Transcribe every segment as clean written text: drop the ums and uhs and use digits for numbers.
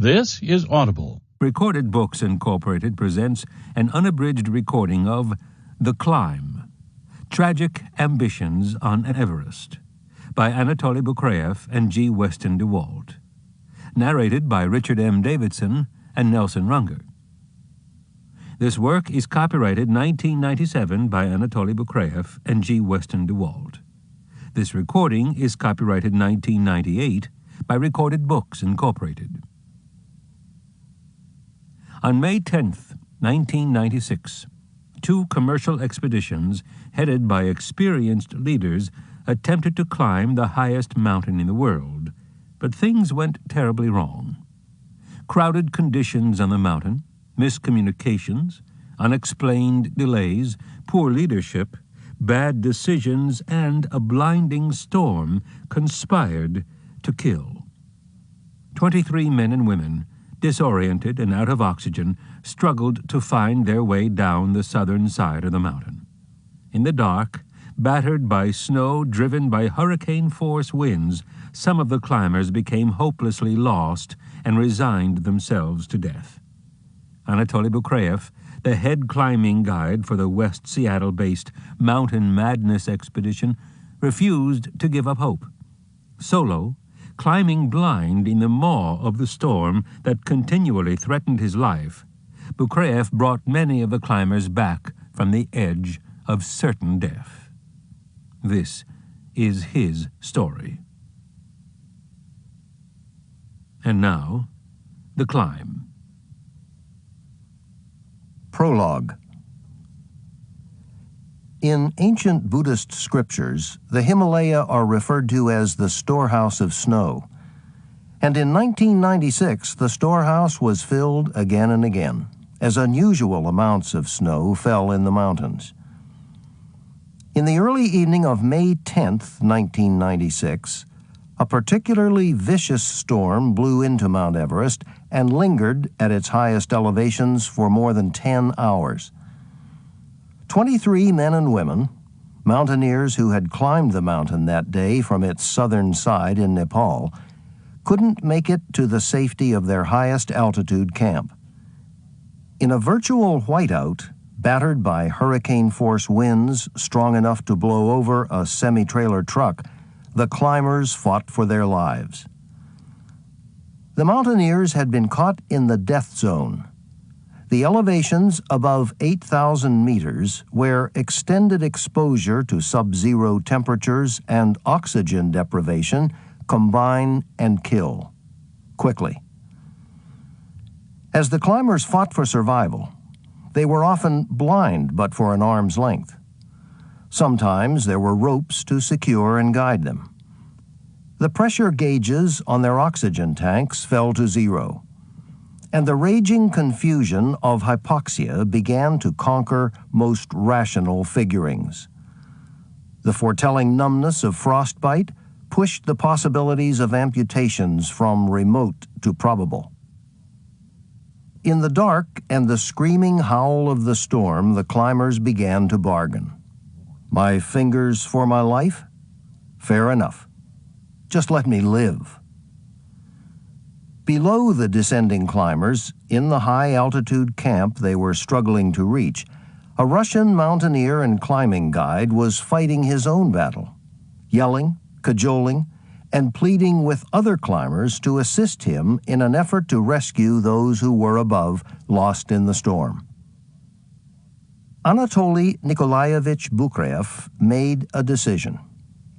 This is Audible. Recorded Books Incorporated presents an unabridged recording of The Climb, Tragic Ambitions on Everest, by Anatoly Bukreyev and G. Weston DeWalt. Narrated by Richard M. Davidson and Nelson Runger. This work is copyrighted 1997 by Anatoly Bukreyev and G. Weston DeWalt. This recording is copyrighted 1998 by Recorded Books Incorporated. On May 10, 1996, two commercial expeditions headed by experienced leaders attempted to climb the highest mountain in the world, but things went terribly wrong. Crowded conditions on the mountain, miscommunications, unexplained delays, poor leadership, bad decisions, and a blinding storm conspired to kill. 23 men and women, disoriented and out of oxygen, struggled to find their way down the southern side of the mountain. In the dark, battered by snow driven by hurricane-force winds, some of the climbers became hopelessly lost and resigned themselves to death. Anatoly Bukreyev, the head climbing guide for the West Seattle-based Mountain Madness expedition, refused to give up hope. Solo, climbing blind in the maw of the storm that continually threatened his life, Bukreyev brought many of the climbers back from the edge of certain death. This is his story. And now, The Climb. Prologue. In ancient Buddhist scriptures, the Himalaya are referred to as the storehouse of snow. And in 1996, the storehouse was filled again and again, as unusual amounts of snow fell in the mountains. In the early evening of May 10th, 1996, a particularly vicious storm blew into Mount Everest and lingered at its highest elevations for more than 10 hours. 23 men and women, mountaineers who had climbed the mountain that day from its southern side in Nepal, couldn't make it to the safety of their highest altitude camp. In a virtual whiteout, battered by hurricane-force winds strong enough to blow over a semi-trailer truck, the climbers fought for their lives. The mountaineers had been caught in the death zone, the elevations above 8,000 meters, where extended exposure to sub-zero temperatures and oxygen deprivation combine and kill quickly. As the climbers fought for survival, they were often blind but for an arm's length. Sometimes there were ropes to secure and guide them. The pressure gauges on their oxygen tanks fell to zero, and the raging confusion of hypoxia began to conquer most rational figurings. The foretelling numbness of frostbite pushed the possibilities of amputations from remote to probable. In the dark and the screaming howl of the storm, the climbers began to bargain. My fingers for my life? Fair enough. Just let me live. Below the descending climbers, in the high-altitude camp they were struggling to reach, a Russian mountaineer and climbing guide was fighting his own battle, yelling, cajoling, and pleading with other climbers to assist him in an effort to rescue those who were above, lost in the storm. Anatoly Nikolaevich Bukreyev made a decision,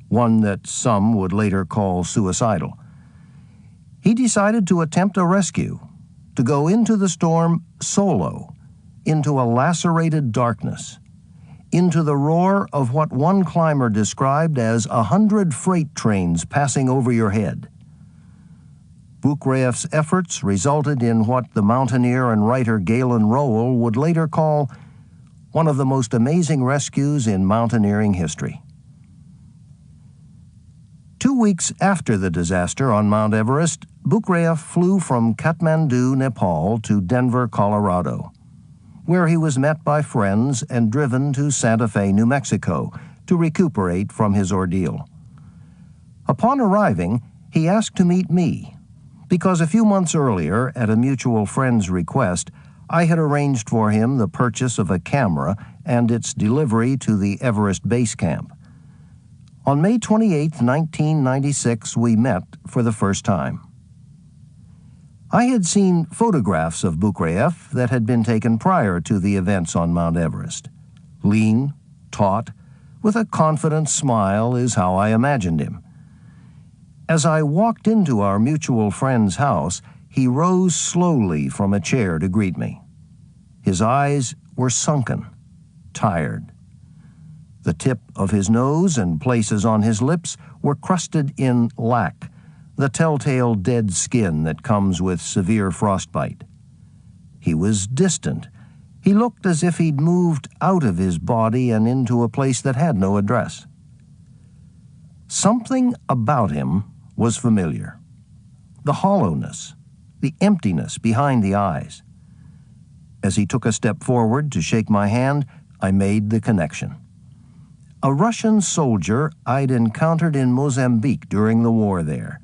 one that some would later call suicidal. He decided to attempt a rescue, to go into the storm solo, into a lacerated darkness, into the roar of what one climber described as 100 freight trains passing over your head. Bukreyev's efforts resulted in what the mountaineer and writer Galen Rowell would later call one of the most amazing rescues in mountaineering history. 2 weeks after the disaster on Mount Everest, Bukreyev flew from Kathmandu, Nepal to Denver, Colorado, where he was met by friends and driven to Santa Fe, New Mexico, to recuperate from his ordeal. Upon arriving, he asked to meet me, because a few months earlier, at a mutual friend's request, I had arranged for him the purchase of a camera and its delivery to the Everest Base Camp. On May 28, 1996, we met for the first time. I had seen photographs of Bukriev that had been taken prior to the events on Mount Everest. Lean, taut, with a confident smile is how I imagined him. As I walked into our mutual friend's house, he rose slowly from a chair to greet me. His eyes were sunken, tired. The tip of his nose and places on his lips were crusted in lac, the telltale dead skin that comes with severe frostbite. He was distant. He looked as if he'd moved out of his body and into a place that had no address. Something about him was familiar. The hollowness, the emptiness behind the eyes. As he took a step forward to shake my hand, I made the connection. A Russian soldier I'd encountered in Mozambique during the war there,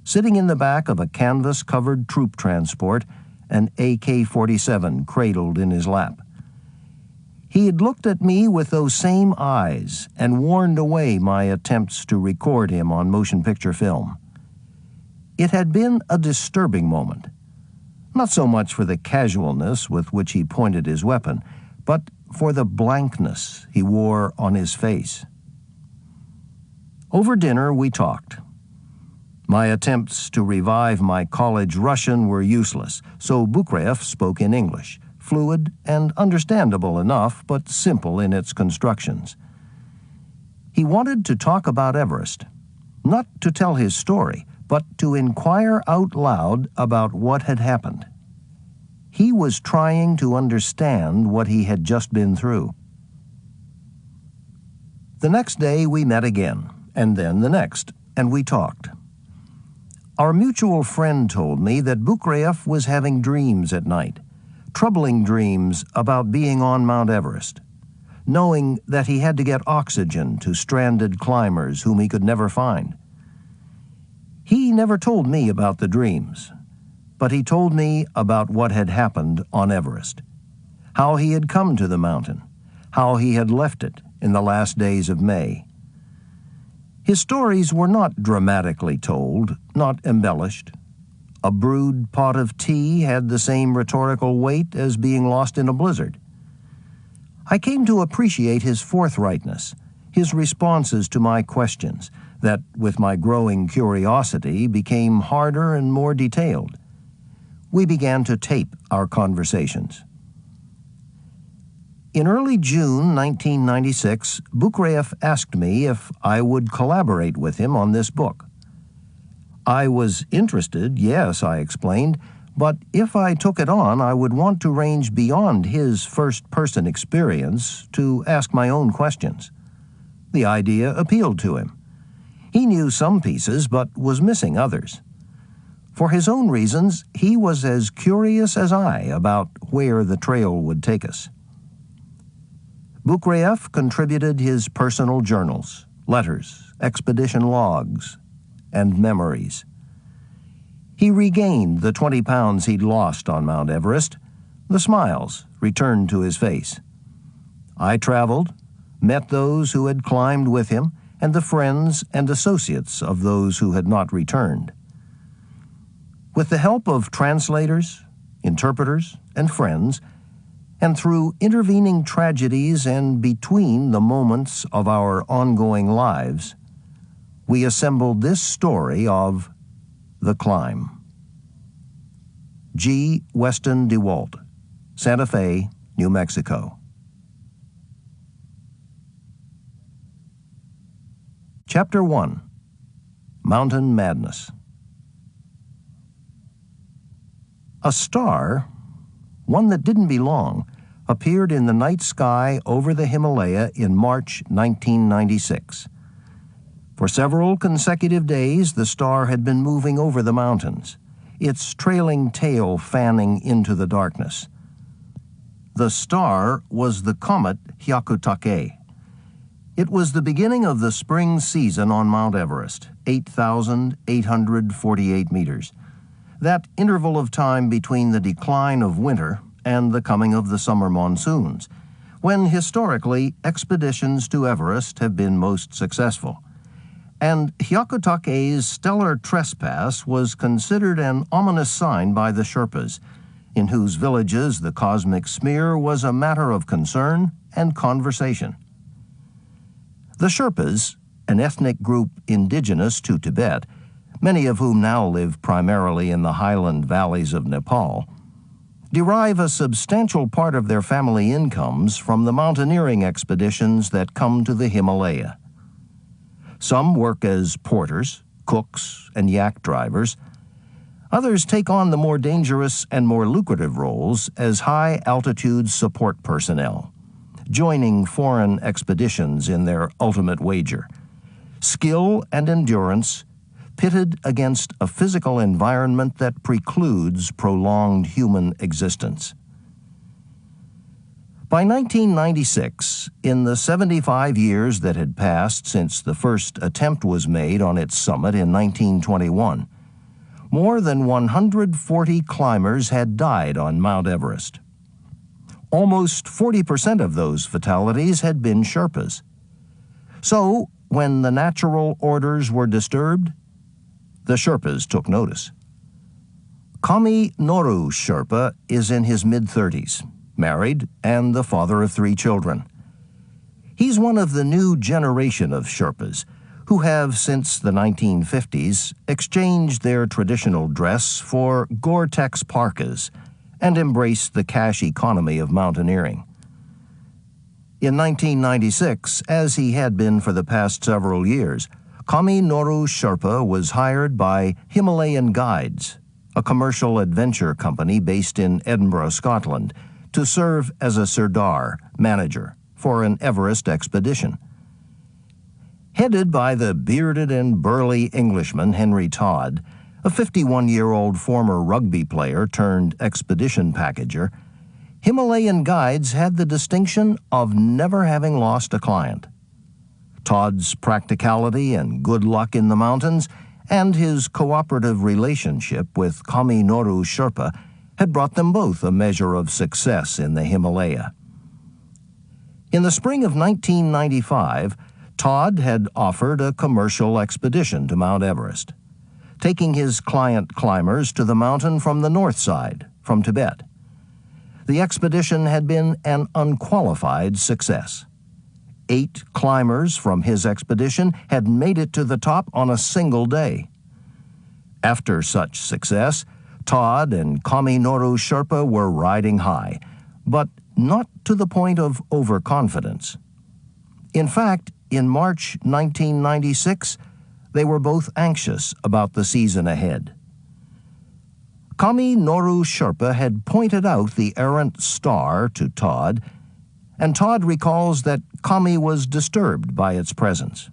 sitting in the back of a canvas-covered troop transport, an AK-47 cradled in his lap. He had looked at me with those same eyes and warned away my attempts to record him on motion picture film. It had been a disturbing moment, not so much for the casualness with which he pointed his weapon, but for the blankness he wore on his face. Over dinner, we talked. My attempts to revive my college Russian were useless, so Bukriev spoke in English, fluid and understandable enough, but simple in its constructions. He wanted to talk about Everest, not to tell his story, but to inquire out loud about what had happened. He was trying to understand what he had just been through. The next day we met again, and then the next, and we talked. Our mutual friend told me that Bukriev was having dreams at night, troubling dreams about being on Mount Everest, knowing that he had to get oxygen to stranded climbers whom he could never find. He never told me about the dreams, but he told me about what had happened on Everest, how he had come to the mountain, how he had left it in the last days of May. His stories were not dramatically told, not embellished. A brewed pot of tea had the same rhetorical weight as being lost in a blizzard. I came to appreciate his forthrightness, his responses to my questions, that, with my growing curiosity, became harder and more detailed. We began to tape our conversations. In early June 1996, Bukriev asked me if I would collaborate with him on this book. I was interested, yes, I explained, but if I took it on, I would want to range beyond his first-person experience to ask my own questions. The idea appealed to him. He knew some pieces, but was missing others. For his own reasons, he was as curious as I about where the trail would take us. Bukriev contributed his personal journals, letters, expedition logs, and memories. He regained the 20 pounds he'd lost on Mount Everest. The smiles returned to his face. I traveled, met those who had climbed with him, and the friends and associates of those who had not returned. With the help of translators, interpreters, and friends, and through intervening tragedies and between the moments of our ongoing lives, we assembled this story of The Climb. G. Weston DeWalt, Santa Fe, New Mexico. Chapter 1. Mountain Madness. A star, one that didn't belong, appeared in the night sky over the Himalaya in March 1996. For several consecutive days, the star had been moving over the mountains, its trailing tail fanning into the darkness. The star was the comet Hyakutake. It was the beginning of the spring season on Mount Everest, 8,848 meters. that interval of time between the decline of winter and the coming of the summer monsoons, when historically expeditions to Everest have been most successful. And Hyakutake's stellar trespass was considered an ominous sign by the Sherpas, in whose villages the cosmic smear was a matter of concern and conversation. The Sherpas, an ethnic group indigenous to Tibet, many of whom now live primarily in the highland valleys of Nepal, derive a substantial part of their family incomes from the mountaineering expeditions that come to the Himalaya. Some work as porters, cooks, and yak drivers. Others take on the more dangerous and more lucrative roles as high-altitude support personnel, joining foreign expeditions in their ultimate wager. Skill and endurance pitted against a physical environment that precludes prolonged human existence. By 1996, in the 75 years that had passed since the first attempt was made on its summit in 1921, more than 140 climbers had died on Mount Everest. Almost 40% of those fatalities had been Sherpas. So, when the natural orders were disturbed, the Sherpas took notice. Kami Noru Sherpa is in his mid-30s, married, and the father of 3 children. He's one of the new generation of Sherpas who have, since the 1950s, exchanged their traditional dress for Gore-Tex parkas and embraced the cash economy of mountaineering. In 1996, as he had been for the past several years, Kami Noru Sherpa was hired by Himalayan Guides, a commercial adventure company based in Edinburgh, Scotland, to serve as a Sirdar, manager, for an Everest expedition. Headed by the bearded and burly Englishman Henry Todd, a 51-year-old former rugby player turned expedition packager, Himalayan Guides had the distinction of never having lost a client. Todd's practicality and good luck in the mountains and his cooperative relationship with Kami Noru Sherpa had brought them both a measure of success in the Himalaya. In the spring of 1995, Todd had offered a commercial expedition to Mount Everest, taking his client climbers to the mountain from the north side, from Tibet. The expedition had been an unqualified success. 8 climbers from his expedition had made it to the top on a single day. After such success, Todd and Kami Noru Sherpa were riding high, but not to the point of overconfidence. In fact, in March 1996, they were both anxious about the season ahead. Kami Noru Sherpa had pointed out the errant star to Todd, and Todd recalls that Kami was disturbed by its presence.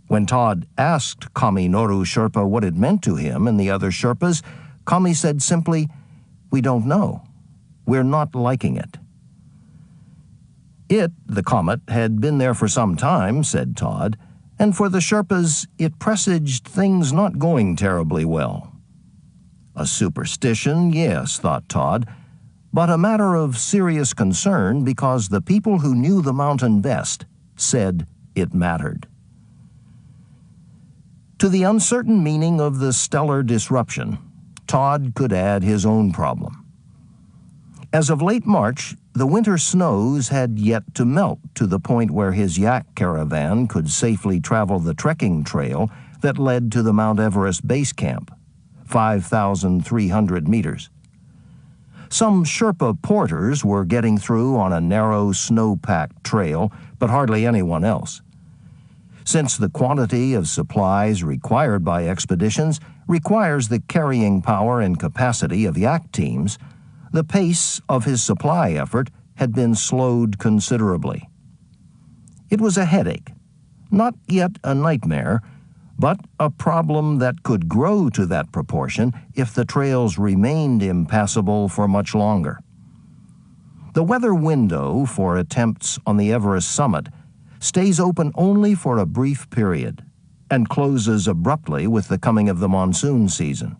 When Todd asked Kami Noru Sherpa what it meant to him and the other Sherpas, Kami said simply, "We don't know. We're not liking it." It, the comet, had been there for some time, said Todd, and for the Sherpas it presaged things not going terribly well. A superstition, yes, thought Todd, but a matter of serious concern because the people who knew the mountain best said it mattered. To the uncertain meaning of the stellar disruption, Todd could add his own problem. As of late March, the winter snows had yet to melt to the point where his yak caravan could safely travel the trekking trail that led to the Mount Everest base camp, 5,300 meters. Some Sherpa porters were getting through on a narrow, snow-packed trail, but hardly anyone else. Since the quantity of supplies required by expeditions requires the carrying power and capacity of yak teams, the pace of his supply effort had been slowed considerably. It was a headache, not yet a nightmare, but a problem that could grow to that proportion if the trails remained impassable for much longer. The weather window for attempts on the Everest summit stays open only for a brief period and closes abruptly with the coming of the monsoon season.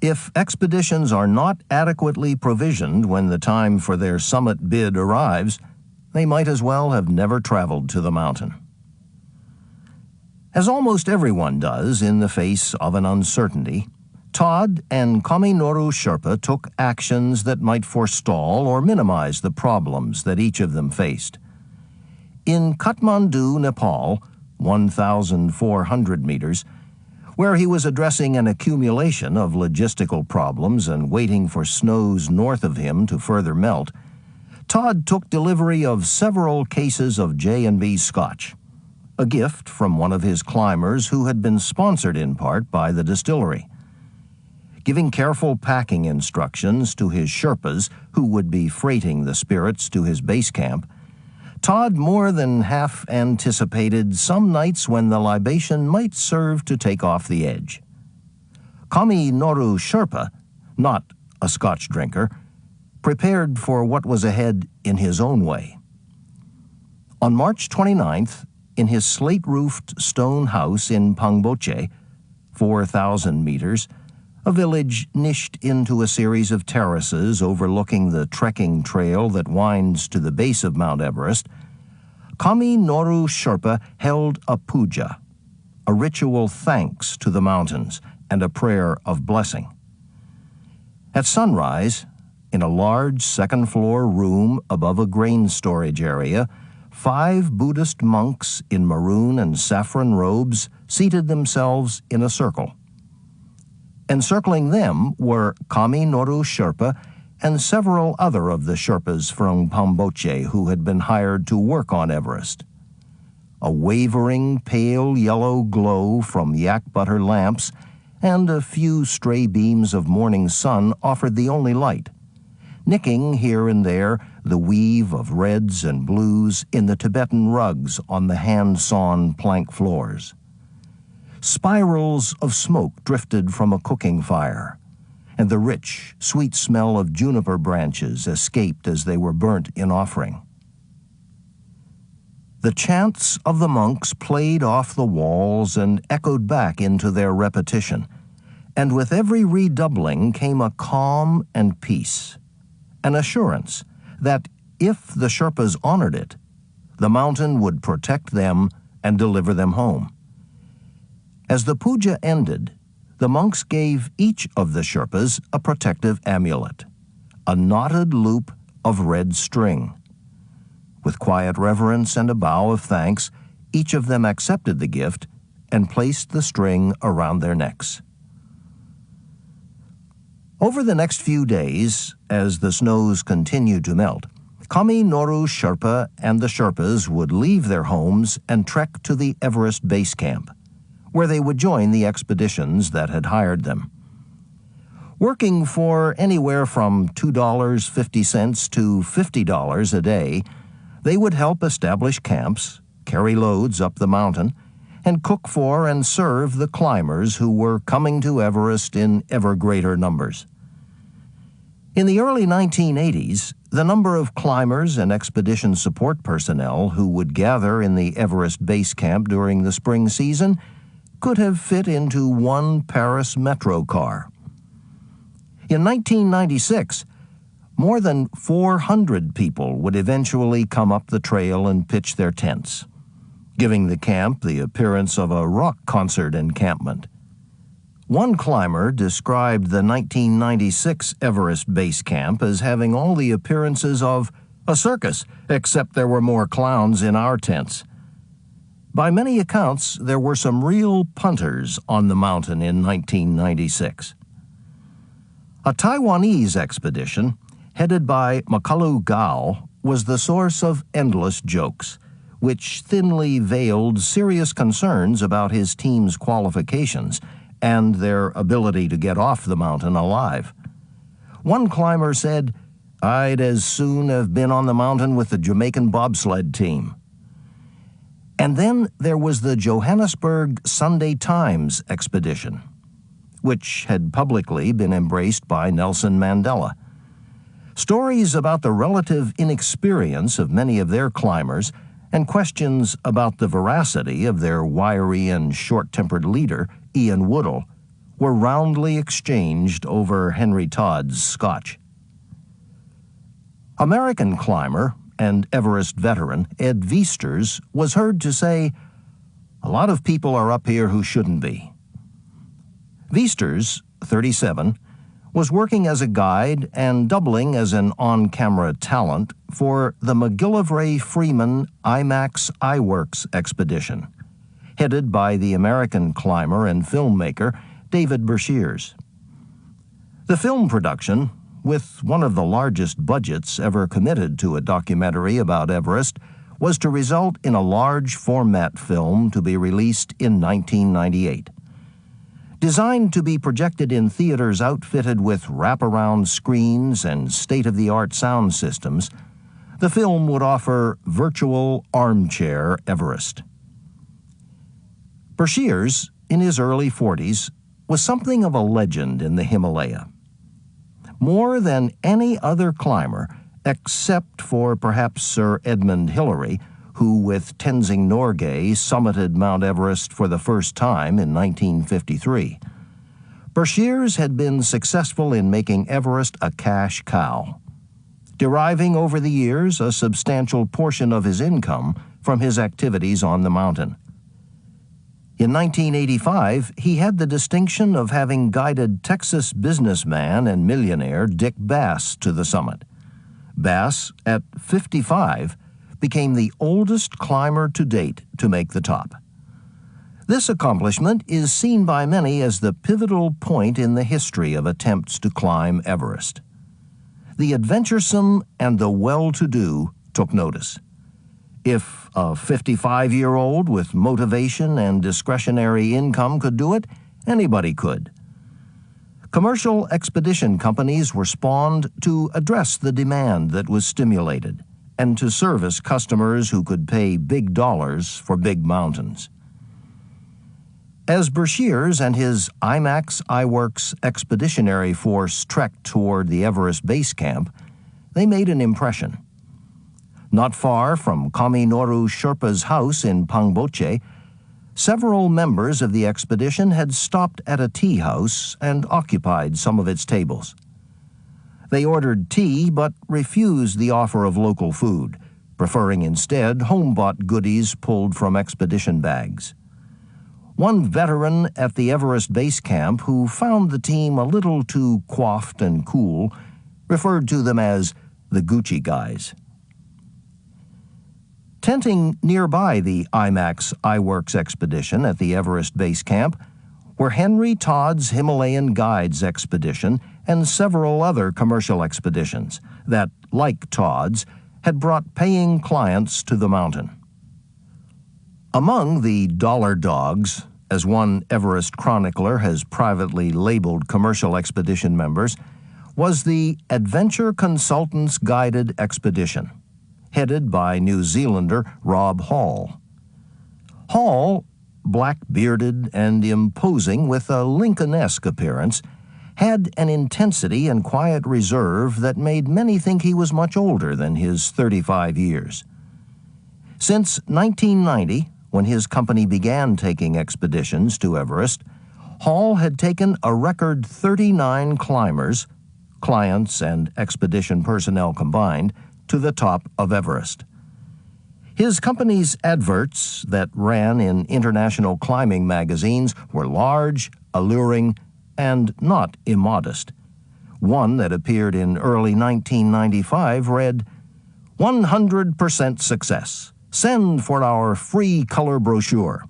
If expeditions are not adequately provisioned when the time for their summit bid arrives, they might as well have never traveled to the mountain. As almost everyone does in the face of an uncertainty, Todd and Kaminoru Sherpa took actions that might forestall or minimize the problems that each of them faced. In Kathmandu, Nepal, 1,400 meters, where he was addressing an accumulation of logistical problems and waiting for snows north of him to further melt, Todd took delivery of several cases of J&B Scotch, a gift from one of his climbers who had been sponsored in part by the distillery. Giving careful packing instructions to his Sherpas who would be freighting the spirits to his base camp, Todd more than half anticipated some nights when the libation might serve to take off the edge. Kaminoru Sherpa, not a Scotch drinker, prepared for what was ahead in his own way. On March 29th, in his slate-roofed stone house in Pangboche, 4,000 meters, a village niched into a series of terraces overlooking the trekking trail that winds to the base of Mount Everest, Kaminoru Sherpa held a puja, a ritual thanks to the mountains and a prayer of blessing. At sunrise, in a large second-floor room above a grain storage area, 5 Buddhist monks in maroon and saffron robes seated themselves in a circle. Encircling them were Kaminoru Sherpa and several other of the Sherpas from Pangboche who had been hired to work on Everest. A wavering pale yellow glow from yak butter lamps and a few stray beams of morning sun offered the only light, nicking here and there the weave of reds and blues in the Tibetan rugs on the hand-sawn plank floors. Spirals of smoke drifted from a cooking fire, and the rich, sweet smell of juniper branches escaped as they were burnt in offering. The chants of the monks played off the walls and echoed back into their repetition, and with every redoubling came a calm and peace, an assurance that if the Sherpas honored it, the mountain would protect them and deliver them home. As the puja ended, the monks gave each of the Sherpas a protective amulet, a knotted loop of red string. With quiet reverence and a bow of thanks, each of them accepted the gift and placed the string around their necks. Over the next few days, as the snows continued to melt, Kaminoru Sherpa and the Sherpas would leave their homes and trek to the Everest Base Camp, where they would join the expeditions that had hired them. Working for anywhere from $2.50 to $50 a day, they would help establish camps, carry loads up the mountain, and cook for and serve the climbers who were coming to Everest in ever greater numbers. In the early 1980s, the number of climbers and expedition support personnel who would gather in the Everest Base Camp during the spring season could have fit into one Paris metro car. In 1996, more than 400 people would eventually come up the trail and pitch their tents, giving the camp the appearance of a rock concert encampment. One climber described the 1996 Everest Base Camp as having all the appearances of a circus, except there were more clowns in our tents. By many accounts, there were some real punters on the mountain in 1996. A Taiwanese expedition, headed by Makalu Gao, was the source of endless jokes, which thinly veiled serious concerns about his team's qualifications and their ability to get off the mountain alive. One climber said, "I'd as soon have been on the mountain with the Jamaican bobsled team." And then there was the Johannesburg Sunday Times expedition, which had publicly been embraced by Nelson Mandela. Stories about the relative inexperience of many of their climbers and questions about the veracity of their wiry and short-tempered leader, Ian Woodall, were roundly exchanged over Henry Todd's scotch. American climber and Everest veteran Ed Viesturs was heard to say, "A lot of people are up here who shouldn't be." Viesturs, 37, was working as a guide and doubling as an on-camera talent for the MacGillivray Freeman IMAX iWorks expedition, headed by the American climber and filmmaker David Bershears. The film production, with one of the largest budgets ever committed to a documentary about Everest, was to result in a large format film to be released in 1998. Designed to be projected in theaters outfitted with wraparound screens and state-of-the-art sound systems, the film would offer virtual armchair Everest. Bershears, in his early 40s, was something of a legend in the Himalaya. More than any other climber, except for perhaps Sir Edmund Hillary, who with Tenzing Norgay summited Mount Everest for the first time in 1953. Bershears had been successful in making Everest a cash cow, deriving over the years a substantial portion of his income from his activities on the mountain. In 1985, he had the distinction of having guided Texas businessman and millionaire Dick Bass to the summit. Bass, at 55, became the oldest climber to date to make the top. This accomplishment is seen by many as the pivotal point in the history of attempts to climb Everest. The adventuresome and the well-to-do took notice. If a 55-year-old with motivation and discretionary income could do it, anybody could. Commercial expedition companies were spawned to address the demand that was stimulated and to service customers who could pay big dollars for big mountains. As Bershears and his IMAX iWorks expeditionary force trekked toward the Everest base camp, they made an impression. Not far from Kami Noru Sherpa's house in Pangboche, several members of the expedition had stopped at a tea house and occupied some of its tables. They ordered tea but refused the offer of local food, preferring instead home-bought goodies pulled from expedition bags. One veteran at the Everest base camp who found the team a little too coiffed and cool referred to them as the Gucci guys. Tenting nearby the IMAX iWorks expedition at the Everest base camp were Henry Todd's Himalayan Guides expedition and several other commercial expeditions that, like Todd's, had brought paying clients to the mountain. Among the dollar dogs, as one Everest chronicler has privately labeled commercial expedition members, was the Adventure Consultants Guided Expedition, headed by New Zealander Rob Hall. Hall, black-bearded and imposing with a Lincoln-esque appearance, had an intensity and quiet reserve that made many think he was much older than his 35 years. Since 1990, when his company began taking expeditions to Everest, Hall had taken a record 39 climbers, clients and expedition personnel combined, to the top of Everest. His company's adverts that ran in international climbing magazines were large, alluring, and not immodest. One that appeared in early 1995 read, "100% success. Send for our free color brochure."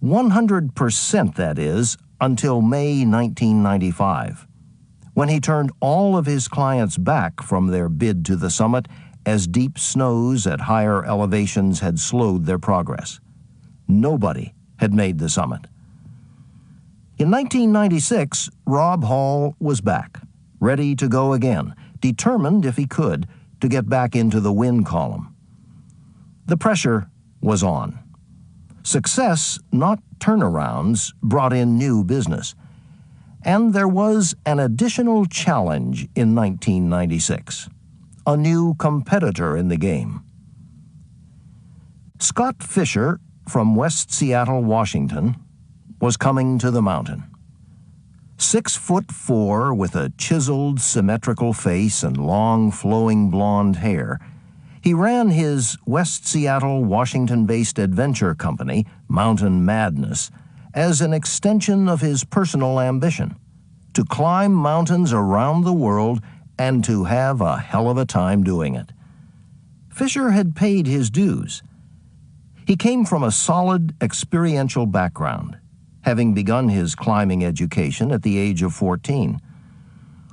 100%, that is, until May 1995, when he turned all of his clients back from their bid to the summit as deep snows at higher elevations had slowed their progress. Nobody had made the summit. In 1996, Rob Hall was back, ready to go again, determined, if he could, to get back into the win column. The pressure was on. Success, not turnarounds, brought in new business. And there was an additional challenge in 1996, a new competitor in the game. Scott Fisher from West Seattle, Washington, was coming to the mountain. 6'4" with a chiseled, symmetrical face and long, flowing blonde hair, he ran his West Seattle, Washington-based adventure company, Mountain Madness, as an extension of his personal ambition to climb mountains around the world and to have a hell of a time doing it. Fisher had paid his dues. He came from a solid, experiential background, having begun his climbing education at the age of 14.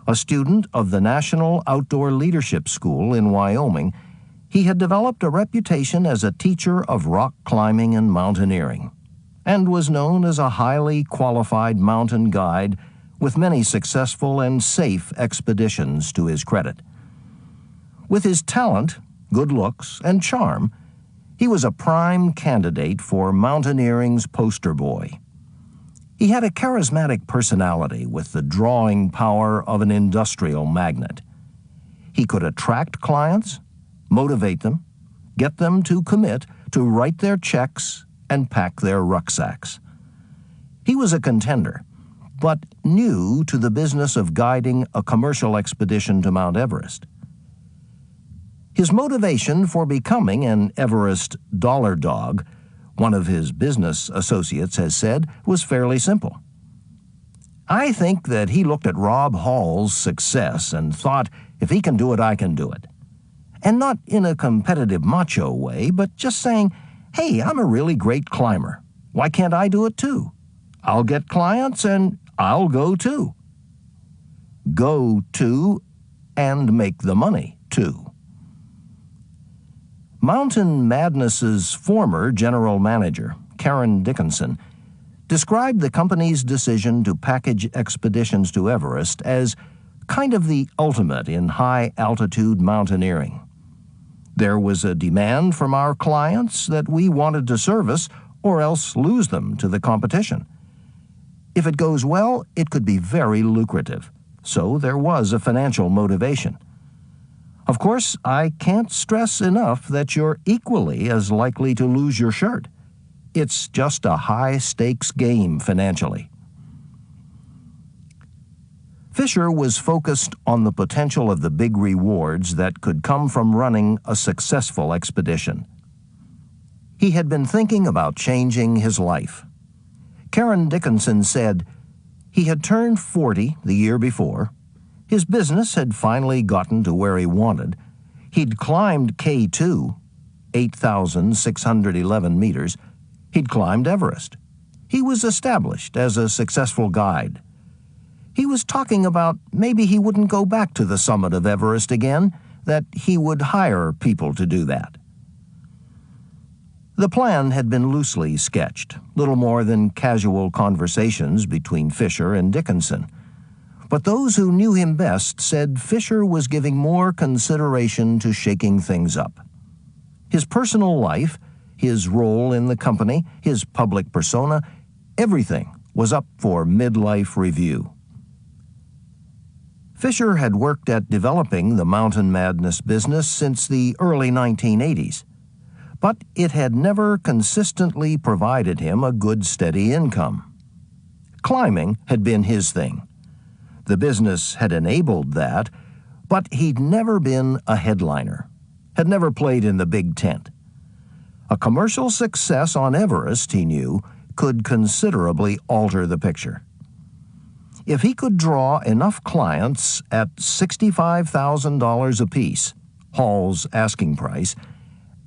A student of the National Outdoor Leadership School in Wyoming, he had developed a reputation as a teacher of rock climbing and mountaineering, and was known as a highly qualified mountain guide with many successful and safe expeditions to his credit. With his talent, good looks, and charm, he was a prime candidate for mountaineering's poster boy. He had a charismatic personality with the drawing power of an industrial magnet. He could attract clients, motivate them, get them to commit to write their checks and pack their rucksacks. He was a contender, but new to the business of guiding a commercial expedition to Mount Everest. His motivation for becoming an Everest dollar dog, one of his business associates has said, was fairly simple. I think that he looked at Rob Hall's success and thought, if he can do it, I can do it. And not in a competitive macho way, but just saying, hey, I'm a really great climber. Why can't I do it too? I'll get clients and I'll go too. Go to and make the money too. Mountain Madness's former general manager, Karen Dickinson, described the company's decision to package expeditions to Everest as kind of the ultimate in high-altitude mountaineering. There was a demand from our clients that we wanted to service or else lose them to the competition. If it goes well, it could be very lucrative, so there was a financial motivation. Of course, I can't stress enough that you're equally as likely to lose your shirt. It's just a high-stakes game financially. Fisher was focused on the potential of the big rewards that could come from running a successful expedition. He had been thinking about changing his life. Karen Dickinson said he had turned 40 the year before. His business had finally gotten to where he wanted. He'd climbed K2, 8,611 meters. He'd climbed Everest. He was established as a successful guide. He was talking about maybe he wouldn't go back to the summit of Everest again, that he would hire people to do that. The plan had been loosely sketched, little more than casual conversations between Fisher and Dickinson. But those who knew him best said Fisher was giving more consideration to shaking things up. His personal life, his role in the company, his public persona, everything was up for midlife review. Fisher had worked at developing the Mountain Madness business since the early 1980s, but it had never consistently provided him a good, steady income. Climbing had been his thing. The business had enabled that, but he'd never been a headliner, had never played in the big tent. A commercial success on Everest, he knew, could considerably alter the picture. If he could draw enough clients at $65,000 apiece, Hall's asking price,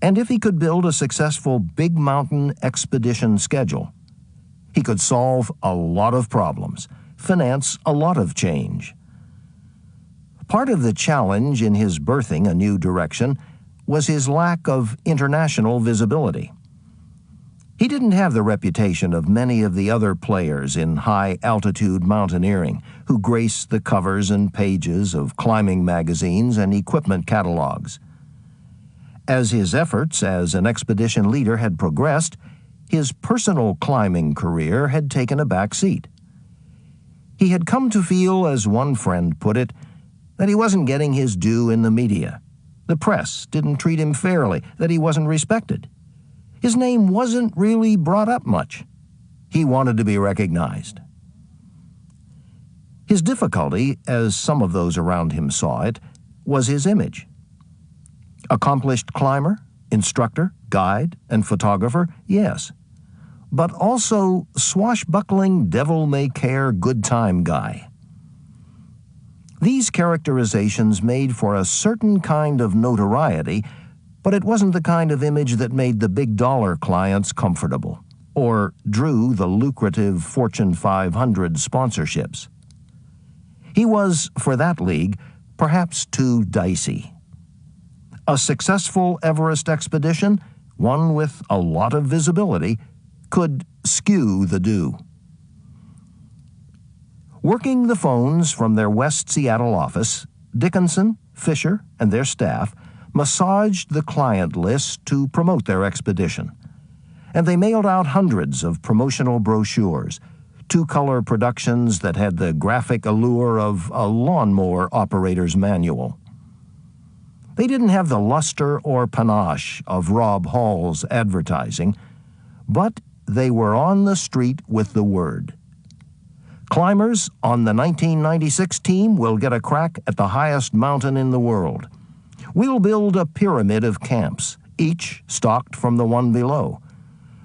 and if he could build a successful big mountain expedition schedule, he could solve a lot of problems, finance a lot of change. Part of the challenge in his birthing a new direction was his lack of international visibility. He didn't have the reputation of many of the other players in high-altitude mountaineering who grace the covers and pages of climbing magazines and equipment catalogs. As his efforts as an expedition leader had progressed, his personal climbing career had taken a back seat. He had come to feel, as one friend put it, that he wasn't getting his due in the media. The press didn't treat him fairly, that he wasn't respected. His name wasn't really brought up much. He wanted to be recognized. His difficulty, as some of those around him saw it, was his image. Accomplished climber, instructor, guide, and photographer, yes, but also swashbuckling, devil-may-care, good-time guy. These characterizations made for a certain kind of notoriety, but it wasn't the kind of image that made the big-dollar clients comfortable or drew the lucrative Fortune 500 sponsorships. He was, for that league, perhaps too dicey. A successful Everest expedition, one with a lot of visibility, could skew the do. Working the phones from their West Seattle office, Dickinson, Fisher, and their staff massaged the client list to promote their expedition. And they mailed out hundreds of promotional brochures, two-color productions that had the graphic allure of a lawnmower operator's manual. They didn't have the luster or panache of Rob Hall's advertising, but they were on the street with the word. Climbers on the 1996 team will get a crack at the highest mountain in the world. We'll build a pyramid of camps, each stocked from the one below.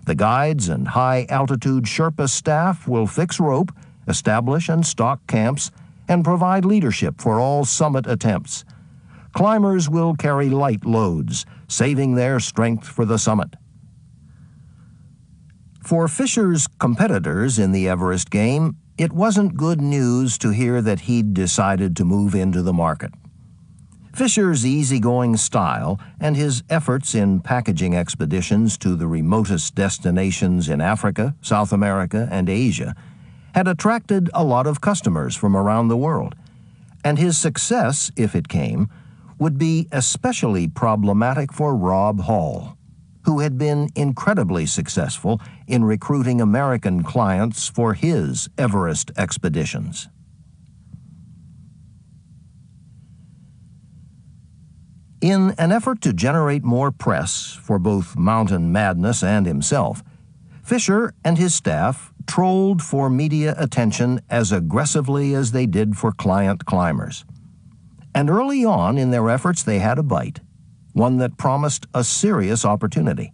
The guides and high-altitude Sherpa staff will fix rope, establish and stock camps, and provide leadership for all summit attempts. Climbers will carry light loads, saving their strength for the summit. For Fisher's competitors in the Everest game, it wasn't good news to hear that he'd decided to move into the market. Fisher's easygoing style and his efforts in packaging expeditions to the remotest destinations in Africa, South America, and Asia had attracted a lot of customers from around the world, and his success, if it came, would be especially problematic for Rob Hall, who had been incredibly successful in recruiting American clients for his Everest expeditions. In an effort to generate more press for both Mountain Madness and himself, Fisher and his staff trolled for media attention as aggressively as they did for client climbers. And early on in their efforts, they had a bite, one that promised a serious opportunity.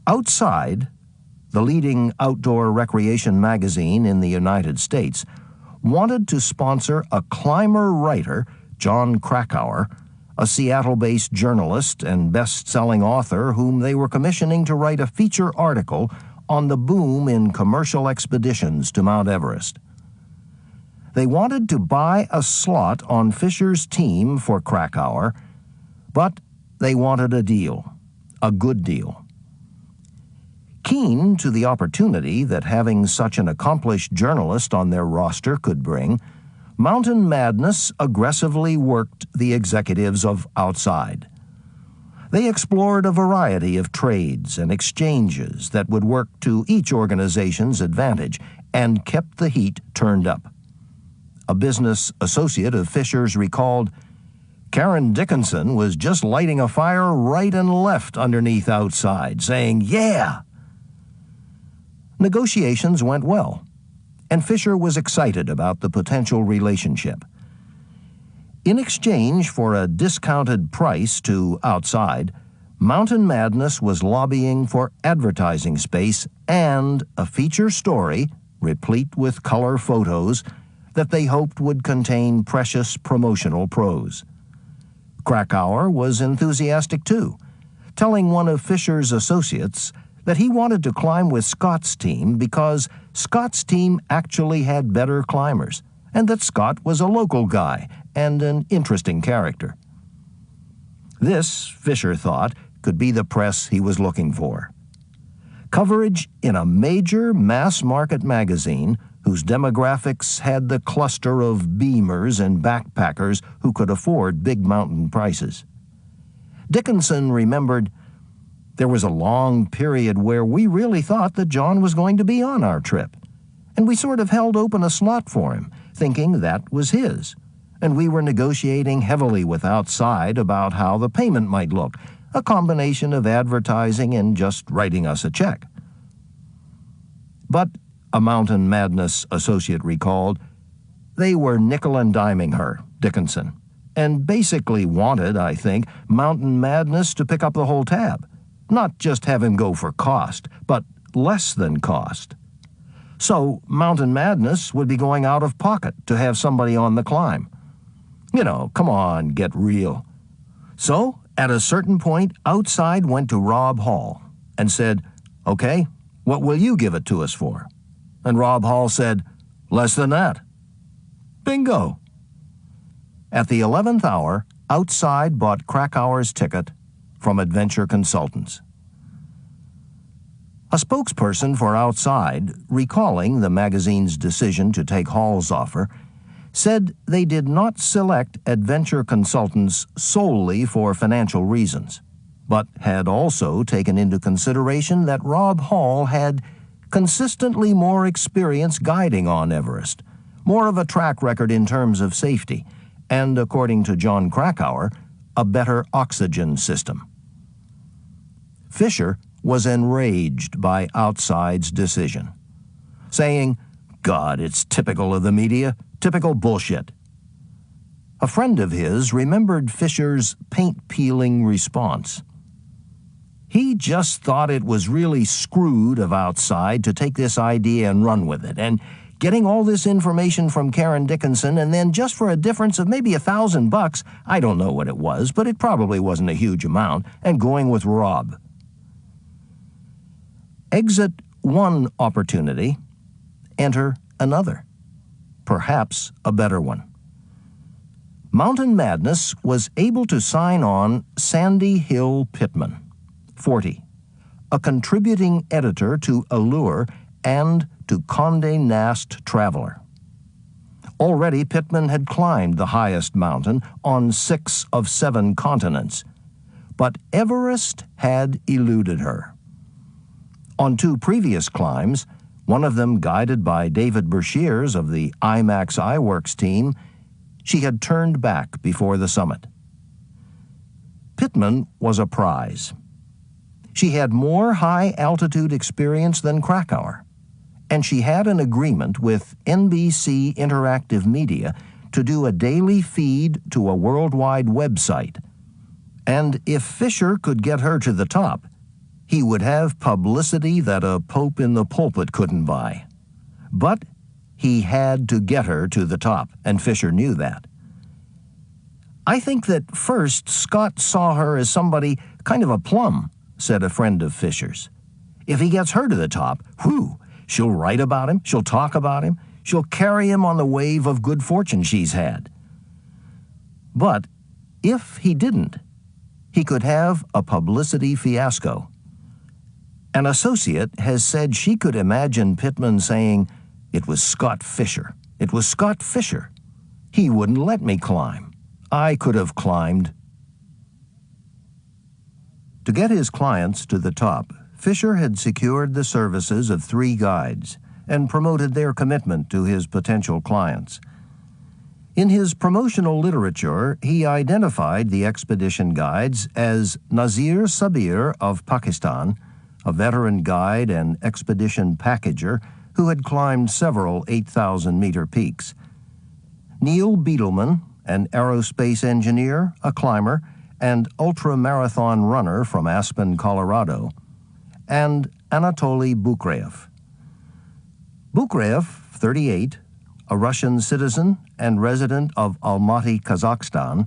Outside, the leading outdoor recreation magazine in the United States, wanted to sponsor a climber writer, John Krakauer, a Seattle-based journalist and best-selling author whom they were commissioning to write a feature article on the boom in commercial expeditions to Mount Everest. They wanted to buy a slot on Fisher's team for Krakauer, but they wanted a deal, a good deal. Keen to the opportunity that having such an accomplished journalist on their roster could bring, Mountain Madness aggressively worked the executives of Outside. They explored a variety of trades and exchanges that would work to each organization's advantage and kept the heat turned up. A business associate of Fisher's recalled, "Karen Dickinson was just lighting a fire right and left underneath Outside, saying, 'Yeah!'" Negotiations went well, and Fisher was excited about the potential relationship. In exchange for a discounted price to Outside, Mountain Madness was lobbying for advertising space and a feature story, replete with color photos, that they hoped would contain precious promotional prose. Krakauer was enthusiastic too, telling one of Fisher's associates that he wanted to climb with Scott's team because Scott's team actually had better climbers, and that Scott was a local guy and an interesting character. This, Fisher thought, could be the press he was looking for. Coverage in a major mass-market magazine whose demographics had the cluster of beamers and backpackers who could afford big mountain prices. Dickinson remembered, "There was a long period where we really thought that John was going to be on our trip, and we sort of held open a slot for him, thinking that was his, and we were negotiating heavily with Outside about how the payment might look, a combination of advertising and just writing us a check." But, a Mountain Madness associate recalled, they were nickel and diming her, Dickinson, and basically wanted, I think, Mountain Madness to pick up the whole tab. Not just have him go for cost, but less than cost. So Mountain Madness would be going out of pocket to have somebody on the climb. You know, come on, get real. So, at a certain point, Outside went to Rob Hall and said, "Okay, what will you give it to us for?" And Rob Hall said, "Less than that." Bingo! At the 11th hour, Outside bought Krakauer's ticket from Adventure Consultants. A spokesperson for Outside, recalling the magazine's decision to take Hall's offer, said they did not select Adventure Consultants solely for financial reasons, but had also taken into consideration that Rob Hall had consistently more experience guiding on Everest, more of a track record in terms of safety, and, according to John Krakauer, a better oxygen system. Fisher was enraged by Outside's decision, saying, "God, it's typical of the media, typical bullshit." A friend of his remembered Fisher's paint-peeling response. He just thought it was really screwed of Outside to take this idea and run with it, and getting all this information from Karen Dickinson, and then just for a difference of maybe $1,000, I don't know what it was, but it probably wasn't a huge amount, and going with Rob. Exit one opportunity, enter another, perhaps a better one. Mountain Madness was able to sign on Sandy Hill Pittman, 40, a contributing editor to Allure and to Condé Nast Traveler. Already Pittman had climbed the highest mountain on 6 of 7 continents, but Everest had eluded her. On 2 previous climbs, one of them guided by David Bershears of the IMAX iWorks team, she had turned back before the summit. Pittman was a prize. She had more high-altitude experience than Krakauer, and she had an agreement with NBC Interactive Media to do a daily feed to a worldwide website. And if Fisher could get her to the top, he would have publicity that a pope in the pulpit couldn't buy. But he had to get her to the top, and Fisher knew that. "I think that first Scott saw her as somebody kind of a plum," said a friend of Fisher's. "If he gets her to the top, whew, she'll write about him, she'll talk about him, she'll carry him on the wave of good fortune she's had." But if he didn't, he could have a publicity fiasco. An associate has said she could imagine Pittman saying, "It was Scott Fisher. It was Scott Fisher. He wouldn't let me climb. I could have climbed." To get his clients to the top, Fisher had secured the services of 3 guides and promoted their commitment to his potential clients. In his promotional literature, he identified the expedition guides as Nazir Sabir of Pakistan, a veteran guide and expedition packager who had climbed several 8,000-meter peaks; Neil Beetleman, an aerospace engineer, a climber, and ultra-marathon runner from Aspen, Colorado; and Anatoly Bukreev. Bukreev, 38, a Russian citizen and resident of Almaty, Kazakhstan,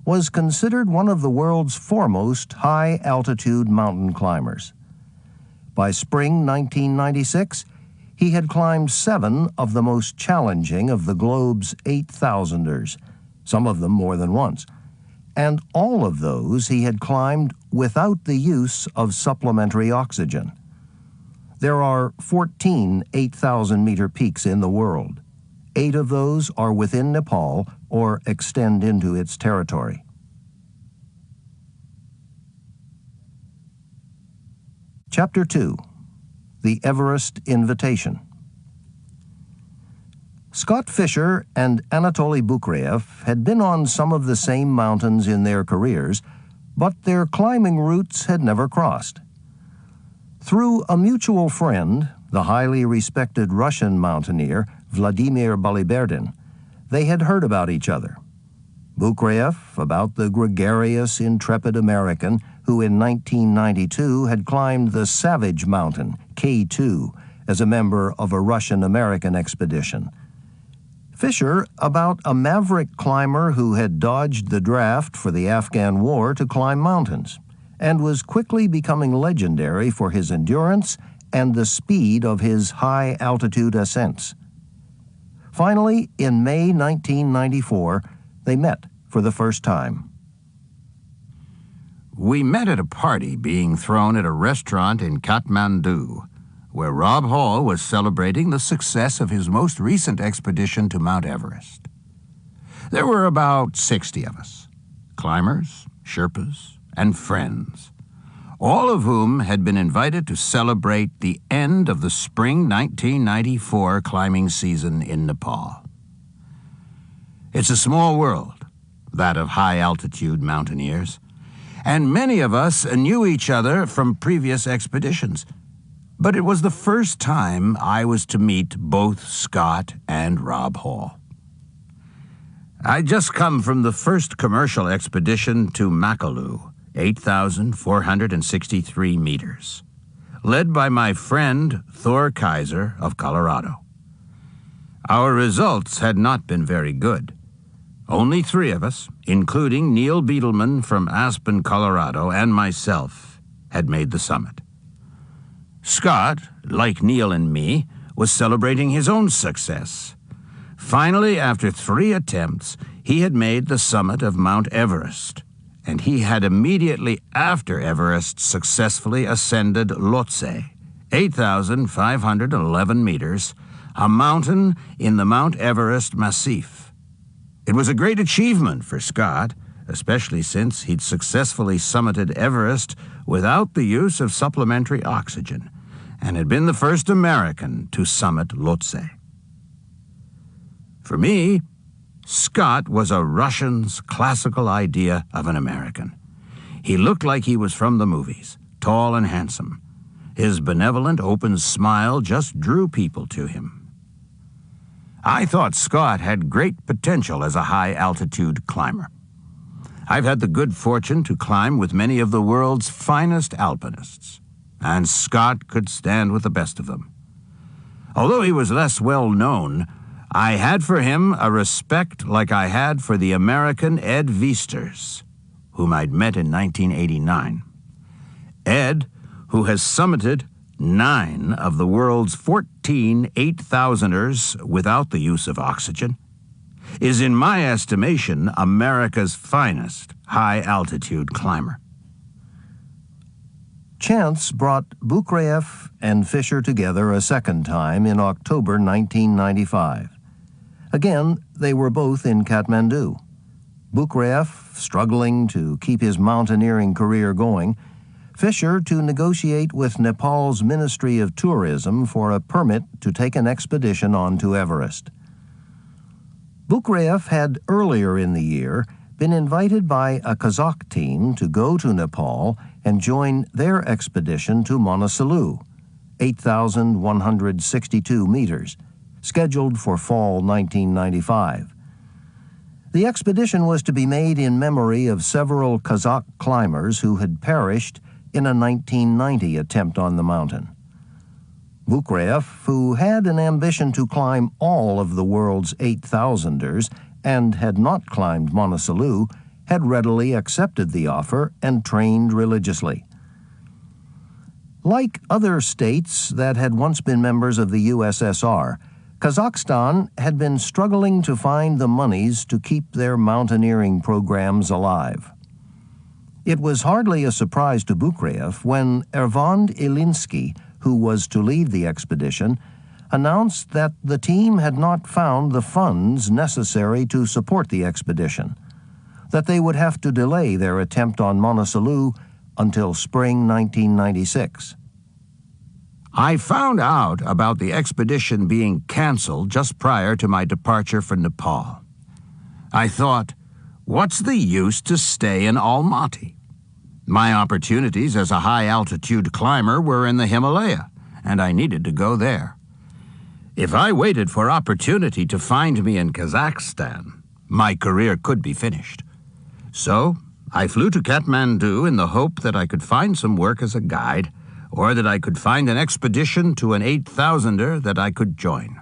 was considered one of the world's foremost high-altitude mountain climbers. By spring 1996, he had climbed 7 of the most challenging of the globe's 8,000ers, some of them more than once, and all of those he had climbed without the use of supplementary oxygen. There are 14 8,000-meter peaks in the world. 8 of those are within Nepal or extend into its territory. Chapter 2. The Everest Invitation. Scott Fisher and Anatoly Bukreev had been on some of the same mountains in their careers, but their climbing routes had never crossed. Through a mutual friend, the highly respected Russian mountaineer Vladimir Baliberdin. They had heard about each other. Bukraev about the gregarious, intrepid American who in 1992 had climbed the Savage Mountain, K2, as a member of a Russian-American expedition. Fisher about a maverick climber who had dodged the draft for the Afghan war to climb mountains, and was quickly becoming legendary for his endurance and the speed of his high-altitude ascents. Finally, in May 1994, they met for the first time. We met at a party being thrown at a restaurant in Kathmandu, where Rob Hall was celebrating the success of his most recent expedition to Mount Everest. There were about 60 of us, climbers, Sherpas, and friends, all of whom had been invited to celebrate the end of the spring 1994 climbing season in Nepal. It's a small world, that of high-altitude mountaineers, and many of us knew each other from previous expeditions. But it was the first time I was to meet both Scott and Rob Hall. I'd just come from the first commercial expedition to Makalu, 8,463 meters, led by my friend Thor Kaiser of Colorado. Our results had not been very good. Only 3 of us, including Neil Beetleman from Aspen, Colorado, and myself, had made the summit. Scott, like Neil and me, was celebrating his own success. Finally, after 3 attempts, he had made the summit of Mount Everest, and he had immediately after Everest successfully ascended Lhotse, 8,511 meters, a mountain in the Mount Everest Massif. It was a great achievement for Scott, especially since he'd successfully summited Everest without the use of supplementary oxygen, and had been the first American to summit Lhotse. For me, Scott was a Russian's classical idea of an American. He looked like he was from the movies, tall and handsome. His benevolent, open smile just drew people to him. I thought Scott had great potential as a high-altitude climber. I've had the good fortune to climb with many of the world's finest alpinists, and Scott could stand with the best of them. Although he was less well known, I had for him a respect like I had for the American Ed Viesturs, whom I'd met in 1989. Ed, who has summited 9 of the world's 14 8,000ers without the use of oxygen, is in my estimation America's finest high-altitude climber. Chance brought Bukraev and Fisher together a second time in October 1995. Again, they were both in Kathmandu. Bukraev struggling to keep his mountaineering career going, Fisher to negotiate with Nepal's Ministry of Tourism for a permit to take an expedition on to Everest. Bukraev had earlier in the year been invited by a Kazakh team to go to Nepal and join their expedition to Manaslu, 8,162 meters, scheduled for fall 1995. The expedition was to be made in memory of several Kazakh climbers who had perished in a 1990 attempt on the mountain. Bukraev, who had an ambition to climb all of the world's 8,000ers and had not climbed Manaslu, had readily accepted the offer and trained religiously. Like other states that had once been members of the USSR, Kazakhstan had been struggling to find the monies to keep their mountaineering programs alive. It was hardly a surprise to Bukraev when Ervand Ilinsky, who was to lead the expedition, announced that the team had not found the funds necessary to support the expedition, that they would have to delay their attempt on Manaslu until spring 1996. I found out about the expedition being canceled just prior to my departure for Nepal. I thought, what's the use to stay in Almaty? My opportunities as a high-altitude climber were in the Himalaya, and I needed to go there. If I waited for opportunity to find me in Kazakhstan, my career could be finished. So I flew to Kathmandu in the hope that I could find some work as a guide, or that I could find an expedition to an 8,000er that I could join.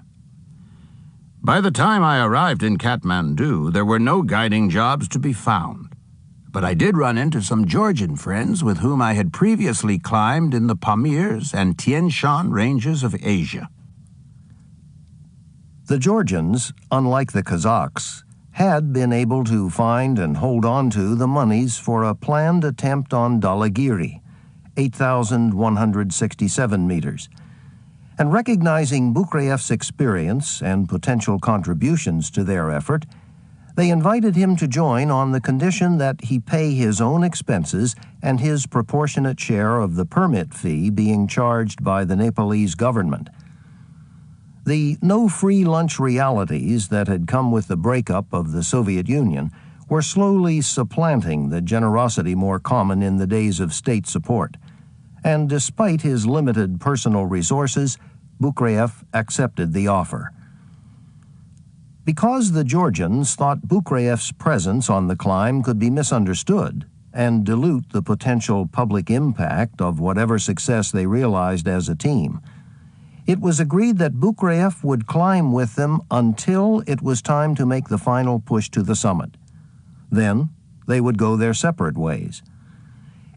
By the time I arrived in Kathmandu, there were no guiding jobs to be found. But I did run into some Georgian friends with whom I had previously climbed in the Pamirs and Tian Shan ranges of Asia. The Georgians, unlike the Kazakhs, had been able to find and hold on to the monies for a planned attempt on Dhaulagiri, 8,167 meters. And recognizing Bukrayev's experience and potential contributions to their effort, they invited him to join on the condition that he pay his own expenses and his proportionate share of the permit fee being charged by the Nepalese government. The no-free lunch realities that had come with the breakup of the Soviet Union were slowly supplanting the generosity more common in the days of state support. And despite his limited personal resources, Bukrayev accepted the offer. Because the Georgians thought Bukrayev's presence on the climb could be misunderstood and dilute the potential public impact of whatever success they realized as a team, it was agreed that Bukrayev would climb with them until it was time to make the final push to the summit. Then they would go their separate ways.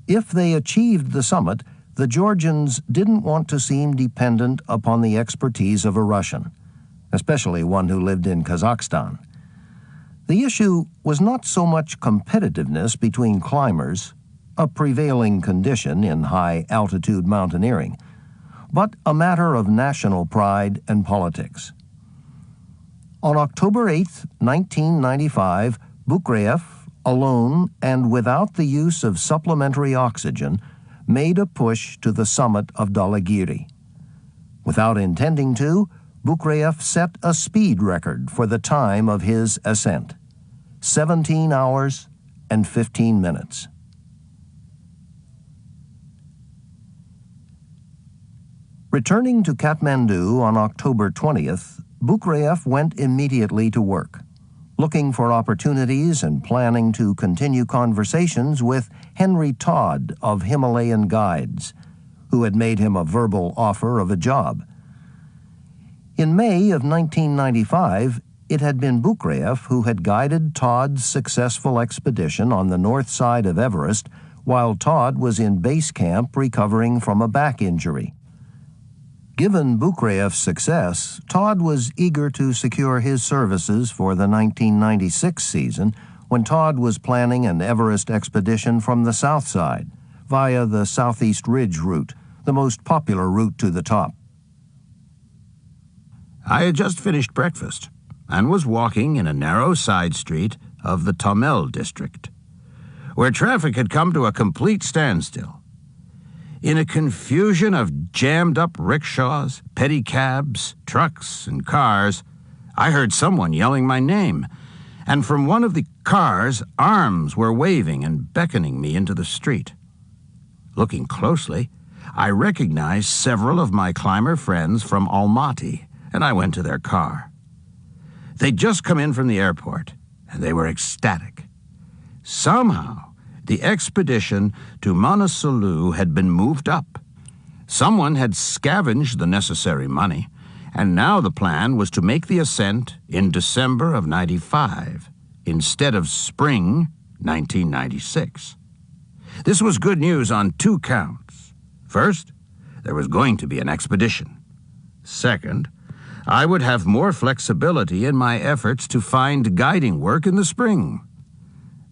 If they achieved the summit, the Georgians didn't want to seem dependent upon the expertise of a Russian, especially one who lived in Kazakhstan. The issue was not so much competitiveness between climbers, a prevailing condition in high-altitude mountaineering, but a matter of national pride and politics. On October 8, 1995, Bukrayev, alone and without the use of supplementary oxygen, made a push to the summit of Dhaulagiri. Without intending to, Bukrayev set a speed record for the time of his ascent, 17 hours and 15 minutes. Returning to Kathmandu on October 20th, Bukrayev went immediately to work, looking for opportunities and planning to continue conversations with Henry Todd of Himalayan Guides, who had made him a verbal offer of a job. In May of 1995, it had been Bukrayev who had guided Todd's successful expedition on the north side of Everest while Todd was in base camp recovering from a back injury. Given Bukrayev's success, Todd was eager to secure his services for the 1996 season when Todd was planning an Everest expedition from the south side, via the Southeast Ridge route, the most popular route to the top. I had just finished breakfast and was walking in a narrow side street of the Tomel district, where traffic had come to a complete standstill. In a confusion of jammed-up rickshaws, pedicabs, trucks, and cars, I heard someone yelling my name, and from one of the cars, arms were waving and beckoning me into the street. Looking closely, I recognized several of my climber friends from Almaty, and I went to their car. They'd just come in from the airport, and they were ecstatic. Somehow, the expedition to Manaslu had been moved up. Someone had scavenged the necessary money, and now the plan was to make the ascent in December of '95 instead of spring 1996. This was good news on two counts. First, there was going to be an expedition. Second, I would have more flexibility in my efforts to find guiding work in the spring.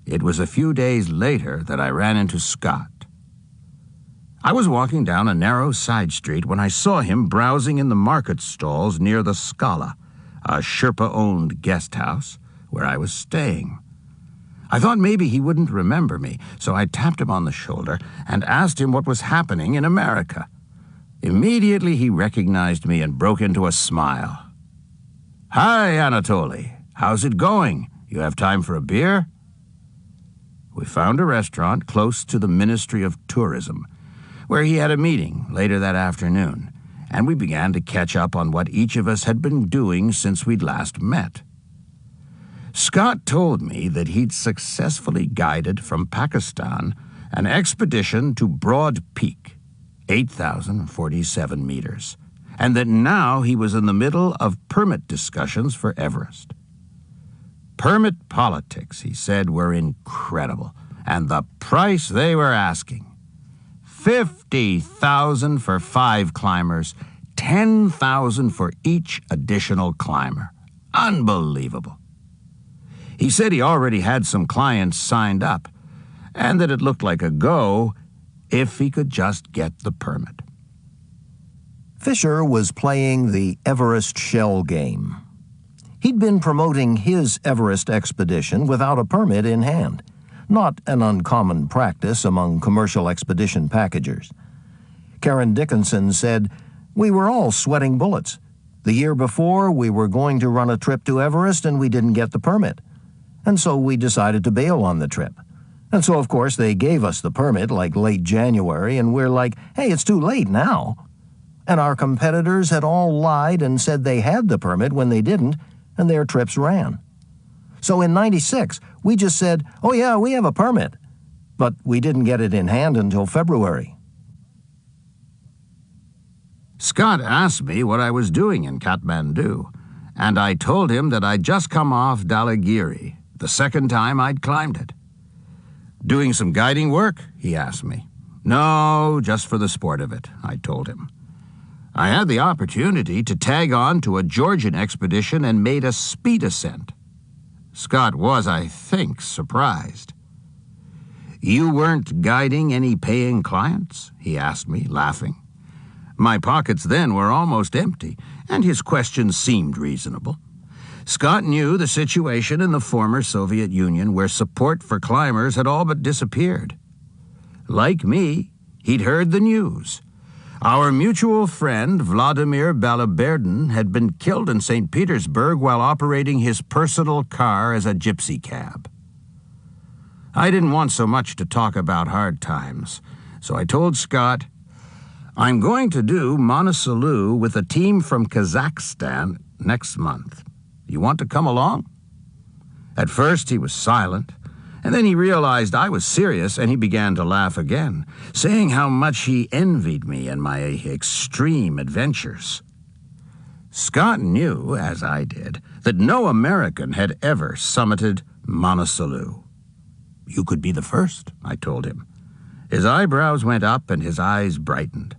It was a few days later that I ran into Scott. I was walking down a narrow side street when I saw him browsing in the market stalls near the Scala, a Sherpa-owned guest house where I was staying. I thought maybe he wouldn't remember me, so I tapped him on the shoulder and asked him what was happening in America. Immediately he recognized me and broke into a smile. "Hi, Anatoly. How's it going? You have time for a beer?" We found a restaurant close to the Ministry of Tourism, where he had a meeting later that afternoon, and we began to catch up on what each of us had been doing since we'd last met. Scott told me that he'd successfully guided from Pakistan an expedition to Broad Peak, 8,047 meters, and that now he was in the middle of permit discussions for Everest. Permit politics, he said, were incredible, and the price they were asking. $50,000 for 5 climbers, $10,000 for each additional climber. Unbelievable. He said he already had some clients signed up, and that it looked like a go if he could just get the permit. Fisher was playing the Everest shell game. He'd been promoting his Everest expedition without a permit in hand, not an uncommon practice among commercial expedition packagers. Karen Dickinson said, "We were all sweating bullets. The year before, we were going to run a trip to Everest and we didn't get the permit. And so we decided to bail on the trip. And so, of course, they gave us the permit like late January, and we're like, hey, it's too late now. And our competitors had all lied and said they had the permit when they didn't, and their trips ran. So in '96, we just said, oh yeah, we have a permit. But we didn't get it in hand until February." Scott asked me what I was doing in Kathmandu, and I told him that I'd just come off Dhaulagiri, the second time I'd climbed it. "Doing some guiding work?" he asked me. "No, just for the sport of it," I told him. I had the opportunity to tag on to a Georgian expedition and made a speed ascent. Scott was, I think, surprised. "You weren't guiding any paying clients?" he asked me, laughing. My pockets then were almost empty, and his question seemed reasonable. Scott knew the situation in the former Soviet Union, where support for climbers had all but disappeared. Like me, he'd heard the news. Our mutual friend, Vladimir Balaberdin, had been killed in St. Petersburg while operating his personal car as a gypsy cab. I didn't want so much to talk about hard times, so I told Scott, "I'm going to do Manaslu with a team from Kazakhstan next month. You want to come along?" At first he was silent, and then he realized I was serious, and he began to laugh again, saying how much he envied me and my extreme adventures. Scott knew, as I did, that no American had ever summited Manaslu. "You could be the first," I told him. His eyebrows went up and his eyes brightened.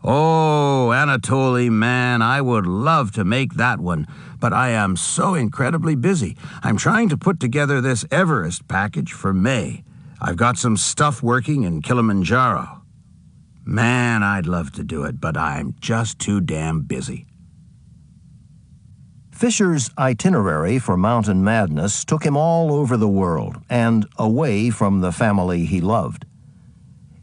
"Oh, Anatoly, man, I would love to make that one, but I am so incredibly busy. I'm trying to put together this Everest package for May. I've got some stuff working in Kilimanjaro. Man, I'd love to do it, but I'm just too damn busy." Fisher's itinerary for Mountain Madness took him all over the world and away from the family he loved.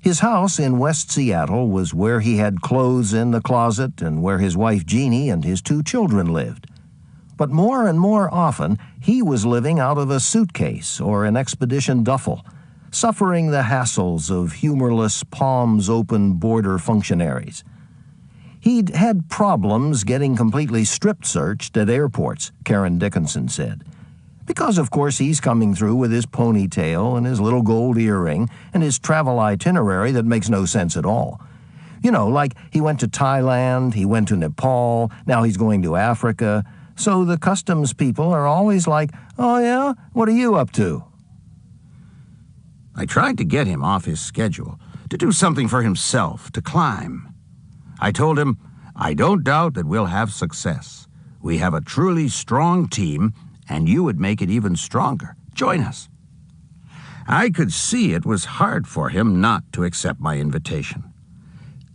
His house in West Seattle was where he had clothes in the closet and where his wife Jeannie and his 2 children lived. But more and more often, he was living out of a suitcase or an expedition duffel, suffering the hassles of humorless, palms-open border functionaries. He'd had problems getting completely strip-searched at airports, Karen Dickinson said. Because, of course, he's coming through with his ponytail and his little gold earring and his travel itinerary that makes no sense at all. You know, like he went to Thailand, he went to Nepal, now he's going to Africa. So the customs people are always like, "Oh yeah, what are you up to?" I tried to get him off his schedule, to do something for himself, to climb. I told him, "I don't doubt that we'll have success. We have a truly strong team, and you would make it even stronger. Join us." I could see it was hard for him not to accept my invitation.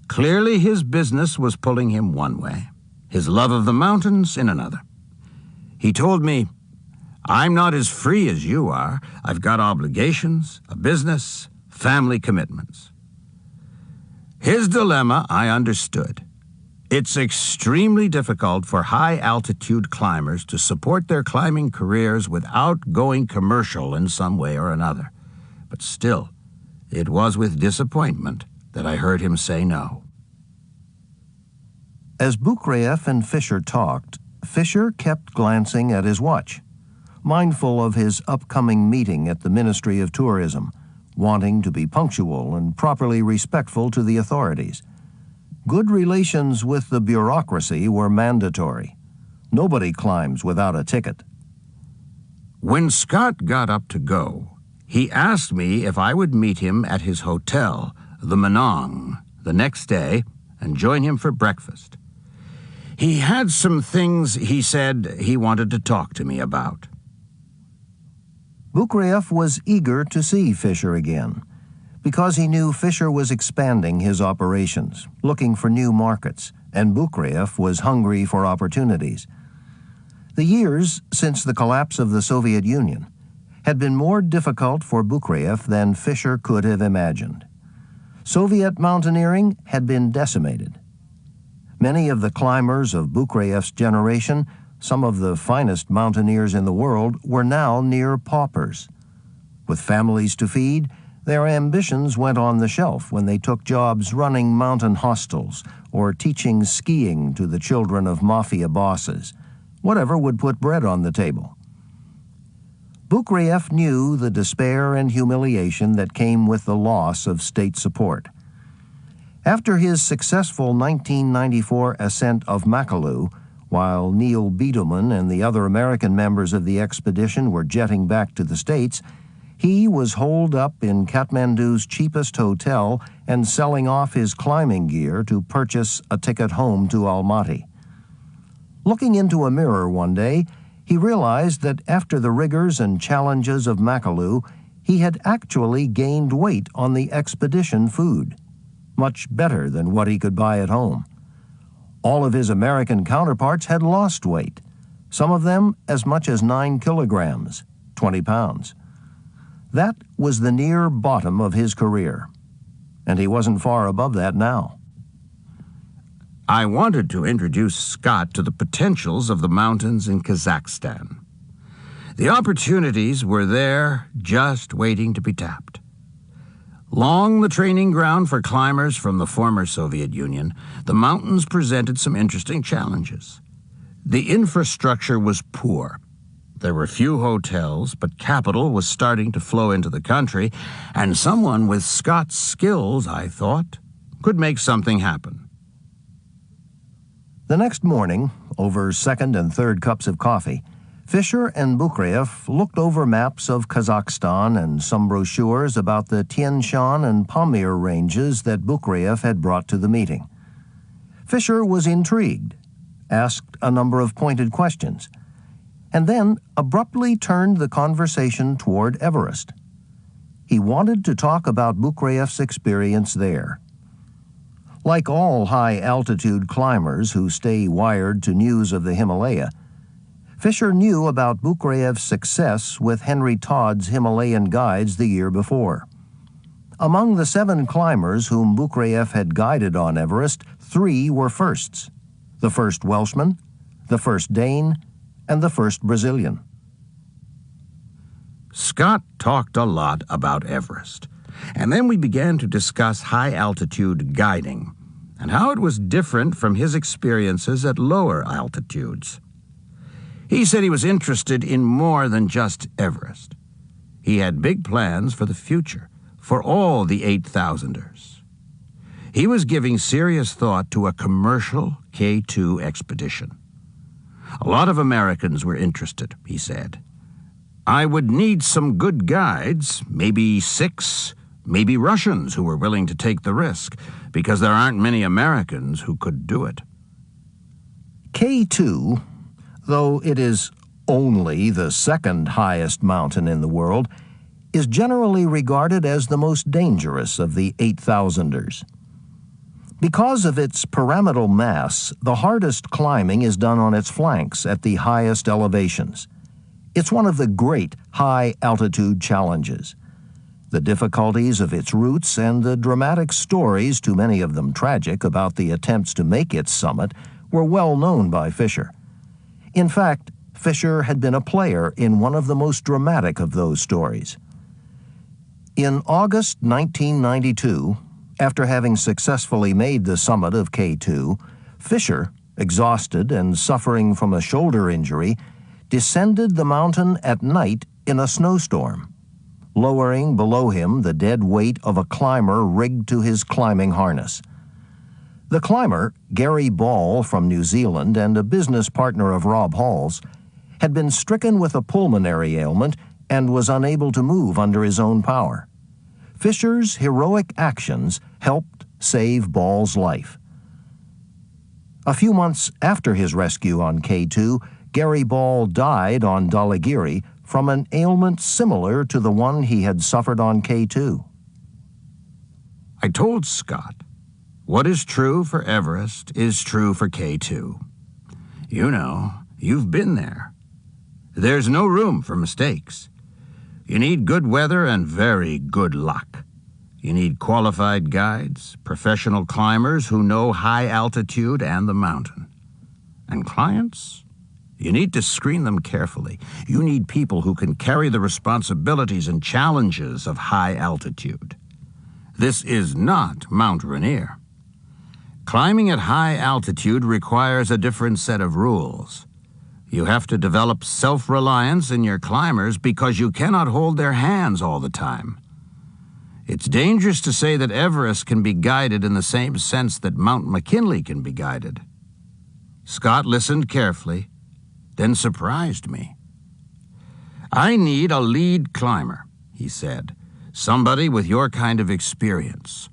Clearly his business was pulling him one way, his love of the mountains in another. He told me, "I'm not as free as you are. I've got obligations, a business, family commitments." His dilemma I understood. It's extremely difficult for high-altitude climbers to support their climbing careers without going commercial in some way or another. But still, it was with disappointment that I heard him say no. As Bukraev and Fisher talked, Fisher kept glancing at his watch, mindful of his upcoming meeting at the Ministry of Tourism, wanting to be punctual and properly respectful to the authorities. Good relations with the bureaucracy were mandatory. Nobody climbs without a ticket. When Scott got up to go, he asked me if I would meet him at his hotel, the Menong, the next day and join him for breakfast. He had some things he said he wanted to talk to me about. Bukraev was eager to see Fisher again, because he knew Fisher was expanding his operations, looking for new markets, and Bukraev was hungry for opportunities. The years since the collapse of the Soviet Union had been more difficult for Bukraev than Fisher could have imagined. Soviet mountaineering had been decimated. Many of the climbers of Bukraev's generation, some of the finest mountaineers in the world, were now near paupers. With families to feed, their ambitions went on the shelf when they took jobs running mountain hostels or teaching skiing to the children of mafia bosses, whatever would put bread on the table. Bukraev knew the despair and humiliation that came with the loss of state support. After his successful 1994 ascent of Makalu, while Neil Biederman and the other American members of the expedition were jetting back to the States, he was holed up in Kathmandu's cheapest hotel and selling off his climbing gear to purchase a ticket home to Almaty. Looking into a mirror one day, he realized that after the rigors and challenges of Makalu, he had actually gained weight on the expedition food, much better than what he could buy at home. All of his American counterparts had lost weight, some of them as much as 9 kilograms, 20 pounds. That was the near bottom of his career, and he wasn't far above that now. I wanted to introduce Scott to the potentials of the mountains in Kazakhstan. The opportunities were there, just waiting to be tapped. Long the training ground for climbers from the former Soviet Union, the mountains presented some interesting challenges. The infrastructure was poor. There were few hotels, but capital was starting to flow into the country, and someone with Scott's skills, I thought, could make something happen. The next morning, over second and third cups of coffee, Fisher and Bukraev looked over maps of Kazakhstan and some brochures about the Tian Shan and Pamir ranges that Bukraev had brought to the meeting. Fisher was intrigued, asked a number of pointed questions, and then abruptly turned the conversation toward Everest. He wanted to talk about Bukraev's experience there. Like all high-altitude climbers who stay wired to news of the Himalaya, Fisher knew about Bukraev's success with Henry Todd's Himalayan guides the year before. Among the 7 climbers whom Bukraev had guided on Everest, 3 were firsts: the first Welshman, the first Dane, and the first Brazilian. Scott talked a lot about Everest, and then we began to discuss high-altitude guiding and how it was different from his experiences at lower altitudes. He said he was interested in more than just Everest. He had big plans for the future, for all the 8,000ers. He was giving serious thought to a commercial K2 expedition. A lot of Americans were interested, he said. I would need some good guides, maybe 6, maybe Russians who were willing to take the risk, because there aren't many Americans who could do it. K2, though it is only the second highest mountain in the world, is generally regarded as the most dangerous of the 8,000ers. Because of its pyramidal mass, the hardest climbing is done on its flanks at the highest elevations. It's one of the great high-altitude challenges. The difficulties of its routes and the dramatic stories, too many of them tragic, about the attempts to make its summit were well known by Fisher. In fact, Fisher had been a player in one of the most dramatic of those stories. In August 1992, after having successfully made the summit of K2, Fisher, exhausted and suffering from a shoulder injury, descended the mountain at night in a snowstorm, lowering below him the dead weight of a climber rigged to his climbing harness. The climber, Gary Ball from New Zealand and a business partner of Rob Hall's, had been stricken with a pulmonary ailment and was unable to move under his own power. Fisher's heroic actions helped save Ball's life. A few months after his rescue on K2, Gary Ball died on Dhaulagiri from an ailment similar to the one he had suffered on K2. I told Scott, what is true for Everest is true for K2. You know, you've been there. There's no room for mistakes. You need good weather and very good luck. You need qualified guides, professional climbers who know high altitude and the mountain. And clients? You need to screen them carefully. You need people who can carry the responsibilities and challenges of high altitude. This is not Mount Rainier. Climbing at high altitude requires a different set of rules. You have to develop self-reliance in your climbers because you cannot hold their hands all the time. It's dangerous to say that Everest can be guided in the same sense that Mount McKinley can be guided. Scott listened carefully, then surprised me. I need a lead climber, he said, somebody with your kind of experience.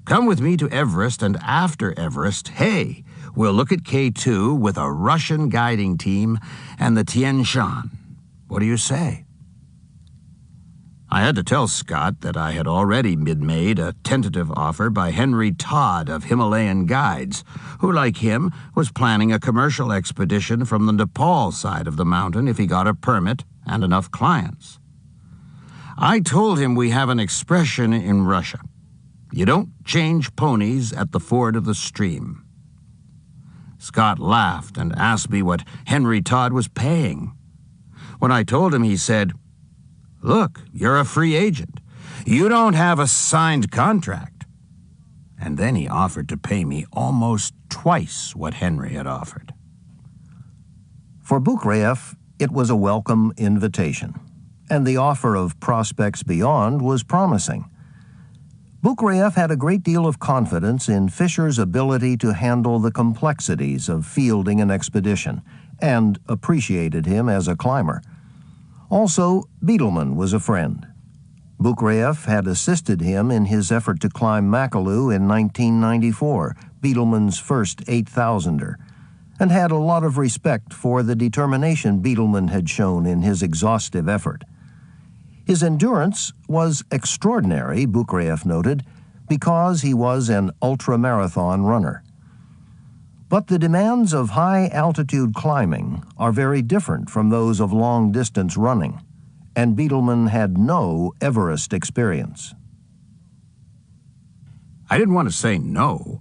Come with me to Everest, and after Everest, hey, we'll look at K2 with a Russian guiding team and the Tian Shan. What do you say? I had to tell Scott that I had already been made a tentative offer by Henry Todd of Himalayan Guides, who, like him, was planning a commercial expedition from the Nepal side of the mountain if he got a permit and enough clients. I told him we have an expression in Russia. You don't change ponies at the ford of the stream. Scott laughed and asked me what Henry Todd was paying. When I told him, he said, "Look, you're a free agent. You don't have a signed contract." And then he offered to pay me almost twice what Henry had offered. For Boukreev, it was a welcome invitation, and the offer of prospects beyond was promising. Boukreev had a great deal of confidence in Fisher's ability to handle the complexities of fielding an expedition, and appreciated him as a climber. Also, Beetleman was a friend. Boukreev had assisted him in his effort to climb Makalu in 1994, Beetleman's first 8,000er, and had a lot of respect for the determination Beetleman had shown in his exhaustive effort. His endurance was extraordinary, Boukreev noted, because he was an ultramarathon runner. But the demands of high-altitude climbing are very different from those of long-distance running, and Beetleman had no Everest experience. I didn't want to say no,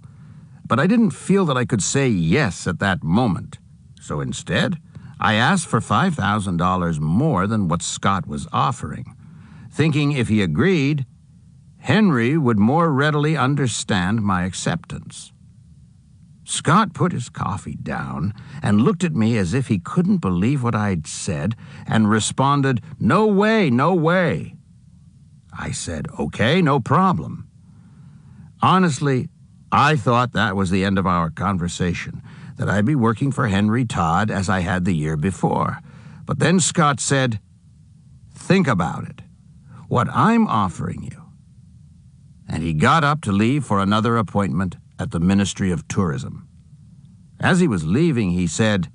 but I didn't feel that I could say yes at that moment. So instead, I asked for $5,000 more than what Scott was offering, thinking if he agreed, Henry would more readily understand my acceptance. Scott put his coffee down and looked at me as if he couldn't believe what I'd said and responded, "No way, no way." I said, "Okay, no problem." Honestly, I thought that was the end of our conversation, that I'd be working for Henry Todd as I had the year before. But then Scott said, "Think about it. What I'm offering you." And he got up to leave for another appointment at the Ministry of Tourism. As he was leaving, he said,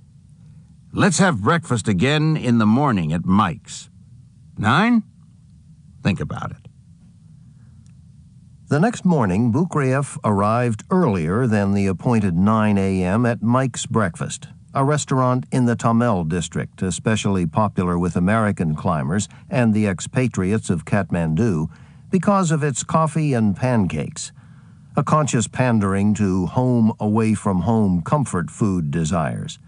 "Let's have breakfast again in the morning at Mike's. 9? Think about it." The next morning, Boukreev arrived earlier than the appointed 9 a.m. at Mike's Breakfast, a restaurant in the Tamil district, especially popular with American climbers and the expatriates of Kathmandu because of its coffee and pancakes, a conscious pandering to home-away-from-home comfort food desires.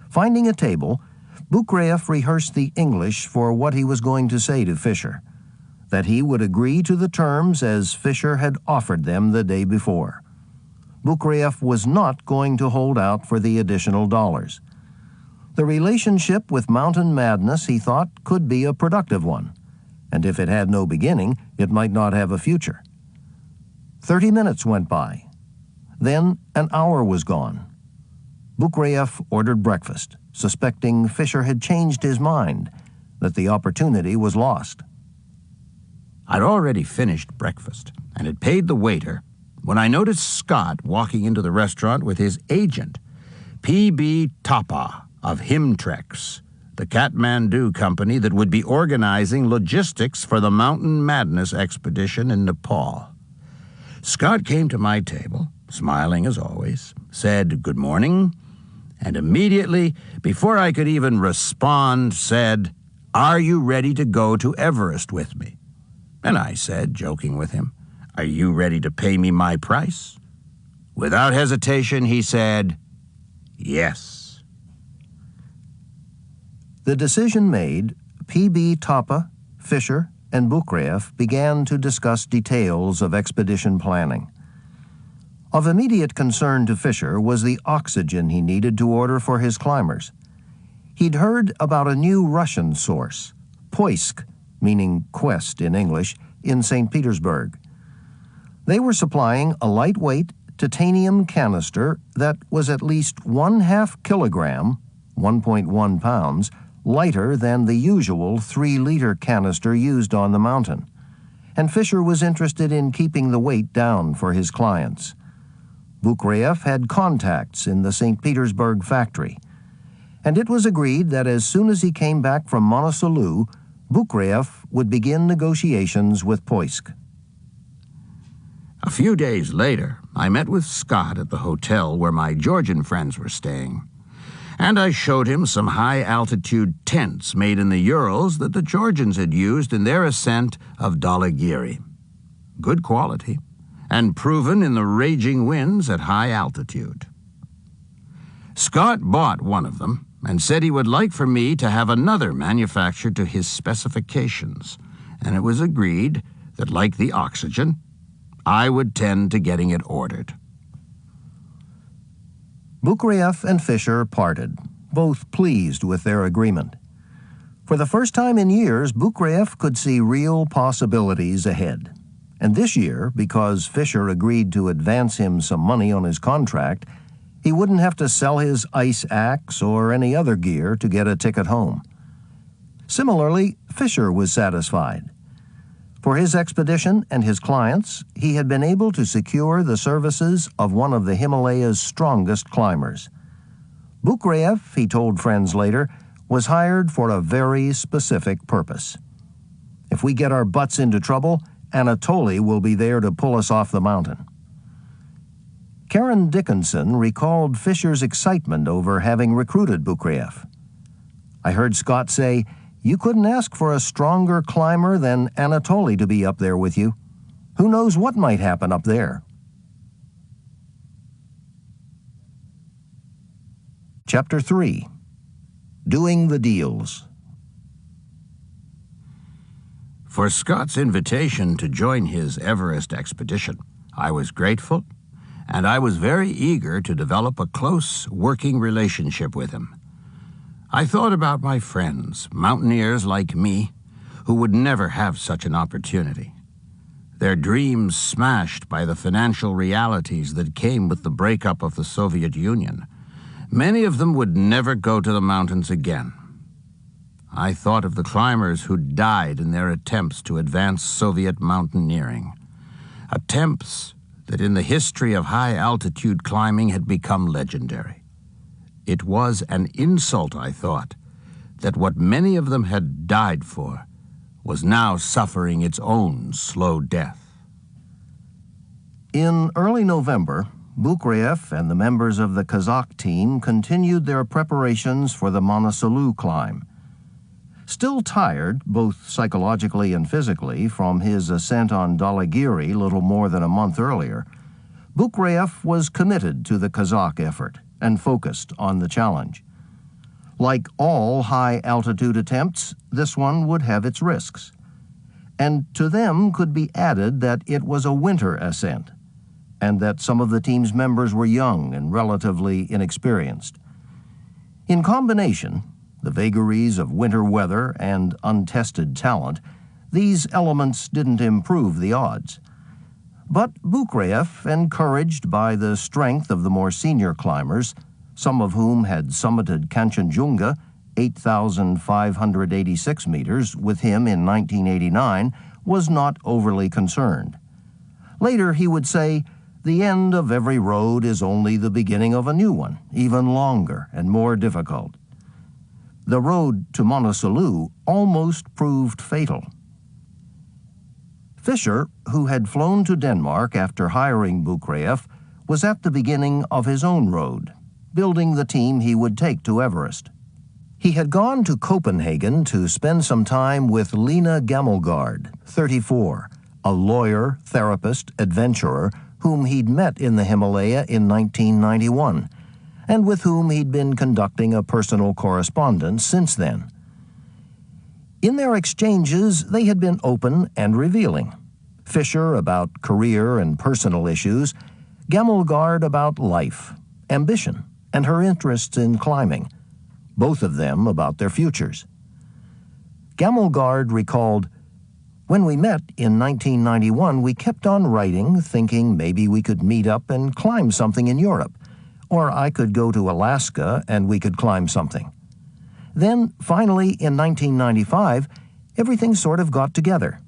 Finding a table, Boukreev rehearsed the English for what he was going to say to Fisher, that he would agree to the terms as Fisher had offered them the day before. Bukriev was not going to hold out for the additional dollars. The relationship with Mountain Madness, he thought, could be a productive one, and if it had no beginning, it might not have a future. 30 minutes went by. Then an hour was gone. Bukriev ordered breakfast, suspecting Fisher had changed his mind, that the opportunity was lost. I'd already finished breakfast and had paid the waiter when I noticed Scott walking into the restaurant with his agent, P.B. Tapa of Himtrex, the Kathmandu company that would be organizing logistics for the Mountain Madness expedition in Nepal. Scott came to my table, smiling as always, said good morning, and immediately, before I could even respond, said, "Are you ready to go to Everest with me?" And I said, joking with him, "Are you ready to pay me my price?" Without hesitation, he said, "Yes." The decision made, P.B. Tapa, Fisher, and Bukriev began to discuss details of expedition planning. Of immediate concern to Fisher was the oxygen he needed to order for his climbers. He'd heard about a new Russian source, Poisk, meaning quest in English, in St. Petersburg. They were supplying a lightweight titanium canister that was at least 1/2 kilogram, 1.1 pounds, lighter than the usual 3-liter canister used on the mountain, and Fisher was interested in keeping the weight down for his clients. Bukriev had contacts in the St. Petersburg factory, and it was agreed that as soon as he came back from Manaslu, Bukriev would begin negotiations with Poisk. A few days later, I met with Scott at the hotel where my Georgian friends were staying, and I showed him some high-altitude tents made in the Urals that the Georgians had used in their ascent of Dhaulagiri. Good quality, and proven in the raging winds at high altitude. Scott bought one of them and said he would like for me to have another manufactured to his specifications, and it was agreed that, like the oxygen, I would tend to getting it ordered. Bukriev and Fisher parted, both pleased with their agreement. For the first time in years, Bukriev could see real possibilities ahead. And this year, because Fisher agreed to advance him some money on his contract, he wouldn't have to sell his ice axe or any other gear to get a ticket home. Similarly, Fisher was satisfied. For his expedition and his clients, he had been able to secure the services of one of the Himalaya's strongest climbers. Bukriev, he told friends later, was hired for a very specific purpose. If we get our butts into trouble, Anatoly will be there to pull us off the mountain. Karen Dickinson recalled Fisher's excitement over having recruited Bukriev. I heard Scott say, "You couldn't ask for a stronger climber than Anatoly to be up there with you. Who knows what might happen up there?" Chapter 3. Doing the Deals. For Scott's invitation to join his Everest expedition, I was grateful, and I was very eager to develop a close working relationship with him. I thought about my friends, mountaineers like me, who would never have such an opportunity. Their dreams smashed by the financial realities that came with the breakup of the Soviet Union. Many of them would never go to the mountains again. I thought of the climbers who died in their attempts to advance Soviet mountaineering. Attempts that in the history of high-altitude climbing had become legendary. It was an insult, I thought, that what many of them had died for was now suffering its own slow death. In early November, Bukriev and the members of the Kazakh team continued their preparations for the Manaslu climb. Still tired, both psychologically and physically, from his ascent on Dhaulagiri little more than a month earlier, Bukriev was committed to the Kazakh effort and focused on the challenge. Like all high-altitude attempts, this one would have its risks. And to them could be added that it was a winter ascent. and that some of the team's members were young and relatively inexperienced. In combination, the vagaries of winter weather and untested talent, these elements didn't improve the odds. But Bukraev, encouraged by the strength of the more senior climbers, some of whom had summited Kanchenjunga, 8,586 meters, with him in 1989, was not overly concerned. Later he would say, "The end of every road is only the beginning of a new one, even longer and more difficult." The road to Manaslu almost proved fatal. Fischer, who had flown to Denmark after hiring Bukraev, was at the beginning of his own road, building the team he would take to Everest. He had gone to Copenhagen to spend some time with Lena Gammelgaard, 34, a lawyer, therapist, adventurer whom he'd met in the Himalaya in 1991, and with whom he'd been conducting a personal correspondence since then. In their exchanges, they had been open and revealing. Fischer about career and personal issues, Gammelgaard about life, ambition, and her interests in climbing, both of them about their futures. Gammelgaard recalled, "When we met in 1991, we kept on writing, thinking maybe we could meet up and climb something in Europe, or I could go to Alaska and we could climb something. Then, finally, in 1995, everything sort of got together."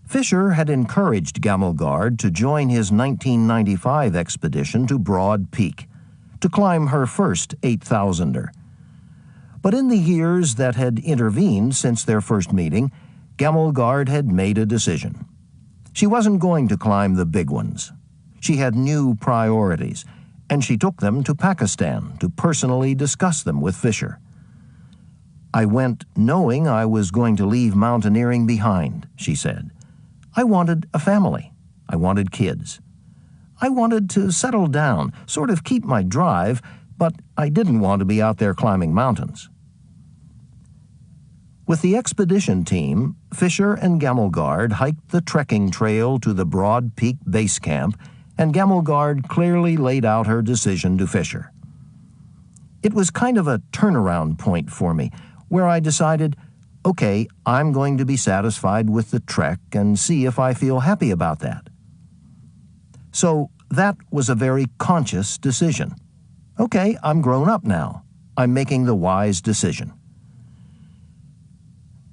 Fischer had encouraged Gammelgaard to join his 1995 expedition to Broad Peak, to climb her first 8,000er. But in the years that had intervened since their first meeting, Gammelgaard had made a decision. She wasn't going to climb the big ones. She had new priorities, and she took them to Pakistan to personally discuss them with Fischer. "I went knowing I was going to leave mountaineering behind," she said. "I wanted a family. I wanted kids. I wanted to settle down, sort of keep my drive, but I didn't want to be out there climbing mountains." With the expedition team, Fischer and Gammelgaard hiked the trekking trail to the Broad Peak base camp, and Gammelgaard clearly laid out her decision to Fischer. "It was kind of a turnaround point for me, where I decided, okay, I'm going to be satisfied with the trek and see if I feel happy about that." So that was a very conscious decision. Okay, I'm grown up now. I'm making the wise decision.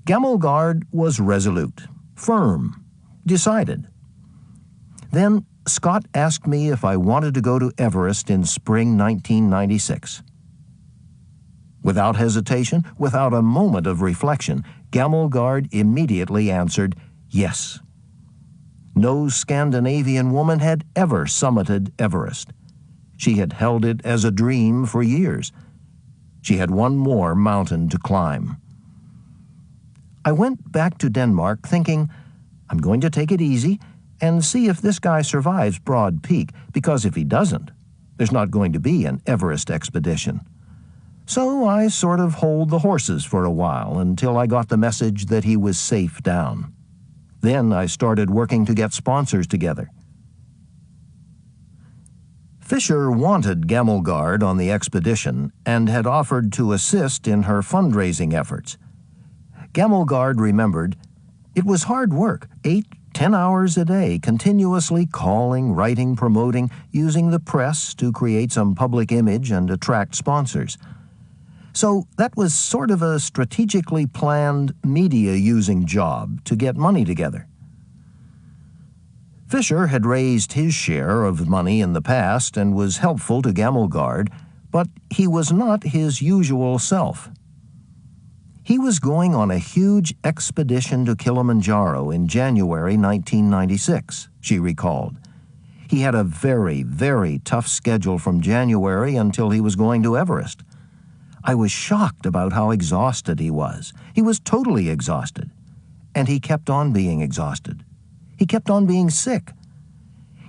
Gammelgaard was resolute, firm, decided. Then Scott asked me if I wanted to go to Everest in spring 1996. Without hesitation, without a moment of reflection, Gammelgaard immediately answered yes. No Scandinavian woman had ever summited Everest. She had held it as a dream for years. She had one more mountain to climb. I went back to Denmark thinking, I'm going to take it easy and see if this guy survives Broad Peak, because if he doesn't, there's not going to be an Everest expedition. So I sort of hold the horses for a while until I got the message that he was safe down. Then I started working to get sponsors together. Fischer wanted Gammelgaard on the expedition and had offered to assist in her fundraising efforts. Gammelgaard remembered, it was hard work, 8-10 hours a day, continuously calling, writing, promoting, using the press to create some public image and attract sponsors. So that was sort of a strategically planned media-using job to get money together. Fischer had raised his share of money in the past and was helpful to Gammelgaard, but he was not his usual self. He was going on a huge expedition to Kilimanjaro in January 1996, she recalled. He had a very, very tough schedule from January until he was going to Everest. I was shocked about how exhausted he was. He was totally exhausted. And he kept on being exhausted. He kept on being sick.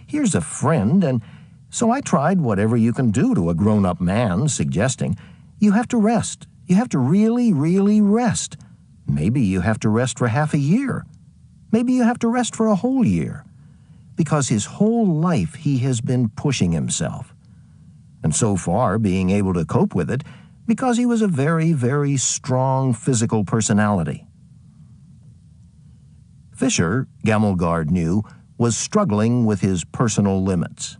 Here's a friend, and so I tried whatever you can do to a grown-up man, suggesting, you have to rest. You have to really, really rest. Maybe you have to rest for half a year. Maybe you have to rest for a whole year. because his whole life he has been pushing himself, and so far being able to cope with it because he was a very, very strong physical personality. Fisher, Gamelgard knew, was struggling with his personal limits.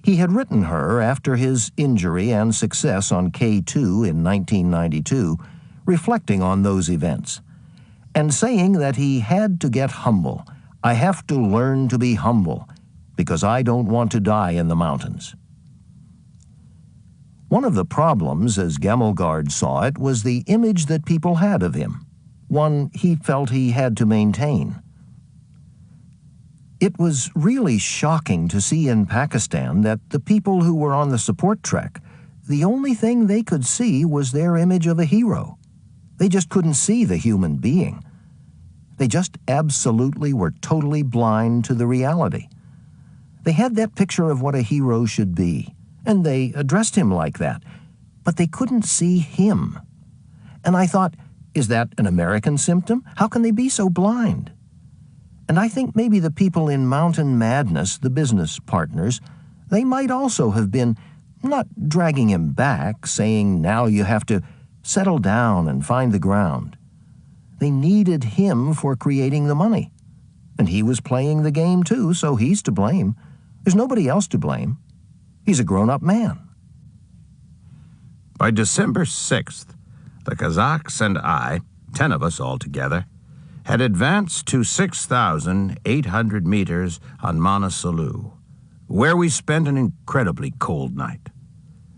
He had written her after his injury and success on K2 in 1992, reflecting on those events, and saying that he had to get humble. "I have to learn to be humble, because I don't want to die in the mountains." One of the problems, as Gamelgard saw it, was the image that people had of him, one he felt he had to maintain. It was really shocking to see in Pakistan that the people who were on the support trek, the only thing they could see was their image of a hero. They just couldn't see the human being. They just absolutely were totally blind to the reality. They had that picture of what a hero should be, and they addressed him like that, but they couldn't see him. And I thought, is that an American symptom? How can they be so blind? And I think maybe the people in Mountain Madness, the business partners, they might also have been not dragging him back, saying, now you have to settle down and find the ground. They needed him for creating the money. And he was playing the game too, so he's to blame. There's nobody else to blame. He's a grown-up man. By December 6th, the Kazakhs and I, 10 of us altogether, had advanced to 6,800 meters on Manaslu, where we spent an incredibly cold night.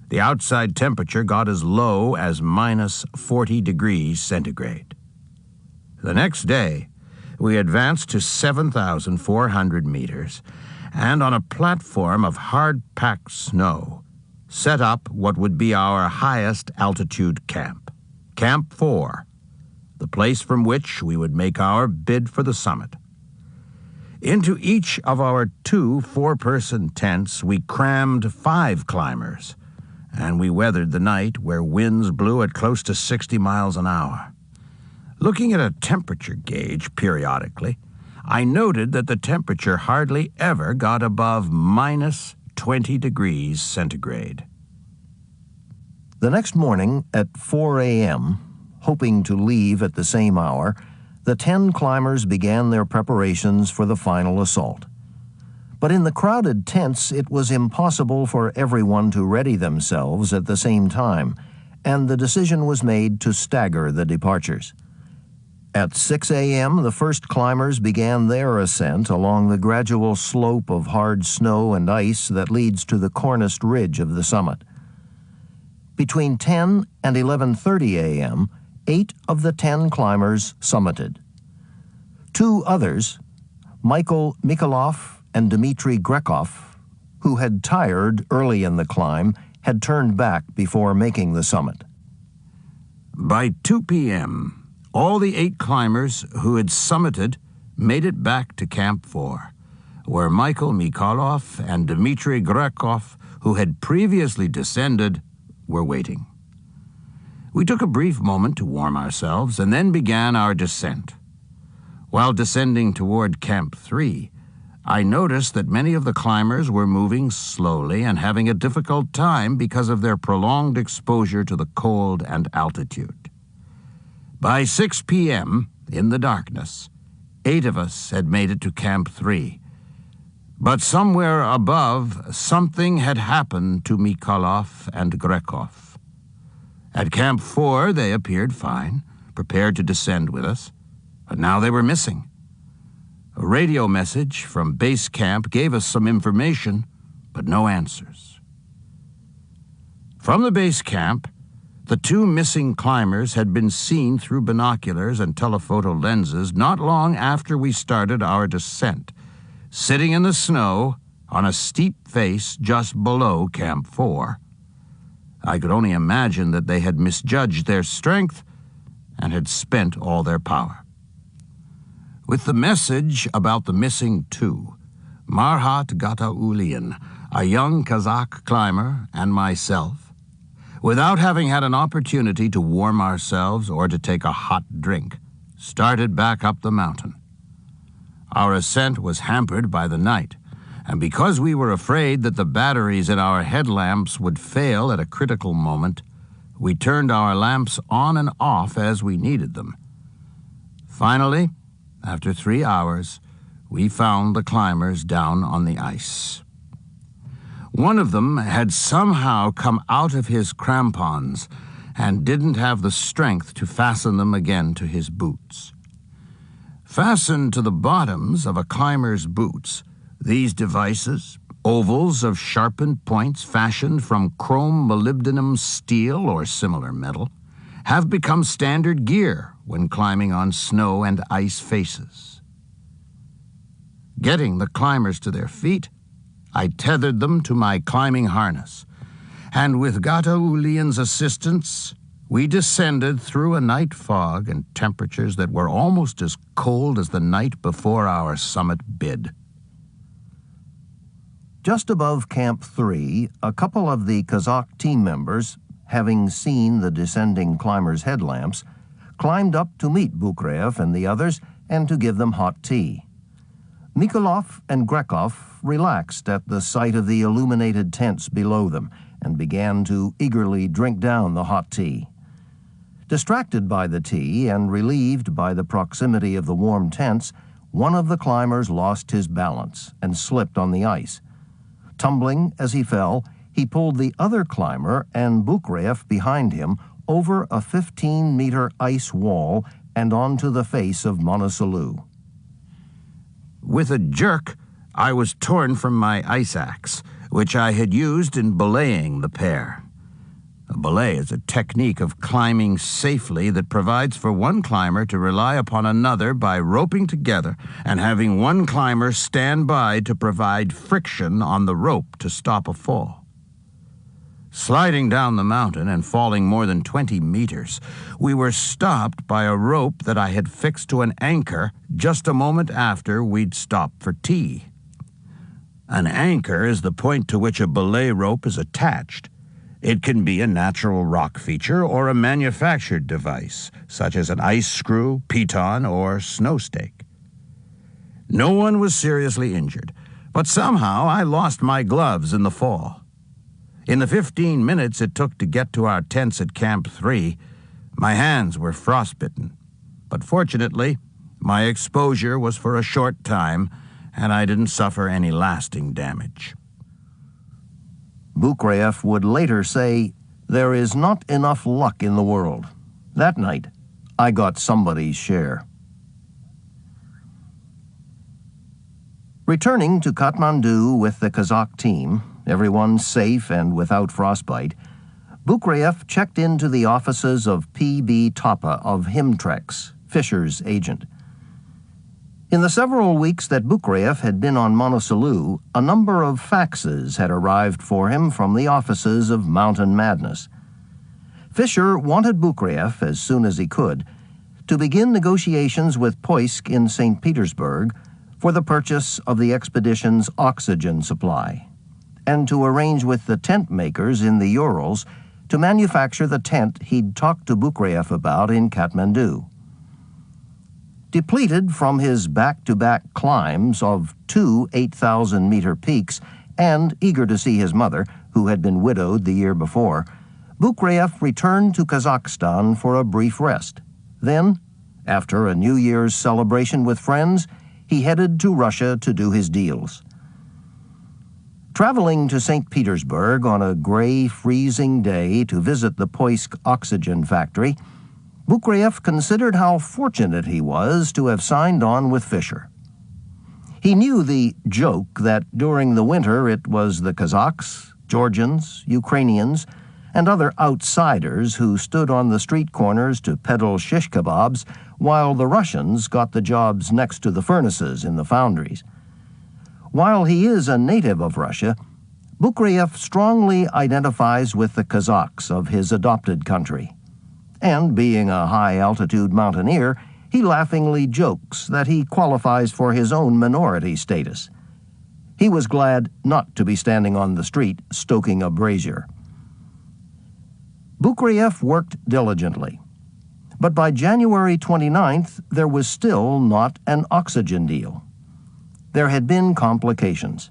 The outside temperature got as low as minus 40 degrees centigrade. The next day, we advanced to 7,400 meters, and on a platform of hard-packed snow, set up what would be our highest altitude camp, Camp 4, the place from which we would make our bid for the summit. Into each of our 2 4-person tents we crammed 5 climbers, and we weathered the night where winds blew at close to 60 miles an hour. Looking at a temperature gauge periodically, I noted that the temperature hardly ever got above minus 20 degrees centigrade. The next morning at 4 a.m., hoping to leave at the same hour, the 10 climbers began their preparations for the final assault. But in the crowded tents, it was impossible for everyone to ready themselves at the same time, and the decision was made to stagger the departures. At 6 a.m., the first climbers began their ascent along the gradual slope of hard snow and ice that leads to the corniced ridge of the summit. Between 10 and 11:30 a.m., 8 of the 10 climbers summited. 2 others, Michael Mikhailov and Dmitry Grekov, who had tired early in the climb, had turned back before making the summit. By 2 p.m., all the 8 climbers who had summited made it back to Camp 4, where Michael Mikhailov and Dmitry Grekov, who had previously descended, were waiting. We took a brief moment to warm ourselves and then began our descent. While descending toward Camp 3, I noticed that many of the climbers were moving slowly and having a difficult time because of their prolonged exposure to the cold and altitude. By 6 p.m., in the darkness, 8 of us had made it to Camp 3. But somewhere above, something had happened to Mikhailov and Grekov. At Camp 4, they appeared fine, prepared to descend with us, but now they were missing. A radio message from base camp gave us some information, but no answers. From the base camp, the 2 missing climbers had been seen through binoculars and telephoto lenses not long after we started our descent, sitting in the snow on a steep face just below Camp 4. I could only imagine that they had misjudged their strength and had spent all their power. With the message about the missing 2, Marhat Gataulian, a young Kazakh climber, and myself, without having had an opportunity to warm ourselves or to take a hot drink, started back up the mountain. Our ascent was hampered by the night, and because we were afraid that the batteries in our headlamps would fail at a critical moment, we turned our lamps on and off as we needed them. Finally, after 3 hours, we found the climbers down on the ice. One of them had somehow come out of his crampons and didn't have the strength to fasten them again to his boots. Fastened to the bottoms of a climber's boots, these devices, ovals of sharpened points fashioned from chrome molybdenum steel or similar metal, have become standard gear when climbing on snow and ice faces. Getting the climbers to their feet, I tethered them to my climbing harness, and with Gata Ulian's assistance, we descended through a night fog and temperatures that were almost as cold as the night before our summit bid. Just above Camp 3, a couple of the Kazakh team members, having seen the descending climbers' headlamps, climbed up to meet Bukreev and the others and to give them hot tea. Mikolov and Grekov relaxed at the sight of the illuminated tents below them and began to eagerly drink down the hot tea. Distracted by the tea and relieved by the proximity of the warm tents, one of the climbers lost his balance and slipped on the ice. Tumbling as he fell, he pulled the other climber and Bukreev behind him over a 15-meter ice wall and onto the face of Manaslu. With a jerk, I was torn from my ice axe, which I had used in belaying the pair. A belay is a technique of climbing safely that provides for one climber to rely upon another by roping together and having one climber stand by to provide friction on the rope to stop a fall. Sliding down the mountain and falling more than 20 meters, we were stopped by a rope that I had fixed to an anchor just a moment after we'd stopped for tea. An anchor is the point to which a belay rope is attached. It can be a natural rock feature or a manufactured device, such as an ice screw, piton, or snow stake. No one was seriously injured, but somehow I lost my gloves in the fall. In the 15 minutes it took to get to our tents at Camp 3, my hands were frostbitten. But fortunately, my exposure was for a short time, and I didn't suffer any lasting damage. Bukreev would later say, "There is not enough luck in the world. That night, I got somebody's share." Returning to Kathmandu with the Kazakh team, everyone safe and without frostbite, Bukreev checked into the offices of P.B. Tapa of Himtrex, Fisher's agent. In the several weeks that Bukreev had been on Manaslu, a number of faxes had arrived for him from the offices of Mountain Madness. Fisher wanted Bukreev, as soon as he could, to begin negotiations with Poysk in St. Petersburg for the purchase of the expedition's oxygen supply, and to arrange with the tent makers in the Urals to manufacture the tent he'd talked to Bukreev about in Kathmandu. Depleted from his back-to-back climbs of 2 8,000-meter peaks and eager to see his mother, who had been widowed the year before, Bukreev returned to Kazakhstan for a brief rest. Then, after a New Year's celebration with friends, he headed to Russia to do his deals. Traveling to St. Petersburg on a gray, freezing day to visit the Poysk oxygen factory, Bukreev considered how fortunate he was to have signed on with Fisher. He knew the joke that during the winter it was the Kazakhs, Georgians, Ukrainians, and other outsiders who stood on the street corners to peddle shish kebabs, while the Russians got the jobs next to the furnaces in the foundries. While he is a native of Russia, Bukreev strongly identifies with the Kazakhs of his adopted country. And being a high-altitude mountaineer, he laughingly jokes that he qualifies for his own minority status. He was glad not to be standing on the street stoking a brazier. Bukreev worked diligently, but by January 29th, there was still not an oxygen deal. there had been complications.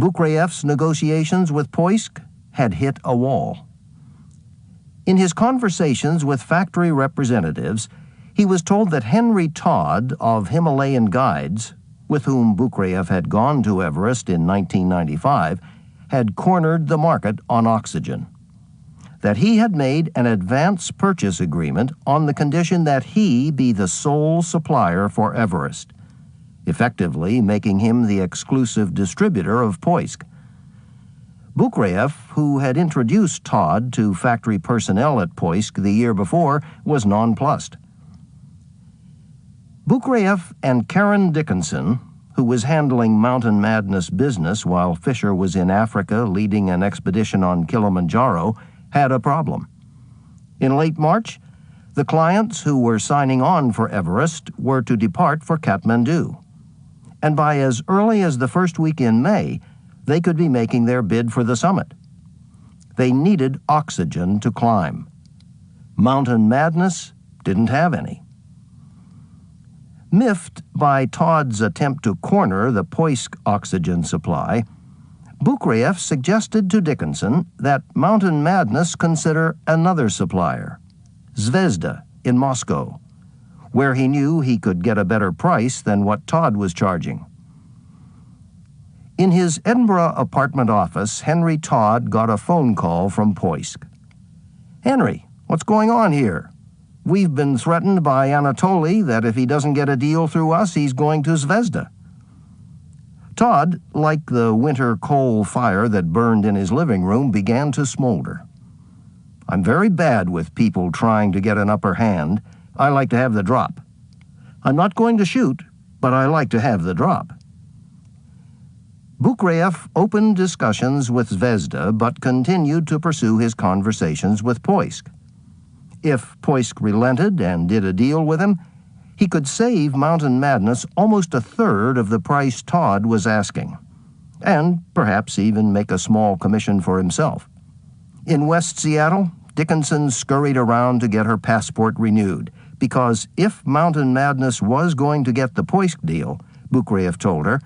Bukrayev's negotiations with Poysk had hit a wall. In his conversations with factory representatives, he was told that Henry Todd of Himalayan Guides, with whom Bukrayev had gone to Everest in 1995, had cornered the market on oxygen. That he had made an advance purchase agreement on the condition that he be the sole supplier for Everest, effectively making him the exclusive distributor of Poysk. Bukrayev, who had introduced Todd to factory personnel at Poysk the year before, was nonplussed. Bukrayev and Karen Dickinson, who was handling Mountain Madness business while Fisher was in Africa leading an expedition on Kilimanjaro, had a problem. In late March, the clients who were signing on for Everest were to depart for Kathmandu. And by as early as the first week in May, they could be making their bid for the summit. They needed oxygen to climb. Mountain Madness didn't have any. Miffed by Todd's attempt to corner the Poysk oxygen supply, Bukrayev suggested to Dickinson that Mountain Madness consider another supplier, Zvezda in Moscow, where he knew he could get a better price than what Todd was charging. In his Edinburgh apartment office, Henry Todd got a phone call from Poysk. "Henry, what's going on here? We've been threatened by Anatoly that if he doesn't get a deal through us, he's going to Zvezda." Todd, like the winter coal fire that burned in his living room, began to smolder. "I'm very bad with people trying to get an upper hand. I like to have the drop. I'm not going to shoot, but I like to have the drop." Bukrayev opened discussions with Zvezda, but continued to pursue his conversations with Poysk. If Poysk relented and did a deal with him, he could save Mountain Madness almost a third of the price Todd was asking, and perhaps even make a small commission for himself. In West Seattle, Dickinson scurried around to get her passport renewed, because if Mountain Madness was going to get the Poysk deal, Bukrayev told her,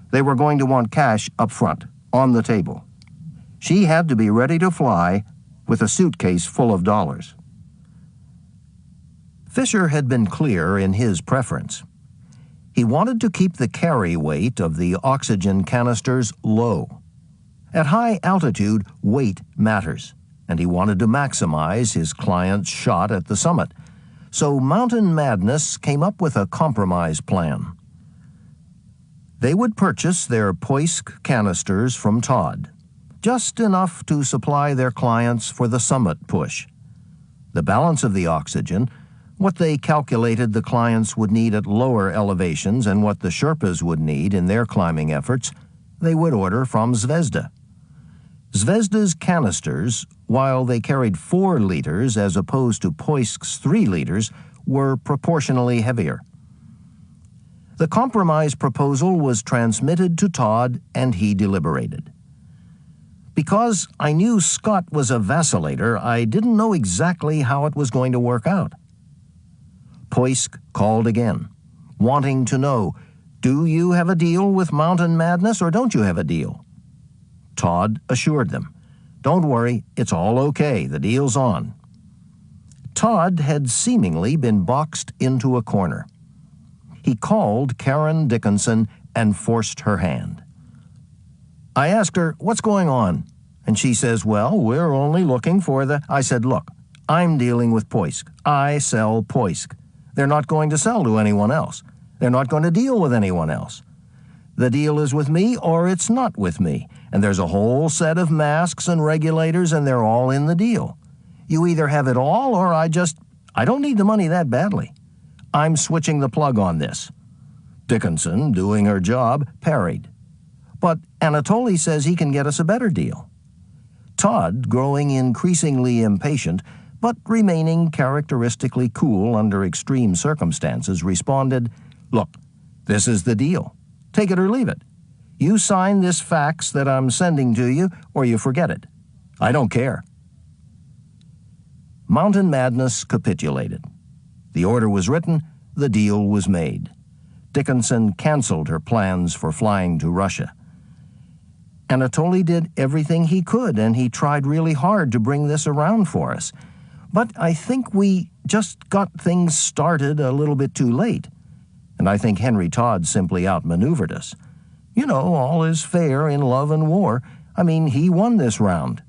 they were going to want cash up front, on the table. She had to be ready to fly with a suitcase full of dollars. Fisher had been clear in his preference. He wanted to keep the carry weight of the oxygen canisters low. At high altitude, weight matters, and he wanted to maximize his client's shot at the summit. So Mountain Madness came up with a compromise plan. They would purchase their Poysk canisters from Todd, just enough to supply their clients for the summit push. The balance of the oxygen, what they calculated the clients would need at lower elevations and what the Sherpas would need in their climbing efforts, they would order from Zvezda. Zvezda's canisters, while they carried 4 liters as opposed to Poysk's 3 liters, were proportionally heavier. The compromise proposal was transmitted to Todd, and he deliberated. Because I knew Scott was a vacillator, I didn't know exactly how it was going to work out. Poysk called again, wanting to know, do you have a deal with Mountain Madness or don't you have a deal? Todd assured them, don't worry, it's all okay, the deal's on. Todd had seemingly been boxed into a corner. He called Karen Dickinson and forced her hand. I asked her, what's going on? And she says, well, we're only looking for the... I said, look, I'm dealing with Poysk. I sell Poysk. They're not going to sell to anyone else. They're not going to deal with anyone else. The deal is with me or it's not with me. And there's a whole set of masks and regulators and they're all in the deal. You either have it all or I don't need the money that badly. I'm switching the plug on this. Dickinson, doing her job, parried. But Anatoly says he can get us a better deal. Todd, growing increasingly impatient, but remaining characteristically cool under extreme circumstances, responded, look, this is the deal. Take it or leave it. You sign this fax that I'm sending to you, or you forget it. I don't care. Mountain Madness capitulated. The order was written, the deal was made. Dickinson canceled her plans for flying to Russia. Anatoly did everything he could, and he tried really hard to bring this around for us. But I think we just got things started a little bit too late. And I think Henry Todd simply outmaneuvered us. You know, all is fair in love and war. I mean, he won this round.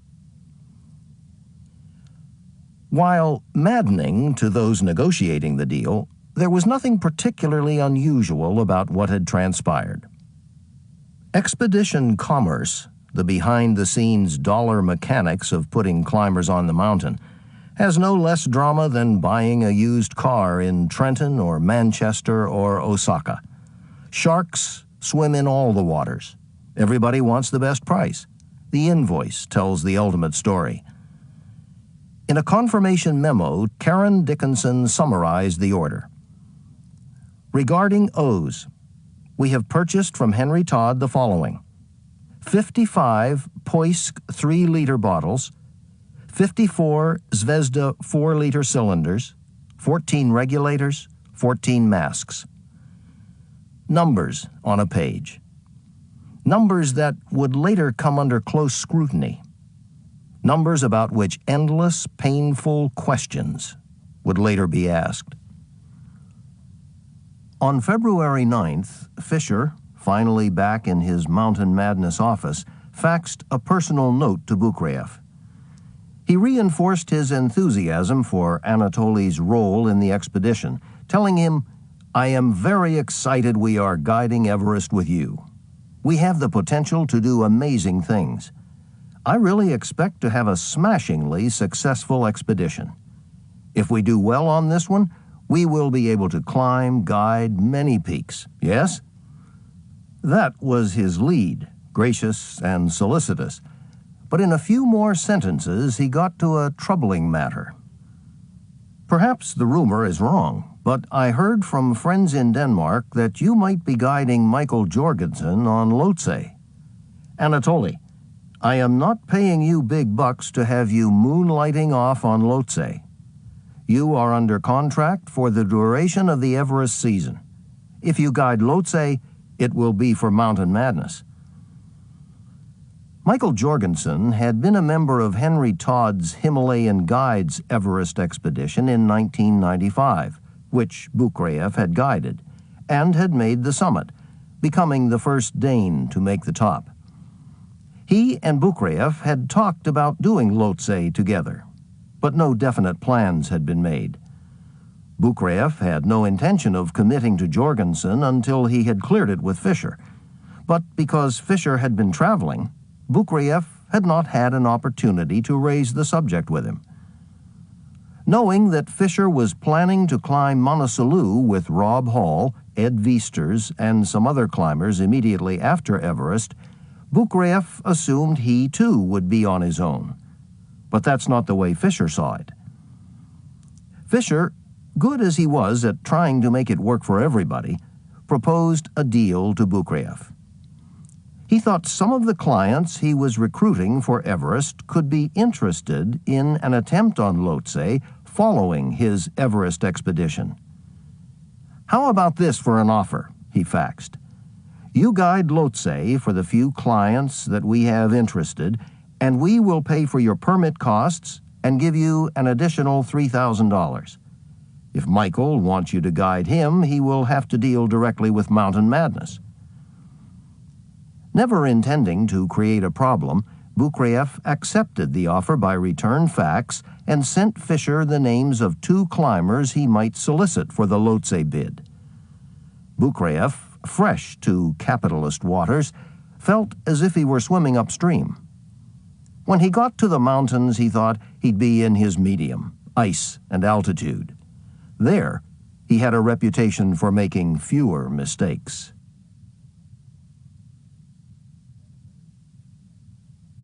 While maddening to those negotiating the deal, there was nothing particularly unusual about what had transpired. Expedition commerce, the behind-the-scenes dollar mechanics of putting climbers on the mountain, has no less drama than buying a used car in Trenton or Manchester or Osaka. Sharks swim in all the waters. Everybody wants the best price. The invoice tells the ultimate story. In a confirmation memo, Karen Dickinson summarized the order. Regarding O's, we have purchased from Henry Todd the following: 55 Poisk 3-liter bottles, 54 Zvezda 4-liter cylinders, 14 regulators, 14 masks. Numbers on a page. Numbers that would later come under close scrutiny. Numbers about which endless, painful questions would later be asked. On February 9th, Fisher, finally back in his Mountain Madness office, faxed a personal note to Bukraev. He reinforced his enthusiasm for Anatoly's role in the expedition, telling him, "I am very excited we are guiding Everest with you. We have the potential to do amazing things. I really expect to have a smashingly successful expedition. If we do well on this one, we will be able to climb, guide many peaks. Yes?" That was his lead, gracious and solicitous. But in a few more sentences, he got to a troubling matter. "Perhaps the rumor is wrong, but I heard from friends in Denmark that you might be guiding Michael Jorgensen on Lhotse. Anatoly, I am not paying you big bucks to have you moonlighting off on Lhotse. You are under contract for the duration of the Everest season. If you guide Lhotse, it will be for Mountain Madness." Michael Jorgensen had been a member of Henry Todd's Himalayan Guides Everest expedition in 1995, which Bukraev had guided, and had made the summit, becoming the first Dane to make the top. He and Bukraev had talked about doing Lhotse together, but no definite plans had been made. Bukraev had no intention of committing to Jorgensen until he had cleared it with Fisher, but because Fisher had been traveling, Bukraev had not had an opportunity to raise the subject with him. Knowing that Fisher was planning to climb Manaslu with Rob Hall, Ed Viesturs, and some other climbers immediately after Everest, Bukraev assumed he too would be on his own. But that's not the way Fisher saw it. Fisher, good as he was at trying to make it work for everybody, proposed a deal to Bukraev. He thought some of the clients he was recruiting for Everest could be interested in an attempt on Lhotse following his Everest expedition. "How about this for an offer?" he faxed. "You guide Lhotse for the few clients that we have interested, and we will pay for your permit costs and give you an additional $3,000. If Michael wants you to guide him, he will have to deal directly with Mountain Madness." Never intending to create a problem, Bukraev accepted the offer by return fax and sent Fisher the names of 2 climbers he might solicit for the Lhotse bid. Bukraev, fresh to capitalist waters, felt as if he were swimming upstream. When he got to the mountains, he thought he'd be in his medium, ice and altitude. There, he had a reputation for making fewer mistakes.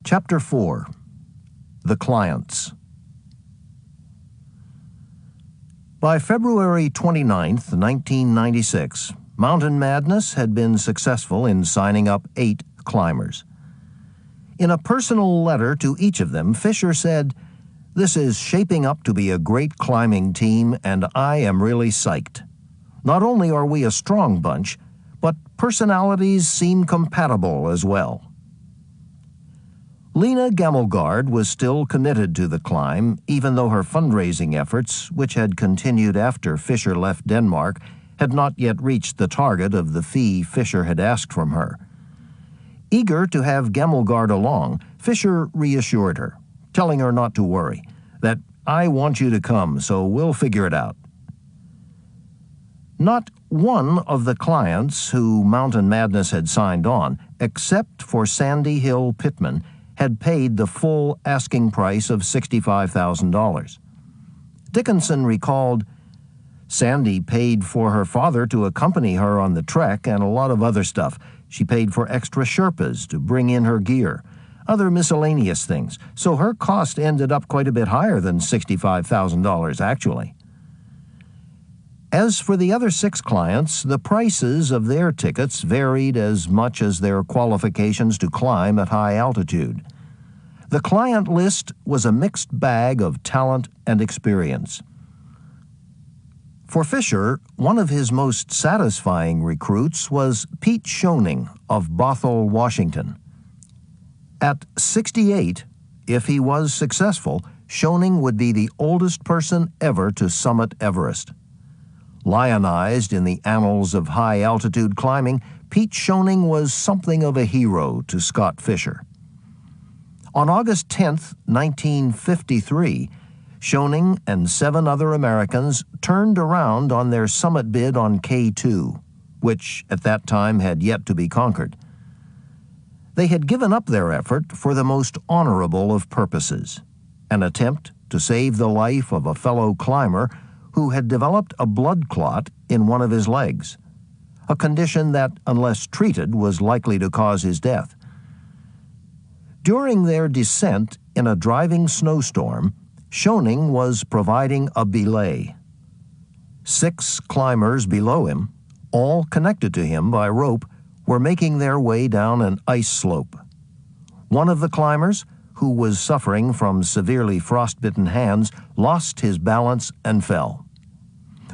Chapter 4. The Clients. By February 29, 1996, Mountain Madness had been successful in signing up 8 climbers. In a personal letter to each of them, Fisher said, "This is shaping up to be a great climbing team, and I am really psyched. Not only are we a strong bunch, but personalities seem compatible as well. Lena Gammelgard was still committed to the climb, even though her fundraising efforts, which had continued after Fisher left Denmark, had not yet reached the target of the fee Fisher had asked from her. Eager to have Gammelgard along, Fisher reassured her, telling her not to worry, that "I want you to come, so we'll figure it out." Not one of the clients who Mountain Madness had signed on, except for Sandy Hill Pittman, had paid the full asking price of $65,000. Dickinson recalled, "Sandy paid for her father to accompany her on the trek and a lot of other stuff. She paid for extra Sherpas to bring in her gear, other miscellaneous things, so her cost ended up quite a bit higher than $65,000 actually." As for the other 6 clients, the prices of their tickets varied as much as their qualifications to climb at high altitude. The client list was a mixed bag of talent and experience. For Fisher, one of his most satisfying recruits was Pete Schoening of Bothell, Washington. At 68, if he was successful, Schoening would be the oldest person ever to summit Everest. Lionized in the annals of high-altitude climbing, Pete Schoening was something of a hero to Scott Fisher. On August 10, 1953, Schoening and 7 other Americans turned around on their summit bid on K2, which at that time had yet to be conquered. They had given up their effort for the most honorable of purposes, an attempt to save the life of a fellow climber who had developed a blood clot in one of his legs, a condition that, unless treated, was likely to cause his death. During their descent in a driving snowstorm, Schoening was providing a belay. 6 climbers below him, all connected to him by rope, were making their way down an ice slope. One of the climbers, who was suffering from severely frostbitten hands, lost his balance and fell.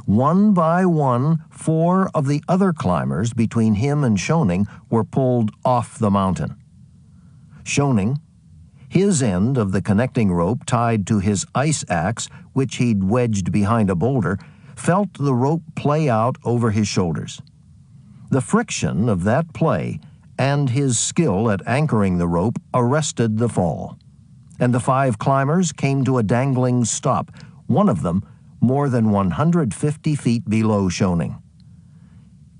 One by one, 4 of the other climbers between him and Schoening were pulled off the mountain. Schoening, his end of the connecting rope tied to his ice axe, which he'd wedged behind a boulder, felt the rope play out over his shoulders. The friction of that play and his skill at anchoring the rope arrested the fall, and the 5 climbers came to a dangling stop, one of them more than 150 feet below Schoening.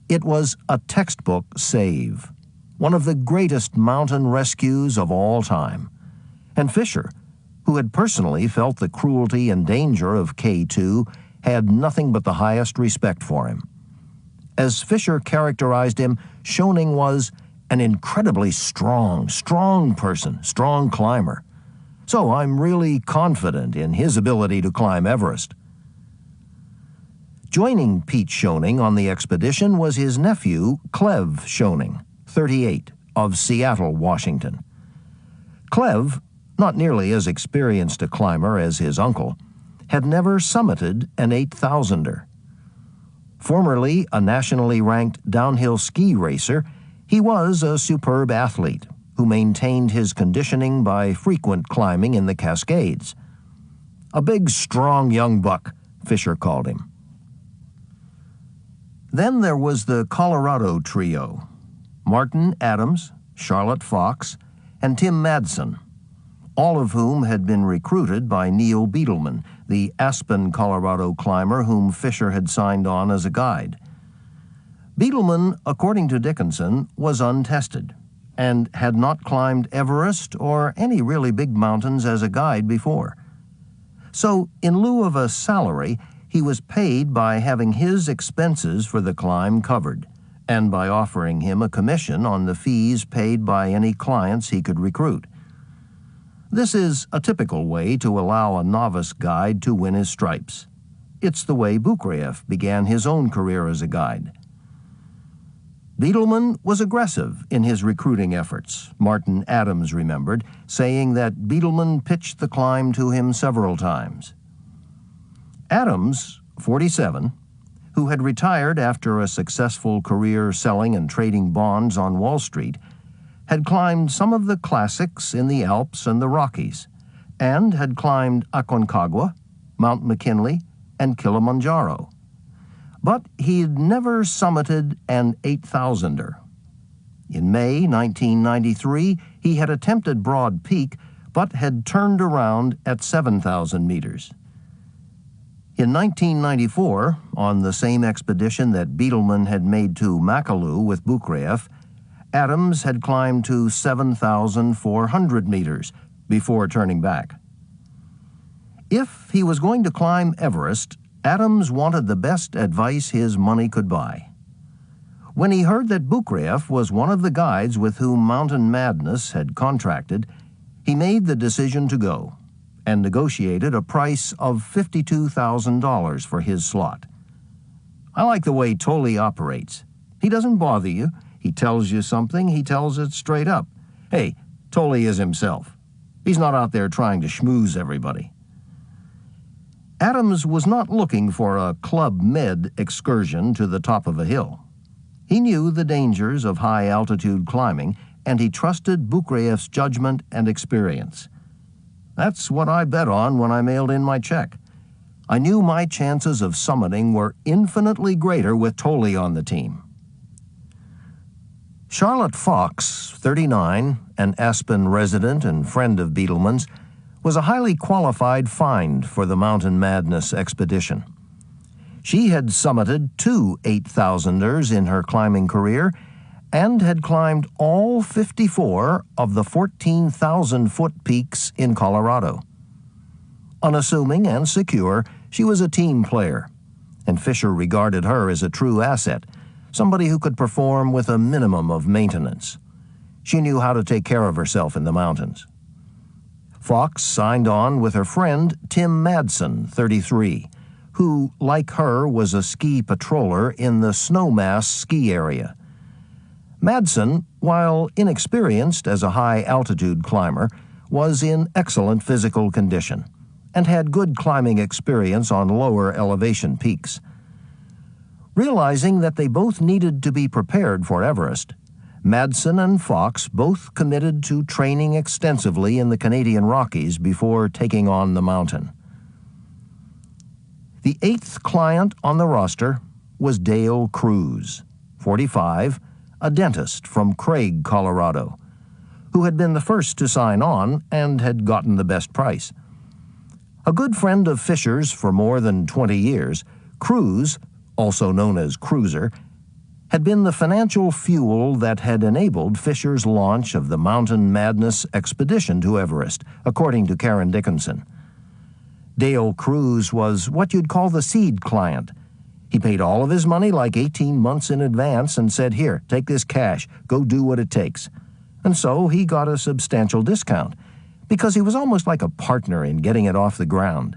It was a textbook save, one of the greatest mountain rescues of all time, and Fisher, who had personally felt the cruelty and danger of K2, had nothing but the highest respect for him. As Fisher characterized him, Schoening was an incredibly strong person, strong climber. So I'm really confident in his ability to climb Everest. Joining Pete Schoening on the expedition was his nephew, Cleve Schoening, 38, of Seattle, Washington. Cleve, not nearly as experienced a climber as his uncle, had never summited an 8,000er. Formerly a nationally ranked downhill ski racer, he was a superb athlete who maintained his conditioning by frequent climbing in the Cascades. A big, strong young buck, Fisher called him. Then there was the Colorado trio, Martin Adams, Charlotte Fox, and Tim Madsen, all of whom had been recruited by Neil Beetleman, the Aspen, Colorado climber whom Fisher had signed on as a guide. Beetleman, according to Dickinson, was untested and had not climbed Everest or any really big mountains as a guide before. So, in lieu of a salary, he was paid by having his expenses for the climb covered and by offering him a commission on the fees paid by any clients he could recruit. This is a typical way to allow a novice guide to win his stripes. It's the way Bukraev began his own career as a guide. Beetleman was aggressive in his recruiting efforts, Martin Adams remembered, saying that Beetleman pitched the climb to him several times. Adams, 47, who had retired after a successful career selling and trading bonds on Wall Street, had climbed some of the classics in the Alps and the Rockies, and had climbed Aconcagua, Mount McKinley, and Kilimanjaro. But he'd never summited an 8,000er. In May 1993, he had attempted Broad Peak, but had turned around at 7,000 meters. In 1994, on the same expedition that Beetleman had made to Makalu with Bukriev, Adams had climbed to 7,400 meters before turning back. If he was going to climb Everest, Adams wanted the best advice his money could buy. When he heard that Bukriev was one of the guides with whom Mountain Madness had contracted, he made the decision to go and negotiated a price of $52,000 for his slot. I like the way Tolle operates. He doesn't bother you. He tells you something, he tells it straight up. Hey, Tolle is himself. He's not out there trying to schmooze everybody. Adams was not looking for a Club Med excursion to the top of a hill. He knew the dangers of high-altitude climbing, and he trusted Bukriev's judgment and experience. That's what I bet on when I mailed in my check. I knew my chances of summiting were infinitely greater with Tolle on the team. Charlotte Fox, 39, an Aspen resident and friend of Beetleman's, was a highly qualified find for the Mountain Madness expedition. She had summited 2 8,000ers in her climbing career and had climbed all 54 of the 14,000-foot peaks in Colorado. Unassuming and secure, she was a team player, and Fisher regarded her as a true asset, somebody who could perform with a minimum of maintenance. She knew how to take care of herself in the mountains. Fox signed on with her friend Tim Madsen, 33, who, like her, was a ski patroller in the Snowmass ski area. Madsen, while inexperienced as a high-altitude climber, was in excellent physical condition and had good climbing experience on lower elevation peaks. Realizing that they both needed to be prepared for Everest, Madsen and Fox both committed to training extensively in the Canadian Rockies before taking on the mountain. The 8th client on the roster was Dale Cruz, 45, a dentist from Craig, Colorado, who had been the first to sign on and had gotten the best price. A good friend of Fisher's for more than 20 years, Cruz, also known as Cruiser, had been the financial fuel that had enabled Fisher's launch of the Mountain Madness expedition to Everest, according to Karen Dickinson. Dale Cruz was what you'd call the seed client. He paid all of his money like 18 months in advance and said, "Here, take this cash, go do what it takes." And so he got a substantial discount, because he was almost like a partner in getting it off the ground.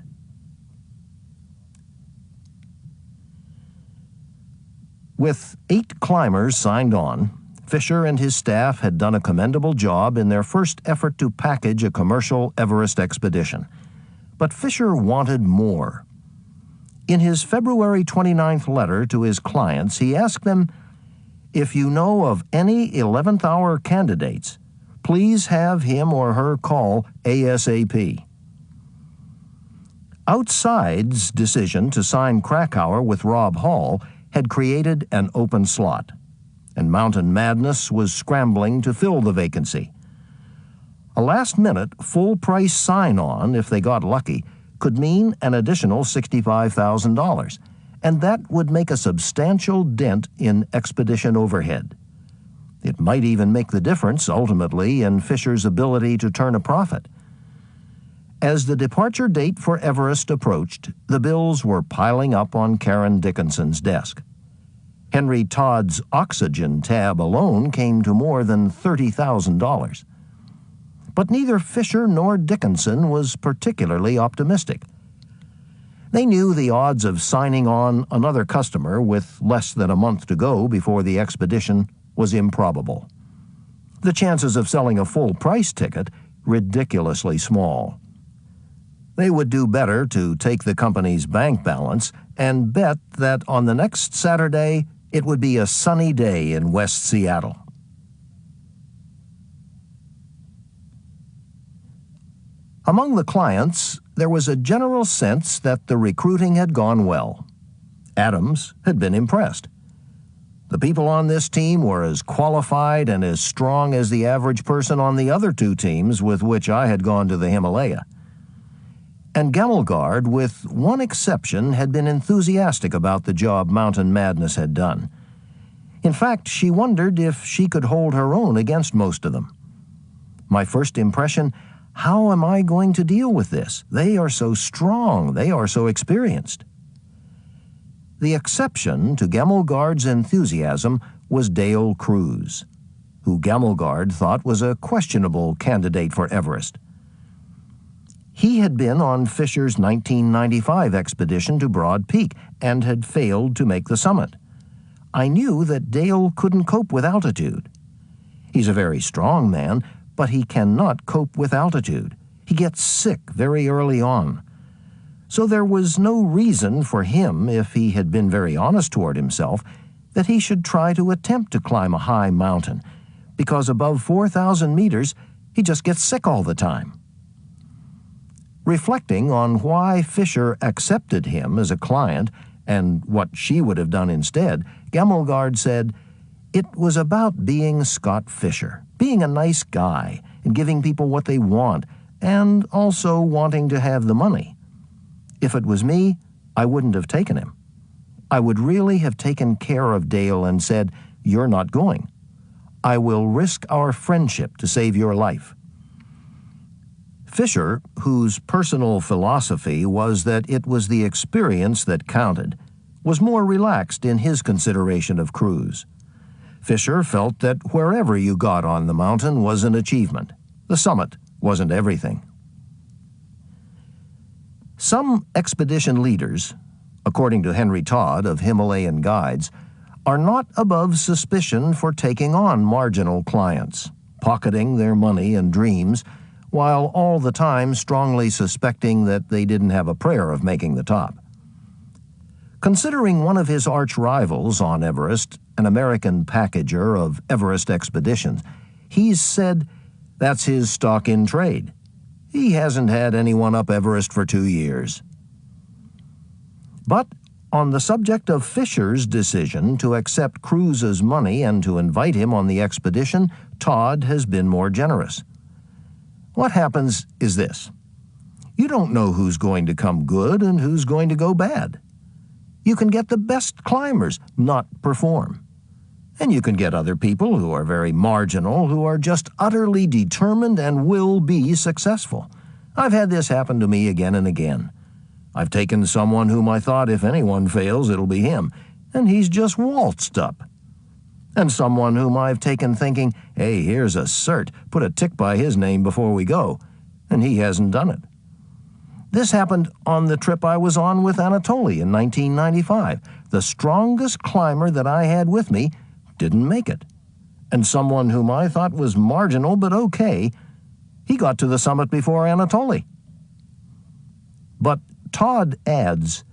With 8 climbers signed on, Fisher and his staff had done a commendable job in their first effort to package a commercial Everest expedition. But Fisher wanted more. In his February 29th letter to his clients, he asked them, "If you know of any 11th-hour candidates, please have him or her call ASAP." Outside's decision to sign Krakauer with Rob Hall had created an open slot, and Mountain Madness was scrambling to fill the vacancy. A last-minute, full-price sign-on, if they got lucky, could mean an additional $65,000, and that would make a substantial dent in expedition overhead. It might even make the difference, ultimately, in Fisher's ability to turn a profit. As the departure date for Everest approached, the bills were piling up on Karen Dickinson's desk. Henry Todd's oxygen tab alone came to more than $30,000. But neither Fisher nor Dickinson was particularly optimistic. They knew the odds of signing on another customer with less than a month to go before the expedition was improbable. The chances of selling a full-price ticket ridiculously small. They would do better to take the company's bank balance and bet that on the next Saturday it would be a sunny day in West Seattle. Among the clients, there was a general sense that the recruiting had gone well. Adams had been impressed. The people on this team were as qualified and as strong as the average person on the other two teams with which I had gone to the Himalaya. And Gamelgard, with one exception, had been enthusiastic about the job Mountain Madness had done. In fact, she wondered if she could hold her own against most of them. My first impression, how am I going to deal with this? They are so strong, they are so experienced. The exception to Gamelgard's enthusiasm was Dale Cruz, who Gamelgard thought was a questionable candidate for Everest. He had been on Fisher's 1995 expedition to Broad Peak and had failed to make the summit. I knew that Dale couldn't cope with altitude. He's a very strong man, but he cannot cope with altitude. He gets sick very early on. So there was no reason for him, if he had been very honest toward himself, that he should try to attempt to climb a high mountain, because above 4,000 meters, he just gets sick all the time. Reflecting on why Fisher accepted him as a client and what she would have done instead, Gamelgard said, "It was about being Scott Fisher, being a nice guy and giving people what they want, and also wanting to have the money. If it was me, I wouldn't have taken him. I would really have taken care of Dale and said, 'You're not going. I will risk our friendship to save your life.'" Fisher, whose personal philosophy was that it was the experience that counted, was more relaxed in his consideration of Cruz. Fisher felt that wherever you got on the mountain was an achievement. The summit wasn't everything. Some expedition leaders, according to Henry Todd of Himalayan Guides, are not above suspicion for taking on marginal clients, pocketing their money and dreams, while all the time strongly suspecting that they didn't have a prayer of making the top. Considering one of his arch rivals on Everest, an American packager of Everest expeditions, he's said that's his stock in trade. He hasn't had anyone up Everest for 2 years. But on the subject of Fisher's decision to accept Cruz's money and to invite him on the expedition, Todd has been more generous. What happens is this. You don't know who's going to come good and who's going to go bad. You can get the best climbers not perform. And you can get other people who are very marginal, who are just utterly determined and will be successful. I've had this happen to me again and again. I've taken someone whom I thought if anyone fails, it'll be him, and he's just waltzed up. And someone whom I've taken thinking, hey, here's a cert, put a tick by his name before we go, and he hasn't done it. This happened on the trip I was on with Anatoly in 1995. The strongest climber that I had with me didn't make it. And someone whom I thought was marginal but okay, he got to the summit before Anatoly. But Todd adds,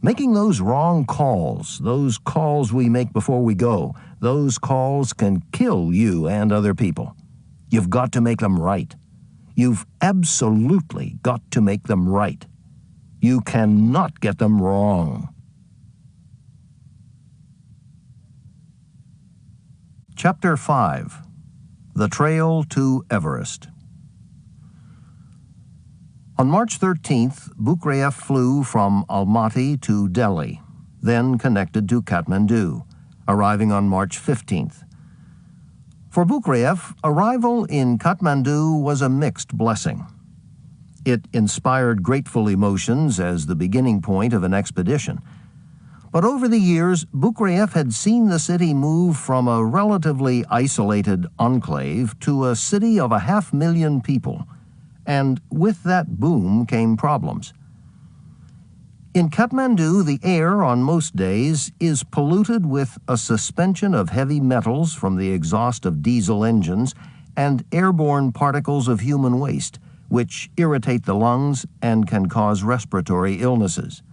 making those wrong calls, those calls we make before we go, those calls can kill you and other people. You've got to make them right. You've absolutely got to make them right. You cannot get them wrong. Chapter 5. The Trail to Everest. On March 13th, Bukriev flew from Almaty to Delhi, then connected to Kathmandu, arriving on March 15th. For Bukriev, arrival in Kathmandu was a mixed blessing. It inspired grateful emotions as the beginning point of an expedition. But over the years, Bukriev had seen the city move from a relatively isolated enclave to a city of 500,000 people, and with that boom came problems. In Kathmandu, the air on most days is polluted with a suspension of heavy metals from the exhaust of diesel engines and airborne particles of human waste, which irritate the lungs and can cause respiratory illnesses.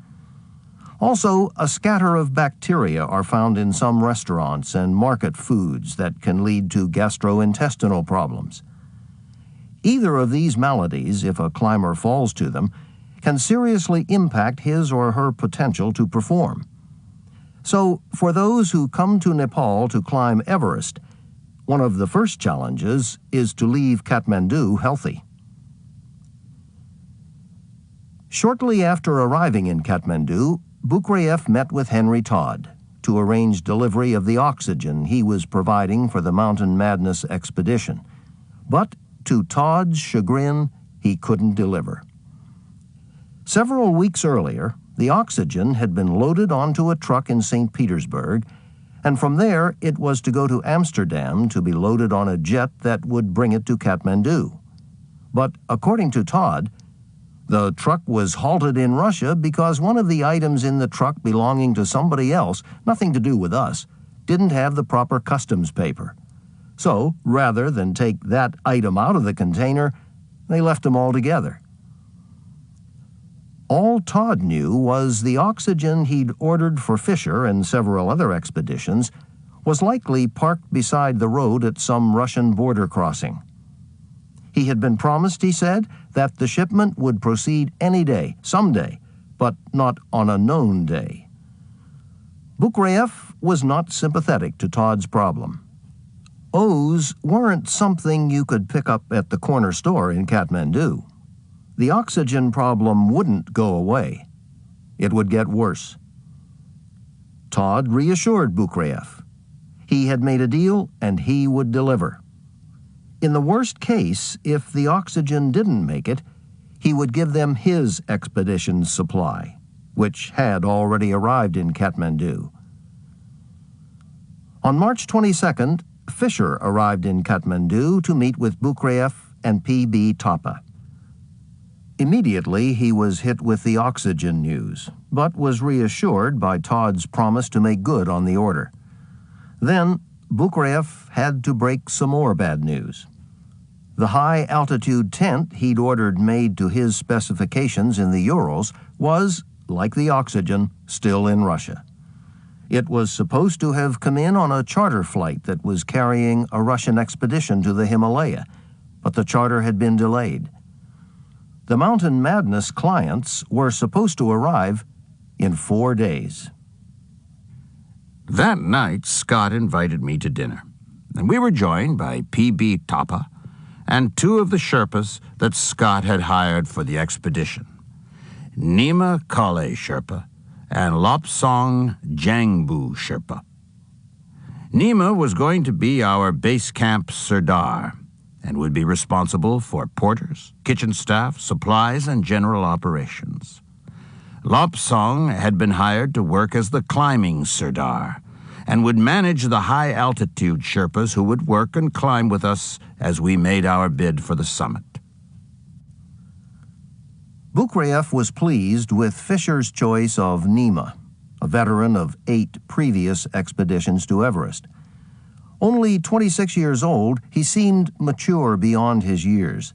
Also, a scatter of bacteria are found in some restaurants and market foods that can lead to gastrointestinal problems. Either of these maladies, if a climber falls to them, can seriously impact his or her potential to perform. So, for those who come to Nepal to climb Everest, one of the first challenges is to leave Kathmandu healthy. Shortly after arriving in Kathmandu, Bukriev met with Henry Todd to arrange delivery of the oxygen he was providing for the Mountain Madness expedition. But, to Todd's chagrin, he couldn't deliver. Several weeks earlier, the oxygen had been loaded onto a truck in St. Petersburg, and from there it was to go to Amsterdam to be loaded on a jet that would bring it to Kathmandu. But according to Todd, the truck was halted in Russia because one of the items in the truck belonging to somebody else, nothing to do with us, didn't have the proper customs paper. So, rather than take that item out of the container, they left him altogether. All Todd knew was the oxygen he'd ordered for Fisher and several other expeditions was likely parked beside the road at some Russian border crossing. He had been promised, he said, that the shipment would proceed any day, someday, but not on a known day. Bukriev was not sympathetic to Todd's problem. O's weren't something you could pick up at the corner store in Kathmandu. The oxygen problem wouldn't go away. It would get worse. Todd reassured Bukriev. He had made a deal and he would deliver. In the worst case, if the oxygen didn't make it, he would give them his expedition's supply, which had already arrived in Kathmandu. On March 22nd, Fisher arrived in Kathmandu to meet with Bukriev and P.B. Thapa. Immediately, he was hit with the oxygen news, but was reassured by Todd's promise to make good on the order. Then, Bukriev had to break some more bad news. The high-altitude tent he'd ordered made to his specifications in the Urals was, like the oxygen, still in Russia. It was supposed to have come in on a charter flight that was carrying a Russian expedition to the Himalaya, but the charter had been delayed. The Mountain Madness clients were supposed to arrive in 4 days. That night, Scott invited me to dinner, and we were joined by P.B. Thapa and 2 of the Sherpas that Scott had hired for the expedition, Nima Kale Sherpa and Lopsong Jangbu Sherpa. Nima was going to be our base camp Sirdar and would be responsible for porters, kitchen staff, supplies, and general operations. Lopsong had been hired to work as the climbing Sirdar and would manage the high-altitude Sherpas who would work and climb with us as we made our bid for the summit. Bukriev was pleased with Fisher's choice of Nima, a veteran of 8 previous expeditions to Everest. Only 26 years old, he seemed mature beyond his years,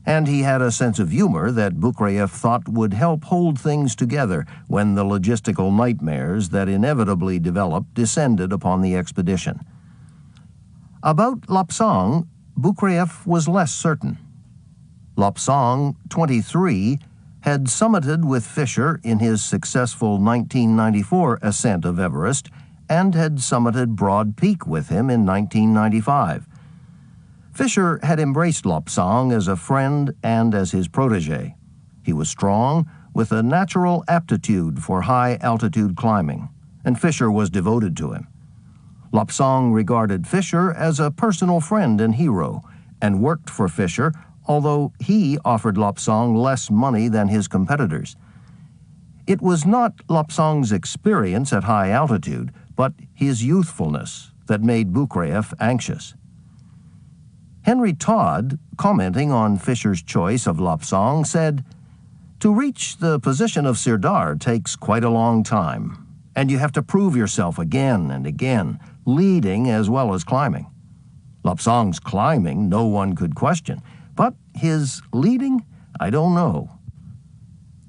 and he had a sense of humor that Bukriev thought would help hold things together when the logistical nightmares that inevitably developed descended upon the expedition. About Lopsong, Bukriev was less certain. Lopsong, 23, had summited with Fisher in his successful 1994 ascent of Everest and had summited Broad Peak with him in 1995. Fisher had embraced Lopsong as a friend and as his protege. He was strong, with a natural aptitude for high-altitude climbing, and Fisher was devoted to him. Lopsong regarded Fisher as a personal friend and hero, and worked for Fisher, although he offered Lopsong less money than his competitors. It was not Lopsong's experience at high altitude, but his youthfulness that made Bukriev anxious. Henry Todd, commenting on Fisher's choice of Lopsong, said, "To reach the position of Sirdar takes quite a long time, and you have to prove yourself again and again, leading as well as climbing. Lopsong's climbing no one could question, but his leading, I don't know."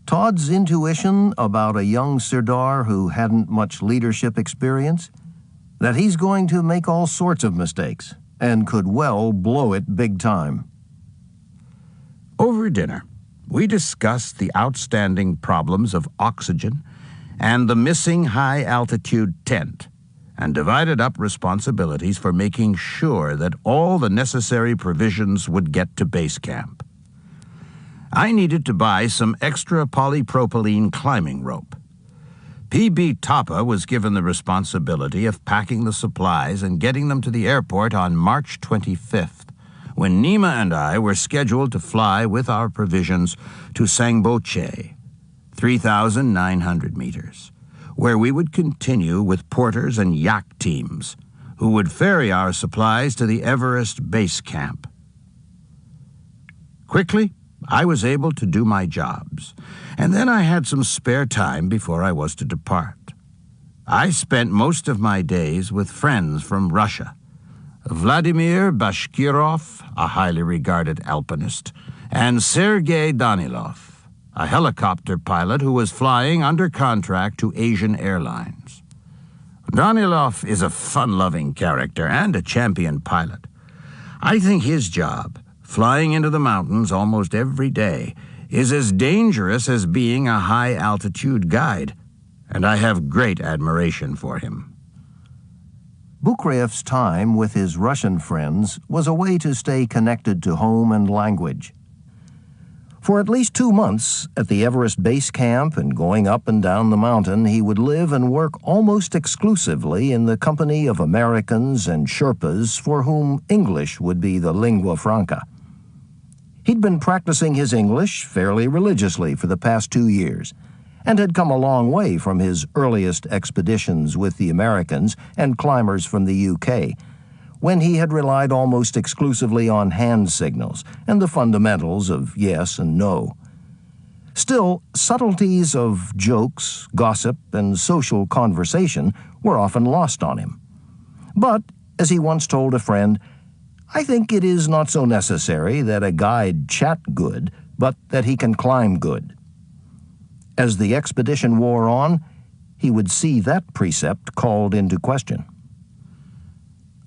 Todd's intuition about a young Sirdar who hadn't much leadership experience? That he's going to make all sorts of mistakes and could well blow it big time. Over dinner, we discussed the outstanding problems of oxygen and the missing high-altitude tent, and divided up responsibilities for making sure that all the necessary provisions would get to base camp. I needed to buy some extra polypropylene climbing rope. P.B. Tapa was given the responsibility of packing the supplies and getting them to the airport on March 25th, when Nima and I were scheduled to fly with our provisions to Sangboche, 3,900 meters, where we would continue with porters and yak teams, who would ferry our supplies to the Everest base camp. Quickly, I was able to do my jobs, and then I had some spare time before I was to depart. I spent most of my days with friends from Russia, Vladimir Bashkirov, a highly regarded alpinist, and Sergei Danilov, a helicopter pilot who was flying under contract to Asian Airlines. Danilov is a fun-loving character and a champion pilot. I think his job, flying into the mountains almost every day, is as dangerous as being a high-altitude guide, and I have great admiration for him. Bukrayev's time with his Russian friends was a way to stay connected to home and language. For at least 2 months at the Everest base camp and going up and down the mountain, he would live and work almost exclusively in the company of Americans and Sherpas for whom English would be the lingua franca. He'd been practicing his English fairly religiously for the past 2 years, and had come a long way from his earliest expeditions with the Americans and climbers from the UK, when he had relied almost exclusively on hand signals and the fundamentals of yes and no. Still, subtleties of jokes, gossip, and social conversation were often lost on him. But, as he once told a friend, "I think it is not so necessary that a guide chat good, but that he can climb good." As the expedition wore on, he would see that precept called into question.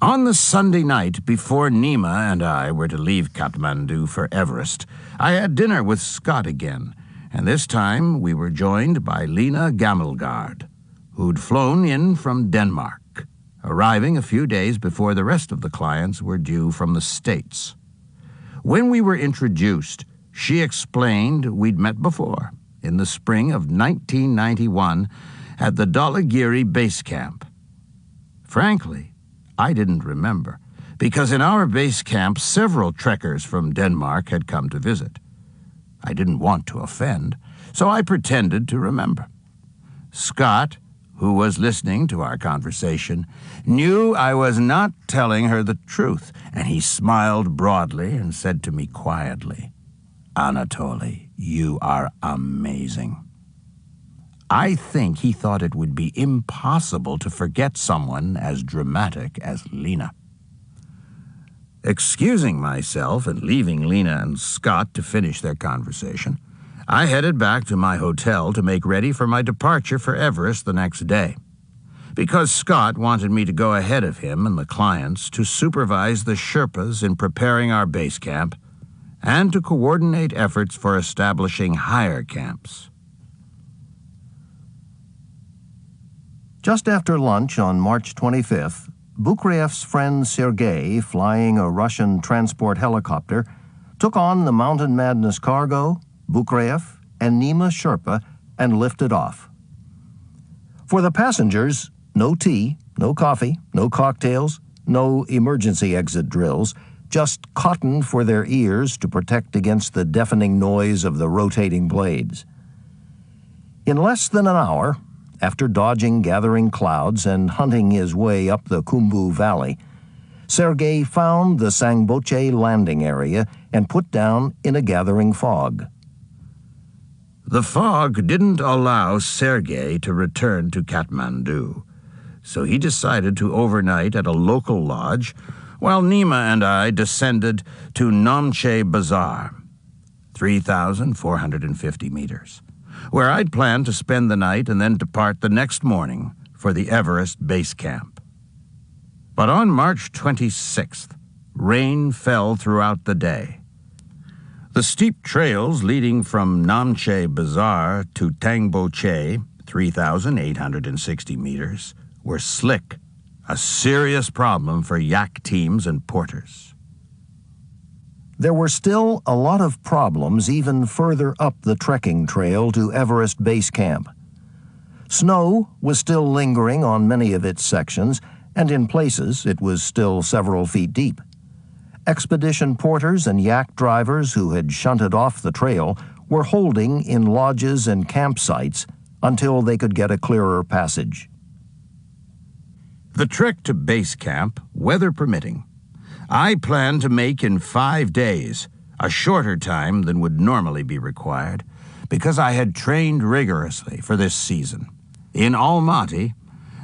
On the Sunday night before Nima and I were to leave Kathmandu for Everest, I had dinner with Scott again, and this time we were joined by Lena Gammelgaard, who'd flown in from Denmark, arriving a few days before the rest of the clients were due from the States. When we were introduced, she explained we'd met before, in the spring of 1991, at the Dhaulagiri base camp. Frankly, I didn't remember, because in our base camp several trekkers from Denmark had come to visit. I didn't want to offend, so I pretended to remember. Scott, who was listening to our conversation, knew I was not telling her the truth, and he smiled broadly and said to me quietly, "Anatoly, you are amazing." I think he thought it would be impossible to forget someone as dramatic as Lena. Excusing myself and leaving Lena and Scott to finish their conversation, I headed back to my hotel to make ready for my departure for Everest the next day, because Scott wanted me to go ahead of him and the clients to supervise the Sherpas in preparing our base camp and to coordinate efforts for establishing higher camps. Just after lunch on March 25th, Bukrayev's friend Sergei, flying a Russian transport helicopter, took on the Mountain Madness cargo, Bukrayev, and Nima Sherpa, and lifted off. For the passengers, no tea, no coffee, no cocktails, no emergency exit drills, just cotton for their ears to protect against the deafening noise of the rotating blades. In less than an hour, after dodging gathering clouds and hunting his way up the Khumbu Valley, Sergei found the Sangboche landing area and put down in a gathering fog. The fog didn't allow Sergei to return to Kathmandu, so he decided to overnight at a local lodge while Nima and I descended to Namche Bazaar, 3,450 meters, where I'd planned to spend the night and then depart the next morning for the Everest base camp. But on March 26th, rain fell throughout the day. The steep trails leading from Namche Bazaar to Tangboche, 3,860 meters, were slick, a serious problem for yak teams and porters. There were still a lot of problems even further up the trekking trail to Everest Base Camp. Snow was still lingering on many of its sections, and in places it was still several feet deep. Expedition porters and yak drivers who had shunted off the trail were holding in lodges and campsites until they could get a clearer passage. The trek to base camp, weather permitting, I planned to make in 5 days, a shorter time than would normally be required, because I had trained rigorously for this season. In Almaty,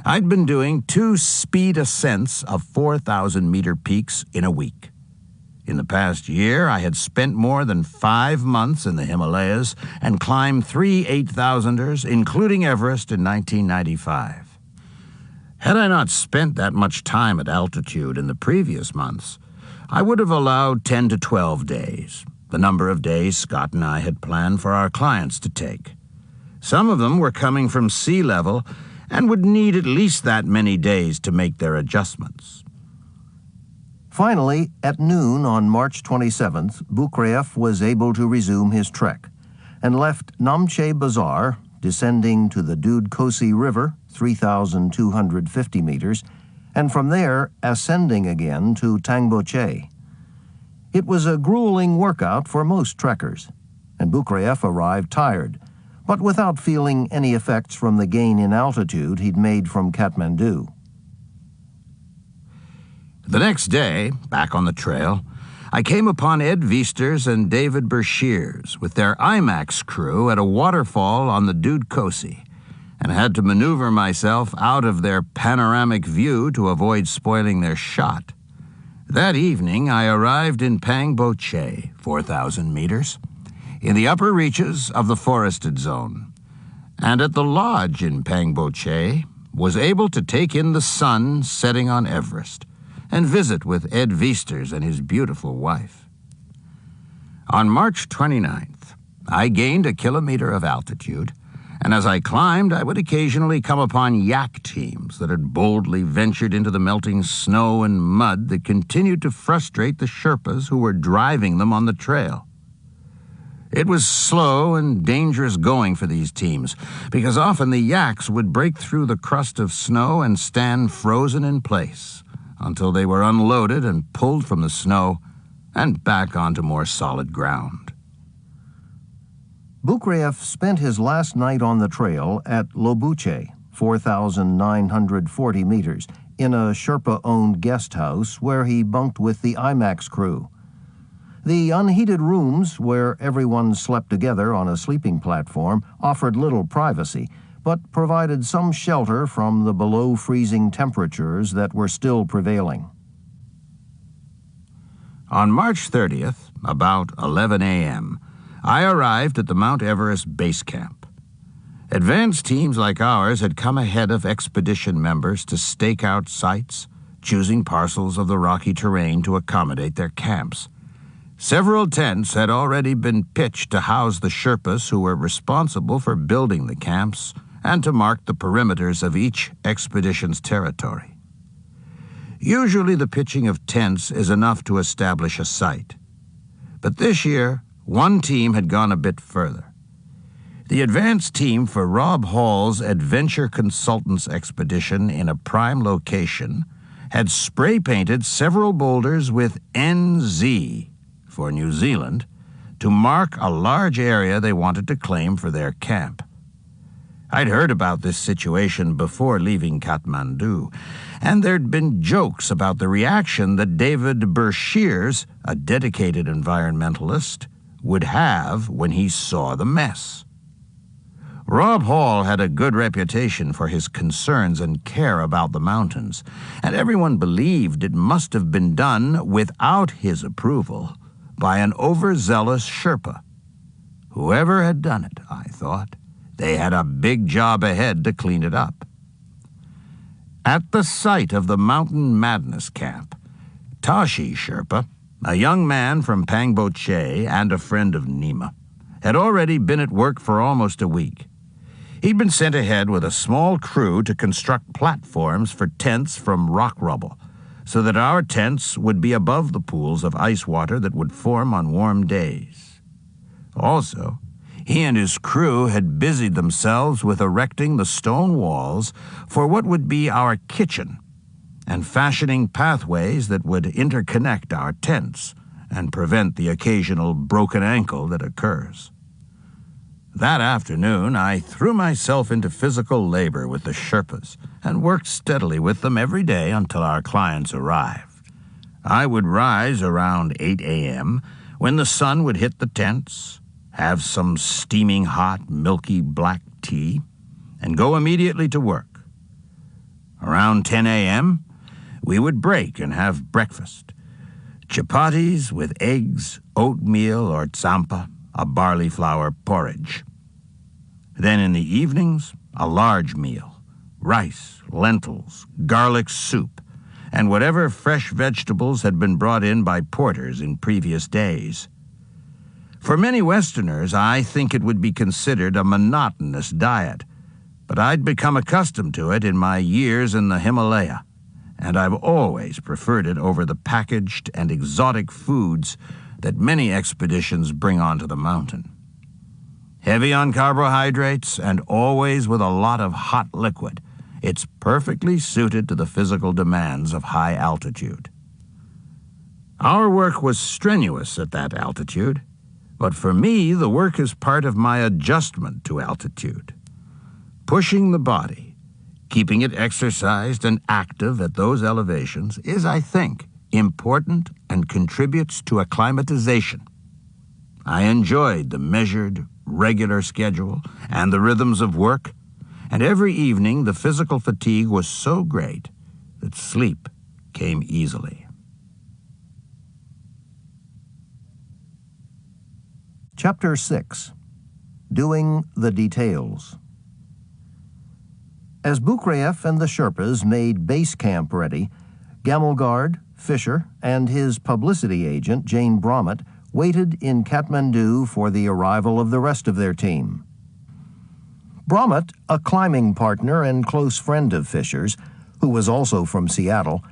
I'd been doing 2 speed ascents of 4,000-meter peaks in a week. In the past year, I had spent more than 5 months in the Himalayas and climbed 3 8,000ers, including Everest in 1995. Had I not spent that much time at altitude in the previous months, I would have allowed 10 to 12 days, the number of days Scott and I had planned for our clients to take. Some of them were coming from sea level and would need at least that many days to make their adjustments. Finally, at noon on March 27th, Bukreyev was able to resume his trek and left Namche Bazaar, descending to the Dud Kosi River, 3,250 meters, and from there ascending again to Tangboche. It was a grueling workout for most trekkers, and Bukreyev arrived tired, but without feeling any effects from the gain in altitude he'd made from Kathmandu. The next day, back on the trail, I came upon Ed Viesturs and David Bershears with their IMAX crew at a waterfall on the Dud Kosi, and had to maneuver myself out of their panoramic view to avoid spoiling their shot. That evening, I arrived in Pangboche, 4,000 meters, in the upper reaches of the forested zone, and at the lodge in Pangboche was able to take in the sun setting on Everest and visit with Ed Viesturs and his beautiful wife. On March 29th, I gained a kilometer of altitude, and as I climbed, I would occasionally come upon yak teams that had boldly ventured into the melting snow and mud that continued to frustrate the Sherpas who were driving them on the trail. It was slow and dangerous going for these teams, because often the yaks would break through the crust of snow and stand frozen in place until they were unloaded and pulled from the snow and back onto more solid ground. Bukreyev spent his last night on the trail at Lobuche, 4,940 meters, in a Sherpa-owned guest house where he bunked with the IMAX crew. The unheated rooms, where everyone slept together on a sleeping platform, offered little privacy, but provided some shelter from the below-freezing temperatures that were still prevailing. On March 30th, about 11 a.m., I arrived at the Mount Everest base camp. Advance teams like ours had come ahead of expedition members to stake out sites, choosing parcels of the rocky terrain to accommodate their camps. Several tents had already been pitched to house the Sherpas who were responsible for building the camps and to mark the perimeters of each expedition's territory. Usually the pitching of tents is enough to establish a site. But this year, one team had gone a bit further. The advance team for Rob Hall's Adventure Consultants expedition in a prime location had spray-painted several boulders with NZ for New Zealand to mark a large area they wanted to claim for their camp. I'd heard about this situation before leaving Kathmandu, and there'd been jokes about the reaction that David Bershears, a dedicated environmentalist, would have when he saw the mess. Rob Hall had a good reputation for his concerns and care about the mountains, and everyone believed it must have been done without his approval by an overzealous Sherpa. Whoever had done it, I thought, They had a big job ahead to clean it up. At the site of the Mountain Madness camp, Tashi Sherpa, a young man from Pangbo Che and a friend of Nima, had already been at work for almost a week. He'd been sent ahead with a small crew to construct platforms for tents from rock rubble, so that our tents would be above the pools of ice water that would form on warm days. Also, he and his crew had busied themselves with erecting the stone walls for what would be our kitchen and fashioning pathways that would interconnect our tents and prevent the occasional broken ankle that occurs. That afternoon, I threw myself into physical labor with the Sherpas and worked steadily with them every day until our clients arrived. I would rise around 8 a.m. when the sun would hit the tents, have some steaming hot, milky black tea, and go immediately to work. Around 10 a.m., we would break and have breakfast. Chapatis with eggs, oatmeal, or tsampa, a barley flour porridge. Then in the evenings, a large meal, rice, lentils, garlic soup, and whatever fresh vegetables had been brought in by porters in previous days. For many Westerners, I think it would be considered a monotonous diet, but I'd become accustomed to it in my years in the Himalaya, and I've always preferred it over the packaged and exotic foods that many expeditions bring onto the mountain. Heavy on carbohydrates and always with a lot of hot liquid, it's perfectly suited to the physical demands of high altitude. Our work was strenuous at that altitude, but for me, the work is part of my adjustment to altitude. Pushing the body, keeping it exercised and active at those elevations is, I think, important and contributes to acclimatization. I enjoyed the measured, regular schedule and the rhythms of work, and every evening the physical fatigue was so great that sleep came easily. Chapter 6. Doing the Details. As Bukreyev and the Sherpas made base camp ready, Gamelgard, Fisher, and his publicity agent, Jane Bromett, waited in Kathmandu for the arrival of the rest of their team. Bromett, a climbing partner and close friend of Fisher's, who was also from Seattle,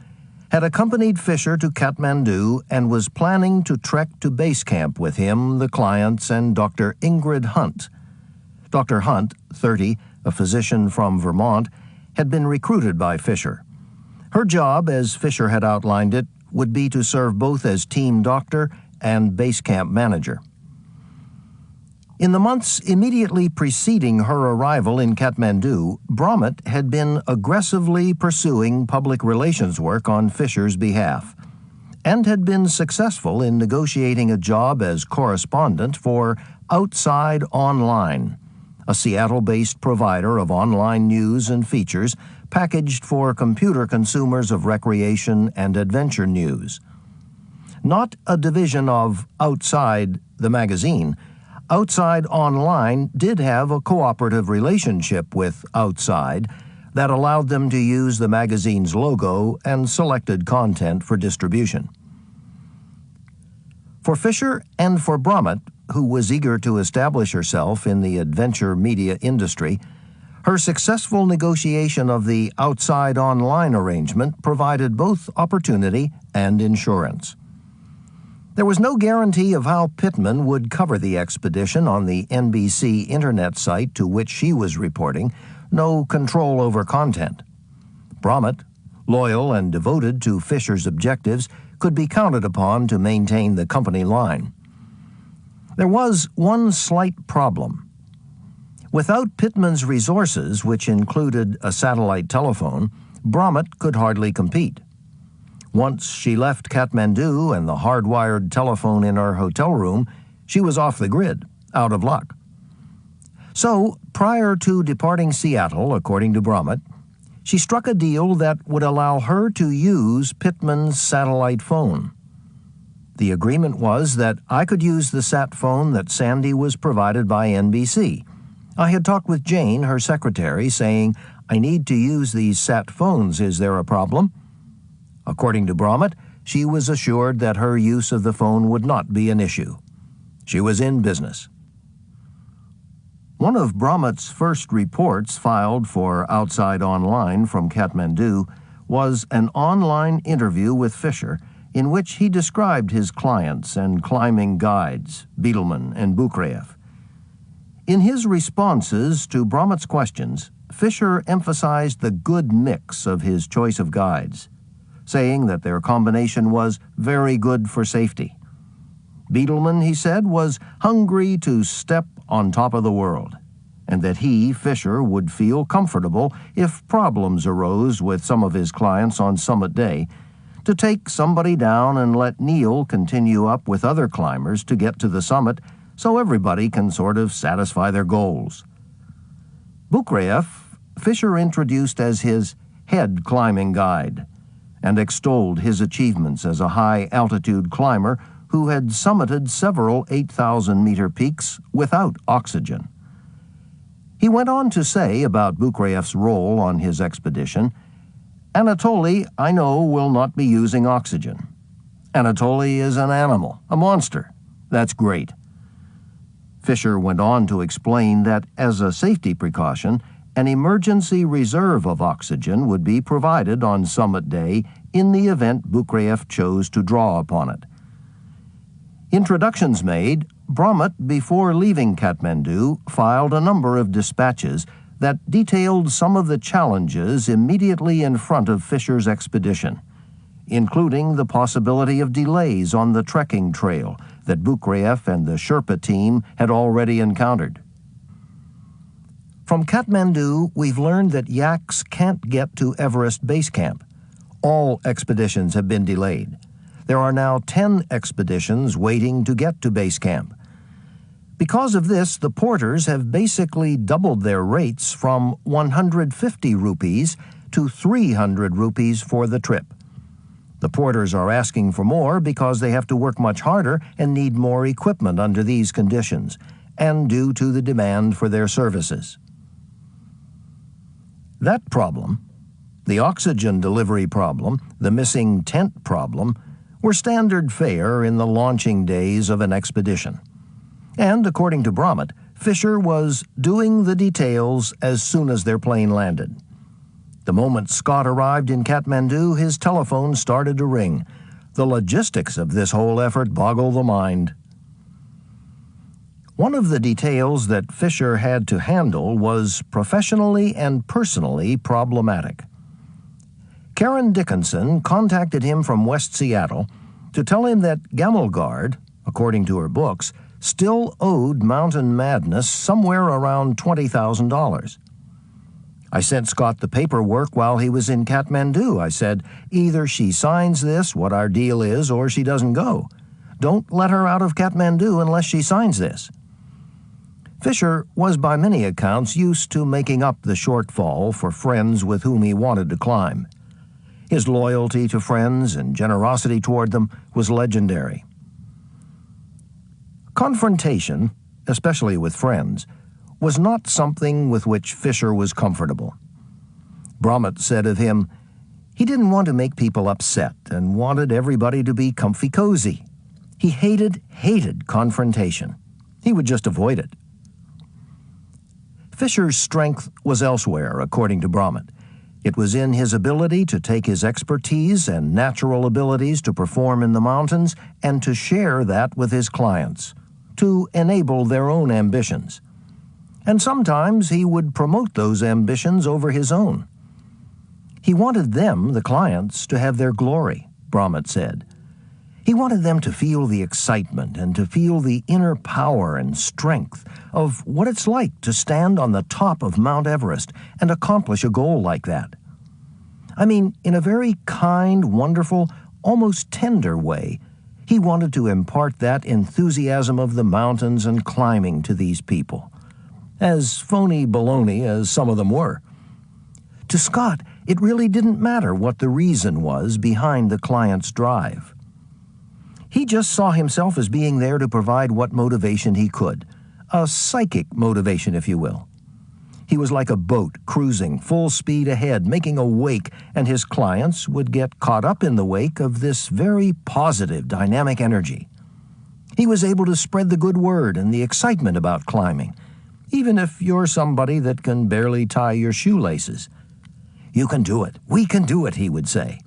had accompanied Fisher to Kathmandu and was planning to trek to base camp with him, the clients, and Dr. Ingrid Hunt. Dr. Hunt, 30, a physician from Vermont, had been recruited by Fisher. Her job, as Fisher had outlined it, would be to serve both as team doctor and base camp manager. In the months immediately preceding her arrival in Kathmandu, Bromett had been aggressively pursuing public relations work on Fisher's behalf, and had been successful in negotiating a job as correspondent for Outside Online, a Seattle-based provider of online news and features packaged for computer consumers of recreation and adventure news. Not a division of Outside the magazine, Outside Online did have a cooperative relationship with Outside that allowed them to use the magazine's logo and selected content for distribution. For Fisher and for Bromett, who was eager to establish herself in the adventure media industry, her successful negotiation of the Outside Online arrangement provided both opportunity and insurance. There was no guarantee of how Pittman would cover the expedition on the NBC internet site to which she was reporting, no control over content. Bromett, loyal and devoted to Fisher's objectives, could be counted upon to maintain the company line. There was one slight problem. Without Pittman's resources, which included a satellite telephone, Bromett could hardly compete. Once she left Kathmandu and the hardwired telephone in her hotel room, she was off the grid, out of luck. So, prior to departing Seattle, according to Bromett, she struck a deal that would allow her to use Pittman's satellite phone. The agreement was that I could use the sat phone that Sandy was provided by NBC, I had talked with Jane, her secretary, saying, "I need to use these sat phones. Is there a problem?" According to Bromett, she was assured that her use of the phone would not be an issue. She was in business. One of Bromett's first reports filed for Outside Online from Kathmandu was an online interview with Fisher in which he described his clients and climbing guides, Beetleman and Bukreyev. In his responses to Bromett's questions, Fisher emphasized the good mix of his choice of guides, saying that their combination was very good for safety. Beetleman, he said, was hungry to step on top of the world, and that he, Fisher, would feel comfortable if problems arose with some of his clients on summit day, to take somebody down and let Neil continue up with other climbers to get to the summit so everybody can sort of satisfy their goals. Bukreyev, Fisher introduced as his head climbing guide and extolled his achievements as a high-altitude climber who had summited several 8,000-meter peaks without oxygen. He went on to say about Bukreyev's role on his expedition, "Anatoly, I know, will not be using oxygen. Anatoly is an animal, a monster. That's great." Fisher went on to explain that, as a safety precaution, an emergency reserve of oxygen would be provided on summit day in the event Bukreyev chose to draw upon it. Introductions made, Bromett, before leaving Kathmandu, filed a number of dispatches that detailed some of the challenges immediately in front of Fisher's expedition, including the possibility of delays on the trekking trail that Bukreyev and the Sherpa team had already encountered. From Kathmandu, we've learned that yaks can't get to Everest Base Camp. All expeditions have been delayed. There are now 10 expeditions waiting to get to base camp. Because of this, the porters have basically doubled their rates from 150 rupees to 300 rupees for the trip. The porters are asking for more because they have to work much harder and need more equipment under these conditions, and due to the demand for their services. That problem, the oxygen delivery problem, the missing tent problem, were standard fare in the launching days of an expedition. And, according to Bromett, Fisher was doing the details as soon as their plane landed. The moment Scott arrived in Kathmandu, his telephone started to ring. The logistics of this whole effort boggle the mind. One of the details that Fisher had to handle was professionally and personally problematic. Karen Dickinson contacted him from West Seattle to tell him that Gamelgard, according to her books, still owed Mountain Madness somewhere around $20,000. I sent Scott the paperwork while he was in Kathmandu. I said, "Either she signs this, what our deal is, or she doesn't go. Don't let her out of Kathmandu unless she signs this." Fisher was by many accounts used to making up the shortfall for friends with whom he wanted to climb. His loyalty to friends and generosity toward them was legendary. Confrontation, especially with friends, was not something with which Fisher was comfortable. Bromett said of him, he didn't want to make people upset and wanted everybody to be comfy cozy. He hated confrontation. He would just avoid it. Fisher's strength was elsewhere, according to Bromett. It was in his ability to take his expertise and natural abilities to perform in the mountains and to share that with his clients, to enable their own ambitions. And sometimes he would promote those ambitions over his own. He wanted them, the clients, to have their glory, Bromett said. He wanted them to feel the excitement and to feel the inner power and strength of what it's like to stand on the top of Mount Everest and accomplish a goal like that. I mean, in a very kind, wonderful, almost tender way, he wanted to impart that enthusiasm of the mountains and climbing to these people, as phony baloney as some of them were. To Scott, it really didn't matter what the reason was behind the client's drive. He just saw himself as being there to provide what motivation he could, a psychic motivation, if you will. He was like a boat cruising full speed ahead, making a wake, and his clients would get caught up in the wake of this very positive, dynamic energy. He was able to spread the good word and the excitement about climbing, even if you're somebody that can barely tie your shoelaces. "You can do it. We can do it," he would say.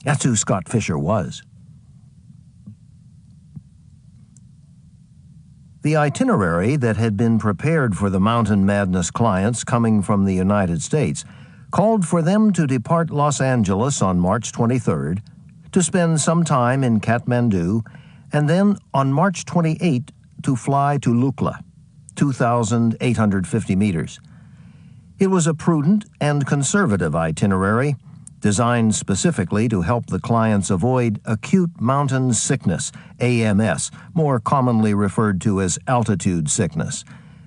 That's who Scott Fisher was. The itinerary that had been prepared for the Mountain Madness clients coming from the United States called for them to depart Los Angeles on March 23rd, to spend some time in Kathmandu, and then on March 28 to fly to Lukla, 2,850 meters. It was a prudent and conservative itinerary, designed specifically to help the clients avoid acute mountain sickness, AMS, more commonly referred to as altitude sickness,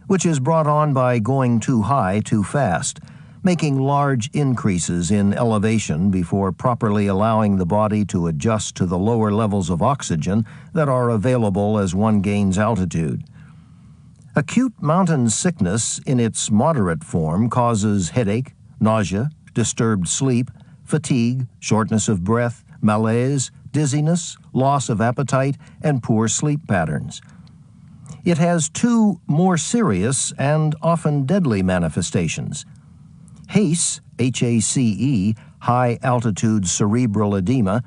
which is brought on by going too high too fast, making large increases in elevation before properly allowing the body to adjust to the lower levels of oxygen that are available as one gains altitude. Acute mountain sickness in its moderate form causes headache, nausea, disturbed sleep, fatigue, shortness of breath, malaise, dizziness, loss of appetite, and poor sleep patterns. It has two more serious and often deadly manifestations. HACE, H-A-C-E, high-altitude cerebral edema,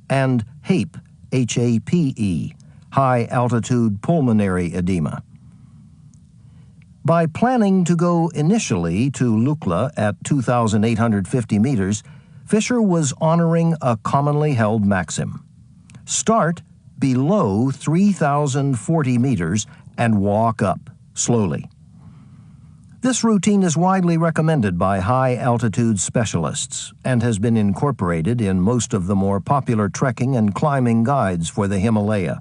and HAPE, H-A-P-E, high-altitude pulmonary edema. By planning to go initially to Lukla at 2,850 meters, Fisher was honoring a commonly held maxim: start below 3,040 meters and walk up slowly. This routine is widely recommended by high-altitude specialists and has been incorporated in most of the more popular trekking and climbing guides for the Himalaya.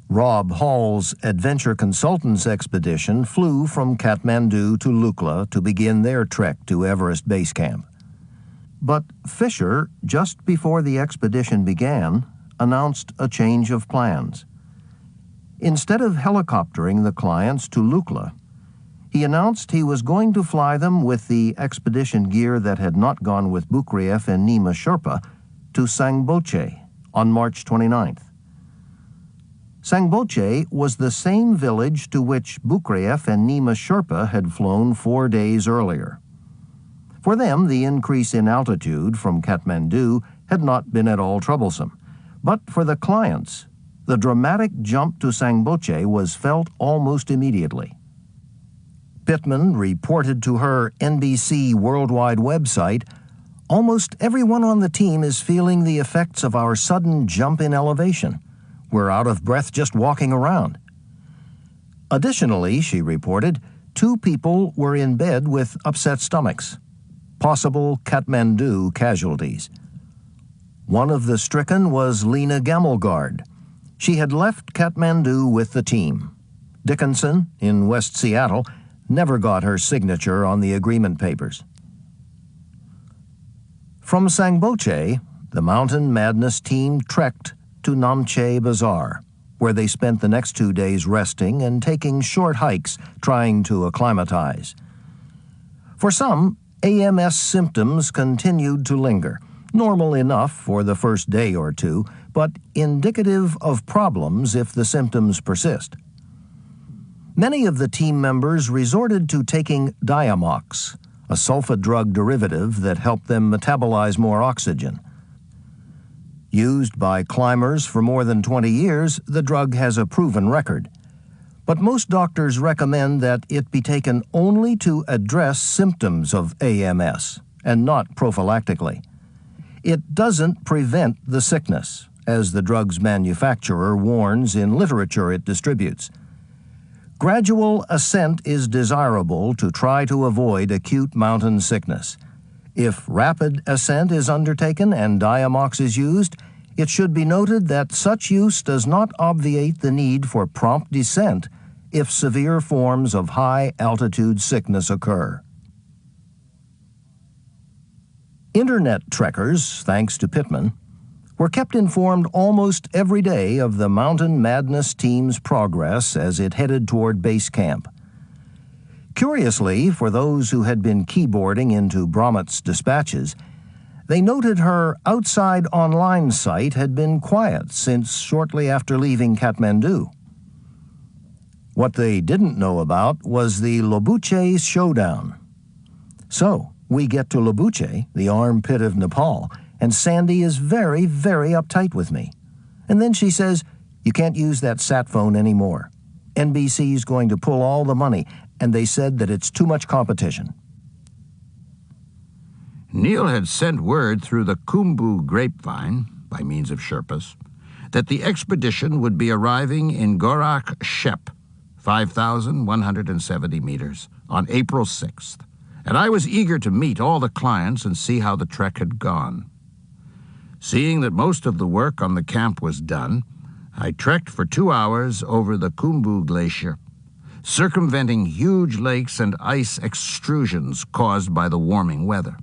Rob Hall's Adventure Consultants expedition flew from Kathmandu to Lukla to begin their trek to Everest Base Camp. But Fisher, just before the expedition began, announced a change of plans. Instead of helicoptering the clients to Lukla, he announced he was going to fly them with the expedition gear that had not gone with Bukriev and Nima Sherpa to Sangboche on March 29th. Sangboche was the same village to which Bukriev and Nima Sherpa had flown 4 days earlier. For them, the increase in altitude from Kathmandu had not been at all troublesome. But for the clients, the dramatic jump to Sangboche was felt almost immediately. Pittman reported to her NBC Worldwide website, "Almost everyone on the team is feeling the effects of our sudden jump in elevation. We're out of breath just walking around." Additionally, she reported, 2 people were in bed with upset stomachs, possible Kathmandu casualties. One of the stricken was Lena Gammelgard. She had left Kathmandu with the team. Dickinson, in West Seattle, never got her signature on the agreement papers. From Sangboche, the Mountain Madness team trekked to Namche Bazaar, where they spent the next 2 days resting and taking short hikes, trying to acclimatize. For some, AMS symptoms continued to linger, normal enough for the first day or two, but indicative of problems if the symptoms persist. Many of the team members resorted to taking Diamox, a sulfa drug derivative that helped them metabolize more oxygen. Used by climbers for more than 20 years, the drug has a proven record. But most doctors recommend that it be taken only to address symptoms of AMS and not prophylactically. It doesn't prevent the sickness, as the drug's manufacturer warns in literature it distributes. Gradual ascent is desirable to try to avoid acute mountain sickness. If rapid ascent is undertaken and Diamox is used, it should be noted that such use does not obviate the need for prompt descent if severe forms of high-altitude sickness occur. Internet trekkers, thanks to Pittman, were were kept informed almost every day of the Mountain Madness team's progress as it headed toward base camp. Curiously, for those who had been keyboarding into Bromit's dispatches, they noted her outside online site had been quiet since shortly after leaving Kathmandu. What they didn't know about was the Lobuche showdown. So, we get to Lobuche, the armpit of Nepal, and Sandy is very, very uptight with me. And then she says, "You can't use that sat phone anymore. NBC's going to pull all the money, and they said that it's too much competition." Neil had sent word through the Khumbu grapevine, by means of Sherpas, that the expedition would be arriving in Gorak Shep, 5,170 meters, on April 6th, and I was eager to meet all the clients and see how the trek had gone. Seeing that most of the work on the camp was done, I trekked for 2 hours over the Khumbu Glacier, circumventing huge lakes and ice extrusions caused by the warming weather.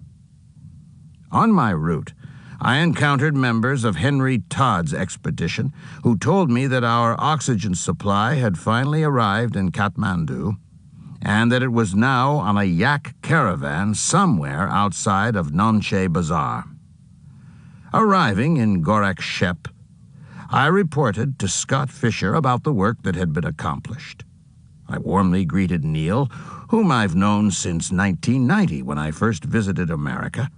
On my route, I encountered members of Henry Todd's expedition who told me that our oxygen supply had finally arrived in Kathmandu and that it was now on a yak caravan somewhere outside of Nonche Bazaar. Arriving in Gorak Shep, I reported to Scott Fisher about the work that had been accomplished. I warmly greeted Neil, whom I've known since 1990 when I first visited America,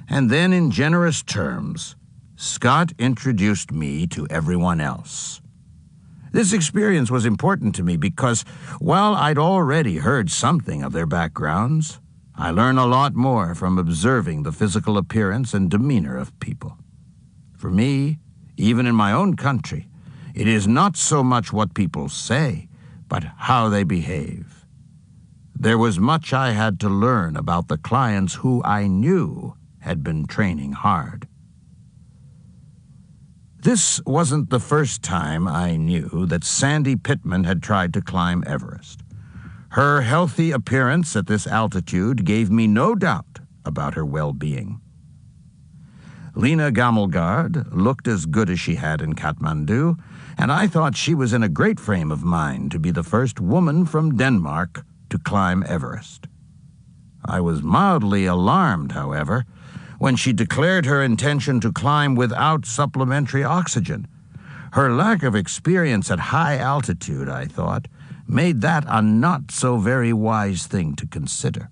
and then in generous terms, Scott introduced me to everyone else. This experience was important to me because, while I'd already heard something of their backgrounds, I learned a lot more from observing the physical appearance and demeanor of people. For me, even in my own country, it is not so much what people say, but how they behave. There was much I had to learn about the clients who I knew had been training hard. This wasn't the first time I knew that Sandy Pittman had tried to climb Everest. Her healthy appearance at this altitude gave me no doubt about her well-being. Lena Gamelgard looked as good as she had in Kathmandu, and I thought she was in a great frame of mind to be the first woman from Denmark to climb Everest. I was mildly alarmed, however, when she declared her intention to climb without supplementary oxygen. Her lack of experience at high altitude, I thought, made that a not-so-very-wise thing to consider.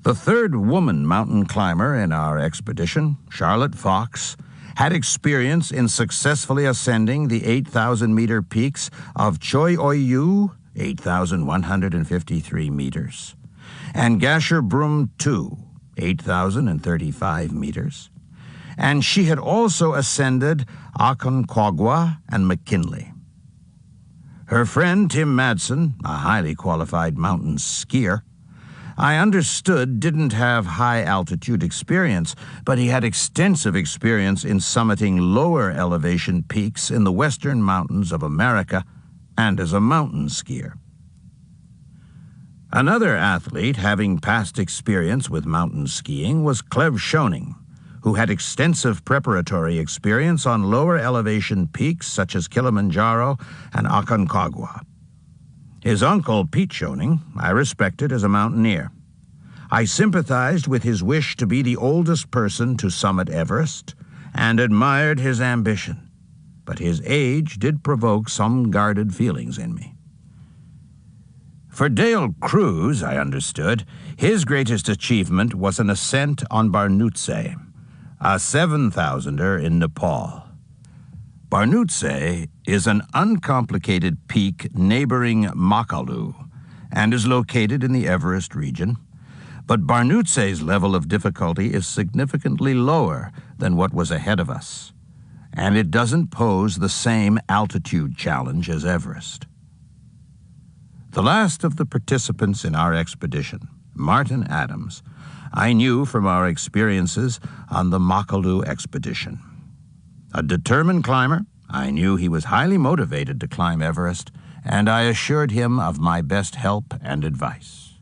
The third woman mountain climber in our expedition, Charlotte Fox, had experience in successfully ascending the 8,000-meter peaks of Choi Oyu, 8,153 meters, and Gasher Brum 2, 8,035 meters, and she had also ascended Aconcagua and McKinley. Her friend Tim Madsen, a highly qualified mountain skier, I understood didn't have high-altitude experience, but he had extensive experience in summiting lower elevation peaks in the western mountains of America and as a mountain skier. Another athlete having past experience with mountain skiing was Cleve Schoening, who had extensive preparatory experience on lower elevation peaks such as Kilimanjaro and Aconcagua. His uncle, Pete Schoening, I respected as a mountaineer. I sympathized with his wish to be the oldest person to summit Everest and admired his ambition, but his age did provoke some guarded feelings in me. For Dale Cruz, I understood, his greatest achievement was an ascent on Barnutse, a 7,000er in Nepal. Barnutse is an uncomplicated peak neighboring Makalu and is located in the Everest region, but Barnutse's level of difficulty is significantly lower than what was ahead of us, and it doesn't pose the same altitude challenge as Everest. The last of the participants in our expedition, Martin Adams, I knew from our experiences on the Makalu expedition. A determined climber, I knew he was highly motivated to climb Everest, and I assured him of my best help and advice.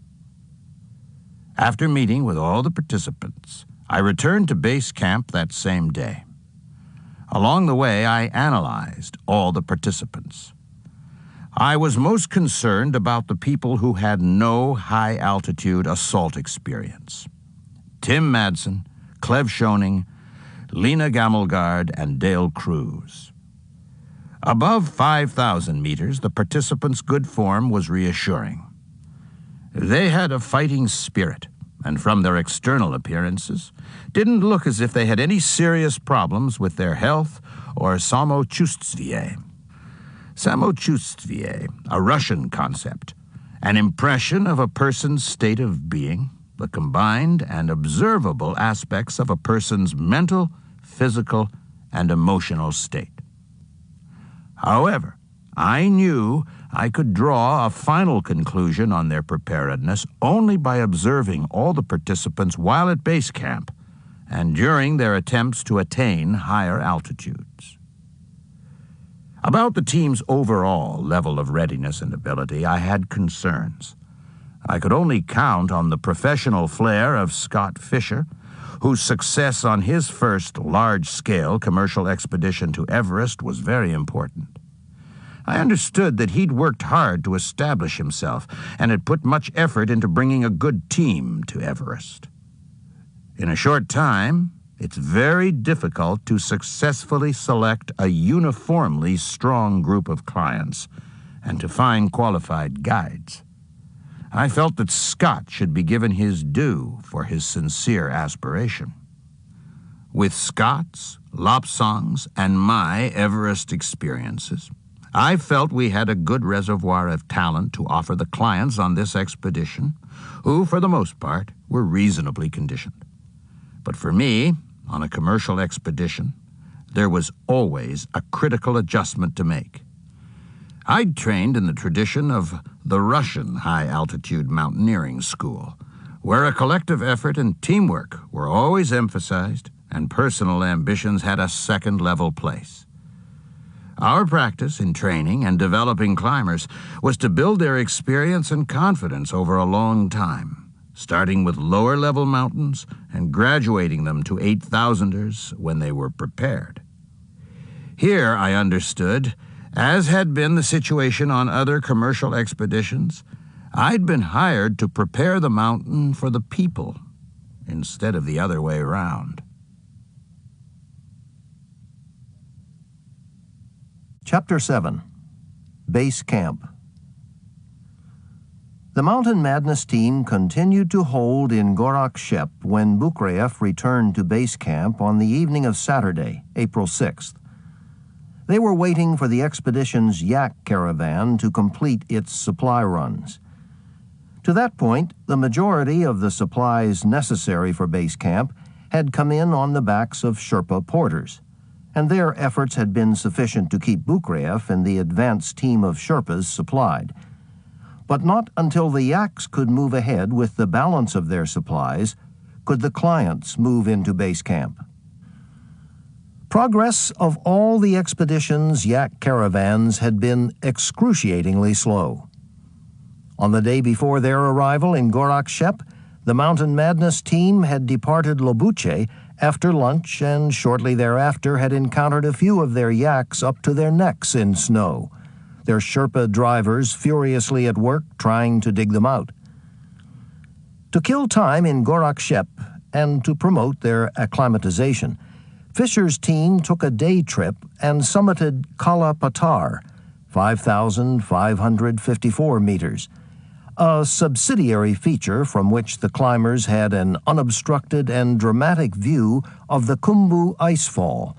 After meeting with all the participants, I returned to base camp that same day. Along the way, I analyzed all the participants. I was most concerned about the people who had no high-altitude assault experience. Tim Madsen, Cleve Schoening, Lena Gammelgard, and Dale Cruz. Above 5,000 meters, the participants' good form was reassuring. They had a fighting spirit, and from their external appearances, didn't look as if they had any serious problems with their health or samochistvie. Samochistvie, a Russian concept, an impression of a person's state of being, the combined and observable aspects of a person's mental, physical, and emotional state. However, I knew I could draw a final conclusion on their preparedness only by observing all the participants while at base camp and during their attempts to attain higher altitudes. About the team's overall level of readiness and ability, I had concerns. I could only count on the professional flair of Scott Fisher, whose success on his first large-scale commercial expedition to Everest was very important. I understood that he'd worked hard to establish himself and had put much effort into bringing a good team to Everest. In a short time, it's very difficult to successfully select a uniformly strong group of clients and to find qualified guides. I felt that Scott should be given his due for his sincere aspiration. With Scott's, Lobsang's, and my Everest experiences, I felt we had a good reservoir of talent to offer the clients on this expedition, who, for the most part, were reasonably conditioned. But for me, on a commercial expedition, there was always a critical adjustment to make. I'd trained in the tradition of the Russian high-altitude mountaineering school, where a collective effort and teamwork were always emphasized and personal ambitions had a second-level place. Our practice in training and developing climbers was to build their experience and confidence over a long time, starting with lower-level mountains and graduating them to 8,000ers when they were prepared. Here, I understood, as had been the situation on other commercial expeditions, I'd been hired to prepare the mountain for the people instead of the other way around. Chapter 7. Base Camp. The Mountain Madness team continued to hold in Gorak Shep when Bukreyev returned to base camp on the evening of Saturday, April 6th. They were waiting for the expedition's yak caravan to complete its supply runs. To that point, the majority of the supplies necessary for base camp had come in on the backs of Sherpa porters, and their efforts had been sufficient to keep Bukreyev and the advance team of Sherpas supplied. But not until the yaks could move ahead with the balance of their supplies could the clients move into base camp. Progress of all the expedition's yak caravans had been excruciatingly slow. On the day before their arrival in Gorak Shep, the Mountain Madness team had departed Lobuche after lunch and shortly thereafter had encountered a few of their yaks up to their necks in snow, their Sherpa drivers furiously at work trying to dig them out. To kill time in Gorak Shep and to promote their acclimatization, Fisher's team took a day trip and summited Kala Patar, 5,554 meters, a subsidiary feature from which the climbers had an unobstructed and dramatic view of the Khumbu Icefall,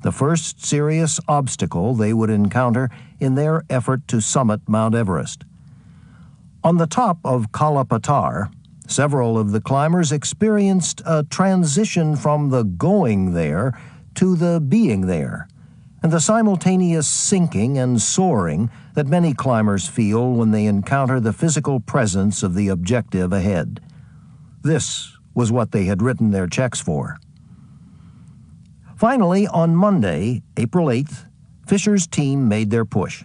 the first serious obstacle they would encounter in their effort to summit Mount Everest. On the top of Kala Patar, several of the climbers experienced a transition from the going there to the being there, and the simultaneous sinking and soaring that many climbers feel when they encounter the physical presence of the objective ahead. This was what they had written their checks for. Finally, on Monday, April 8th, Fisher's team made their push.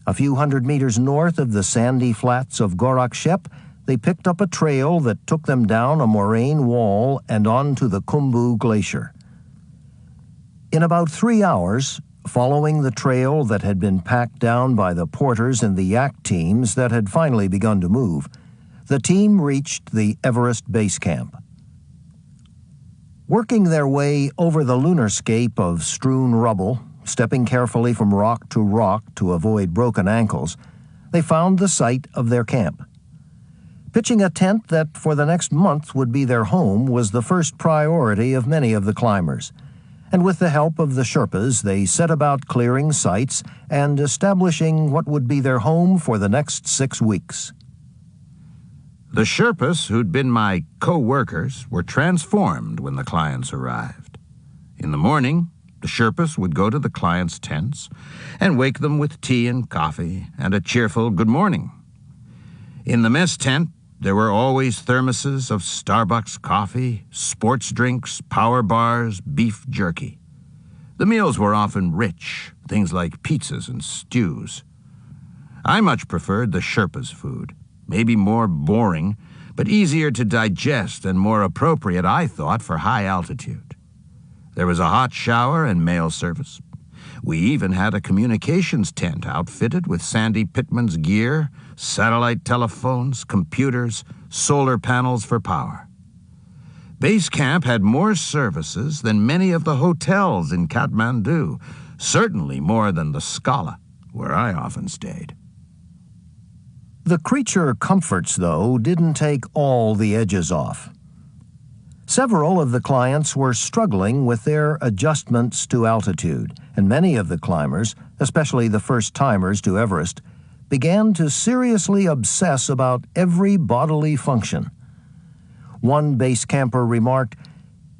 A few hundred meters north of the sandy flats of Gorak Shep, they picked up a trail that took them down a moraine wall and onto the Khumbu Glacier. In about 3 hours, following the trail that had been packed down by the porters and the yak teams that had finally begun to move, the team reached the Everest Base Camp. Working their way over the lunarscape of strewn rubble, stepping carefully from rock to avoid broken ankles, they found the site of their camp. Pitching a tent that for the next month would be their home was the first priority of many of the climbers, and with the help of the Sherpas, they set about clearing sites and establishing what would be their home for the next 6 weeks. The Sherpas, who'd been my co-workers, were transformed when the clients arrived. In the morning, the Sherpas would go to the clients' tents and wake them with tea and coffee and a cheerful good morning. In the mess tent, there were always thermoses of Starbucks coffee, sports drinks, power bars, beef jerky. The meals were often rich, things like pizzas and stews. I much preferred the Sherpas' food, maybe more boring, but easier to digest and more appropriate, I thought, for high altitude. There was a hot shower and mail service. We even had a communications tent outfitted with Sandy Pittman's gear, satellite telephones, computers, solar panels for power. Base camp had more services than many of the hotels in Kathmandu, certainly more than the Scala, where I often stayed. The creature comforts, though, didn't take all the edges off. Several of the clients were struggling with their adjustments to altitude, and many of the climbers, especially the first-timers to Everest, began to seriously obsess about every bodily function. One base camper remarked,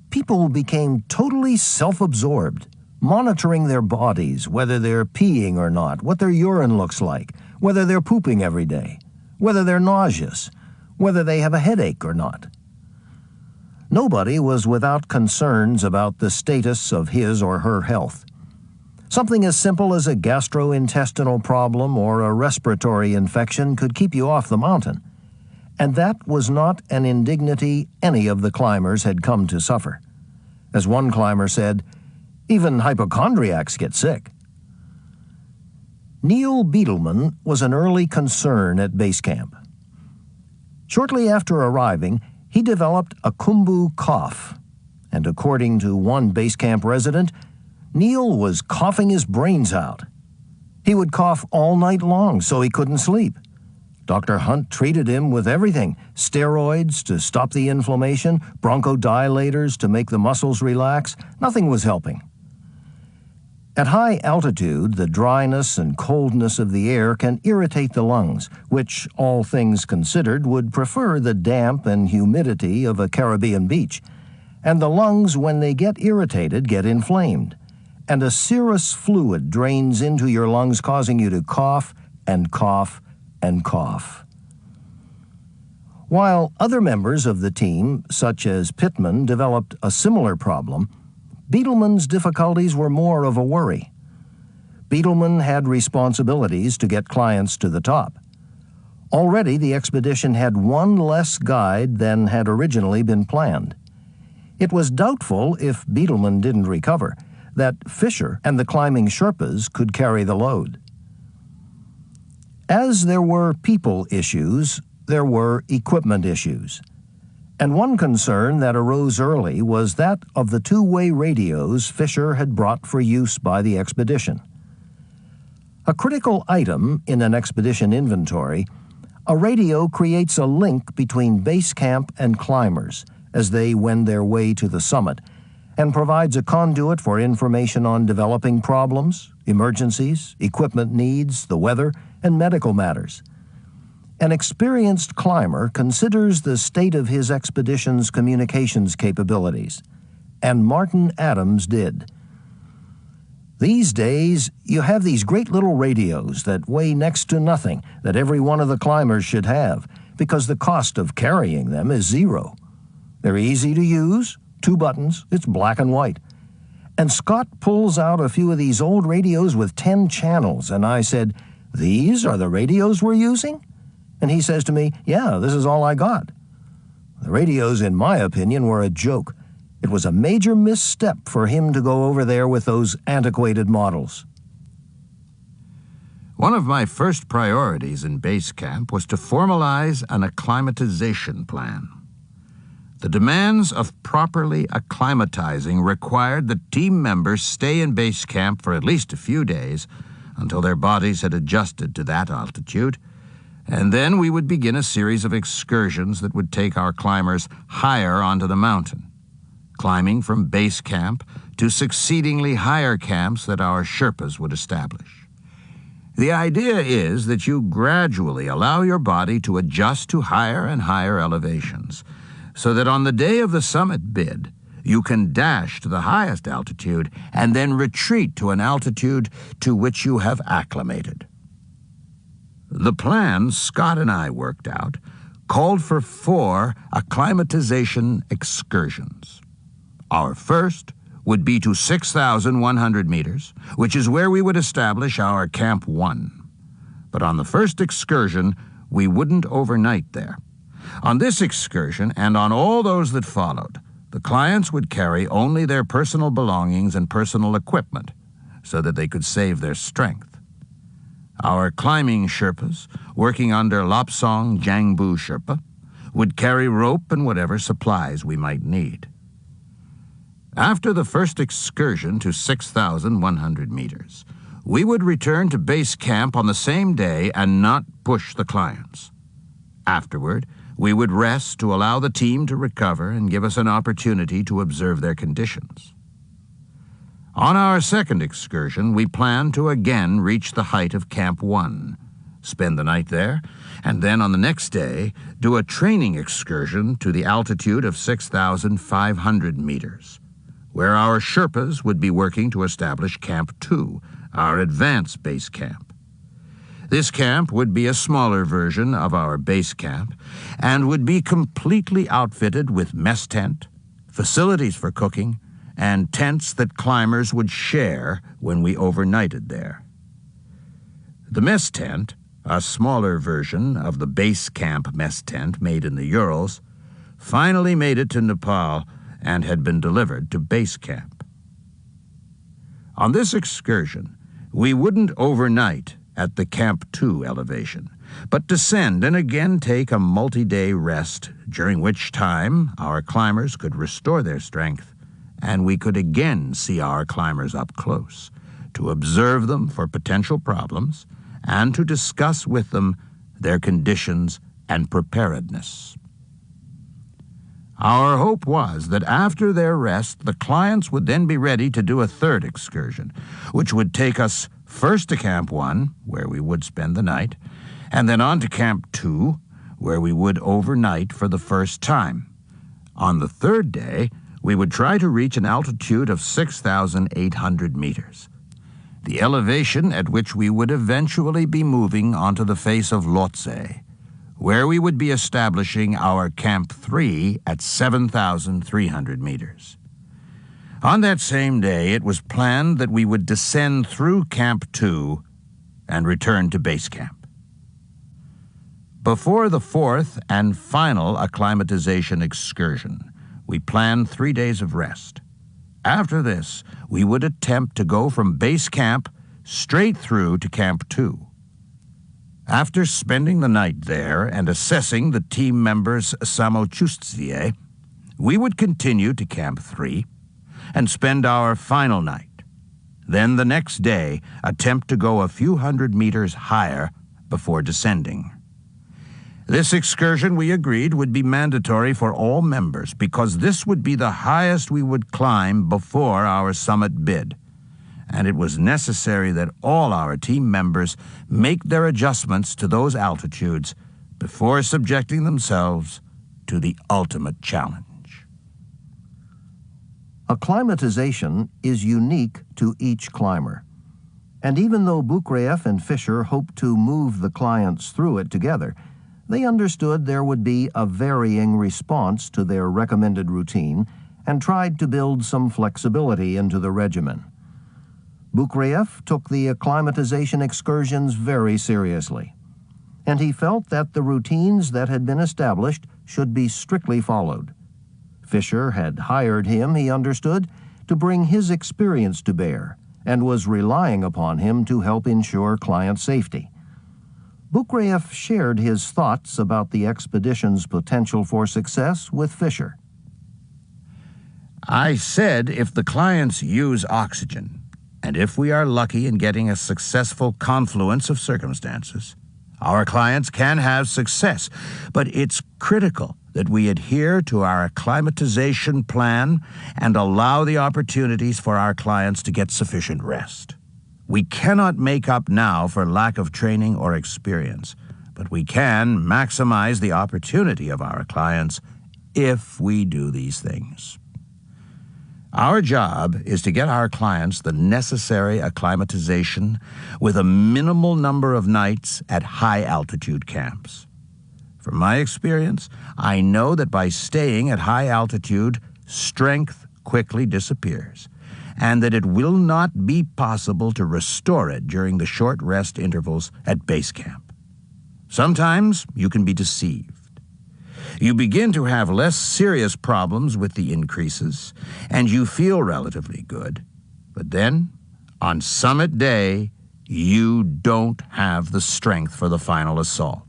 "People became totally self-absorbed, monitoring their bodies, whether they're peeing or not, what their urine looks like, whether they're pooping every day, whether they're nauseous, whether they have a headache or not." Nobody was without concerns about the status of his or her health. Something as simple as a gastrointestinal problem or a respiratory infection could keep you off the mountain, and that was not an indignity any of the climbers had come to suffer. As one climber said, "Even hypochondriacs get sick." Neil Beetleman was an early concern at base camp. Shortly after arriving, he developed a Khumbu cough, and according to one base camp resident, Neil was coughing his brains out. He would cough all night long so he couldn't sleep. Dr. Hunt treated him with everything: steroids to stop the inflammation, bronchodilators to make the muscles relax. Nothing was helping. At high altitude, the dryness and coldness of the air can irritate the lungs, which, all things considered, would prefer the damp and humidity of a Caribbean beach. And the lungs, when they get irritated, get inflamed. And a serous fluid drains into your lungs, causing you to cough and cough and cough. While other members of the team, such as Pittman, developed a similar problem, Beetleman's difficulties were more of a worry. Beetleman had responsibilities to get clients to the top. Already the expedition had one less guide than had originally been planned. It was doubtful, if Beetleman didn't recover, that Fisher and the climbing Sherpas could carry the load. As there were people issues, there were equipment issues. And one concern that arose early was that of the two-way radios Fisher had brought for use by the expedition. A critical item in an expedition inventory, a radio creates a link between base camp and climbers as they wend their way to the summit, and provides a conduit for information on developing problems, emergencies, equipment needs, the weather, and medical matters. An experienced climber considers the state of his expedition's communications capabilities, and Martin Adams did. These days, you have these great little radios that weigh next to nothing that every one of the climbers should have, because the cost of carrying them is zero. They're easy to use, 2 buttons, it's black and white. And Scott pulls out a few of these old radios with 10 channels, and I said, "These are the radios we're using?" And he says to me, "Yeah, this is all I got." The radios, in my opinion, were a joke. It was a major misstep for him to go over there with those antiquated models. One of my first priorities in base camp was to formalize an acclimatization plan. The demands of properly acclimatizing required that team members stay in base camp for at least a few days until their bodies had adjusted to that altitude, and then we would begin a series of excursions that would take our climbers higher onto the mountain, climbing from base camp to succeedingly higher camps that our Sherpas would establish. The idea is that you gradually allow your body to adjust to higher and higher elevations, so that on the day of the summit bid, you can dash to the highest altitude and then retreat to an altitude to which you have acclimated. The plan Scott and I worked out called for 4 acclimatization excursions. Our first would be to 6,100 meters, which is where we would establish our Camp 1. But on the first excursion, we wouldn't overnight there. On this excursion, and on all those that followed, the clients would carry only their personal belongings and personal equipment so that they could save their strength. Our climbing Sherpas, working under Lopsong Jangbu Sherpa, would carry rope and whatever supplies we might need. After the first excursion to 6,100 meters, we would return to base camp on the same day and not push the clients. Afterward, we would rest to allow the team to recover and give us an opportunity to observe their conditions. On our second excursion, we planned to again reach the height of Camp 1, spend the night there, and then on the next day do a training excursion to the altitude of 6,500 meters, where our Sherpas would be working to establish Camp 2, our advanced base camp. This camp would be a smaller version of our base camp and would be completely outfitted with mess tent, facilities for cooking, and tents that climbers would share when we overnighted there. The mess tent, a smaller version of the base camp mess tent made in the Urals, finally made it to Nepal and had been delivered to base camp. On this excursion, we wouldn't overnight at the Camp 2 elevation, but descend and again take a multi-day rest, during which time our climbers could restore their strength, and we could again see our climbers up close, to observe them for potential problems, and to discuss with them their conditions and preparedness. Our hope was that after their rest, the clients would then be ready to do a third excursion, which would take us first to Camp 1, where we would spend the night, and then on to Camp 2, where we would overnight for the first time. On the third day, we would try to reach an altitude of 6,800 meters, the elevation at which we would eventually be moving onto the face of Lhotse, where we would be establishing our Camp 3 at 7,300 meters. On that same day, it was planned that we would descend through Camp 2 and return to base camp. Before the fourth and final acclimatization excursion, we planned 3 days of rest. After this, we would attempt to go from base camp straight through to Camp 2. After spending the night there and assessing the team members' samochistie, we would continue to Camp 3 and spend our final night. Then the next day, attempt to go a few hundred meters higher before descending. This excursion, we agreed, would be mandatory for all members because this would be the highest we would climb before our summit bid, and it was necessary that all our team members make their adjustments to those altitudes before subjecting themselves to the ultimate challenge. Acclimatization is unique to each climber, and even though Bukrieff and Fisher hoped to move the clients through it together, they understood there would be a varying response to their recommended routine and tried to build some flexibility into the regimen. Bukrieff took the acclimatization excursions very seriously, and he felt that the routines that had been established should be strictly followed. Fisher had hired him, he understood, to bring his experience to bear, and was relying upon him to help ensure client safety. Bukraeff shared his thoughts about the expedition's potential for success with Fisher. I said if the clients use oxygen, and if we are lucky in getting a successful confluence of circumstances, our clients can have success, but it's critical that we adhere to our acclimatization plan and allow the opportunities for our clients to get sufficient rest. We cannot make up now for lack of training or experience, but we can maximize the opportunity of our clients if we do these things. Our job is to get our clients the necessary acclimatization with a minimal number of nights at high-altitude camps. From my experience, I know that by staying at high altitude, strength quickly disappears, and that it will not be possible to restore it during the short rest intervals at base camp. Sometimes you can be deceived. You begin to have less serious problems with the increases, and you feel relatively good. But then, on summit day, you don't have the strength for the final assault.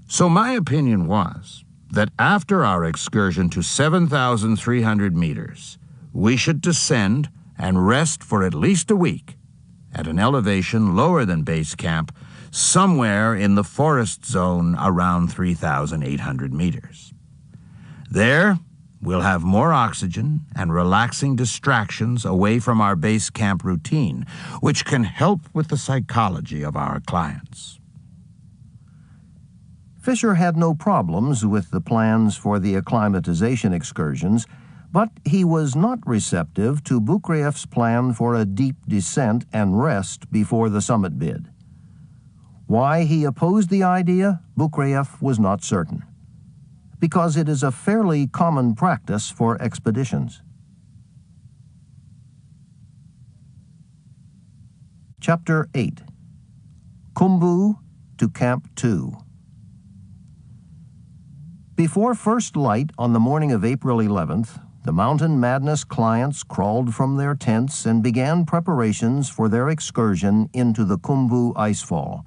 So my opinion was that after our excursion to 7,300 meters, we should descend and rest for at least a week at an elevation lower than base camp, somewhere in the forest zone around 3,800 meters. There, we'll have more oxygen and relaxing distractions away from our base camp routine, which can help with the psychology of our clients. Fisher had no problems with the plans for the acclimatization excursions, but he was not receptive to Bukraeff's plan for a deep descent and rest before the summit bid. Why he opposed the idea, Bukraeff was not certain. Because it is a fairly common practice for expeditions. Chapter 8. Khumbu to Camp 2. Before first light on the morning of April 11th, the Mountain Madness clients crawled from their tents and began preparations for their excursion into the Khumbu icefall.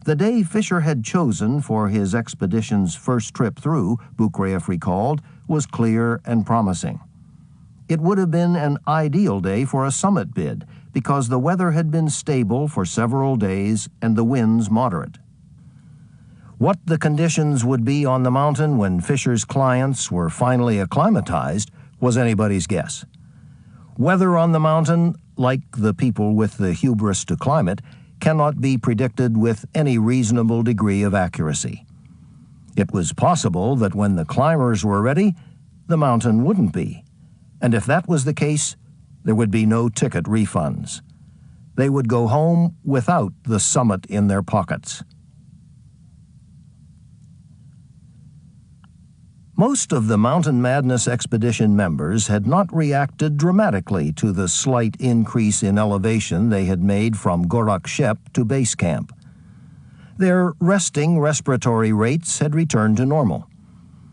The day Fisher had chosen for his expedition's first trip through, Bukraeff recalled, was clear and promising. It would have been an ideal day for a summit bid because the weather had been stable for several days and the winds moderate. What the conditions would be on the mountain when Fisher's clients were finally acclimatized was anybody's guess. Weather on the mountain, like the people with the hubris to climb it, cannot be predicted with any reasonable degree of accuracy. It was possible that when the climbers were ready, the mountain wouldn't be. And if that was the case, there would be no ticket refunds. They would go home without the summit in their pockets. Most of the Mountain Madness expedition members had not reacted dramatically to the slight increase in elevation they had made from Gorak Shep to base camp. Their resting respiratory rates had returned to normal.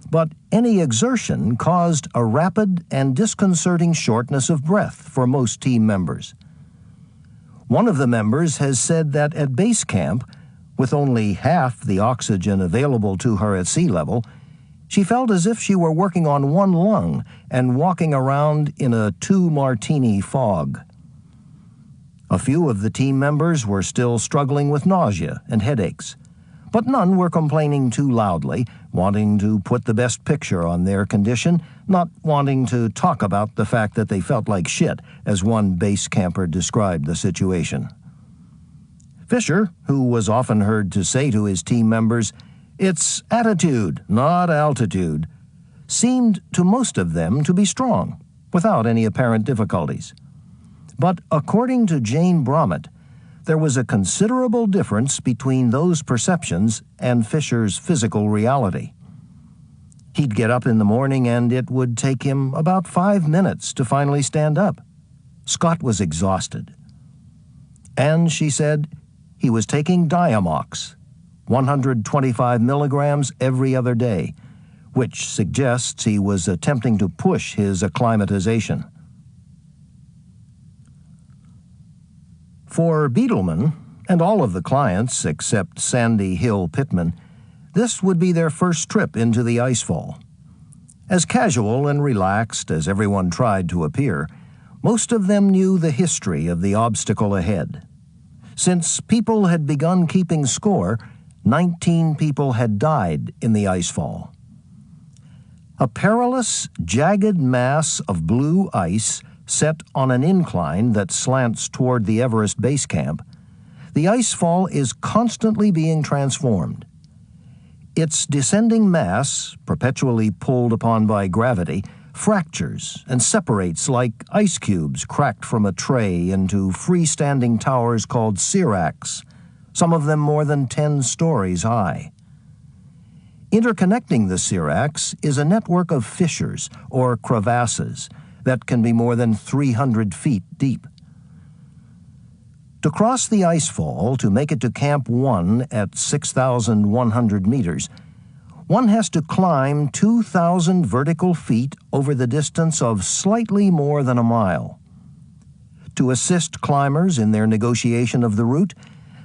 But any exertion caused a rapid and disconcerting shortness of breath for most team members. One of the members has said that at base camp, with only half the oxygen available to her at sea level, she felt as if she were working on one lung and walking around in a two-martini fog. A few of the team members were still struggling with nausea and headaches, but none were complaining too loudly, wanting to put the best picture on their condition, not wanting to talk about the fact that they felt like shit, as one base camper described the situation. Fisher, who was often heard to say to his team members, "It's attitude, not altitude," seemed to most of them to be strong, without any apparent difficulties. But according to Jane Bromett, there was a considerable difference between those perceptions and Fisher's physical reality. He'd get up in the morning and it would take him about 5 minutes to finally stand up. Scott was exhausted. And, she said, he was taking Diamox, 125 milligrams every other day, which suggests he was attempting to push his acclimatization. For Beetleman, and all of the clients except Sandy Hill Pittman, this would be their first trip into the icefall. As casual and relaxed as everyone tried to appear, most of them knew the history of the obstacle ahead. Since people had begun keeping score, 19 people had died in the icefall. A perilous, jagged mass of blue ice set on an incline that slants toward the Everest base camp, the icefall is constantly being transformed. Its descending mass, perpetually pulled upon by gravity, fractures and separates like ice cubes cracked from a tray into freestanding towers called seracs, some of them more than 10 stories high. Interconnecting the seracs is a network of fissures, or crevasses, that can be more than 300 feet deep. To cross the icefall to make it to Camp 1 at 6,100 meters, one has to climb 2,000 vertical feet over the distance of slightly more than a mile. To assist climbers in their negotiation of the route,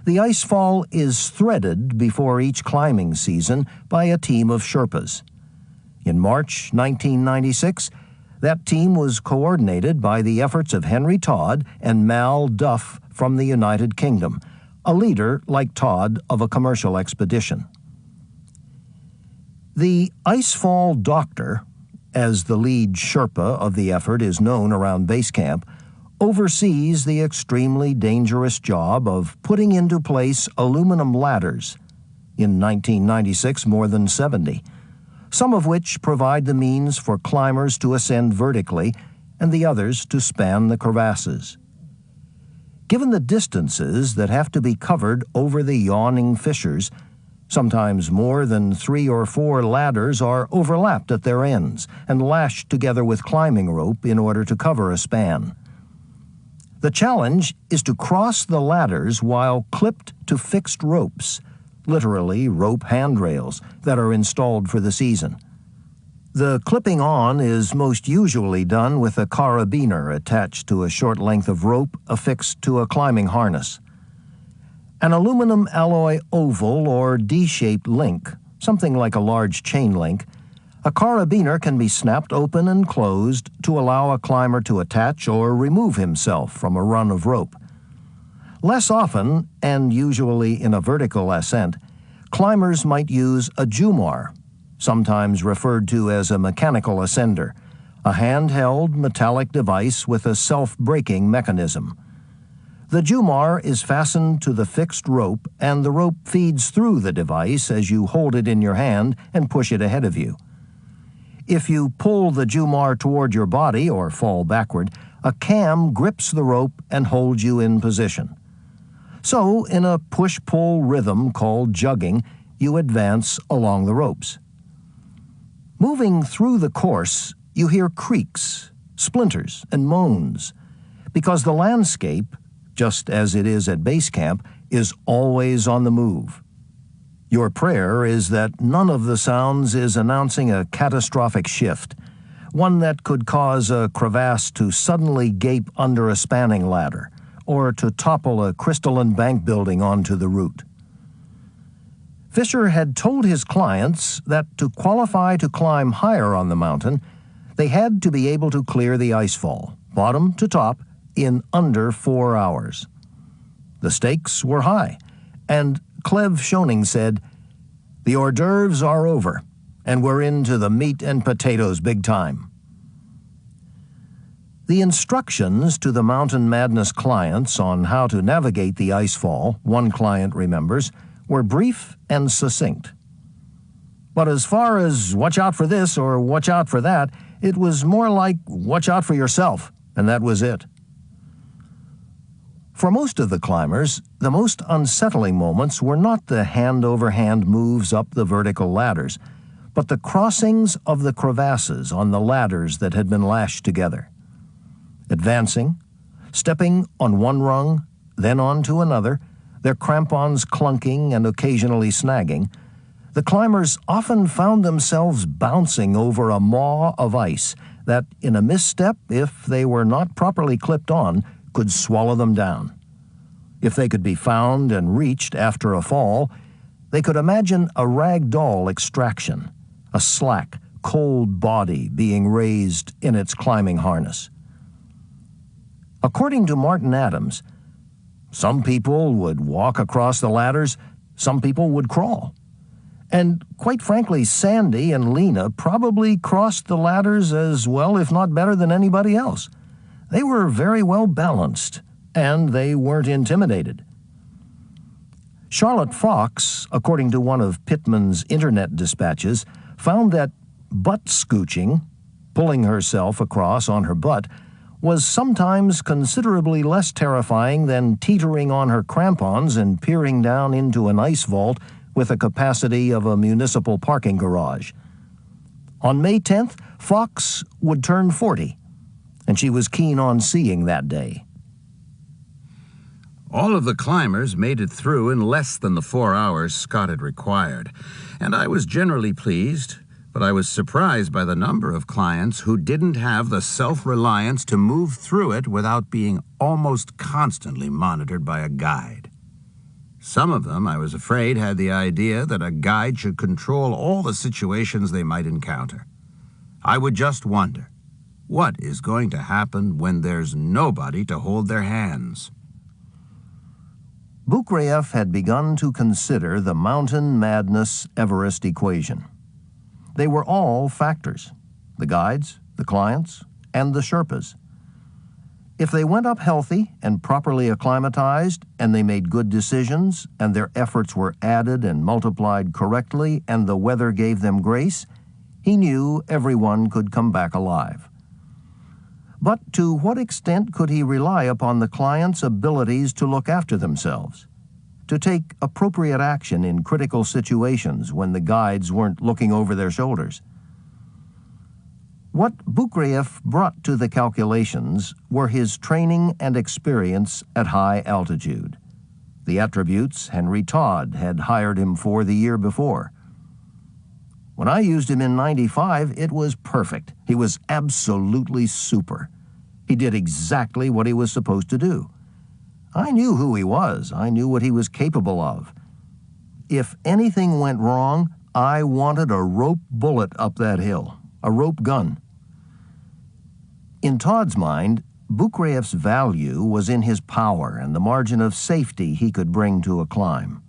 the icefall is threaded before each climbing season by a team of Sherpas. In March 1996, that team was coordinated by the efforts of Henry Todd and Mal Duff from the United Kingdom, a leader, like Todd, of a commercial expedition. The Icefall Doctor, as the lead Sherpa of the effort is known around base camp, oversees the extremely dangerous job of putting into place aluminum ladders, in 1996 more than 70, some of which provide the means for climbers to ascend vertically and the others to span the crevasses. Given the distances that have to be covered over the yawning fissures, sometimes more than 3 or 4 ladders are overlapped at their ends and lashed together with climbing rope in order to cover a span. The challenge is to cross the ladders while clipped to fixed ropes, literally rope handrails, that are installed for the season. The clipping on is most usually done with a carabiner attached to a short length of rope affixed to a climbing harness. An aluminum alloy oval or D-shaped link, something like a large chain link, a carabiner can be snapped open and closed to allow a climber to attach or remove himself from a run of rope. Less often, and usually in a vertical ascent, climbers might use a Jumar, sometimes referred to as a mechanical ascender, a handheld metallic device with a self-braking mechanism. The Jumar is fastened to the fixed rope, and the rope feeds through the device as you hold it in your hand and push it ahead of you. If you pull the Jumar toward your body or fall backward, a cam grips the rope and holds you in position. So, in a push-pull rhythm called jugging, you advance along the ropes. Moving through the course, you hear creaks, splinters, and moans, because the landscape, just as it is at base camp, is always on the move. Your prayer is that none of the sounds is announcing a catastrophic shift, one that could cause a crevasse to suddenly gape under a spanning ladder, or to topple a crystalline bank building onto the route. Fisher had told his clients that to qualify to climb higher on the mountain, they had to be able to clear the icefall, bottom to top, in under 4 hours. The stakes were high, and Cleve Schoening said, "The hors d'oeuvres are over, and we're into the meat and potatoes big time." The instructions to the Mountain Madness clients on how to navigate the icefall, one client remembers, were brief and succinct. But as far as watch out for this or watch out for that, it was more like watch out for yourself, and that was it. For most of the climbers, the most unsettling moments were not the hand-over-hand moves up the vertical ladders, but the crossings of the crevasses on the ladders that had been lashed together. Advancing, stepping on one rung, then on to another, their crampons clunking and occasionally snagging, the climbers often found themselves bouncing over a maw of ice that, in a misstep, if they were not properly clipped on, could swallow them down. If they could be found and reached after a fall, they could imagine a rag doll extraction, a slack, cold body being raised in its climbing harness. According to Martin Adams, some people would walk across the ladders, some people would crawl. And quite frankly, Sandy and Lena probably crossed the ladders as well, if not better, than anybody else. They were very well balanced, and they weren't intimidated. Charlotte Fox, according to one of Pittman's internet dispatches, found that butt scooching, pulling herself across on her butt, was sometimes considerably less terrifying than teetering on her crampons and peering down into an ice vault with a capacity of a municipal parking garage. On May 10th, Fox would turn 40, and she was keen on seeing that day. All of the climbers made it through in less than the 4 hours Scott had required, and I was generally pleased, but I was surprised by the number of clients who didn't have the self-reliance to move through it without being almost constantly monitored by a guide. Some of them, I was afraid, had the idea that a guide should control all the situations they might encounter. I would just wonder, what is going to happen when there's nobody to hold their hands? Bukraev had begun to consider the mountain madness Everest equation. They were all factors: the guides, the clients, and the Sherpas. If they went up healthy and properly acclimatized, and they made good decisions, and their efforts were added and multiplied correctly, and the weather gave them grace, he knew everyone could come back alive. But to what extent could he rely upon the client's abilities to look after themselves, to take appropriate action in critical situations when the guides weren't looking over their shoulders? What Bukraev brought to the calculations were his training and experience at high altitude, the attributes Henry Todd had hired him for the year before. When I used him in '95, it was perfect. He was absolutely super. He did exactly what he was supposed to do. I knew who he was. I knew what he was capable of. If anything went wrong, I wanted a rope bullet up that hill, a rope gun. In Todd's mind, Bukraev's value was in his power and the margin of safety he could bring to a climb.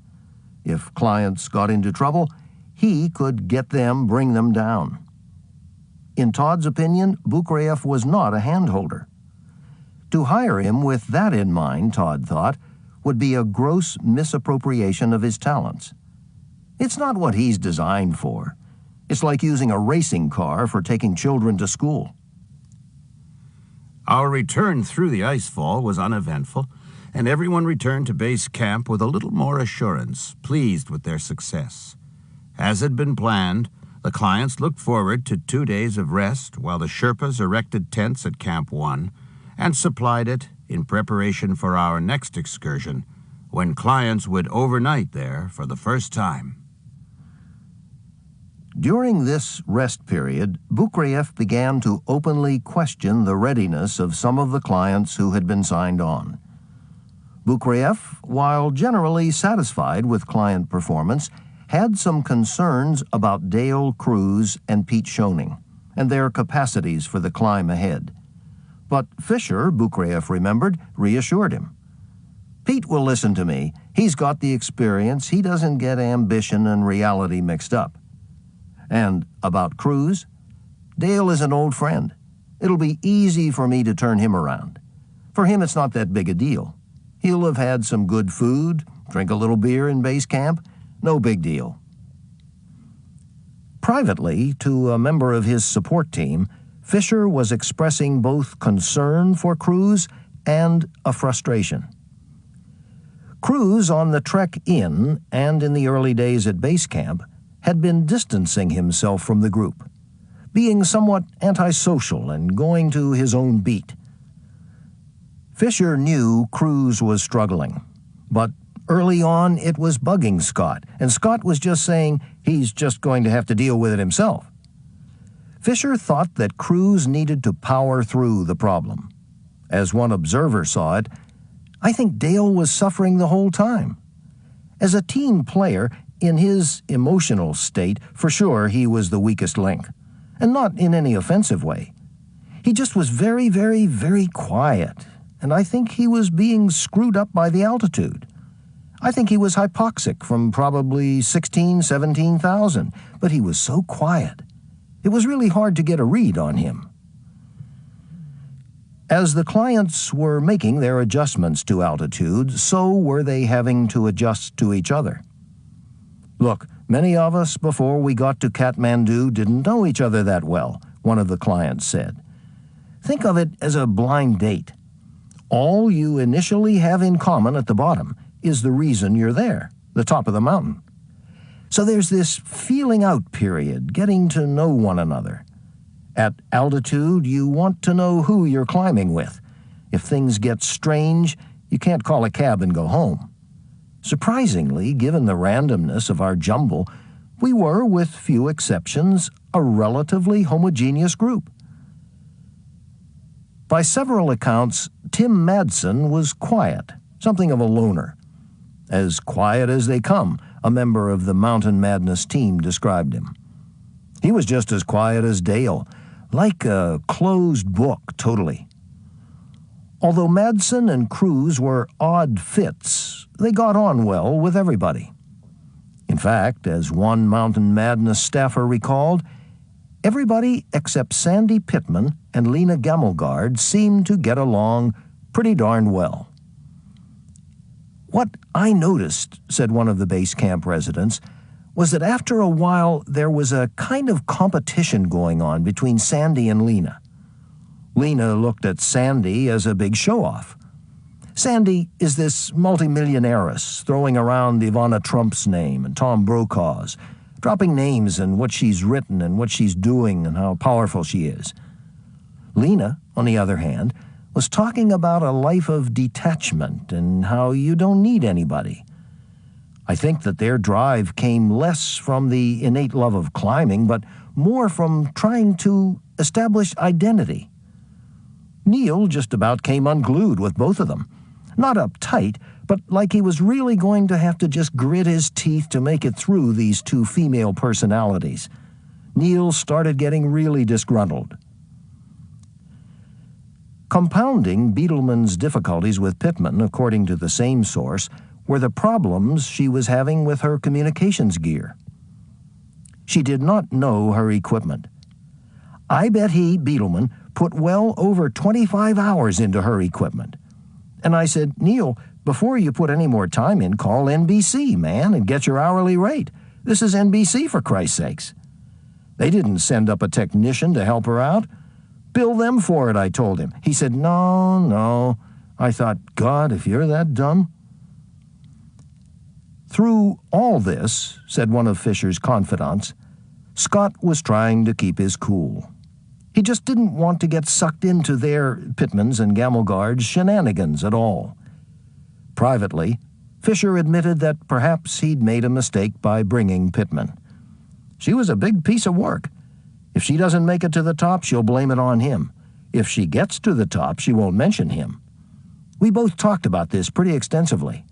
If clients got into trouble, he could get them, bring them down. In Todd's opinion, Bukraev was not a handholder. To hire him with that in mind, Todd thought, would be a gross misappropriation of his talents. It's not what he's designed for. It's like using a racing car for taking children to school. Our return through the icefall was uneventful, and everyone returned to base camp with a little more assurance, pleased with their success. As had been planned, the clients looked forward to 2 days of rest while the Sherpas erected tents at Camp 1 and supplied it in preparation for our next excursion, when clients would overnight there for the first time. During this rest period, Bukraev began to openly question the readiness of some of the clients who had been signed on. Bukraev, while generally satisfied with client performance, had some concerns about Dale Cruz and Pete Schoening and their capacities for the climb ahead. But Fisher, Bukraev remembered, reassured him. Pete will listen to me. He's got the experience. He doesn't get ambition and reality mixed up. And about Cruz, Dale is an old friend. It'll be easy for me to turn him around. For him, it's not that big a deal. He'll have had some good food, drink a little beer in base camp. No big deal. Privately, to a member of his support team, Fisher was expressing both concern for Cruz and a frustration. Cruz, on the trek in and in the early days at base camp, had been distancing himself from the group, being somewhat antisocial and going to his own beat. Fisher knew Cruz was struggling, but early on it was bugging Scott, and Scott was just saying He's just going to have to deal with it himself. Fisher thought that crews needed to power through the problem. As one observer saw it, I think Dale was suffering the whole time. As a team player, in his emotional state, for sure he was the weakest link, and not in any offensive way. He just was very, very, very quiet, and I think he was being screwed up by the altitude. I think he was hypoxic from probably 17,000, but he was so quiet. It was really hard to get a read on him. As the clients were making their adjustments to altitude, so were they having to adjust to each other. Look, many of us before we got to Kathmandu didn't know each other that well, one of the clients said. Think of it as a blind date. All you initially have in common at the bottom is the reason you're there, the top of the mountain. So there's this feeling out period, getting to know one another. At altitude, you want to know who you're climbing with. If things get strange, you can't call a cab and go home. Surprisingly, given the randomness of our jumble, we were, with few exceptions, a relatively homogeneous group. By several accounts, Tim Madsen was quiet, something of a loner. As quiet as they come, a member of the Mountain Madness team described him. He was just as quiet as Dale, like a closed book, totally. Although Madsen and Cruz were odd fits, they got on well with everybody. In fact, as one Mountain Madness staffer recalled, everybody except Sandy Pittman and Lena Gammelgard seemed to get along pretty darn well. What I noticed, said one of the base camp residents, was that after a while there was a kind of competition going on between Sandy and Lena. Lena looked at Sandy as a big show-off. Sandy is this multimillionairess throwing around Ivana Trump's name and Tom Brokaw's, dropping names and what she's written and what she's doing and how powerful she is. Lena, on the other hand, was talking about a life of detachment and how you don't need anybody. I think that their drive came less from the innate love of climbing, but more from trying to establish identity. Neil just about came unglued with both of them. Not uptight, but like he was really going to have to just grit his teeth to make it through these two female personalities. Neil started getting really disgruntled. Compounding Beetleman's difficulties with Pittman, according to the same source, were the problems she was having with her communications gear. She did not know her equipment. I bet he, Beetleman, put well over 25 hours into her equipment. And I said, Neil, before you put any more time in, call NBC, man, and get your hourly rate. This is NBC, for Christ's sakes. They didn't send up a technician to help her out. Bill them for it, I told him. He said, no. I thought, God, if you're that dumb. Through all this, said one of Fisher's confidants, Scott was trying to keep his cool. He just didn't want to get sucked into their, Pittman's and Gammelgard's, shenanigans at all. Privately, Fisher admitted that perhaps he'd made a mistake by bringing Pittman. She was a big piece of work. If she doesn't make it to the top, she'll blame it on him. If she gets to the top, she won't mention him. We both talked about this pretty extensively.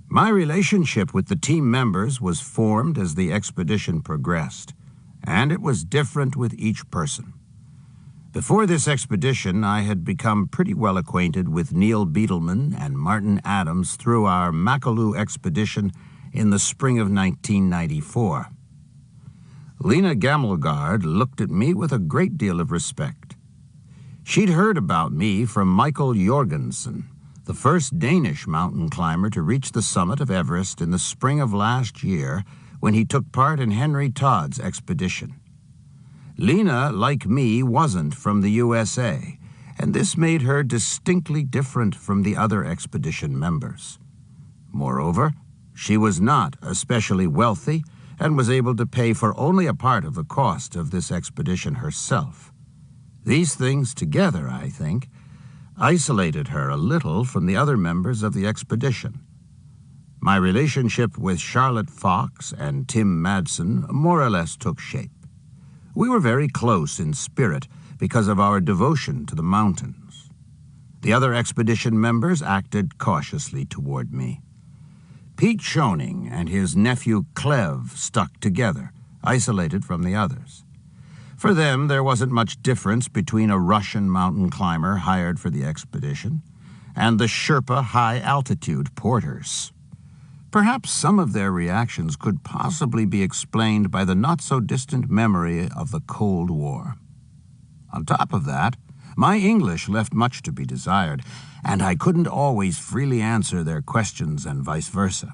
My relationship with the team members was formed as the expedition progressed, and it was different with each person. Before this expedition, I had become pretty well acquainted with Neil Beetleman and Martin Adams through our Makalu expedition in the spring of 1994. Lena Gammelgard looked at me with a great deal of respect. She'd heard about me from Michael Jorgensen, the first Danish mountain climber to reach the summit of Everest in the spring of last year when he took part in Henry Todd's expedition. Lena, like me, wasn't from the USA, and this made her distinctly different from the other expedition members. Moreover, she was not especially wealthy and was able to pay for only a part of the cost of this expedition herself. These things together, I think, isolated her a little from the other members of the expedition. My relationship with Charlotte Fox and Tim Madsen more or less took shape. We were very close in spirit because of our devotion to the mountains. The other expedition members acted cautiously toward me. Pete Schoening and his nephew Clev stuck together, isolated from the others. For them, there wasn't much difference between a Russian mountain climber hired for the expedition and the Sherpa high-altitude porters. Perhaps some of their reactions could possibly be explained by the not-so-distant memory of the Cold War. On top of that, my English left much to be desired, and I couldn't always freely answer their questions and vice versa.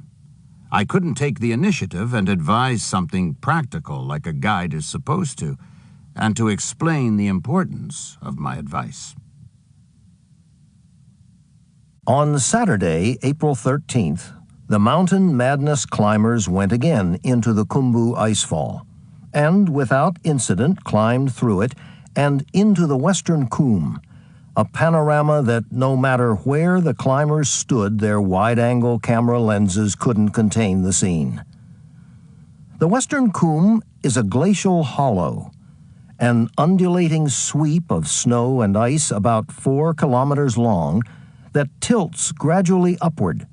I couldn't take the initiative and advise something practical like a guide is supposed to, and to explain the importance of my advice. On Saturday, April 13th, the Mountain Madness climbers went again into the Khumbu icefall, and without incident climbed through it and into the western Khum, a panorama that no matter where the climbers stood, their wide-angle camera lenses couldn't contain the scene. The western Khum is a glacial hollow, an undulating sweep of snow and ice about 4 kilometers long that tilts gradually upward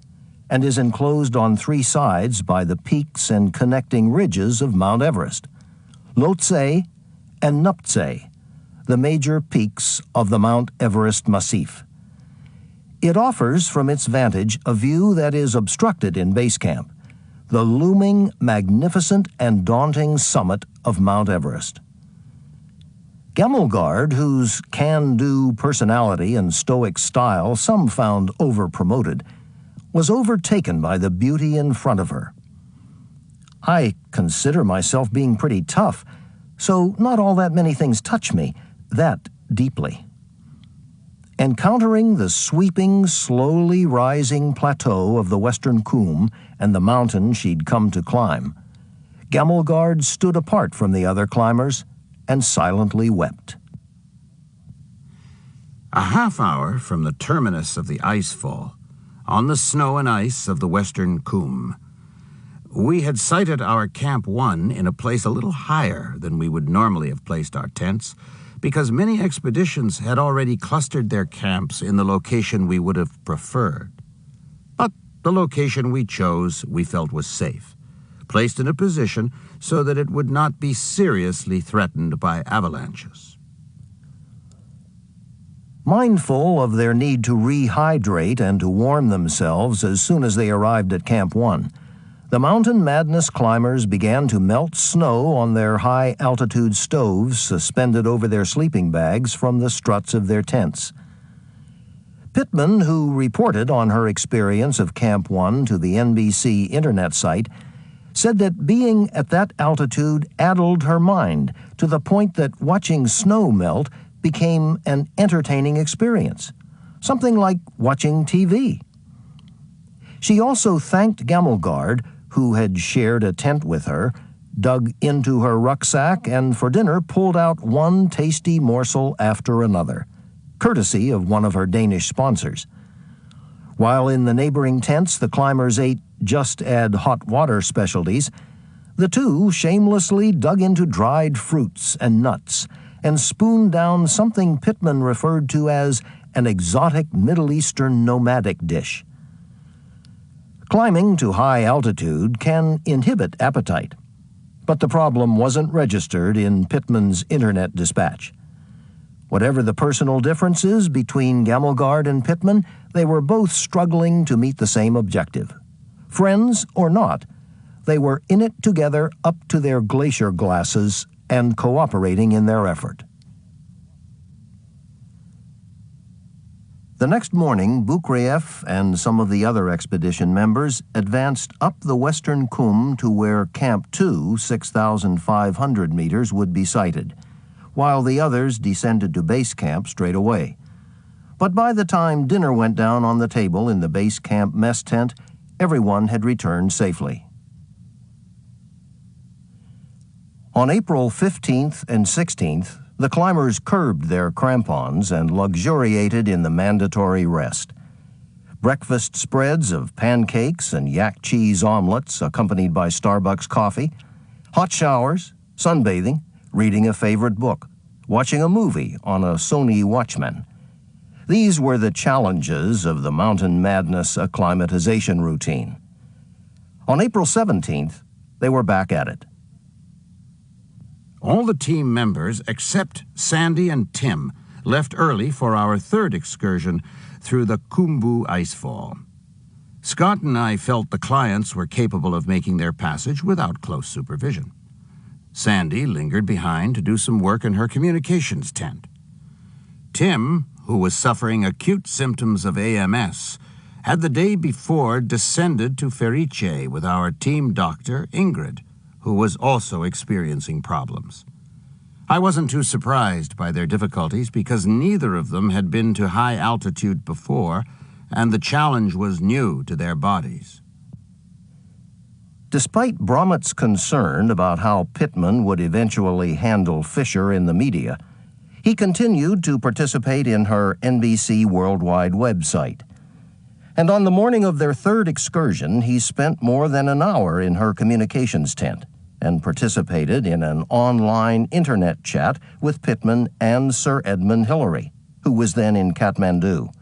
and is enclosed on 3 sides by the peaks and connecting ridges of Mount Everest, Lhotse and Nuptse, the major peaks of the Mount Everest Massif. It offers from its vantage a view that is obstructed in base camp, the looming, magnificent, and daunting summit of Mount Everest. Gamelgard, whose can-do personality and stoic style some found over-promoted, was overtaken by the beauty in front of her. I consider myself being pretty tough, so not all that many things touch me that deeply. Encountering the sweeping, slowly rising plateau of the western Khum and the mountain she'd come to climb, Gamelgard stood apart from the other climbers and silently wept. A half hour from the terminus of the icefall, on the snow and ice of the western Khum, we had sited our Camp 1 in a place a little higher than we would normally have placed our tents, because many expeditions had already clustered their camps in the location we would have preferred. But the location we chose we felt was safe, placed in a position so that it would not be seriously threatened by avalanches. Mindful of their need to rehydrate and to warm themselves as soon as they arrived at Camp 1, the Mountain Madness climbers began to melt snow on their high-altitude stoves suspended over their sleeping bags from the struts of their tents. Pittman, who reported on her experience of Camp 1 to the NBC internet site, said that being at that altitude addled her mind to the point that watching snow melt became an entertaining experience, something like watching TV. She also thanked Gamelgard, who had shared a tent with her, dug into her rucksack, and for dinner pulled out one tasty morsel after another, courtesy of one of her Danish sponsors. While in the neighboring tents the climbers ate Just Add Hot Water specialties, the two shamelessly dug into dried fruits and nuts and spooned down something Pittman referred to as an exotic Middle Eastern nomadic dish. Climbing to high altitude can inhibit appetite, but the problem wasn't registered in Pittman's internet dispatch. Whatever the personal differences between Gamelgard and Pittman, they were both struggling to meet the same objective. Friends or not, they were in it together up to their glacier glasses and cooperating in their effort. The next morning, Bukrieff and some of the other expedition members advanced up the western Khum to where Camp 2, 6,500 meters, would be sited, while the others descended to base camp straight away. But by the time dinner went down on the table in the base camp mess tent, everyone had returned safely. On April 15th and 16th, the climbers curbed their crampons and luxuriated in the mandatory rest. breakfast spreads of pancakes and yak cheese omelets accompanied by Starbucks coffee, hot showers, sunbathing, reading a favorite book, watching a movie on a Sony Watchman. These were the challenges of the Mountain Madness acclimatization routine. On April 17th, they were back at it. All the team members except Sandy and Tim left early for our third excursion through the Khumbu Icefall. Scott and I felt the clients were capable of making their passage without close supervision. Sandy lingered behind to do some work in her communications tent. Tim, who was suffering acute symptoms of AMS, had the day before descended to Ferice with our team doctor, Ingrid, who was also experiencing problems. I wasn't too surprised by their difficulties because neither of them had been to high altitude before, and the challenge was new to their bodies. Despite Bromett's concern about how Pittman would eventually handle Fisher in the media, he continued to participate in her NBC Worldwide website. And on the morning of their third excursion, he spent more than an hour in her communications tent and participated in an online internet chat with Pittman and Sir Edmund Hillary, who was then in Kathmandu.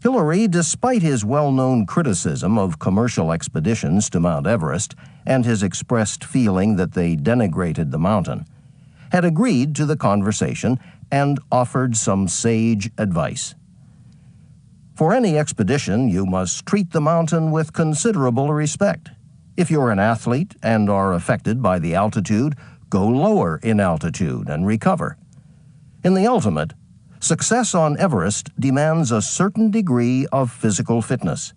Hillary, despite his well-known criticism of commercial expeditions to Mount Everest and his expressed feeling that they denigrated the mountain, had agreed to the conversation and offered some sage advice. For any expedition, you must treat the mountain with considerable respect. If you're an athlete and are affected by the altitude, go lower in altitude and recover. In the ultimate, success on Everest demands a certain degree of physical fitness.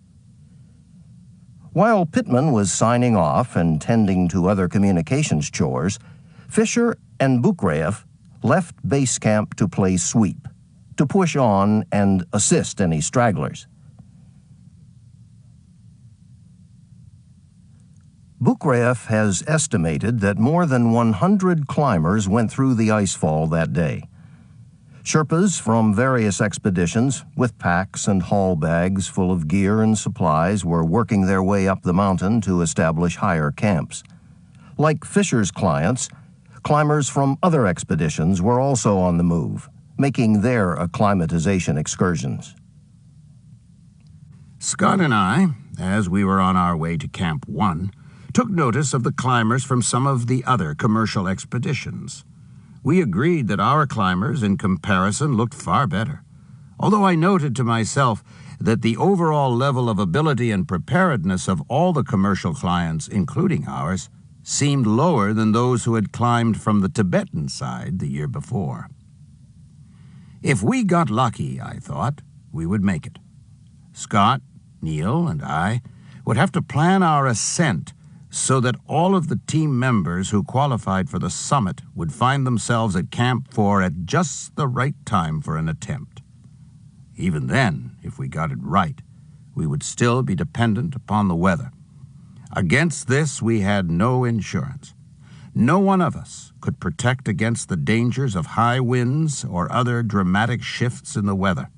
While Pittman was signing off and tending to other communications chores, Fisher and Bukraev left base camp to play sweep, to push on and assist any stragglers. Bukraev has estimated that more than 100 climbers went through the icefall that day. Sherpas from various expeditions, with packs and haul bags full of gear and supplies, were working their way up the mountain to establish higher camps. Like Fisher's clients, climbers from other expeditions were also on the move, making their acclimatization excursions. Scott and I, as we were on our way to Camp 1, took notice of the climbers from some of the other commercial expeditions. We agreed that our climbers, in comparison, looked far better, although I noted to myself that the overall level of ability and preparedness of all the commercial clients, including ours, seemed lower than those who had climbed from the Tibetan side the year before. If we got lucky, I thought, we would make it. Scott, Neil, and I would have to plan our ascent so that all of the team members who qualified for the summit would find themselves at Camp 4 at just the right time for an attempt. Even then, if we got it right, we would still be dependent upon the weather. Against this, we had no insurance. No one of us could protect against the dangers of high winds or other dramatic shifts in the weather.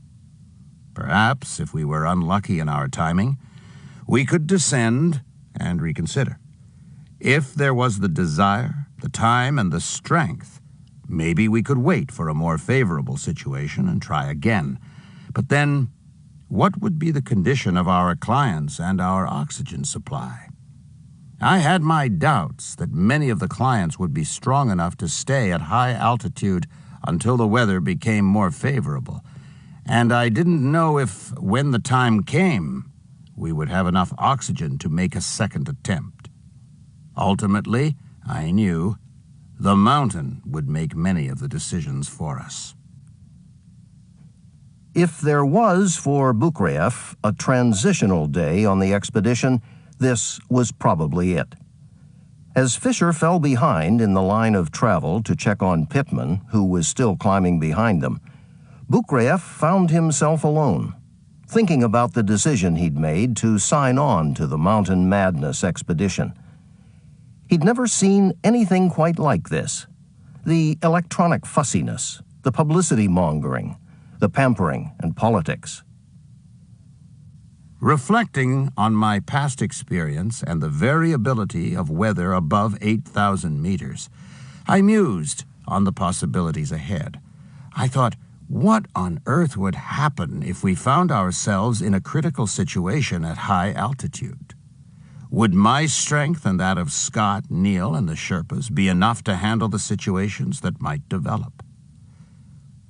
Perhaps, if we were unlucky in our timing, we could descend and reconsider. If there was the desire, the time, and the strength, maybe we could wait for a more favorable situation and try again. But then, what would be the condition of our clients and our oxygen supply? I had my doubts that many of the clients would be strong enough to stay at high altitude until the weather became more favorable, and I didn't know if, when the time came, we would have enough oxygen to make a second attempt. Ultimately, I knew the mountain would make many of the decisions for us. If there was, for Bukraev, a transitional day on the expedition, this was probably it. As Fisher fell behind in the line of travel to check on Pittman, who was still climbing behind them, Bukraev found himself alone, thinking about the decision he'd made to sign on to the Mountain Madness expedition. He'd never seen anything quite like this. The electronic fussiness, the publicity mongering, the pampering and politics. Reflecting on my past experience and the variability of weather above 8,000 meters, I mused on the possibilities ahead. I thought, what on earth would happen if we found ourselves in a critical situation at high altitude? Would my strength and that of Scott, Neil, and the Sherpas be enough to handle the situations that might develop?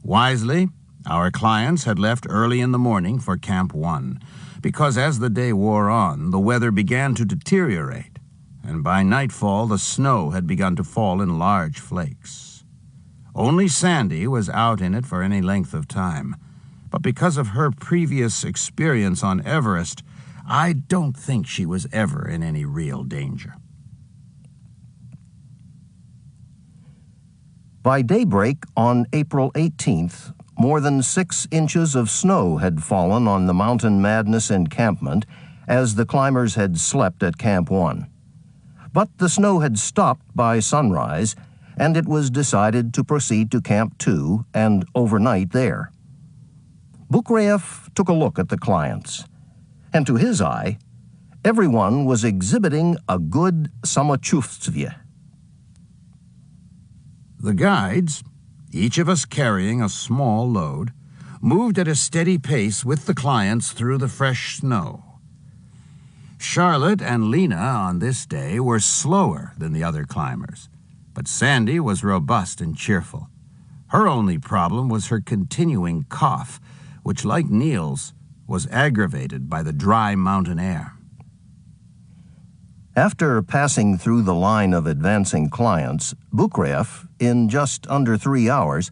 Wisely, our clients had left early in the morning for Camp 1, because as the day wore on, the weather began to deteriorate, and by nightfall the snow had begun to fall in large flakes. Only Sandy was out in it for any length of time, but because of her previous experience on Everest, I don't think she was ever in any real danger. By daybreak on April 18th, more than 6 inches of snow had fallen on the Mountain Madness encampment as the climbers had slept at Camp 1. But the snow had stopped by sunrise, and it was decided to proceed to Camp 2 and overnight there. Bukraev took a look at the clients, and to his eye, everyone was exhibiting a good samachuvstvye. The guides, each of us carrying a small load, moved at a steady pace with the clients through the fresh snow. Charlotte and Lena on this day were slower than the other climbers, but Sandy was robust and cheerful. Her only problem was her continuing cough, which, like Neil's, was aggravated by the dry mountain air. After passing through the line of advancing clients, Bukraev, in just under 3 hours,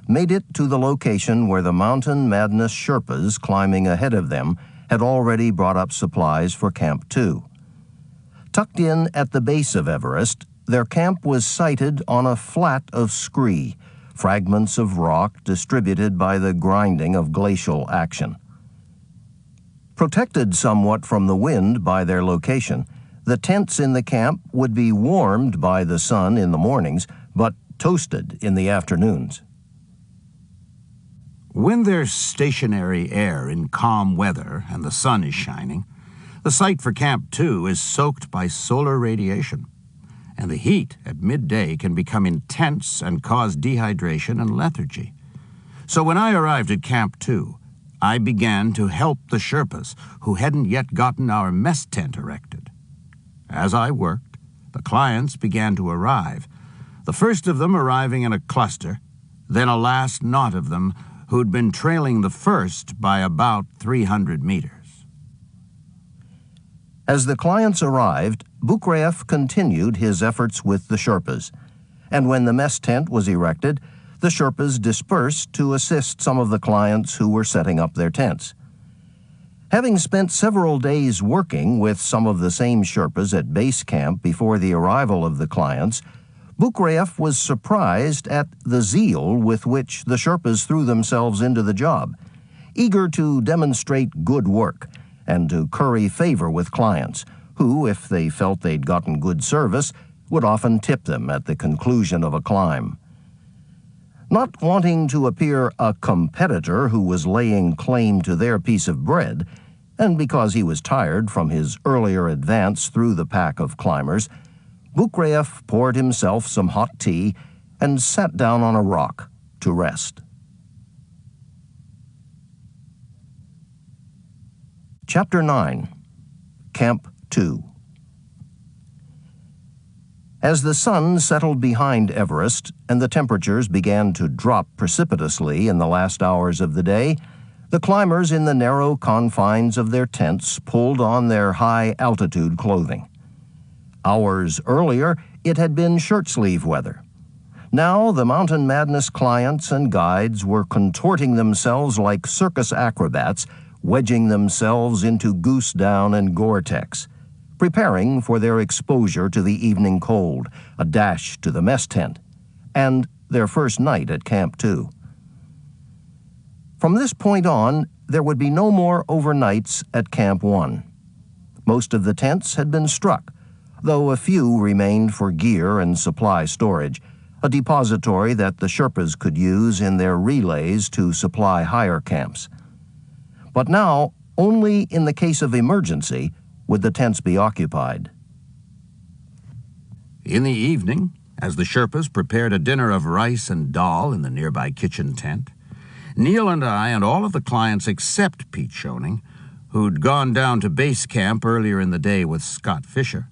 made it to the location where the Mountain Madness Sherpas climbing ahead of them had already brought up supplies for Camp 2. Tucked in at the base of Everest, their camp was sited on a flat of scree, fragments of rock distributed by the grinding of glacial action. Protected somewhat from the wind by their location, the tents in the camp would be warmed by the sun in the mornings, but toasted in the afternoons. When there's stationary air in calm weather and the sun is shining, the site for Camp 2 is soaked by solar radiation, and the heat at midday can become intense and cause dehydration and lethargy. So when I arrived at Camp 2, I began to help the Sherpas who hadn't yet gotten our mess tent erected. As I worked, the clients began to arrive, the first of them arriving in a cluster, then a last knot of them who'd been trailing the first by about 300 meters. As the clients arrived, Bukraev continued his efforts with the Sherpas, and when the mess tent was erected, the Sherpas dispersed to assist some of the clients who were setting up their tents. Having spent several days working with some of the same Sherpas at base camp before the arrival of the clients, Bukraev was surprised at the zeal with which the Sherpas threw themselves into the job, eager to demonstrate good work and to curry favor with clients, who, if they felt they'd gotten good service, would often tip them at the conclusion of a climb. Not wanting to appear a competitor who was laying claim to their piece of bread, and because he was tired from his earlier advance through the pack of climbers, Bukraev poured himself some hot tea and sat down on a rock to rest. Chapter 9. Camp 2. As the sun settled behind Everest and the temperatures began to drop precipitously in the last hours of the day, the climbers in the narrow confines of their tents pulled on their high-altitude clothing. Hours earlier, it had been shirt-sleeve weather. Now the Mountain Madness clients and guides were contorting themselves like circus acrobats, wedging themselves into goose down and Gore-Tex, preparing for their exposure to the evening cold, a dash to the mess tent, and their first night at Camp 2. From this point on, there would be no more overnights at Camp 1. Most of the tents had been struck, though a few remained for gear and supply storage, a depository that the Sherpas could use in their relays to supply higher camps. But now, Only in the case of emergency would the tents be occupied. In the evening, as the Sherpas prepared a dinner of rice and dal in the nearby kitchen tent, Neil and I and all of the clients except Pete Schoening, who'd gone down to base camp earlier in the day with Scott Fisher,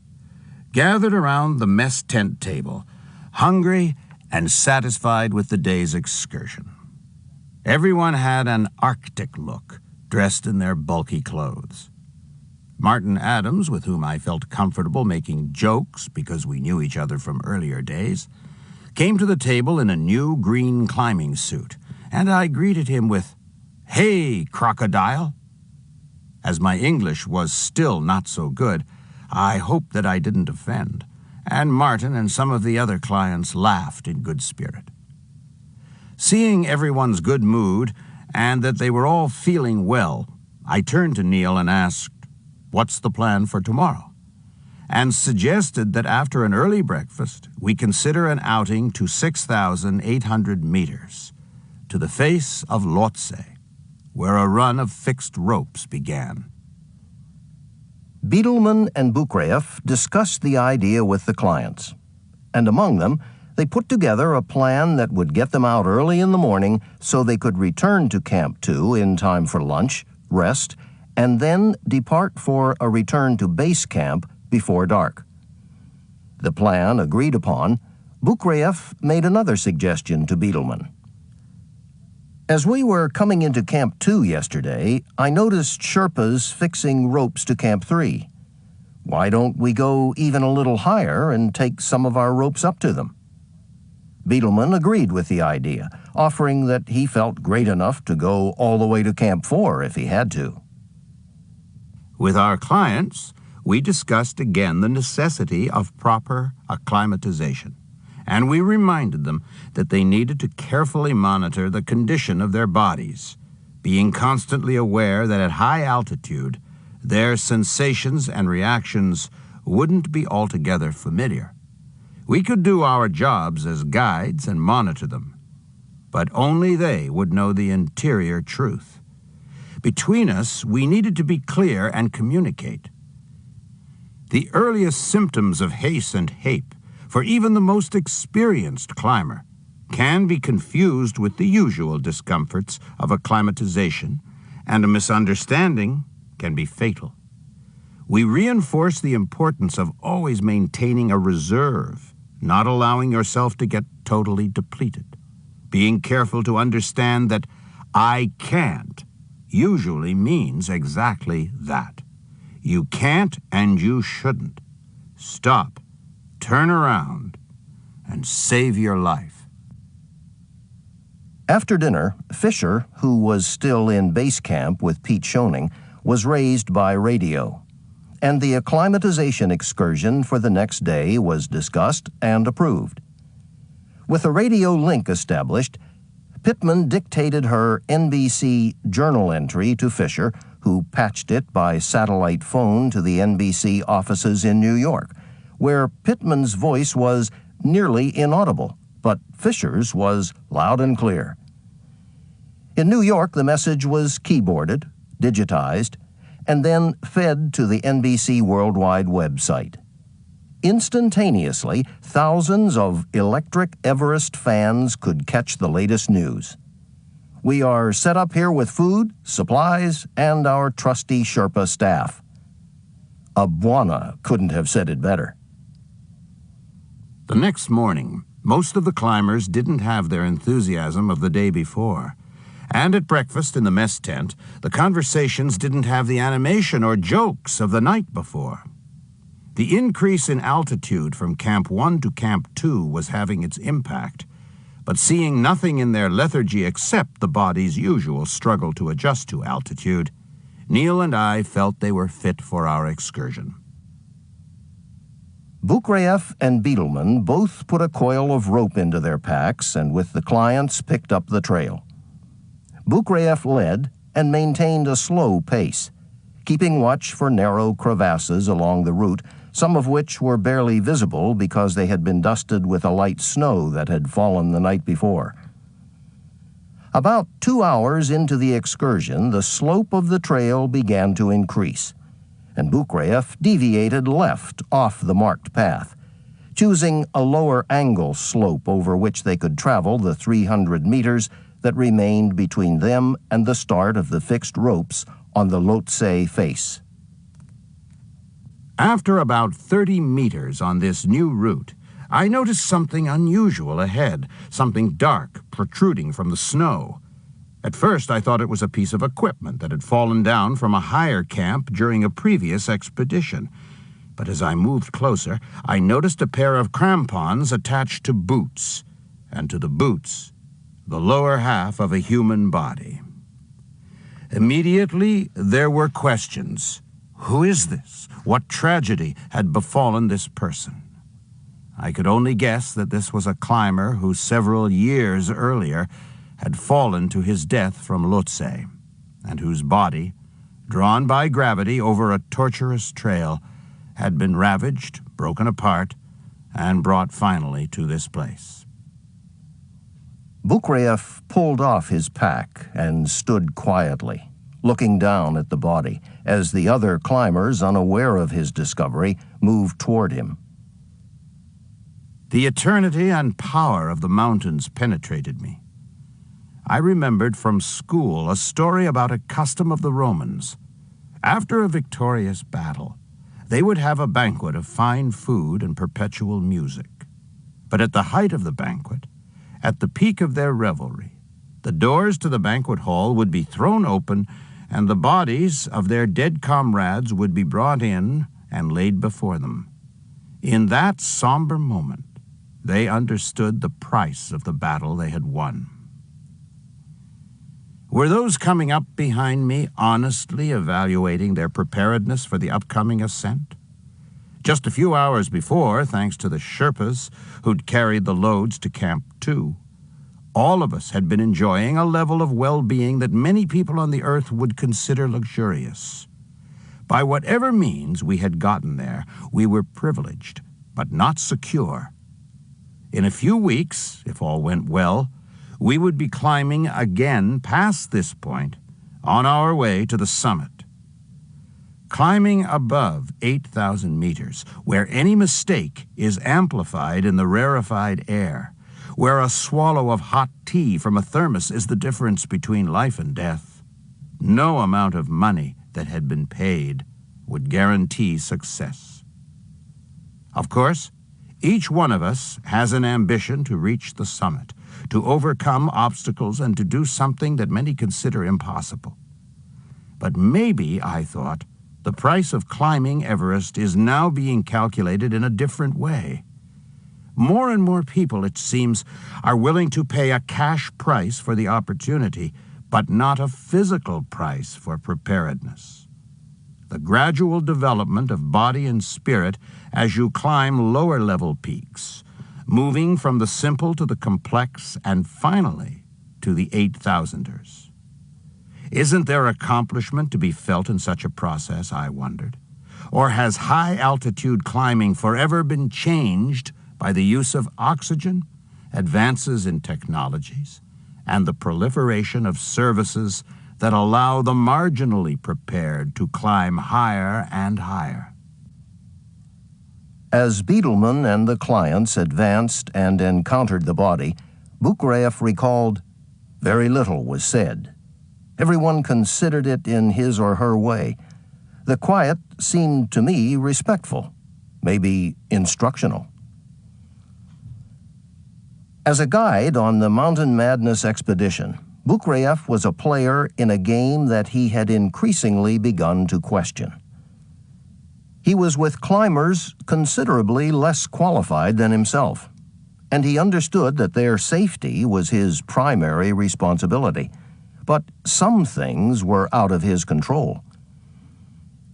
gathered around the mess tent table, hungry and satisfied with the day's excursion. Everyone had an Arctic look, dressed in their bulky clothes. Martin Adams, with whom I felt comfortable making jokes because we knew each other from earlier days, came to the table in a new green climbing suit, and I greeted him with, "Hey, crocodile!" As my English was still not so good, I hoped that I didn't offend, and Martin and some of the other clients laughed in good spirit. Seeing everyone's good mood and that they were all feeling well, I turned to Neil and asked, "What's the plan for tomorrow?" and suggested that after an early breakfast, we consider an outing to 6,800 meters, to the face of Lhotse, where a run of fixed ropes began. Biedermann and Bukraev discussed the idea with the clients, and among them, they put together a plan that would get them out early in the morning so they could return to Camp 2 in time for lunch, rest, and then depart for a return to base camp before dark. The plan agreed upon, Bukraev made another suggestion to Biedermann. As we were coming into Camp 2 yesterday, I noticed Sherpas fixing ropes to Camp 3. Why don't we go even a little higher and take some of our ropes up to them? Biedermann agreed with the idea, offering that he felt great enough to go all the way to Camp 4 if he had to. With our clients, we discussed again the necessity of proper acclimatization, and we reminded them that they needed to carefully monitor the condition of their bodies, being constantly aware that at high altitude, their sensations and reactions wouldn't be altogether familiar. We could do our jobs as guides and monitor them, but only they would know the interior truth. Between us, we needed to be clear and communicate. The earliest symptoms of haste and hape, for even the most experienced climber, can be confused with the usual discomforts of acclimatization, and a misunderstanding can be fatal. We reinforce the importance of always maintaining a reserve, not allowing yourself to get totally depleted, being careful to understand that "I can't" usually means exactly that. You can't and you shouldn't. Stop, turn around, and save your life. After dinner, Fisher, who was still in base camp with Pete Schoening, was raised by radio, and the acclimatization excursion for the next day was discussed and approved. With a radio link established, Pittman dictated her NBC journal entry to Fisher, who patched it by satellite phone to the NBC offices in New York, where Pittman's voice was nearly inaudible, but Fisher's was loud and clear. In New York, the message was keyboarded, digitized, and then fed to the NBC Worldwide website. Instantaneously, thousands of Electric Everest fans could catch the latest news. We are set up here with food, supplies, and our trusty Sherpa staff. A Bwana couldn't have said it better. The next morning, most of the climbers didn't have their enthusiasm of the day before. And at breakfast in the mess tent, the conversations didn't have the animation or jokes of the night before. The increase in altitude from Camp 1 to Camp 2 was having its impact, but seeing nothing in their lethargy except the body's usual struggle to adjust to altitude, Neil and I felt they were fit for our excursion. Bukraev and Biedermann both put a coil of rope into their packs and with the clients picked up the trail. Bukraev led and maintained a slow pace, keeping watch for narrow crevasses along the route, some of which were barely visible because they had been dusted with a light snow that had fallen the night before. About 2 hours into the excursion, the slope of the trail began to increase, and Bukrayef deviated left off the marked path, choosing a lower angle slope over which they could travel the 300 meters that remained between them and the start of the fixed ropes on the Lhotse face. After about 30 meters on this new route, I noticed something unusual ahead, something dark protruding from the snow. At first, I thought it was a piece of equipment that had fallen down from a higher camp during a previous expedition. But as I moved closer, I noticed a pair of crampons attached to boots, and to the boots, the lower half of a human body. Immediately, there were questions. Who is this? What tragedy had befallen this person? I could only guess that this was a climber who several years earlier had fallen to his death from Lhotse, and whose body, drawn by gravity over a tortuous trail, had been ravaged, broken apart, and brought finally to this place. Bukrayef pulled off his pack and stood quietly, looking down at the body, as the other climbers, unaware of his discovery, moved toward him. The eternity and power of the mountains penetrated me. I remembered from school a story about a custom of the Romans. After a victorious battle, they would have a banquet of fine food and perpetual music. But at the height of the banquet, at the peak of their revelry, the doors to the banquet hall would be thrown open, and the bodies of their dead comrades would be brought in and laid before them. In that somber moment, they understood the price of the battle they had won. Were those coming up behind me honestly evaluating their preparedness for the upcoming ascent? Just a few hours before, thanks to the Sherpas who'd carried the loads to Camp 2, all of us had been enjoying a level of well-being that many people on the earth would consider luxurious. By whatever means we had gotten there, we were privileged, but not secure. In a few weeks, if all went well, we would be climbing again past this point on our way to the summit. Climbing above 8,000 meters, where any mistake is amplified in the rarefied air, where a swallow of hot tea from a thermos is the difference between life and death, no amount of money that had been paid would guarantee success. Of course, each one of us has an ambition to reach the summit, to overcome obstacles and to do something that many consider impossible. But maybe, I thought, the price of climbing Everest is now being calculated in a different way. More and more people, it seems, are willing to pay a cash price for the opportunity, but not a physical price for preparedness. The gradual development of body and spirit as you climb lower-level peaks, moving from the simple to the complex and finally to the 8,000ers. Isn't there accomplishment to be felt in such a process, I wondered? Or has high-altitude climbing forever been changed by the use of oxygen, advances in technologies, and the proliferation of services that allow the marginally prepared to climb higher and higher? As Beetleman and the clients advanced and encountered the body, Bukrayef recalled, very little was said. Everyone considered it in his or her way. The quiet seemed to me respectful, maybe instructional. As a guide on the Mountain Madness expedition, Bukrayef was a player in a game that he had increasingly begun to question. He was with climbers considerably less qualified than himself, and he understood that their safety was his primary responsibility. But some things were out of his control.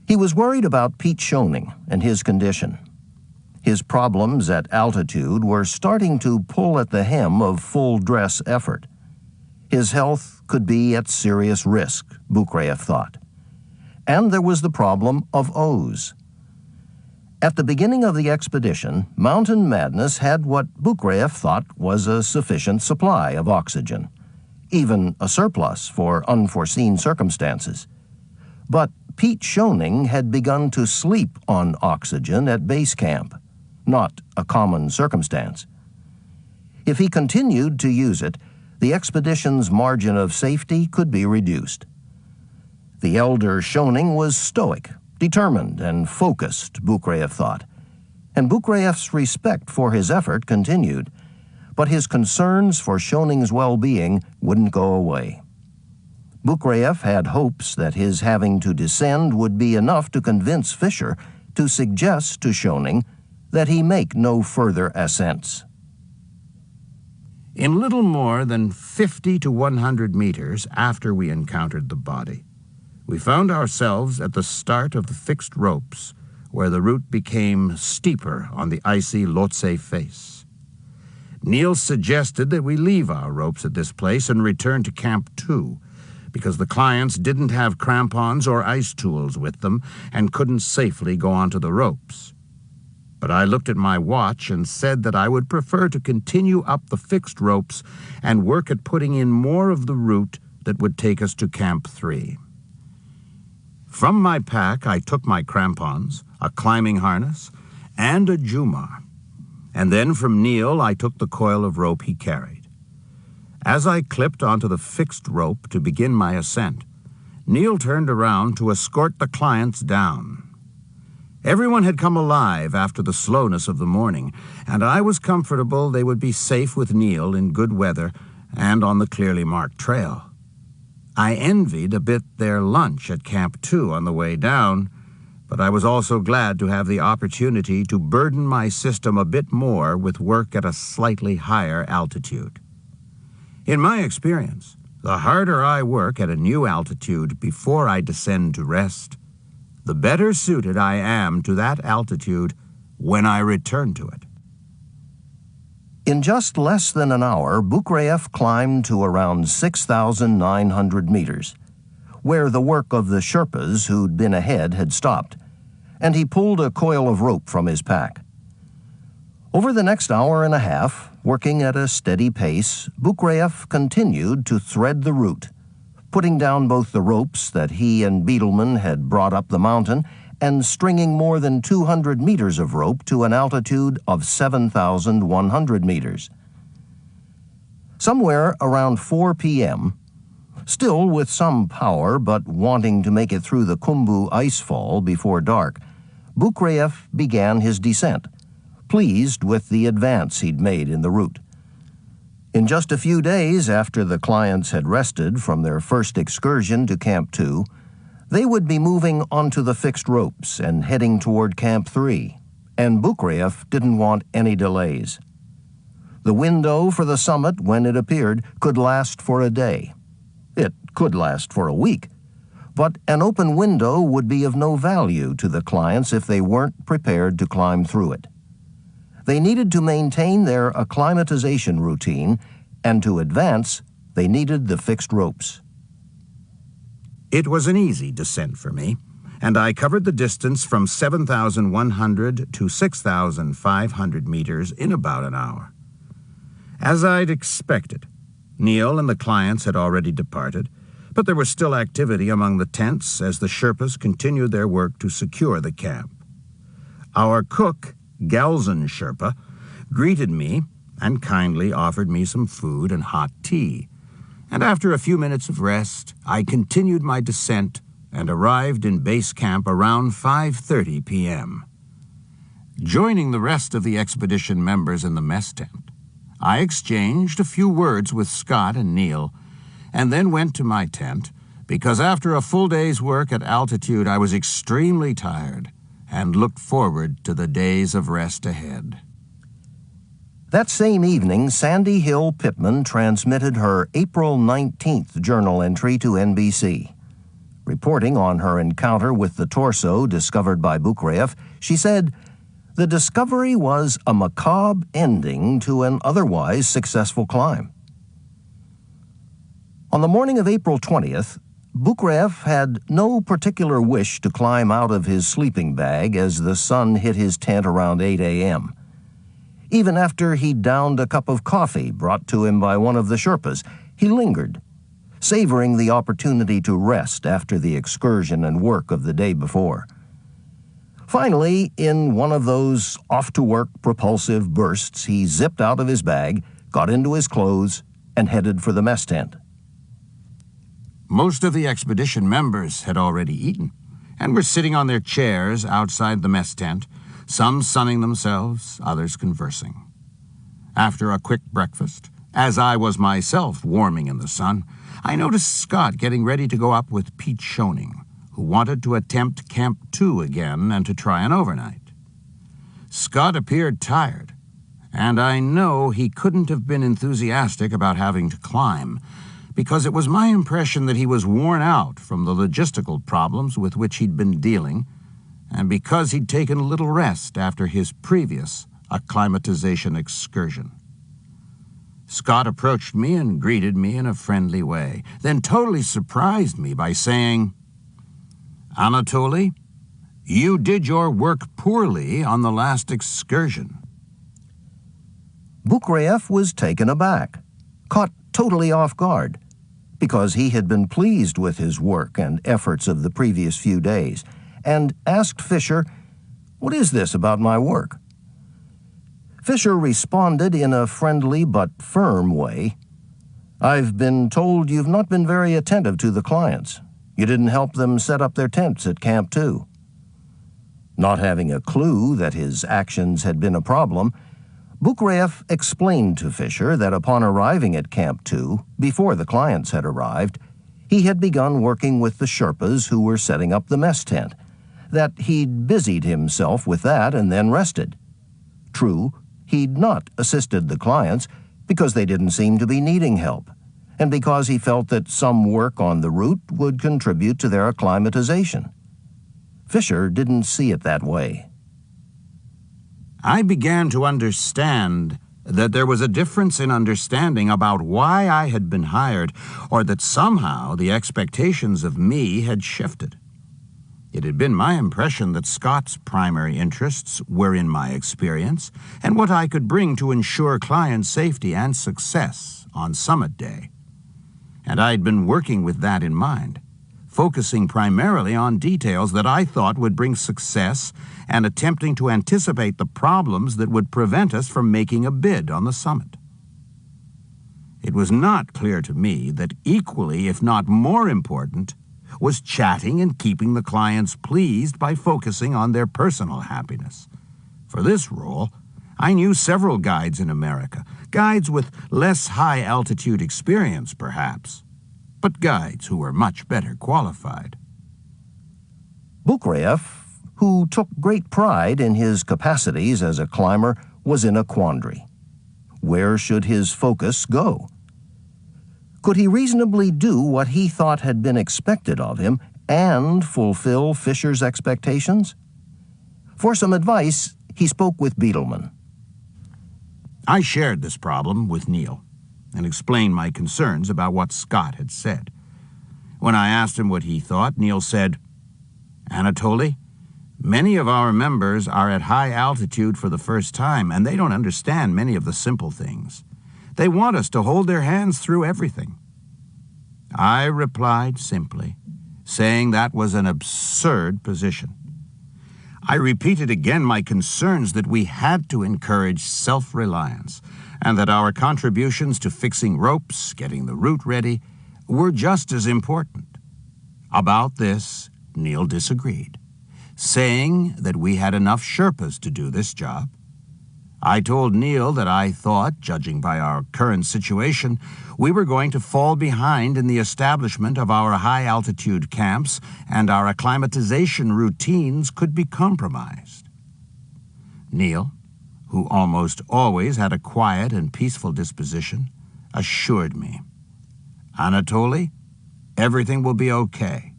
He was worried about Pete Schoening and his condition. His problems at altitude were starting to pull at the hem of full-dress effort. His health could be at serious risk, Bukrayef thought. And there was the problem of O's. At the beginning of the expedition, Mountain Madness had what Bukrayef thought was a sufficient supply of oxygen. even a surplus for unforeseen circumstances. But Pete Schoening had begun to sleep on oxygen at base camp, not a common circumstance. If he continued to use it, the expedition's margin of safety could be reduced. The elder Schoening was stoic, determined, and focused, Bukraev thought, and Bukraev's respect for his effort continued, but his concerns for Schoening's well-being wouldn't go away. Bukraev had hopes that his having to descend would be enough to convince Fisher to suggest to Schoening that he make no further ascents. In little more than 50 to 100 meters after we encountered the body, we found ourselves at the start of the fixed ropes, where the route became steeper on the icy Lhotse face. Neil suggested that we leave our ropes at this place and return to Camp 2, because the clients didn't have crampons or ice tools with them and couldn't safely go onto the ropes. But I looked at my watch and said that I would prefer to continue up the fixed ropes and work at putting in more of the route that would take us to Camp 3. From my pack, I took my crampons, a climbing harness, and a jumar. And then from Neil, I took the coil of rope he carried. As I clipped onto the fixed rope to begin my ascent, Neil turned around to escort the clients down. Everyone had come alive after the slowness of the morning, and I was comfortable they would be safe with Neil in good weather and on the clearly marked trail. I envied a bit their lunch at Camp 2 on the way down, but I was also glad to have the opportunity to burden my system a bit more with work at a slightly higher altitude. In my experience, the harder I work at a new altitude before I descend to rest, the better suited I am to that altitude when I return to it. In just less than an hour, Bukraev climbed to around 6,900 meters, where the work of the Sherpas who'd been ahead had stopped, and he pulled a coil of rope from his pack. Over the next hour and a half, working at a steady pace, Bukraev continued to thread the route, putting down both the ropes that he and Beetleman had brought up the mountain and stringing more than 200 meters of rope to an altitude of 7,100 meters. Somewhere around 4 p.m., still with some power but wanting to make it through the Khumbu icefall before dark, Bukraev began his descent, pleased with the advance he'd made in the route. In just a few days after the clients had rested from their first excursion to Camp 2, they would be moving onto the fixed ropes and heading toward Camp 3, and Bukraev didn't want any delays. The window for the summit, when it appeared, could last for a day. It could last for a week, but an open window would be of no value to the clients if they weren't prepared to climb through it. They needed to maintain their acclimatization routine, and to advance, they needed the fixed ropes. It was an easy descent for me, and I covered the distance from 7,100 to 6,500 meters in about an hour. As I'd expected, Neil and the clients had already departed, but there was still activity among the tents as the Sherpas continued their work to secure the camp. Our cook, Galzin Sherpa, greeted me and kindly offered me some food and hot tea, and after a few minutes of rest, I continued my descent and arrived in base camp around 5:30 p.m. Joining the rest of the expedition members in the mess tent, I exchanged a few words with Scott and Neil, and then went to my tent, because after a full day's work at altitude I was extremely tired and looked forward to the days of rest ahead. That same evening, Sandy Hill Pittman transmitted her April 19th journal entry to NBC. Reporting on her encounter with the torso discovered by Bukraev, she said, "The discovery was a macabre ending to an otherwise successful climb." On the morning of April 20th, Bukraev had no particular wish to climb out of his sleeping bag as the sun hit his tent around 8 a.m. Even after he downed a cup of coffee brought to him by one of the Sherpas, he lingered, savoring the opportunity to rest after the excursion and work of the day before. Finally, in one of those off-to-work propulsive bursts, he zipped out of his bag, got into his clothes, and headed for the mess tent. Most of the expedition members had already eaten and were sitting on their chairs outside the mess tent, some sunning themselves, others conversing. After a quick breakfast, as I was myself warming in the sun, I noticed Scott getting ready to go up with Pete Schoening, who wanted to attempt Camp 2 again and to try an overnight. Scott appeared tired, and I know he couldn't have been enthusiastic about having to climb, because it was my impression that he was worn out from the logistical problems with which he'd been dealing, and because he'd taken little rest after his previous acclimatization excursion. Scott approached me and greeted me in a friendly way, then totally surprised me by saying, "Anatoly, you did your work poorly on the last excursion." Bukraev was taken aback, caught totally off guard, because he had been pleased with his work and efforts of the previous few days, and asked Fisher, "What is this about my work?" Fisher responded in a friendly but firm way, "I've been told you've not been very attentive to the clients. You didn't help them set up their tents at Camp 2. Not having a clue that his actions had been a problem, Bukraev explained to Fisher that upon arriving at Camp 2, before the clients had arrived, he had begun working with the Sherpas who were setting up the mess tent, that he'd busied himself with that and then rested. True, he'd not assisted the clients because they didn't seem to be needing help, and because he felt that some work on the route would contribute to their acclimatization. Fisher didn't see it that way. I began to understand that there was a difference in understanding about why I had been hired, or that somehow the expectations of me had shifted. It had been my impression that Scott's primary interests were in my experience and what I could bring to ensure client safety and success on Summit Day. And I'd been working with that in mind, focusing primarily on details that I thought would bring success and attempting to anticipate the problems that would prevent us from making a bid on the summit. It was not clear to me that equally, if not more important, was chatting and keeping the clients pleased by focusing on their personal happiness. For this role, I knew several guides in America, guides with less high-altitude experience, perhaps, but guides who were much better qualified. Bukraev, who took great pride in his capacities as a climber, was in a quandary. Where should his focus go? Could he reasonably do what he thought had been expected of him and fulfill Fisher's expectations? For some advice, he spoke with Beetleman. I shared this problem with Neil and explained my concerns about what Scott had said. When I asked him what he thought, Neil said, "Anatoly, many of our members are at high altitude for the first time, and they don't understand many of the simple things. They want us to hold their hands through everything." I replied simply, saying that was an absurd position. I repeated again my concerns that we had to encourage self-reliance, and that our contributions to fixing ropes, getting the route ready, were just as important. About this, Neil disagreed, saying that we had enough Sherpas to do this job. I told Neil that I thought, judging by our current situation, we were going to fall behind in the establishment of our high-altitude camps, and our acclimatization routines could be compromised. Neil, who almost always had a quiet and peaceful disposition, assured me, "Anatoly, everything will be okay.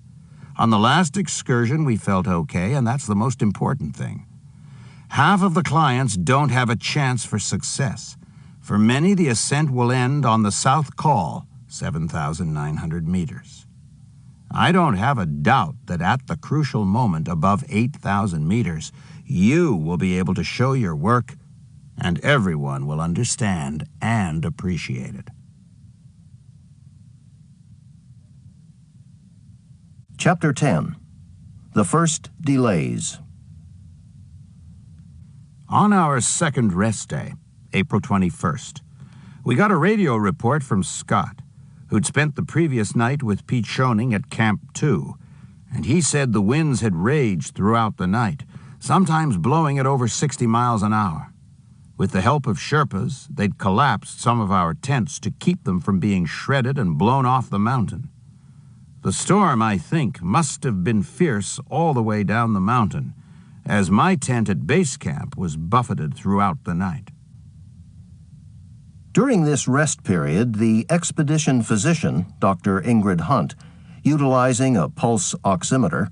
On the last excursion we felt okay, and that's the most important thing. Half of the clients don't have a chance for success. For many, the ascent will end on the South Col, 7,900 meters. I don't have a doubt that at the crucial moment above 8,000 meters, you will be able to show your work, and everyone will understand and appreciate it." Chapter 10. The First Delays. On our second rest day, April 21st, we got a radio report from Scott, who'd spent the previous night with Pete Schoening at Camp 2, and he said the winds had raged throughout the night, sometimes blowing at over 60 miles an hour. With the help of Sherpas, they'd collapsed some of our tents to keep them from being shredded and blown off the mountain. The storm, I think, must have been fierce all the way down the mountain, as my tent at base camp was buffeted throughout the night. During this rest period, the expedition physician, Dr. Ingrid Hunt, utilizing a pulse oximeter,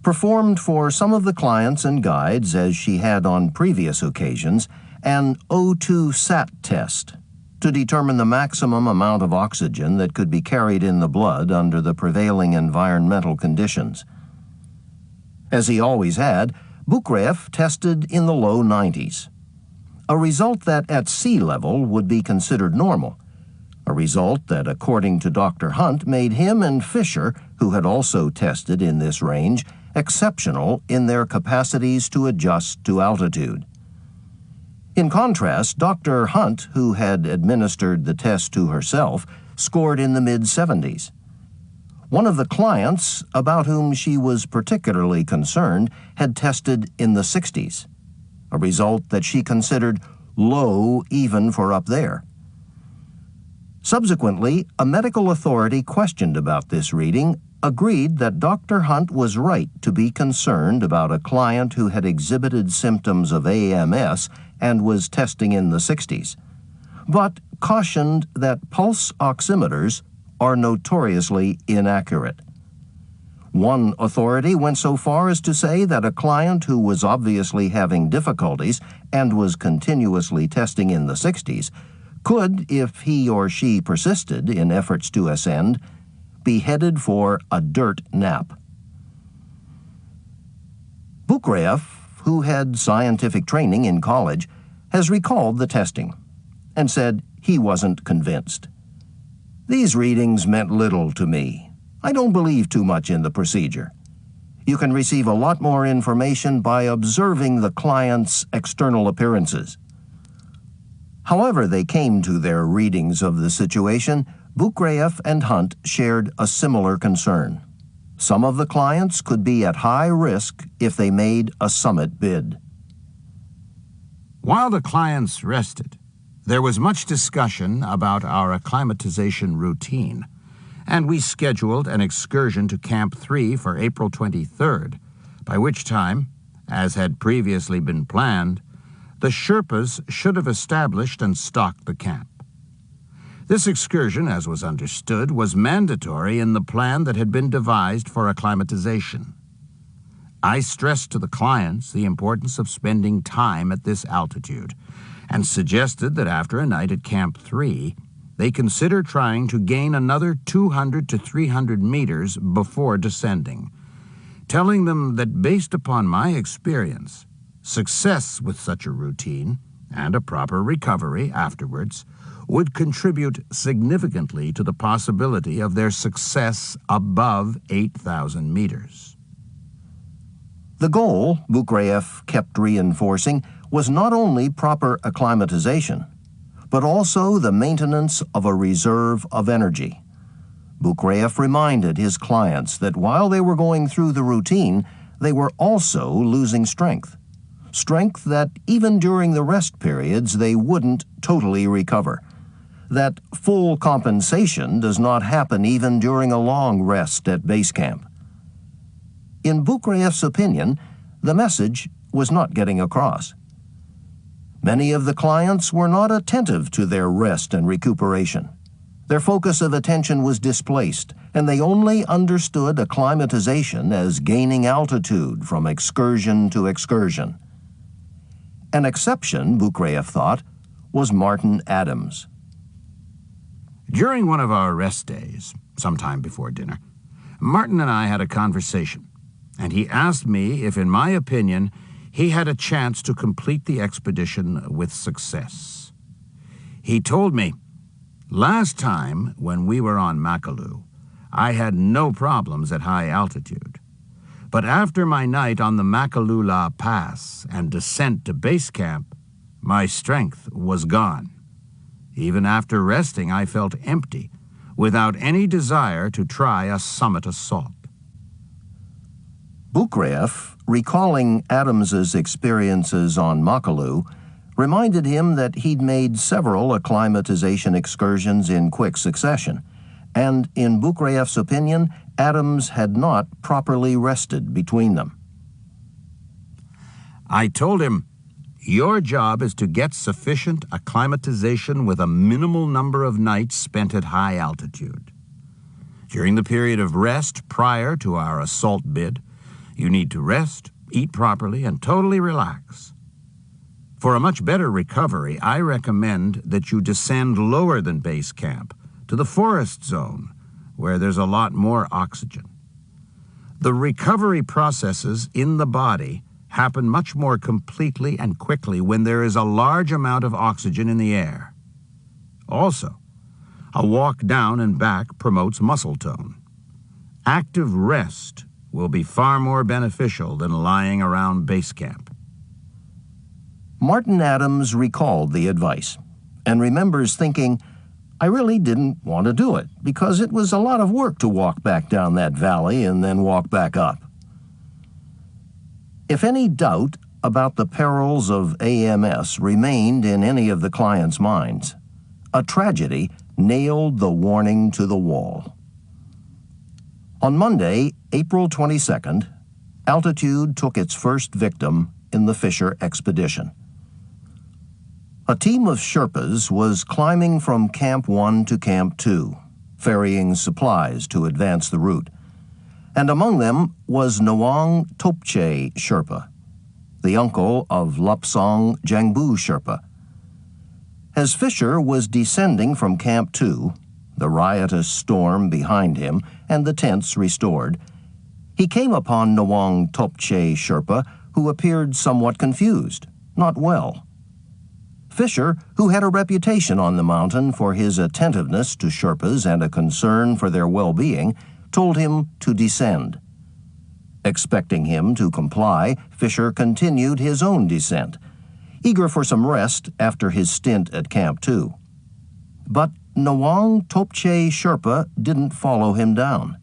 performed for some of the clients and guides, as she had on previous occasions, an O2 SAT test to determine the maximum amount of oxygen that could be carried in the blood under the prevailing environmental conditions. As he always had, Buchreff tested in the low 90s, a result that at sea level would be considered normal, a result that, according to Dr. Hunt, made him and Fisher, who had also tested in this range, exceptional in their capacities to adjust to altitude. In contrast, Dr. Hunt, who had administered the test to herself, scored in the mid-70s. One of the clients, about whom she was particularly concerned, had tested in the 60s, a result that she considered low even for up there. Subsequently, a medical authority questioned about this reading agreed that Dr. Hunt was right to be concerned about a client who had exhibited symptoms of AMS and was testing in the 60s, but cautioned that pulse oximeters are notoriously inaccurate. One authority went so far as to say that a client who was obviously having difficulties and was continuously testing in the 60s could, if he or she persisted in efforts to ascend, be headed for a dirt nap. Buchreff, who had scientific training in college, has recalled the testing and said he wasn't convinced. These readings meant little to me. I don't believe too much in the procedure. You can receive a lot more information by observing the client's external appearances. However they came to their readings of the situation, Buchreff and Hunt shared a similar concern. Some of the clients could be at high risk if they made a summit bid. While the clients rested, there was much discussion about our acclimatization routine, and we scheduled an excursion to Camp 3 for April 23rd, by which time, as had previously been planned, the Sherpas should have established and stocked the camp. This excursion, as was understood, was mandatory in the plan that had been devised for acclimatization. I stressed to the clients the importance of spending time at this altitude, and suggested that after a night at Camp 3, they consider trying to gain another 200 to 300 meters before descending, telling them that based upon my experience, success with such a routine, and a proper recovery afterwards, would contribute significantly to the possibility of their success above 8,000 meters. The goal, Buchreff kept reinforcing, was not only proper acclimatization, but also the maintenance of a reserve of energy. Buchreff reminded his clients that while they were going through the routine, they were also losing strength that even during the rest periods they wouldn't totally recover, that full compensation does not happen even during a long rest at base camp. In Buchreff's opinion, the message was not getting across. Many of the clients were not attentive to their rest and recuperation. Their focus of attention was displaced, and they only understood acclimatization as gaining altitude from excursion to excursion. An exception, Buchreff thought, was Martin Adams. During one of our rest days, sometime before dinner, Martin and I had a conversation, and he asked me if, in my opinion, he had a chance to complete the expedition with success. He told me, "Last time, when we were on Makalu, I had no problems at high altitude. But after my night on the Makalula Pass and descent to base camp, my strength was gone. Even after resting, I felt empty, without any desire to try a summit assault. Bukrieff, recalling Adams's experiences on Makalu, reminded him that he'd made several acclimatization excursions in quick succession, and in Bukrieff's opinion, Adams had not properly rested between them. I told him, "Your job is to get sufficient acclimatization with a minimal number of nights spent at high altitude. During the period of rest prior to our assault bid, you need to rest, eat properly, and totally relax. For a much better recovery, I recommend that you descend lower than base camp, to the forest zone, where there's a lot more oxygen. The recovery processes in the body happen much more completely and quickly when there is a large amount of oxygen in the air. Also, a walk down and back promotes muscle tone. Active rest will be far more beneficial than lying around base camp." Martin Adams recalled the advice and remembers thinking, "I really didn't want to do it because it was a lot of work to walk back down that valley and then walk back up." If any doubt about the perils of AMS remained in any of the clients' minds, a tragedy nailed the warning to the wall. On Monday, April 22nd, altitude took its first victim in the Fisher expedition. A team of Sherpas was climbing from Camp 1 to Camp 2, ferrying supplies to advance the route, and among them was Nawang Topche Sherpa, the uncle of Lupsang Jangbu Sherpa. As Fisher was descending from Camp 2, the riotous storm behind him and the tents restored, he came upon Nawang Topche Sherpa, who appeared somewhat confused, not well. Fisher, who had a reputation on the mountain for his attentiveness to Sherpas and a concern for their well-being, told him to descend. Expecting him to comply, Fisher continued his own descent, eager for some rest after his stint at Camp 2. But Nawang Topche Sherpa didn't follow him down.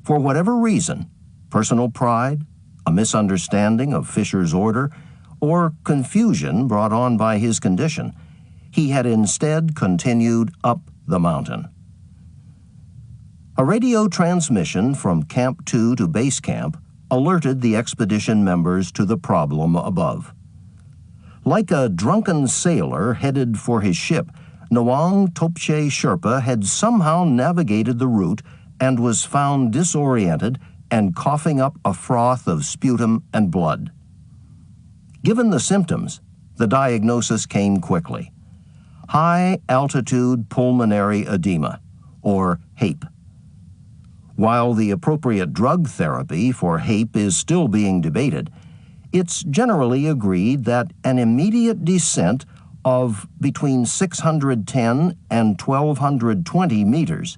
For whatever reason, personal pride, a misunderstanding of Fisher's order, or confusion brought on by his condition, he had instead continued up the mountain. A radio transmission from Camp 2 to base camp alerted the expedition members to the problem above. Like a drunken sailor headed for his ship, Nawang Topche Sherpa had somehow navigated the route and was found disoriented and coughing up a froth of sputum and blood. Given the symptoms, the diagnosis came quickly: high-altitude pulmonary edema, or HAPE. While the appropriate drug therapy for HAPE is still being debated, it's generally agreed that an immediate descent of between 610 and 1,220 meters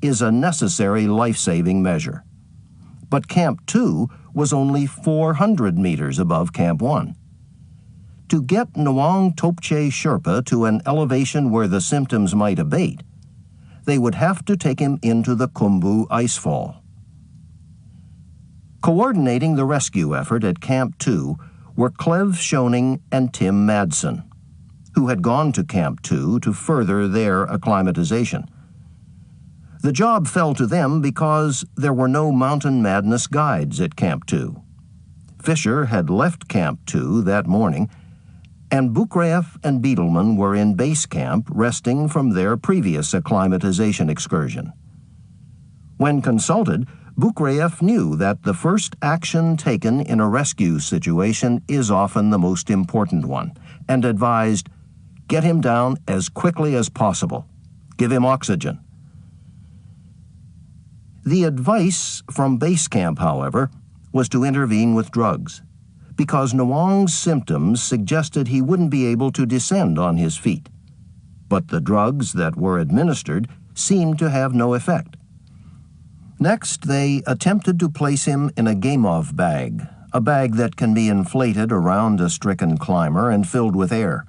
is a necessary life-saving measure. But Camp 2 was only 400 meters above Camp 1. To get Nawang Topche Sherpa to an elevation where the symptoms might abate, they would have to take him into the Khumbu icefall. Coordinating the rescue effort at Camp 2 were Clev Schoening and Tim Madsen, who had gone to Camp 2 to further their acclimatization. The job fell to them because there were no Mountain Madness guides at Camp 2. Fisher had left Camp 2 that morning, and Bukrieff and Beedelman were in base camp resting from their previous acclimatization excursion. When consulted, Bukrieff knew that the first action taken in a rescue situation is often the most important one, and advised, "Get him down as quickly as possible. Give him oxygen." The advice from base camp, however, was to intervene with drugs, because Nawang's symptoms suggested he wouldn't be able to descend on his feet. But the drugs that were administered seemed to have no effect. Next, they attempted to place him in a Gamov bag, a bag that can be inflated around a stricken climber and filled with air.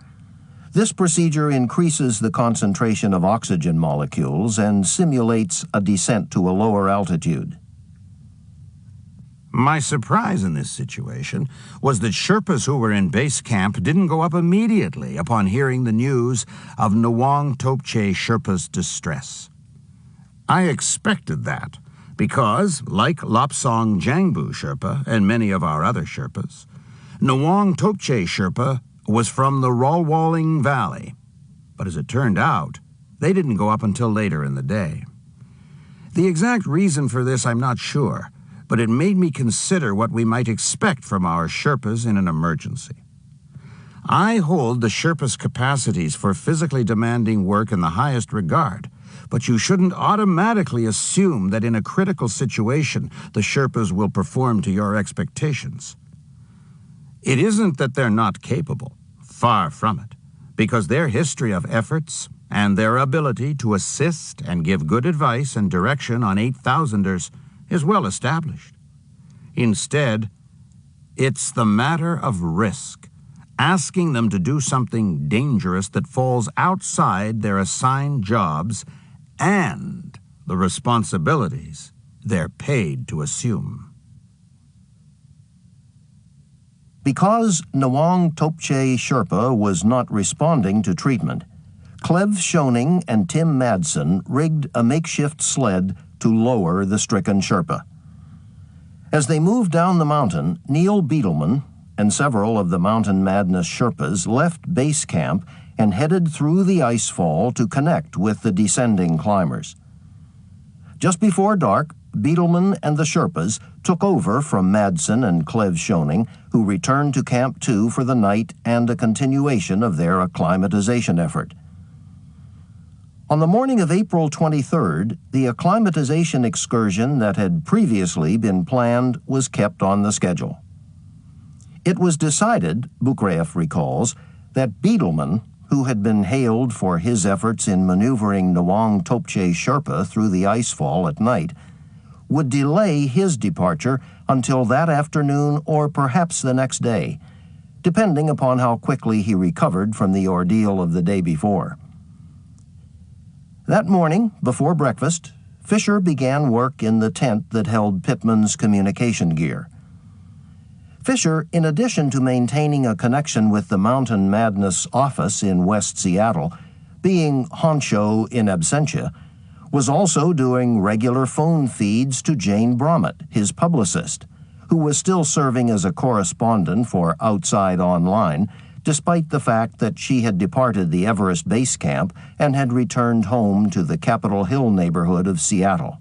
This procedure increases the concentration of oxygen molecules and simulates a descent to a lower altitude. My surprise in this situation was that Sherpas who were in base camp didn't go up immediately upon hearing the news of Nawang Topche Sherpa's distress. I expected that because, like Lopsong Jangbu Sherpa and many of our other Sherpas, Nawang Topche Sherpa was from the Rolwaling Valley. But as it turned out, they didn't go up until later in the day. The exact reason for this I'm not sure, but it made me consider what we might expect from our Sherpas in an emergency. I hold the Sherpas' capacities for physically demanding work in the highest regard, but you shouldn't automatically assume that in a critical situation the Sherpas will perform to your expectations. It isn't that they're not capable, far from it, because their history of efforts and their ability to assist and give good advice and direction on 8,000ers is well established. Instead, it's the matter of risk, asking them to do something dangerous that falls outside their assigned jobs and the responsibilities they're paid to assume. Because Nawang Topche Sherpa was not responding to treatment, Clev Schoening and Tim Madsen rigged a makeshift sled to lower the stricken Sherpa. As they moved down the mountain, Neil Beetleman and several of the Mountain Madness Sherpas left base camp and headed through the ice fall to connect with the descending climbers. Just before dark, Beetleman and the Sherpas took over from Madsen and Clev Schoening, who returned to Camp 2 for the night and a continuation of their acclimatization effort. On the morning of April 23rd, the acclimatization excursion that had previously been planned was kept on the schedule. It was decided, Bukreev recalls, that Beetleman, who had been hailed for his efforts in maneuvering Nawang Topche Sherpa through the icefall at night, would delay his departure until that afternoon or perhaps the next day, depending upon how quickly he recovered from the ordeal of the day before. That morning, before breakfast, Fisher began work in the tent that held Pittman's communication gear. Fisher, in addition to maintaining a connection with the Mountain Madness office in West Seattle, being honcho in absentia, was also doing regular phone feeds to Jane Bromett, his publicist, who was still serving as a correspondent for Outside Online, despite the fact that she had departed the Everest base camp and had returned home to the Capitol Hill neighborhood of Seattle.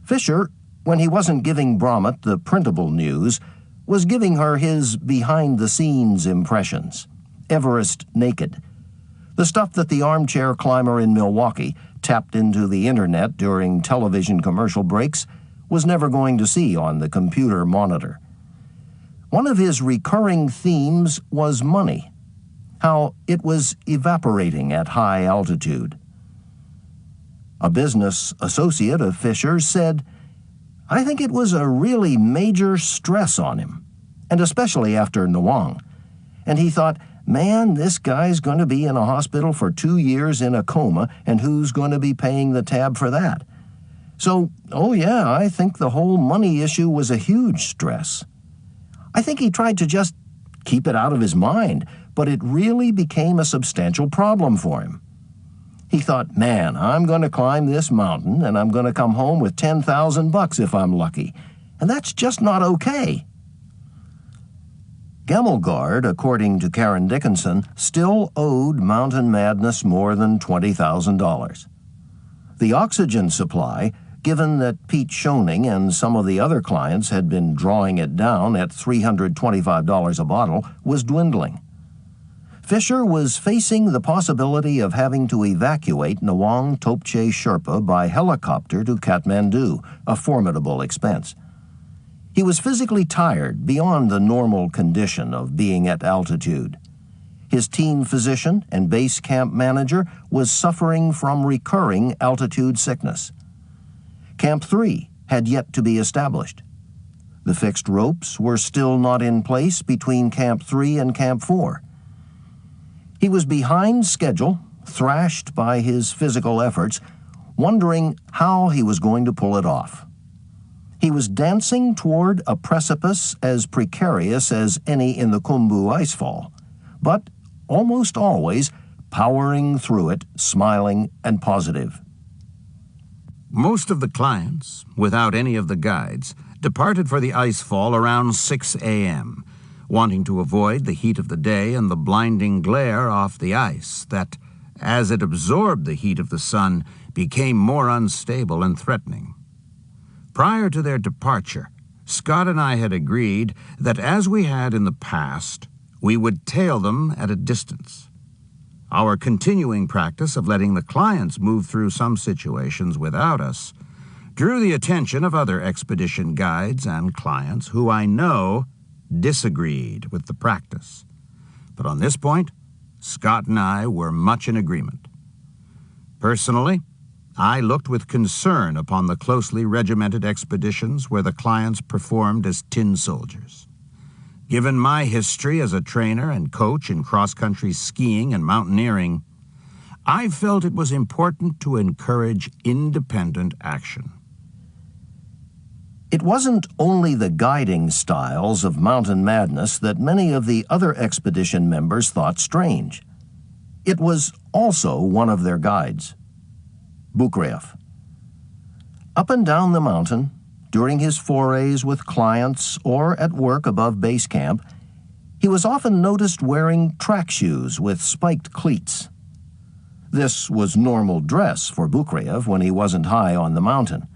Fisher, when he wasn't giving Bromett the printable news, was giving her his behind-the-scenes impressions, Everest naked, the stuff that the armchair climber in Milwaukee, tapped into the internet during television commercial breaks, was never going to see on the computer monitor. One of his recurring themes was money, how it was evaporating at high altitude. A business associate of Fisher's said, "I think it was a really major stress on him, and especially after Nawang. And he thought, man, this guy's going to be in a hospital for 2 years in a coma, and who's going to be paying the tab for that? So, oh yeah, I think the whole money issue was a huge stress. I think he tried to just keep it out of his mind, but it really became a substantial problem for him. He thought, man, I'm going to climb this mountain, and I'm going to come home with $10,000 if I'm lucky, and that's just not okay." Gamelgard, according to Karen Dickinson, still owed Mountain Madness more than $20,000. The oxygen supply, given that Pete Schoening and some of the other clients had been drawing it down at $325 a bottle, was dwindling. Fisher was facing the possibility of having to evacuate Nawang Topche Sherpa by helicopter to Kathmandu, a formidable expense. He was physically tired beyond the normal condition of being at altitude. His team physician and base camp manager was suffering from recurring altitude sickness. Camp 3 had yet to be established. The fixed ropes were still not in place between Camp 3 and Camp 4. He was behind schedule, thrashed by his physical efforts, wondering how he was going to pull it off. He was dancing toward a precipice as precarious as any in the Khumbu icefall, but almost always powering through it, smiling and positive. Most of the clients, without any of the guides, departed for the icefall around 6 a.m., wanting to avoid the heat of the day and the blinding glare off the ice that, as it absorbed the heat of the sun, became more unstable and threatening. Prior to their departure, Scott and I had agreed that, as we had in the past, we would tail them at a distance. Our continuing practice of letting the clients move through some situations without us drew the attention of other expedition guides and clients who I know disagreed with the practice. But on this point, Scott and I were much in agreement. Personally, I looked with concern upon the closely regimented expeditions where the clients performed as tin soldiers. Given my history as a trainer and coach in cross-country skiing and mountaineering, I felt it was important to encourage independent action. It wasn't only the guiding styles of Mountain Madness that many of the other expedition members thought strange. It was also one of their guides, Bukriev. Up and down the mountain, during his forays with clients or at work above base camp, he was often noticed wearing track shoes with spiked cleats. This was normal dress for Bukriev when he wasn't high on the mountain.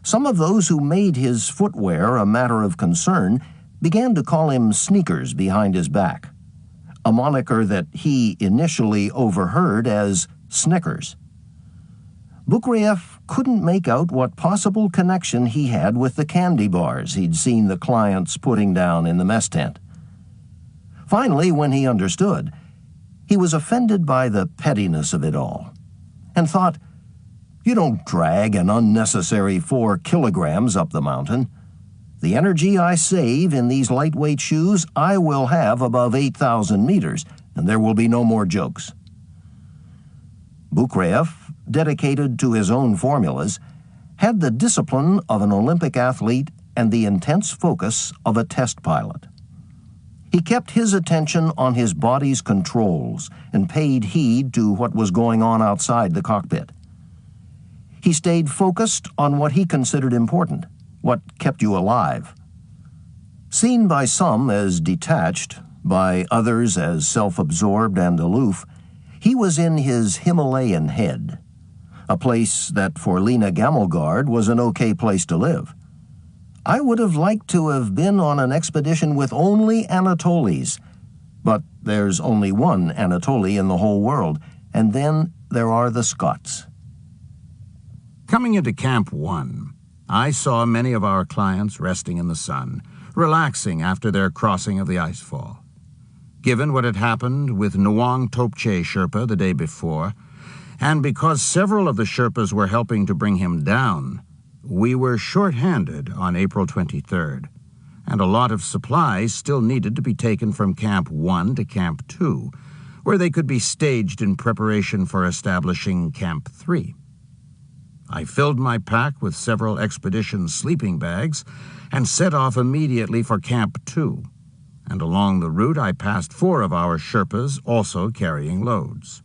Some of those who made his footwear a matter of concern began to call him Sneakers behind his back, a moniker that he initially overheard as Snickers. Bukriev couldn't make out what possible connection he had with the candy bars he'd seen the clients putting down in the mess tent. Finally, when he understood, he was offended by the pettiness of it all and thought, "You don't drag an unnecessary 4 kilograms up the mountain. The energy I save in these lightweight shoes I will have above 8,000 meters, and there will be no more jokes." Bukriev, dedicated to his own formulas, had the discipline of an Olympic athlete and the intense focus of a test pilot. He kept his attention on his body's controls and paid heed to what was going on outside the cockpit. He stayed focused on what he considered important, what kept you alive. Seen by some as detached, by others as self-absorbed and aloof, he was in his Himalayan head, a place that for Lena Gammelgard was an okay place to live. I would have liked to have been on an expedition with only Anatolis, but there's only one Anatoly in the whole world, and then there are the Scots. Coming into Camp 1, I saw many of our clients resting in the sun, relaxing after their crossing of the icefall. Given what had happened with Nwang Topche Sherpa the day before, and because several of the Sherpas were helping to bring him down, we were short-handed on April 23rd, and a lot of supplies still needed to be taken from Camp 1 to Camp 2, where they could be staged in preparation for establishing Camp 3. I filled my pack with several expedition sleeping bags and set off immediately for Camp 2, and along the route I passed 4 of our Sherpas also carrying loads.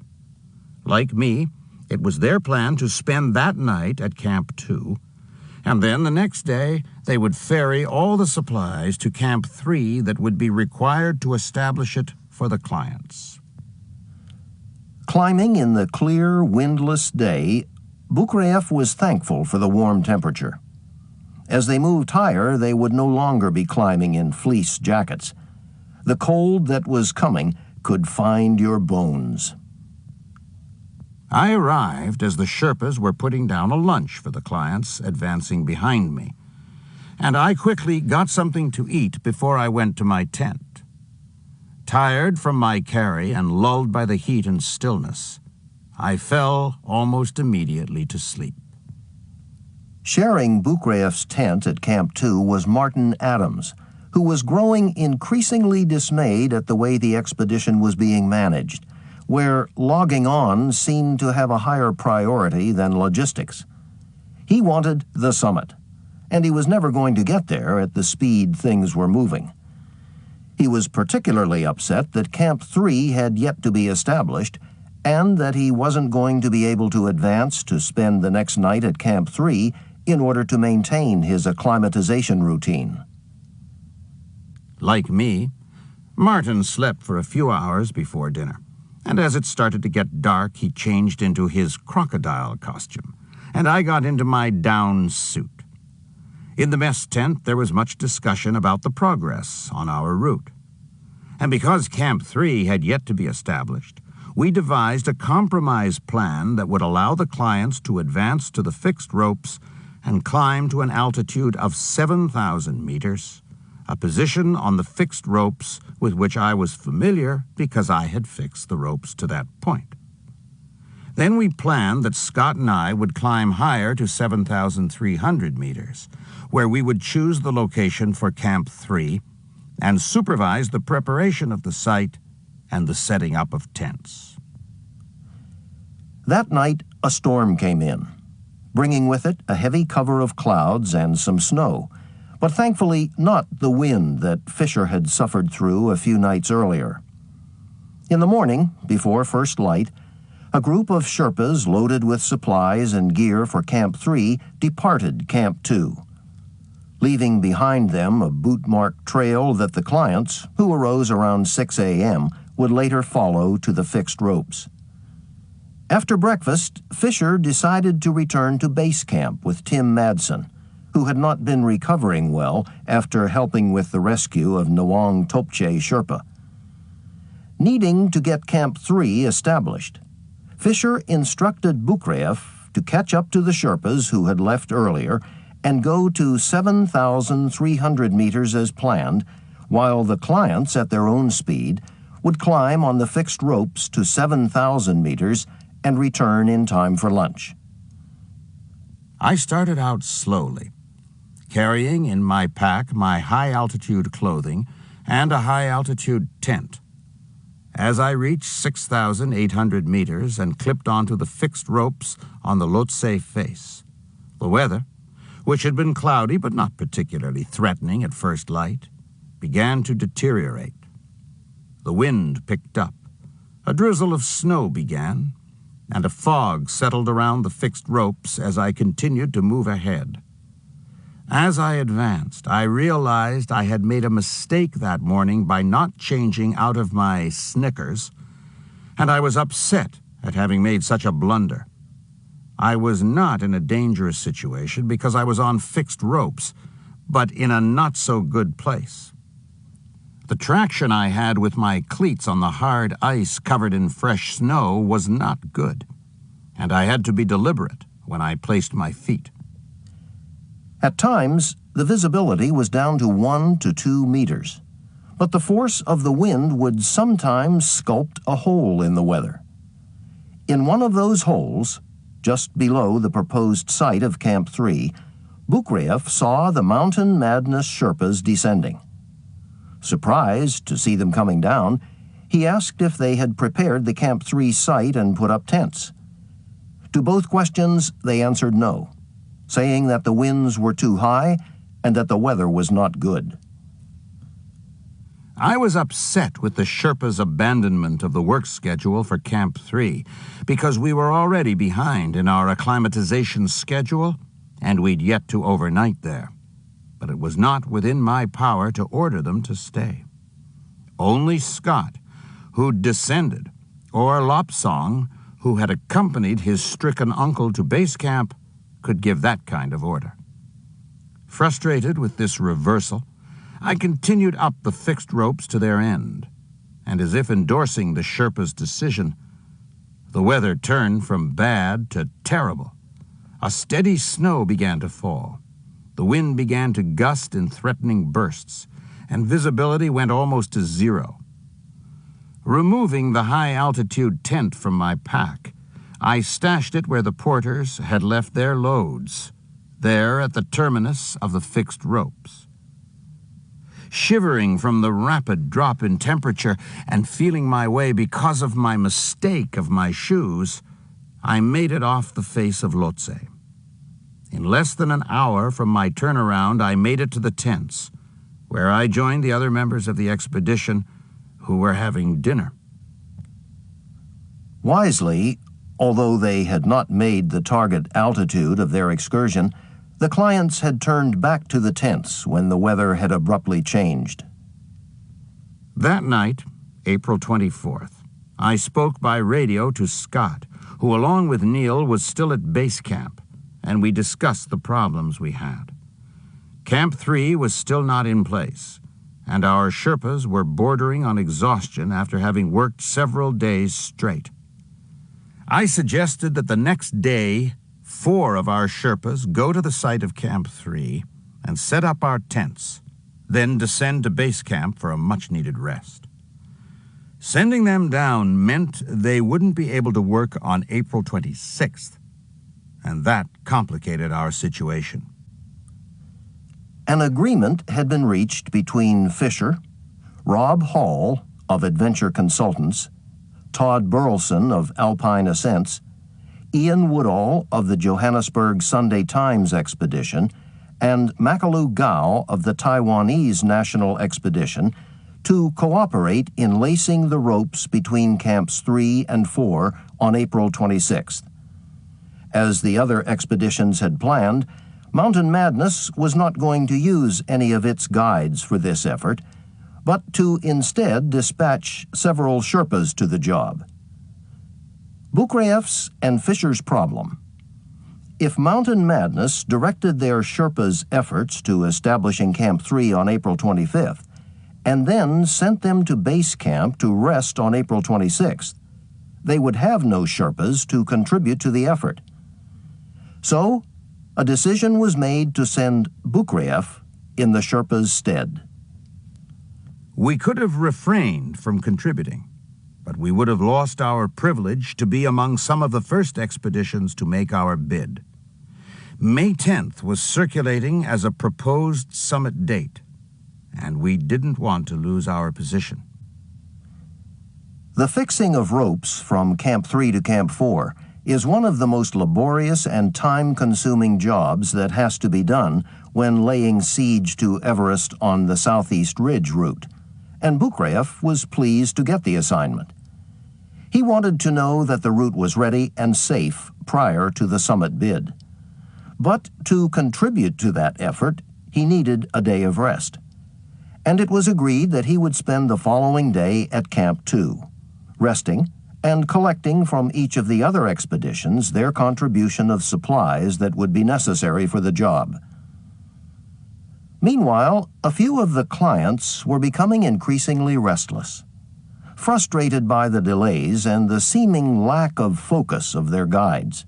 Like me, it was their plan to spend that night at Camp 2, and then the next day they would ferry all the supplies to Camp 3 that would be required to establish it for the clients. Climbing in the clear, windless day, Bukriev was thankful for the warm temperature. As they moved higher, they would no longer be climbing in fleece jackets. The cold that was coming could find your bones. I arrived as the Sherpas were putting down a lunch for the clients advancing behind me, and I quickly got something to eat before I went to my tent. Tired from my carry and lulled by the heat and stillness, I fell almost immediately to sleep. Sharing Bukrev's tent at Camp 2 was Martin Adams, who was growing increasingly dismayed at the way the expedition was being managed, where logging on seemed to have a higher priority than logistics. He wanted the summit, and he was never going to get there at the speed things were moving. He was particularly upset that Camp 3 had yet to be established, and that he wasn't going to be able to advance to spend the next night at Camp 3 in order to maintain his acclimatization routine. Like me, Martin slept for a few hours before dinner, and as it started to get dark, he changed into his crocodile costume, and I got into my down suit. In the mess tent, there was much discussion about the progress on our route. And because Camp 3 had yet to be established, we devised a compromise plan that would allow the clients to advance to the fixed ropes and climb to an altitude of 7,000 meters, a position on the fixed ropes with which I was familiar because I had fixed the ropes to that point. Then we planned that Scott and I would climb higher to 7,300 meters, where we would choose the location for Camp 3 and supervise the preparation of the site and the setting up of tents. That night, a storm came in, bringing with it a heavy cover of clouds and some snow, but thankfully not the wind that Fisher had suffered through a few nights earlier. In the morning, before first light, a group of Sherpas loaded with supplies and gear for Camp 3 departed Camp 2, leaving behind them a boot-marked trail that the clients, who arose around 6 a.m., would later follow to the fixed ropes. After breakfast, Fisher decided to return to base camp with Tim Madsen, who had not been recovering well after helping with the rescue of Nawang Topche Sherpa. Needing to get Camp 3 established, Fisher instructed Bukrev to catch up to the Sherpas who had left earlier and go to 7,300 meters as planned, while the clients, at their own speed, would climb on the fixed ropes to 7,000 meters and return in time for lunch. I started out slowly, carrying in my pack my high-altitude clothing and a high-altitude tent. As I reached 6,800 meters and clipped onto the fixed ropes on the Lhotse face, the weather, which had been cloudy but not particularly threatening at first light, began to deteriorate. The wind picked up, a drizzle of snow began, and a fog settled around the fixed ropes as I continued to move ahead. As I advanced, I realized I had made a mistake that morning by not changing out of my Snickers, and I was upset at having made such a blunder. I was not in a dangerous situation because I was on fixed ropes, but in a not-so-good place. The traction I had with my cleats on the hard ice covered in fresh snow was not good, and I had to be deliberate when I placed my feet. At times, the visibility was down to 1 to 2 meters, but the force of the wind would sometimes sculpt a hole in the weather. In one of those holes, just below the proposed site of Camp 3, Bukrev saw the Mountain Madness Sherpas descending. Surprised to see them coming down, he asked if they had prepared the Camp 3 site and put up tents. To both questions, they answered no, saying that the winds were too high and that the weather was not good. I was upset with the Sherpas' abandonment of the work schedule for Camp 3 because we were already behind in our acclimatization schedule and we'd yet to overnight there. But it was not within my power to order them to stay. Only Scott, who'd descended, or Lopsong, who had accompanied his stricken uncle to base camp, could give that kind of order. Frustrated with this reversal, I continued up the fixed ropes to their end, and as if endorsing the Sherpa's decision, the weather turned from bad to terrible. A steady snow began to fall. The wind began to gust in threatening bursts, and visibility went almost to zero. Removing the high-altitude tent from my pack, I stashed it where the porters had left their loads, there at the terminus of the fixed ropes. Shivering from the rapid drop in temperature and feeling my way because of my mistake of my shoes, I made it off the face of Lhotse. In less than an hour from my turnaround, I made it to the tents, where I joined the other members of the expedition who were having dinner. Wisely, although they had not made the target altitude of their excursion, the clients had turned back to the tents when the weather had abruptly changed. That night, April 24th, I spoke by radio to Scott, who along with Neil was still at base camp, and we discussed the problems we had. Camp 3 was still not in place, and our Sherpas were bordering on exhaustion after having worked several days straight. I suggested that the next day, 4 of our Sherpas go to the site of Camp 3 and set up our tents, then descend to base camp for a much-needed rest. Sending them down meant they wouldn't be able to work on April 26th, and that complicated our situation. An agreement had been reached between Fisher, Rob Hall of Adventure Consultants, Todd Burleson of Alpine Ascents, Ian Woodall of the Johannesburg Sunday Times Expedition, and Makalu Gao of the Taiwanese National Expedition to cooperate in lacing the ropes between Camps 3 and 4 on April 26th. As the other expeditions had planned, Mountain Madness was not going to use any of its guides for this effort, but to instead dispatch several Sherpas to the job. Bukreyev's and Fisher's problem. If Mountain Madness directed their Sherpas' efforts to establishing Camp 3 on April 25th, and then sent them to base camp to rest on April 26th, they would have no Sherpas to contribute to the effort. So, a decision was made to send Bukreyev in the Sherpas' stead. We could have refrained from contributing, but we would have lost our privilege to be among some of the first expeditions to make our bid. May 10th was circulating as a proposed summit date, and we didn't want to lose our position. The fixing of ropes from Camp 3 to Camp 4 is one of the most laborious and time-consuming jobs that has to be done when laying siege to Everest on the Southeast Ridge route, and Bukreyev was pleased to get the assignment. He wanted to know that the route was ready and safe prior to the summit bid. But to contribute to that effort, he needed a day of rest. And it was agreed that he would spend the following day at Camp 2, resting and collecting from each of the other expeditions their contribution of supplies that would be necessary for the job. Meanwhile, a few of the clients were becoming increasingly restless, frustrated by the delays and the seeming lack of focus of their guides.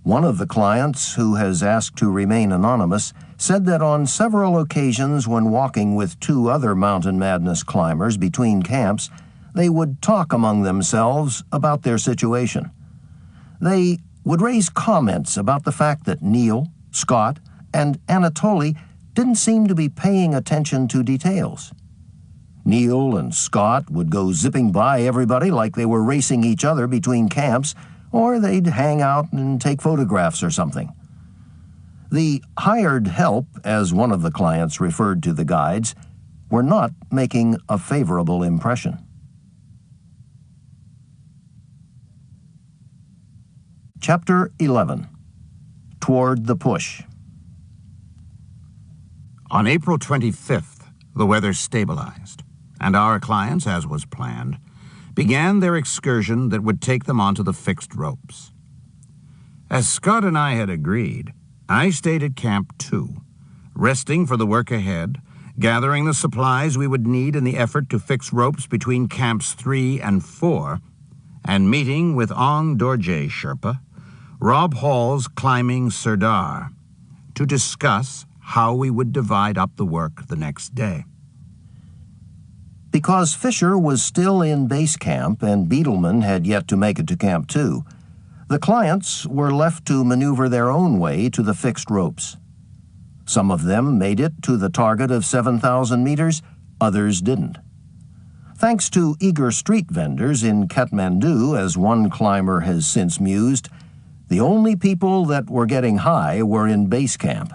One of the clients, who has asked to remain anonymous, said that on several occasions when walking with 2 other Mountain Madness climbers between camps, they would talk among themselves about their situation. They would raise comments about the fact that Neil, Scott, and Anatoly didn't seem to be paying attention to details. Neil and Scott would go zipping by everybody like they were racing each other between camps, or they'd hang out and take photographs or something. The hired help, as one of the clients referred to the guides, were not making a favorable impression. Chapter 11. Toward the Push. On April 25th, the weather stabilized, and our clients, as was planned, began their excursion that would take them onto the fixed ropes. As Scott and I had agreed, I stayed at Camp 2, resting for the work ahead, gathering the supplies we would need in the effort to fix ropes between Camps 3 and 4, and meeting with Ong Dorje Sherpa, Rob Hall's climbing Sirdar, to discuss how we would divide up the work the next day. Because Fisher was still in base camp and Beetleman had yet to make it to Camp 2, The clients were left to maneuver their own way to the fixed ropes. Some of them made it to the target of 7,000 meters, others didn't. Thanks to eager street vendors in Kathmandu, as one climber has since mused, the only people that were getting high were in base camp.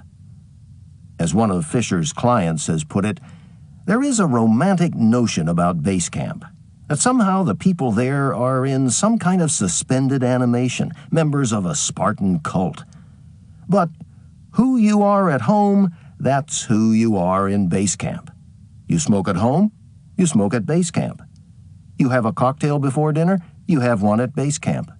As one of Fisher's clients has put it, there is a romantic notion about base camp, that somehow the people there are in some kind of suspended animation, members of a Spartan cult. But who you are at home, that's who you are in base camp. You smoke at home, you smoke at base camp. You have a cocktail before dinner, you have one at base camp.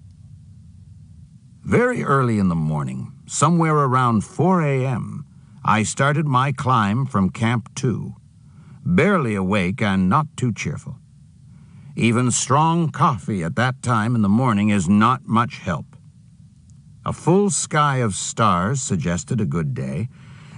Very early in the morning, somewhere around 4 a.m., I started my climb from Camp 2, barely awake and not too cheerful. Even strong coffee at that time in the morning is not much help. A full sky of stars suggested a good day,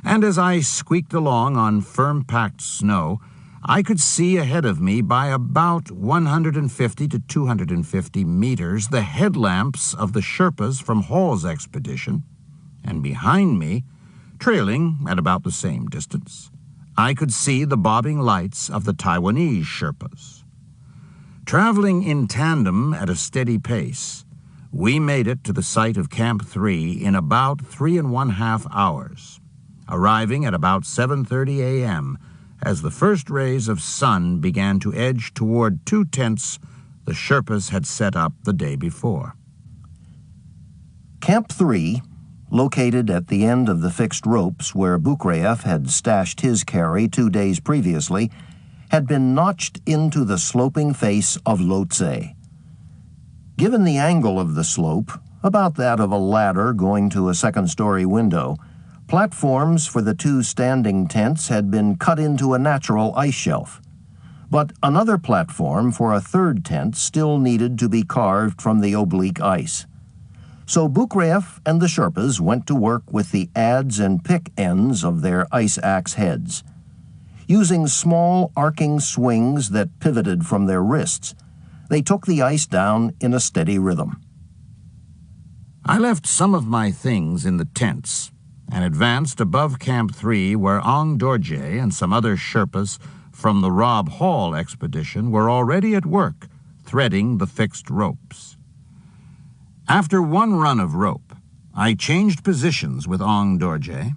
and as I squeaked along on firm-packed snow, I could see ahead of me by about 150 to 250 meters the headlamps of the Sherpas from Hall's expedition, and behind me, trailing at about the same distance, I could see the bobbing lights of the Taiwanese Sherpas. Traveling in tandem at a steady pace, we made it to the site of Camp 3 in about 3.5 hours, arriving at about 7:30 a.m., as the first rays of sun began to edge toward 2 tents the Sherpas had set up the day before. Camp 3, located at the end of the fixed ropes where Bukreyev had stashed his carry 2 days previously, had been notched into the sloping face of Lhotse. Given the angle of the slope, about that of a ladder going to a second-story window, platforms for the 2 standing tents had been cut into a natural ice shelf. But another platform for a 3rd tent still needed to be carved from the oblique ice. So Bukreyev and the Sherpas went to work with the adze and pick ends of their ice axe heads. Using small arcing swings that pivoted from their wrists, they took the ice down in a steady rhythm. I left some of my things in the tents and advanced above Camp 3 where Ong Dorje and some other Sherpas from the Rob Hall expedition were already at work threading the fixed ropes. After one run of rope, I changed positions with Ong Dorje,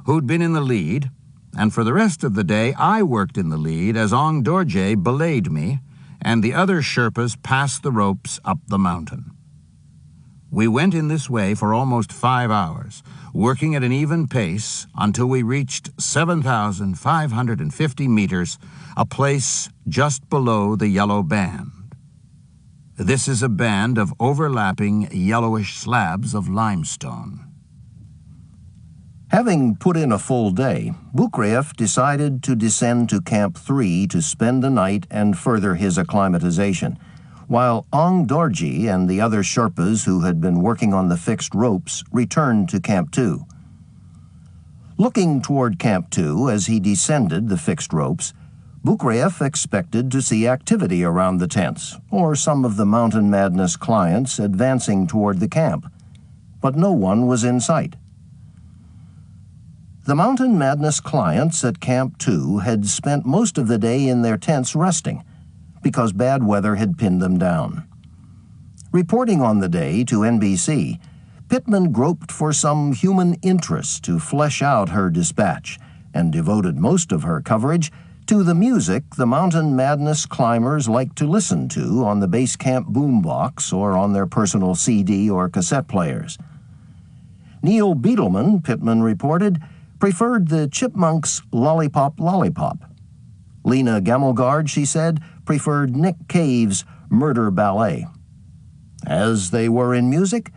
who'd been in the lead, and for the rest of the day I worked in the lead as Ong Dorje belayed me and the other Sherpas passed the ropes up the mountain. We went in this way for almost 5 hours, working at an even pace until we reached 7,550 meters, a place just below the yellow band. This is a band of overlapping yellowish slabs of limestone. Having put in a full day, Bukreyev decided to descend to Camp 3 to spend the night and further his acclimatization, while Ong Dorje and the other Sherpas who had been working on the fixed ropes returned to Camp 2. Looking toward Camp 2 as he descended the fixed ropes, Bukreyev expected to see activity around the tents, or some of the Mountain Madness clients advancing toward the camp, but no one was in sight. The Mountain Madness clients at Camp 2 had spent most of the day in their tents resting, because bad weather had pinned them down. Reporting on the day to NBC, Pittman groped for some human interest to flesh out her dispatch and devoted most of her coverage to the music the Mountain Madness climbers liked to listen to on the base camp boombox or on their personal CD or cassette players. Neil Beetleman, Pittman reported, preferred the Chipmunks' Lollipop Lollipop. Lena Gammelgard, she said, preferred Nick Cave's Murder Ballet. As they were in music,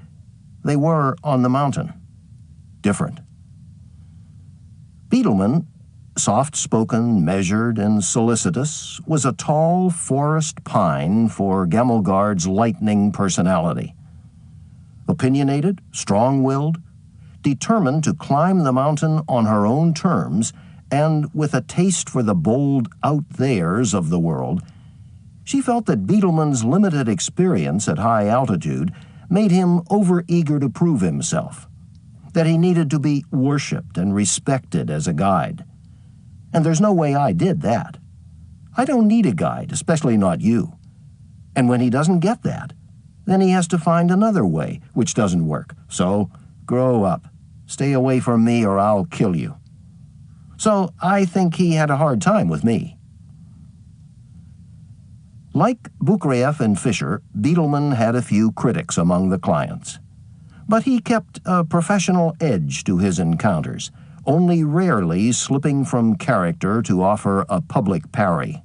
they were on the mountain. Different. Beetleman, soft-spoken, measured, and solicitous, was a tall forest pine for Gammelgard's lightning personality. Opinionated, strong-willed, determined to climb the mountain on her own terms, and with a taste for the bold out-theres of the world, she felt that Beetleman's limited experience at high altitude made him overeager to prove himself, that he needed to be worshipped and respected as a guide. And there's no way I did that. I don't need a guide, especially not you. And when he doesn't get that, then he has to find another way, which doesn't work. So, grow up. Stay away from me or I'll kill you. So, I think he had a hard time with me. Like Bukrieff and Fisher, Beetleman had a few critics among the clients. But he kept a professional edge to his encounters, only rarely slipping from character to offer a public parry.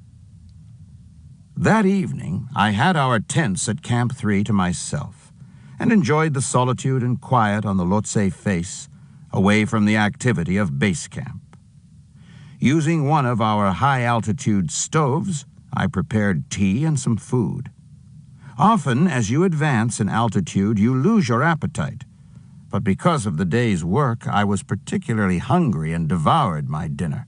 That evening, I had our tents at Camp 3 to myself, and enjoyed the solitude and quiet on the Lhotse face, away from the activity of base camp. Using one of our high-altitude stoves, I prepared tea and some food. Often, as you advance in altitude, you lose your appetite, but because of the day's work, I was particularly hungry and devoured my dinner.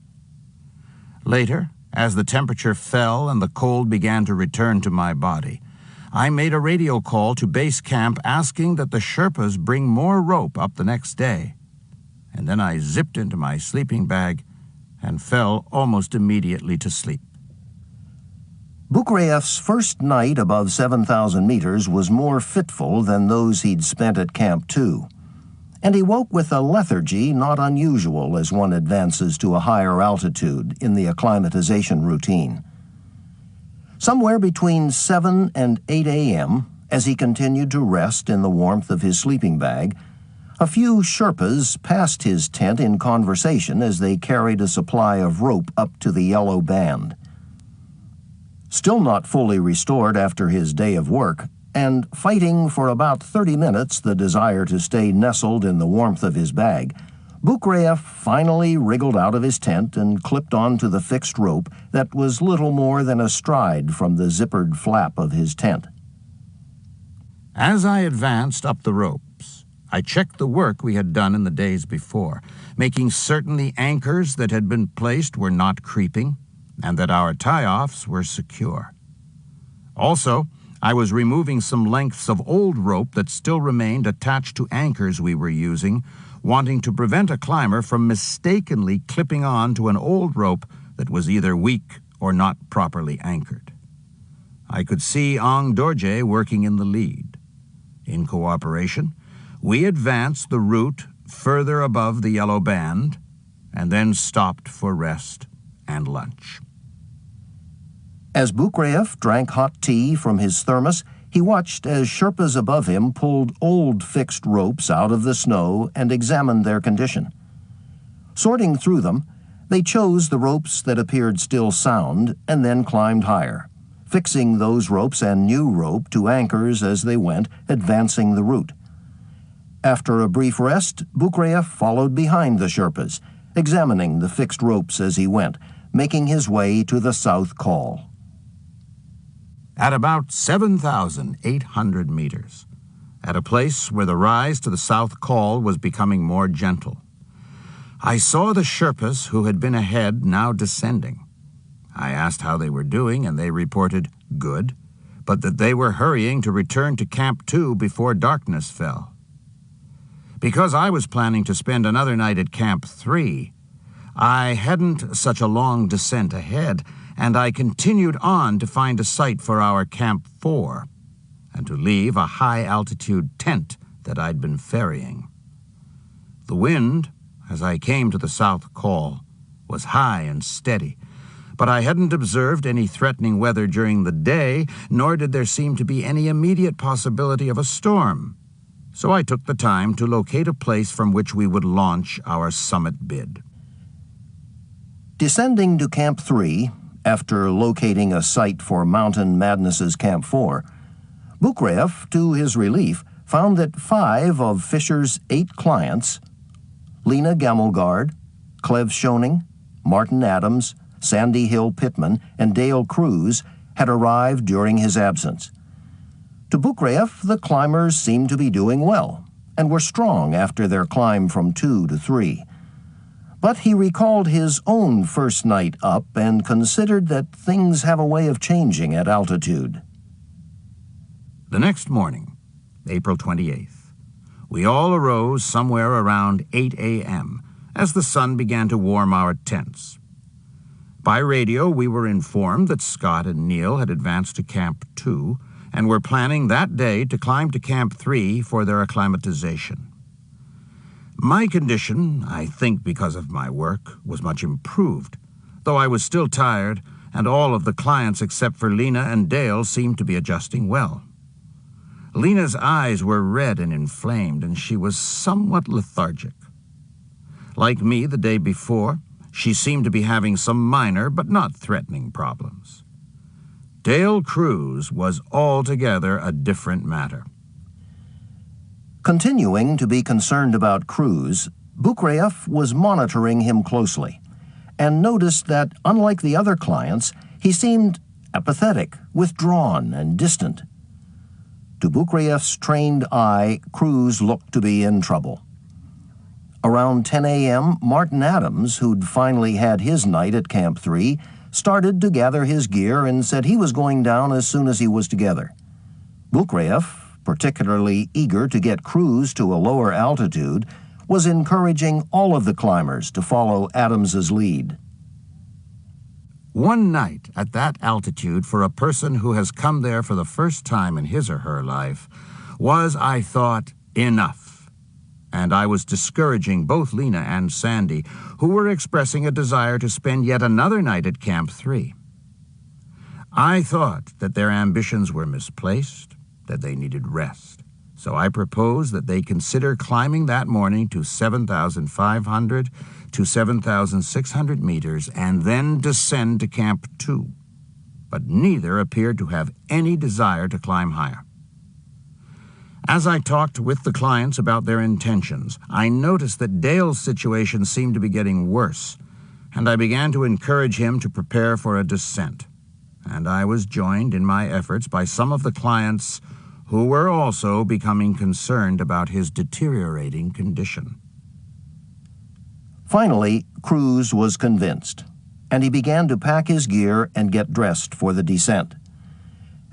Later, as the temperature fell and the cold began to return to my body, I made a radio call to base camp asking that the Sherpas bring more rope up the next day. And then I zipped into my sleeping bag and fell almost immediately to sleep. Bukrieff's first night above 7,000 meters was more fitful than those he'd spent at Camp 2. And he woke with a lethargy not unusual as one advances to a higher altitude in the acclimatization routine. Somewhere between 7 and 8 a.m., as he continued to rest in the warmth of his sleeping bag, a few Sherpas passed his tent in conversation as they carried a supply of rope up to the yellow band. Still not fully restored after his day of work, and fighting for about 30 minutes the desire to stay nestled in the warmth of his bag, Bukrieff finally wriggled out of his tent and clipped onto the fixed rope that was little more than a stride from the zippered flap of his tent. As I advanced up the ropes, I checked the work we had done in the days before, making certain the anchors that had been placed were not creeping and that our tie-offs were secure. Also, I was removing some lengths of old rope that still remained attached to anchors we were using, wanting to prevent a climber from mistakenly clipping on to an old rope that was either weak or not properly anchored. I could see Ang Dorje working in the lead. In cooperation, we advanced the route further above the yellow band and then stopped for rest and lunch. As Bukrieff drank hot tea from his thermos, he watched as Sherpas above him pulled old fixed ropes out of the snow and examined their condition. Sorting through them, they chose the ropes that appeared still sound and then climbed higher, fixing those ropes and new rope to anchors as they went, advancing the route. After a brief rest, Bukrieff followed behind the Sherpas, examining the fixed ropes as he went, making his way to the South Col. At about 7,800 meters, at a place where the rise to the South Col was becoming more gentle, I saw the Sherpas who had been ahead now descending. I asked how they were doing, and they reported good, but that they were hurrying to return to Camp 2 before darkness fell. Because I was planning to spend another night at Camp 3, I hadn't such a long descent ahead, and I continued on to find a site for our Camp 4 and to leave a high-altitude tent that I'd been ferrying. The wind, as I came to the South Col, was high and steady, but I hadn't observed any threatening weather during the day, nor did there seem to be any immediate possibility of a storm. So I took the time to locate a place from which we would launch our summit bid. Descending to Camp 3, after locating a site for Mountain Madness's Camp 4, Bukrieff, to his relief, found that 5 of Fisher's 8 clients, Lena Gamelgard, Cleve Schoening, Martin Adams, Sandy Hill Pittman, and Dale Cruz, had arrived during his absence. To Bukrieff, the climbers seemed to be doing well, and were strong after their climb from 2 to 3. But he recalled his own first night up and considered that things have a way of changing at altitude. The next morning, April 28th. We all arose somewhere around 8 a.m. as the sun began to warm our tents. By radio, we were informed that Scott and Neil had advanced to Camp 2 and were planning that day to climb to Camp 3 for their acclimatization. My condition, I think because of my work, was much improved, though I was still tired, and all of the clients except for Lena and Dale seemed to be adjusting well. Lena's eyes were red and inflamed, and she was somewhat lethargic. Like me the day before, she seemed to be having some minor but not threatening problems. Dale Cruz was altogether a different matter. Continuing to be concerned about Cruz, Bukraev was monitoring him closely and noticed that, unlike the other clients, he seemed apathetic, withdrawn, and distant. To Bukraev's trained eye, Cruz looked to be in trouble. Around 10 a.m., Martin Adams, who'd finally had his night at Camp 3, started to gather his gear and said he was going down as soon as he was together. Bukraev, particularly eager to get Cruz to a lower altitude, was encouraging all of the climbers to follow Adams's lead. One night at that altitude for a person who has come there for the first time in his or her life was, I thought, enough. And I was discouraging both Lena and Sandy, who were expressing a desire to spend yet another night at Camp 3. I thought that their ambitions were misplaced, that they needed rest. So I proposed that they consider climbing that morning to 7,500 to 7,600 meters and then descend to Camp 2. But neither appeared to have any desire to climb higher. As I talked with the clients about their intentions, I noticed that Dale's situation seemed to be getting worse, and I began to encourage him to prepare for a descent. And I was joined in my efforts by some of the clients who were also becoming concerned about his deteriorating condition. Finally, Cruz was convinced, and he began to pack his gear and get dressed for the descent.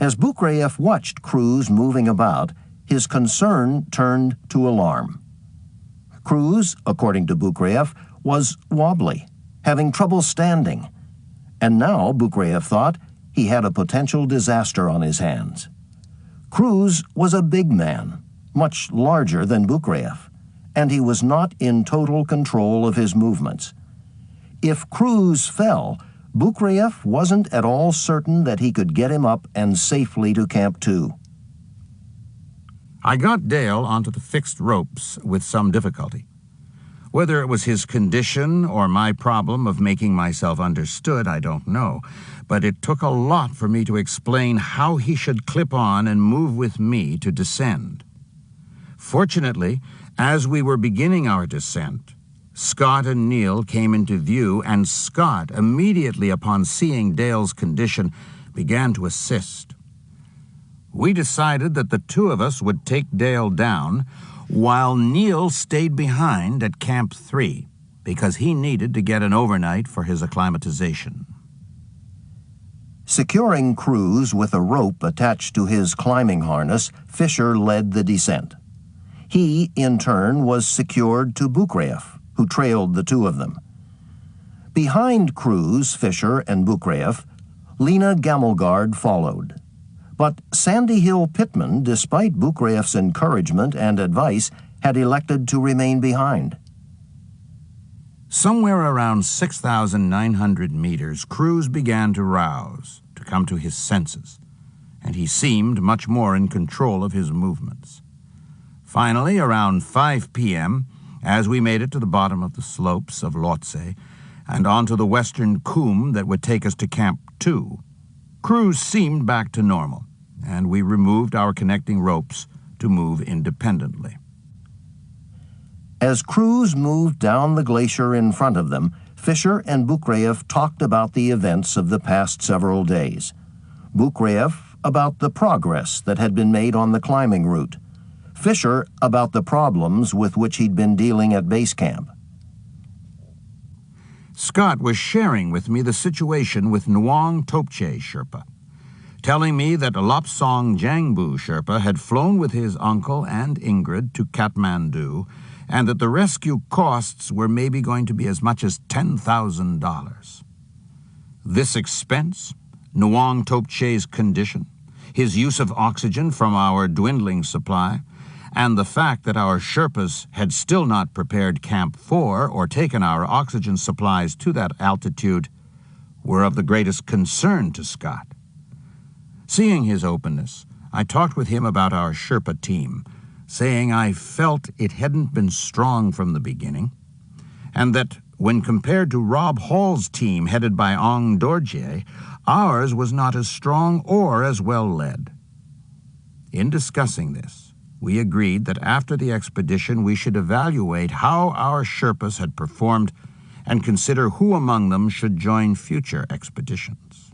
As Bukraev watched Cruz moving about, his concern turned to alarm. Cruz, according to Bukraev, was wobbly, having trouble standing, and now, Bukraev thought, he had a potential disaster on his hands. Cruz was a big man, much larger than Bukraev, and he was not in total control of his movements. If Cruz fell, Bukraev wasn't at all certain that he could get him up and safely to Camp 2. I got Dale onto the fixed ropes with some difficulty. Whether it was his condition or my problem of making myself understood, I don't know, but it took a lot for me to explain how he should clip on and move with me to descend. Fortunately, as we were beginning our descent, Scott and Neil came into view, and Scott, immediately upon seeing Dale's condition, began to assist. We decided that the two of us would take Dale down, while Neil stayed behind at Camp 3, because he needed to get an overnight for his acclimatization. Securing Cruz with a rope attached to his climbing harness, Fisher led the descent. He, in turn, was secured to Bukraev, who trailed the two of them. Behind Cruz, Fisher, and Bukraev, Lena Gamelgard followed. But Sandy Hill Pittman, despite Bukraev's encouragement and advice, had elected to remain behind. Somewhere around 6,900 meters, Cruz began to rouse, to come to his senses, and he seemed much more in control of his movements. Finally, around 5 p.m., as we made it to the bottom of the slopes of Lhotse and onto the western coombe that would take us to Camp 2, Cruz seemed back to normal, and we removed our connecting ropes to move independently. As Cruz moved down the glacier in front of them, Fisher and Bukraev talked about the events of the past several days. Bukraev about the progress that had been made on the climbing route. Fisher about the problems with which he'd been dealing at base camp. Scott was sharing with me the situation with Nwang Topche Sherpa. telling me that Lopsong Jangbu Sherpa had flown with his uncle and Ingrid to Kathmandu, and that the rescue costs were maybe going to be as much as $10,000. This expense, Nuang Topche's condition, his use of oxygen from our dwindling supply, and the fact that our Sherpas had still not prepared Camp 4 or taken our oxygen supplies to that altitude were of the greatest concern to Scott. Seeing his openness, I talked with him about our Sherpa team, saying I felt it hadn't been strong from the beginning, and that when compared to Rob Hall's team headed by Ong Dorje, ours was not as strong or as well led. In discussing this, we agreed that after the expedition we should evaluate how our Sherpas had performed and consider who among them should join future expeditions.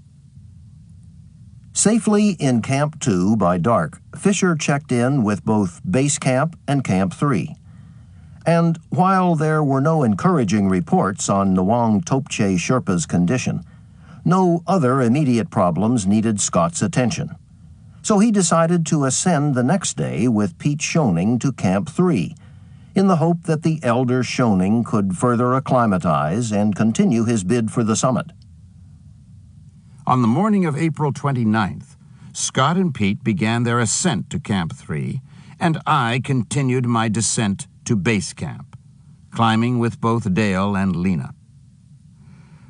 Safely in Camp 2 by dark, Fisher checked in with both Base Camp and Camp 3. And while there were no encouraging reports on Nuang Topche Sherpa's condition, no other immediate problems needed Scott's attention. So he decided to ascend the next day with Pete Schoening to Camp 3, in the hope that the elder Schoening could further acclimatize and continue his bid for the summit. On the morning of April 29th, Scott and Pete began their ascent to Camp 3, and I continued my descent to Base Camp, climbing with both Dale and Lena.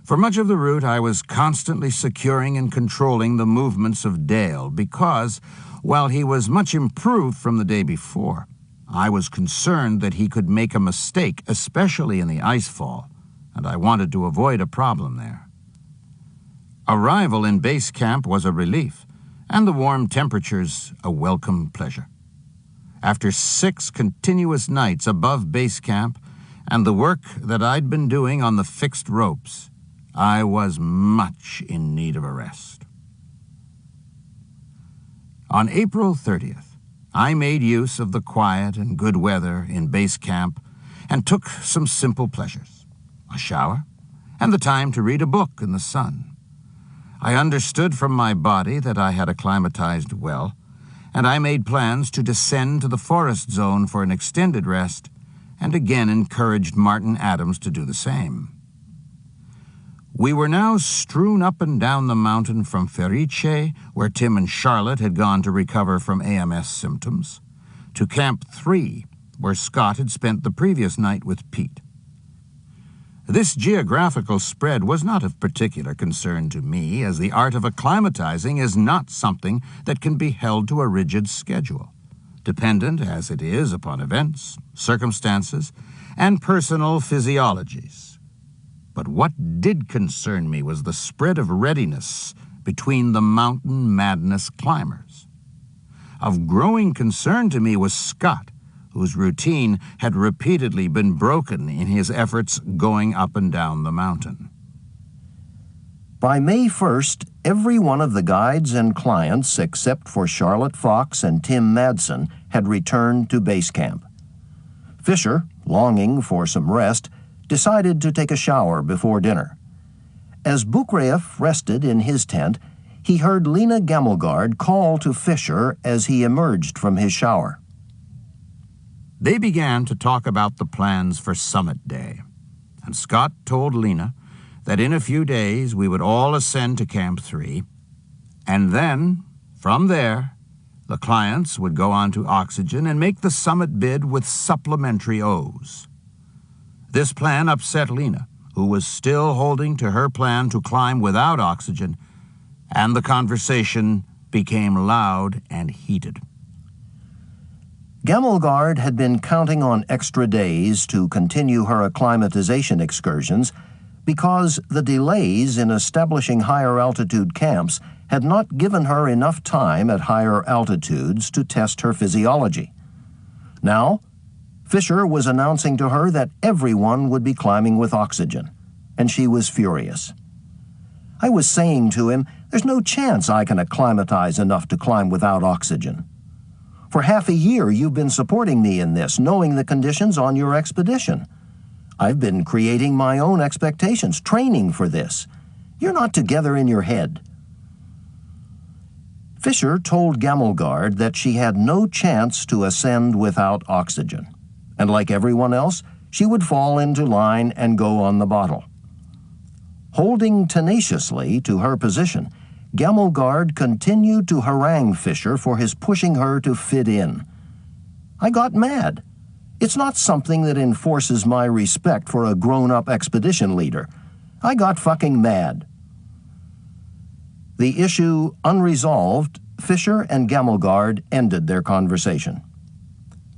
For much of the route, I was constantly securing and controlling the movements of Dale because, while he was much improved from the day before, I was concerned that he could make a mistake, especially in the icefall, and I wanted to avoid a problem there. Arrival in Base Camp was a relief, and the warm temperatures a welcome pleasure. After 6 continuous nights above Base Camp and the work that I'd been doing on the fixed ropes, I was much in need of a rest. On April 30th, I made use of the quiet and good weather in Base Camp and took some simple pleasures, a shower, and the time to read a book in the sun. I understood from my body that I had acclimatized well, and I made plans to descend to the forest zone for an extended rest, and again encouraged Martin Adams to do the same. We were now strewn up and down the mountain from Ferice, where Tim and Charlotte had gone to recover from AMS symptoms, to Camp 3, where Scott had spent the previous night with Pete. This geographical spread was not of particular concern to me, as the art of acclimatizing is not something that can be held to a rigid schedule, dependent as it is upon events, circumstances, and personal physiologies. But what did concern me was the spread of readiness between the mountain madness climbers. Of growing concern to me was Scott, whose routine had repeatedly been broken in his efforts going up and down the mountain. By May 1st, every one of the guides and clients, except for Charlotte Fox and Tim Madsen, had returned to Base Camp. Fisher, longing for some rest, decided to take a shower before dinner. As Bukreev rested in his tent, he heard Lena Gammelgard call to Fisher as he emerged from his shower. They began to talk about the plans for Summit Day, and Scott told Lena that in a few days we would all ascend to Camp 3, and then, from there, the clients would go on to oxygen and make the summit bid with supplementary O's. This plan upset Lena, who was still holding to her plan to climb without oxygen, and the conversation became loud and heated. Gammelgard had been counting on extra days to continue her acclimatization excursions because the delays in establishing higher altitude camps had not given her enough time at higher altitudes to test her physiology. Now, Fisher was announcing to her that everyone would be climbing with oxygen, and she was furious. I was saying to him, "There's no chance I can acclimatize enough to climb without oxygen. For half a year, you've been supporting me in this, knowing the conditions on your expedition. I've been creating my own expectations, training for this. You're not together in your head." Fisher told Gamelgard that she had no chance to ascend without oxygen, and like everyone else, she would fall into line and go on the bottle. Holding tenaciously to her position, Gamelgard continued to harangue Fisher for his pushing her to fit in. I got mad. It's not something that enforces my respect for a grown-up expedition leader. I got fucking mad. The issue unresolved, Fisher and Gamelgard ended their conversation.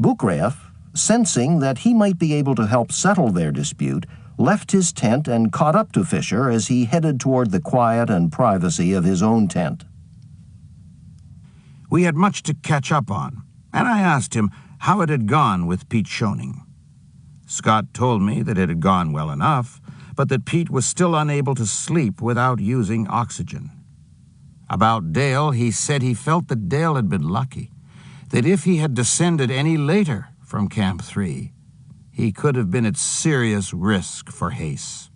Bukreev, sensing that he might be able to help settle their dispute, left his tent and caught up to Fisher as he headed toward the quiet and privacy of his own tent. We had much to catch up on, and I asked him how it had gone with Pete Schoening. Scott told me that it had gone well enough, but that Pete was still unable to sleep without using oxygen. About Dale, he said he felt that Dale had been lucky, that if he had descended any later from Camp 3, he could have been at serious risk for Hayes.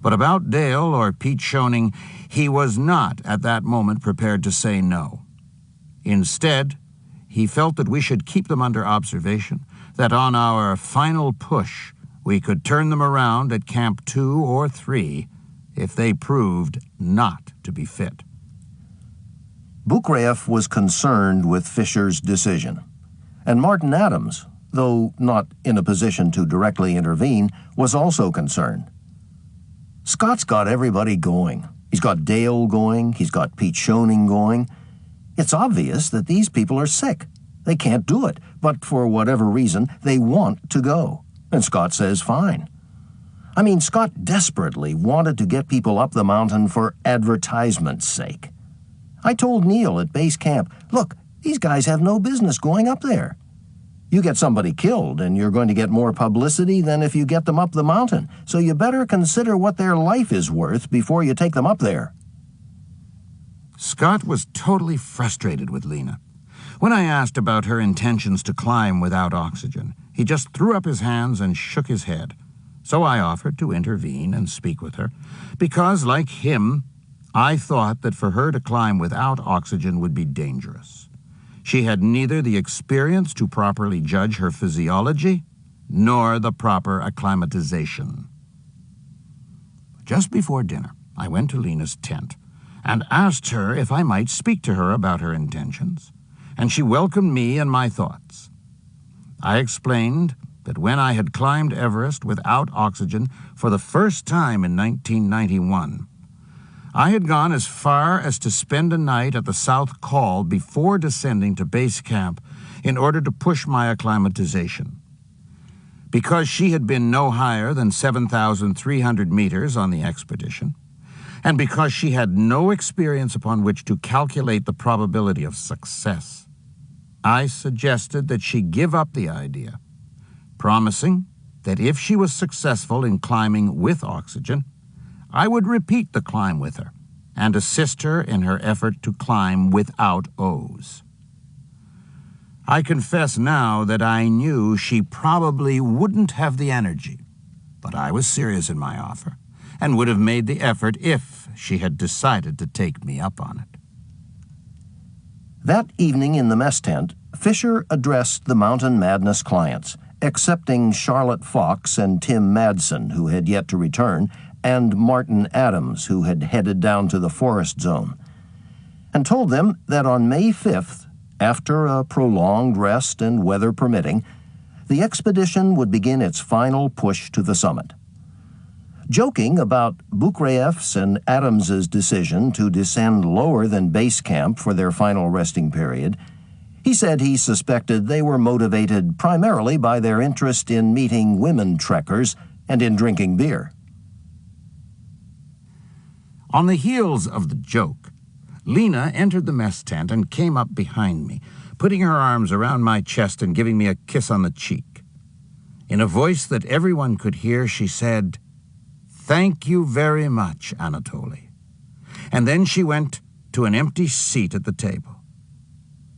But about Dale or Pete Schoening, he was not at that moment prepared to say no. Instead, he felt that we should keep them under observation, that on our final push, we could turn them around at Camp 2 or 3 if they proved not to be fit. Bukreev was concerned with Fisher's decision, and Martin Adams, though not in a position to directly intervene, was also concerned. Scott's got everybody going. He's got Dale going, he's got Pete Schoening going. It's obvious that these people are sick. They can't do it, but for whatever reason, they want to go. And Scott says fine. I mean, Scott desperately wanted to get people up the mountain for advertisement's sake. I told Neil at base camp, look, these guys have no business going up there. You get somebody killed, and you're going to get more publicity than if you get them up the mountain, so you better consider what their life is worth before you take them up there. Scott was totally frustrated with Lena. When I asked about her intentions to climb without oxygen, he just threw up his hands and shook his head. So I offered to intervene and speak with her, because, like him, I thought that for her to climb without oxygen would be dangerous. She had neither the experience to properly judge her physiology, nor the proper acclimatization. Just before dinner, I went to Lena's tent and asked her if I might speak to her about her intentions, and she welcomed me and my thoughts. I explained that when I had climbed Everest without oxygen for the first time in 1991, I had gone as far as to spend a night at the South Col before descending to base camp in order to push my acclimatization. Because she had been no higher than 7,300 meters on the expedition, and because she had no experience upon which to calculate the probability of success, I suggested that she give up the idea, promising that if she was successful in climbing with oxygen, I would repeat the climb with her and assist her in her effort to climb without O's. I confess now that I knew she probably wouldn't have the energy, but I was serious in my offer and would have made the effort if she had decided to take me up on it. That evening in the mess tent, Fisher addressed the Mountain Madness clients, excepting Charlotte Fox and Tim Madsen, who had yet to return, and Martin Adams, who had headed down to the forest zone, and told them that on May 5th, after a prolonged rest and weather permitting, the expedition would begin its final push to the summit. Joking about Bukreev's and Adams's decision to descend lower than base camp for their final resting period, he said he suspected they were motivated primarily by their interest in meeting women trekkers and in drinking beer. On the heels of the joke, Lena entered the mess tent and came up behind me, putting her arms around my chest and giving me a kiss on the cheek. In a voice that everyone could hear, she said, "Thank you very much, Anatoly." And then she went to an empty seat at the table.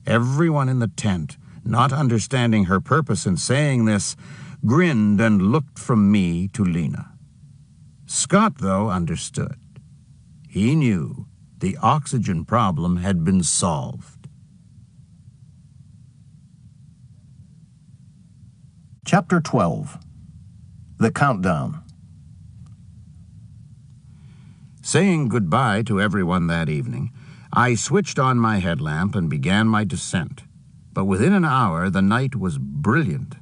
Everyone in the tent, not understanding her purpose in saying this, grinned and looked from me to Lena. Scott, though, understood. He knew the oxygen problem had been solved. Chapter 12. The Countdown. Saying goodbye to everyone that evening, I switched on my headlamp and began my descent. But within an hour, the night was brilliant,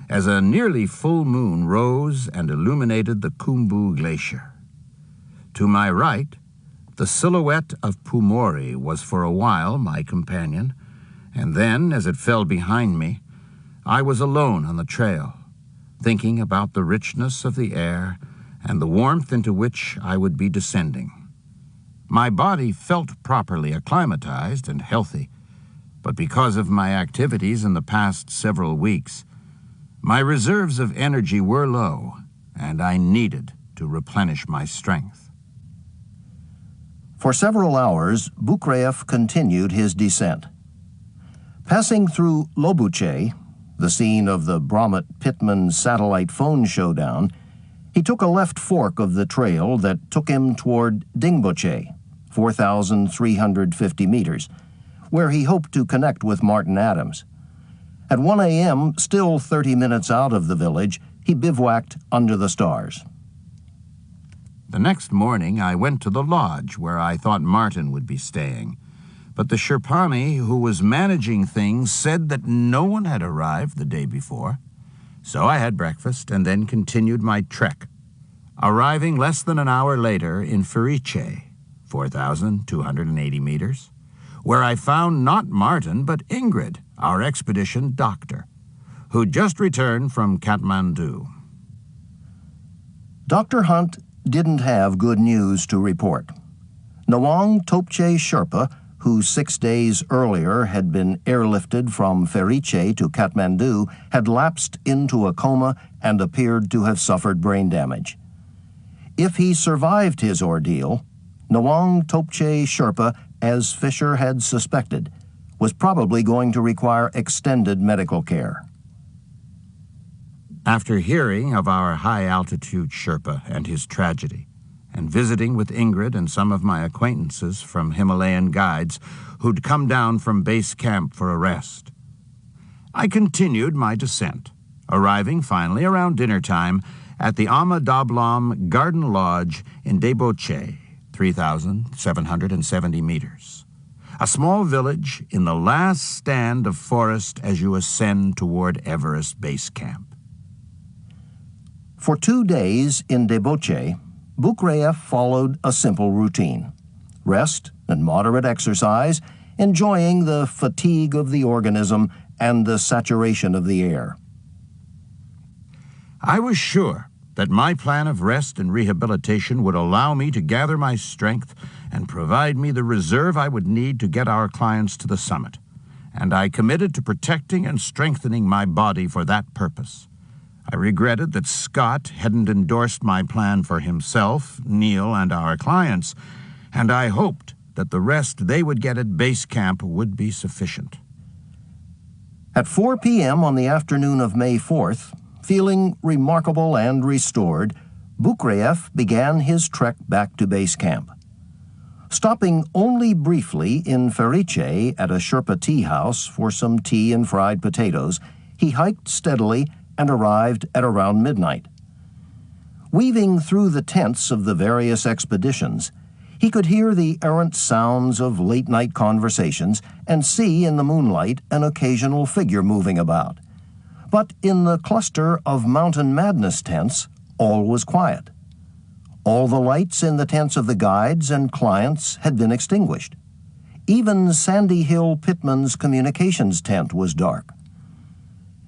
as a nearly full moon rose and illuminated the Khumbu Glacier. To my right, the silhouette of Pumori was for a while my companion, and then, as it fell behind me, I was alone on the trail, thinking about the richness of the air and the warmth into which I would be descending. My body felt properly acclimatized and healthy, but because of my activities in the past several weeks, my reserves of energy were low, and I needed to replenish my strength. For several hours, Bukreyev continued his descent. Passing through Lobuche, the scene of the Bromit-Pittman satellite phone showdown, he took a left fork of the trail that took him toward Dingboche, 4,350 meters, where he hoped to connect with Martin Adams. At 1 a.m., still 30 minutes out of the village, he bivouacked under the stars. The next morning, I went to the lodge where I thought Martin would be staying. But the Sherpani who was managing things said that no one had arrived the day before. So I had breakfast and then continued my trek, arriving less than an hour later in Ferice, 4,280 meters, where I found not Martin but Ingrid, our expedition doctor, who'd just returned from Kathmandu. Dr. Hunt didn't have good news to report. Nawang Topche Sherpa, who 6 days earlier had been airlifted from Ferice to Kathmandu, had lapsed into a coma and appeared to have suffered brain damage. If he survived his ordeal, Nawang Topche Sherpa, as Fisher had suspected, was probably going to require extended medical care. After hearing of our high-altitude Sherpa and his tragedy, and visiting with Ingrid and some of my acquaintances from Himalayan guides who'd come down from base camp for a rest, I continued my descent, arriving finally around dinner time at the Ama Dablam Garden Lodge in Deboche, 3,770 meters, a small village in the last stand of forest as you ascend toward Everest Base Camp. For 2 days in Deboche, Bukreyev followed a simple routine: rest and moderate exercise, enjoying the fatigue of the organism and the saturation of the air. I was sure that my plan of rest and rehabilitation would allow me to gather my strength and provide me the reserve I would need to get our clients to the summit, and I committed to protecting and strengthening my body for that purpose. I regretted that Scott hadn't endorsed my plan for himself, Neil, and our clients, and I hoped that the rest they would get at base camp would be sufficient. At 4 p.m. on the afternoon of May 4th, feeling remarkable and restored, Bukreyev began his trek back to base camp. Stopping only briefly in Ferice at a Sherpa tea house for some tea and fried potatoes, he hiked steadily and arrived at around midnight. Weaving through the tents of the various expeditions, he could hear the errant sounds of late-night conversations and see in the moonlight an occasional figure moving about. But in the cluster of Mountain Madness tents, all was quiet. All the lights in the tents of the guides and clients had been extinguished. Even Sandy Hill Pittman's communications tent was dark.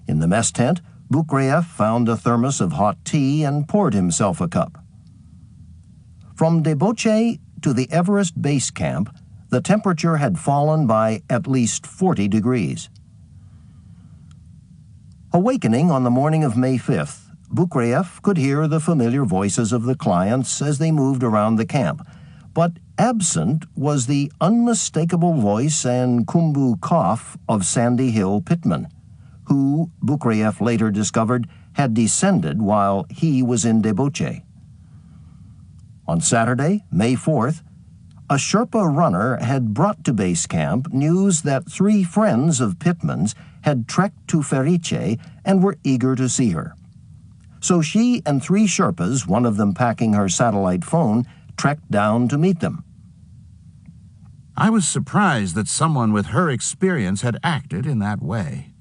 In the mess tent, Bukreyev found a thermos of hot tea and poured himself a cup. From Deboche to the Everest Base Camp, the temperature had fallen by at least 40 degrees. Awakening on the morning of May 5th, Bukreyev could hear the familiar voices of the clients as they moved around the camp, but absent was the unmistakable voice and Khumbu cough of Sandy Hill Pittman, who, Bukreyev later discovered, had descended while he was in Deboche. On Saturday, May 4th, a Sherpa runner had brought to base camp news that 3 friends of Pittman's had trekked to Ferice and were eager to see her. So she and 3 Sherpas, one of them packing her satellite phone, trekked down to meet them. I was surprised that someone with her experience had acted in that way.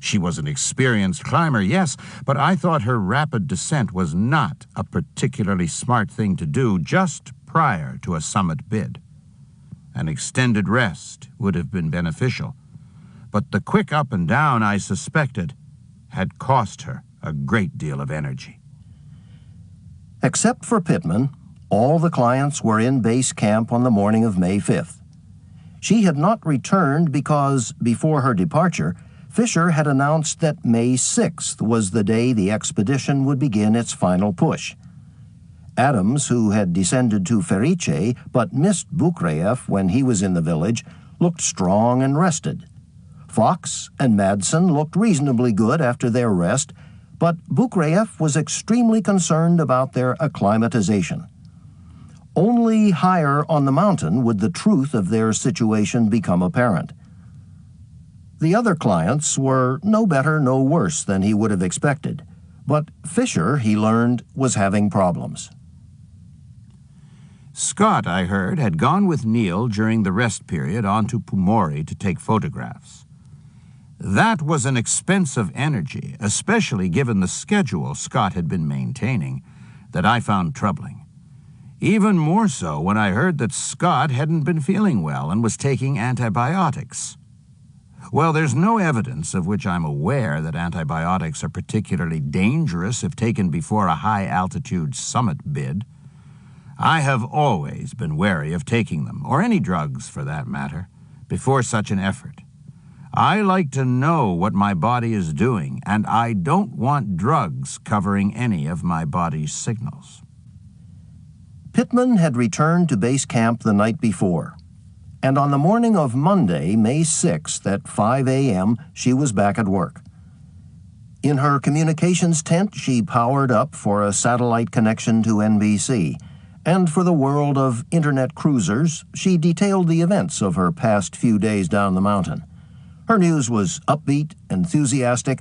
She was an experienced climber, yes, but I thought her rapid descent was not a particularly smart thing to do just prior to a summit bid. An extended rest would have been beneficial, but the quick up and down, I suspected, had cost her a great deal of energy. Except for Pittman, all the clients were in base camp on the morning of May 5th. She had not returned because, before her departure, Fisher had announced that May 6th was the day the expedition would begin its final push. Adams, who had descended to Ferice but missed Bukreyev when he was in the village, looked strong and rested. Fox and Madsen looked reasonably good after their rest, but Bukreyev was extremely concerned about their acclimatization. Only higher on the mountain would the truth of their situation become apparent. The other clients were no better, no worse than he would have expected, but Fisher, he learned, was having problems. Scott, I heard, had gone with Neil during the rest period onto Pumori to take photographs. That was an expensive energy, especially given the schedule Scott had been maintaining, that I found troubling. Even more so when I heard that Scott hadn't been feeling well and was taking antibiotics. Well, there's no evidence of which I'm aware that antibiotics are particularly dangerous if taken before a high-altitude summit bid. I have always been wary of taking them, or any drugs for that matter, before such an effort. I like to know what my body is doing, and I don't want drugs covering any of my body's signals. Pittman had returned to base camp the night before, and on the morning of Monday, May 6th at 5 a.m., she was back at work. In her communications tent, she powered up for a satellite connection to NBC, and for the world of internet cruisers, she detailed the events of her past few days down the mountain. Her news was upbeat, enthusiastic,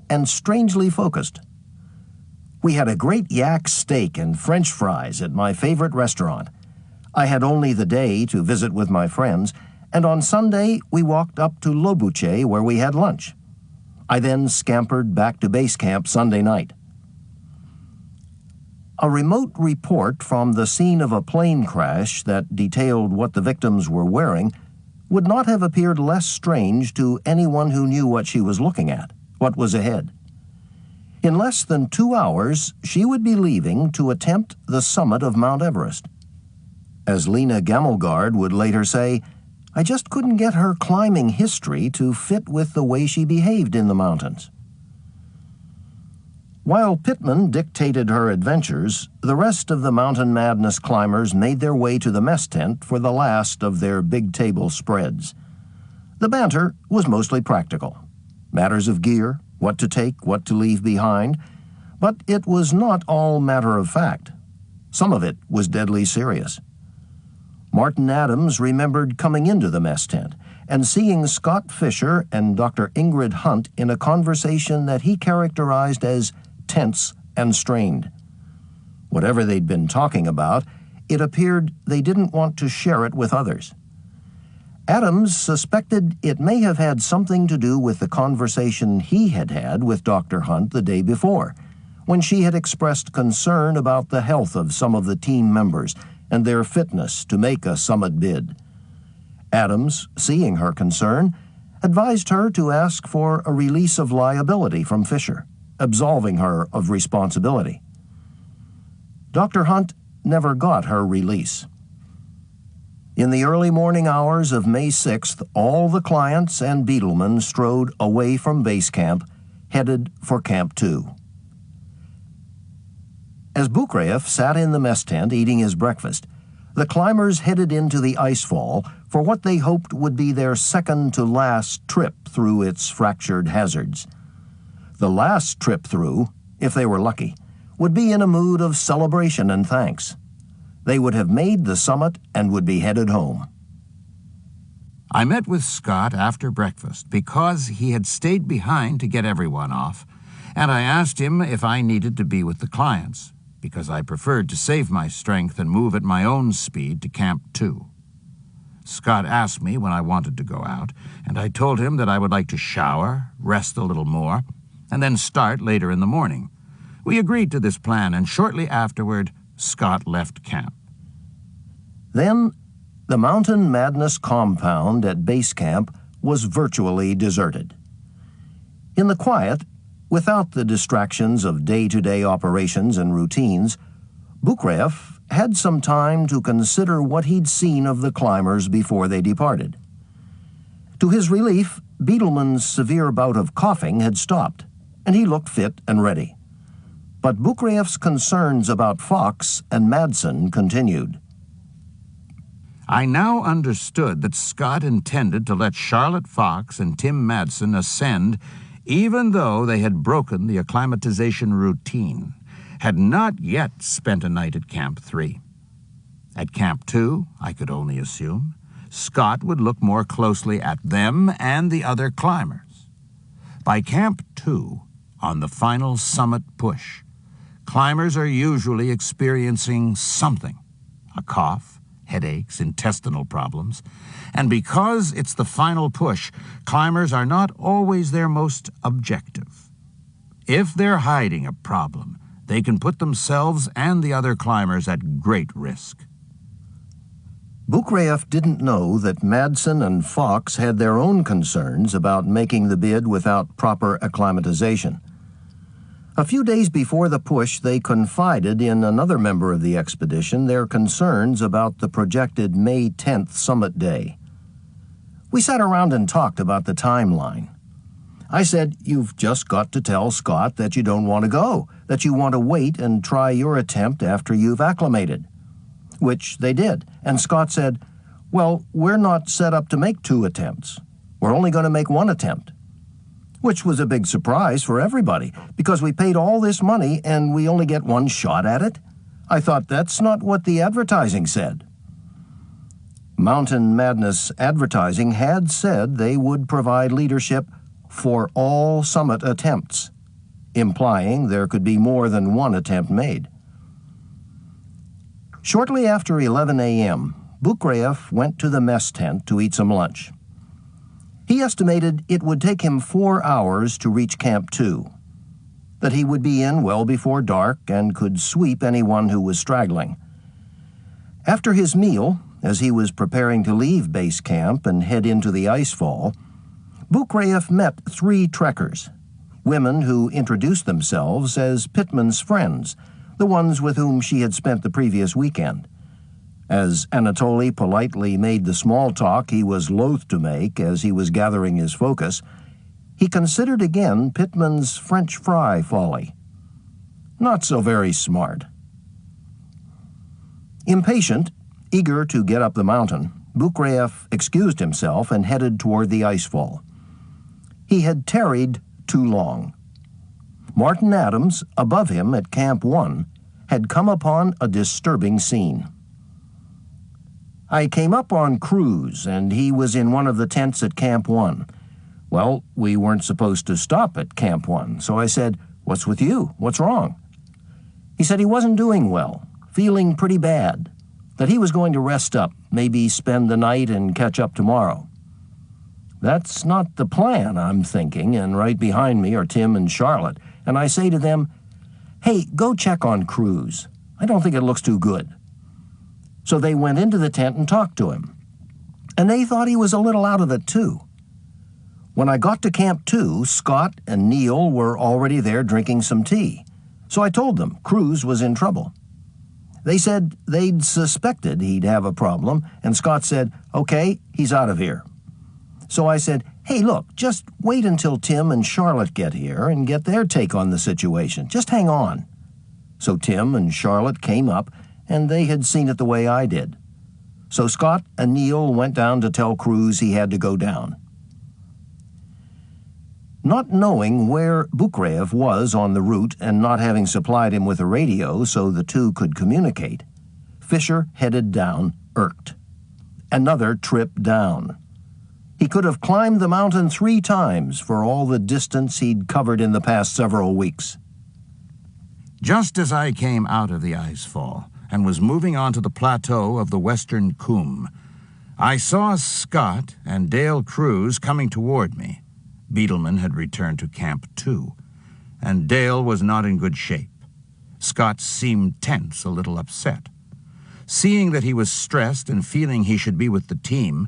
and strangely focused. We had a great yak steak and French fries at my favorite restaurant. I had only the day to visit with my friends, and on Sunday we walked up to Lobuche where we had lunch. I then scampered back to base camp Sunday night. A remote report from the scene of a plane crash that detailed what the victims were wearing would not have appeared less strange to anyone who knew what she was looking at, what was ahead. In less than 2 hours, she would be leaving to attempt the summit of Mount Everest. As Lena Gammelgard would later say, I just couldn't get her climbing history to fit with the way she behaved in the mountains. While Pittman dictated her adventures, the rest of the Mountain Madness climbers made their way to the mess tent for the last of their big table spreads. The banter was mostly practical. Matters of gear, what to take, what to leave behind, but it was not all matter of fact. Some of it was deadly serious. Martin Adams remembered coming into the mess tent and seeing Scott Fisher and Dr. Ingrid Hunt in a conversation that he characterized as tense and strained. Whatever they'd been talking about, it appeared they didn't want to share it with others. Adams suspected it may have had something to do with the conversation he had had with Dr. Hunt the day before, when she had expressed concern about the health of some of the team members and their fitness to make a summit bid. Adams, seeing her concern, advised her to ask for a release of liability from Fisher, absolving her of responsibility. Dr. Hunt never got her release. In the early morning hours of May 6th, all the clients and beetlemen strode away from base camp, headed for Camp 2. As Bukreyev sat in the mess tent eating his breakfast, the climbers headed into the icefall for what they hoped would be their second-to-last trip through its fractured hazards. The last trip through, if they were lucky, would be in a mood of celebration and thanks. they would have made the summit and would be headed home. I met with Scott after breakfast because he had stayed behind to get everyone off, and I asked him if I needed to be with the clients, because I preferred to save my strength and move at my own speed to Camp 2. Scott asked me when I wanted to go out, and I told him that I would like to shower, rest a little more, and then start later in the morning. We agreed to this plan, and shortly afterward, Scott left camp. Then, the Mountain Madness compound at base camp was virtually deserted. In the quiet, without the distractions of day-to-day operations and routines, Bukref had some time to consider what he'd seen of the climbers before they departed. To his relief, Beetleman's severe bout of coughing had stopped, and he looked fit and ready. But Bukref's concerns about Fox and Madsen continued. I now understood that Scott intended to let Charlotte Fox and Tim Madsen ascend even though they had broken the acclimatization routine, had not yet spent a night at Camp 3. At Camp 2, I could only assume, Scott would look more closely at them and the other climbers. By Camp 2, on the final summit push, climbers are usually experiencing something, a cough, headaches, intestinal problems, and because it's the final push, climbers are not always their most objective. If they're hiding a problem, they can put themselves and the other climbers at great risk. Bukref didn't know that Madsen and Fox had their own concerns about making the bid without proper acclimatization. A few days before the push, they confided in another member of the expedition their concerns about the projected May 10th summit day. We sat around and talked about the timeline. I said, "You've just got to tell Scott that you don't want to go, that you want to wait and try your attempt after you've acclimated." Which they did, and Scott said, "Well, we're not set up to make 2 attempts. We're only going to make 1 attempt." Which was a big surprise for everybody, because we paid all this money and we only get 1 shot at it. I thought that's not what the advertising said. Mountain Madness advertising had said they would provide leadership for all summit attempts, implying there could be more than 1 attempt made. Shortly after 11 a.m., Bukref went to the mess tent to eat some lunch. He estimated it would take him 4 hours to reach Camp 2, that he would be in well before dark and could sweep anyone who was straggling. After his meal, as he was preparing to leave base camp and head into the icefall, Bukref met 3 trekkers, women who introduced themselves as Pittman's friends, the ones with whom she had spent the previous weekend. As Anatoly politely made the small talk he was loath to make as he was gathering his focus, he considered again Pittman's French fry folly. Not so very smart. Impatient, eager to get up the mountain, Bukref excused himself and headed toward the icefall. He had tarried too long. Martin Adams, above him at Camp 1, had come upon a disturbing scene. "I came up on Cruz, and he was in one of the tents at Camp 1. Well, we weren't supposed to stop at Camp 1, so I said, 'What's with you? What's wrong?' He said he wasn't doing well, feeling pretty bad, that he was going to rest up, maybe spend the night and catch up tomorrow. That's not the plan, I'm thinking, and right behind me are Tim and Charlotte, and I say to them, 'Hey, go check on Cruz. I don't think it looks too good.' So they went into the tent and talked to him. And they thought he was a little out of it, too. When I got to Camp 2, Scott and Neil were already there drinking some tea. So I told them Cruz was in trouble. They said they'd suspected he'd have a problem, and Scott said, 'Okay, he's out of here.' So I said, 'Hey, look, just wait until Tim and Charlotte get here and get their take on the situation. Just hang on.' So Tim and Charlotte came up, and they had seen it the way I did. So Scott and Neil went down to tell Cruz he had to go down. Not knowing where Bukref was on the route and not having supplied him with a radio so the two could communicate, Fisher headed down, irked. Another trip down. He could have climbed the mountain 3 times for all the distance he'd covered in the past several weeks. Just as I came out of the ice fall and was moving onto the plateau of the western Coombe, I saw Scott and Dale Cruz coming toward me. Beetleman had returned to Camp 2, and Dale was not in good shape. Scott seemed tense, a little upset. Seeing that he was stressed and feeling he should be with the team,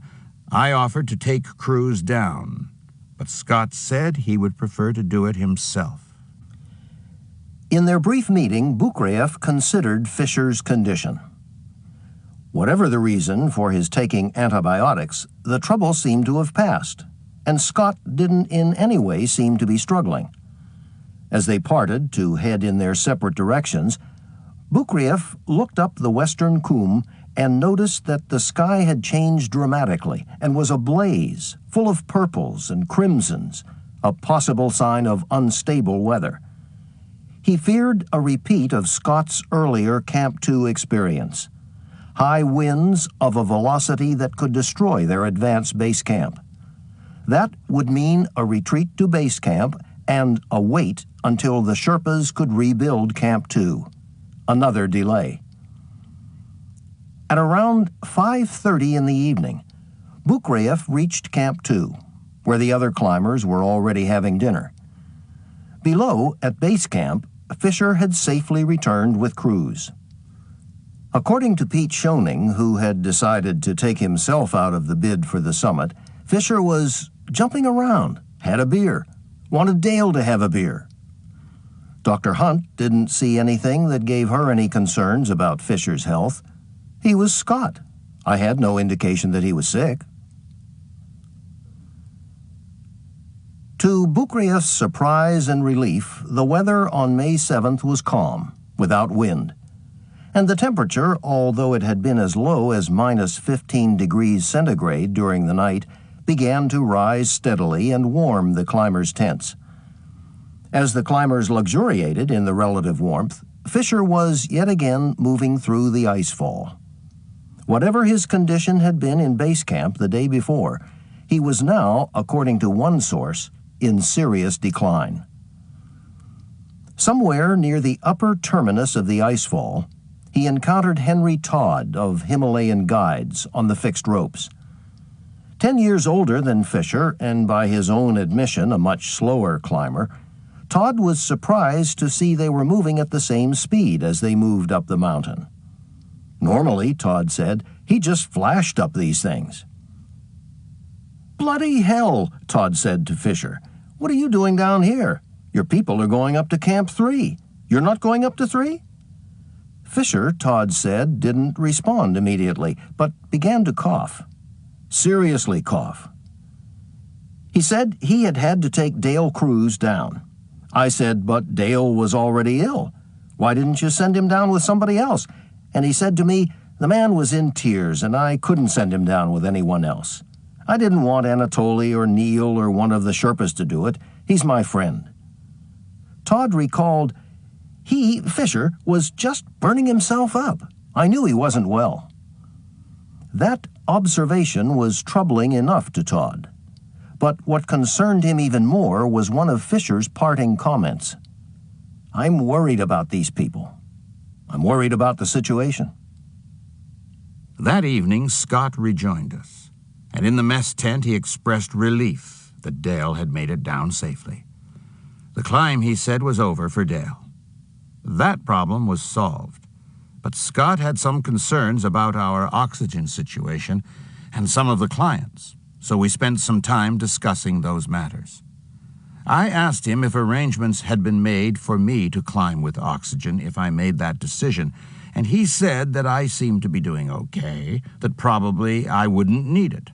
I offered to take Cruz down, but Scott said he would prefer to do it himself. In their brief meeting, Bukriev considered Fisher's condition. Whatever the reason for his taking antibiotics, the trouble seemed to have passed, and Scott didn't in any way seem to be struggling. As they parted to head in their separate directions, Bukriev looked up the western Coombe and noticed that the sky had changed dramatically and was ablaze, full of purples and crimsons, a possible sign of unstable weather. He feared a repeat of Scott's earlier Camp 2 experience, high winds of a velocity that could destroy their advance base camp. That would mean a retreat to base camp and a wait until the Sherpas could rebuild Camp 2. Another delay. At around 5:30 in the evening, Bukriev reached Camp 2, where the other climbers were already having dinner. Below, at base camp, Fisher had safely returned with Cruz. According to Pete Schoening, who had decided to take himself out of the bid for the summit, Fisher was jumping around, had a beer, wanted Dale to have a beer. Dr. Hunt didn't see anything that gave her any concerns about Fisher's health. He was Scott. I had no indication that he was sick. To Bukriev's surprise and relief, the weather on May 7th was calm, without wind. And the temperature, although it had been as low as minus 15 degrees centigrade during the night, began to rise steadily and warm the climbers' tents. As the climbers luxuriated in the relative warmth, Fisher was yet again moving through the ice fall. Whatever his condition had been in base camp the day before, he was now, according to one source, in serious decline. Somewhere near the upper terminus of the ice fall, he encountered Henry Todd of Himalayan Guides on the fixed ropes. 10 years older than Fisher, and by his own admission a much slower climber, Todd was surprised to see they were moving at the same speed as they moved up the mountain. Normally, Todd said, he just flashed up these things. "Bloody hell," Todd said to Fisher. "What are you doing down here? Your people are going up to Camp 3. You're not going up to 3? Fisher, Todd said, didn't respond immediately, but began to cough. Seriously cough. He said he had had to take Dale Cruz down. I said, but Dale was already ill. Why didn't you send him down with somebody else? And he said to me, the man was in tears and I couldn't send him down with anyone else. I didn't want Anatoly or Neil or one of the Sherpas to do it. He's my friend. Todd recalled, he, Fisher, was just burning himself up. I knew he wasn't well. That observation was troubling enough to Todd. But what concerned him even more was one of Fisher's parting comments. I'm worried about these people. I'm worried about the situation. That evening, Scott rejoined us, and in the mess tent he expressed relief that Dale had made it down safely. The climb, he said, was over for Dale. That problem was solved, but Scott had some concerns about our oxygen situation and some of the clients, so we spent some time discussing those matters. I asked him if arrangements had been made for me to climb with oxygen if I made that decision, and he said that I seemed to be doing okay, that probably I wouldn't need it.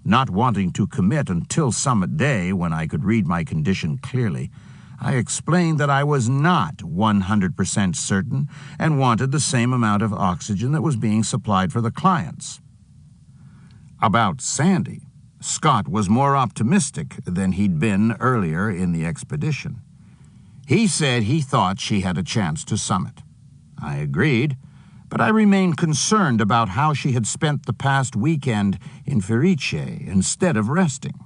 Not wanting to commit until summit day when I could read my condition clearly, I explained that I was not 100% certain and wanted the same amount of oxygen that was being supplied for the clients. About Sandy, Scott was more optimistic than he'd been earlier in the expedition. He said he thought she had a chance to summit. I agreed, but I remained concerned about how she had spent the past weekend in Ferice instead of resting.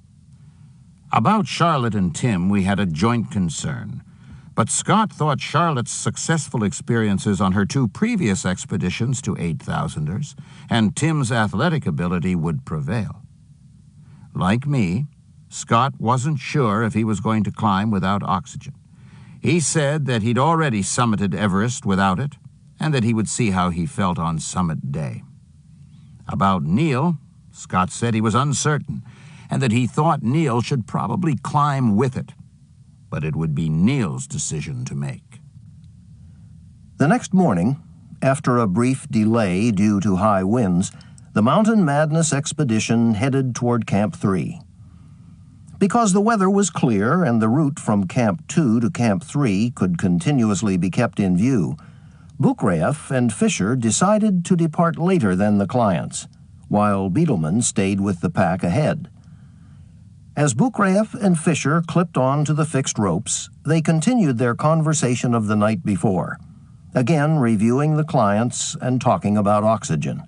About Charlotte and Tim, we had a joint concern, but Scott thought Charlotte's successful experiences on her 2 previous expeditions to 8,000ers and Tim's athletic ability would prevail. Like me, Scott wasn't sure if he was going to climb without oxygen. He said that he'd already summited Everest without it, and that he would see how he felt on summit day. About Neil, Scott said he was uncertain, and that he thought Neil should probably climb with it, but it would be Neil's decision to make. The next morning, after a brief delay due to high winds, the Mountain Madness expedition headed toward Camp 3. Because the weather was clear and the route from Camp 2 to Camp 3 could continuously be kept in view, Buchreyev and Fisher decided to depart later than the clients, while Beetleman stayed with the pack ahead. As Buchreyev and Fisher clipped on to the fixed ropes, they continued their conversation of the night before, again reviewing the clients and talking about oxygen.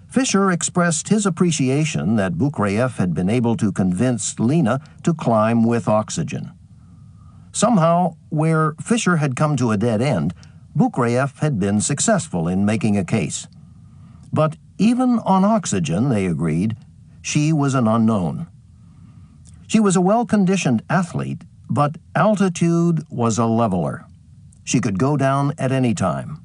Fisher expressed his appreciation that Buchreyev had been able to convince Lena to climb with oxygen. Somehow, where Fisher had come to a dead end, Buchreyev had been successful in making a case. But even on oxygen, they agreed, she was an unknown. She was a well-conditioned athlete, but altitude was a leveler. She could go down at any time.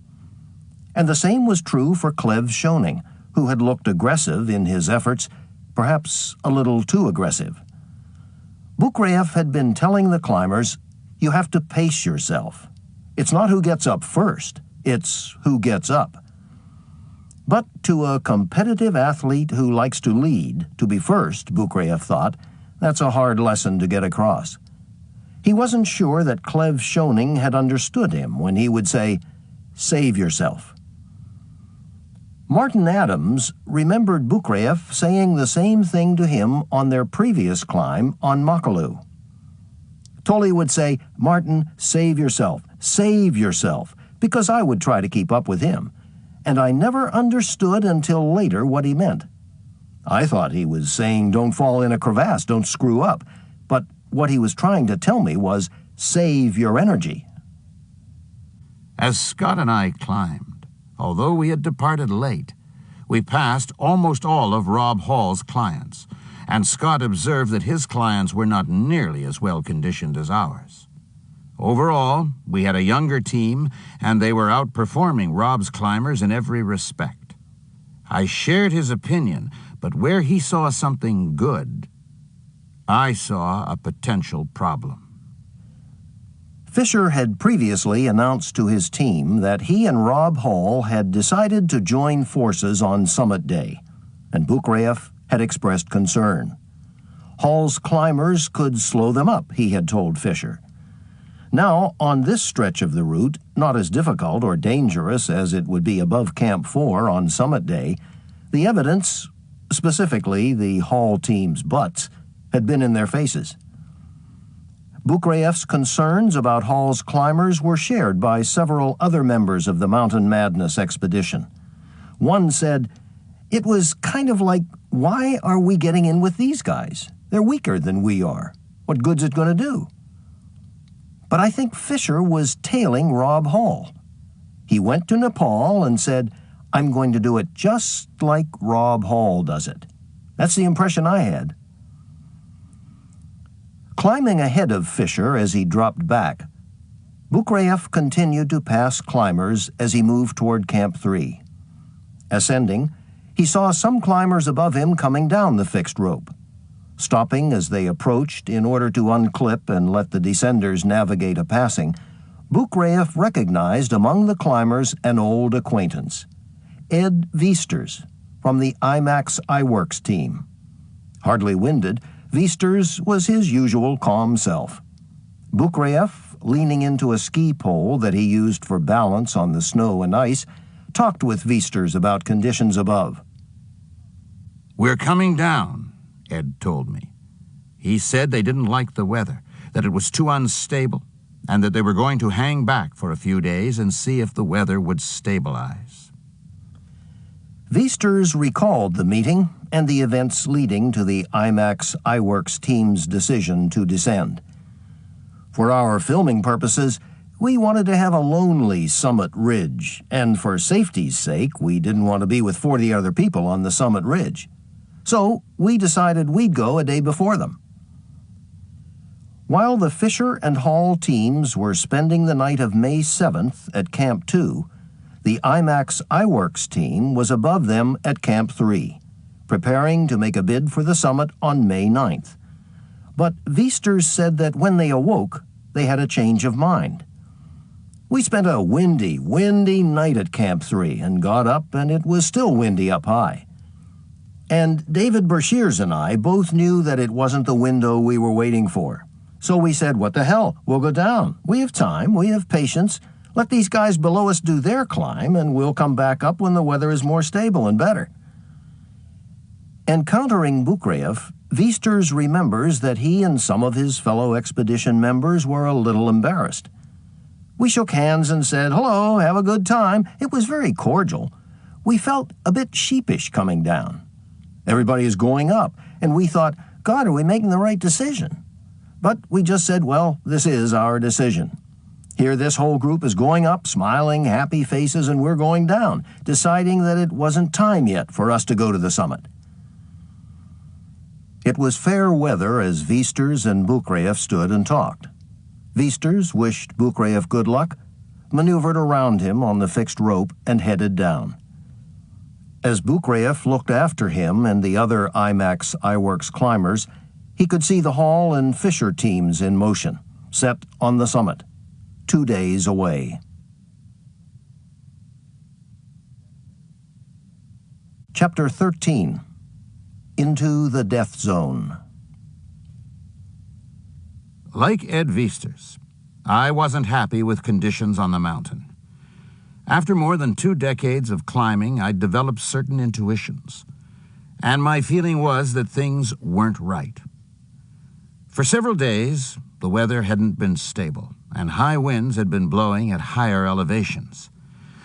And the same was true for Clev Schoening, who had looked aggressive in his efforts, perhaps a little too aggressive. Buchreyev had been telling the climbers, "You have to pace yourself. It's not who gets up first, it's who gets up." But to a competitive athlete who likes to lead, to be first, Buchreyev thought, that's a hard lesson to get across. He wasn't sure that Clev Schoening had understood him when he would say, "Save yourself." Martin Adams remembered Buchreyev saying the same thing to him on their previous climb on Makalu. Tully would say, "Martin, save yourself, because I would try to keep up with him, and I never understood until later what he meant. I thought he was saying don't fall in a crevasse, don't screw up, but what he was trying to tell me was save your energy." As Scott and I climbed, although we had departed late, we passed almost all of Rob Hall's clients, and Scott observed that his clients were not nearly as well conditioned as ours. Overall, we had a younger team, and they were outperforming Rob's climbers in every respect. I shared his opinion, but where he saw something good, I saw a potential problem. Fisher had previously announced to his team that he and Rob Hall had decided to join forces on summit day, and Buchreyev had expressed concern. Hall's climbers could slow them up, he had told Fisher. Now, on this stretch of the route, not as difficult or dangerous as it would be above Camp 4 on summit day, the evidence, specifically the Hall team's butts, had been in their faces. Buchreyev's concerns about Hall's climbers were shared by several other members of the Mountain Madness expedition. One said, "It was kind of like, why are we getting in with these guys? They're weaker than we are. What good's it going to do?" But I think Fisher was tailing Rob Hall. He went to Nepal and said, "I'm going to do it just like Rob Hall does it." That's the impression I had. Climbing ahead of Fisher as he dropped back, Buchreyev continued to pass climbers as he moved toward Camp 3. Ascending, he saw some climbers above him coming down the fixed rope. Stopping as they approached in order to unclip and let the descenders navigate a passing, Buchreyev recognized among the climbers an old acquaintance, Ed Viesters, from the IMAX iWorks team. Hardly winded, Viesters was his usual calm self. Buchreyev, leaning into a ski pole that he used for balance on the snow and ice, talked with Viesters about conditions above. "We're coming down," Ed told me. He said they didn't like the weather, that it was too unstable, and that they were going to hang back for a few days and see if the weather would stabilize. Viesturs recalled the meeting and the events leading to the IMAX iWorks team's decision to descend. For our filming purposes, we wanted to have a lonely summit ridge, and for safety's sake, we didn't want to be with 40 other people on the summit ridge. So we decided we'd go a day before them. While the Fisher and Hall teams were spending the night of May 7th at Camp 2, the IMAX iWorks team was above them at Camp 3, preparing to make a bid for the summit on May 9th. But Viesturs said that when they awoke, they had a change of mind. We spent a windy night at Camp 3 and got up, and it was still windy up high. And David Bershears and I both knew that it wasn't the window we were waiting for. So we said, what the hell, we'll go down. We have time, we have patience. Let these guys below us do their climb, and we'll come back up when the weather is more stable and better. Encountering Bukraev, Viesturs remembers that he and some of his fellow expedition members were a little embarrassed. We shook hands and said, hello, have a good time. It was very cordial. We felt a bit sheepish coming down. Everybody is going up, and we thought, God, are we making the right decision? But we just said, well, this is our decision. Here this whole group is going up, smiling, happy faces, and we're going down, deciding that it wasn't time yet for us to go to the summit. It was fair weather as Viesturs and Bukraev stood and talked. Viesturs wished Bukraev good luck, maneuvered around him on the fixed rope, and headed down. As Bukraev looked after him and the other IMAX iWorks climbers, he could see the Hall and Fisher teams in motion, set on the summit, 2 days away. Chapter 13. Into the Death Zone. Like Ed Viesturs, I wasn't happy with conditions on the mountain. After more than 2 decades of climbing, I'd developed certain intuitions, and my feeling was that things weren't right. For several days, the weather hadn't been stable, and high winds had been blowing at higher elevations.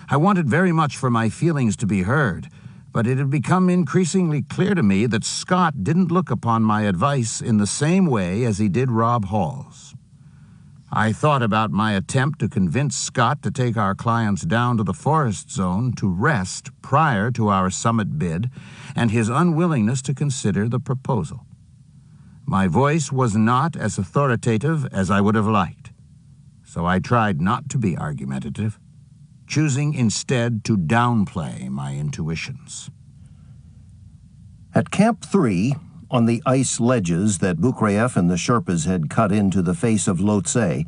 I wanted very much for my feelings to be heard, but it had become increasingly clear to me that Scott didn't look upon my advice in the same way as he did Rob Hall's. I thought about my attempt to convince Scott to take our clients down to the forest zone to rest prior to our summit bid, and his unwillingness to consider the proposal. My voice was not as authoritative as I would have liked, so I tried not to be argumentative, choosing instead to downplay my intuitions. At Camp 3, on the ice ledges that Bukraev and the Sherpas had cut into the face of Lhotse,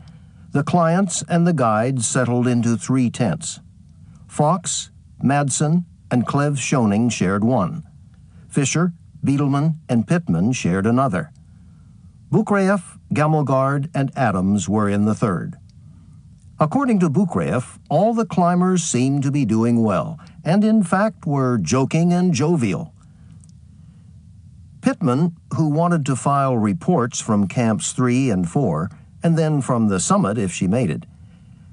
the clients and the guides settled into 3 tents. Fox, Madsen, and Clev Schoening shared one. Fisher, Beedelman, and Pittman shared another. Bukraev, Gamelgard, and Adams were in the third. According to Bukraev, all the climbers seemed to be doing well, and in fact were joking and jovial. Pittman, who wanted to file reports from Camps 3 and 4, and then from the summit if she made it,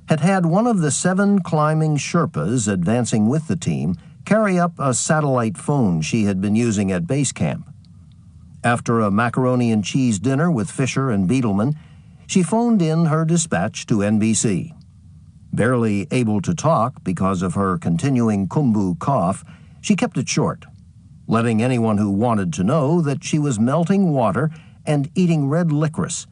had had one of the 7 climbing Sherpas advancing with the team carry up a satellite phone she had been using at base camp. After a macaroni and cheese dinner with Fisher and Beedelman, she phoned in her dispatch to NBC. Barely able to talk because of her continuing Kumbu cough, she kept it short, letting anyone who wanted to know that she was melting water and eating red licorice,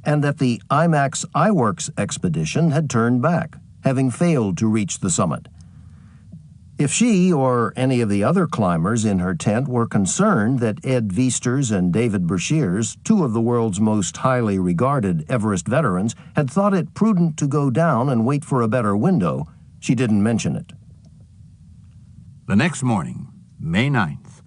and that the IMAX iWorks expedition had turned back, having failed to reach the summit. If she or any of the other climbers in her tent were concerned that Ed Viesturs and David Bershears, 2 of the world's most highly regarded Everest veterans, had thought it prudent to go down and wait for a better window, she didn't mention it. The next morning, May 9th,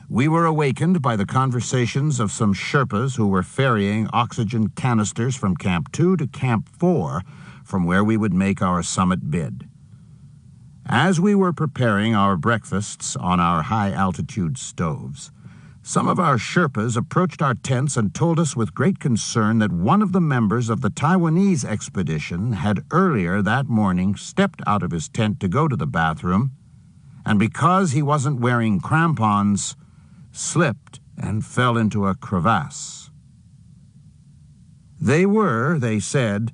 we were awakened by the conversations of some Sherpas who were ferrying oxygen canisters from Camp 2 to Camp 4, from where we would make our summit bid. As we were preparing our breakfasts on our high-altitude stoves, Some of our Sherpas approached our tents and told us with great concern that one of the members of the Taiwanese expedition had earlier that morning stepped out of his tent to go to the bathroom, and because he wasn't wearing crampons, slipped and fell into a crevasse. They were, they said,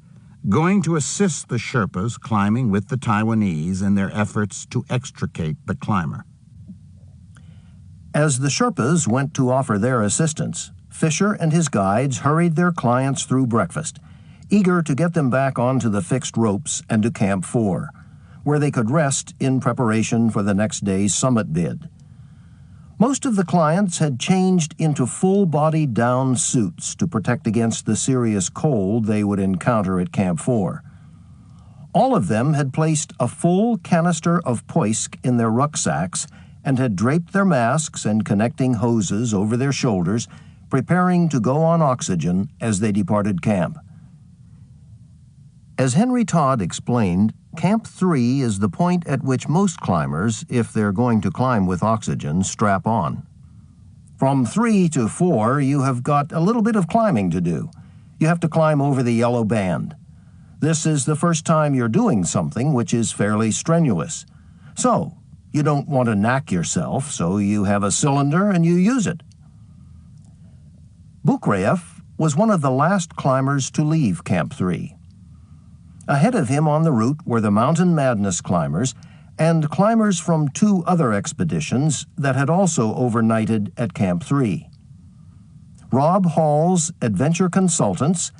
going to assist the Sherpas climbing with the Taiwanese in their efforts to extricate the climber. As the Sherpas went to offer their assistance, Fisher and his guides hurried their clients through breakfast, eager to get them back onto the fixed ropes and to Camp 4, where they could rest in preparation for the next day's summit bid. Most of the clients had changed into full-body down suits to protect against the serious cold they would encounter at Camp 4. All of them had placed a full canister of Poisk in their rucksacks and had draped their masks and connecting hoses over their shoulders, preparing to go on oxygen as they departed camp. As Henry Todd explained, Camp 3 is the point at which most climbers, if they're going to climb with oxygen, strap on. From 3 to 4, you have got a little bit of climbing to do. You have to climb over the yellow band. This is the first time you're doing something which is fairly strenuous. So, you don't want to knack yourself, so you have a cylinder and you use it. Bukraev was one of the last climbers to leave Camp 3. Ahead of him on the route were the Mountain Madness climbers and climbers from 2 other expeditions that had also overnighted at Camp 3. Rob Hall's Adventure Consultants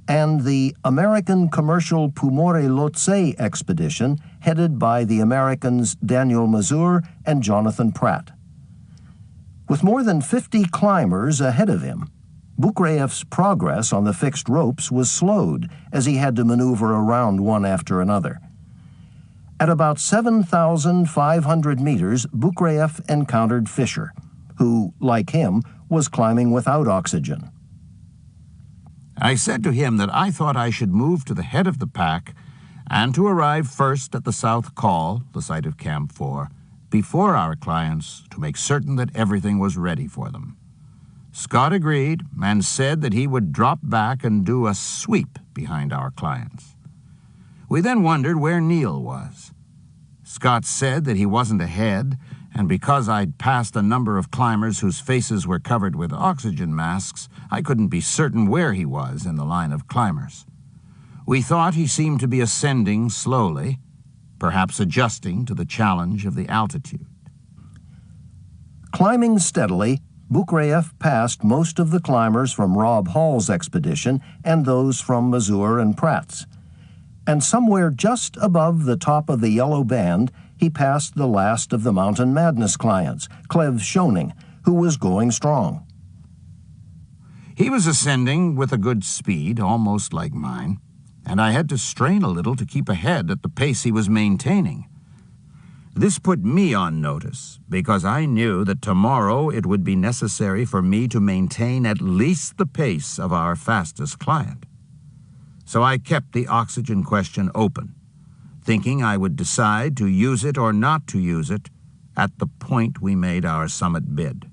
and the American commercial Pumore Lhotse expedition headed by the Americans Daniel Mazur and Jonathan Pratt. With more than 50 climbers ahead of him, Bukraev's progress on the fixed ropes was slowed as he had to maneuver around one after another. At about 7,500 meters, Bukraev encountered Fisher, who, like him, was climbing without oxygen. I said to him that I thought I should move to the head of the pack and to arrive first at the South Col, the site of Camp 4, before our clients to make certain that everything was ready for them. Scott agreed and said that he would drop back and do a sweep behind our clients. We then wondered where Neil was. Scott said that he wasn't ahead, and because I'd passed a number of climbers whose faces were covered with oxygen masks, I couldn't be certain where he was in the line of climbers. We thought he seemed to be ascending slowly, perhaps adjusting to the challenge of the altitude. Climbing steadily, Bukraev passed most of the climbers from Rob Hall's expedition and those from Mazur and Pratt's. And somewhere just above the top of the yellow band, he passed the last of the Mountain Madness clients, Clev Schoening, who was going strong. He was ascending with a good speed, almost like mine, and I had to strain a little to keep ahead at the pace he was maintaining. This put me on notice, because I knew that tomorrow it would be necessary for me to maintain at least the pace of our fastest client. So I kept the oxygen question open, thinking I would decide to use it or not to use it at the point we made our summit bid.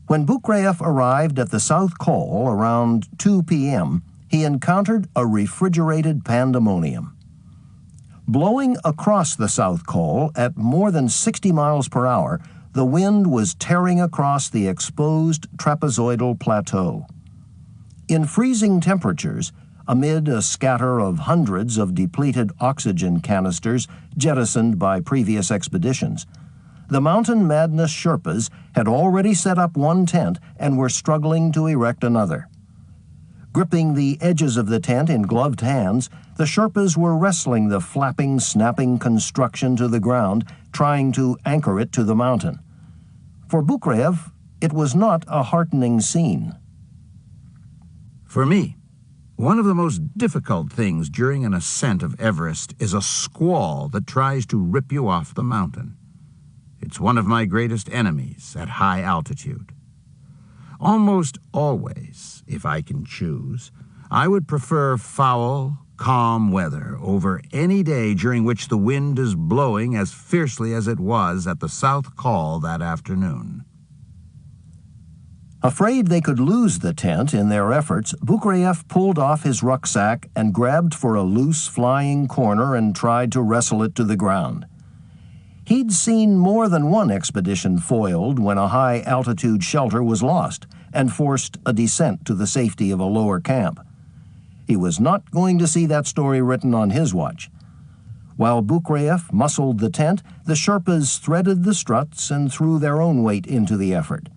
When Bukraev arrived at the South Col around 2 p.m., he encountered a refrigerated pandemonium. Blowing across the South Col at more than 60 miles per hour, the wind was tearing across the exposed trapezoidal plateau. In freezing temperatures, amid a scatter of hundreds of depleted oxygen canisters jettisoned by previous expeditions, the Mountain Madness Sherpas had already set up one tent and were struggling to erect another. Gripping the edges of the tent in gloved hands, the Sherpas were wrestling the flapping, snapping construction to the ground, trying to anchor it to the mountain. For Bukraev, it was not a heartening scene. For me, one of the most difficult things during an ascent of Everest is a squall that tries to rip you off the mountain. It's one of my greatest enemies at high altitude. Almost always, if I can choose, I would prefer foul, calm weather over any day during which the wind is blowing as fiercely as it was at the South Col that afternoon. Afraid they could lose the tent in their efforts, Bukrayev pulled off his rucksack and grabbed for a loose flying corner and tried to wrestle it to the ground. He'd seen more than one expedition foiled when a high-altitude shelter was lost and forced a descent to the safety of a lower camp. He was not going to see that story written on his watch. While Bukrayev muscled the tent, the Sherpas threaded the struts and threw their own weight into the effort.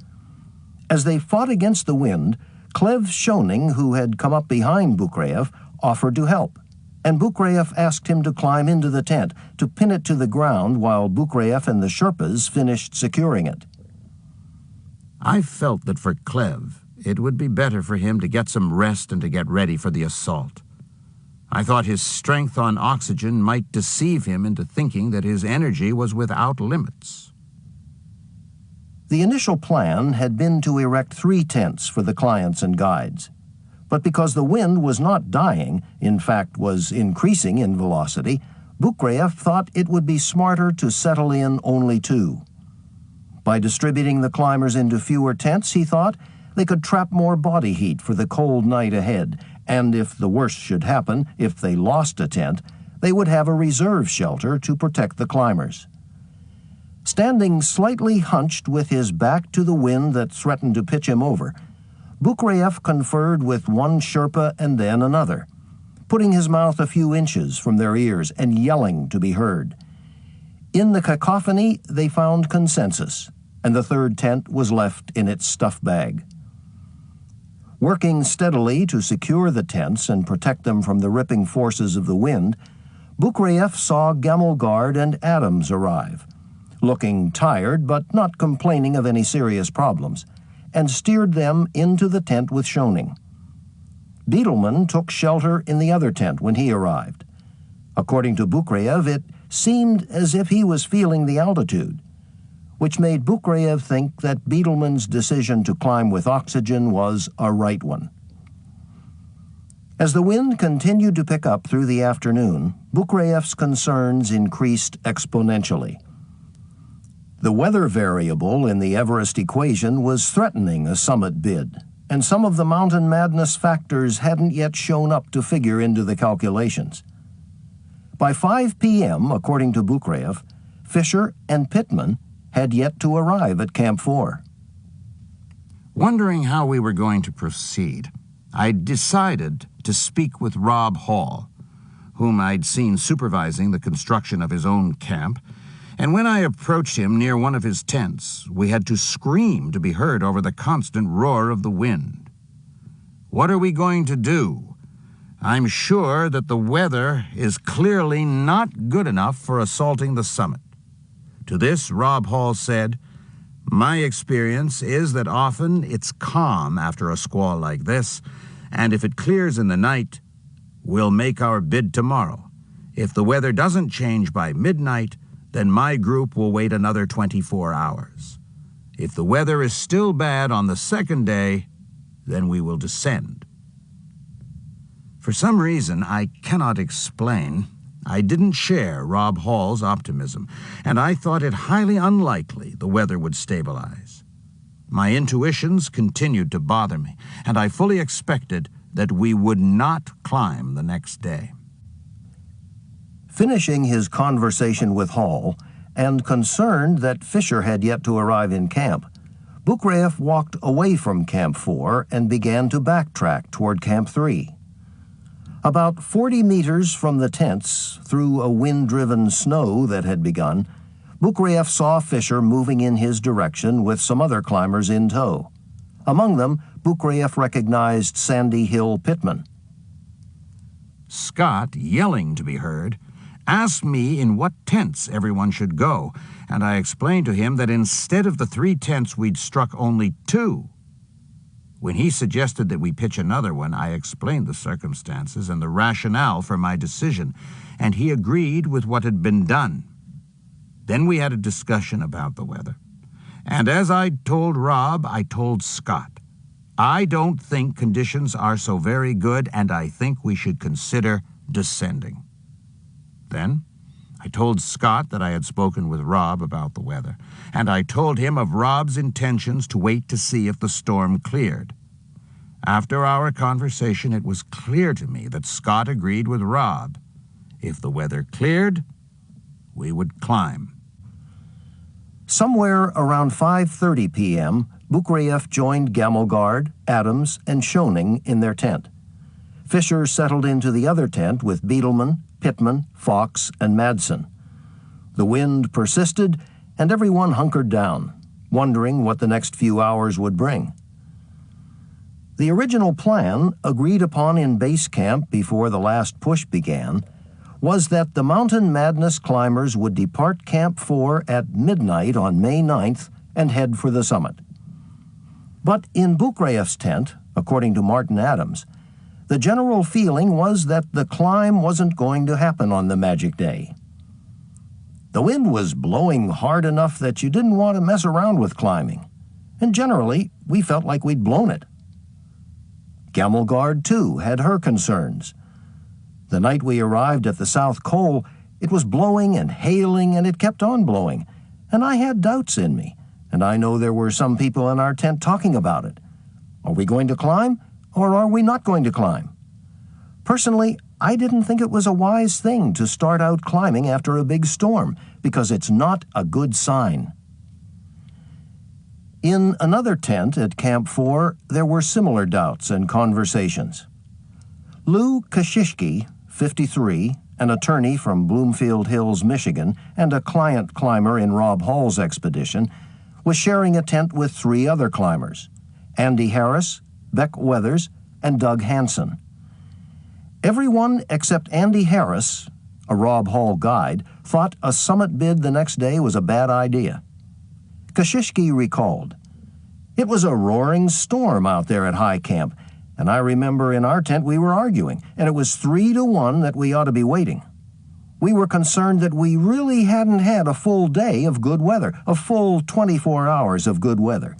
As they fought against the wind, Clev Schoening, who had come up behind Bukrayev, offered to help, and Bukrayev asked him to climb into the tent to pin it to the ground while Bukrayev and the Sherpas finished securing it. I felt that for Clev, it would be better for him to get some rest and to get ready for the assault. I thought his strength on oxygen might deceive him into thinking that his energy was without limits. The initial plan had been to erect 3 tents for the clients and guides. But because the wind was not dying, in fact was increasing in velocity, Bukrayev thought it would be smarter to settle in only 2. By distributing the climbers into fewer tents, he thought, they could trap more body heat for the cold night ahead, and if the worst should happen, if they lost a tent, they would have a reserve shelter to protect the climbers. Standing slightly hunched with his back to the wind that threatened to pitch him over, Bukrayev conferred with one Sherpa and then another, putting his mouth a few inches from their ears and yelling to be heard. In the cacophony, they found consensus, and the 3rd tent was left in its stuff bag. Working steadily to secure the tents and protect them from the ripping forces of the wind, Bukrayev saw Gamelgard and Adams arrive, looking tired but not complaining of any serious problems, and steered them into the tent with Schoening. Beetleman took shelter in the other tent when he arrived. According to Bukrayev, it seemed as if he was feeling the altitude, which made Bukrayev think that Beetleman's decision to climb with oxygen was a right one. As the wind continued to pick up through the afternoon, Bukrayev's concerns increased exponentially. The weather variable in the Everest equation was threatening a summit bid, and some of the mountain madness factors hadn't yet shown up to figure into the calculations. By 5 p.m., according to Bukrayev, Fisher and Pittman had yet to arrive at Camp 4. Wondering how we were going to proceed, I decided to speak with Rob Hall, whom I'd seen supervising the construction of his own camp, and when I approached him near one of his tents, we had to scream to be heard over the constant roar of the wind. What are we going to do? I'm sure that the weather is clearly not good enough for assaulting the summit. To this, Rob Hall said, my experience is that often it's calm after a squall like this, and if it clears in the night, we'll make our bid tomorrow. If the weather doesn't change by midnight, then my group will wait another 24 hours. If the weather is still bad on the 2nd day, then we will descend. For some reason I cannot explain, I didn't share Rob Hall's optimism, and I thought it highly unlikely the weather would stabilize. My intuitions continued to bother me, and I fully expected that we would not climb the next day. Finishing his conversation with Hall, and concerned that Fisher had yet to arrive in camp, Bukrayev walked away from Camp 4 and began to backtrack toward Camp 3. About 40 meters from the tents, through a wind-driven snow that had begun, Bukrayev saw Fisher moving in his direction with some other climbers in tow. Among them, Bukrayev recognized Sandy Hill Pittman. Scott, yelling to be heard, asked me in what tents everyone should go, and I explained to him that instead of the 3 tents we'd struck only 2. When he suggested that we pitch another one, I explained the circumstances and the rationale for my decision, and he agreed with what had been done. Then we had a discussion about the weather, and as I'd told Rob, I told Scott, I don't think conditions are so very good, and I think we should consider descending. Then I told Scott that I had spoken with Rob about the weather, and I told him of Rob's intentions to wait to see if the storm cleared. After our conversation, it was clear to me that Scott agreed with Rob. If the weather cleared, we would climb. Somewhere around 5:30 p.m., Bukraev joined Gamelgard, Adams, and Schoening in their tent. Fisher settled into the other tent with Beedelman, Pittman, Fox, and Madsen. The wind persisted, and everyone hunkered down, wondering what the next few hours would bring. The original plan, agreed upon in base camp before the last push began, was that the Mountain Madness climbers would depart Camp 4 at midnight on May 9th and head for the summit. But in Bukraev's tent, according to Martin Adams, the general feeling was that the climb wasn't going to happen on the magic day. The wind was blowing hard enough that you didn't want to mess around with climbing, and generally we felt like we'd blown it. Gamelgard, too, had her concerns. The night we arrived at the South Col, it was blowing and hailing, and it kept on blowing, and I had doubts in me, and I know there were some people in our tent talking about it. Are we going to climb, or are we not going to climb? Personally, I didn't think it was a wise thing to start out climbing after a big storm, because it's not a good sign. In another tent at Camp 4, there were similar doubts and conversations. Lou Kashishki, 53, an attorney from Bloomfield Hills, Michigan, and a client climber in Rob Hall's expedition, was sharing a tent with 3 other climbers, Andy Harris, Beck Weathers, and Doug Hansen. Everyone except Andy Harris, a Rob Hall guide, thought a summit bid the next day was a bad idea. Kashishki recalled, "It was a roaring storm out there at High Camp, and I remember in our tent we were arguing, and it was 3-1 that we ought to be waiting. We were concerned that we really hadn't had a full day of good weather, a full 24 hours of good weather,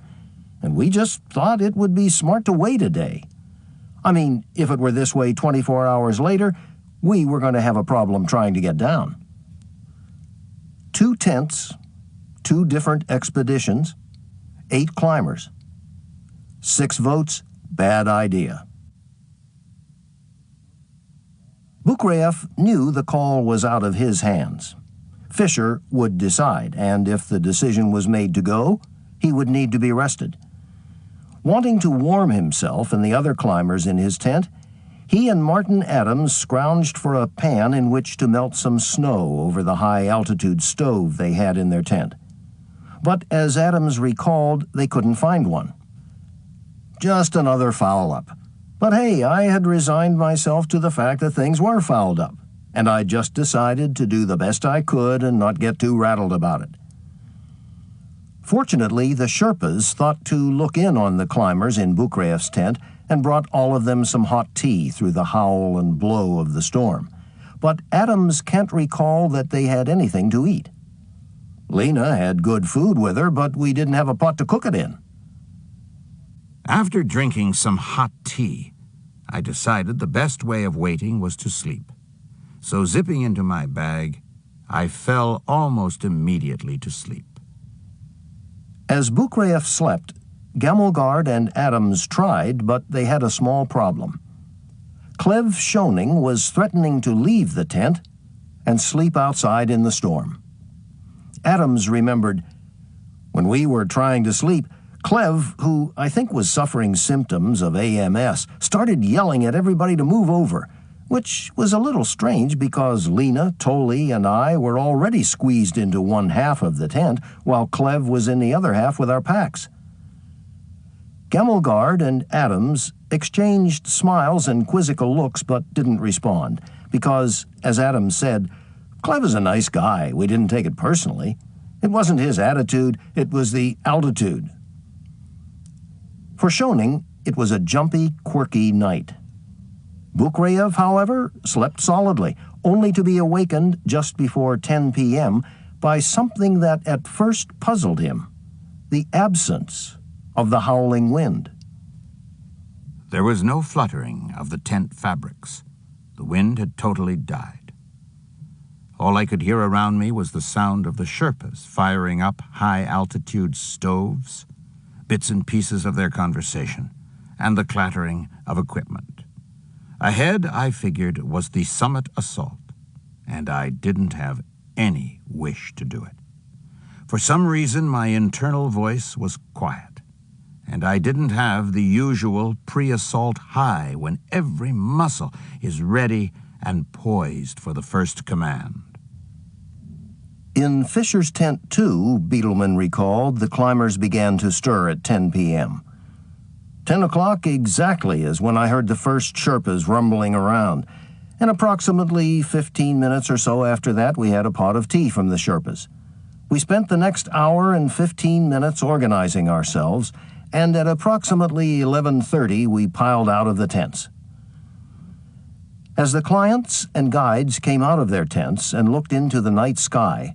and we just thought it would be smart to wait a day. I mean, if it were this way 24 hours later, we were going to have a problem trying to get down." 2 tents, 2 different expeditions, 8 climbers. 6 votes, bad idea. Bukraev knew the call was out of his hands. Fisher would decide, and if the decision was made to go, he would need to be rested. Wanting to warm himself and the other climbers in his tent, he and Martin Adams scrounged for a pan in which to melt some snow over the high-altitude stove they had in their tent. But as Adams recalled, they couldn't find one. Just another foul-up. But hey, I had resigned myself to the fact that things were fouled up, and I just decided to do the best I could and not get too rattled about it. Fortunately, the Sherpas thought to look in on the climbers in Bukraev's tent and brought all of them some hot tea through the howl and blow of the storm. But Adams can't recall that they had anything to eat. Lena had good food with her, but we didn't have a pot to cook it in. After drinking some hot tea, I decided the best way of waiting was to sleep. So zipping into my bag, I fell almost immediately to sleep. As Bukraev slept, Gamelgard and Adams tried, but they had a small problem. Clev Schoening was threatening to leave the tent and sleep outside in the storm. Adams remembered, "When we were trying to sleep, Clev, who I think was suffering symptoms of AMS, started yelling at everybody to move over, which was a little strange because Lena, Tolley, and I were already squeezed into one half of the tent, while Clev was in the other half with our packs." Gamelgard and Adams exchanged smiles and quizzical looks but didn't respond, because, as Adams said, "Clev is a nice guy. We didn't take it personally. It wasn't his attitude, it was the altitude." For Schoening, it was a jumpy, quirky night. Bukraev, however, slept solidly, only to be awakened just before 10 p.m. by something that at first puzzled him, the absence of the howling wind. There was no fluttering of the tent fabrics. The wind had totally died. All I could hear around me was the sound of the Sherpas firing up high-altitude stoves, bits and pieces of their conversation, and the clattering of equipment. Ahead, I figured, was the summit assault, and I didn't have any wish to do it. For some reason, my internal voice was quiet, and I didn't have the usual pre-assault high when every muscle is ready and poised for the first command. In Fisher's tent, too, Beetleman recalled, the climbers began to stir at 10 p.m. 10 o'clock exactly is when I heard the first Sherpas rumbling around, and approximately 15 minutes or so after that we had a pot of tea from the Sherpas. We spent the next hour and 15 minutes organizing ourselves, and at approximately 11:30 we piled out of the tents. As the clients and guides came out of their tents and looked into the night sky,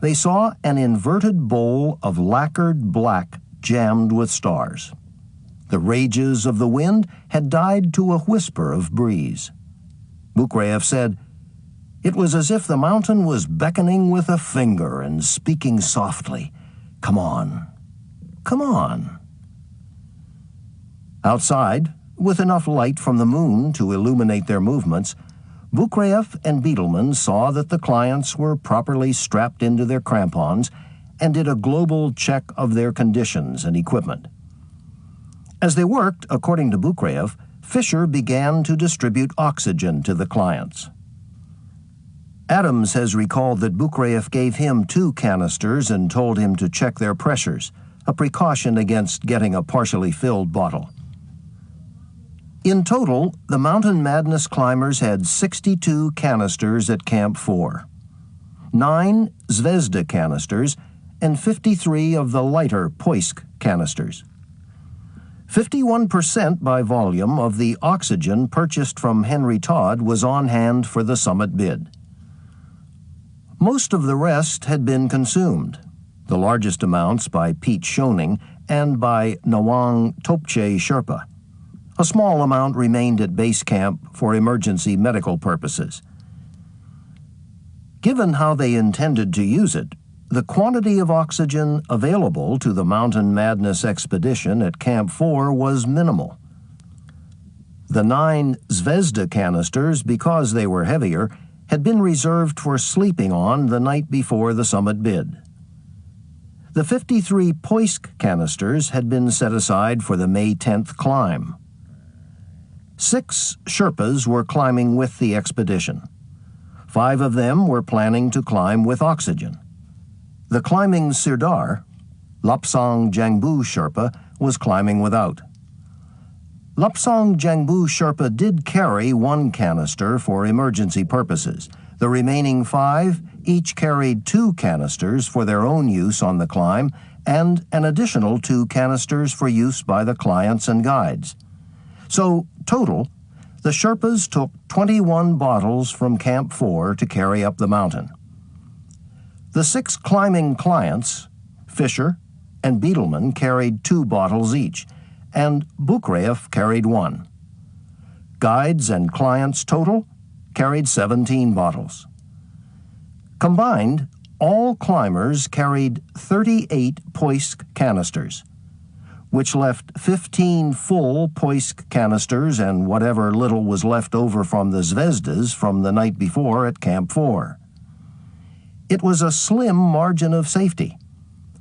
they saw an inverted bowl of lacquered black jammed with stars. The rages of the wind had died to a whisper of breeze. Bukrayev said, "It was as if the mountain was beckoning with a finger and speaking softly, 'Come on, come on.'" Outside, with enough light from the moon to illuminate their movements, Bukrayev and Beetleman saw that the clients were properly strapped into their crampons and did a global check of their conditions and equipment. As they worked, according to Bukrayev, Fisher began to distribute oxygen to the clients. Adams has recalled that Bukrayev gave him 2 canisters and told him to check their pressures, a precaution against getting a partially filled bottle. In total, the Mountain Madness climbers had 62 canisters at Camp 4, 9 Zvezda canisters, and 53 of the lighter Poisk canisters. 51% by volume of the oxygen purchased from Henry Todd was on hand for the summit bid. Most of the rest had been consumed, the largest amounts by Pete Schoening and by Nawang Topche Sherpa. A small amount remained at base camp for emergency medical purposes. Given how they intended to use it, the quantity of oxygen available to the Mountain Madness expedition at Camp 4 was minimal. The 9 Zvezda canisters, because they were heavier, had been reserved for sleeping on the night before the summit bid. The 53 Poisk canisters had been set aside for the May 10th climb. 6 Sherpas were climbing with the expedition. 5 of them were planning to climb with oxygen. The climbing Sirdar, Lapsang Jangbu Sherpa, was climbing without. Lapsang Jangbu Sherpa did carry 1 canister for emergency purposes. The remaining 5 each carried 2 canisters for their own use on the climb and an additional 2 canisters for use by the clients and guides. So, total, the Sherpas took 21 bottles from Camp 4 to carry up the mountain. The 6 climbing clients, Fisher and Beetleman, carried 2 bottles each, and Bukrayev carried 1. Guides and clients total carried 17 bottles. Combined, all climbers carried 38 Poisk canisters, which left 15 full Poisk canisters and whatever little was left over from the Zvezdas from the night before at Camp 4. It was a slim margin of safety,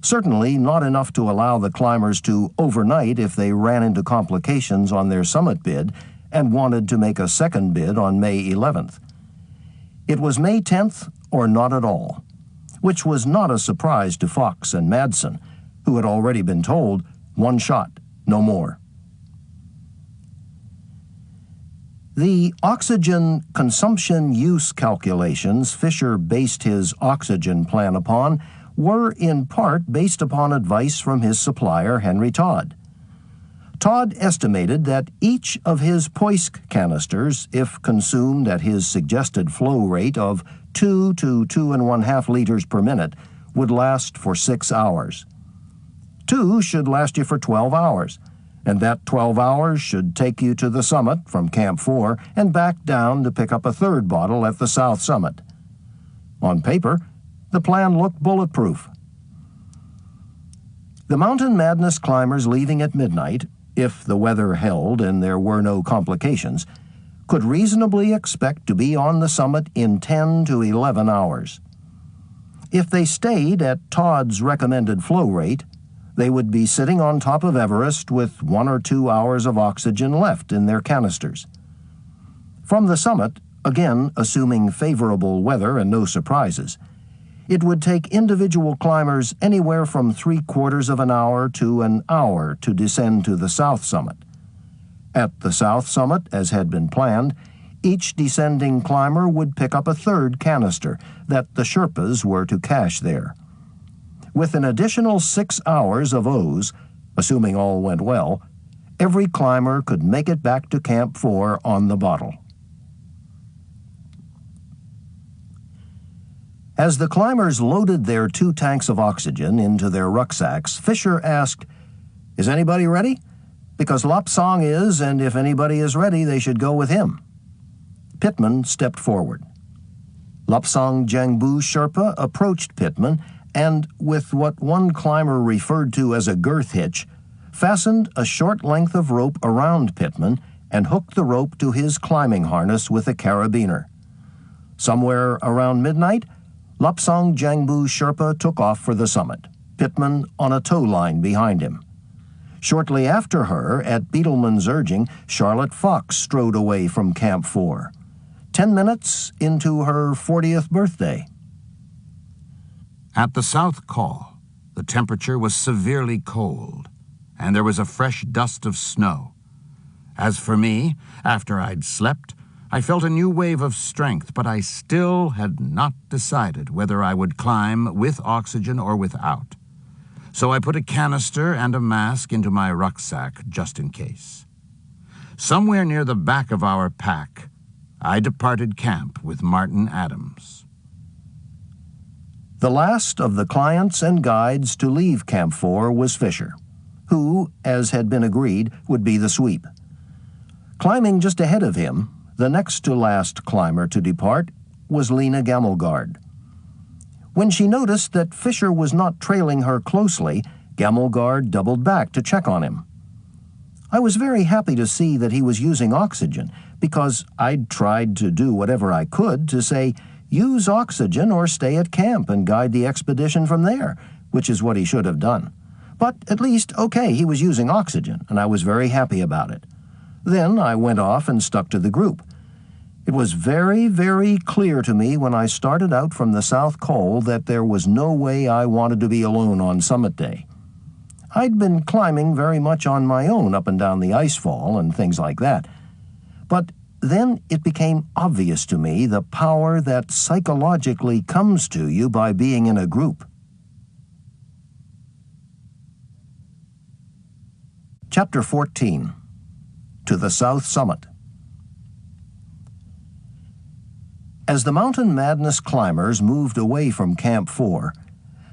certainly not enough to allow the climbers to overnight if they ran into complications on their summit bid and wanted to make a second bid on May 11th. It was May 10th or not at all, which was not a surprise to Fox and Madsen, who had already been told, 1 shot, no more. The oxygen consumption use calculations Fisher based his oxygen plan upon were in part based upon advice from his supplier, Henry Todd. Todd estimated that each of his Poisk canisters, if consumed at his suggested flow rate of 2 to 2.5 liters per minute, would last for 6 hours. 2 should last you for 12 hours, and that 12 hours should take you to the summit from Camp 4 and back down to pick up a 3rd bottle at the south summit. On paper, the plan looked bulletproof. The Mountain Madness climbers leaving at midnight, if the weather held and there were no complications, could reasonably expect to be on the summit in 10 to 11 hours. If they stayed at Todd's recommended flow rate, they would be sitting on top of Everest with 1 or 2 hours of oxygen left in their canisters. From the summit, again assuming favorable weather and no surprises, it would take individual climbers anywhere from 3/4 of an hour to an hour to descend to the south summit. At the south summit, as had been planned, each descending climber would pick up a third canister that the Sherpas were to cache there. With an additional 6 hours of O's, assuming all went well, every climber could make it back to Camp 4 on the bottle. As the climbers loaded their 2 tanks of oxygen into their rucksacks, Fisher asked, "Is anybody ready? Because Lopsong is, and if anybody is ready, they should go with him." Pittman stepped forward. Lopsong Jangbu Sherpa approached Pittman and, with what one climber referred to as a girth hitch, fastened a short length of rope around Pittman and hooked the rope to his climbing harness with a carabiner. Somewhere around midnight, Lopsong Jangbu Sherpa took off for the summit, Pittman on a tow line behind him. Shortly after her, at Beetleman's urging, Charlotte Fox strode away from Camp 4, 10 minutes into her 40th birthday. At the South Col, the temperature was severely cold, and there was a fresh dust of snow. As for me, after I'd slept, I felt a new wave of strength, but I still had not decided whether I would climb with oxygen or without. So I put a canister and a mask into my rucksack just in case. Somewhere near the back of our pack, I departed camp with Martin Adams. The last of the clients and guides to leave Camp 4 was Fisher, who, as had been agreed, would be the sweep. Climbing just ahead of him, the next-to-last climber to depart was Lena Gamelgard. When she noticed that Fisher was not trailing her closely, Gamelgard doubled back to check on him. I was very happy to see that he was using oxygen, because I'd tried to do whatever I could to say, use oxygen or stay at camp and guide the expedition from there, which is what he should have done. But at least, okay, he was using oxygen, and I was very happy about it. Then I went off and stuck to the group. It was very, very clear to me when I started out from the South Col that there was no way I wanted to be alone on summit day. I'd been climbing very much on my own up and down the icefall and things like that. But then it became obvious to me the power that psychologically comes to you by being in a group. Chapter 14. To the South Summit. As the Mountain Madness climbers moved away from Camp 4,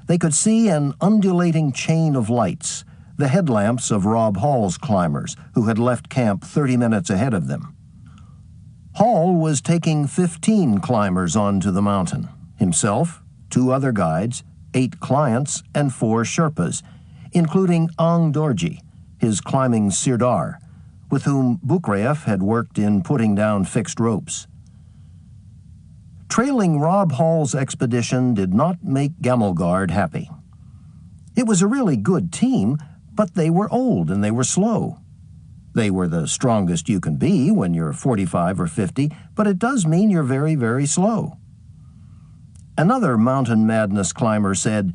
they could see an undulating chain of lights, the headlamps of Rob Hall's climbers, who had left camp 30 minutes ahead of them. Hall was taking 15 climbers onto the mountain, himself, 2 other guides, 8 clients, and 4 Sherpas, including Ang Dorji, his climbing sirdar, with whom Bukreyev had worked in putting down fixed ropes. Trailing Rob Hall's expedition did not make Gamelgard happy. It was a really good team, but they were old and they were slow. They were the strongest you can be when you're 45 or 50, but it does mean you're very, very slow. Another Mountain Madness climber said,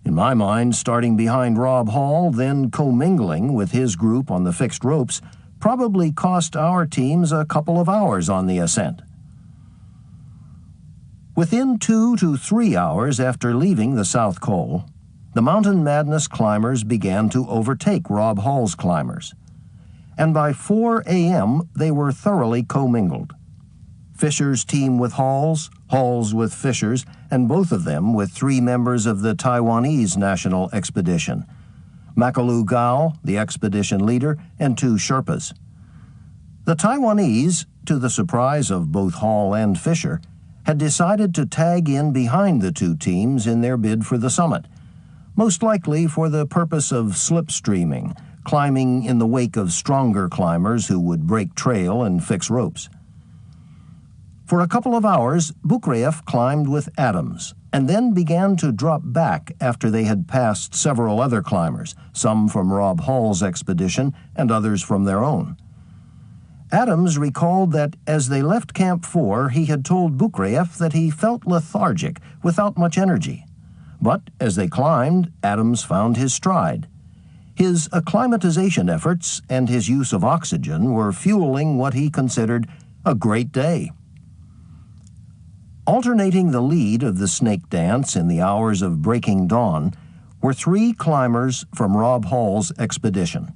"In my mind, starting behind Rob Hall, then commingling with his group on the fixed ropes, probably cost our teams a couple of hours on the ascent." Within 2 to 3 hours after leaving the South Col, the Mountain Madness climbers began to overtake Rob Hall's climbers. And by 4 a.m., they were thoroughly commingled. Fisher's team with Hall's, Hall's with Fisher's, and both of them with 3 members of the Taiwanese National Expedition, Makalu Gao, the expedition leader, and 2 Sherpas. The Taiwanese, to the surprise of both Hall and Fisher, had decided to tag in behind the two teams in their bid for the summit, most likely for the purpose of slipstreaming, climbing in the wake of stronger climbers who would break trail and fix ropes. For a couple of hours, Bukriev climbed with Adams, and then began to drop back after they had passed several other climbers, some from Rob Hall's expedition and others from their own. Adams recalled that as they left Camp 4, he had told Bukriev that he felt lethargic, without much energy. But as they climbed, Adams found his stride. His acclimatization efforts and his use of oxygen were fueling what he considered a great day. Alternating the lead of the snake dance in the hours of breaking dawn were three climbers from Rob Hall's expedition: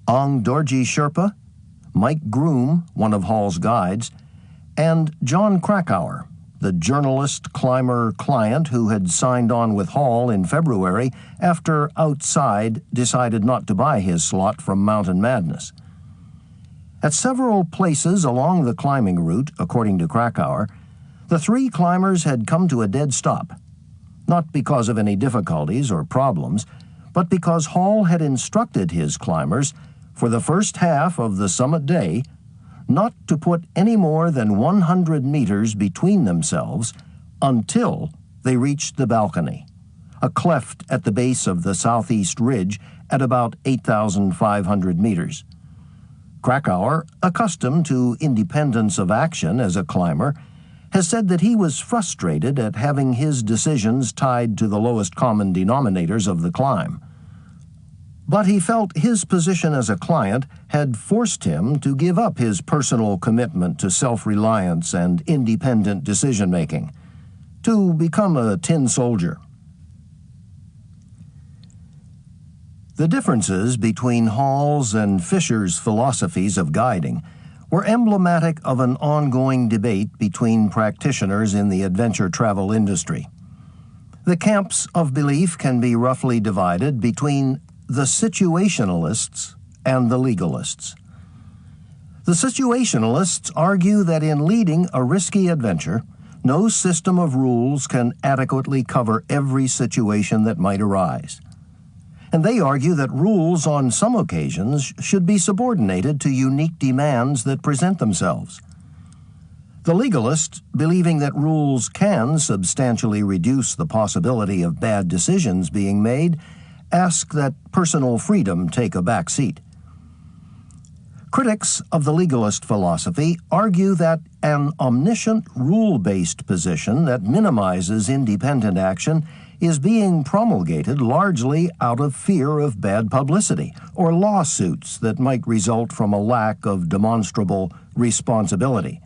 Ang Dorji Sherpa, Mike Groom, one of Hall's guides, and John Krakauer, the journalist climber client who had signed on with Hall in February after Outside decided not to buy his slot from Mountain Madness. At several places along the climbing route, according to Krakauer, the three climbers had come to a dead stop, not because of any difficulties or problems, but because Hall had instructed his climbers for the first half of the summit day not to put any more than 100 meters between themselves until they reached the balcony, a cleft at the base of the southeast ridge at about 8,500 meters. Krakauer, accustomed to independence of action as a climber, has said that he was frustrated at having his decisions tied to the lowest common denominators of the climb. But he felt his position as a client had forced him to give up his personal commitment to self-reliance and independent decision-making, to become a tin soldier. The differences between Hall's and Fisher's philosophies of guiding were emblematic of an ongoing debate between practitioners in the adventure travel industry. The camps of belief can be roughly divided between the situationalists and the legalists. The situationalists argue that in leading a risky adventure, no system of rules can adequately cover every situation that might arise. And they argue that rules on some occasions should be subordinated to unique demands that present themselves. The legalists, believing that rules can substantially reduce the possibility of bad decisions being made, ask that personal freedom take a back seat. Critics of the legalist philosophy argue that an omniscient, rule-based position that minimizes independent action is being promulgated largely out of fear of bad publicity or lawsuits that might result from a lack of demonstrable responsibility.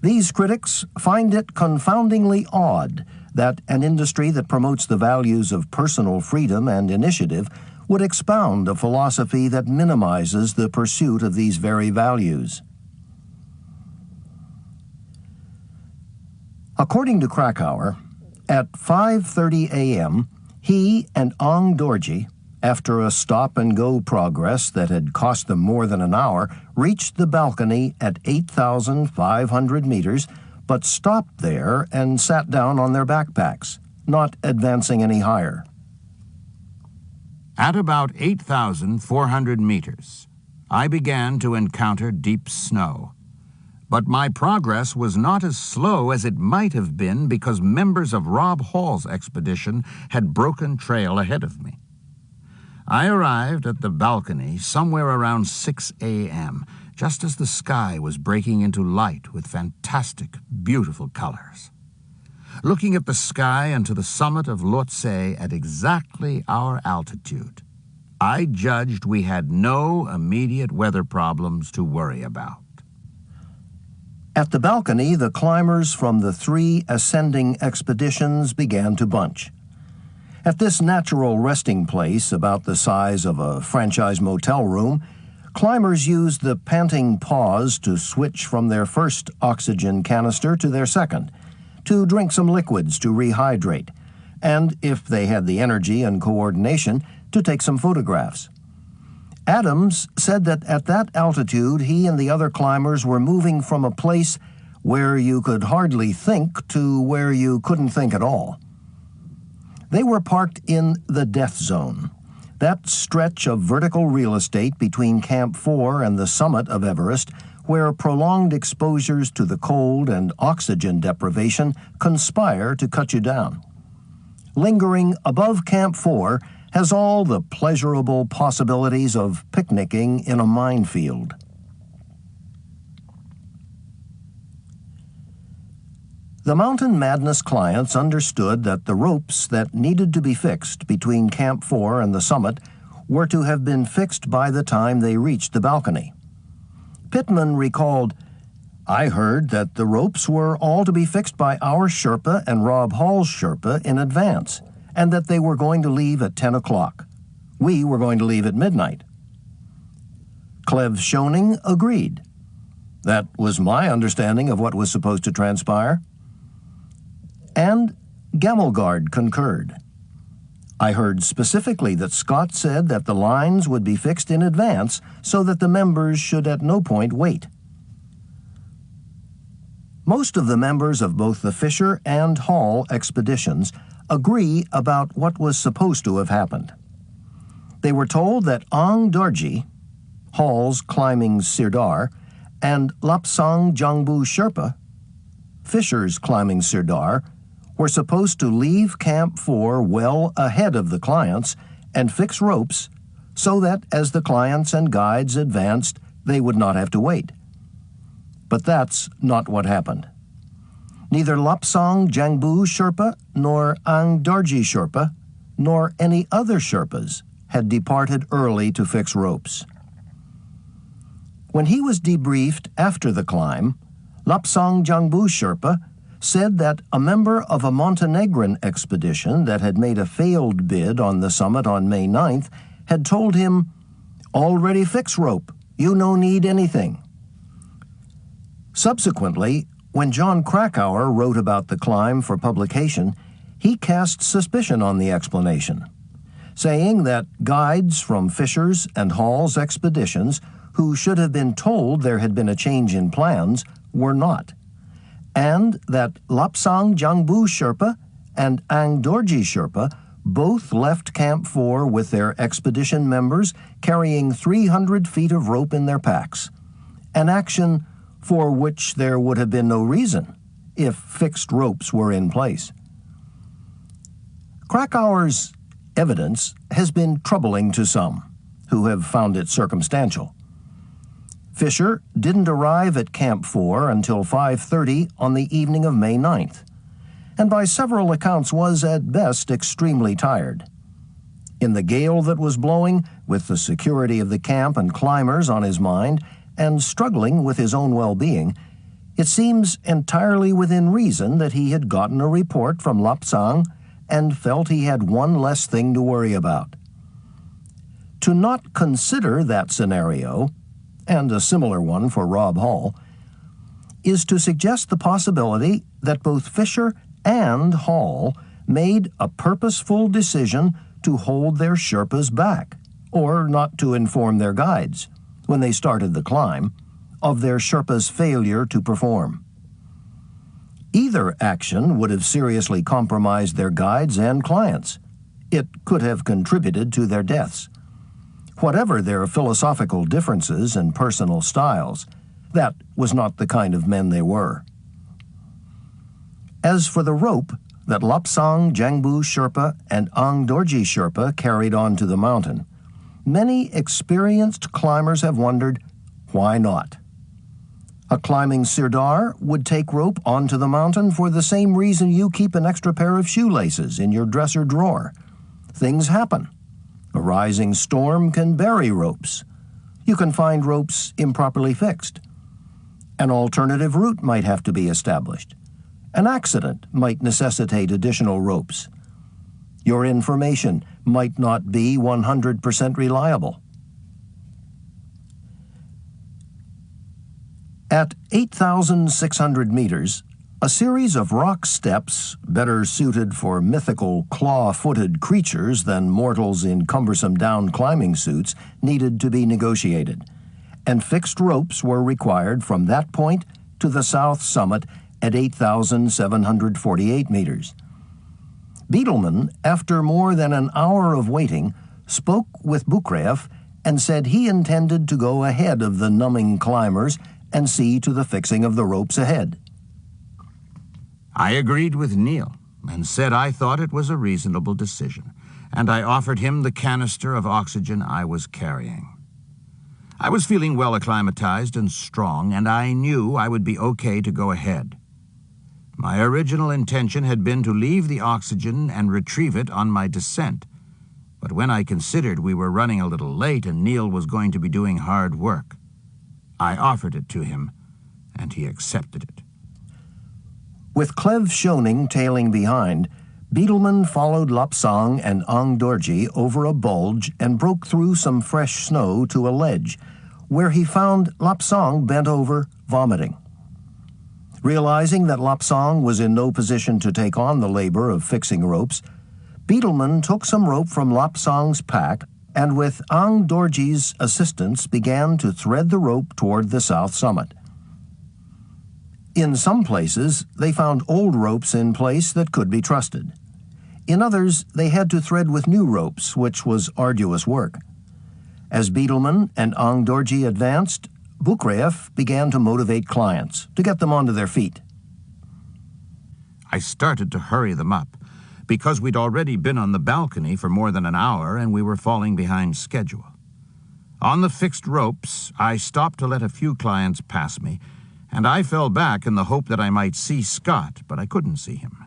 These critics find it confoundingly odd that an industry that promotes the values of personal freedom and initiative would expound a philosophy that minimizes the pursuit of these very values. According to Krakauer, at 5:30 a.m., he and Ang Dorji, after a stop-and-go progress that had cost them more than an hour, reached the balcony at 8,500 meters, but stopped there and sat down on their backpacks, not advancing any higher. At about 8,400 meters, I began to encounter deep snow. But my progress was not as slow as it might have been because members of Rob Hall's expedition had broken trail ahead of me. I arrived at the balcony somewhere around 6 a.m., just as the sky was breaking into light with fantastic, beautiful colors. Looking at the sky and to the summit of Lhotse at exactly our altitude, I judged we had no immediate weather problems to worry about. At the balcony, the climbers from the three ascending expeditions began to bunch. At this natural resting place, about the size of a franchise motel room, climbers used the panting pause to switch from their first oxygen canister to their second, to drink some liquids to rehydrate, and, if they had the energy and coordination, to take some photographs. Adams said that at that altitude he and the other climbers were moving from a place where you could hardly think to where you couldn't think at all. They were parked in the death zone, that stretch of vertical real estate between Camp 4 and the summit of Everest, where prolonged exposures to the cold and oxygen deprivation conspire to cut you down. Lingering above Camp 4 has all the pleasurable possibilities of picnicking in a minefield. The Mountain Madness clients understood that the ropes that needed to be fixed between Camp 4 and the summit were to have been fixed by the time they reached the balcony. Pittman recalled, "I heard that the ropes were all to be fixed by our Sherpa and Rob Hall's Sherpa in advance, and that they were going to leave at 10 o'clock. We were going to leave at midnight." Clev Schoening agreed. "That was my understanding of what was supposed to transpire." And Gamelgard concurred. "I heard specifically that Scott said that the lines would be fixed in advance so that the members should at no point wait." Most of the members of both the Fisher and Hall expeditions agree about what was supposed to have happened. They were told that Ang Dorji, Hall's climbing Sirdar, and Lapsang Jangbu Sherpa, Fisher's climbing Sirdar, were supposed to leave Camp 4 well ahead of the clients and fix ropes so that as the clients and guides advanced, they would not have to wait. But that's not what happened. Neither Lapsang Jangbu Sherpa nor Ang Dorji Sherpa nor any other Sherpas had departed early to fix ropes. When he was debriefed after the climb, Lapsang Jangbu Sherpa said that a member of a Montenegrin expedition that had made a failed bid on the summit on May 9th had told him, "Already fix rope, you no need anything." Subsequently, when John Krakauer wrote about the climb for publication, he cast suspicion on the explanation, saying that guides from Fisher's and Hall's expeditions who should have been told there had been a change in plans were not, and that Lapsang Jangbu Sherpa and Ang Dorji Sherpa both left Camp 4 with their expedition members carrying 300 feet of rope in their packs, an action for which there would have been no reason if fixed ropes were in place. Krakauer's evidence has been troubling to some, who have found it circumstantial. Fisher didn't arrive at Camp 4 until 5:30 on the evening of May 9th, and by several accounts was at best extremely tired. In the gale that was blowing, with the security of the camp and climbers on his mind, and struggling with his own well-being, it seems entirely within reason that he had gotten a report from Lapsang and felt he had one less thing to worry about. To not consider that scenario, and a similar one for Rob Hall, is to suggest the possibility that both Fisher and Hall made a purposeful decision to hold their Sherpas back, or not to inform their guides, when they started the climb, of their Sherpas' failure to perform. Either action would have seriously compromised their guides and clients. It could have contributed to their deaths. Whatever their philosophical differences and personal styles, that was not the kind of men they were. As for the rope that Lapsang Jangbu Sherpa and Ang Dorji Sherpa carried on to the mountain, many experienced climbers have wondered, why not? A climbing Sirdar would take rope onto the mountain for the same reason you keep an extra pair of shoelaces in your dresser drawer. Things happen. A rising storm can bury ropes. You can find ropes improperly fixed. An alternative route might have to be established. An accident might necessitate additional ropes. Your information might not be 100% reliable. At 8,600 meters, a series of rock steps, better suited for mythical claw-footed creatures than mortals in cumbersome down-climbing suits, needed to be negotiated, and fixed ropes were required from that point to the south summit at 8,748 meters. Beetleman, after more than an hour of waiting, spoke with Bukreev and said he intended to go ahead of the numbing climbers and see to the fixing of the ropes ahead. I agreed with Neil and said I thought it was a reasonable decision, and I offered him the canister of oxygen I was carrying. I was feeling well acclimatized and strong, and I knew I would be okay to go ahead. My original intention had been to leave the oxygen and retrieve it on my descent, but when I considered we were running a little late and Neil was going to be doing hard work, I offered it to him, and he accepted it. With Clev Schoening tailing behind, Beetleman followed Lapsang and Ang Dorji over a bulge and broke through some fresh snow to a ledge, where he found Lapsang bent over, vomiting. Realizing that Lapsang was in no position to take on the labor of fixing ropes, Beetleman took some rope from Lapsang's pack and with Ang Dorji's assistance began to thread the rope toward the south summit. In some places, they found old ropes in place that could be trusted. In others, they had to thread with new ropes, which was arduous work. As Beetleman and Ang Dorji advanced, Bukreev began to motivate clients, to get them onto their feet. I started to hurry them up, because we'd already been on the balcony for more than an hour and we were falling behind schedule. On the fixed ropes, I stopped to let a few clients pass me, and I fell back in the hope that I might see Scott, but I couldn't see him.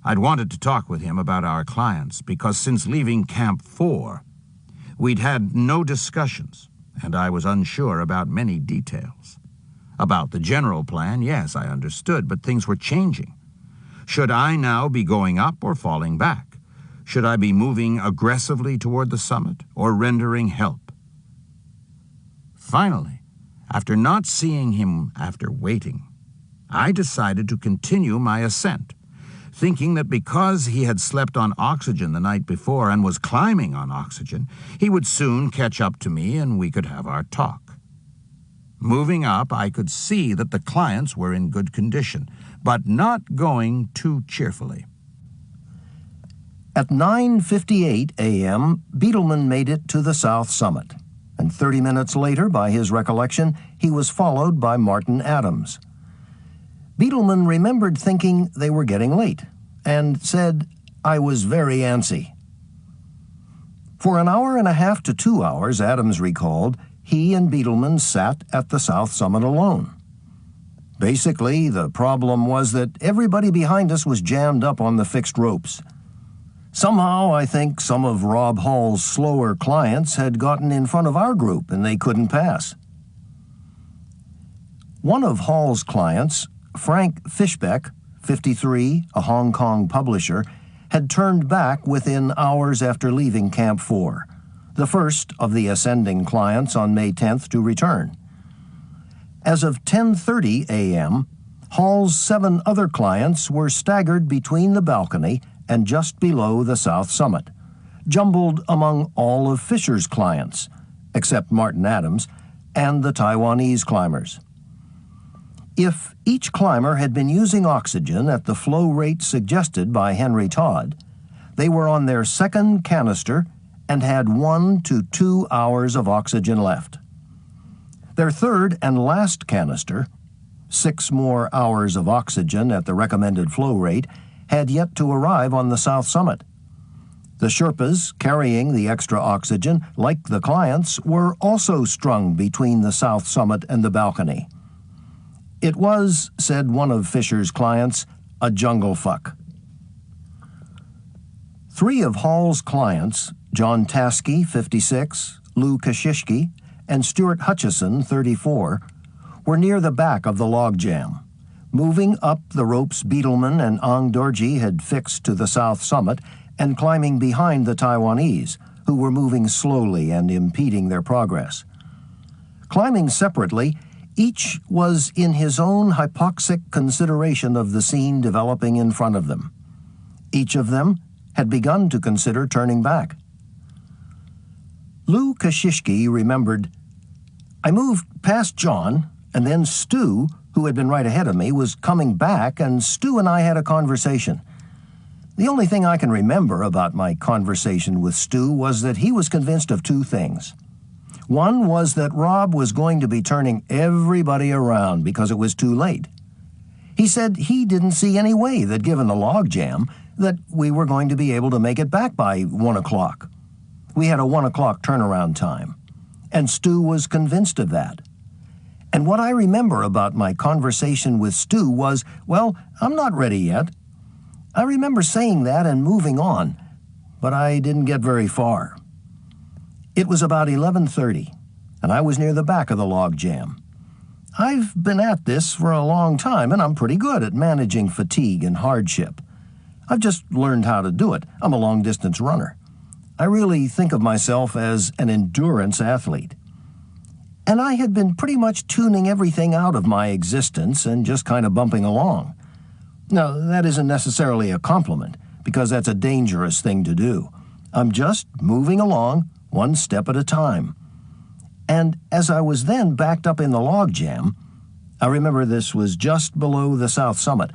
I'd wanted to talk with him about our clients, because since leaving Camp 4, we'd had no discussions, and I was unsure about many details. About the general plan, yes, I understood, but things were changing. Should I now be going up or falling back? Should I be moving aggressively toward the summit or rendering help? Finally, after not seeing him after waiting, I decided to continue my ascent, thinking that because he had slept on oxygen the night before and was climbing on oxygen, he would soon catch up to me and we could have our talk. Moving up, I could see that the clients were in good condition, but not going too cheerfully. At 9:58 a.m., Beetleman made it to the south summit, and 30 minutes later, by his recollection, he was followed by Martin Adams. Beetleman remembered thinking they were getting late, and said, "I was very antsy." For an hour and a half to 2 hours, Adams recalled, he and Beetleman sat at the south summit alone. Basically, the problem was that everybody behind us was jammed up on the fixed ropes. Somehow, I think some of Rob Hall's slower clients had gotten in front of our group and they couldn't pass. One of Hall's clients, Frank Fishbeck, 53, a Hong Kong publisher, had turned back within hours after leaving Camp 4, the first of the ascending clients on May 10th to return. As of 10:30 a.m., Hall's 7 other clients were staggered between the balcony and just below the south summit, jumbled among all of Fisher's clients, except Martin Adams, and the Taiwanese climbers. If each climber had been using oxygen at the flow rate suggested by Henry Todd, they were on their second canister and had 1 to 2 hours of oxygen left. Their third and last canister, 6 more hours of oxygen at the recommended flow rate, had yet to arrive on the south summit. The Sherpas carrying the extra oxygen, like the clients, were also strung between the south summit and the balcony. It was, said one of Fisher's clients, a jungle fuck. 3 of Hall's clients, John Taskey, 56, Lou Kashishki, and Stuart Hutchison, 34, were near the back of the logjam, moving up the ropes Beetleman and Ang Dorji had fixed to the south summit and climbing behind the Taiwanese, who were moving slowly and impeding their progress. Climbing separately, each was in his own hypoxic consideration of the scene developing in front of them. Each of them had begun to consider turning back. Lou Kashishki remembered, "I moved past John, and then Stu, who had been right ahead of me, was coming back, and Stu and I had a conversation. The only thing I can remember about my conversation with Stu was that he was convinced of two things. One was that Rob was going to be turning everybody around because it was too late. He said he didn't see any way that, given the logjam, that we were going to be able to make it back by 1 o'clock. We had a 1 o'clock turnaround time, and Stu was convinced of that. And what I remember about my conversation with Stu was, well, I'm not ready yet. I remember saying that and moving on, but I didn't get very far. It was about 11:30, and I was near the back of the log jam. I've been at this for a long time, and I'm pretty good at managing fatigue and hardship. I've just learned how to do it. I'm a long-distance runner. I really think of myself as an endurance athlete. And I had been pretty much tuning everything out of my existence and just kind of bumping along. Now, that isn't necessarily a compliment, because that's a dangerous thing to do. I'm just moving along, one step at a time. And as I was then backed up in the log jam, I remember this was just below the south summit,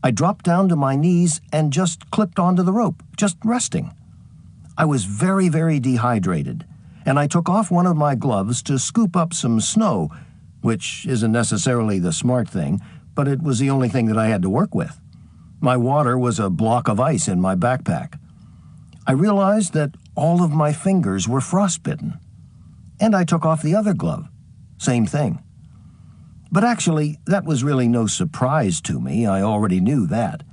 I dropped down to my knees and just clipped onto the rope, just resting. I was very, very dehydrated, and I took off one of my gloves to scoop up some snow, which isn't necessarily the smart thing, but it was the only thing that I had to work with. My water was a block of ice in my backpack. I realized that all of my fingers were frostbitten, and I took off the other glove. Same thing. But actually, that was really no surprise to me. I already knew that.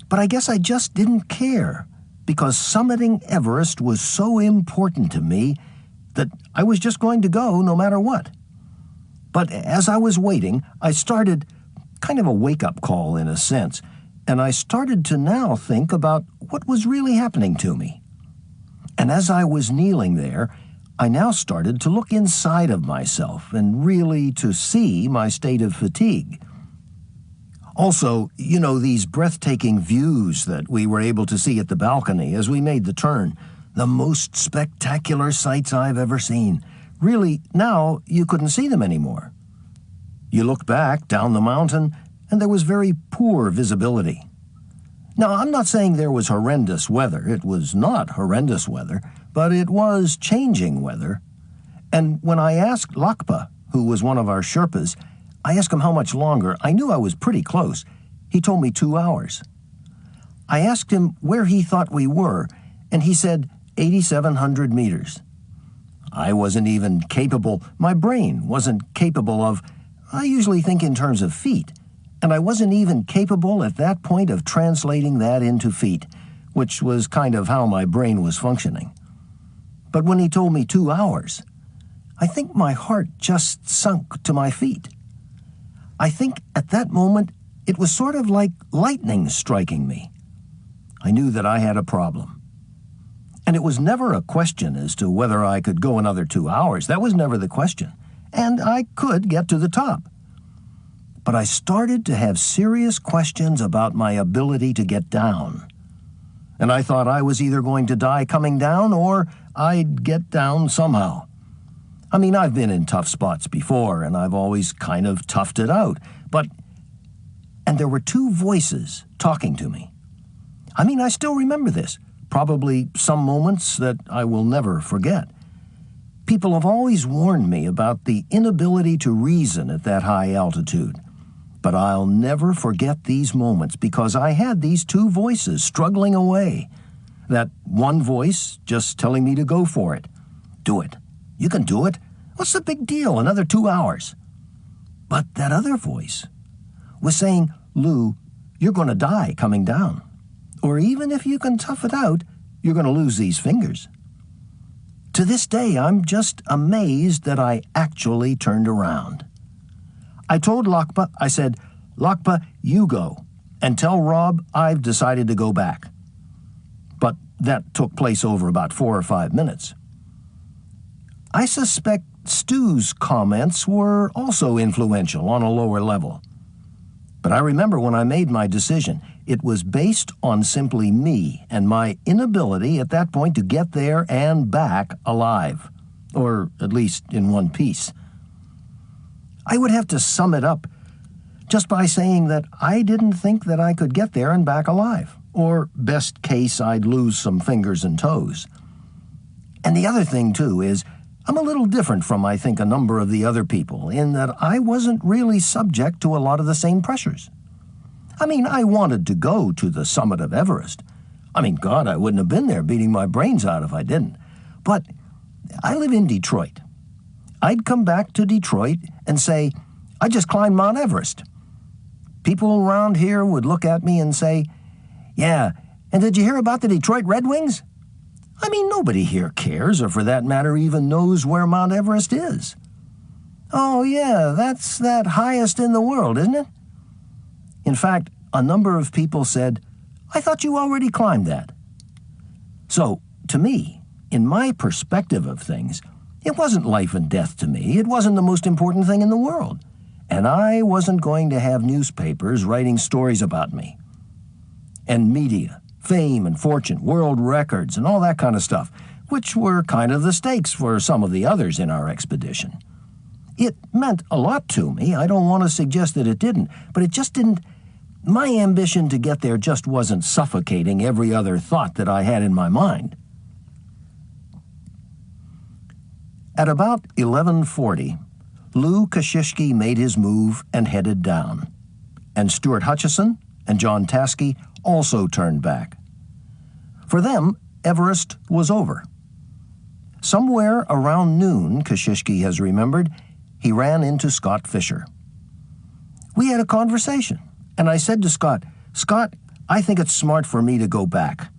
But I guess I just didn't care, because summiting Everest was so important to me that I was just going to go no matter what. But as I was waiting, I started kind of a wake-up call in a sense, and I started to now think about what was really happening to me. And as I was kneeling there, I now started to look inside of myself and really to see my state of fatigue. Also, you know, these breathtaking views that we were able to see at the balcony as we made the turn, the most spectacular sights I've ever seen. Really, now you couldn't see them anymore. You looked back down the mountain, and there was very poor visibility. Now, I'm not saying there was horrendous weather. It was not horrendous weather, but it was changing weather. And when I asked Lakpa, who was one of our Sherpas, I asked him how much longer. I knew I was pretty close. He told me 2 hours. I asked him where he thought we were, and he said 8,700 meters. I wasn't even capable, my brain wasn't capable of, I usually think in terms of feet, and I wasn't even capable at that point of translating that into feet, which was kind of how my brain was functioning. But when he told me 2 hours, I think my heart just sunk to my feet. I think at that moment it was sort of like lightning striking me. I knew that I had a problem. And it was never a question as to whether I could go another 2 hours. That was never the question. And I could get to the top. But I started to have serious questions about my ability to get down. And I thought I was either going to die coming down or I'd get down somehow. I mean, I've been in tough spots before, and I've always kind of toughed it out. And there were two voices talking to me. I mean, I still remember this. Probably some moments that I will never forget. People have always warned me about the inability to reason at that high altitude. But I'll never forget these moments because I had these two voices struggling away. That one voice just telling me to go for it. Do it. You can do it. What's the big deal? Another 2 hours. But that other voice was saying, Lou, you're going to die coming down. Or even if you can tough it out, you're going to lose these fingers. To this day, I'm just amazed that I actually turned around. I told Lakpa, I said, Lakpa, you go, and tell Rob I've decided to go back. But that took place over about 4 or 5 minutes. I suspect Stu's comments were also influential on a lower level. But I remember when I made my decision, it was based on simply me and my inability at that point to get there and back alive, or at least in one piece. I would have to sum it up just by saying that I didn't think that I could get there and back alive, or best case, I'd lose some fingers and toes. And the other thing, too, is I'm a little different from, I think, a number of the other people in that I wasn't really subject to a lot of the same pressures. I mean, I wanted to go to the summit of Everest. I mean, God, I wouldn't have been there beating my brains out if I didn't. But I live in Detroit. I'd come back to Detroit and say, I just climbed Mount Everest. People around here would look at me and say, yeah, and did you hear about the Detroit Red Wings? I mean, nobody here cares, or for that matter, even knows where Mount Everest is. Oh, yeah, that's that highest in the world, isn't it? In fact, a number of people said, I thought you already climbed that. So, to me, in my perspective of things, it wasn't life and death to me. It wasn't the most important thing in the world. And I wasn't going to have newspapers writing stories about me. And media, fame and fortune, world records, and all that kind of stuff, which were kind of the stakes for some of the others in our expedition. It meant a lot to me. I don't want to suggest that it didn't, but it just didn't. My ambition to get there just wasn't suffocating every other thought that I had in my mind. At about 11:40, Lou Kosciuszko made his move and headed down, and Stuart Hutchison and John Taskey also turned back. For them, Everest was over. Somewhere around noon, Kosciuszko has remembered, he ran into Scott Fisher. We had a conversation, and I said to Scott, Scott, I think it's smart for me to go back.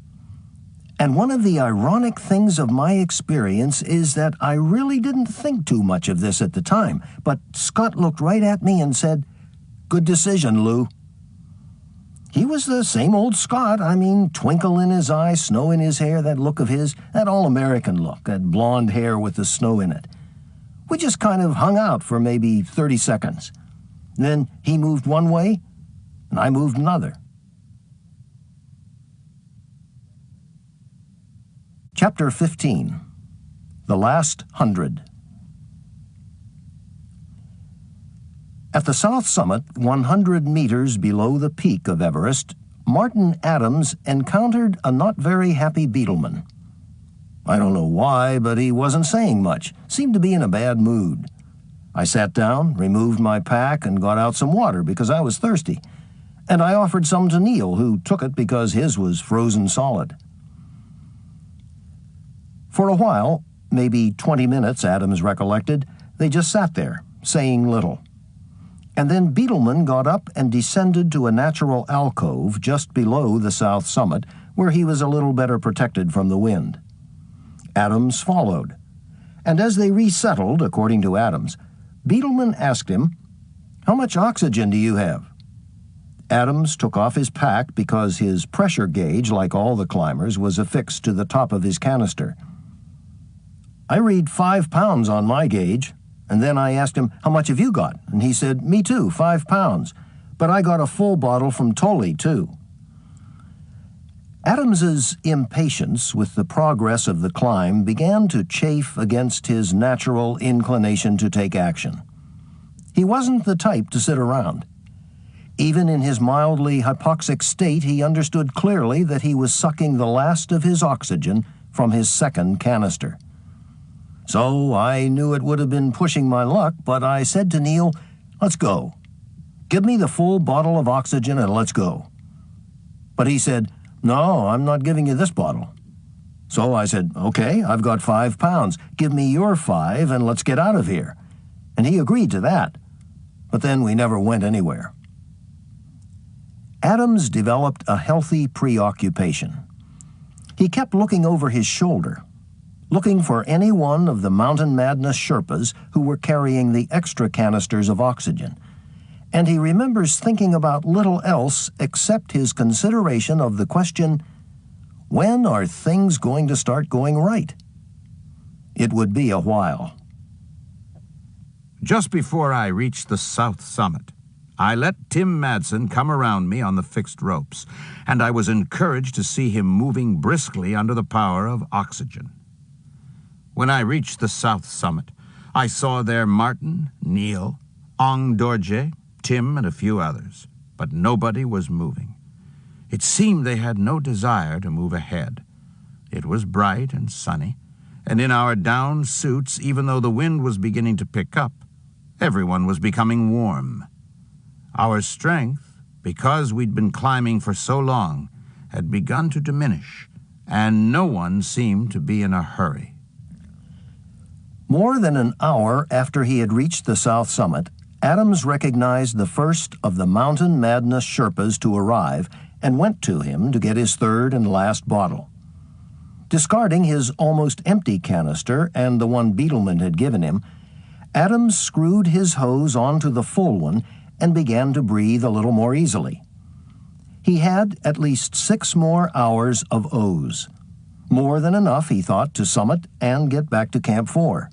And one of the ironic things of my experience is that I really didn't think too much of this at the time, but Scott looked right at me and said, good decision, Lou. He was the same old Scott. I mean, twinkle in his eye, snow in his hair, that look of his, that all-American look, that blonde hair with the snow in it. We just kind of hung out for maybe 30 seconds. Then he moved one way, and I moved another. Chapter 15, The Last 100. At the south summit, 100 meters below the peak of Everest, Martin Adams encountered a not very happy beetleman. I don't know why, but he wasn't saying much, seemed to be in a bad mood. I sat down, removed my pack, and got out some water because I was thirsty, and I offered some to Neil, who took it because his was frozen solid. For a while, maybe 20 minutes, Adams recollected, they just sat there, saying little. And then Beetleman got up and descended to a natural alcove just below the south summit, where he was a little better protected from the wind. Adams followed. And as they resettled, according to Adams, Beetleman asked him, how much oxygen do you have? Adams took off his pack because his pressure gauge, like all the climbers, was affixed to the top of his canister. I read 5 pounds on my gauge, and then I asked him, how much have you got? And he said, me too, 5 pounds. But I got a full bottle from Tully, too. Adams's impatience with the progress of the climb began to chafe against his natural inclination to take action. He wasn't the type to sit around. Even in his mildly hypoxic state, he understood clearly that he was sucking the last of his oxygen from his second canister. So I knew it would have been pushing my luck, but I said to Neil, let's go. Give me the full bottle of oxygen and let's go. But he said, no, I'm not giving you this bottle. So I said, okay, I've got 5 pounds. Give me your 5 and let's get out of here. And he agreed to that. But then we never went anywhere. Adams developed a healthy preoccupation. He kept looking over his shoulder, looking for any one of the Mountain Madness Sherpas who were carrying the extra canisters of oxygen. And he remembers thinking about little else except his consideration of the question, when are things going to start going right? It would be a while. Just before I reached the south summit, I let Tim Madsen come around me on the fixed ropes, and I was encouraged to see him moving briskly under the power of oxygen. When I reached the south summit, I saw there Martin, Neil, Ong Dorje, Tim and a few others, but nobody was moving. It seemed they had no desire to move ahead. It was bright and sunny, and in our down suits, even though the wind was beginning to pick up, everyone was becoming warm. Our strength, because we'd been climbing for so long, had begun to diminish, and no one seemed to be in a hurry. More than an hour after he had reached the south summit, Adams recognized the first of the Mountain Madness Sherpas to arrive and went to him to get his third and last bottle. Discarding his almost empty canister and the one Beetleman had given him, Adams screwed his hose onto the full one and began to breathe a little more easily. He had at least 6 more hours of O's. More than enough, he thought, to summit and get back to Camp 4.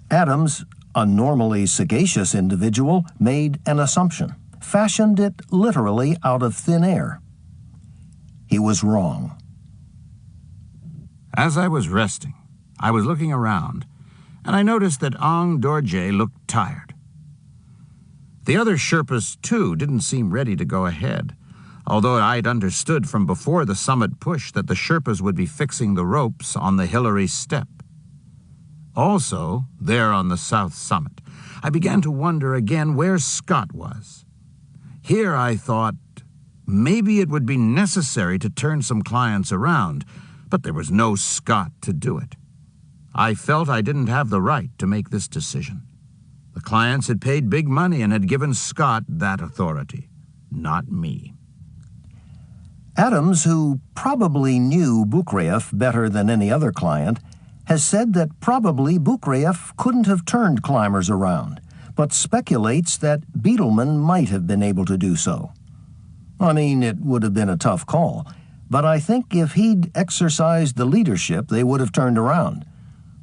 Adams, a normally sagacious individual, made an assumption, fashioned it literally out of thin air. He was wrong. As I was resting, I was looking around, and I noticed that Ong Dorje looked tired. The other Sherpas, too, didn't seem ready to go ahead, although I'd understood from before the summit push that the Sherpas would be fixing the ropes on the Hillary step. Also, there on the south summit, I began to wonder again where Scott was. Here I thought maybe it would be necessary to turn some clients around, but there was no Scott to do it. I felt I didn't have the right to make this decision. The clients had paid big money and had given Scott that authority, not me. Adams, who probably knew Bukreev better than any other client, has said that probably Bukreev couldn't have turned climbers around, but speculates that Beetleman might have been able to do so. I mean, it would have been a tough call, but I think if he'd exercised the leadership, they would have turned around.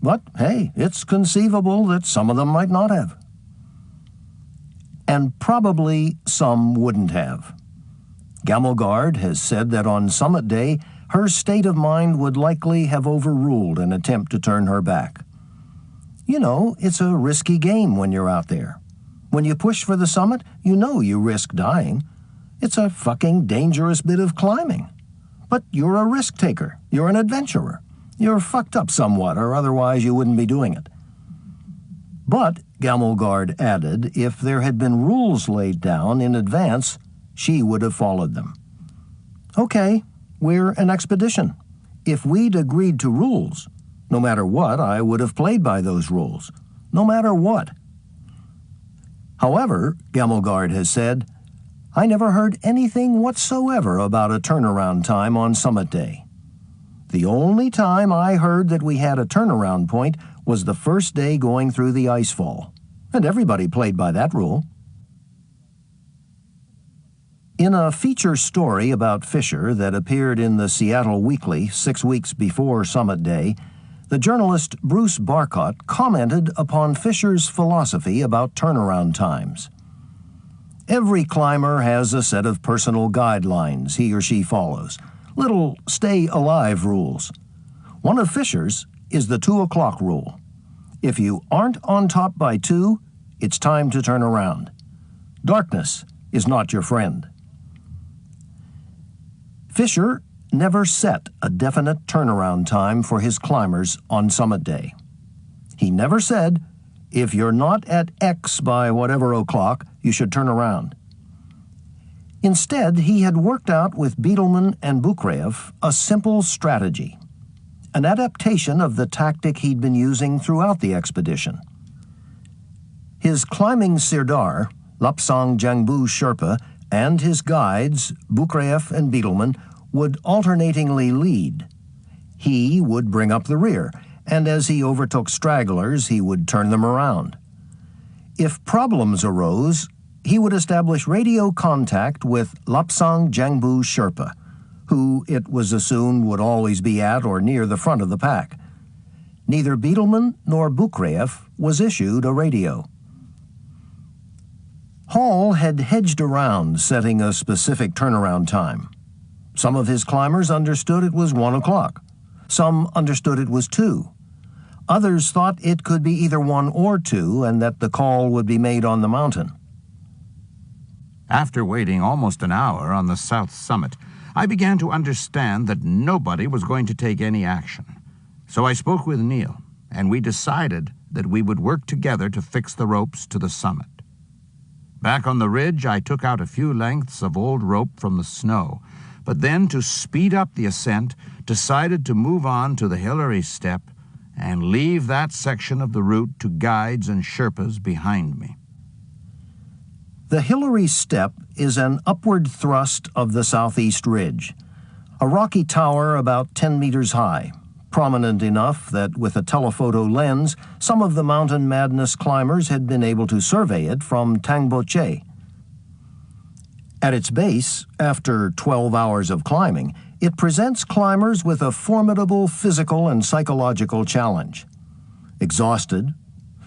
But, hey, it's conceivable that some of them might not have. And probably some wouldn't have. Gamelgard has said that on summit day, her state of mind would likely have overruled an attempt to turn her back. You know, it's a risky game when you're out there. When you push for the summit, you know you risk dying. It's a fucking dangerous bit of climbing. But you're a risk taker. You're an adventurer. You're fucked up somewhat, or otherwise you wouldn't be doing it. But, Gamelgard added, if there had been rules laid down in advance, she would have followed them. Okay, we're an expedition. If we'd agreed to rules, no matter what, I would have played by those rules. No matter what. However, Gamelgard has said, I never heard anything whatsoever about a turnaround time on summit day. The only time I heard that we had a turnaround point was the first day going through the icefall, and everybody played by that rule. In a feature story about Fisher that appeared in the Seattle Weekly 6 weeks before Summit Day, the journalist Bruce Barcott commented upon Fisher's philosophy about turnaround times. Every climber has a set of personal guidelines he or she follows, little stay-alive rules. One of Fisher's is the 2 o'clock rule. If you aren't on top by 2, it's time to turn around. Darkness is not your friend. Fisher never set a definite turnaround time for his climbers on summit day. He never said, if you're not at X by whatever o'clock, you should turn around. Instead, he had worked out with Beetleman and Bukreev a simple strategy, an adaptation of the tactic he'd been using throughout the expedition. His climbing sirdar, Lapsang Jangbu Sherpa, and his guides, Bukreev and Beetleman, would alternatingly lead. He would bring up the rear, and as he overtook stragglers, he would turn them around. If problems arose, he would establish radio contact with Lapsang Jangbu Sherpa, who it was assumed would always be at or near the front of the pack. Neither Beetleman nor Bukreev was issued a radio. Hall had hedged around setting a specific turnaround time. Some of his climbers understood it was 1 o'clock. Some understood it was 2. Others thought it could be either 1 or 2 and that the call would be made on the mountain. After waiting almost an hour on the south summit, I began to understand that nobody was going to take any action. So I spoke with Neil, and we decided that we would work together to fix the ropes to the summit. Back on the ridge, I took out a few lengths of old rope from the snow, but then, to speed up the ascent, decided to move on to the Hillary Step and leave that section of the route to guides and Sherpas behind me. The Hillary Step is an upward thrust of the southeast ridge, a rocky tower about 10 meters high, prominent enough that with a telephoto lens, some of the Mountain Madness climbers had been able to survey it from Tangboche. At its base, after 12 hours of climbing, it presents climbers with a formidable physical and psychological challenge. Exhausted,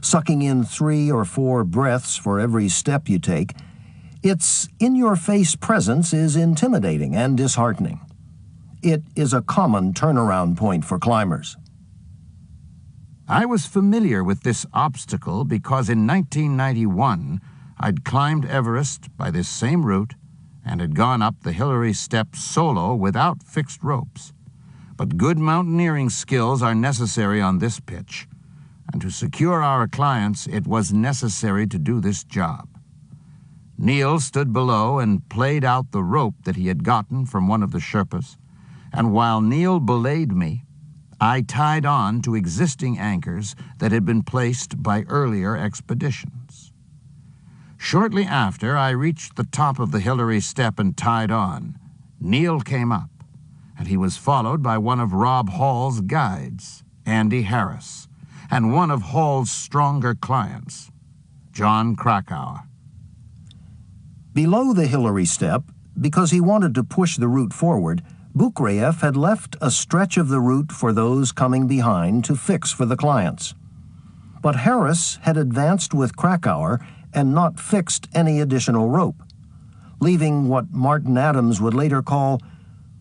sucking in 3 or 4 breaths for every step you take, its in-your-face presence is intimidating and disheartening. It is a common turnaround point for climbers. I was familiar with this obstacle because in 1991, I'd climbed Everest by this same route and had gone up the Hillary Step solo without fixed ropes. But good mountaineering skills are necessary on this pitch, and to secure our clients, it was necessary to do this job. Neil stood below and played out the rope that he had gotten from one of the Sherpas, and while Neil belayed me, I tied on to existing anchors that had been placed by earlier expeditions. Shortly after I reached the top of the Hillary Step and tied on, Neil came up, and he was followed by one of Rob Hall's guides, Andy Harris, and one of Hall's stronger clients, John Krakauer. Below the Hillary Step, because he wanted to push the route forward, Bukraev had left a stretch of the route for those coming behind to fix for the clients. But Harris had advanced with Krakauer and not fixed any additional rope, leaving what Martin Adams would later call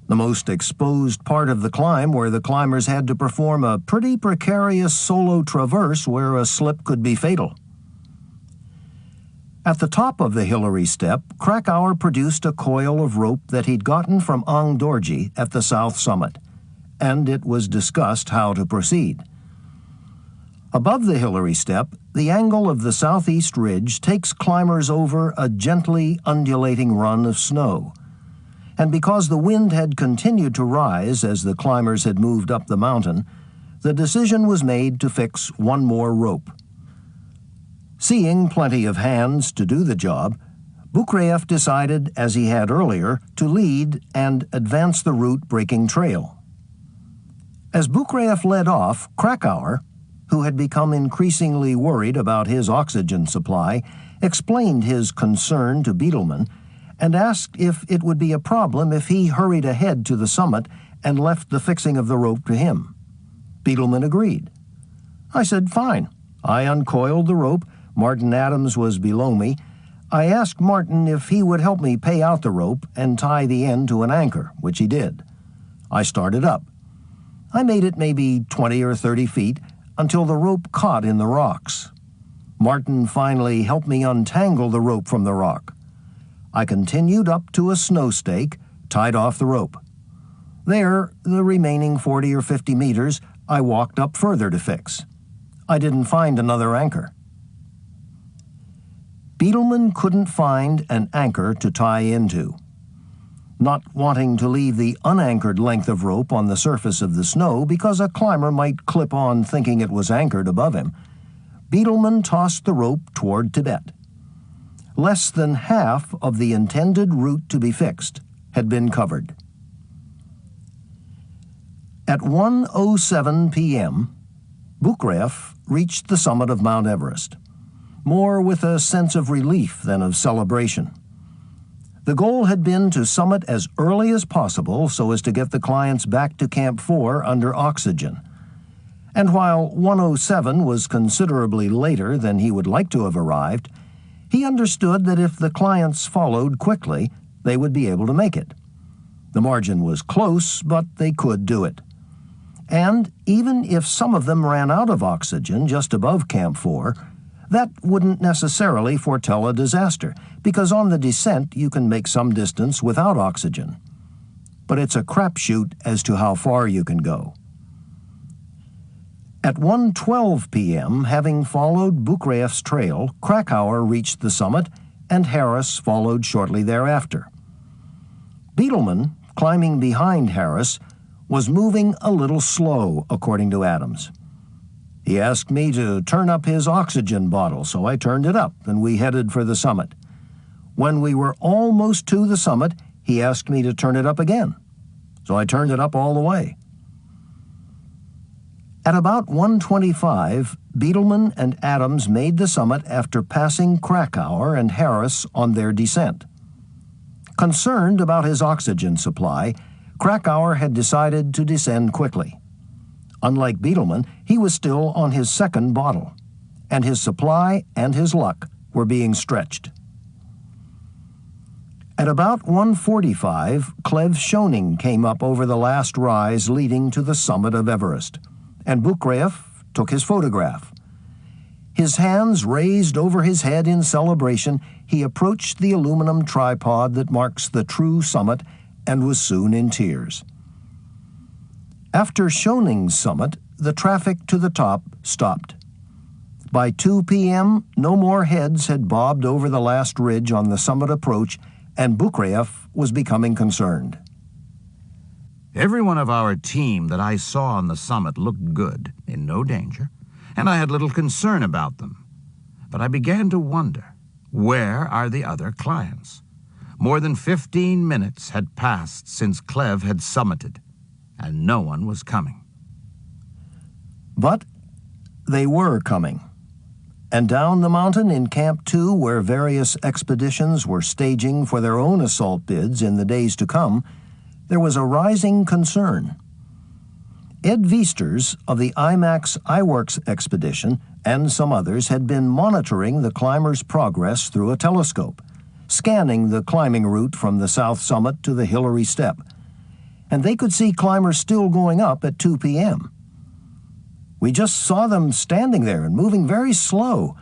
the most exposed part of the climb, where the climbers had to perform a pretty precarious solo traverse where a slip could be fatal. At the top of the Hillary Step, Krakauer produced a coil of rope that he'd gotten from Ang Dorji at the south summit, and it was discussed how to proceed. Above the Hillary Step, the angle of the southeast ridge takes climbers over a gently undulating run of snow. And because the wind had continued to rise as the climbers had moved up the mountain, the decision was made to fix one more rope. Seeing plenty of hands to do the job, Bukraev decided, as he had earlier, to lead and advance the route-breaking trail. As Bukraev led off, Krakauer, who had become increasingly worried about his oxygen supply, explained his concern to Beetleman and asked if it would be a problem if he hurried ahead to the summit and left the fixing of the rope to him. Beetleman agreed. I said, fine. I uncoiled the rope. Martin Adams was below me. I asked Martin if he would help me pay out the rope and tie the end to an anchor, which he did. I started up. I made it maybe 20 or 30 feet until the rope caught in the rocks. Martin finally helped me untangle the rope from the rock. I continued up to a snow stake, tied off the rope. There, the remaining 40 or 50 meters, I walked up further to fix. I didn't find another anchor. Beetleman couldn't find an anchor to tie into. Not wanting to leave the unanchored length of rope on the surface of the snow because a climber might clip on thinking it was anchored above him, Beetleman tossed the rope toward Tibet. Less than half of the intended route to be fixed had been covered. At 1:07 p.m., Bukraev reached the summit of Mount Everest, more with a sense of relief than of celebration. The goal had been to summit as early as possible so as to get the clients back to Camp 4 under oxygen. And while 1:07 was considerably later than he would like to have arrived, he understood that if the clients followed quickly, they would be able to make it. The margin was close, but they could do it. And even if some of them ran out of oxygen just above Camp 4, That wouldn't necessarily foretell a disaster, because on the descent you can make some distance without oxygen. But it's a crapshoot as to how far you can go. At 1:12 p.m., having followed Bukrayev's trail, Krakauer reached the summit, and Harris followed shortly thereafter. Beetleman, climbing behind Harris, was moving a little slow, according to Adams. He asked me to turn up his oxygen bottle, so I turned it up, and we headed for the summit. When we were almost to the summit, he asked me to turn it up again, so I turned it up all the way. At about 1:25, Beetleman and Adams made the summit after passing Krakauer and Harris on their descent. Concerned about his oxygen supply, Krakauer had decided to descend quickly. Unlike Beetleman, he was still on his second bottle, and his supply and his luck were being stretched. At about 1:45, Clev Schoening came up over the last rise leading to the summit of Everest, and Bukrayev took his photograph. His hands raised over his head in celebration, he approached the aluminum tripod that marks the true summit and was soon in tears. After Schoening's summit, the traffic to the top stopped. By 2 p.m., no more heads had bobbed over the last ridge on the summit approach, and Bukrayev was becoming concerned. Every one of our team that I saw on the summit looked good, in no danger, and I had little concern about them. But I began to wonder, where are the other clients? More than 15 minutes had passed since Clev had summited, and no one was coming. But they were coming. And down the mountain in Camp 2, where various expeditions were staging for their own assault bids in the days to come, there was a rising concern. Ed Viesturs of the IMAX iWorks expedition and some others had been monitoring the climbers' progress through a telescope, scanning the climbing route from the south summit to the Hillary Step, and they could see climbers still going up at 2 p.m. We just saw them standing there and moving very slow,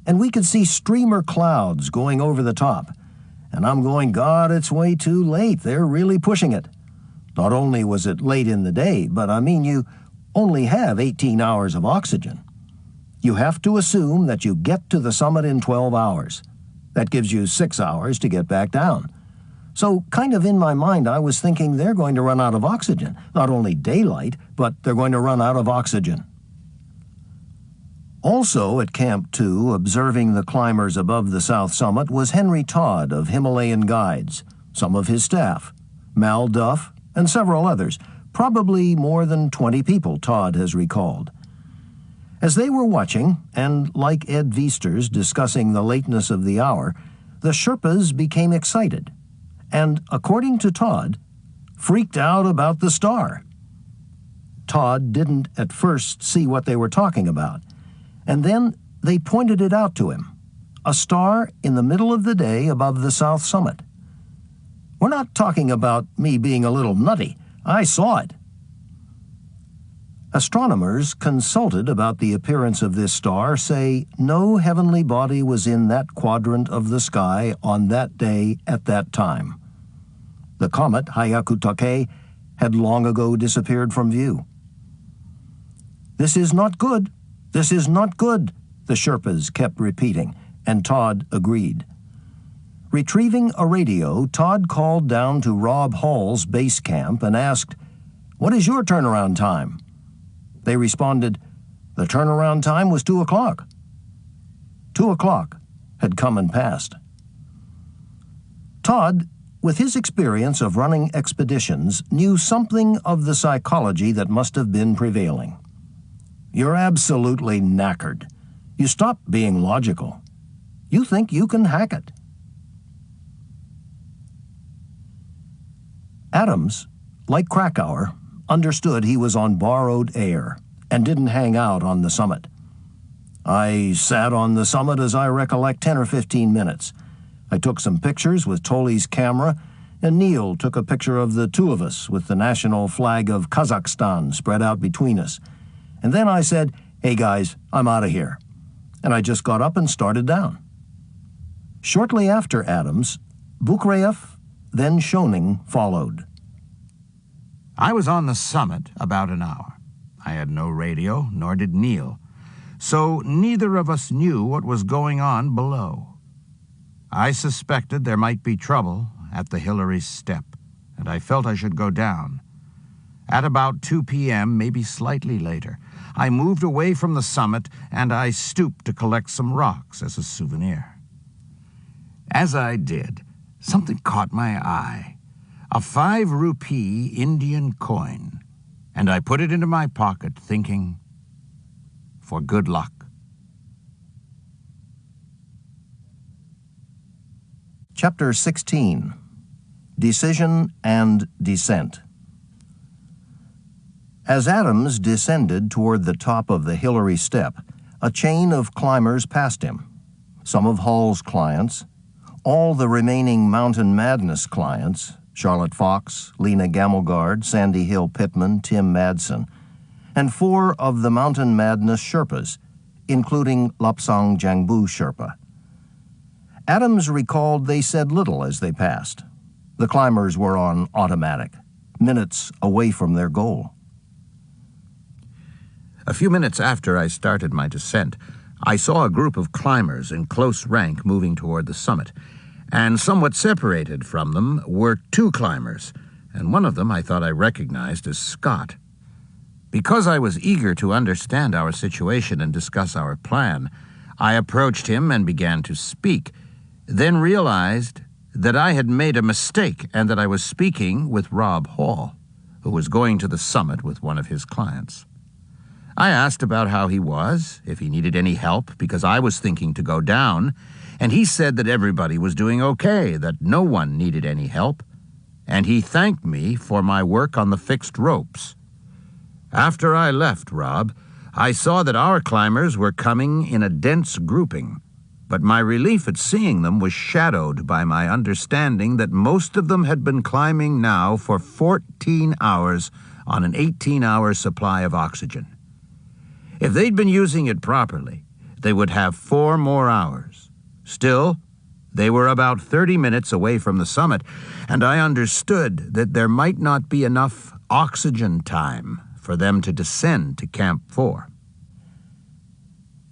and we could see streamer clouds going over the top. And I'm going, God, it's way too late. They're really pushing it. Not only was it late in the day, but I mean, you only have 18 hours of oxygen. You have to assume that you get to the summit in 12 hours. That gives you 6 hours to get back down. So kind of in my mind, I was thinking they're going to run out of oxygen. Not only daylight, but they're going to run out of oxygen. Also at Camp 2, observing the climbers above the south summit, was Henry Todd of Himalayan Guides, some of his staff, Mal Duff, and several others, probably more than 20 people, Todd has recalled. As they were watching, and like Ed Viesturs discussing the lateness of the hour, the Sherpas became excited, and, according to Todd, freaked out about the star. Todd didn't at first see what they were talking about, and then they pointed it out to him, a star in the middle of the day above the south summit. We're not talking about me being a little nutty. I saw it. Astronomers consulted about the appearance of this star say no heavenly body was in that quadrant of the sky on that day at that time. The comet Hyakutake had long ago disappeared from view. This is not good. This is not good, the Sherpas kept repeating, and Todd agreed. Retrieving a radio, Todd called down to Rob Hall's base camp and asked, "What is your turnaround time?" They responded, "The turnaround time was 2 o'clock." 2 o'clock had come and passed. Todd, with his experience of running expeditions, knew something of the psychology that must have been prevailing. You're absolutely knackered. You stop being logical. You think you can hack it. Adams, like Krakauer, understood he was on borrowed air and didn't hang out on the summit. I sat on the summit, as I recollect, 10 or 15 minutes. I took some pictures with Tolly's camera, and Neil took a picture of the two of us with the national flag of Kazakhstan spread out between us. And then I said, "Hey guys, I'm out of here." and I just got up and started down. Shortly after Adams, Bukreyev, then Schoening, followed. I was on the summit about an hour. I had no radio, nor did Neil, so neither of us knew what was going on below. I suspected there might be trouble at the Hillary step, and I felt I should go down. At about 2 p.m., maybe slightly later, I moved away from the summit and I stooped to collect some rocks as a souvenir. As I did, something caught my eye, a 5-rupee Indian coin, and I put it into my pocket, thinking, for good luck. Chapter 16. Decision and Descent. As Adams descended toward the top of the Hillary step, a chain of climbers passed him. Some of Hall's clients, all the remaining Mountain Madness clients, Charlotte Fox, Lena Gamelgard, Sandy Hill Pittman, Tim Madsen, and 4 of the Mountain Madness Sherpas, including Lopsang Jangbu Sherpa. Adams recalled they said little as they passed. The climbers were on automatic, minutes away from their goal. A few minutes after I started my descent, I saw a group of climbers in close rank moving toward the summit, and somewhat separated from them were 2 climbers, and one of them I thought I recognized as Scott. Because I was eager to understand our situation and discuss our plan, I approached him and began to speak, then realized that I had made a mistake and that I was speaking with Rob Hall, who was going to the summit with one of his clients. I asked about how he was, if he needed any help, because I was thinking to go down, and he said that everybody was doing okay, that no one needed any help, and he thanked me for my work on the fixed ropes. After I left Rob, I saw that our climbers were coming in a dense grouping, but my relief at seeing them was shadowed by my understanding that most of them had been climbing now for 14 hours on an 18-hour supply of oxygen. If they'd been using it properly, they would have 4 more hours. Still, they were about 30 minutes away from the summit, and I understood that there might not be enough oxygen time for them to descend to Camp 4.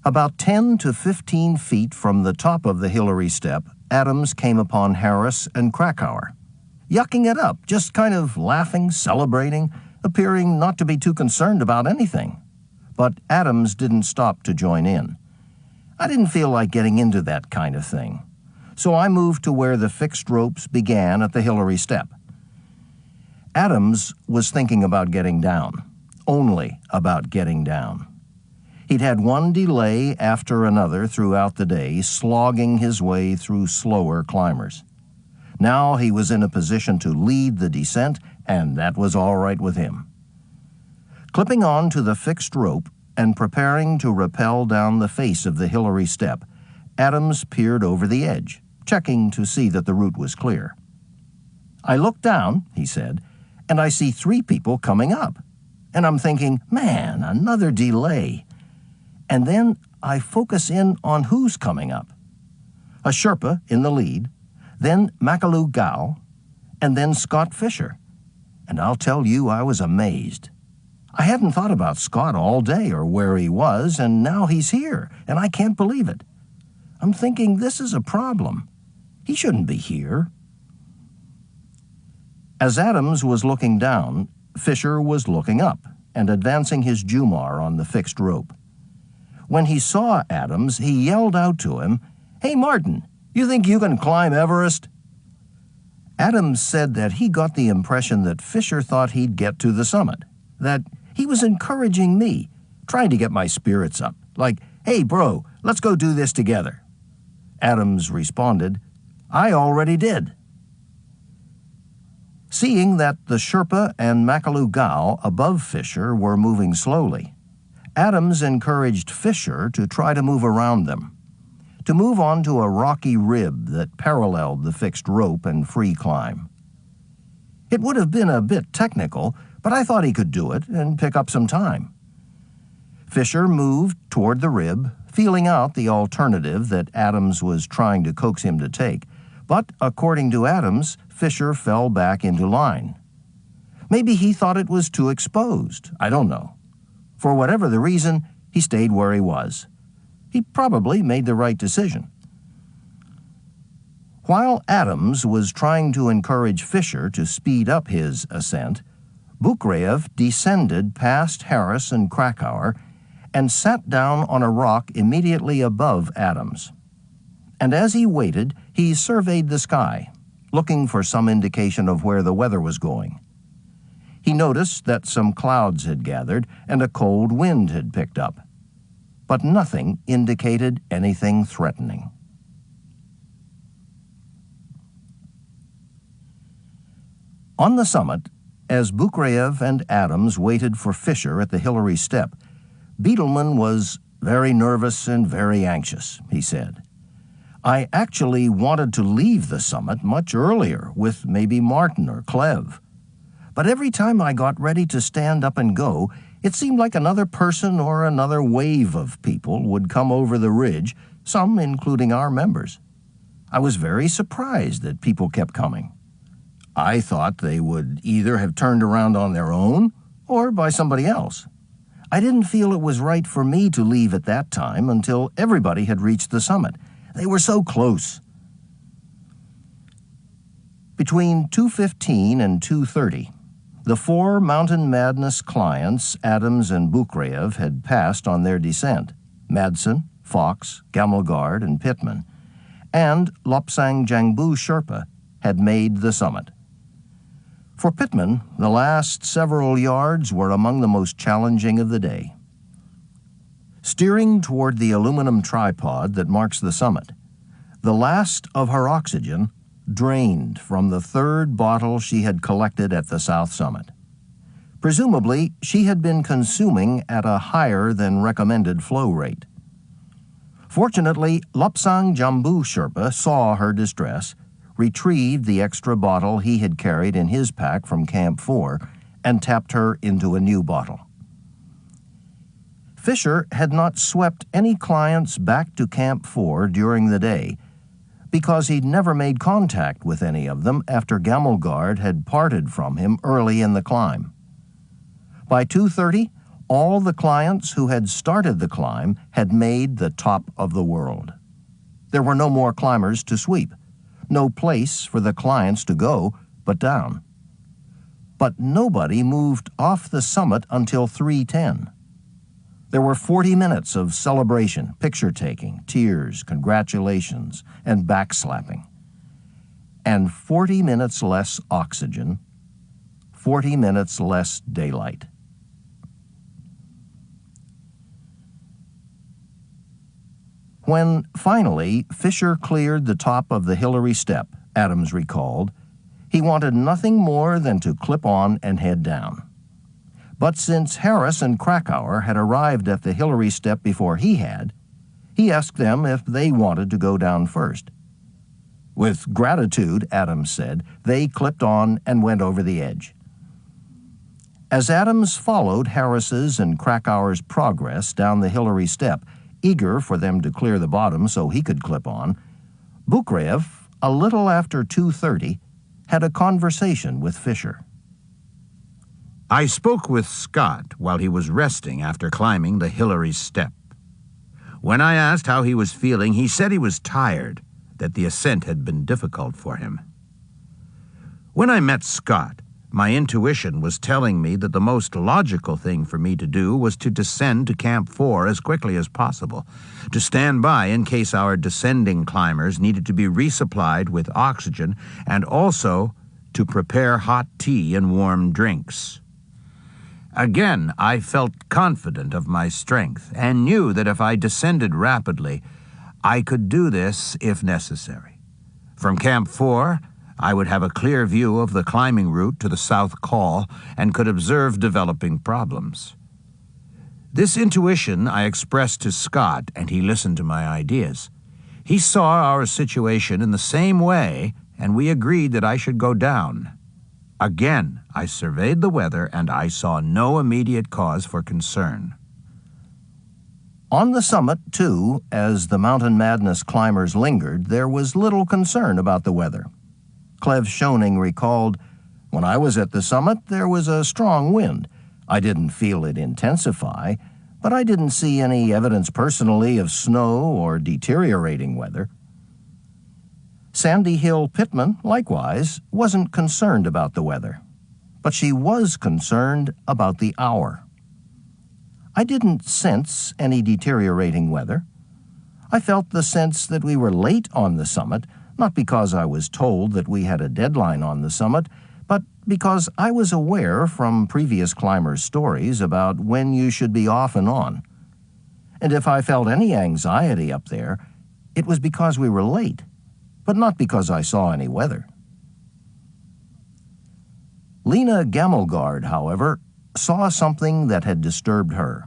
About 10 to 15 feet from the top of the Hillary step, Adams came upon Harris and Krakauer. Yucking it up, just kind of laughing, celebrating, appearing not to be too concerned about anything. But Adams didn't stop to join in. I didn't feel like getting into that kind of thing, so I moved to where the fixed ropes began at the Hillary step. Adams was thinking about getting down, only about getting down. He'd had one delay after another throughout the day, slogging his way through slower climbers. Now he was in a position to lead the descent, and that was all right with him. Clipping on to the fixed rope and preparing to rappel down the face of the Hillary step, Adams peered over the edge, checking to see that the route was clear. "I look down," he said, "and I see 3 people coming up. And I'm thinking, man, another delay. And then I focus in on who's coming up. A Sherpa in the lead, then Makalu Gao, and then Scott Fisher. And I'll tell you, I was amazed. I hadn't thought about Scott all day or where he was, and now he's here, and I can't believe it. I'm thinking this is a problem. He shouldn't be here." As Adams was looking down, Fisher was looking up and advancing his Jumar on the fixed rope. When he saw Adams, he yelled out to him, "Hey, Martin, you think you can climb Everest?" Adams said that he got the impression that Fisher thought he'd get to the summit, that he was encouraging me, trying to get my spirits up, like, "Hey, bro, let's go do this together." Adams responded, "I already did." Seeing that the Sherpa and Makalu Gao above Fisher were moving slowly, Adams encouraged Fisher to try to move around them, to move onto a rocky rib that paralleled the fixed rope and free climb. It would have been a bit technical, but I thought he could do it and pick up some time. Fisher moved toward the rib, feeling out the alternative that Adams was trying to coax him to take. But according to Adams, Fisher fell back into line. Maybe he thought it was too exposed. I don't know. For whatever the reason, he stayed where he was. He probably made the right decision. While Adams was trying to encourage Fisher to speed up his ascent, Bukraev descended past Harris and Krakauer and sat down on a rock immediately above Adams. And as he waited, he surveyed the sky, looking for some indication of where the weather was going. He noticed that some clouds had gathered and a cold wind had picked up, but nothing indicated anything threatening. On the summit, as Bukraev and Adams waited for Fisher at the Hillary step, Beetleman was very nervous and very anxious, he said. I actually wanted to leave the summit much earlier with maybe Martin or Clev. But every time I got ready to stand up and go, it seemed like another person or another wave of people would come over the ridge, some including our members. I was very surprised that people kept coming. I thought they would either have turned around on their own or by somebody else. I didn't feel it was right for me to leave at that time until everybody had reached the summit. They were so close. Between 2:15 and 2:30, the 4 Mountain Madness clients Adams and Bukraev had passed on their descent, Madsen, Fox, Gamelgard, and Pittman, and Lopsang Jangbu Sherpa had made the summit. For Pittman, the last several yards were among the most challenging of the day. Steering toward the aluminum tripod that marks the summit, the last of her oxygen drained from the 3rd bottle she had collected at the south summit. Presumably, she had been consuming at a higher than recommended flow rate. Fortunately, Lopsang Jambu Sherpa saw her distress, retrieved the extra bottle he had carried in his pack from Camp 4, and tapped her into a new bottle. Fisher had not swept any clients back to Camp 4 during the day because he'd never made contact with any of them after Gamelgard had parted from him early in the climb. By 2:30, all the clients who had started the climb had made the top of the world. There were no more climbers to sweep, no place for the clients to go but down. But nobody moved off the summit until 3:10. There were 40 minutes of celebration, picture-taking, tears, congratulations, and backslapping. And 40 minutes less oxygen, 40 minutes less daylight. When, finally, Fisher cleared the top of the Hillary step, Adams recalled, he wanted nothing more than to clip on and head down. But since Harris and Krakauer had arrived at the Hillary step before he had, he asked them if they wanted to go down first. With gratitude, Adams said, they clipped on and went over the edge. As Adams followed Harris's and Krakauer's progress down the Hillary step, eager for them to clear the bottom so he could clip on, Bukraev, a little after 2:30, had a conversation with Fisher. I spoke with Scott while he was resting after climbing the Hillary step. When I asked how he was feeling, he said he was tired, that the ascent had been difficult for him. When I met Scott, my intuition was telling me that the most logical thing for me to do was to descend to Camp 4 as quickly as possible, to stand by in case our descending climbers needed to be resupplied with oxygen, and also to prepare hot tea and warm drinks. Again, I felt confident of my strength and knew that if I descended rapidly, I could do this if necessary. From Camp 4, I would have a clear view of the climbing route to the South Col and could observe developing problems. This intuition I expressed to Scott, and he listened to my ideas. He saw our situation in the same way, and we agreed that I should go down. Again, I surveyed the weather, and I saw no immediate cause for concern. On the summit, too, as the Mountain Madness climbers lingered, there was little concern about the weather. Clev Schoening recalled, "When I was at the summit, there was a strong wind. I didn't feel it intensify, but I didn't see any evidence personally of snow or deteriorating weather." Sandy Hill Pittman, likewise, wasn't concerned about the weather, but she was concerned about the hour. "I didn't sense any deteriorating weather. I felt the sense that we were late on the summit, not because I was told that we had a deadline on the summit, but because I was aware from previous climbers' stories about when you should be off and on. And if I felt any anxiety up there, it was because we were late, but not because I saw any weather." Lena Gammelgard, however, saw something that had disturbed her.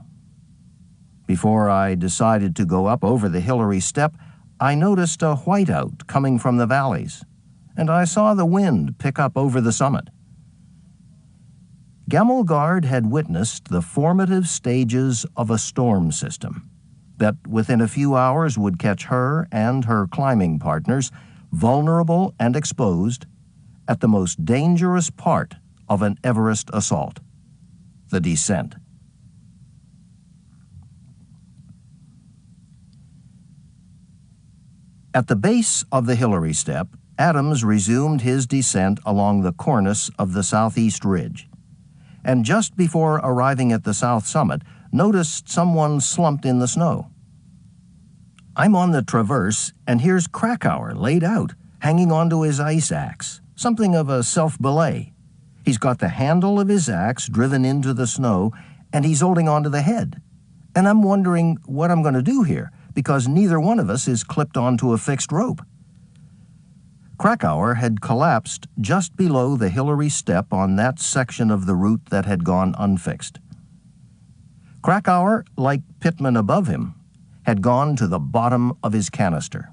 "Before I decided to go up over the Hillary Step, I noticed a whiteout coming from the valleys, and I saw the wind pick up over the summit." Gammelgard had witnessed the formative stages of a storm system that within a few hours would catch her and her climbing partners vulnerable and exposed at the most dangerous part of an Everest assault, the descent. At the base of the Hillary Step, Adams resumed his descent along the cornice of the southeast ridge, and just before arriving at the south summit, noticed someone slumped in the snow. "I'm on the traverse, and here's Krakauer laid out, hanging onto his ice axe, something of a self-belay. He's got the handle of his axe driven into the snow, and he's holding onto the head. And I'm wondering what I'm going to do here, because neither one of us is clipped onto a fixed rope." Krakauer had collapsed just below the Hillary Step on that section of the route that had gone unfixed. Krakauer, like Pittman above him, had gone to the bottom of his canister.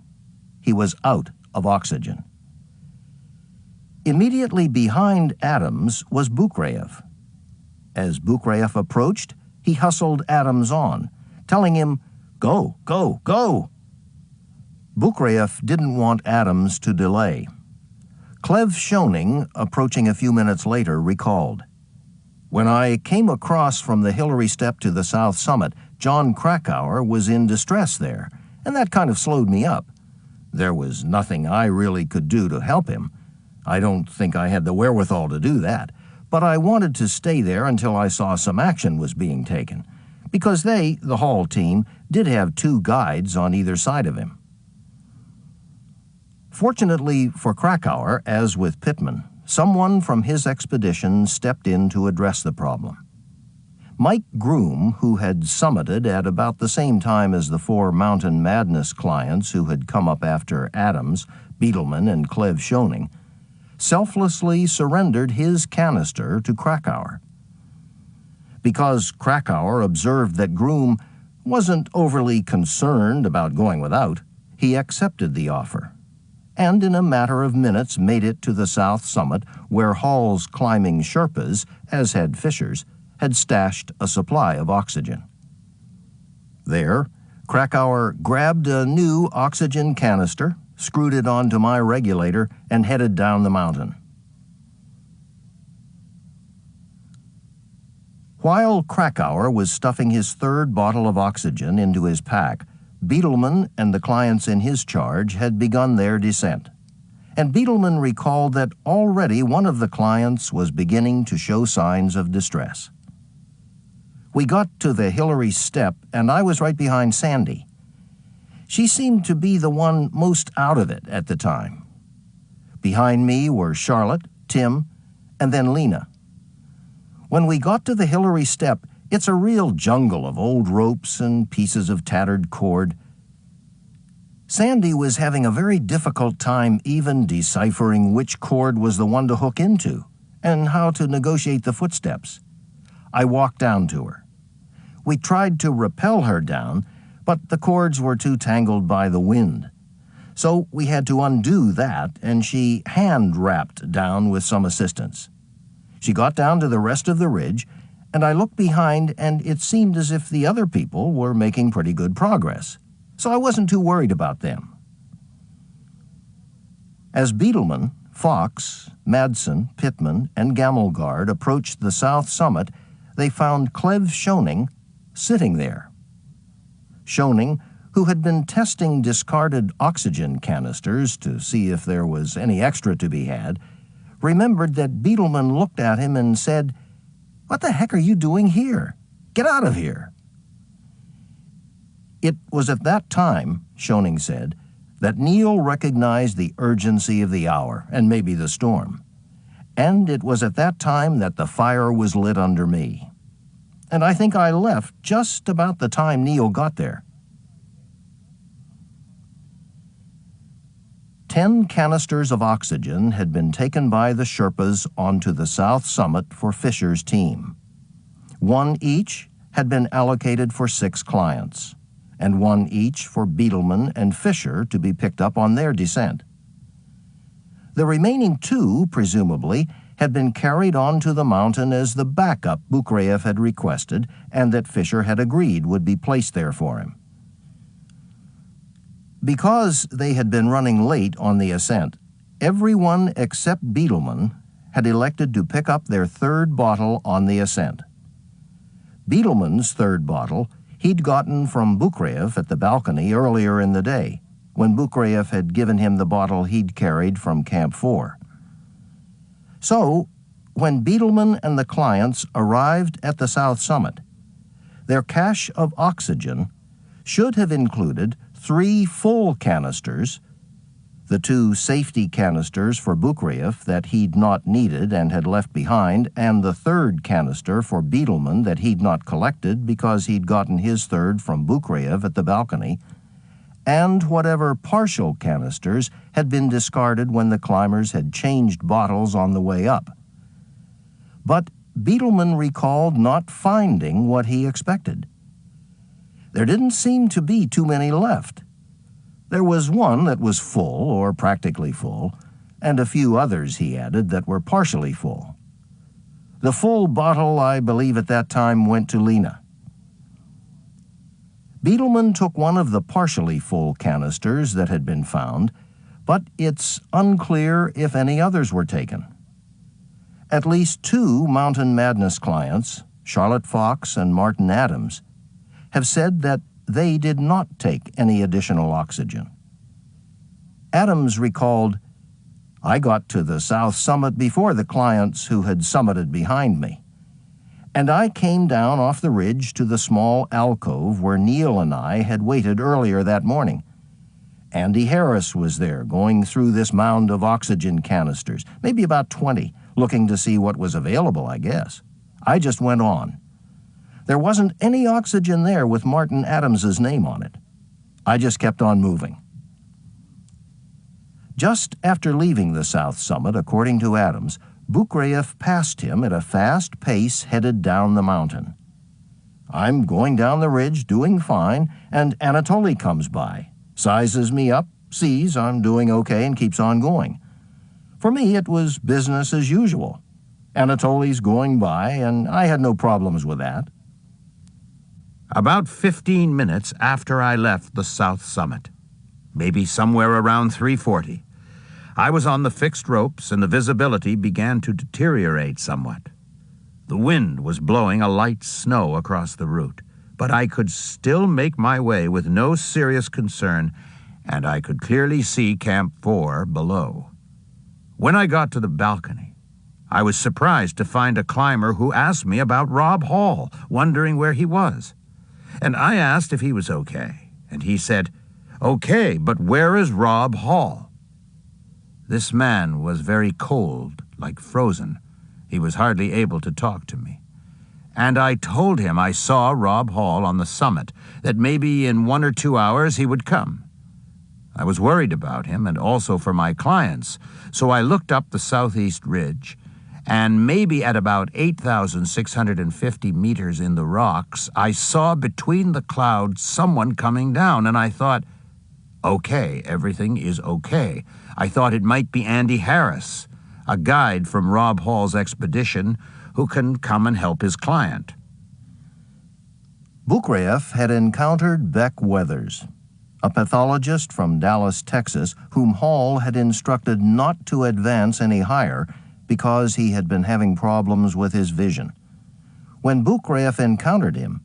He was out of oxygen. Immediately behind Adams was Bukraev. As Bukraev approached, he hustled Adams on, telling him, "Go, go, go!" Bukraev didn't want Adams to delay. Clev Schoening, approaching a few minutes later, recalled, "When I came across from the Hillary Step to the south summit, John Krakauer was in distress there, and that kind of slowed me up. There was nothing I really could do to help him. I don't think I had the wherewithal to do that, but I wanted to stay there until I saw some action was being taken, because they, the Hall team, did have 2 guides on either side of him." Fortunately for Krakauer, as with Pittman, someone from his expedition stepped in to address the problem. Mike Groom, who had summited at about the same time as the 4 Mountain Madness clients who had come up after Adams, Beetleman, and Clev Schoening, selflessly surrendered his canister to Krakauer. Because Krakauer observed that Groom wasn't overly concerned about going without, he accepted the offer, and in a matter of minutes made it to the south summit where Hall's climbing Sherpas, as had Fisher's, had stashed a supply of oxygen. There, Krakauer grabbed a new oxygen canister, screwed it onto my regulator, and headed down the mountain. While Krakauer was stuffing his 3rd bottle of oxygen into his pack, Beetleman and the clients in his charge had begun their descent, and Beetleman recalled that already one of the clients was beginning to show signs of distress. "We got to the Hillary Step, and I was right behind Sandy. She seemed to be the one most out of it at the time. Behind me were Charlotte, Tim, and then Lena. When we got to the Hillary Step, it's a real jungle of old ropes and pieces of tattered cord. Sandy was having a very difficult time even deciphering which cord was the one to hook into and how to negotiate the footsteps. I walked down to her. We tried to rappel her down, but the cords were too tangled by the wind. So we had to undo that, and she hand-rapped down with some assistance. She got down to the rest of the ridge, and I looked behind, and it seemed as if the other people were making pretty good progress, so I wasn't too worried about them. As Beetleman, Fox, Madsen, Pittman, and Gamelgard approached the south summit, they found Clev Schoening sitting there. Schoening, who had been testing discarded oxygen canisters to see if there was any extra to be had, remembered that Beetleman looked at him and said, "What the heck are you doing here? Get out of here." It was at that time, Schoening said, that Neil recognized the urgency of the hour and maybe the storm. And it was at that time that the fire was lit under me. And I think I left just about the time Neil got there. 10 canisters of oxygen had been taken by the Sherpas onto the south summit for Fisher's team. 1 each had been allocated for 6 clients, and 1 each for Beetleman and Fisher to be picked up on their descent. The remaining 2, presumably, had been carried onto the mountain as the backup Bukreyev had requested and that Fisher had agreed would be placed there for him. Because they had been running late on the ascent, everyone except Beetleman had elected to pick up their 3rd bottle on the ascent. Beetleman's 3rd bottle he'd gotten from Bukreyev at the balcony earlier in the day, when Bukreyev had given him the bottle he'd carried from Camp 4. So, when Beetleman and the clients arrived at the south summit, their cache of oxygen should have included 3 full canisters, the 2 safety canisters for Bukreyev that he'd not needed and had left behind, and the 3rd canister for Beetleman that he'd not collected because he'd gotten his 3rd from Bukreyev at the balcony, and whatever partial canisters had been discarded when the climbers had changed bottles on the way up. But Beetleman recalled not finding what he expected. There didn't seem to be too many left. There was 1 that was full, or practically full, and a few others, he added, that were partially full. The full bottle, I believe at that time, went to Lena. Beetleman took 1 of the partially full canisters that had been found, but it's unclear if any others were taken. At least 2 Mountain Madness clients, Charlotte Fox and Martin Adams, have said that they did not take any additional oxygen. Adams recalled, "I got to the south summit before the clients who had summited behind me, and I came down off the ridge to the small alcove where Neil and I had waited earlier that morning. Andy Harris was there going through this mound of oxygen canisters, maybe about 20, looking to see what was available, I guess. I just went on. There wasn't any oxygen there with Martin Adams's name on it. I just kept on moving." Just after leaving the south summit, according to Adams, Bukreyev passed him at a fast pace headed down the mountain. "I'm going down the ridge, doing fine, and Anatoly comes by, sizes me up, sees I'm doing okay, and keeps on going. For me, it was business as usual. Anatoly's going by, and I had no problems with that." About 15 minutes after I left the south summit, maybe somewhere around 3:40, I was on the fixed ropes and the visibility began to deteriorate somewhat. The wind was blowing a light snow across the route, but I could still make my way with no serious concern, and I could clearly see Camp 4 below. When I got to the balcony, I was surprised to find a climber who asked me about Rob Hall, wondering where he was. And I asked if he was okay, and he said, "Okay, but where is Rob Hall?" This man was very cold, like frozen. He was hardly able to talk to me. And I told him I saw Rob Hall on the summit, that maybe in 1 or 2 hours he would come. I was worried about him and also for my clients, so I looked up the southeast ridge, and maybe at about 8,650 meters in the rocks, I saw between the clouds someone coming down, and I thought, okay, everything is okay. I thought it might be Andy Harris, a guide from Rob Hall's expedition, who can come and help his client. Bukraev had encountered Beck Weathers, a pathologist from Dallas, Texas, whom Hall had instructed not to advance any higher because he had been having problems with his vision. When Bukraev encountered him,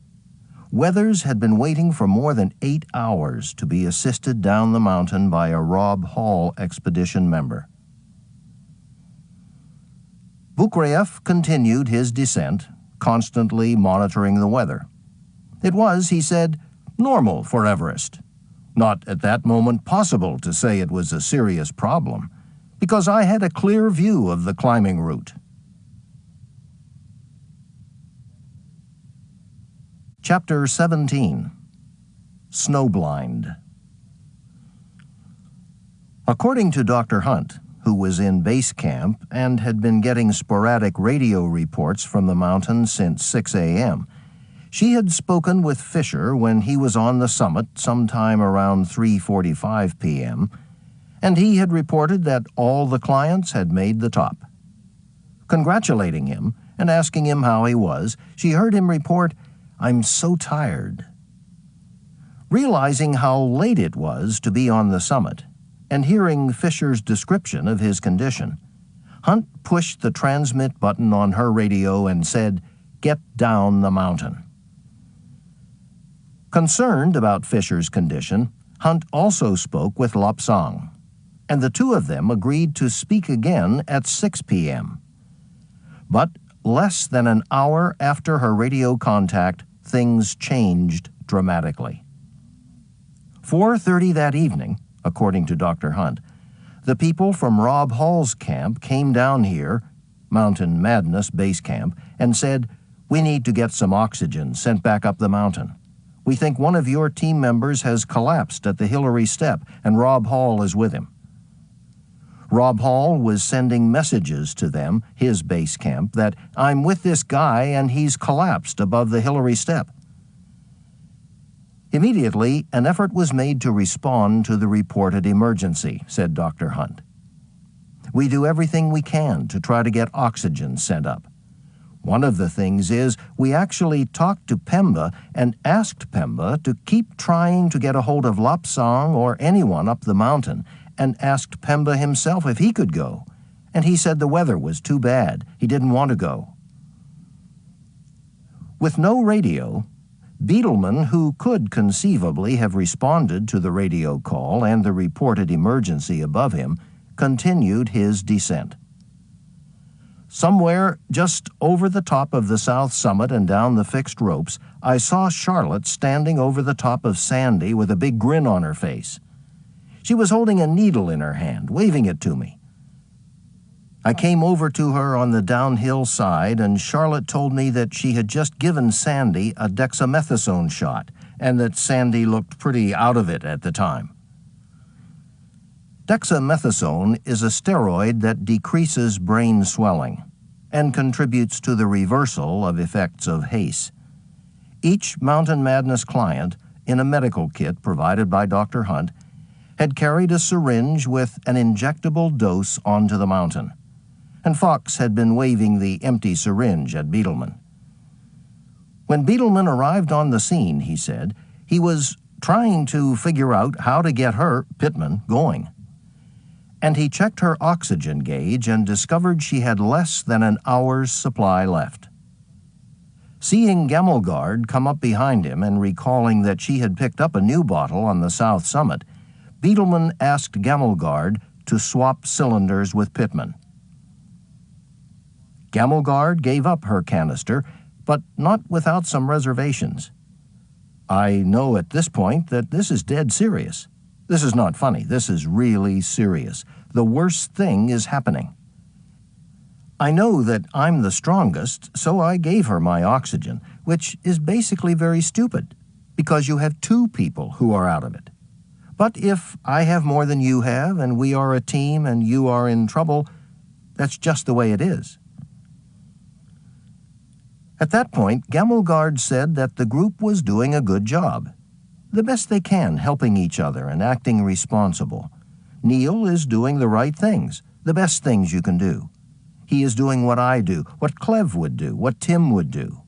Weathers had been waiting for more than 8 hours to be assisted down the mountain by a Rob Hall expedition member. Bukraev continued his descent, constantly monitoring the weather. It was, he said, normal for Everest. Not at that moment possible to say it was a serious problem, because I had a clear view of the climbing route. Chapter 17. Snowblind. According to Dr. Hunt, who was in base camp and had been getting sporadic radio reports from the mountain since 6 a.m., she had spoken with Fisher when he was on the summit sometime around 3:45 p.m., and he had reported that all the clients had made the top. Congratulating him and asking him how he was, she heard him report, "I'm so tired." Realizing how late it was to be on the summit, and hearing Fisher's description of his condition, Hunt pushed the transmit button on her radio and said, "Get down the mountain." Concerned about Fisher's condition, Hunt also spoke with Lobsang, and the two of them agreed to speak again at 6 p.m. But less than an hour after her radio contact, things changed dramatically. 4:30 that evening, according to Dr. Hunt, the people from Rob Hall's camp came down here, Mountain Madness Base Camp, and said, "We need to get some oxygen sent back up the mountain. We think one of your team members has collapsed at the Hillary Step, and Rob Hall is with him." Rob Hall was sending messages to them, his base camp, that "I'm with this guy and he's collapsed above the Hillary Step." Immediately, an effort was made to respond to the reported emergency, said Dr. Hunt. "We do everything we can to try to get oxygen sent up. One of the things is we actually talked to Pemba and asked Pemba to keep trying to get a hold of Lobsang or anyone up the mountain, and asked Pemba himself if he could go, and he said the weather was too bad. He didn't want to go." With no radio, Beetleman, who could conceivably have responded to the radio call and the reported emergency above him, continued his descent. Somewhere just over the top of the south summit and down the fixed ropes, I saw Charlotte standing over the top of Sandy with a big grin on her face. She was holding a needle in her hand, waving it to me. I came over to her on the downhill side, and Charlotte told me that she had just given Sandy a dexamethasone shot, and that Sandy looked pretty out of it at the time. Dexamethasone is a steroid that decreases brain swelling and contributes to the reversal of effects of haze. Each Mountain Madness client, in a medical kit provided by Dr. Hunt, had carried a syringe with an injectable dose onto the mountain, and Fox had been waving the empty syringe at Beetleman. When Beetleman arrived on the scene, he said, he was trying to figure out how to get her, Pittman, going. And he checked her oxygen gauge and discovered she had less than an hour's supply left. Seeing Gamelgard come up behind him and recalling that she had picked up a new bottle on the south summit, Beetleman asked Gamelgard to swap cylinders with Pittman. Gamelgard gave up her canister, but not without some reservations. "I know at this point that this is dead serious. This is not funny. This is really serious. The worst thing is happening. I know that I'm the strongest, so I gave her my oxygen, which is basically very stupid, because you have two people who are out of it. But if I have more than you have, and we are a team and you are in trouble, that's just the way it is." At that point, Gamelgard said that the group was doing a good job, the best they can, helping each other and acting responsible. Neil is doing the right things, the best things you can do. He is doing what I do, what Clev would do, what Tim would do.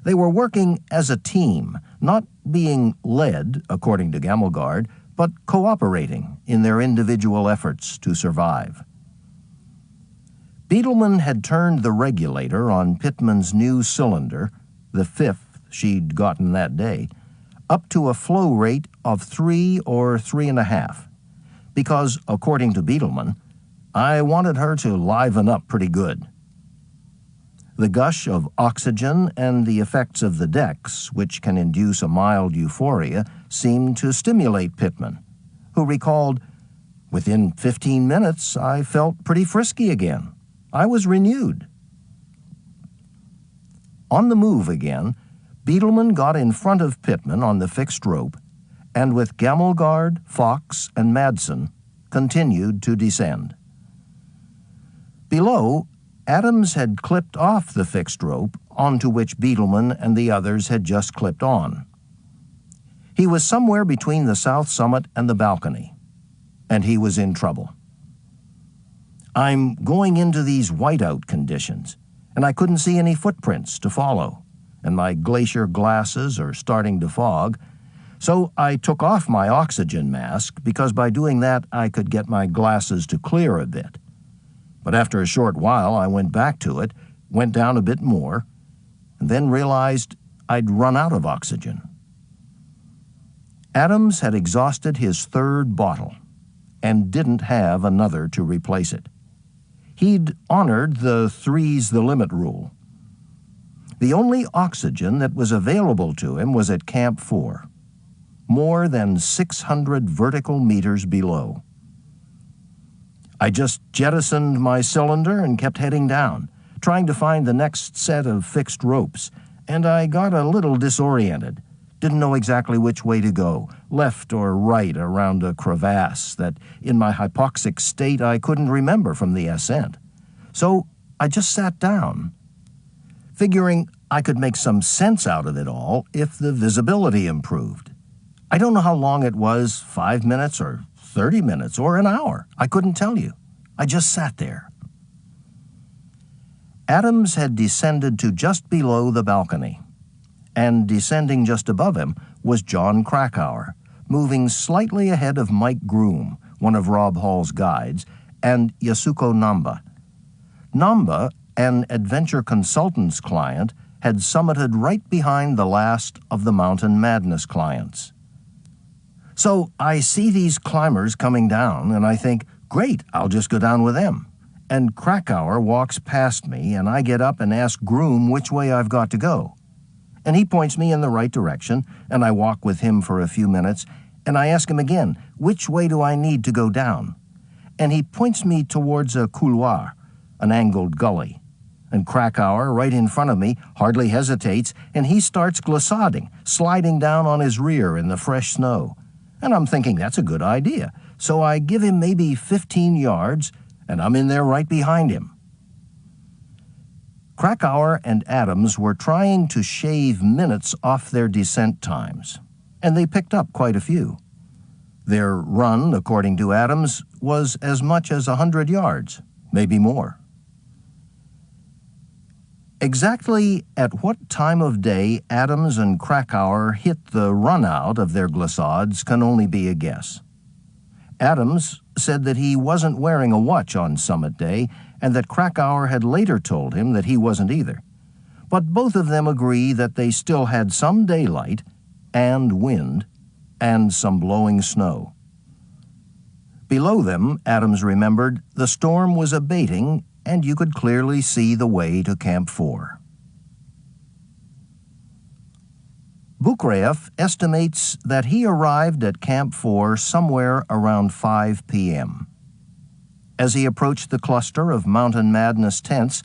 They were working as a team, not being led, according to Gamelgard, but cooperating in their individual efforts to survive. Beetleman had turned the regulator on Pittman's new cylinder, the 5th she'd gotten that day, up to a flow rate of 3 or 3.5, because, according to Beetleman, I wanted her to liven up pretty good. The gush of oxygen and the effects of the decks, which can induce a mild euphoria, seemed to stimulate Pittman, who recalled, "Within 15 minutes, I felt pretty frisky again. I was renewed." On the move again, Beetleman got in front of Pittman on the fixed rope, and with Gamelgard, Fox, and Madsen, continued to descend. Below, Adams had clipped off the fixed rope onto which Beetleman and the others had just clipped on. He was somewhere between the south summit and the balcony, and he was in trouble. "I'm going into these whiteout conditions, and I couldn't see any footprints to follow, and my glacier glasses are starting to fog, so I took off my oxygen mask because by doing that I could get my glasses to clear a bit. But after a short while I went back to it, went down a bit more, and then realized I'd run out of oxygen." Adams had exhausted his 3rd bottle and didn't have another to replace it. He'd honored the 3's the limit rule. The only oxygen that was available to him was at Camp 4, more than 600 vertical meters below. I just jettisoned my cylinder and kept heading down, trying to find the next set of fixed ropes, and I got a little disoriented. Didn't know exactly which way to go, left or right around a crevasse that in my hypoxic state I couldn't remember from the ascent. So I just sat down, figuring I could make some sense out of it all if the visibility improved. I don't know how long it was, 5 minutes or 30 minutes or an hour. I couldn't tell you. I just sat there. Adams had descended to just below the balcony, and descending just above him was John Krakauer, moving slightly ahead of Mike Groom, one of Rob Hall's guides, and Yasuko Namba. Namba, an adventure consultant's client, had summited right behind the last of the Mountain Madness clients. So I see these climbers coming down, and I think, great, I'll just go down with them. And Krakauer walks past me, and I get up and ask Groom which way I've got to go. And he points me in the right direction, and I walk with him for a few minutes, and I ask him again, which way do I need to go down? And he points me towards a couloir, an angled gully. And Krakauer, right in front of me, hardly hesitates, and he starts glissading, sliding down on his rear in the fresh snow. And I'm thinking that's a good idea. So I give him maybe 15 yards, and I'm in there right behind him. Krakauer and Adams were trying to shave minutes off their descent times, and they picked up quite a few. Their run, according to Adams, was as much as 100 yards, maybe more. Exactly at what time of day Adams and Krakauer hit the run-out of their glissades can only be a guess. Adams said that he wasn't wearing a watch on summit day and that Krakauer had later told him that he wasn't either. But both of them agree that they still had some daylight and wind and some blowing snow. Below them, Adams remembered, the storm was abating and you could clearly see the way to Camp 4. Bukreev estimates that he arrived at Camp 4 somewhere around 5 p.m. As he approached the cluster of Mountain Madness tents,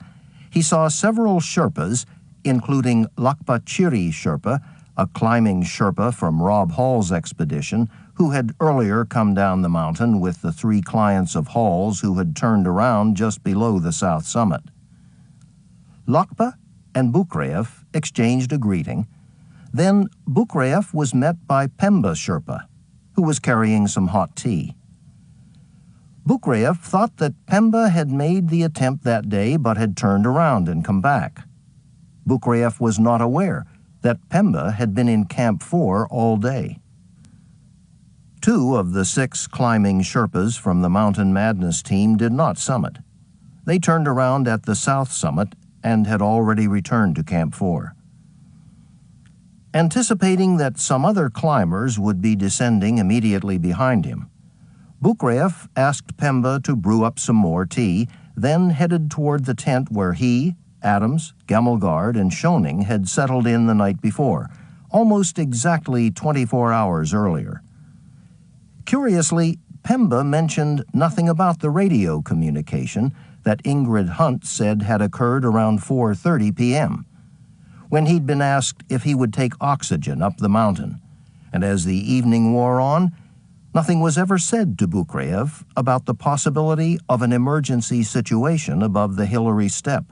he saw several Sherpas, including Lakpa Chiri Sherpa, a climbing Sherpa from Rob Hall's expedition, who had earlier come down the mountain with the 3 clients of Hall's who had turned around just below the south summit. Lakpa and Bukreev exchanged a greeting. Then Bukreev was met by Pemba Sherpa, who was carrying some hot tea. Bukraev thought that Pemba had made the attempt that day but had turned around and come back. Bukraev was not aware that Pemba had been in Camp 4 all day. 2 of the 6 climbing Sherpas from the Mountain Madness team did not summit. They turned around at the south summit and had already returned to Camp 4. Anticipating that some other climbers would be descending immediately behind him, Bukraev asked Pemba to brew up some more tea, then headed toward the tent where he, Adams, Gamelgard, and Schoening had settled in the night before, almost exactly 24 hours earlier. Curiously, Pemba mentioned nothing about the radio communication that Ingrid Hunt said had occurred around 4:30 p.m., when he'd been asked if he would take oxygen up the mountain, and as the evening wore on, nothing was ever said to Bukraev about the possibility of an emergency situation above the Hillary Step.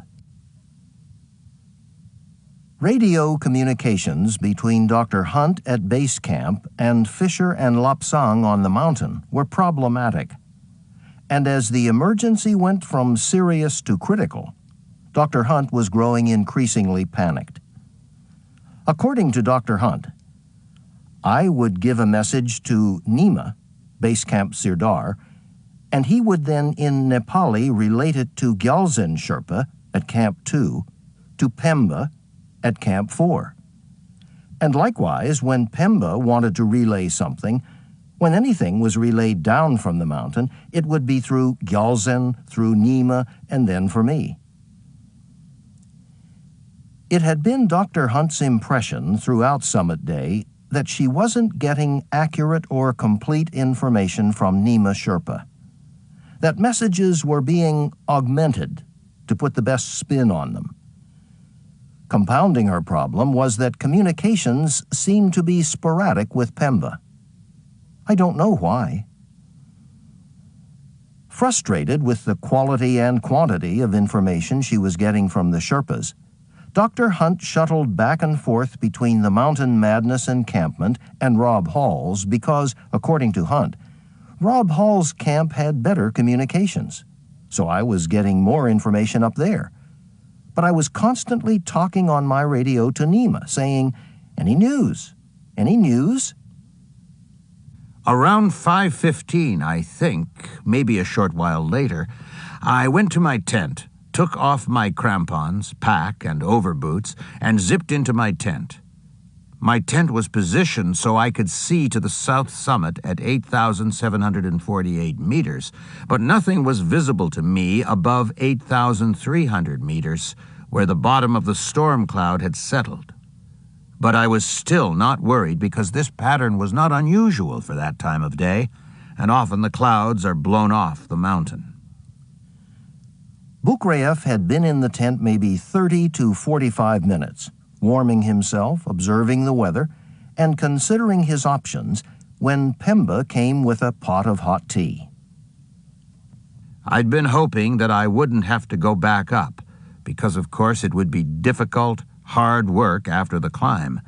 Radio communications between Dr. Hunt at base camp and Fisher and Lapsang on the mountain were problematic, and as the emergency went from serious to critical, Dr. Hunt was growing increasingly panicked. According to Dr. Hunt, I would give a message to Nima, Base Camp Sirdar, and he would then in Nepali relate it to Gyaltsen Sherpa at Camp 2, to Pemba at Camp 4. And likewise, when Pemba wanted to relay something, when anything was relayed down from the mountain, it would be through Gyaltsen, through Nima, and then for me. It had been Dr. Hunt's impression throughout Summit Day that she wasn't getting accurate or complete information from Nima Sherpa, that messages were being augmented to put the best spin on them. Compounding her problem was that communications seemed to be sporadic with Pemba. I don't know why. Frustrated with the quality and quantity of information she was getting from the Sherpas, Dr. Hunt shuttled back and forth between the Mountain Madness encampment and Rob Hall's because, according to Hunt, Rob Hall's camp had better communications. So I was getting more information up there. But I was constantly talking on my radio to Nima, saying, "Any news? Any news?" Around 5:15, I think, maybe a short while later, I went to my tent, took off my crampons, pack, and overboots, and zipped into my tent. My tent was positioned so I could see to the south summit at 8,748 meters, but nothing was visible to me above 8,300 meters, where the bottom of the storm cloud had settled. But I was still not worried because this pattern was not unusual for that time of day, and often the clouds are blown off the mountain. Bukraev had been in the tent maybe 30 to 45 minutes, warming himself, observing the weather, and considering his options when Pemba came with a pot of hot tea. I'd been hoping that I wouldn't have to go back up, because of course it would be difficult, hard work after the climb.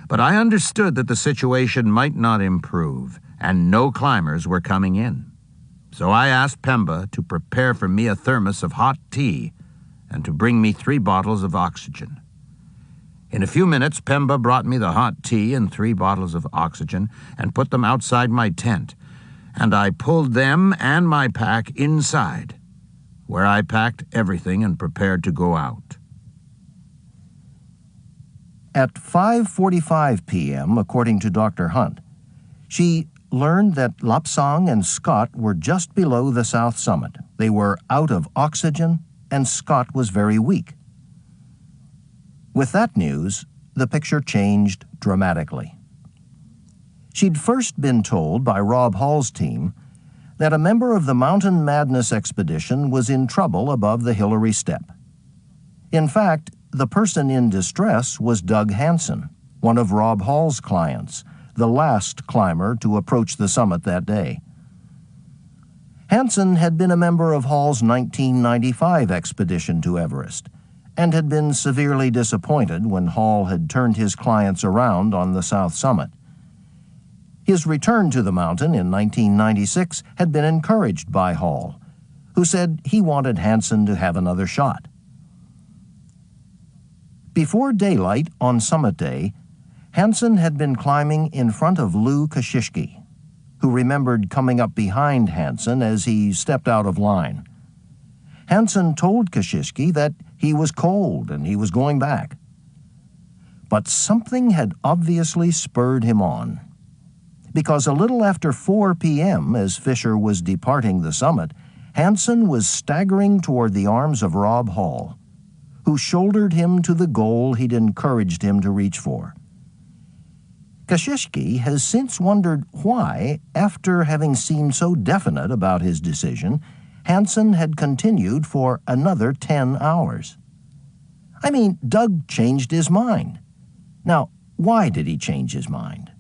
But I understood that the situation might not improve, and no climbers were coming in. So I asked Pemba to prepare for me a thermos of hot tea and to bring me 3 bottles of oxygen. In a few minutes, Pemba brought me the hot tea and 3 bottles of oxygen and put them outside my tent, and I pulled them and my pack inside, where I packed everything and prepared to go out. At 5:45 p.m., according to Dr. Hunt, she learned that Lapsang and Scott were just below the south summit. They were out of oxygen, and Scott was very weak. With that news, the picture changed dramatically. She'd first been told by Rob Hall's team that a member of the Mountain Madness expedition was in trouble above the Hillary Step. In fact, the person in distress was Doug Hansen, one of Rob Hall's clients, the last climber to approach the summit that day. Hansen had been a member of Hall's 1995 expedition to Everest and had been severely disappointed when Hall had turned his clients around on the south summit. His return to the mountain in 1996 had been encouraged by Hall, who said he wanted Hansen to have another shot. Before daylight on summit day, Hansen had been climbing in front of Lou Kosciuszko, who remembered coming up behind Hansen as he stepped out of line. Hansen told Kosciuszko that he was cold and he was going back. But something had obviously spurred him on, because a little after 4 p.m., as Fisher was departing the summit, Hansen was staggering toward the arms of Rob Hall, who shouldered him to the goal he'd encouraged him to reach for. Kosciuszko has since wondered why, after having seemed so definite about his decision, Hansen had continued for another 10 hours. I mean, Doug changed his mind. Now, why did he change his mind?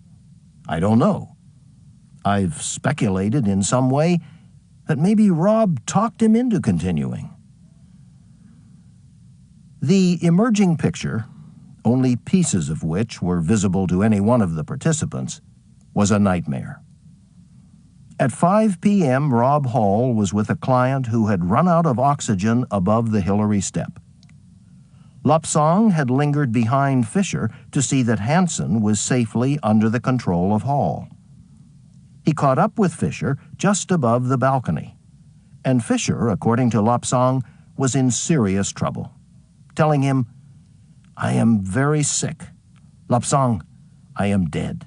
I don't know. I've speculated in some way that maybe Rob talked him into continuing. The emerging picture, only pieces of which were visible to any one of the participants, was a nightmare. At 5 p.m., Rob Hall was with a client who had run out of oxygen above the Hillary Step. Lopsong had lingered behind Fisher to see that Hansen was safely under the control of Hall. He caught up with Fisher just above the balcony, and Fisher, according to Lopsong, was in serious trouble, telling him, "I am very sick. Lopsong, I am dead."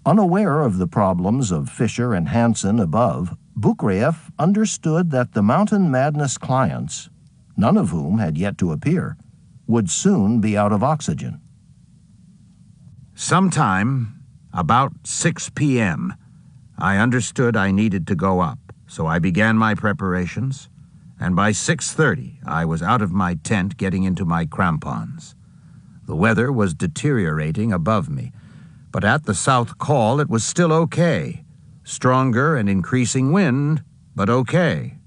Unaware of the problems of Fisher and Hansen above, Bukraev understood that the Mountain Madness clients, none of whom had yet to appear, would soon be out of oxygen. Sometime about 6 p.m., I understood I needed to go up, so I began my preparations, and by 6:30 I was out of my tent getting into my crampons. The weather was deteriorating above me, but at the south col it was still okay. Stronger and increasing wind, but okay.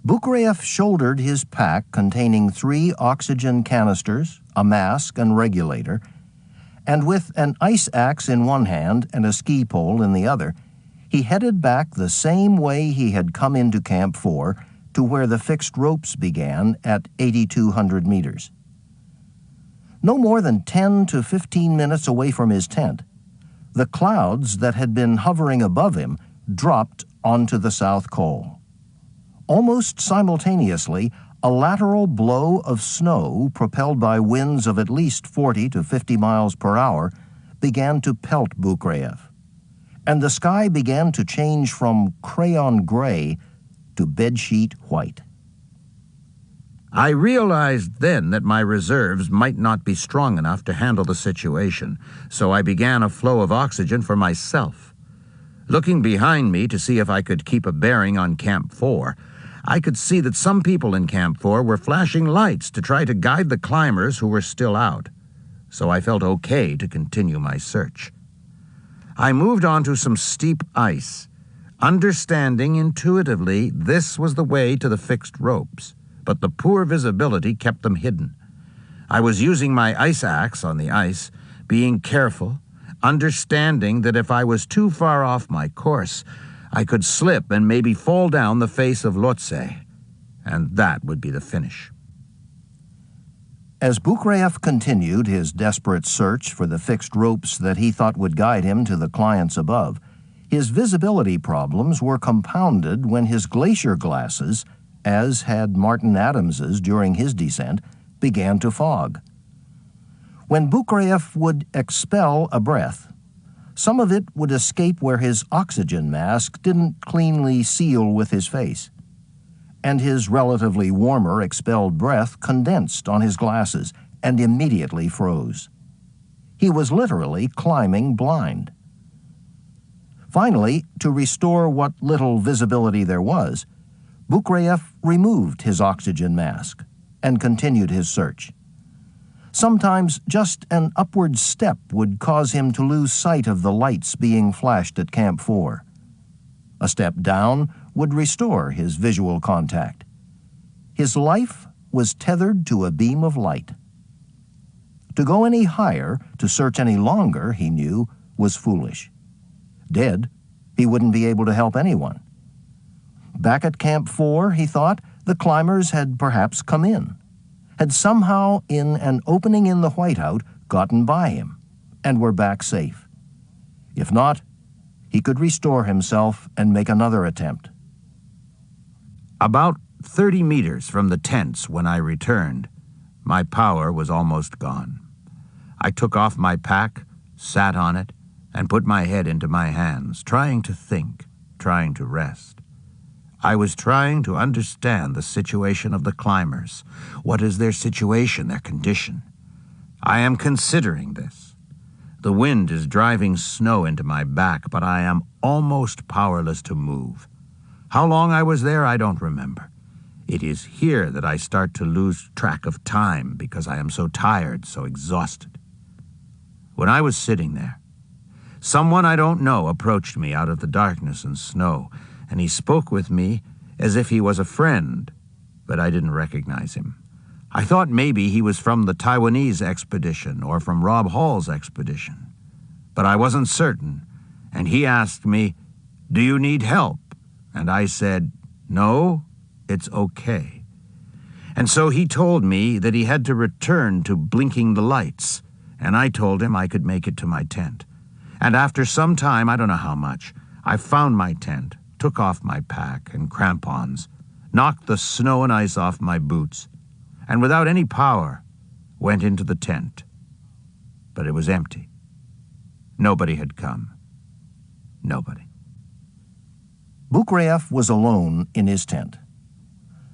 Bukraev shouldered his pack containing 3 oxygen canisters, a mask and regulator, and with an ice axe in one hand and a ski pole in the other, he headed back the same way he had come into Camp 4 to where the fixed ropes began at 8,200 meters. No more than 10 to 15 minutes away from his tent, the clouds that had been hovering above him dropped onto the south col. Almost simultaneously, a lateral blow of snow propelled by winds of at least 40 to 50 miles per hour began to pelt Bukraev, and the sky began to change from crayon gray to bedsheet white. I realized then that my reserves might not be strong enough to handle the situation, so I began a flow of oxygen for myself. Looking behind me to see if I could keep a bearing on Camp 4, I could see that some people in Camp 4 were flashing lights to try to guide the climbers who were still out, so I felt okay to continue my search. I moved onto some steep ice, understanding intuitively this was the way to the fixed ropes, but the poor visibility kept them hidden. I was using my ice axe on the ice, being careful, understanding that if I was too far off my course, I could slip and maybe fall down the face of Lhotse, and that would be the finish. As Bukraev continued his desperate search for the fixed ropes that he thought would guide him to the clients above, his visibility problems were compounded when his glacier glasses, as had Martin Adams's during his descent, began to fog. When Bukraev would expel a breath, some of it would escape where his oxygen mask didn't cleanly seal with his face, and his relatively warmer expelled breath condensed on his glasses and immediately froze. He was literally climbing blind. Finally, to restore what little visibility there was, Bukraev removed his oxygen mask and continued his search. Sometimes just an upward step would cause him to lose sight of the lights being flashed at Camp 4. A step down would restore his visual contact. His life was tethered to a beam of light. To go any higher, to search any longer, he knew, was foolish. Dead, he wouldn't be able to help anyone. Back at Camp 4, he thought, the climbers had perhaps come in, had somehow, in an opening in the whiteout, gotten by him, and were back safe. If not, he could restore himself and make another attempt. About 30 meters from the tents when I returned, my power was almost gone. I took off my pack, sat on it, and put my head into my hands, trying to think, trying to rest. I was trying to understand the situation of the climbers. What is their situation, their condition? I am considering this. The wind is driving snow into my back, but I am almost powerless to move. How long I was there, I don't remember. It is here that I start to lose track of time because I am so tired, so exhausted. When I was sitting there, someone I don't know approached me out of the darkness and snow, and he spoke with me as if he was a friend, but I didn't recognize him. I thought maybe he was from the Taiwanese expedition or from Rob Hall's expedition, but I wasn't certain, and he asked me, "Do you need help?" And I said, "No, it's okay." And so he told me that he had to return to blinking the lights, and I told him I could make it to my tent. And after some time, I don't know how much, I found my tent, took off my pack and crampons, knocked the snow and ice off my boots, and without any power, went into the tent. But it was empty. Nobody had come. Nobody. Bukriev was alone in his tent.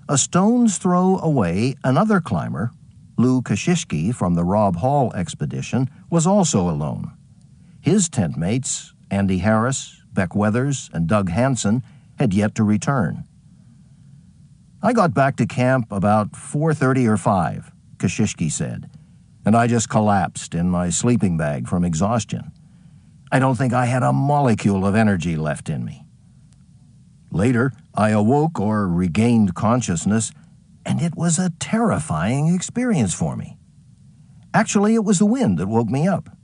A stone's throw away, another climber, Lou Kashishki from the Rob Hall expedition, was also alone. His tent mates, Andy Harris, Beck Weathers, and Doug Hansen, had yet to return. I got back to camp about 4:30 or 5, Kashishki said, and I just collapsed in my sleeping bag from exhaustion. I don't think I had a molecule of energy left in me. Later, I awoke or regained consciousness, and it was a terrifying experience for me. Actually, it was the wind that woke me up.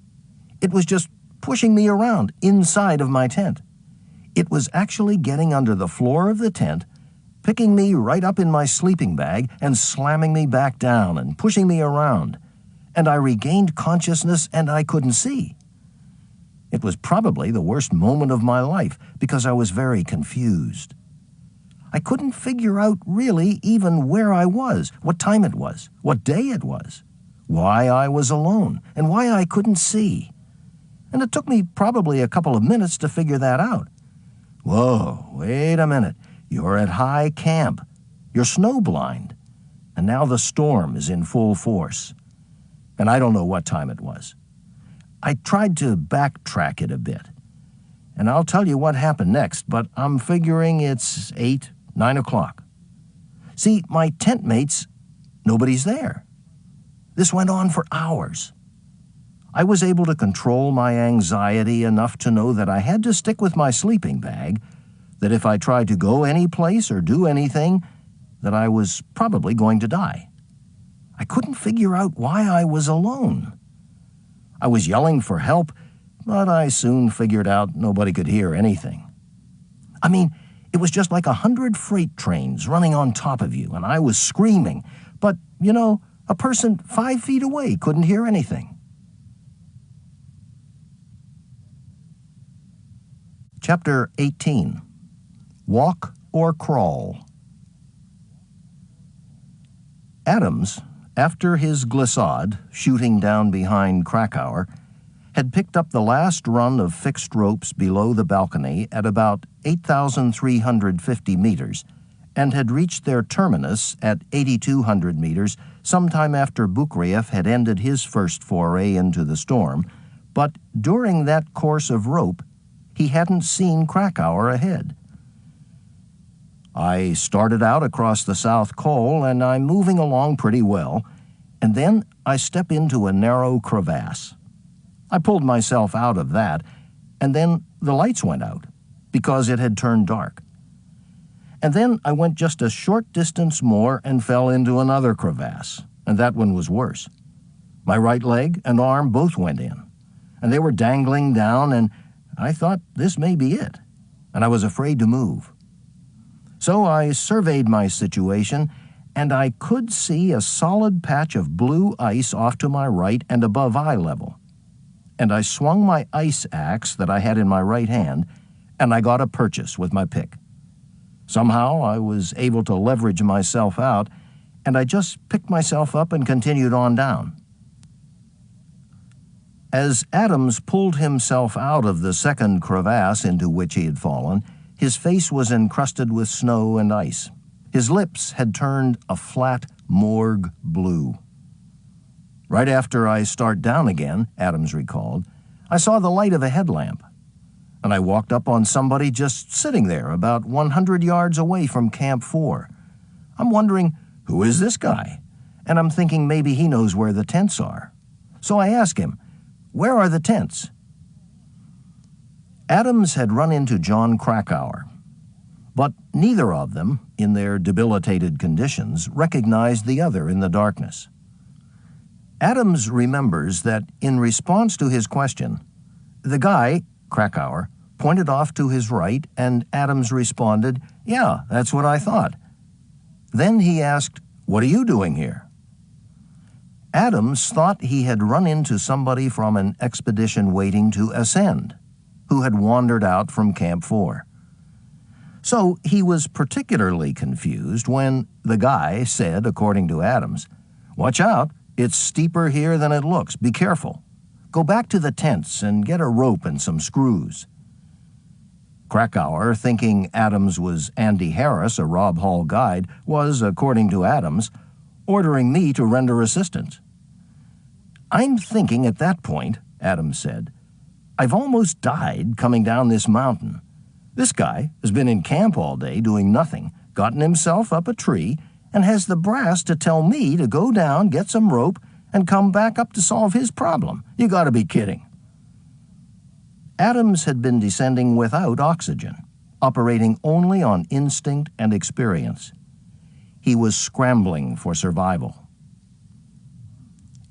It was just pushing me around inside of my tent. It was actually getting under the floor of the tent, picking me right up in my sleeping bag and slamming me back down and pushing me around. And I regained consciousness and I couldn't see. It was probably the worst moment of my life because I was very confused. I couldn't figure out really even where I was, what time it was, what day it was, why I was alone, and why I couldn't see. And it took me probably a couple of minutes to figure that out. Whoa, wait a minute. You're at high camp. You're snowblind. And now the storm is in full force. And I don't know what time it was. I tried to backtrack it a bit. And I'll tell you what happened next, but I'm figuring it's 8, 9 o'clock. See, my tent mates, nobody's there. This went on for hours. I was able to control my anxiety enough to know that I had to stick with my sleeping bag, that if I tried to go any place or do anything, that I was probably going to die. I couldn't figure out why I was alone. I was yelling for help, but I soon figured out nobody could hear anything. I mean, it was just like 100 freight trains running on top of you, and I was screaming, but, you know, a person 5 feet away couldn't hear anything. Chapter 18. Walk or Crawl. Adams, after his glissade, shooting down behind Krakauer, had picked up the last run of fixed ropes below the balcony at about 8,350 meters and had reached their terminus at 8,200 meters sometime after Bukriev had ended his first foray into the storm, but during that course of rope, he hadn't seen Krakauer ahead. I started out across the South Col, and I'm moving along pretty well, and then I step into a narrow crevasse. I pulled myself out of that, and then the lights went out, because it had turned dark. And then I went just a short distance more and fell into another crevasse, and that one was worse. My right leg and arm both went in, and they were dangling down, and I thought this may be it, and I was afraid to move. So I surveyed my situation, and I could see a solid patch of blue ice off to my right and above eye level. And I swung my ice axe that I had in my right hand, and I got a purchase with my pick. Somehow I was able to leverage myself out, and I just picked myself up and continued on down. As Adams pulled himself out of the second crevasse into which he had fallen, his face was encrusted with snow and ice. His lips had turned a flat morgue blue. Right after I start down again, Adams recalled, I saw the light of a headlamp, and I walked up on somebody just sitting there about 100 yards away from Camp 4. I'm wondering, who is this guy? And I'm thinking maybe he knows where the tents are. So I ask him, where are the tents? Adams had run into John Krakauer, but neither of them, in their debilitated conditions, recognized the other in the darkness. Adams remembers that in response to his question, the guy, Krakauer, pointed off to his right, and Adams responded, "Yeah, that's what I thought." Then he asked, "What are you doing here?" Adams thought he had run into somebody from an expedition waiting to ascend, who had wandered out from Camp 4. So he was particularly confused when the guy said, according to Adams, "Watch out, it's steeper here than it looks. Be careful. Go back to the tents and get a rope and some screws." Krakauer, thinking Adams was Andy Harris, a Rob Hall guide, was, according to Adams, ordering me to render assistance. "I'm thinking at that point," Adams said, "I've almost died coming down this mountain. This guy has been in camp all day doing nothing, gotten himself up a tree, and has the brass to tell me to go down, get some rope, and come back up to solve his problem. You gotta be kidding." Adams had been descending without oxygen, operating only on instinct and experience. He was scrambling for survival.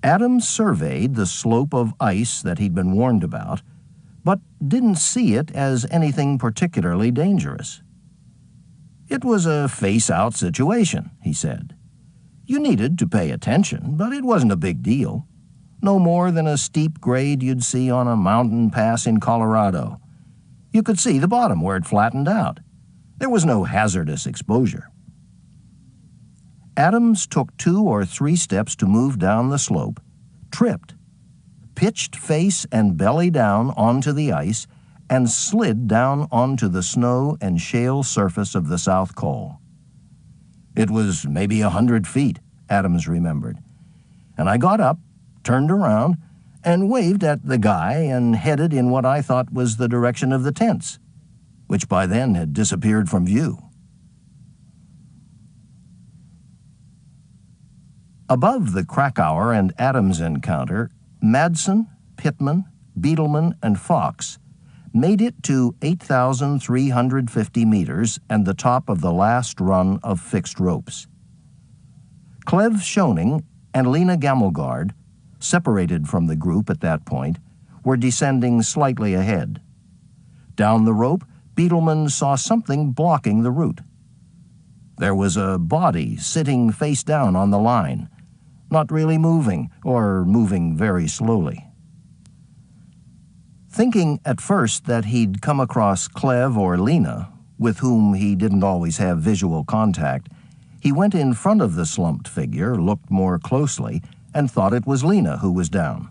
Adams surveyed the slope of ice that he'd been warned about, but didn't see it as anything particularly dangerous. It was a face-out situation, he said. You needed to pay attention, but it wasn't a big deal. No more than a steep grade you'd see on a mountain pass in Colorado. You could see the bottom where it flattened out. There was no hazardous exposure. Adams took 2 or 3 steps to move down the slope, tripped, pitched face and belly down onto the ice, and slid down onto the snow and shale surface of the South Col. It was maybe 100 feet, Adams remembered, and I got up, turned around, and waved at the guy and headed in what I thought was the direction of the tents, which by then had disappeared from view. Above the Krakauer and Adams encounter, Madsen, Pittman, Beetleman, and Fox made it to 8,350 meters and the top of the last run of fixed ropes. Cleve Schoening and Lena Gammelgard, separated from the group at that point, were descending slightly ahead. Down the rope, Beetleman saw something blocking the route. There was a body sitting face down on the line, not really moving, or moving very slowly. Thinking at first that he'd come across Cleve or Lena, with whom he didn't always have visual contact, he went in front of the slumped figure, looked more closely, and thought it was Lena who was down.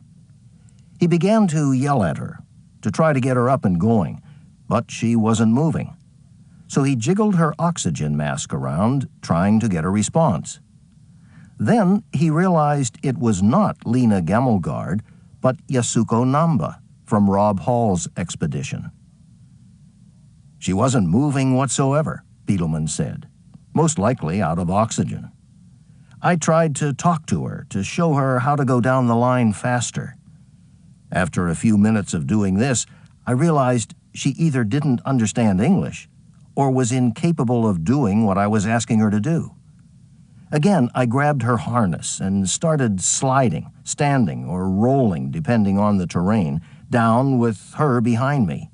He began to yell at her, to try to get her up and going, but she wasn't moving. So he jiggled her oxygen mask around, trying to get a response. Then he realized it was not Lena Gammelgard, but Yasuko Namba from Rob Hall's expedition. She wasn't moving whatsoever, Beetleman said, most likely out of oxygen. I tried to talk to her, to show her how to go down the line faster. After a few minutes of doing this, I realized she either didn't understand English or was incapable of doing what I was asking her to do. Again, I grabbed her harness and started sliding, standing, or rolling, depending on the terrain, down with her behind me.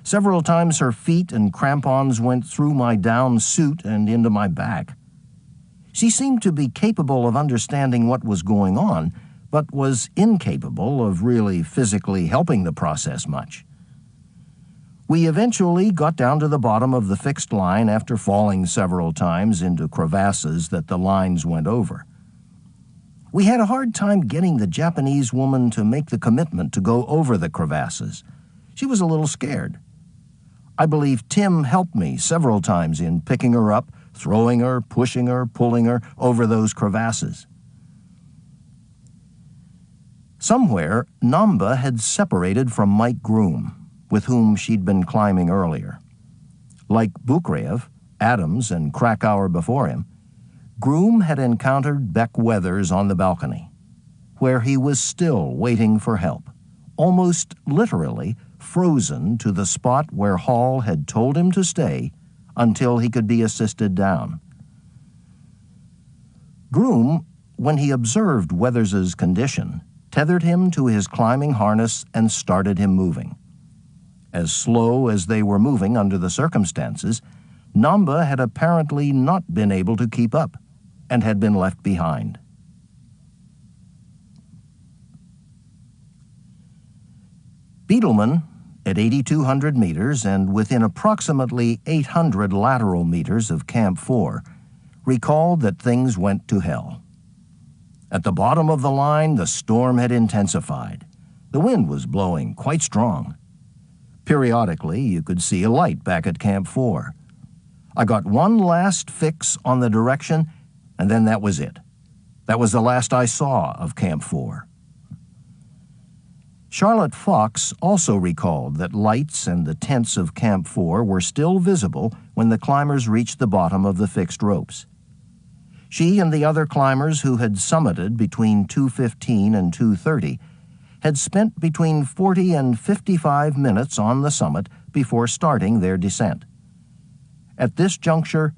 Several times her feet and crampons went through my down suit and into my back. She seemed to be capable of understanding what was going on, but was incapable of really physically helping the process much. We eventually got down to the bottom of the fixed line after falling several times into crevasses that the lines went over. We had a hard time getting the Japanese woman to make the commitment to go over the crevasses. She was a little scared. I believe Tim helped me several times in picking her up, throwing her, pushing her, pulling her over those crevasses. Somewhere, Namba had separated from Mike Groom, with whom she'd been climbing earlier. Like Bukreev, Adams, and Krakauer before him, Groom had encountered Beck Weathers on the balcony, where he was still waiting for help, almost literally frozen to the spot where Hall had told him to stay until he could be assisted down. Groom, when he observed Weathers's condition, tethered him to his climbing harness and started him moving. As slow as they were moving under the circumstances, Namba had apparently not been able to keep up and had been left behind. Beetleman, at 8,200 meters and within approximately 800 lateral meters of Camp 4, recalled that things went to hell. At the bottom of the line, the storm had intensified. The wind was blowing quite strong. Periodically, you could see a light back at Camp 4. I got one last fix on the direction, and then that was it. That was the last I saw of Camp 4. Charlotte Fox also recalled that lights and the tents of Camp 4 were still visible when the climbers reached the bottom of the fixed ropes. She and the other climbers who had summited between 2:15 and 2:30 had spent between 40 and 55 minutes on the summit before starting their descent. At this juncture,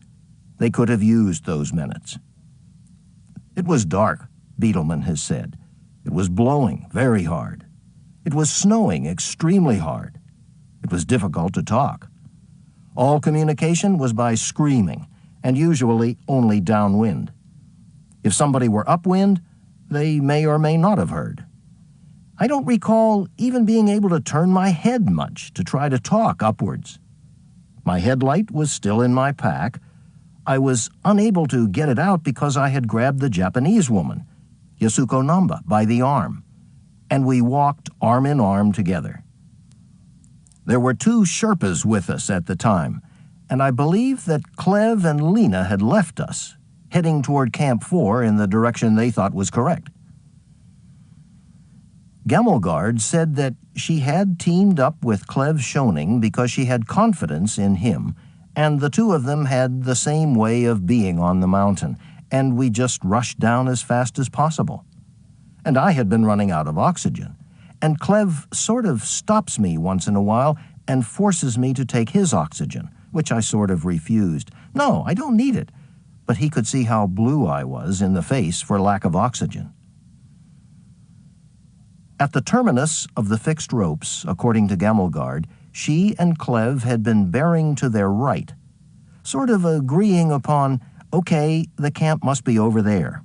they could have used those minutes. It was dark, Beetleman has said. It was blowing very hard. It was snowing extremely hard. It was difficult to talk. All communication was by screaming, and usually only downwind. If somebody were upwind, they may or may not have heard. I don't recall even being able to turn my head much to try to talk upwards. My headlight was still in my pack. I was unable to get it out because I had grabbed the Japanese woman, Yasuko Namba, by the arm, and we walked arm in arm together. There were 2 Sherpas with us at the time, and I believe that Clev and Lena had left us, heading toward Camp 4 in the direction they thought was correct. Gamelgard said that she had teamed up with Clev Schoening because she had confidence in him, and the 2 of them had the same way of being on the mountain, and we just rushed down as fast as possible. And I had been running out of oxygen, and Clev sort of stops me once in a while and forces me to take his oxygen, which I sort of refused. No, I don't need it. But he could see how blue I was in the face for lack of oxygen. At the terminus of the fixed ropes, according to Gamelgard, she and Clev had been bearing to their right, sort of agreeing upon, okay, the camp must be over there.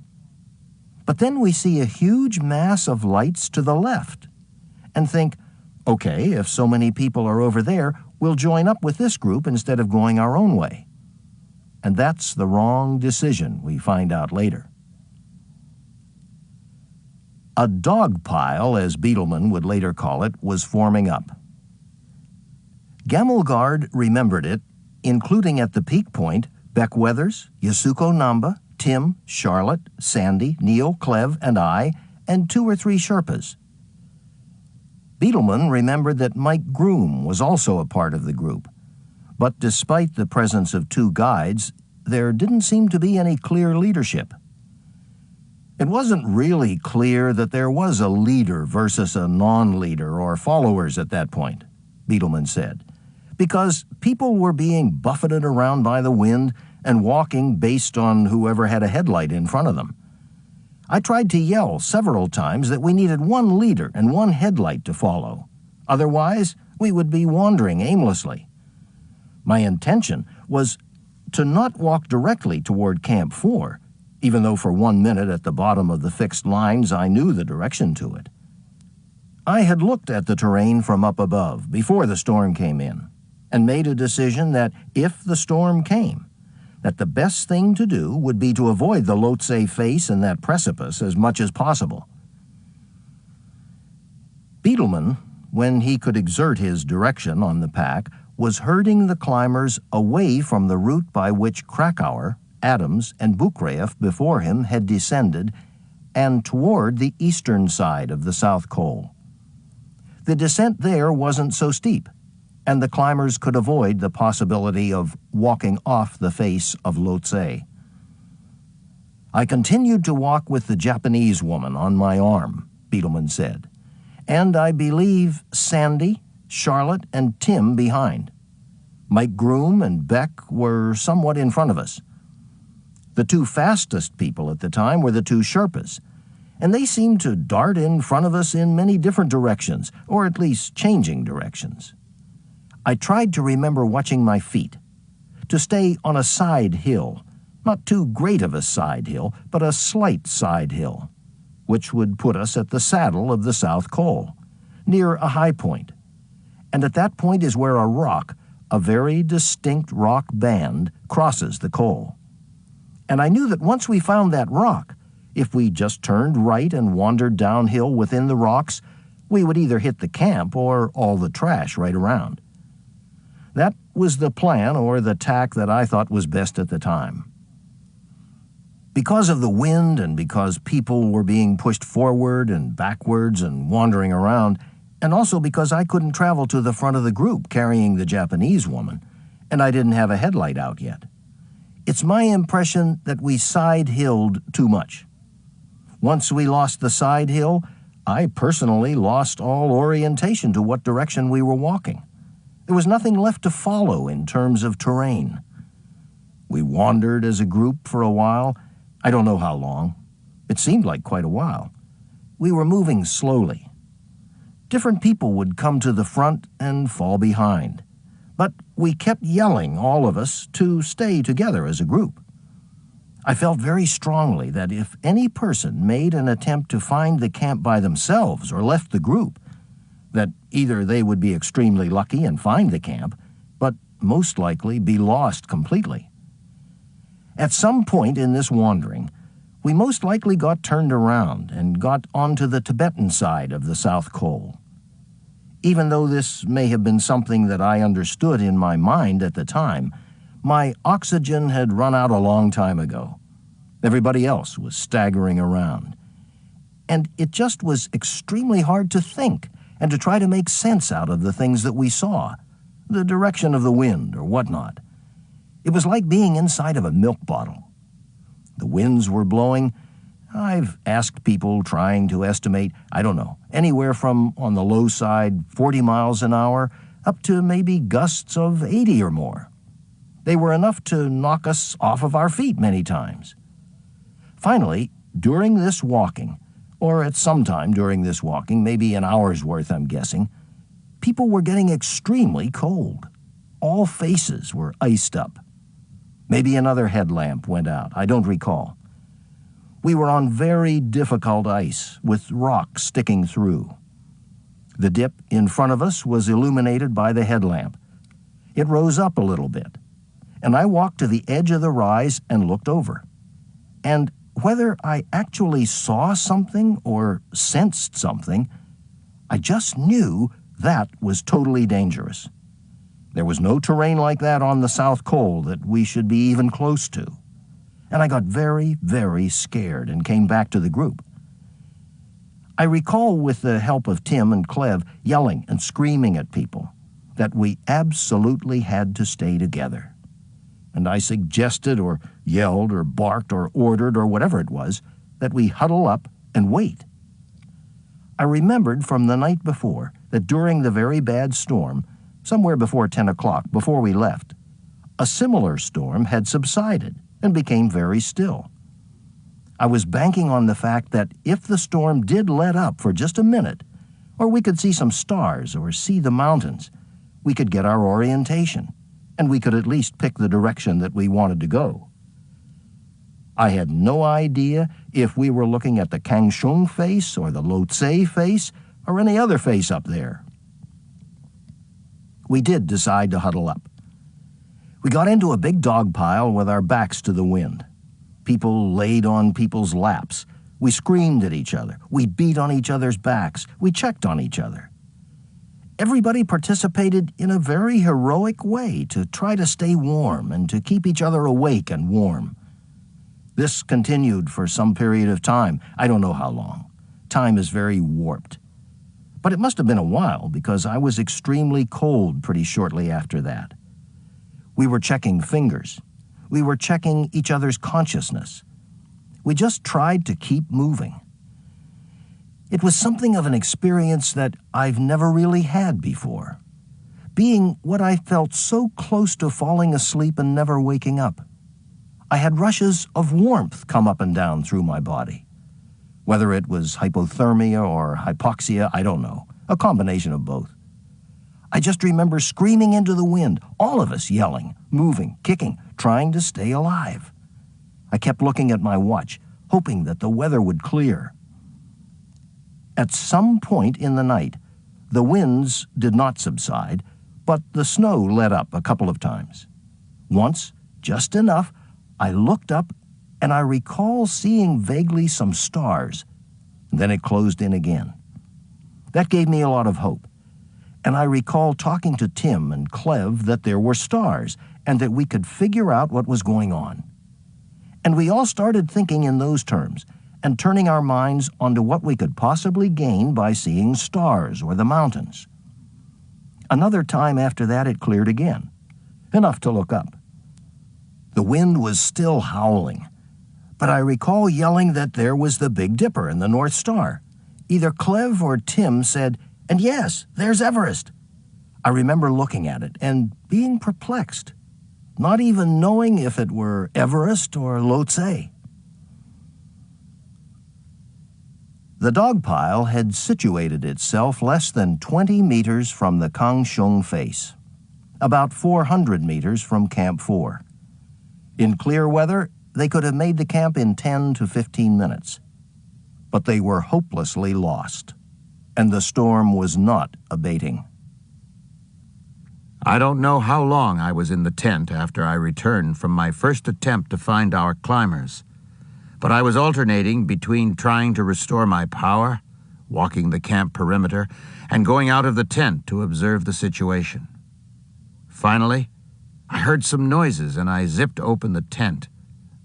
But then we see a huge mass of lights to the left and think, okay, if so many people are over there, we'll join up with this group instead of going our own way. And that's the wrong decision, we find out later. A dog pile, as Beetleman would later call it, was forming up. Gamelgard remembered it, including at the peak point Beck Weathers, Yasuko Namba, Tim, Charlotte, Sandy, Neil, Clev, and I, and 2 or 3 Sherpas. Beetleman remembered that Mike Groom was also a part of the group, but despite the presence of 2 guides, there didn't seem to be any clear leadership. It wasn't really clear that there was a leader versus a non-leader or followers at that point, Beetleman said, because people were being buffeted around by the wind and walking based on whoever had a headlight in front of them. I tried to yell several times that we needed one leader and one headlight to follow. Otherwise, we would be wandering aimlessly. My intention was to not walk directly toward Camp 4, even though for 1 minute at the bottom of the fixed lines I knew the direction to it. I had looked at the terrain from up above before the storm came in and made a decision that if the storm came, that the best thing to do would be to avoid the Lhotse face and that precipice as much as possible. Beetleman, when he could exert his direction on the pack, was herding the climbers away from the route by which Krakauer, Adams, and Buchreff before him had descended, and toward the eastern side of the South Col. The descent there wasn't so steep, and the climbers could avoid the possibility of walking off the face of Lhotse. I continued to walk with the Japanese woman on my arm, Beetleman said, and I believe Sandy, Charlotte, and Tim behind. Mike Groom and Beck were somewhat in front of us. The two fastest people at the time were the two Sherpas, and they seemed to dart in front of us in many different directions, or at least changing directions. I tried to remember watching my feet, to stay on a side hill, not too great of a side hill, but a slight side hill, which would put us at the saddle of the South Col, near a high point. And at that point is where a rock, a very distinct rock band, crosses the col. And I knew that once we found that rock, if we just turned right and wandered downhill within the rocks, we would either hit the camp or all the trash right around. That was the plan or the tack that I thought was best at the time. Because of the wind and because people were being pushed forward and backwards and wandering around, and also because I couldn't travel to the front of the group carrying the Japanese woman, and I didn't have a headlight out yet, it's my impression that we side-hilled too much. Once we lost the side hill, I personally lost all orientation to what direction we were walking. There was nothing left to follow in terms of terrain. We wandered as a group for a while. I don't know how long. It seemed like quite a while. We were moving slowly. Different people would come to the front and fall behind. But we kept yelling, all of us, to stay together as a group. I felt very strongly that if any person made an attempt to find the camp by themselves or left the group, that either they would be extremely lucky and find the camp, but most likely be lost completely. At some point in this wandering, we most likely got turned around and got onto the Tibetan side of the South Col. Even though this may have been something that I understood in my mind at the time, my oxygen had run out a long time ago. Everybody else was staggering around. And it just was extremely hard to think and to try to make sense out of the things that we saw, the direction of the wind or whatnot. It was like being inside of a milk bottle. The winds were blowing. I've asked people trying to estimate, I don't know, anywhere from, on the low side, 40 miles an hour, up to maybe gusts of 80 or more. They were enough to knock us off of our feet many times. Finally, during this walking, or at some time during this walking, maybe an hour's worth, I'm guessing, people were getting extremely cold. All faces were iced up. Maybe another headlamp went out, I don't recall. We were on very difficult ice, with rocks sticking through. The dip in front of us was illuminated by the headlamp. It rose up a little bit, and I walked to the edge of the rise and looked over. And whether I actually saw something or sensed something, I just knew that was totally dangerous. There was no terrain like that on the South Col that we should be even close to. And I got very, very scared and came back to the group. I recall, with the help of Tim and Clev, yelling and screaming at people that we absolutely had to stay together. And I suggested or yelled or barked or ordered or whatever it was that we huddle up and wait. I remembered from the night before that during the very bad storm, somewhere before 10 o'clock, before we left, a similar storm had subsided and became very still. I was banking on the fact that if the storm did let up for just a minute, or we could see some stars or see the mountains, we could get our orientation, and we could at least pick the direction that we wanted to go. I had no idea if we were looking at the Kangshung face or the Lhotse face or any other face up there. We did decide to huddle up. We got into a big dog pile with our backs to the wind. People laid on people's laps. We screamed at each other. We beat on each other's backs. We checked on each other. Everybody participated in a very heroic way to try to stay warm and to keep each other awake and warm. This continued for some period of time. I don't know how long. Time is very warped. But it must have been a while because I was extremely cold pretty shortly after that. We were checking fingers. We were checking each other's consciousness. We just tried to keep moving. It was something of an experience that I've never really had before, being what I felt so close to falling asleep and never waking up. I had rushes of warmth come up and down through my body. Whether it was hypothermia or hypoxia, I don't know, a combination of both. I just remember screaming into the wind, all of us yelling, moving, kicking, trying to stay alive. I kept looking at my watch, hoping that the weather would clear. At some point in the night, the winds did not subside, but the snow let up a couple of times. Once, just enough, I looked up and I recall seeing vaguely some stars. Then it closed in again. That gave me a lot of hope. And I recall talking to Tim and Clev that there were stars and that we could figure out what was going on. And we all started thinking in those terms and turning our minds onto what we could possibly gain by seeing stars or the mountains. Another time after that it cleared again, enough to look up. The wind was still howling, but I recall yelling that there was the Big Dipper and the North Star. Either Clev or Tim said, "And yes, there's Everest." I remember looking at it and being perplexed, not even knowing if it were Everest or Lhotse. The dog pile had situated itself less than 20 meters from the Kangshung face, about 400 meters from Camp 4. In clear weather, they could have made the camp in 10 to 15 minutes. But they were hopelessly lost, and the storm was not abating. I don't know how long I was in the tent after I returned from my first attempt to find our climbers, but I was alternating between trying to restore my power, walking the camp perimeter, and going out of the tent to observe the situation. Finally, I heard some noises and I zipped open the tent,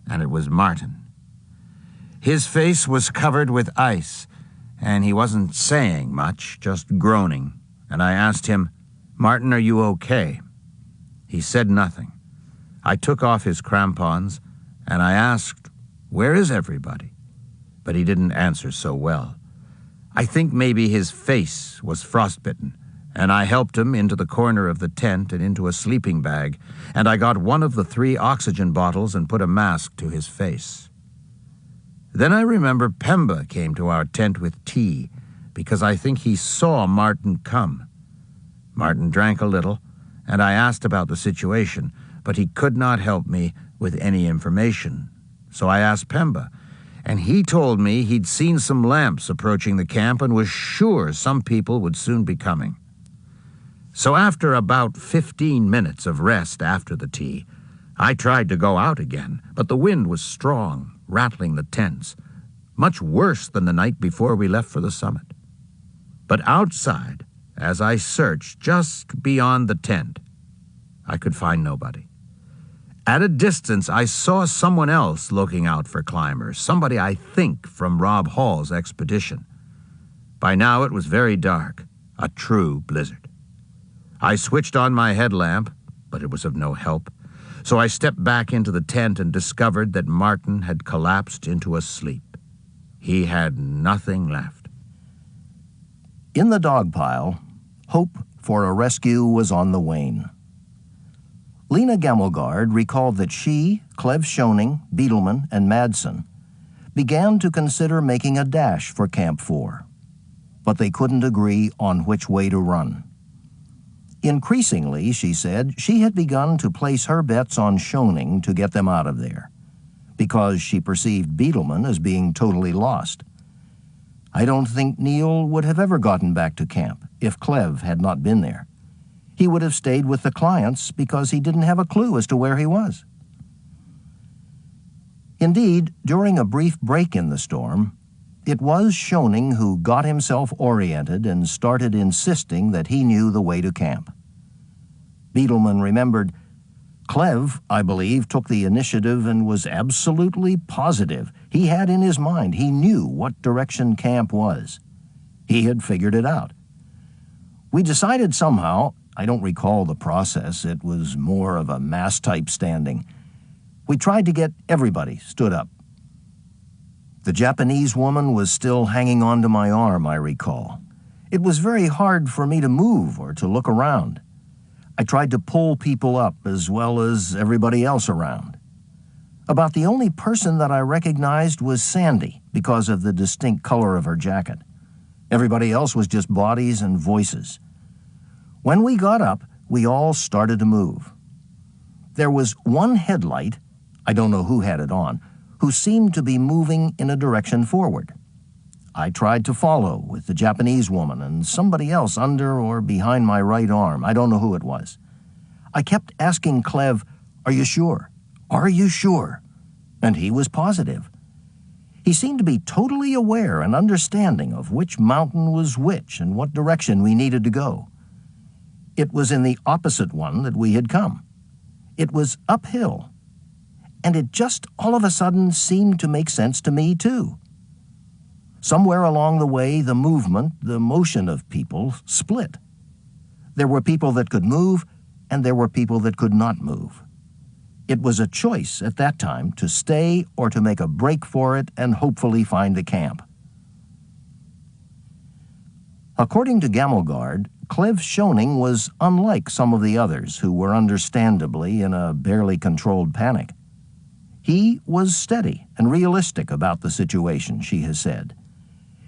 and it was Martin. His face was covered with ice, and he wasn't saying much, just groaning, and I asked him, "Martin, are you okay?" He said nothing. I took off his crampons, and I asked, "Where is everybody?" But he didn't answer so well. I think maybe his face was frostbitten, and I helped him into the corner of the tent and into a sleeping bag, and I got one of the 3 oxygen bottles and put a mask to his face. Then I remember Pemba came to our tent with tea, because I think he saw Martin come. Martin drank a little, and I asked about the situation, but he could not help me with any information. So I asked Pemba, and he told me he'd seen some lamps approaching the camp and was sure some people would soon be coming. So after about 15 minutes of rest after the tea, I tried to go out again, but the wind was strong, rattling the tents, much worse than the night before we left for the summit. But outside, as I searched just beyond the tent, I could find nobody. At a distance, I saw someone else looking out for climbers, somebody I think from Rob Hall's expedition. By now it was very dark, a true blizzard. I switched on my headlamp, but it was of no help, so I stepped back into the tent and discovered that Martin had collapsed into a sleep. He had nothing left. In the dog pile, hope for a rescue was on the wane. Lena Gamelgard recalled that she, Cleve Schoening, Beetleman, and Madsen began to consider making a dash for Camp 4, but they couldn't agree on which way to run. Increasingly, she said, she had begun to place her bets on Schoening to get them out of there, because she perceived Beetleman as being totally lost. I don't think Neil would have ever gotten back to camp if Cleve had not been there. He would have stayed with the clients because he didn't have a clue as to where he was. Indeed, during a brief break in the storm, it was Schoening who got himself oriented and started insisting that he knew the way to camp. Beetleman remembered, Cleve, I believe, took the initiative and was absolutely positive. He had in his mind, he knew what direction camp was. He had figured it out. We decided somehow, I don't recall the process, it was more of a mass-type standing. We tried to get everybody stood up. The Japanese woman was still hanging on to my arm, I recall. It was very hard for me to move or to look around. I tried to pull people up as well as everybody else around. About the only person that I recognized was Sandy because of the distinct color of her jacket. Everybody else was just bodies and voices. When we got up, we all started to move. There was one headlight, I don't know who had it on, who seemed to be moving in a direction forward. I tried to follow with the Japanese woman and somebody else under or behind my right arm. I don't know who it was. I kept asking Cleve, "Are you sure? Are you sure?" And he was positive. He seemed to be totally aware and understanding of which mountain was which and what direction we needed to go. It was in the opposite one that we had come. It was uphill. And it just all of a sudden seemed to make sense to me, too. Somewhere along the way, the movement, the motion of people split. There were people that could move, and there were people that could not move. It was a choice at that time to stay or to make a break for it and hopefully find the camp. According to Gamelgard, Cleve Schoening was unlike some of the others who were understandably in a barely controlled panic. He was steady and realistic about the situation, she has said.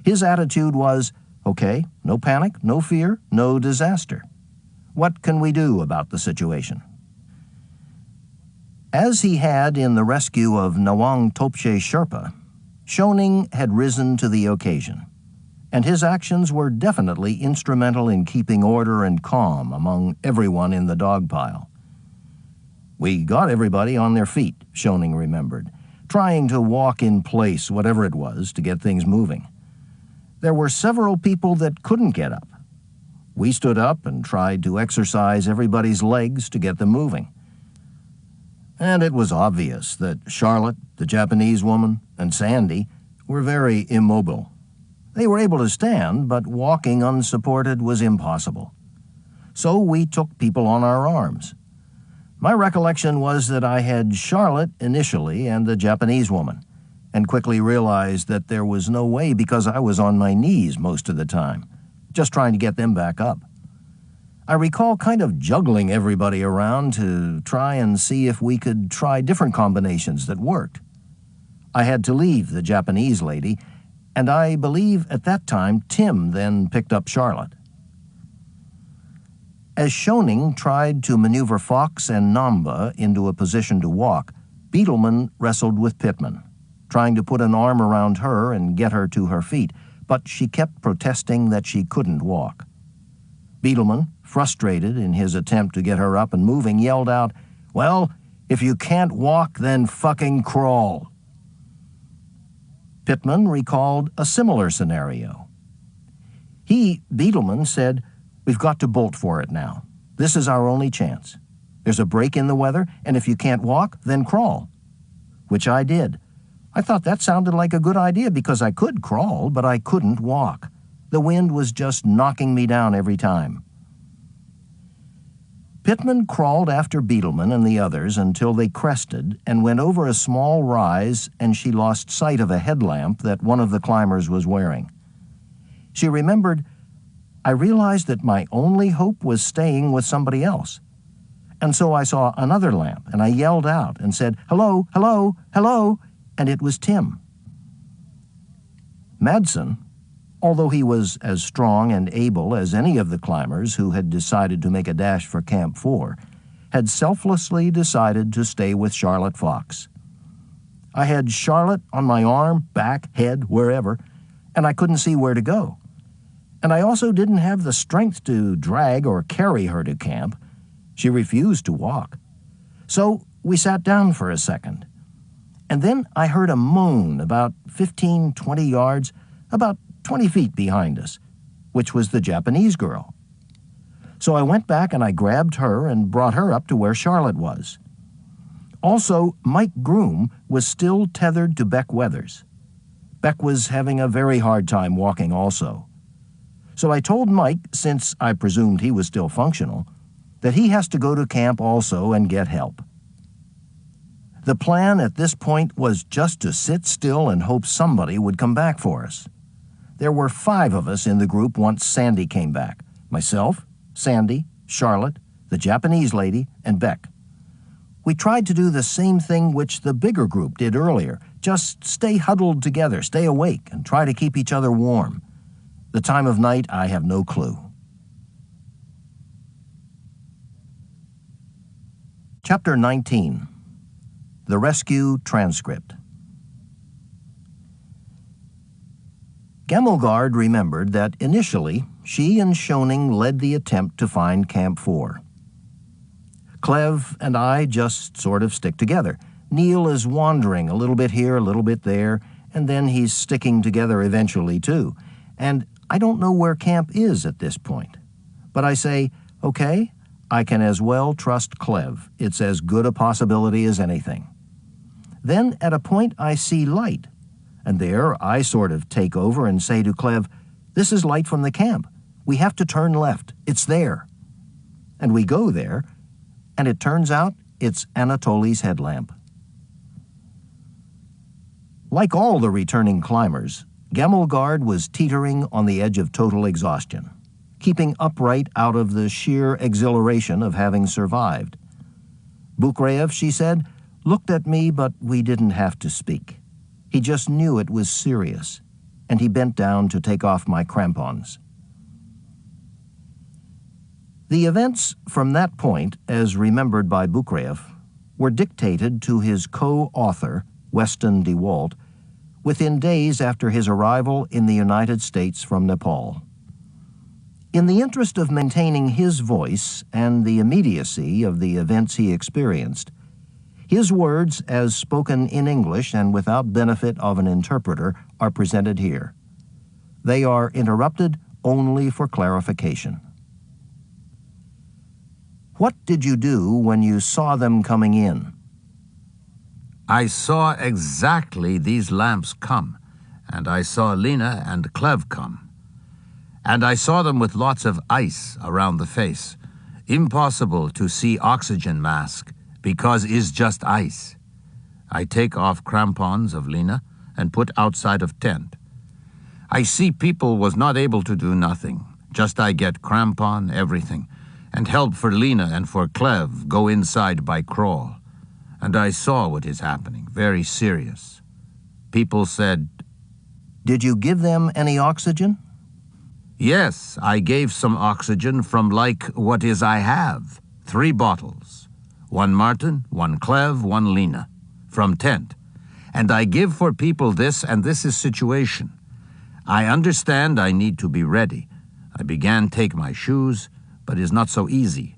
His attitude was, okay, no panic, no fear, no disaster. What can we do about the situation? As he had in the rescue of Nawang Topche Sherpa, Schoening had risen to the occasion, and his actions were definitely instrumental in keeping order and calm among everyone in the dog pile. We got everybody on their feet, Schoening remembered, trying to walk in place, whatever it was, to get things moving. There were several people that couldn't get up. We stood up and tried to exercise everybody's legs to get them moving. And it was obvious that Charlotte, the Japanese woman, and Sandy were very immobile. They were able to stand, but walking unsupported was impossible. So we took people on our arms. My recollection was that I had Charlotte initially and the Japanese woman, and quickly realized that there was no way because I was on my knees most of the time, just trying to get them back up. I recall kind of juggling everybody around to try and see if we could try different combinations that worked. I had to leave the Japanese lady, and I believe at that time Tim then picked up Charlotte. As Schoening tried to maneuver Fox and Namba into a position to walk, Beetleman wrestled with Pittman, trying to put an arm around her and get her to her feet, but she kept protesting that she couldn't walk. Beetleman, frustrated in his attempt to get her up and moving, yelled out, "Well, if you can't walk, then fucking crawl." Pittman recalled a similar scenario. He, Beetleman, said, "We've got to bolt for it now. This is our only chance. There's a break in the weather, and if you can't walk, then crawl." Which I did. I thought that sounded like a good idea because I could crawl, but I couldn't walk. The wind was just knocking me down every time. Pittman crawled after Beetleman and the others until they crested and went over a small rise, and she lost sight of a headlamp that one of the climbers was wearing. She remembered, "I realized that my only hope was staying with somebody else. And so I saw another lamp, and I yelled out and said, "Hello, hello, hello," and it was Tim. Madsen, although he was as strong and able as any of the climbers who had decided to make a dash for Camp 4, had selflessly decided to stay with Charlotte Fox. I had Charlotte on my arm, back, head, wherever, and I couldn't see where to go. And I also didn't have the strength to drag or carry her to camp. She refused to walk. So we sat down for a second. And then I heard a moan about 15, 20 yards, about 20 feet behind us, which was the Japanese girl. So I went back and I grabbed her and brought her up to where Charlotte was. Also, Mike Groom was still tethered to Beck Weathers. Beck was having a very hard time walking also. So I told Mike, since I presumed he was still functional, that he has to go to camp also and get help. The plan at this point was just to sit still and hope somebody would come back for us. There were 5 of us in the group once Sandy came back. Myself, Sandy, Charlotte, the Japanese lady, and Beck. We tried to do the same thing which the bigger group did earlier. Just stay huddled together, stay awake, and try to keep each other warm. The time of night, I have no clue. Chapter 19. The Rescue Transcript. Gamelgard remembered that initially she and Schoening led the attempt to find Camp 4. Clev and I just sort of stick together. Neil is wandering a little bit here, a little bit there, and then he's sticking together eventually too. And I don't know where camp is at this point. But I say, okay, I can as well trust Clev. It's as good a possibility as anything. Then at a point I see light, and there I sort of take over and say to Clev, "This is light from the camp. We have to turn left. It's there." And we go there, and it turns out it's Anatoly's headlamp. Like all the returning climbers, Gamelgard was teetering on the edge of total exhaustion, keeping upright out of the sheer exhilaration of having survived. Bukreyev, she said, looked at me, but we didn't have to speak. He just knew it was serious, and he bent down to take off my crampons. The events from that point, as remembered by Bukreyev, were dictated to his co-author, Weston DeWalt, within days after his arrival in the United States from Nepal. In the interest of maintaining his voice and the immediacy of the events he experienced, his words, as spoken in English and without benefit of an interpreter, are presented here. They are interrupted only for clarification. What did you do when you saw them coming in? I saw exactly these lamps come, and I saw Lena and Clev come. And I saw them with lots of ice around the face. Impossible to see oxygen mask, because is just ice. I take off crampons of Lena and put outside of tent. I see people was not able to do nothing, just I get crampon, everything, and help for Lena and for Clev go inside by crawl. And I saw what is happening, very serious. People said, "Did you give them any oxygen?" "Yes, I gave some oxygen from like what is I have, 3 bottles. 1 Martin, 1 Clev, 1 Lena, from tent. And I give for people this, and this is situation. I understand I need to be ready. I began take my shoes, but it's not so easy.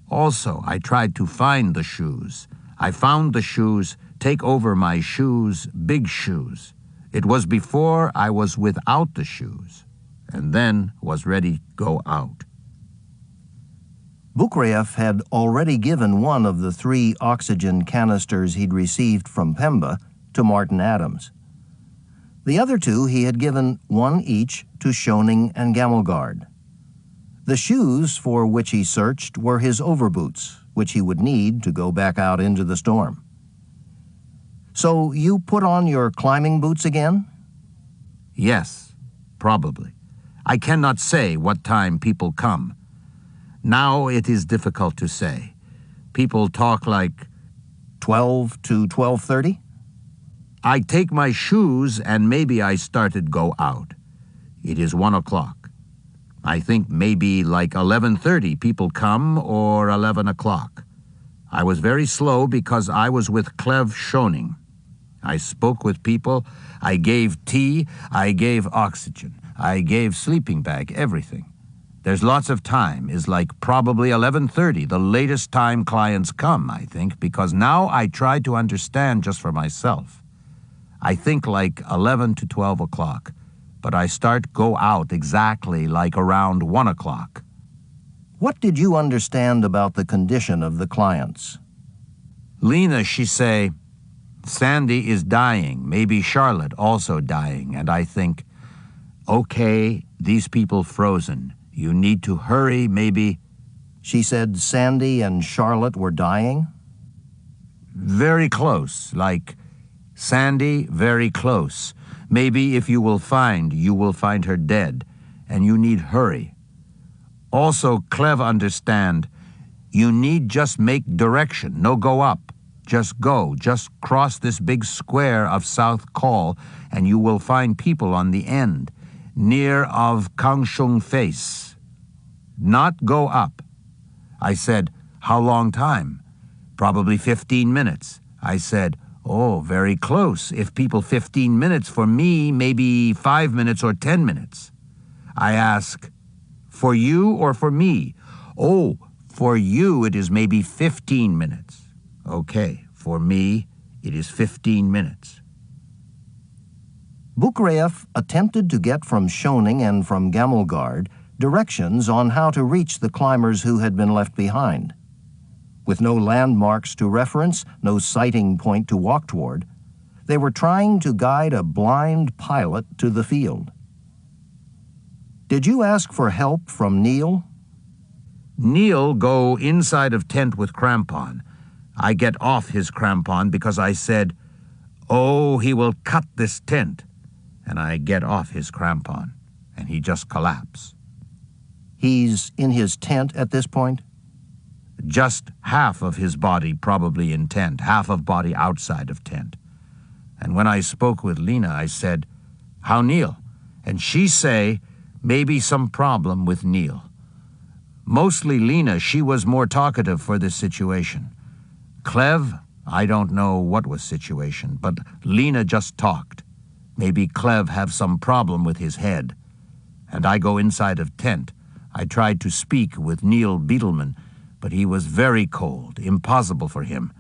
Also, I tried to find the shoes. I found the shoes, take over my shoes, big shoes. It was before I was without the shoes, and then was ready to go out." Bukreyev had already given one of the 3 oxygen canisters he'd received from Pemba to Martin Adams. The other 2 he had given 1 each to Schoening and Gamelgard. The shoes for which he searched were his overboots, which he would need to go back out into the storm. "So you put on your climbing boots again?" "Yes, probably. I cannot say what time people come. Now it is difficult to say. People talk like, 12 to 12:30? I take my shoes and maybe I started go out. It is 1 o'clock. I think maybe like 11:30 people come or 11 o'clock. I was very slow because I was with Clev Schoening. I spoke with people, I gave tea, I gave oxygen, I gave sleeping bag, everything. There's lots of time, is like probably 11:30, the latest time clients come, I think, because now I try to understand just for myself. I think like 11 to 12 o'clock, but I start go out exactly like around 1 o'clock. What did you understand about the condition of the clients? Lena, she say, Sandy is dying, maybe Charlotte also dying, and I think, okay, these people frozen. You need to hurry, maybe. She said Sandy and Charlotte were dying? Very close, like Sandy, very close. Maybe if you will find her dead, and you need hurry. Also, Clev understand, you need just make direction, no go up. Just go, just cross this big square of South Call, and you will find people on the end, near of Kangshung Face. Not go up. I said, how long time? Probably 15 minutes. I said, oh, very close. If people 15 minutes, for me, maybe 5 minutes or 10 minutes. I ask, for you or for me? Oh, for you it is maybe 15 minutes. Okay, for me it is 15 minutes. Bukreev attempted to get from Schoening and from Gamelgard directions on how to reach the climbers who had been left behind. With no landmarks to reference, no sighting point to walk toward, they were trying to guide a blind pilot to the field. Did you ask for help from Neil? Neil go inside of tent with crampon. I get off his crampon because I said, oh, he will cut this tent. And I get off his crampon, and he just collapse. He's in his tent at this point? Just half of his body probably in tent, half of body outside of tent. And when I spoke with Lena, I said, how Neil? And she say, maybe some problem with Neil. Mostly Lena, she was more talkative for this situation. Clev, I don't know what was situation, but Lena just talked. Maybe Clev have some problem with his head. And I go inside of tent. I tried to speak with Neil Beetleman, but he was very cold, impossible for him.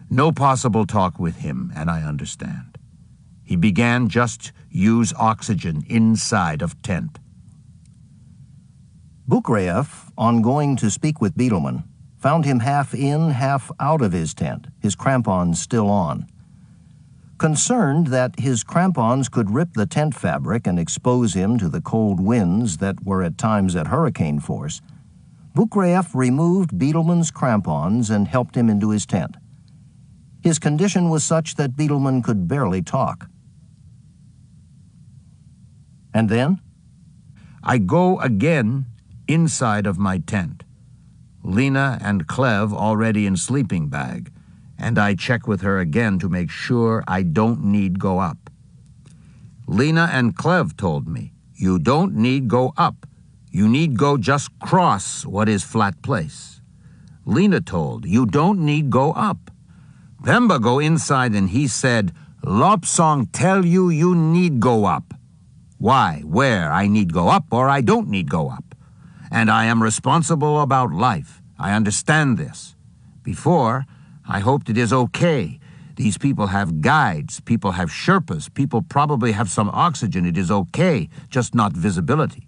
No possible talk with him, and I understand. He began just use oxygen inside of tent. Bukreev, on going to speak with Beetleman, found him half in, half out of his tent, his crampons still on. Concerned that his crampons could rip the tent fabric and expose him to the cold winds that were at times at hurricane force, Bukreev removed Beetleman's crampons and helped him into his tent. His condition was such that Beetleman could barely talk. And then? I go again inside of my tent. Lena and Clev already in sleeping bag, and I check with her again to make sure I don't need go up. Lena and Clev told me, you don't need go up. You need go just cross what is flat place. Lena told, you don't need go up. Pemba go inside and he said, Lopsong tell you you need go up. Why, where I need go up or I don't need go up. And I am responsible about life. I understand this. Before, I hoped it is okay. These people have guides, people have Sherpas, people probably have some oxygen. It is okay, just not visibility.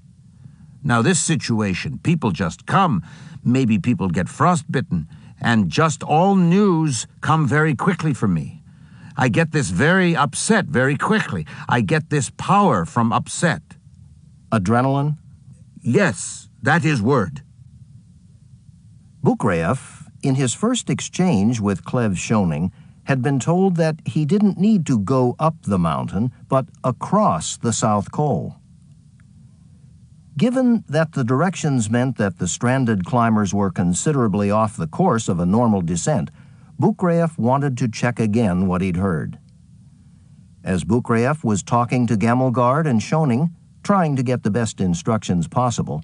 Now this situation, people just come, maybe people get frostbitten, and just all news come very quickly for me. I get this very upset very quickly. I get this power from upset. Adrenaline? Yes, that is word. Bukreev, in his first exchange with Clev Schoening, had been told that he didn't need to go up the mountain, but across the South Col. Given that the directions meant that the stranded climbers were considerably off the course of a normal descent, Bukreev wanted to check again what he'd heard. As Bukreev was talking to Gamelgard and Schoening, trying to get the best instructions possible,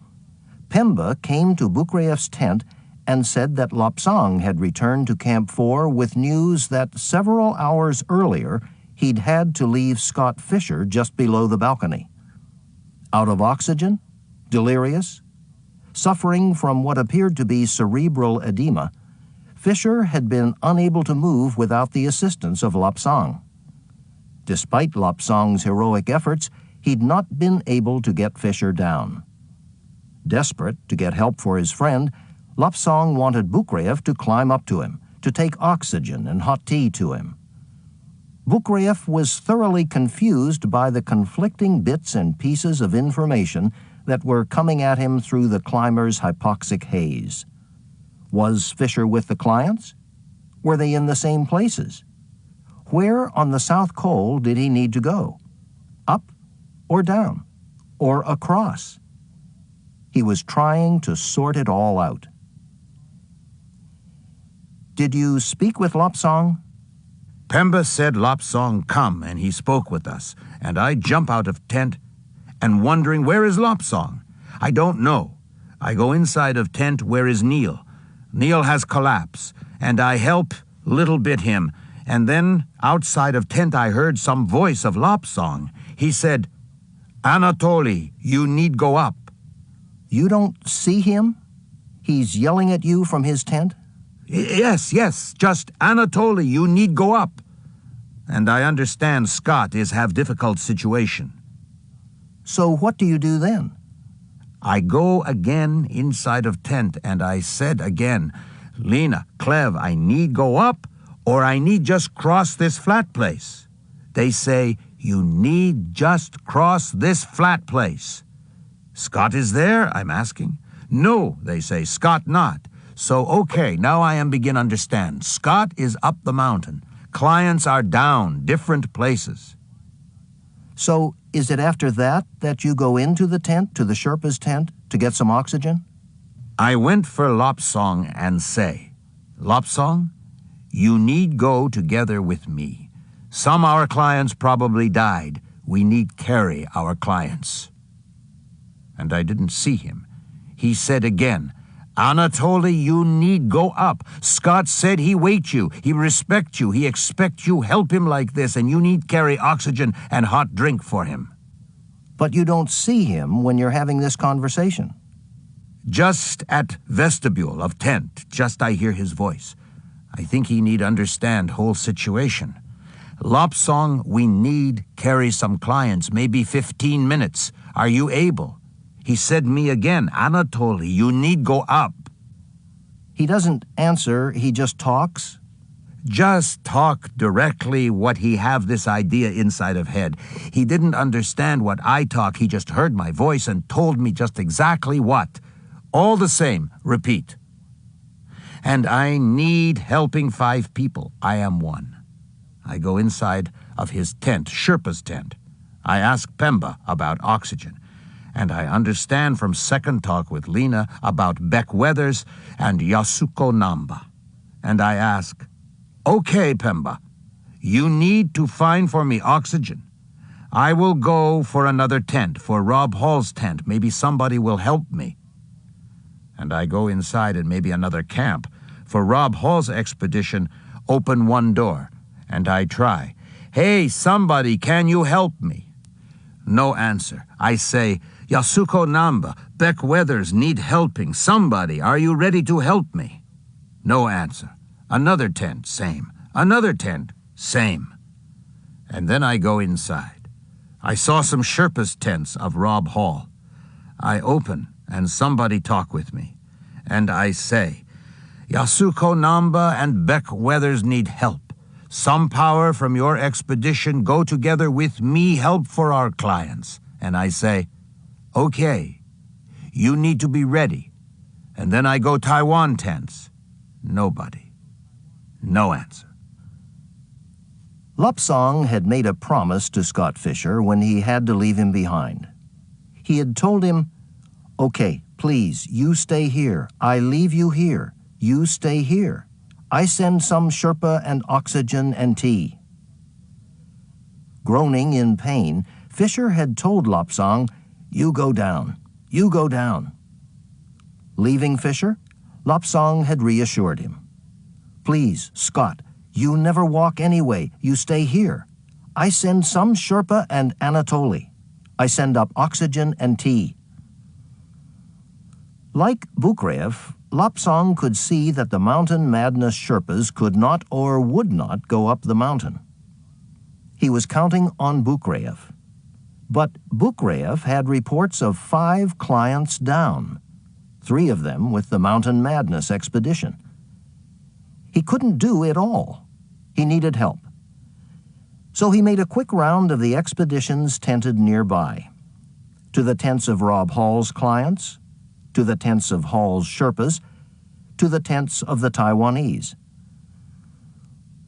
Pemba came to Bukreev's tent and said that Lopsang had returned to Camp 4 with news that several hours earlier he'd had to leave Scott Fisher just below the balcony. Out of oxygen? Delirious? Suffering from what appeared to be cerebral edema, Fisher had been unable to move without the assistance of Lopsang. Despite Lopsang's heroic efforts, he'd not been able to get Fisher down. Desperate to get help for his friend, Lopsang wanted Bukreev to climb up to him, to take oxygen and hot tea to him. Bukreev was thoroughly confused by the conflicting bits and pieces of information that were coming at him through the climber's hypoxic haze. Was Fisher with the clients? Were they in the same places? Where on the South Col did he need to go? Up or down? Or across? He was trying to sort it all out. Did you speak with Lopsang? Pemba said Lopsang come, and he spoke with us, and I jump out of tent and wondering, where is Lopsang? I don't know. I go inside of tent, where is Neil? Neil has collapse, and I help little bit him, and then outside of tent I heard some voice of Lopsang. He said, Anatoly, you need go up. You don't see him? He's yelling at you from his tent? Yes, just Anatoly, you need go up. And I understand Scott is have difficult situation. So what do you do then? I go again inside of tent, and I said again, Lena, Clev, I need go up, or I need just cross this flat place. They say, you need just cross this flat place. Scott is there, I'm asking. No, they say, Scott not. So, okay, now I am begin understand. Scott is up the mountain. Clients are down, different places. So, is it after that that you go into the tent, to the Sherpa's tent, to get some oxygen? I went for Lopsang and say, Lopsang, you need go together with me. Some our clients probably died. We need carry our clients. And I didn't see him. He said again, Anatoly, you need go up. Scott said he wait you, he respect you, he expect you help him like this, and you need carry oxygen and hot drink for him. But you don't see him when you're having this conversation. Just at vestibule of tent, just I hear his voice. I think he need understand whole situation. Lopsang, we need carry some clients, maybe 15 minutes. Are you able? He said me again, Anatoly, you need go up. He doesn't answer, he just talks? Just talk directly what he have this idea inside of head. He didn't understand what I talk, he just heard my voice and told me just exactly what. All the same, repeat. And I need helping 5 people. I am one. I go inside of his tent, Sherpa's tent. I ask Pemba about oxygen. And I understand from second talk with Lena about Beck Weathers and Yasuko Namba. And I ask, okay, Pemba, you need to find for me oxygen. I will go for another tent, for Rob Hall's tent. Maybe somebody will help me. And I go inside and maybe another camp. For Rob Hall's expedition, open one door. And I try, hey, somebody, can you help me? No answer. I say, Yasuko Namba, Beck Weathers need helping. Somebody, are you ready to help me? No answer. Another tent, same. Another tent, same. And then I go inside. I saw some Sherpa's tents of Rob Hall. I open, and somebody talk with me. And I say, Yasuko Namba and Beck Weathers need help. Some power from your expedition go together with me help for our clients. And I say, okay, you need to be ready. And then I go Taiwan tents. Nobody. No answer. Lopsang had made a promise to Scott Fisher when he had to leave him behind. He had told him, Okay, please, you stay here. I leave you here. You stay here. I send some Sherpa and oxygen and tea. Groaning in pain, Fisher had told Lopsang, "You go down. You go down." Leaving Fisher, Lopsang had reassured him. "Please, Scott, you never walk anyway. You stay here. I send some Sherpa and Anatoly. I send up oxygen and tea." Like Bukreev, Lopsang could see that the Mountain Madness Sherpas could not or would not go up the mountain. He was counting on Bukreev. But Bukreev had reports of 5 clients down, 3 of them with the Mountain Madness expedition. He couldn't do it all. He needed help. So he made a quick round of the expeditions tented nearby. To the tents of Rob Hall's clients, to the tents of Hall's Sherpas, to the tents of the Taiwanese.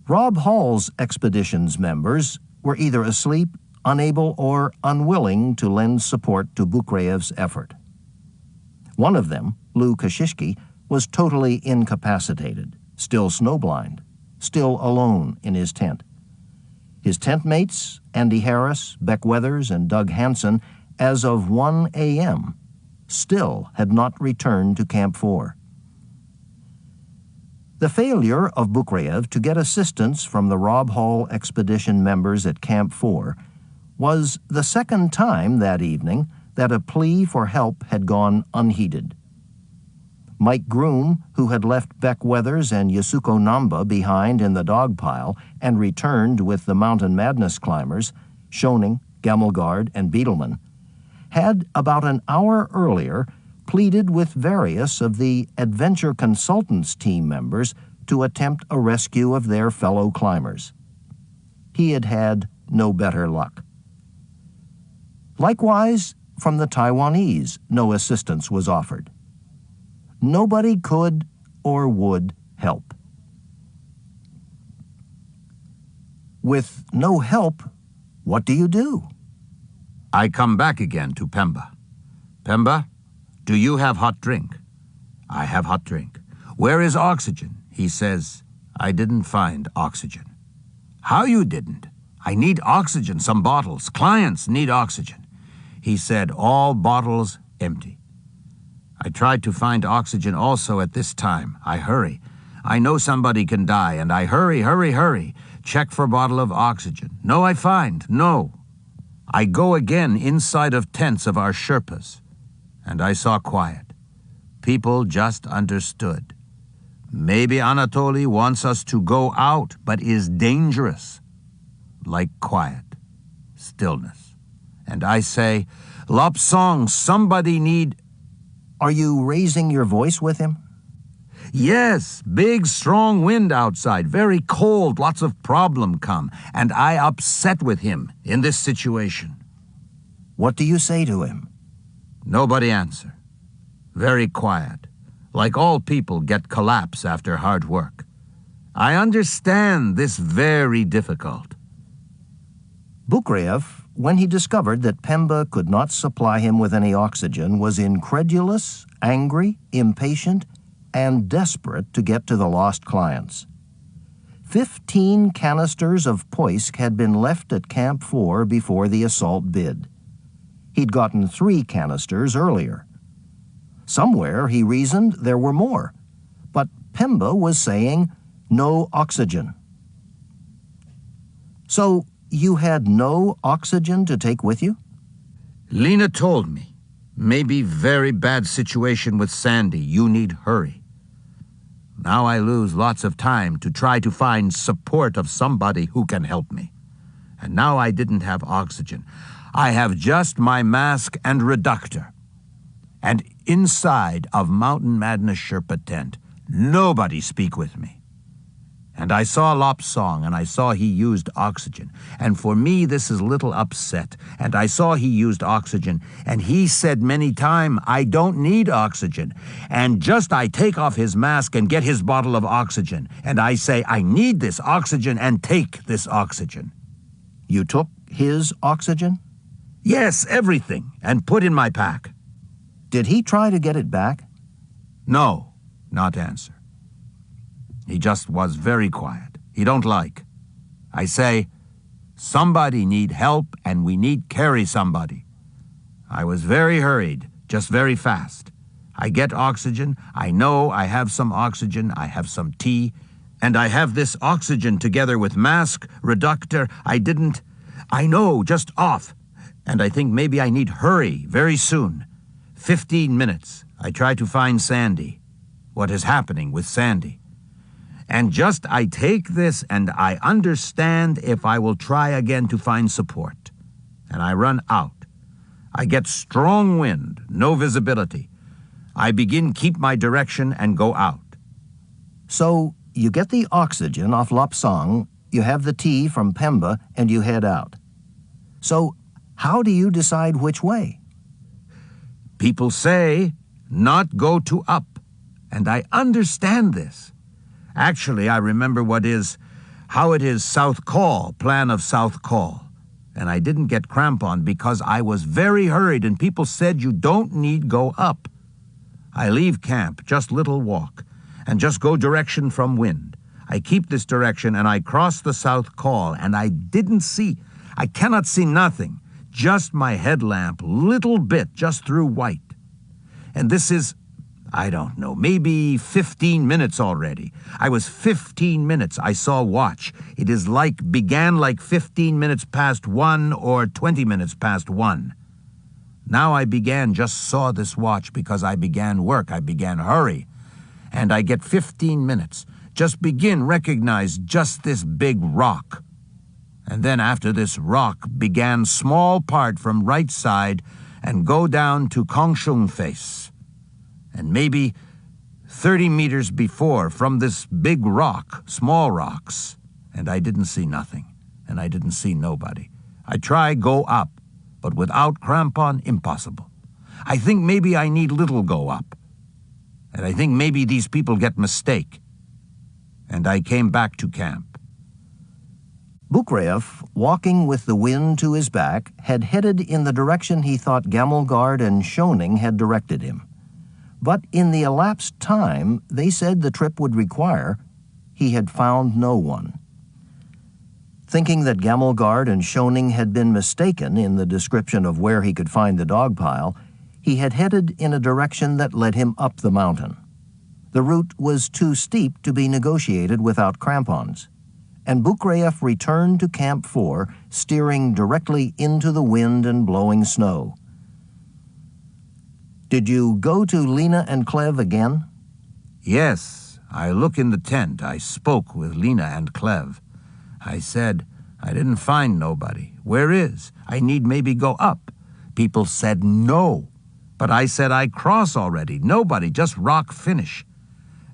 Rob Hall's expedition's members were either asleep, unable, or unwilling to lend support to Bukreev's effort. One of them, Lou Kashishki, was totally incapacitated, still snowblind, still alone in his tent. His tent mates, Andy Harris, Beck Weathers, and Doug Hansen, as of 1 a.m., still had not returned to Camp 4. The failure of Bukreev to get assistance from the Rob Hall expedition members at Camp 4 was the second time that evening that a plea for help had gone unheeded. Mike Groom, who had left Beck Weathers and Yasuko Namba behind in the dog pile and returned with the Mountain Madness climbers, Schoening, Gammelgard, and Beetleman, had about an hour earlier pleaded with various of the Adventure Consultants team members to attempt a rescue of their fellow climbers. He had had no better luck. Likewise, from the Taiwanese, no assistance was offered. Nobody could or would help. With no help, what do you do? I come back again to Pemba. Pemba, do you have hot drink? I have hot drink. Where is oxygen? He says, I didn't find oxygen. How you didn't? I need oxygen, some bottles. Clients need oxygen. He said, all bottles empty. I tried to find oxygen also at this time. I hurry. I know somebody can die, and I hurry. Check for bottle of oxygen. No, I find, no. I go again inside of tents of our Sherpas, and I saw quiet. People just understood. Maybe Anatoly wants us to go out, but is dangerous. Like quiet, stillness. And I say, Lopsang, somebody need... Are you raising your voice with him? Yes, big strong wind outside, very cold, lots of problem come, and I upset with him in this situation. What do you say to him? Nobody answer. Very quiet, like all people get collapse after hard work. I understand this very difficult. Bukreev, when he discovered that Pemba could not supply him with any oxygen, was incredulous, angry, impatient, and desperate to get to the lost clients. 15 canisters of Poisk had been left at Camp 4 before the assault bid. He'd gotten 3 canisters earlier. Somewhere, he reasoned, there were more, but Pemba was saying no oxygen. So you had no oxygen to take with you? Lena told me, maybe very bad situation with Sandy, you need hurry. Now I lose lots of time to try to find support of somebody who can help me. And now I didn't have oxygen. I have just my mask and reductor. And inside of Mountain Madness Sherpa tent, nobody speak with me. And I saw Lopsang, and I saw he used oxygen. And for me, this is little upset. And I saw he used oxygen, and he said many time, I don't need oxygen. And just I take off his mask and get his bottle of oxygen. And I say, I need this oxygen and take this oxygen. You took his oxygen? Yes, everything, and put in my pack. Did he try to get it back? No, not answer. He just was very quiet. He don't like. I say, somebody need help and we need carry somebody. I was very hurried, just very fast. I get oxygen. I know I have some oxygen. I have some tea. And I have this oxygen together with mask, reductor. I know, just off. And I think maybe I need hurry very soon. 15 minutes. I try to find Sandy. What is happening with Sandy? And just I take this and I understand if I will try again to find support. And I run out. I get strong wind, no visibility. I begin keep my direction and go out. So you get the oxygen off Lapsang, you have the tea from Pemba, and you head out. So how do you decide which way? People say not go to up, and I understand this. Actually, I remember how it is South Call, plan of South Call. And I didn't get crampon because I was very hurried and people said you don't need go up. I leave camp, just little walk, and just go direction from wind. I keep this direction and I cross the South Call and I cannot see nothing, just my headlamp, little bit, just through white. And this is, I don't know, maybe 15 minutes already. I was 15 minutes, I saw watch. It is began like 15 minutes past 1 or 20 minutes past 1. Now I just saw this watch because I began work, I began hurry. And I get 15 minutes, just begin recognize just this big rock. And then after this rock began small part from right side and go down to Kongshung face. And maybe 30 meters before from this big rock, small rocks, and I didn't see nothing, and I didn't see nobody. I try go up, but without crampon, impossible. I think maybe I need little go up, and I think maybe these people get mistake. And I came back to camp. Bukreev, walking with the wind to his back, had headed in the direction he thought Gamelgard and Schoening had directed him. But in the elapsed time they said the trip would require, he had found no one. Thinking that Gamelgard and Schoening had been mistaken in the description of where he could find the dog pile, he had headed in a direction that led him up the mountain. The route was too steep to be negotiated without crampons, and Bukreev returned to Camp 4, steering directly into the wind and blowing snow. Did you go to Lena and Clev again? Yes, I look in the tent. I spoke with Lena and Clev. I said, I didn't find nobody. Where is? I need maybe go up. People said no. But I said I cross already. Nobody, just rock finish.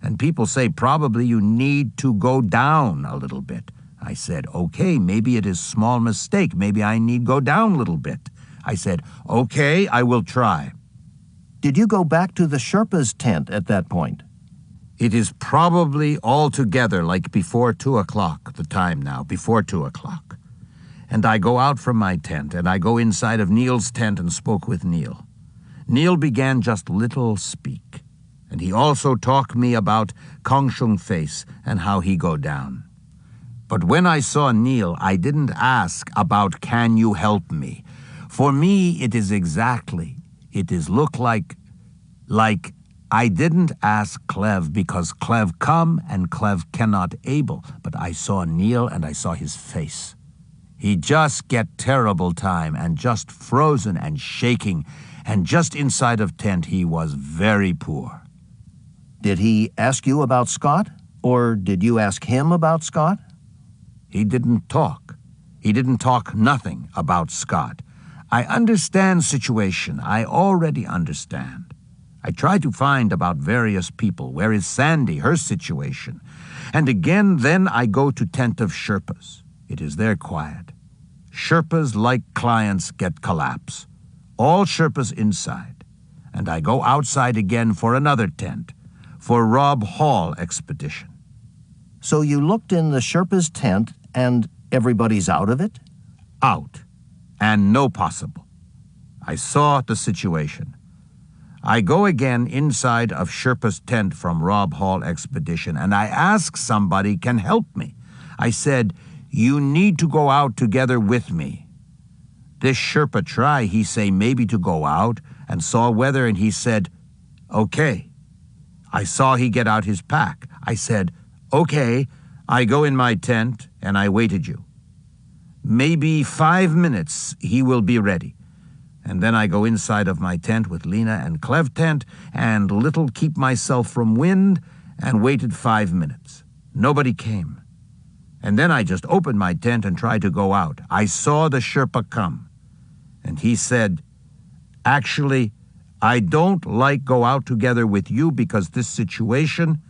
And people say probably you need to go down a little bit. I said, okay, maybe it is small mistake. Maybe I need go down a little bit. I said, okay, I will try. Did you go back to the Sherpa's tent at that point? It is probably all together like before 2 o'clock, the time now, before 2 o'clock. And I go out from my tent, and I go inside of Neil's tent and spoke with Neil. Neil began just little speak, and he also talked me about Kongshung face and how he go down. But when I saw Neil, I didn't ask about can you help me. For me, it is look like I didn't ask Clev because Clev come and Clev cannot able, but I saw Neil and I saw his face. He just get terrible time and just frozen and shaking, and just inside of tent he was very poor. Did he ask you about Scott, or did you ask him about Scott? He didn't talk. He didn't talk nothing about Scott. I understand situation. I already understand. I try to find about various people. Where is Sandy, her situation? And again, then I go to tent of Sherpas. It is there quiet. Sherpas, like clients, get collapse. All Sherpas inside. And I go outside again for another tent, for Rob Hall expedition. So you looked in the Sherpa's tent and everybody's out of it? Out. And no possible. I saw the situation. I go again inside of Sherpa's tent from Rob Hall Expedition, and I ask somebody can help me. I said, "You need to go out together with me." This Sherpa try, he say maybe to go out, and saw weather, and he said, "Okay." I saw he get out his pack. I said, "Okay." I go in my tent, and I waited you. Maybe 5 minutes he will be ready. And then I go inside of my tent with Lena and Clev tent and little keep myself from wind and waited 5 minutes. Nobody came. And then I just opened my tent and tried to go out. I saw the Sherpa come. And he said, "Actually, I don't like go out together with you because this situation,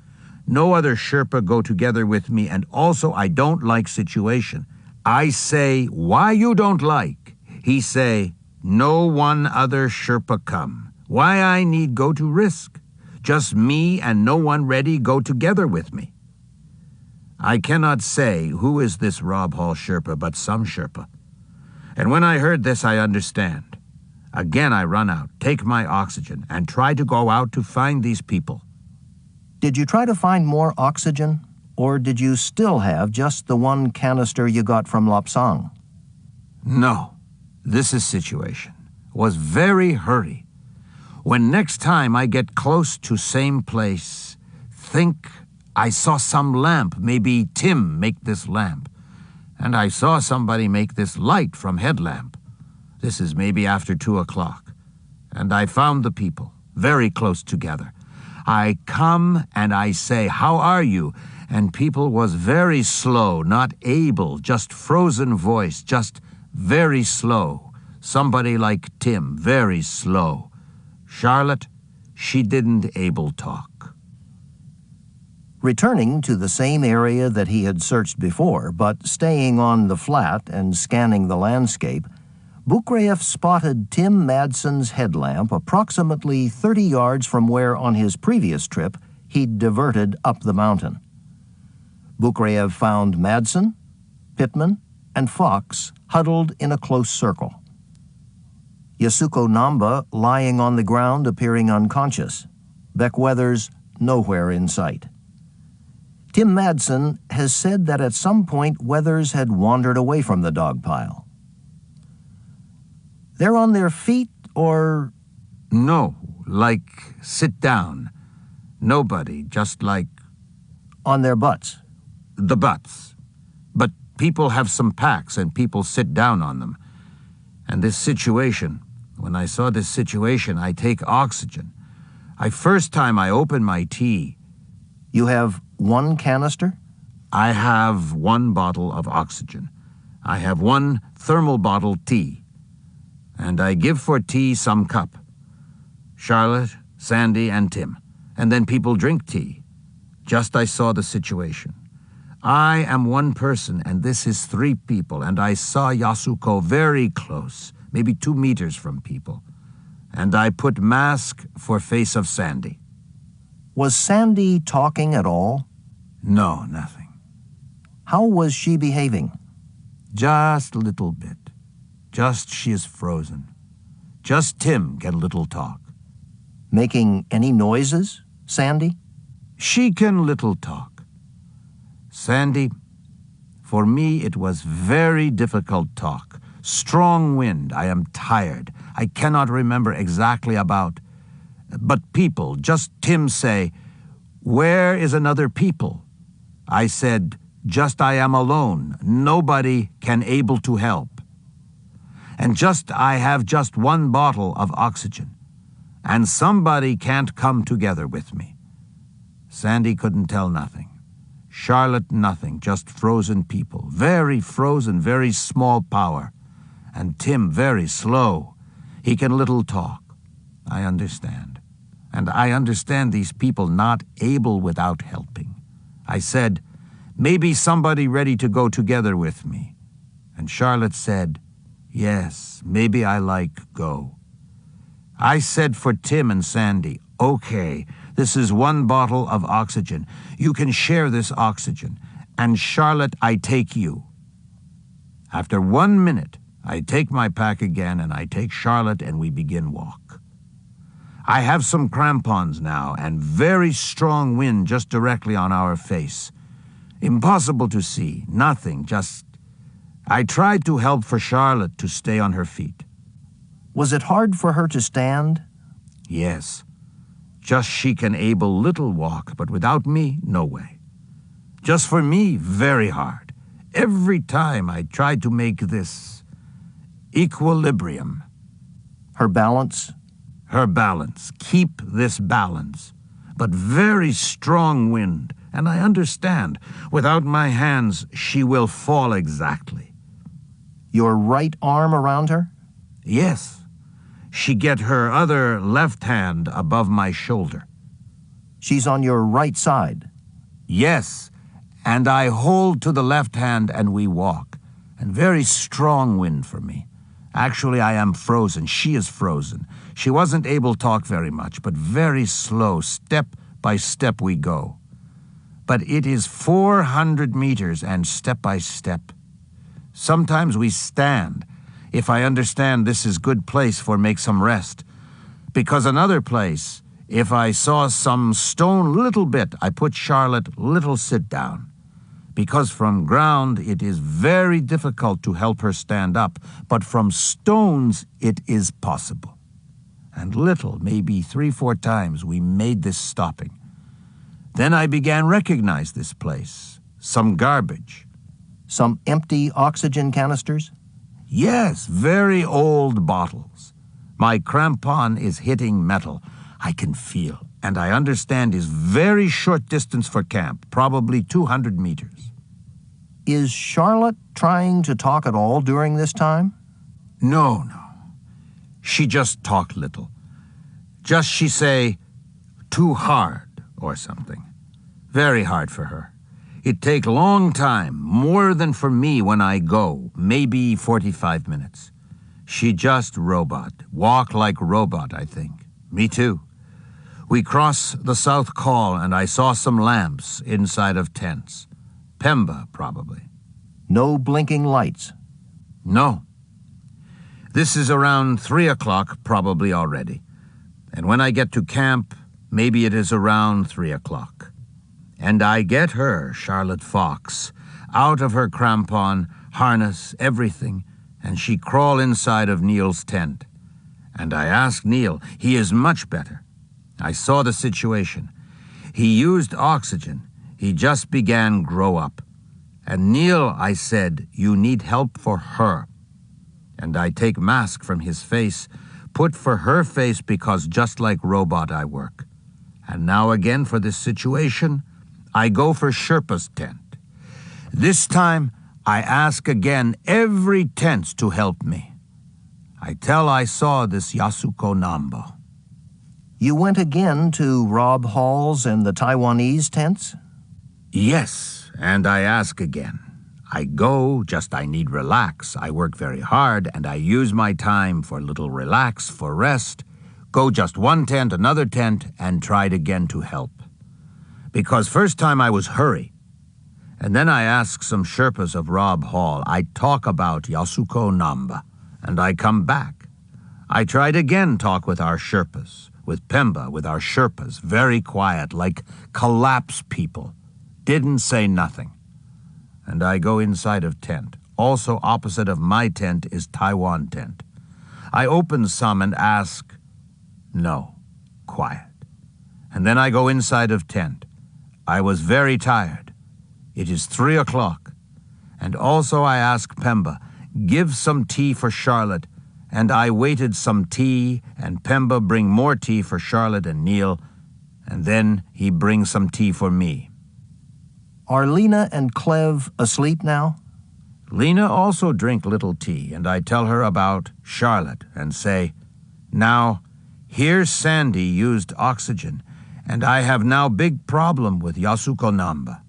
no other Sherpa go together with me, and also I don't like situation." I say, "Why you don't like?" He say, "No one other Sherpa come. Why I need go to risk? Just me and no one ready go together with me." I cannot say who is this Rob Hall Sherpa, but some Sherpa. And when I heard this, I understand. Again I run out, take my oxygen, and try to go out to find these people. Did you try to find more oxygen, or did you still have just the one canister you got from Lopsang? No. This is situation. Was very hurry. When next time I get close to same place, think I saw some lamp, maybe Tim make this lamp. And I saw somebody make this light from headlamp. This is maybe after 2 o'clock. And I found the people, very close together. I come and I say, "How are you?" And people was very slow, not able, just frozen voice, just very slow. Somebody like Tim, very slow. Charlotte, she didn't able talk. Returning to the same area that he had searched before, but staying on the flat and scanning the landscape, Bukraev spotted Tim Madsen's headlamp approximately 30 yards from where on his previous trip he'd diverted up the mountain. Bukraev found Madsen, Pittman, and Fox huddled in a close circle. Yasuko Namba lying on the ground appearing unconscious. Beck Weathers nowhere in sight. Tim Madsen has said that at some point Weathers had wandered away from the dog pile. They're on their feet or... No, like sit down. Nobody, just like... On their butts. The butts. But people have some packs and people sit down on them. And this situation, when I saw this situation, I take oxygen. First time I open my tea. You have one canister? I have 1 bottle of oxygen. I have 1 thermal bottle tea. And I give for tea some cup. Charlotte, Sandy, and Tim. And then people drink tea. Just I saw the situation. I am 1 person, and this is 3 people, and I saw Yasuko very close, maybe 2 meters from people. And I put mask for face of Sandy. Was Sandy talking at all? No, nothing. How was she behaving? Just a little bit. Just she is frozen. Just Tim get a little talk. Making any noises, Sandy? She can little talk. Sandy, for me it was very difficult talk. Strong wind, I am tired. I cannot remember exactly about. But people, just Tim say, "Where is another people?" I said, "Just I am alone. Nobody can able to help. And just I have just 1 bottle of oxygen. And somebody can't come together with me." Sandy couldn't tell nothing. Charlotte nothing, just frozen people. Very frozen, very small power. And Tim very slow. He can little talk. I understand. And I understand these people not able without helping. I said, "Maybe somebody ready to go together with me." And Charlotte said, "Yes, maybe I like go." I said for Tim and Sandy, "Okay, this is 1 bottle of oxygen. You can share this oxygen. And Charlotte, I take you." After 1 minute, I take my pack again and I take Charlotte and we begin walk. I have some crampons now, and very strong wind just directly on our face. Impossible to see, nothing, just... I tried to help for Charlotte to stay on her feet. Was it hard for her to stand? Yes. Just she can able little walk, but without me, no way. Just for me, very hard. Every time I tried to make this equilibrium. Her balance? Her balance. Keep this balance. But very strong wind, and I understand. Without my hands, she will fall exactly. Your right arm around her? Yes. She get her other left hand above my shoulder. She's on your right side? Yes, and I hold to the left hand and we walk. And very strong wind for me. Actually, I am frozen. She is frozen. She wasn't able to talk very much, but very slow, step by step we go. But it is 400 meters and step by step. Sometimes we stand, if I understand this is good place for make some rest. Because another place, if I saw some stone little bit, I put Charlotte little sit down. Because from ground it is very difficult to help her stand up, but from stones it is possible. And little, maybe 3-4 times, we made this stopping. Then I began recognize this place. Some garbage. Some empty oxygen canisters? Yes, very old bottles. My crampon is hitting metal. I can feel, and I understand is very short distance for camp, probably 200 meters. Is Charlotte trying to talk at all during this time? No. She just talk little. Just she say, too hard, or something. Very hard for her. It take long time, more than for me when I go, maybe 45 minutes. She just robot, walk like robot, I think. Me too. We cross the South Col and I saw some lamps inside of tents. Pemba, probably. No blinking lights? No. This is around 3 o'clock, probably already. And when I get to camp, maybe it is around 3 o'clock. And I get her, Charlotte Fox, out of her crampon, harness, everything, and she crawl inside of Neil's tent. And I ask Neil, he is much better. I saw the situation. He used oxygen. He just began grow up. And Neil, I said, you need help for her. And I take mask from his face, put for her face because just like robot I work. And now again for this situation, I go for Sherpa's tent. This time, I ask again every tent to help me. I tell I saw this Yasuko Nambo. You went again to Rob Hall's and the Taiwanese tents? Yes, and I ask again. I go, just I need relax. I work very hard, and I use my time for little relax, for rest. Go just one tent, another tent, and tried again to help. Because first time I was hurry. And then I ask some Sherpas of Rob Hall. I talk about Yasuko Namba, and I come back. I tried again talk with our Sherpas, with Pemba, with our Sherpas, very quiet, like collapse people. Didn't say nothing. And I go inside of tent. Also opposite of my tent is Taiwan tent. I open some and ask, no, quiet. And then I go inside of tent. I was very tired. It is 3 o'clock. And also I ask Pemba, give some tea for Charlotte. And I waited some tea, and Pemba bring more tea for Charlotte and Neil. And then he brings some tea for me. Are Lena and Clev asleep now? Lena also drink little tea, and I tell her about Charlotte and say, now, here's Sandy used oxygen, and I have now big problem with Yasuko Namba.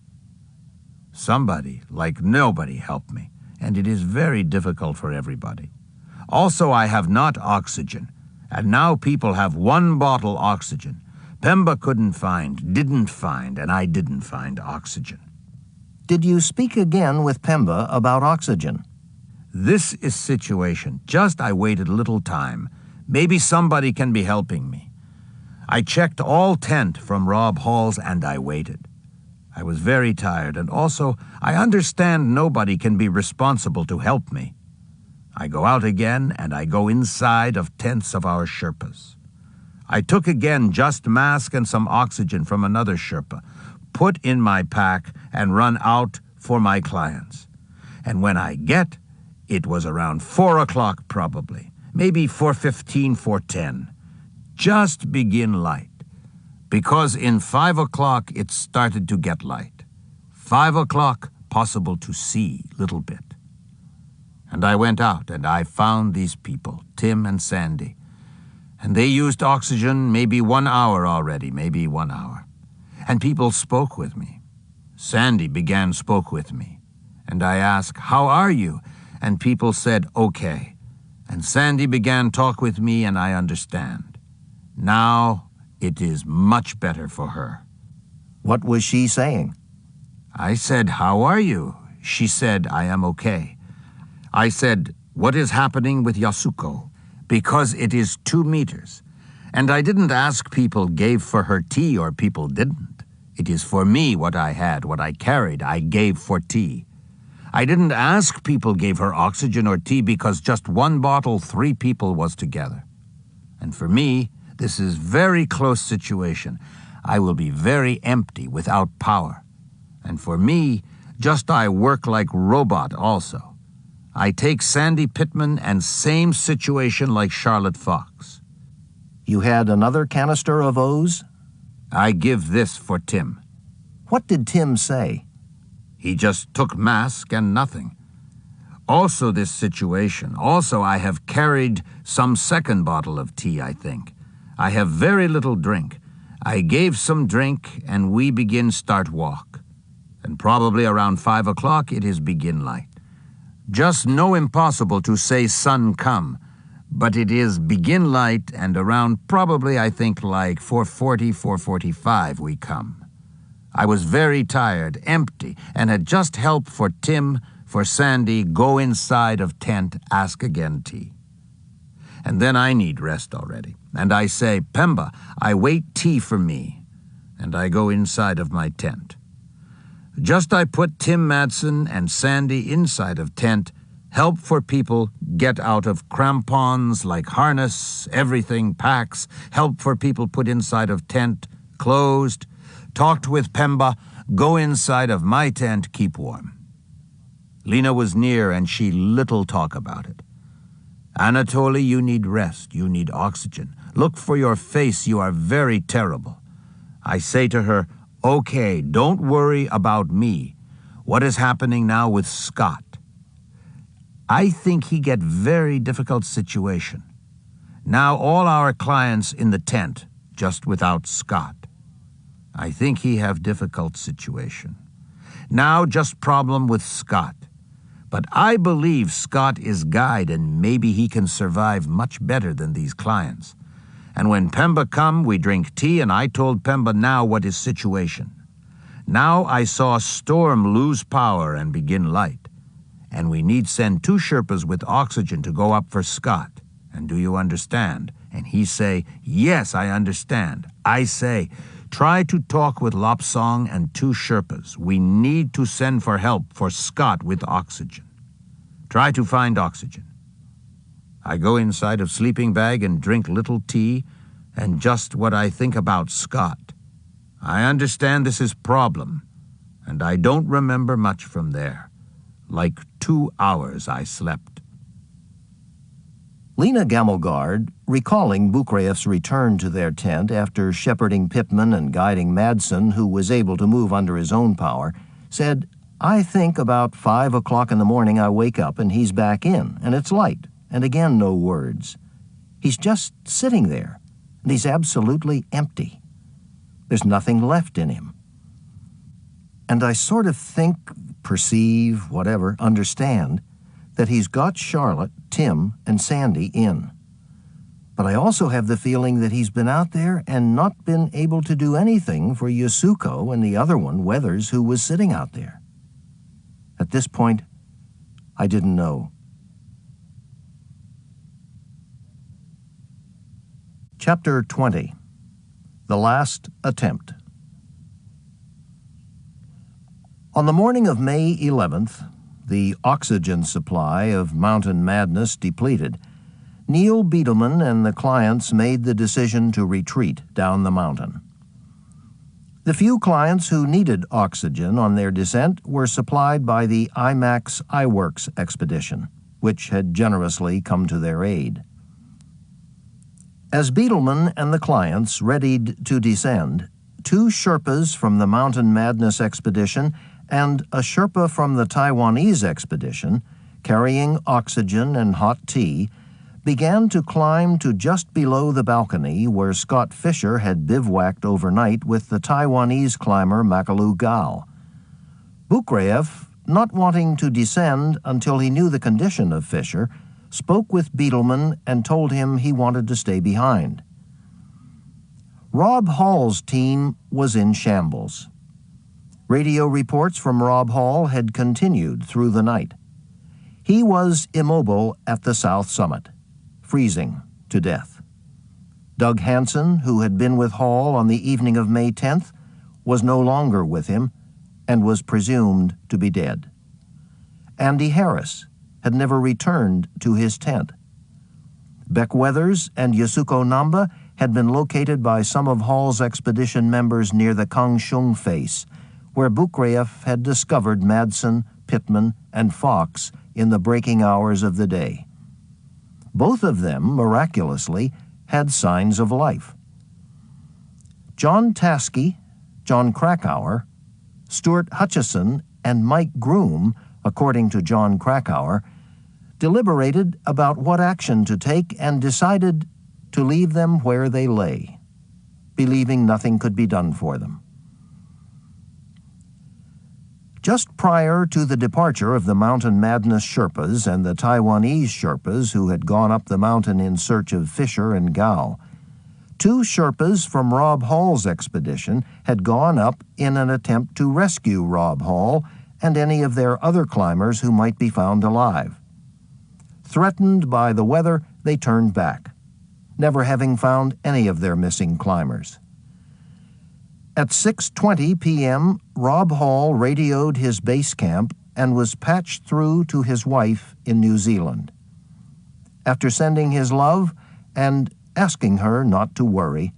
Somebody, like nobody, help me, and it is very difficult for everybody. Also, I have not oxygen, and now people have 1 bottle oxygen. Pemba didn't find, and I didn't find oxygen. Did you speak again with Pemba about oxygen? This is situation. Just I waited little time. Maybe somebody can be helping me. I checked all tent from Rob Hall's and I waited. I was very tired, and also I understand nobody can be responsible to help me. I go out again and I go inside of tents of our Sherpas. I took again just mask and some oxygen from another Sherpa, put in my pack and run out for my clients. And when I get, it was around 4 o'clock probably, maybe 4:15, 4:10. Just begin light. Because in 5 o'clock it started to get light. 5 o'clock, possible to see little bit. And I went out and I found these people, Tim and Sandy. And they used oxygen maybe 1 hour already, maybe 1 hour. And people spoke with me. Sandy spoke with me. And I asked, "How are you?" And people said, "Okay." And Sandy began talk with me and I understand. Now it is much better for her. What was she saying? I said, "How are you?" She said, "I am okay." I said, "What is happening with Yasuko?" Because it is 2 meters. And I didn't ask people gave for her tea or people didn't. It is for me what I had, what I carried, I gave for tea. I didn't ask people gave her oxygen or tea because just 1 bottle, 3 people was together. And for me, this is very close situation. I will be very empty without power. And for me, just I work like robot also. I take Sandy Pittman and same situation like Charlotte Fox. You had another canister of O's? I give this for Tim. What did Tim say? He just took mask and nothing. Also this situation. Also I have carried some second bottle of tea, I think. I have very little drink. I gave some drink and we begin start walk. And probably around 5 o'clock it is begin light. Just no impossible to say sun come, but it is begin light and around probably I think like 4:40, 4:45 we come. I was very tired, empty, and had just helped for Tim, for Sandy, go inside of tent, ask again tea. And then I need rest already. And I say, "Pemba, I wait tea for me." And I go inside of my tent. Just I put Tim Madsen and Sandy inside of tent, help for people get out of crampons like harness, everything, packs, help for people put inside of tent, closed, talked with Pemba, go inside of my tent, keep warm. Lena was near and she little talk about it. "Anatoly, you need rest, you need oxygen. Look for your face, you are very terrible." I say to her, "Okay, don't worry about me. What is happening now with Scott?" I think he get very difficult situation. Now all our clients in the tent, just without Scott. I think he have difficult situation. Now just problem with Scott. But I believe Scott is guide and maybe he can survive much better than these clients. And when Pemba come, we drink tea and I told Pemba now what is situation. Now I saw Storm lose power and begin light. And we need send 2 Sherpas with oxygen to go up for Scott. And do you understand? And he say, "Yes, I understand." I say, "Try to talk with Lopsong and 2 Sherpas. We need to send for help for Scott with oxygen. Try to find oxygen." I go inside of sleeping bag and drink little tea and just what I think about Scott. I understand this is problem, and I don't remember much from there. Like 2 hours I slept. Lena Gamelgard, recalling Bukrayev's return to their tent after shepherding Pittman and guiding Madsen, who was able to move under his own power, said, "I think about 5 o'clock in the morning I wake up and he's back in, and it's light, and again no words. He's just sitting there, and he's absolutely empty. There's nothing left in him. And I sort of think, perceive, whatever, understand, that he's got Charlotte, Tim, and Sandy in. But I also have the feeling that he's been out there and not been able to do anything for Yasuko and the other one, Weathers, who was sitting out there. At this point, I didn't know." Chapter 20. The Last Attempt. On the morning of May 11th, the oxygen supply of Mountain Madness depleted, Neil Beetleman and the clients made the decision to retreat down the mountain. The few clients who needed oxygen on their descent were supplied by the IMAX iWorks expedition, which had generously come to their aid. As Beetleman and the clients readied to descend, 2 Sherpas from the Mountain Madness expedition and a Sherpa from the Taiwanese expedition, carrying oxygen and hot tea, began to climb to just below the balcony where Scott Fisher had bivouacked overnight with the Taiwanese climber Makalu Gao. Bukreyev, not wanting to descend until he knew the condition of Fisher, spoke with Beetleman and told him he wanted to stay behind. Rob Hall's team was in shambles. Radio reports from Rob Hall had continued through the night. He was immobile at the south summit, freezing to death. Doug Hansen, who had been with Hall on the evening of May 10th, was no longer with him and was presumed to be dead. Andy Harris had never returned to his tent. Beck Weathers and Yasuko Namba had been located by some of Hall's expedition members near the Kangshung Face, where Bukreyev had discovered Madsen, Pittman, and Fox in the breaking hours of the day. Both of them, miraculously, had signs of life. John Taskey, John Krakauer, Stuart Hutchison, and Mike Groom, according to John Krakauer, deliberated about what action to take and decided to leave them where they lay, believing nothing could be done for them. Just prior to the departure of the Mountain Madness Sherpas and the Taiwanese Sherpas who had gone up the mountain in search of Fisher and Gao, 2 Sherpas from Rob Hall's expedition had gone up in an attempt to rescue Rob Hall and any of their other climbers who might be found alive. Threatened by the weather, they turned back, never having found any of their missing climbers. At 6:20 p.m., Rob Hall radioed his base camp and was patched through to his wife in New Zealand. After sending his love and asking her not to worry,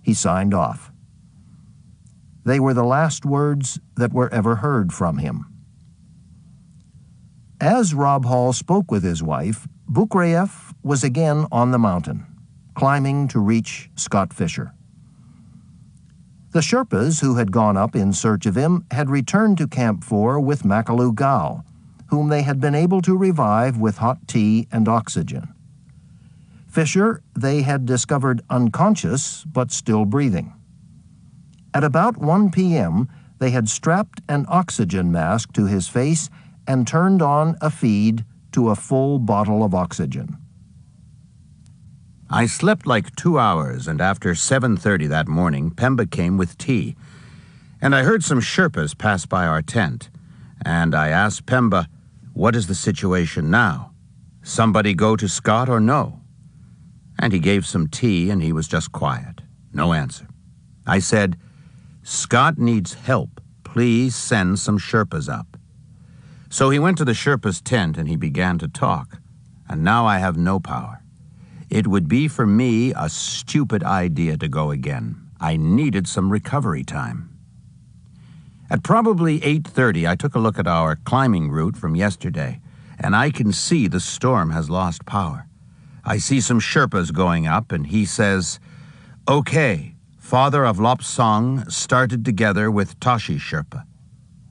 he signed off. They were the last words that were ever heard from him. As Rob Hall spoke with his wife, Bukreyev was again on the mountain, climbing to reach Scott Fisher. The Sherpas who had gone up in search of him had returned to Camp 4 with Makalu Gao, whom they had been able to revive with hot tea and oxygen. Fisher they had discovered unconscious but still breathing. At about 1 p.m., they had strapped an oxygen mask to his face and turned on a feed to a full bottle of oxygen. I slept like 2 hours, and after 7:30 that morning, Pemba came with tea. And I heard some Sherpas pass by our tent, and I asked Pemba, "What is the situation now? Somebody go to Scott or no?" And he gave some tea, and he was just quiet. No answer. I said, "Scott needs help. Please send some Sherpas up." So he went to the Sherpa's tent, and he began to talk. And now I have no power. It would be for me a stupid idea to go again. I needed some recovery time. At probably 8:30, I took a look at our climbing route from yesterday, and I can see the storm has lost power. I see some Sherpas going up, and he says, "Okay, Father of Lopsang started together with Tashi Sherpa."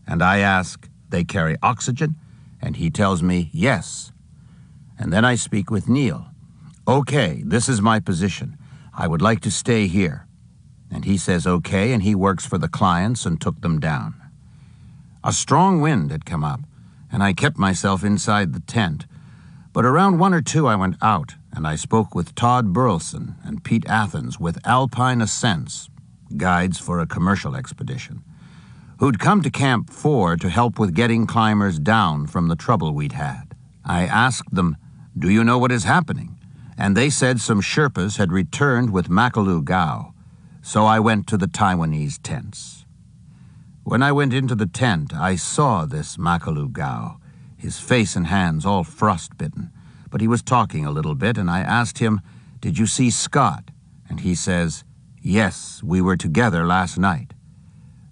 And I ask, "They carry oxygen?" And he tells me, "Yes." And then I speak with Neil. "Okay, this is my position. I would like to stay here." And he says okay, and he works for the clients and took them down. A strong wind had come up, and I kept myself inside the tent. But around 1 or 2 I went out, and I spoke with Todd Burleson and Pete Athens with Alpine Ascents, guides for a commercial expedition, who'd come to Camp 4 to help with getting climbers down from the trouble we'd had. I asked them, "Do you know what is happening?" And they said some Sherpas had returned with Makalu Gao. So I went to the Taiwanese tents. When I went into the tent, I saw this Makalu Gao, his face and hands all frostbitten, but he was talking a little bit, and I asked him, "Did you see Scott?" And he says, "Yes, we were together last night."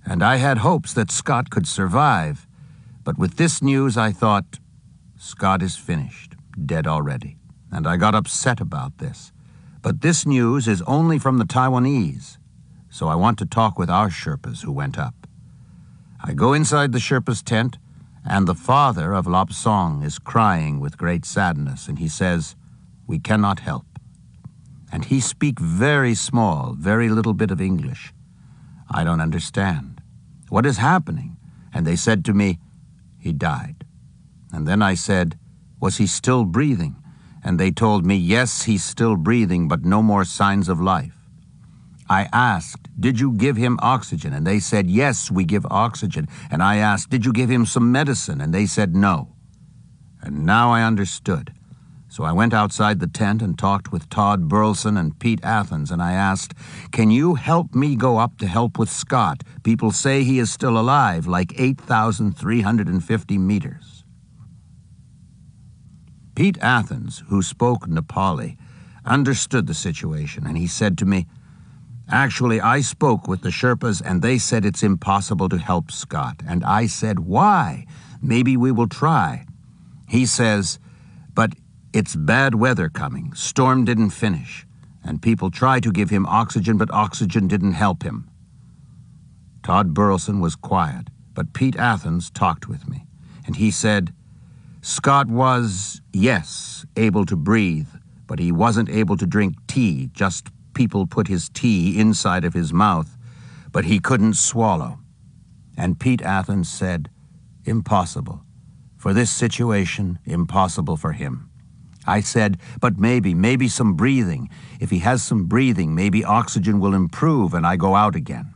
And I had hopes that Scott could survive, but with this news I thought, Scott is finished, dead already, and I got upset about this. But this news is only from the Taiwanese, so I want to talk with our Sherpas who went up. I go inside the Sherpa's tent, and the father of Lop Song is crying with great sadness, and he says, "We cannot help." And he speak very small, very little bit of English. I don't understand. What is happening? And they said to me, "He died." And then I said, "Was he still breathing?" And they told me, "Yes, he's still breathing, but no more signs of life." I asked, "Did you give him oxygen?" And they said, "Yes, we give oxygen." And I asked, "Did you give him some medicine?" And they said, "No." And now I understood. So I went outside the tent and talked with Todd Burleson and Pete Athens, and I asked, "Can you help me go up to help with Scott? People say he is still alive, like 8,350 meters. Pete Athens, who spoke Nepali, understood the situation, and he said to me, "Actually, I spoke with the Sherpas, and they said it's impossible to help Scott." And I said, "Why? Maybe we will try." He says, "But it's bad weather coming. Storm didn't finish, and people try to give him oxygen, but oxygen didn't help him." Todd Burleson was quiet, but Pete Athens talked with me, and he said, "Scott was, yes, able to breathe, but he wasn't able to drink tea, just people put his tea inside of his mouth, but he couldn't swallow." And Pete Athens said, "Impossible. For this situation, impossible for him." I said, "But maybe some breathing. If he has some breathing, maybe oxygen will improve and I go out again."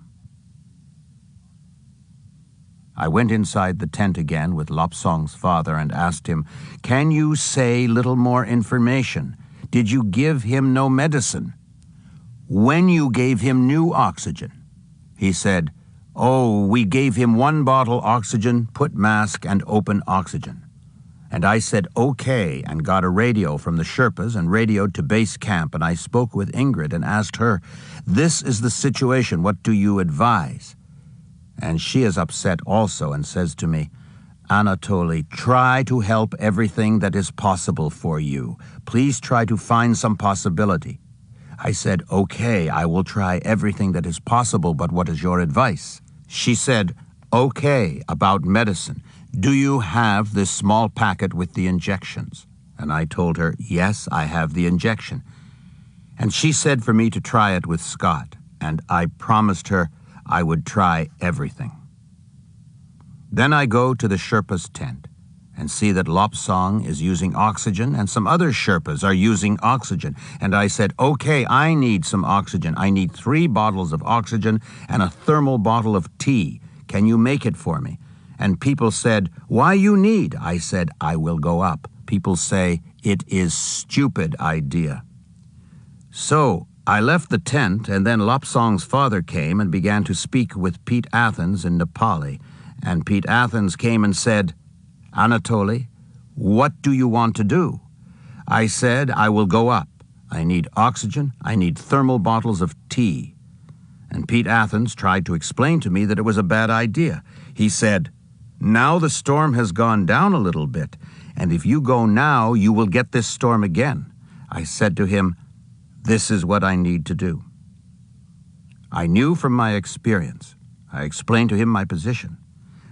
I went inside the tent again with Lop Song's father and asked him, "Can you say little more information? Did you give him no medicine? When you gave him new oxygen?" He said, "Oh, we gave him 1 bottle oxygen, put mask, and open oxygen." And I said, "Okay," and got a radio from the Sherpas and radioed to base camp, and I spoke with Ingrid and asked her, "This is the situation, what do you advise?" And she is upset also and says to me, "Anatoly, try to help everything that is possible for you. Please try to find some possibility." I said, "Okay, I will try everything that is possible, but what is your advice?" She said, "Okay, about medicine. Do you have this small packet with the injections?" And I told her, "Yes, I have the injection." And she said for me to try it with Scott, and I promised her I would try everything. Then I go to the Sherpa's tent and see that Lop Song is using oxygen and some other Sherpas are using oxygen. And I said, "Okay, I need some oxygen. I need 3 bottles of oxygen and a thermal bottle of tea. Can you make it for me?" And people said, "Why you need?" I said, "I will go up." People say, "It is stupid idea." So I left the tent, and then Lop Song's father came and began to speak with Pete Athens in Nepali. And Pete Athens came and said, "Anatoly, what do you want to do?" I said, "I will go up. I need oxygen. I need thermal bottles of tea." And Pete Athens tried to explain to me that it was a bad idea. He said, "Now the storm has gone down a little bit, and if you go now, you will get this storm again." I said to him, "This is what I need to do." I knew from my experience. I explained to him my position.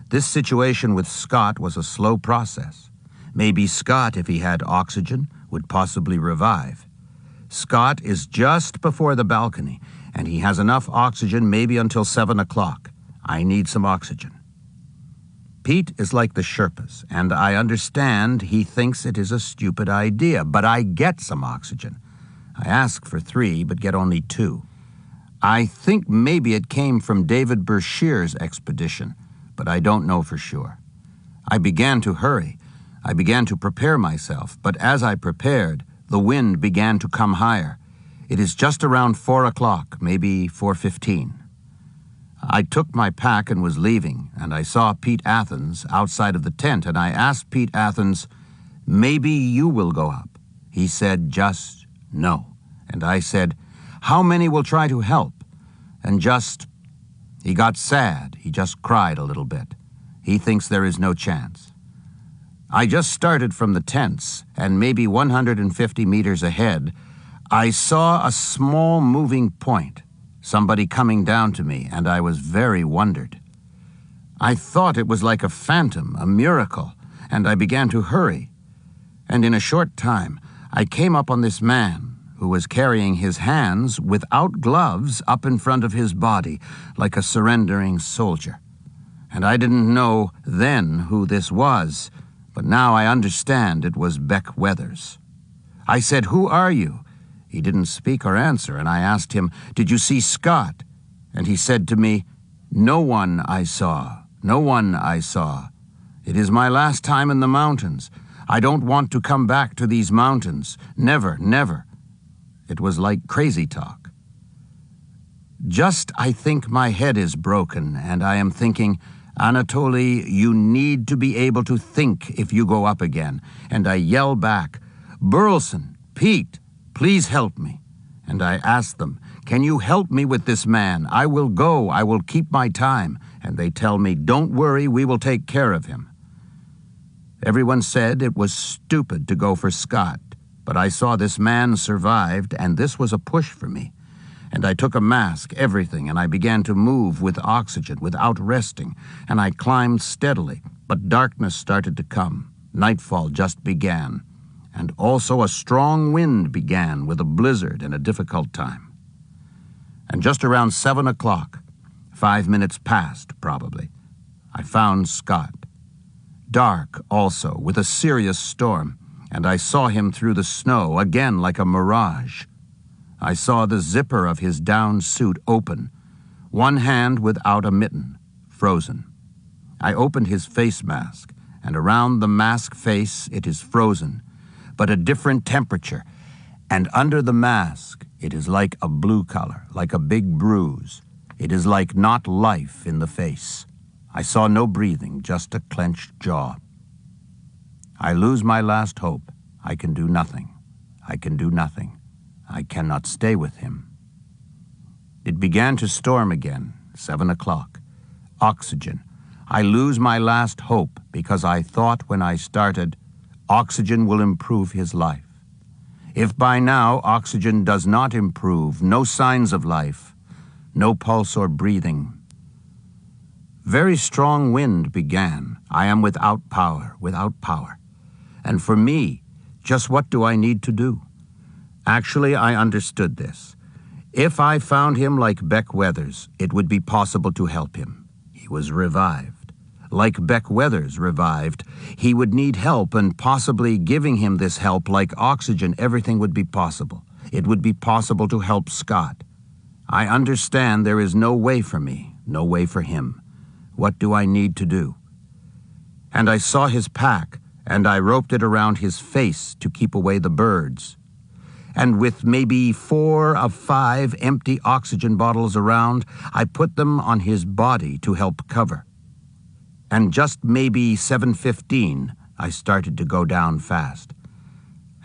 This situation with Scott was a slow process. Maybe Scott, if he had oxygen, would possibly revive. Scott is just before the balcony, and he has enough oxygen maybe until 7 o'clock. I need some oxygen. Pete is like the Sherpas, and I understand he thinks it is a stupid idea, but I get some oxygen. I ask for 3, but get only 2. I think maybe it came from David Berkshir's expedition, but I don't know for sure. I began to hurry. I began to prepare myself, but as I prepared, the wind began to come higher. It is just around 4 o'clock, maybe 4:15. I took my pack and was leaving, and I saw Pete Athens outside of the tent, and I asked Pete Athens, "Maybe you will go up." He said, "Just no." And I said, "How many will try to help?" And he got sad. He just cried a little bit. He thinks there is no chance. I just started from the tents, and maybe 150 meters ahead, I saw a small moving point, somebody coming down to me, and I was very wondered. I thought it was like a phantom, a miracle, and I began to hurry. And in a short time, I came up on this man who was carrying his hands without gloves up in front of his body, like a surrendering soldier. And I didn't know then who this was, but now I understand it was Beck Weathers. I said, "Who are you?" He didn't speak or answer, and I asked him, "Did you see Scott?" And he said to me, "No one I saw, no one I saw. It is my last time in the mountains. I don't want to come back to these mountains. Never, never." It was like crazy talk. I think my head is broken, and I am thinking, "Anatoly, you need to be able to think if you go up again." And I yell back, "Burleson, Pete, please help me." And I ask them, "Can you help me with this man? I will go. I will keep my time." And they tell me, "Don't worry, we will take care of him." Everyone said it was stupid to go for Scott, but I saw this man survived, and this was a push for me. And I took a mask, everything, and I began to move with oxygen, without resting, and I climbed steadily, but darkness started to come. Nightfall just began, and also a strong wind began with a blizzard and a difficult time. And just around 7 o'clock, 5 minutes past probably, I found Scott. Dark also, with a serious storm, and I saw him through the snow, again like a mirage. I saw the zipper of his down suit open, one hand without a mitten, frozen. I opened his face mask, and around the mask face it is frozen, but a different temperature, and under the mask it is like a blue color, like a big bruise. It is like not life in the face. I saw no breathing, just a clenched jaw. I lose my last hope. I can do nothing. I can do nothing. I cannot stay with him. It began to storm again, 7 o'clock. Oxygen. I lose my last hope because I thought when I started, oxygen will improve his life. If by now oxygen does not improve, no signs of life, no pulse or breathing. Very strong wind began. I am without power, without power. And for me, just what do I need to do? Actually, I understood this. If I found him like Beck Weathers, it would be possible to help him. He was revived. Like Beck Weathers revived, he would need help, and possibly giving him this help like oxygen, everything would be possible. It would be possible to help Scott. I understand there is no way for me, no way for him. What do I need to do? And I saw his pack, and I roped it around his face to keep away the birds. And with maybe 4 of 5 empty oxygen bottles around, I put them on his body to help cover. And just maybe 7:15, I started to go down fast.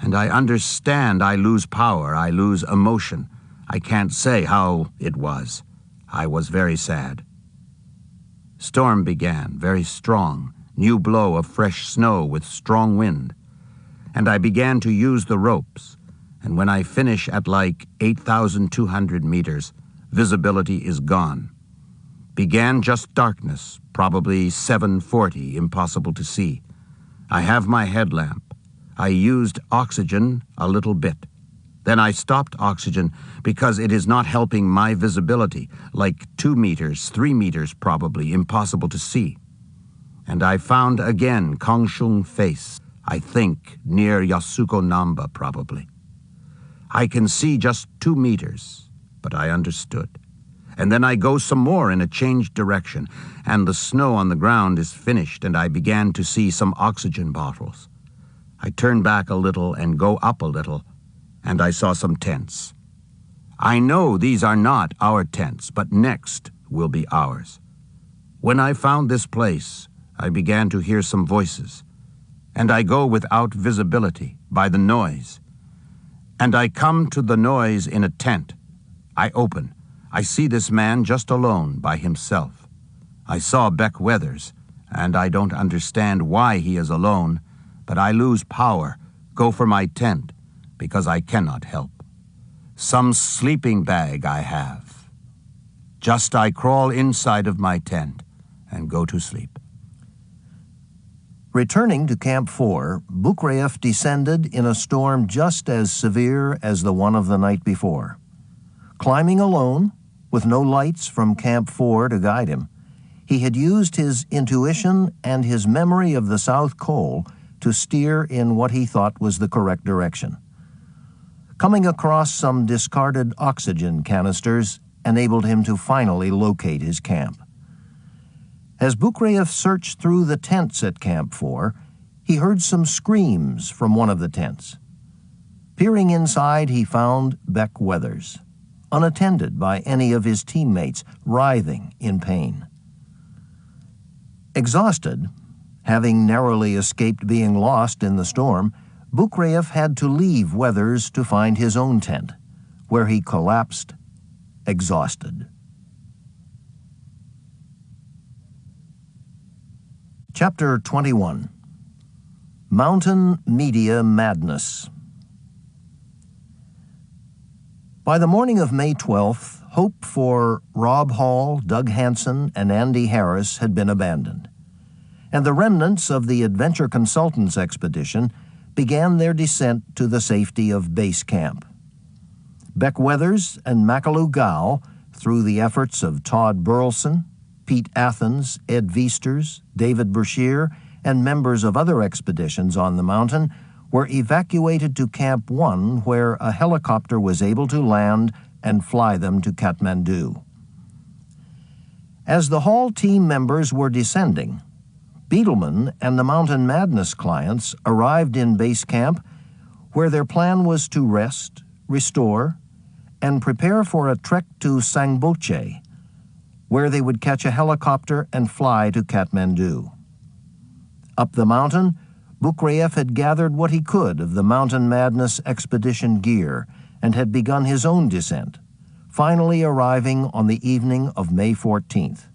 And I understand I lose power, I lose emotion. I can't say how it was. I was very sad. Storm began, very strong, new blow of fresh snow with strong wind. And I began to use the ropes. And when I finish at like 8,200 meters, visibility is gone. Began just darkness, probably 7:40, impossible to see. I have my headlamp. I used oxygen a little bit. Then I stopped oxygen because it is not helping my visibility, like 2 meters, 3 meters probably, impossible to see. And I found again Kangshung face, I think near Yasuko Namba probably. I can see just 2 meters, but I understood. And then I go some more in a changed direction, and the snow on the ground is finished, and I began to see some oxygen bottles. I turn back a little and go up a little, and I saw some tents. I know these are not our tents, but next will be ours. When I found this place, I began to hear some voices, and I go without visibility by the noise. And I come to the noise in a tent. I open. I see this man just alone by himself. I saw Beck Weathers, and I don't understand why he is alone, but I lose power, go for my tent, because I cannot help. Some sleeping bag I have. Just I crawl inside of my tent and go to sleep. Returning to Camp 4, Bukrayef descended in a storm just as severe as the one of the night before. Climbing alone, with no lights from Camp 4 to guide him, he had used his intuition and his memory of the South Col to steer in what he thought was the correct direction. Coming across some discarded oxygen canisters enabled him to finally locate his camp. As Bukrayef searched through the tents at Camp 4, he heard some screams from one of the tents. Peering inside, he found Beck Weathers, unattended by any of his teammates, writhing in pain. Exhausted, having narrowly escaped being lost in the storm, Bukrayef had to leave Weathers to find his own tent, where he collapsed, exhausted. Chapter 21. Mountain Media Madness. By the morning of May 12th, hope for Rob Hall, Doug Hansen, and Andy Harris had been abandoned, and the remnants of the Adventure Consultants expedition began their descent to the safety of base camp. Beck Weathers and Makalu Gao, through the efforts of Todd Burleson, Pete Athens, Ed Viesters, David Brashear, and members of other expeditions on the mountain, were evacuated to Camp 1, where a helicopter was able to land and fly them to Kathmandu. As the Hall team members were descending, Beetleman and the Mountain Madness clients arrived in base camp, where their plan was to rest, restore, and prepare for a trek to Sangboche, where they would catch a helicopter and fly to Kathmandu. Up the mountain, Bukrayef had gathered what he could of the Mountain Madness expedition gear and had begun his own descent, finally arriving on the evening of May 14th.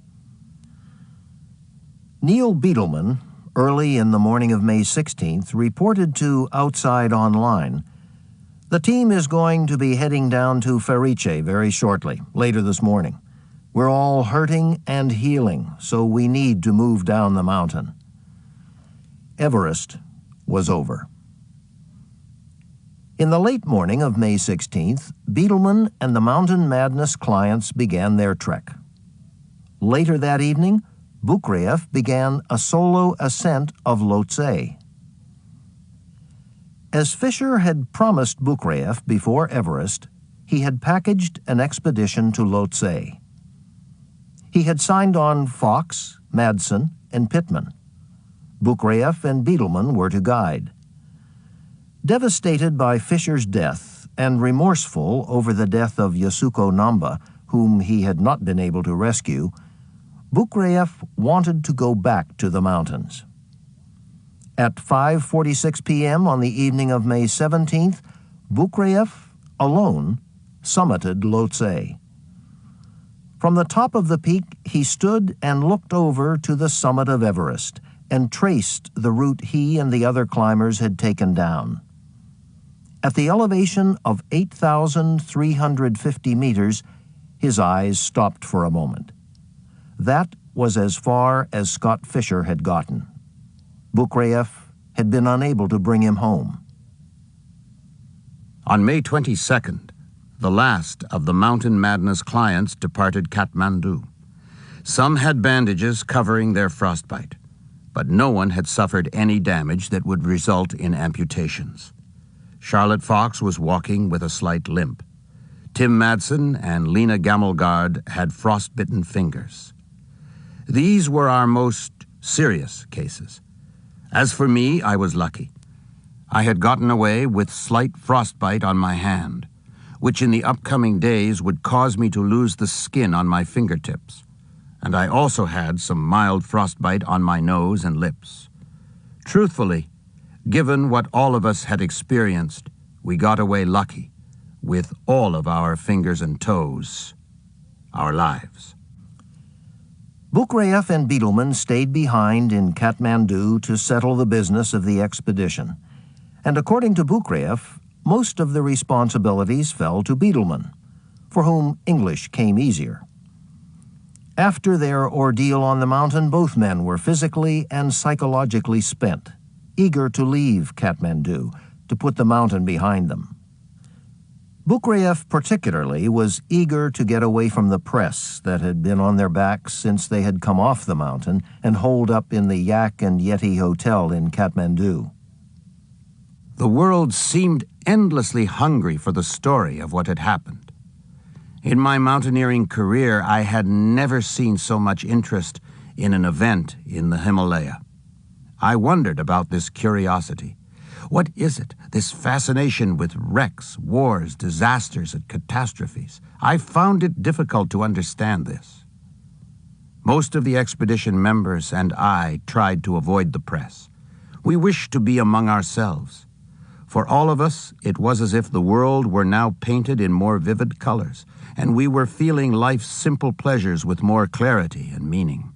Neil Beetleman, early in the morning of May 16th, reported to Outside Online, "The team is going to be heading down to Ferice very shortly, later this morning. We're all hurting and healing, so we need to move down the mountain." Everest was over. In the late morning of May 16th, Beetleman and the Mountain Madness clients began their trek. Later that evening, Bukrayef began a solo ascent of Lhotse. As Fisher had promised Bukrayef before Everest, he had packaged an expedition to Lhotse. He had signed on Fox, Madsen, and Pittman. Bukrayef and Beetleman were to guide. Devastated by Fisher's death and remorseful over the death of Yasuko Namba, whom he had not been able to rescue, Bukrayef wanted to go back to the mountains. At 5:46 p.m. on the evening of May 17th, Bukrayef, alone, summited Lhotse. From the top of the peak, he stood and looked over to the summit of Everest and traced the route he and the other climbers had taken down. At the elevation of 8,350 meters, his eyes stopped for a moment. That was as far as Scott Fisher had gotten. Bukrayef had been unable to bring him home. On May 22nd, the last of the Mountain Madness clients departed Kathmandu. Some had bandages covering their frostbite, but no one had suffered any damage that would result in amputations. Charlotte Fox was walking with a slight limp. Tim Madsen and Lena Gammelgard had frostbitten fingers. These were our most serious cases. As for me, I was lucky. I had gotten away with slight frostbite on my hand. which in the upcoming days would cause me to lose the skin on my fingertips, and I also had some mild frostbite on my nose and lips. Truthfully, given what all of us had experienced, we got away lucky, with all of our fingers and toes, our lives. Bukreyev and Beetleman stayed behind in Kathmandu to settle the business of the expedition, and according to Bukreyev, most of the responsibilities fell to Beetleman, for whom English came easier. After their ordeal on the mountain, both men were physically and psychologically spent, eager to leave Kathmandu, to put the mountain behind them. Bukreyev particularly was eager to get away from the press that had been on their backs since they had come off the mountain and holed up in the Yak and Yeti Hotel in Kathmandu. The world seemed endlessly hungry for the story of what had happened. In my mountaineering career, I had never seen so much interest in an event in the Himalaya. I wondered about this curiosity. What is it, this fascination with wrecks, wars, disasters, and catastrophes? I found it difficult to understand this. Most of the expedition members and I tried to avoid the press. We wished to be among ourselves. For all of us, it was as if the world were now painted in more vivid colors, and we were feeling life's simple pleasures with more clarity and meaning.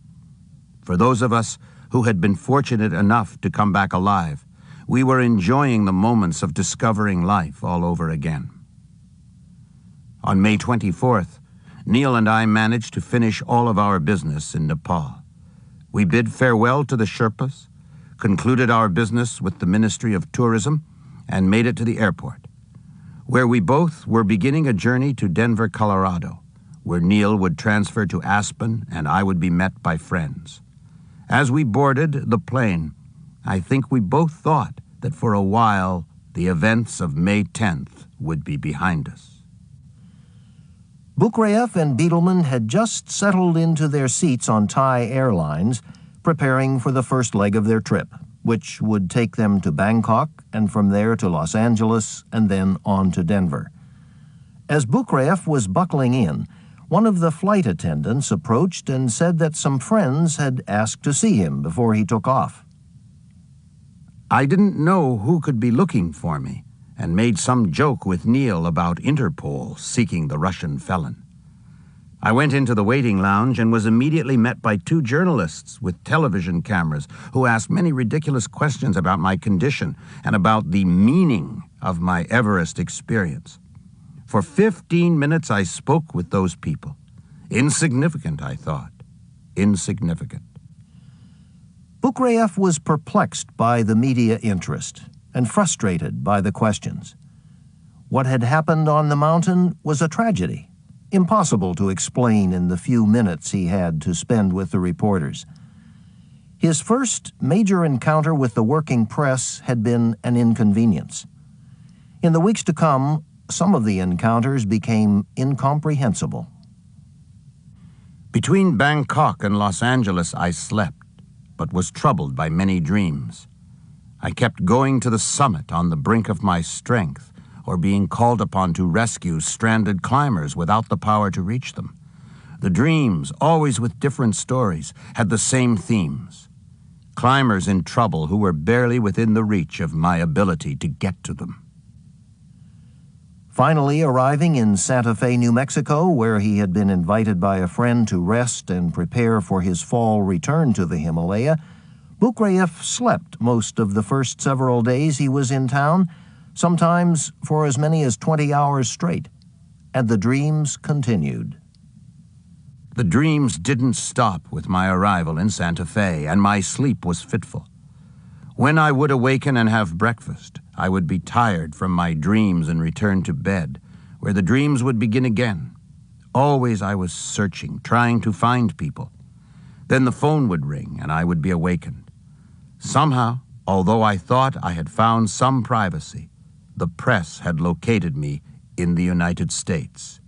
For those of us who had been fortunate enough to come back alive, we were enjoying the moments of discovering life all over again. On May 24th, Neil and I managed to finish all of our business in Nepal. We bid farewell to the Sherpas, concluded our business with the Ministry of Tourism, and made it to the airport, where we both were beginning a journey to Denver, Colorado, where Neil would transfer to Aspen and I would be met by friends. As we boarded the plane, I think we both thought that for a while the events of May 10th would be behind us. Bukreyev and Beetleman had just settled into their seats on Thai Airlines, preparing for the first leg of their trip, which would take them to Bangkok and from there to Los Angeles and then on to Denver. As Bukreyev was buckling in, one of the flight attendants approached and said that some friends had asked to see him before he took off. I didn't know who could be looking for me, and made some joke with Neil about Interpol seeking the Russian felon. I went into the waiting lounge and was immediately met by two journalists with television cameras who asked many ridiculous questions about my condition and about the meaning of my Everest experience. For 15 minutes I spoke with those people. Insignificant, I thought. Insignificant. Bukreyev was perplexed by the media interest and frustrated by the questions. What had happened on the mountain was a tragedy, impossible to explain in the few minutes he had to spend with the reporters. His first major encounter with the working press had been an inconvenience. In the weeks to come, some of the encounters became incomprehensible. Between Bangkok and Los Angeles, I slept, but was troubled by many dreams. I kept going to the summit on the brink of my strength, or being called upon to rescue stranded climbers without the power to reach them. The dreams, always with different stories, had the same themes. Climbers in trouble who were barely within the reach of my ability to get to them. Finally arriving in Santa Fe, New Mexico, where he had been invited by a friend to rest and prepare for his fall return to the Himalaya, Bukreyev slept most of the first several days he was in town, sometimes for as many as 20 hours straight, and the dreams continued. The dreams didn't stop with my arrival in Santa Fe, and my sleep was fitful. When I would awaken and have breakfast, I would be tired from my dreams and return to bed, where the dreams would begin again. Always I was searching, trying to find people. Then the phone would ring and I would be awakened. Somehow, although I thought I had found some privacy, the press had located me in the United States.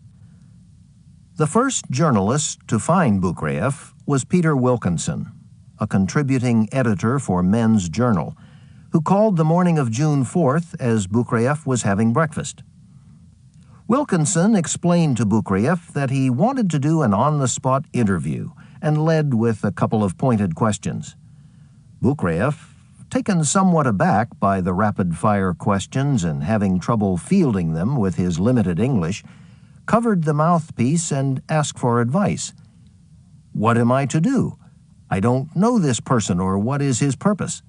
The first journalist to find Bukreyev was Peter Wilkinson, a contributing editor for Men's Journal, who called the morning of June 4th as Bukreyev was having breakfast. Wilkinson explained to Bukrieff that he wanted to do an on-the-spot interview and led with a couple of pointed questions. Bukrieff, taken somewhat aback by the rapid-fire questions and having trouble fielding them with his limited English, covered the mouthpiece and asked for advice. "What am I to do? I don't know this person, or what is his purpose?"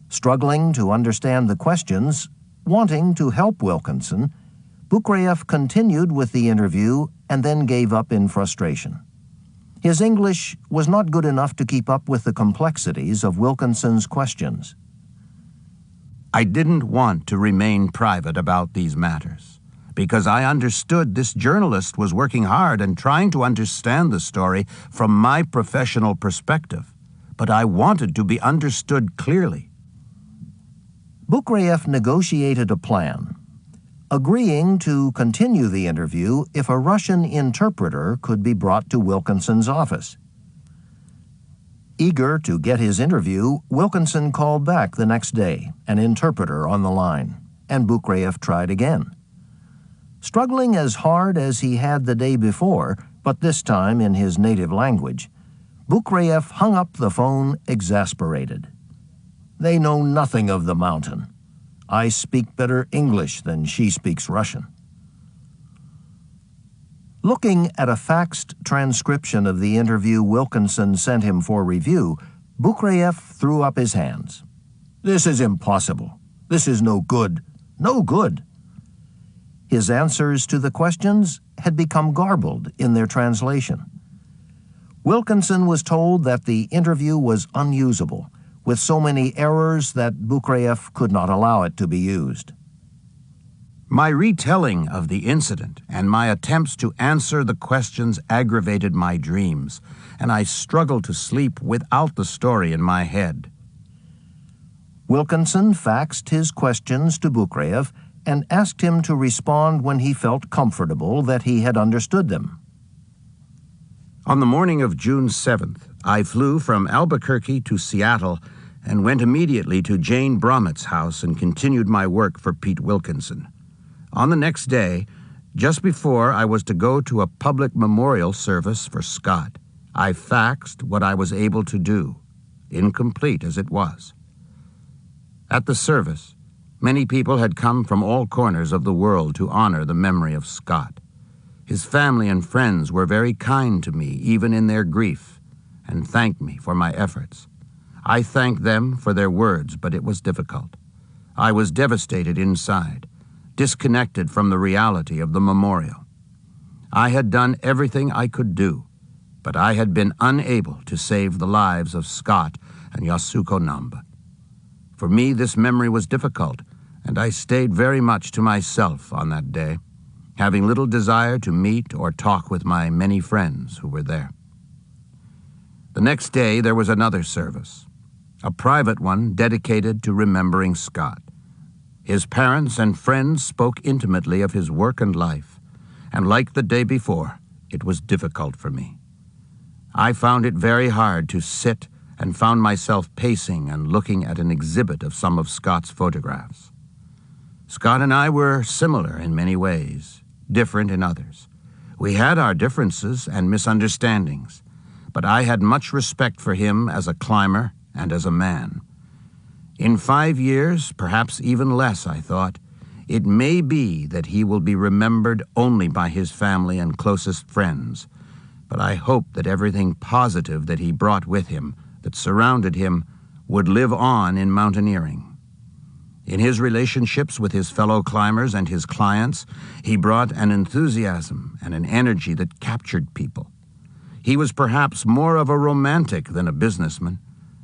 Struggling to understand the questions, wanting to help Wilkinson, Bukrieff continued with the interview and then gave up in frustration. His English was not good enough to keep up with the complexities of Wilkinson's questions. I didn't want to remain private about these matters, because I understood this journalist was working hard and trying to understand the story from my professional perspective, but I wanted to be understood clearly. Bukrieff negotiated a plan, agreeing to continue the interview if a Russian interpreter could be brought to Wilkinson's office. Eager to get his interview, Wilkinson called back the next day, an interpreter on the line, and Bukrieff tried again. Struggling as hard as he had the day before, but this time in his native language, Bukrieff hung up the phone exasperated. "They know nothing of the mountain. I speak better English than she speaks Russian." Looking at a faxed transcription of the interview Wilkinson sent him for review, Bukrieff threw up his hands. "This is impossible. This is no good. No good." His answers to the questions had become garbled in their translation. Wilkinson was told that the interview was unusable, with so many errors that Bukrieff could not allow it to be used. My retelling of the incident and my attempts to answer the questions aggravated my dreams, and I struggled to sleep without the story in my head. Wilkinson faxed his questions to Bukrieff and asked him to respond when he felt comfortable that he had understood them. On the morning of June 7th, I flew from Albuquerque to Seattle and went immediately to Jane Bromet's house and continued my work for Pete Wilkinson. On the next day, just before I was to go to a public memorial service for Scott, I faxed what I was able to do, incomplete as it was. At the service, many people had come from all corners of the world to honor the memory of Scott. His family and friends were very kind to me, even in their grief, and thanked me for my efforts. I thanked them for their words, but it was difficult. I was devastated inside, disconnected from the reality of the memorial. I had done everything I could do, but I had been unable to save the lives of Scott and Yasuko Namba. For me, this memory was difficult, and I stayed very much to myself on that day, having little desire to meet or talk with my many friends who were there. The next day, there was another service, a private one dedicated to remembering Scott. His parents and friends spoke intimately of his work and life, and like the day before, it was difficult for me. I found it very hard to sit and found myself pacing and looking at an exhibit of some of Scott's photographs. Scott and I were similar in many ways, different in others. We had our differences and misunderstandings, but I had much respect for him as a climber and as a man. In 5 years, perhaps even less, I thought, it may be that he will be remembered only by his family and closest friends, but I hope that everything positive that he brought with him, that surrounded him, would live on in mountaineering. In his relationships with his fellow climbers and his clients, he brought an enthusiasm and an energy that captured people. He was perhaps more of a romantic than a businessman,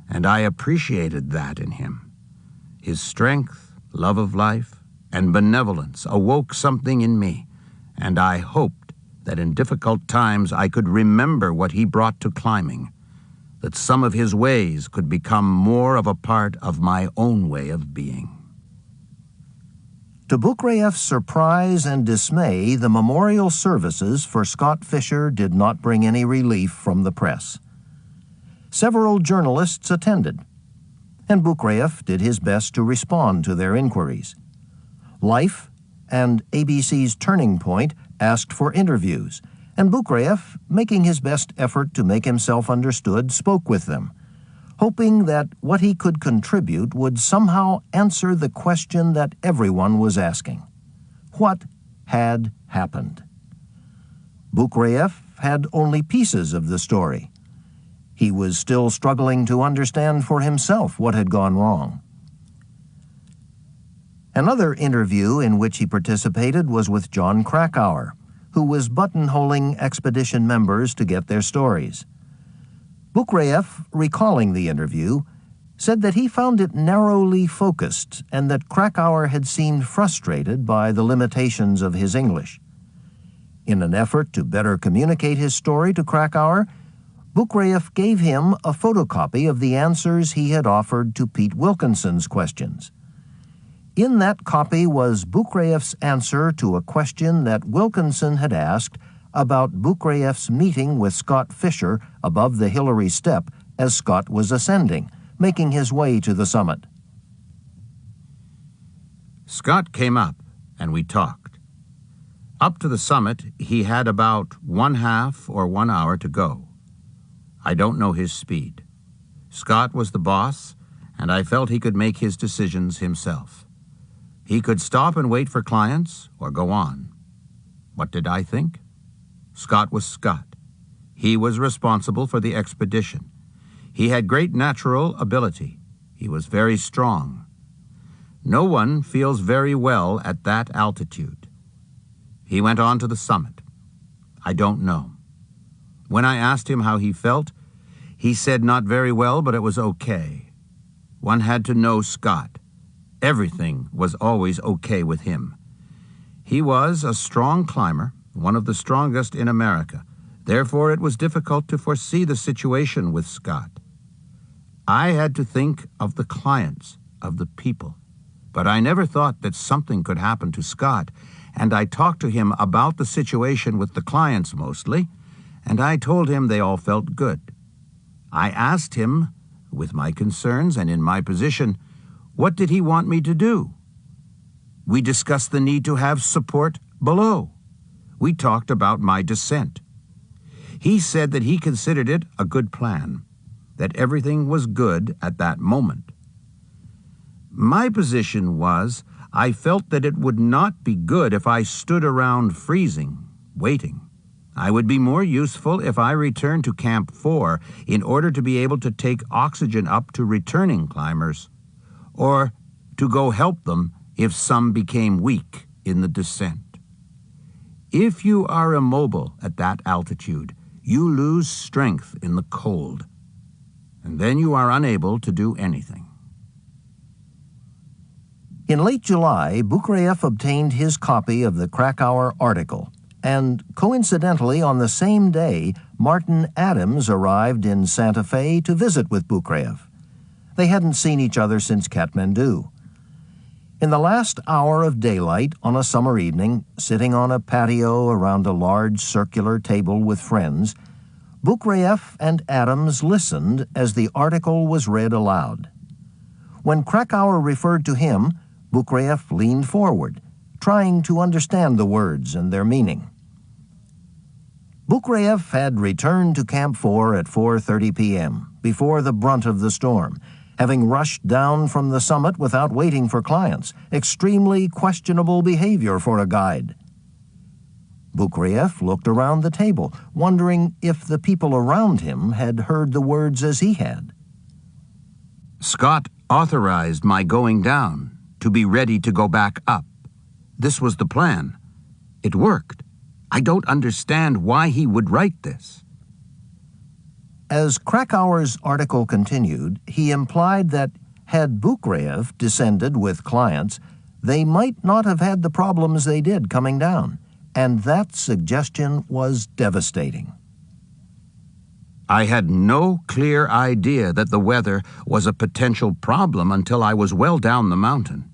and I appreciated that in him. His strength, love of life, and benevolence awoke something in me, and I hoped that in difficult times I could remember what he brought to climbing, that some of his ways could become more of a part of my own way of being. To Bukrieff's surprise and dismay, the memorial services for Scott Fisher did not bring any relief from the press. Several journalists attended, and Bukrieff did his best to respond to their inquiries. Life, and ABC's Turning Point asked for interviews, and Bukraev, making his best effort to make himself understood, spoke with them, hoping that what he could contribute would somehow answer the question that everyone was asking. What had happened? Bukraev had only pieces of the story. He was still struggling to understand for himself what had gone wrong. Another interview in which he participated was with John Krakauer, who was buttonholing expedition members to get their stories. Bukraev, recalling the interview, said that he found it narrowly focused and that Krakauer had seemed frustrated by the limitations of his English. In an effort to better communicate his story to Krakauer, Bukraev gave him a photocopy of the answers he had offered to Pete Wilkinson's questions. In that copy was Bukraev's answer to a question that Wilkinson had asked about Bukraev's meeting with Scott Fisher above the Hillary Step as Scott was ascending, making his way to the summit. Scott came up, and we talked. Up to the summit, he had about 1/2 or 1 hour to go. I don't know his speed. Scott was the boss, and I felt he could make his decisions himself. He could stop and wait for clients or go on. What did I think? Scott was Scott. He was responsible for the expedition. He had great natural ability. He was very strong. No one feels very well at that altitude. He went on to the summit. I don't know. When I asked him how he felt, he said not very well, but it was okay. One had to know Scott. Everything was always okay with him. He was a strong climber, one of the strongest in America. Therefore, it was difficult to foresee the situation with Scott. I had to think of the clients, of the people. But I never thought that something could happen to Scott, and I talked to him about the situation with the clients mostly, and I told him they all felt good. I asked him, with my concerns and in my position, what did he want me to do? We discussed the need to have support below. We talked about my descent. He said that he considered it a good plan, that everything was good at that moment. My position was, I felt that it would not be good if I stood around freezing, waiting. I would be more useful if I returned to Camp 4 in order to be able to take oxygen up to returning climbers, or to go help them if some became weak in the descent. If you are immobile at that altitude, you lose strength in the cold, and then you are unable to do anything. In late July, Bukraev obtained his copy of the Krakauer article, and coincidentally on the same day, Martin Adams arrived in Santa Fe to visit with Bukraev. They hadn't seen each other since Kathmandu. In the last hour of daylight on a summer evening, sitting on a patio around a large circular table with friends, Bukraev and Adams listened as the article was read aloud. When Krakauer referred to him, Bukraev leaned forward, trying to understand the words and their meaning. Bukraev had returned to Camp 4 at 4:30 p.m., before the brunt of the storm, having rushed down from the summit without waiting for clients, extremely questionable behavior for a guide. Bukraev looked around the table, wondering if the people around him had heard the words as he had. Scott authorized my going down to be ready to go back up. This was the plan. It worked. I don't understand why he would write this. As Krakauer's article continued, he implied that had Bukraev descended with clients, they might not have had the problems they did coming down, and that suggestion was devastating. I had no clear idea that the weather was a potential problem until I was well down the mountain.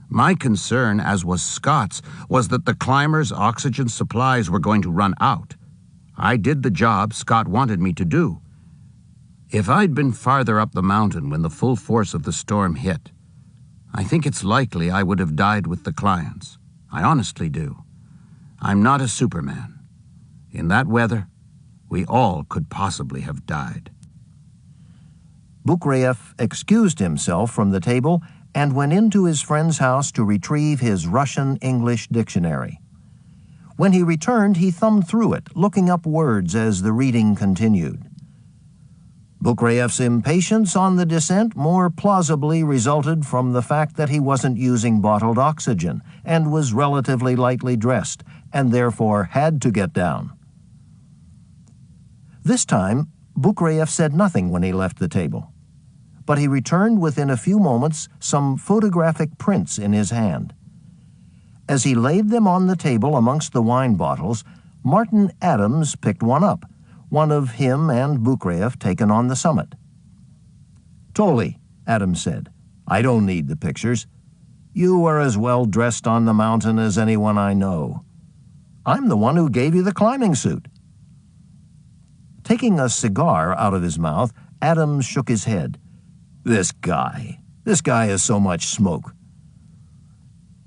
My concern, as was Scott's, was that the climbers' oxygen supplies were going to run out. I did the job Scott wanted me to do. If I'd been farther up the mountain when the full force of the storm hit, I think it's likely I would have died with the clients. I honestly do. I'm not a Superman. In that weather, we all could possibly have died. Bukreyev excused himself from the table and went into his friend's house to retrieve his Russian-English dictionary. When he returned, he thumbed through it, looking up words as the reading continued. Bukreyev's impatience on the descent more plausibly resulted from the fact that he wasn't using bottled oxygen and was relatively lightly dressed, and therefore had to get down. This time, Bukreyev said nothing when he left the table, but he returned within a few moments, some photographic prints in his hand. As he laid them on the table amongst the wine bottles, Martin Adams picked one up, one of him and Bukreyev taken on the summit. "Tolly," Adams said, "I don't need the pictures. You are as well dressed on the mountain as anyone I know. I'm the one who gave you the climbing suit." Taking a cigar out of his mouth, Adams shook his head. This guy is so much smoke."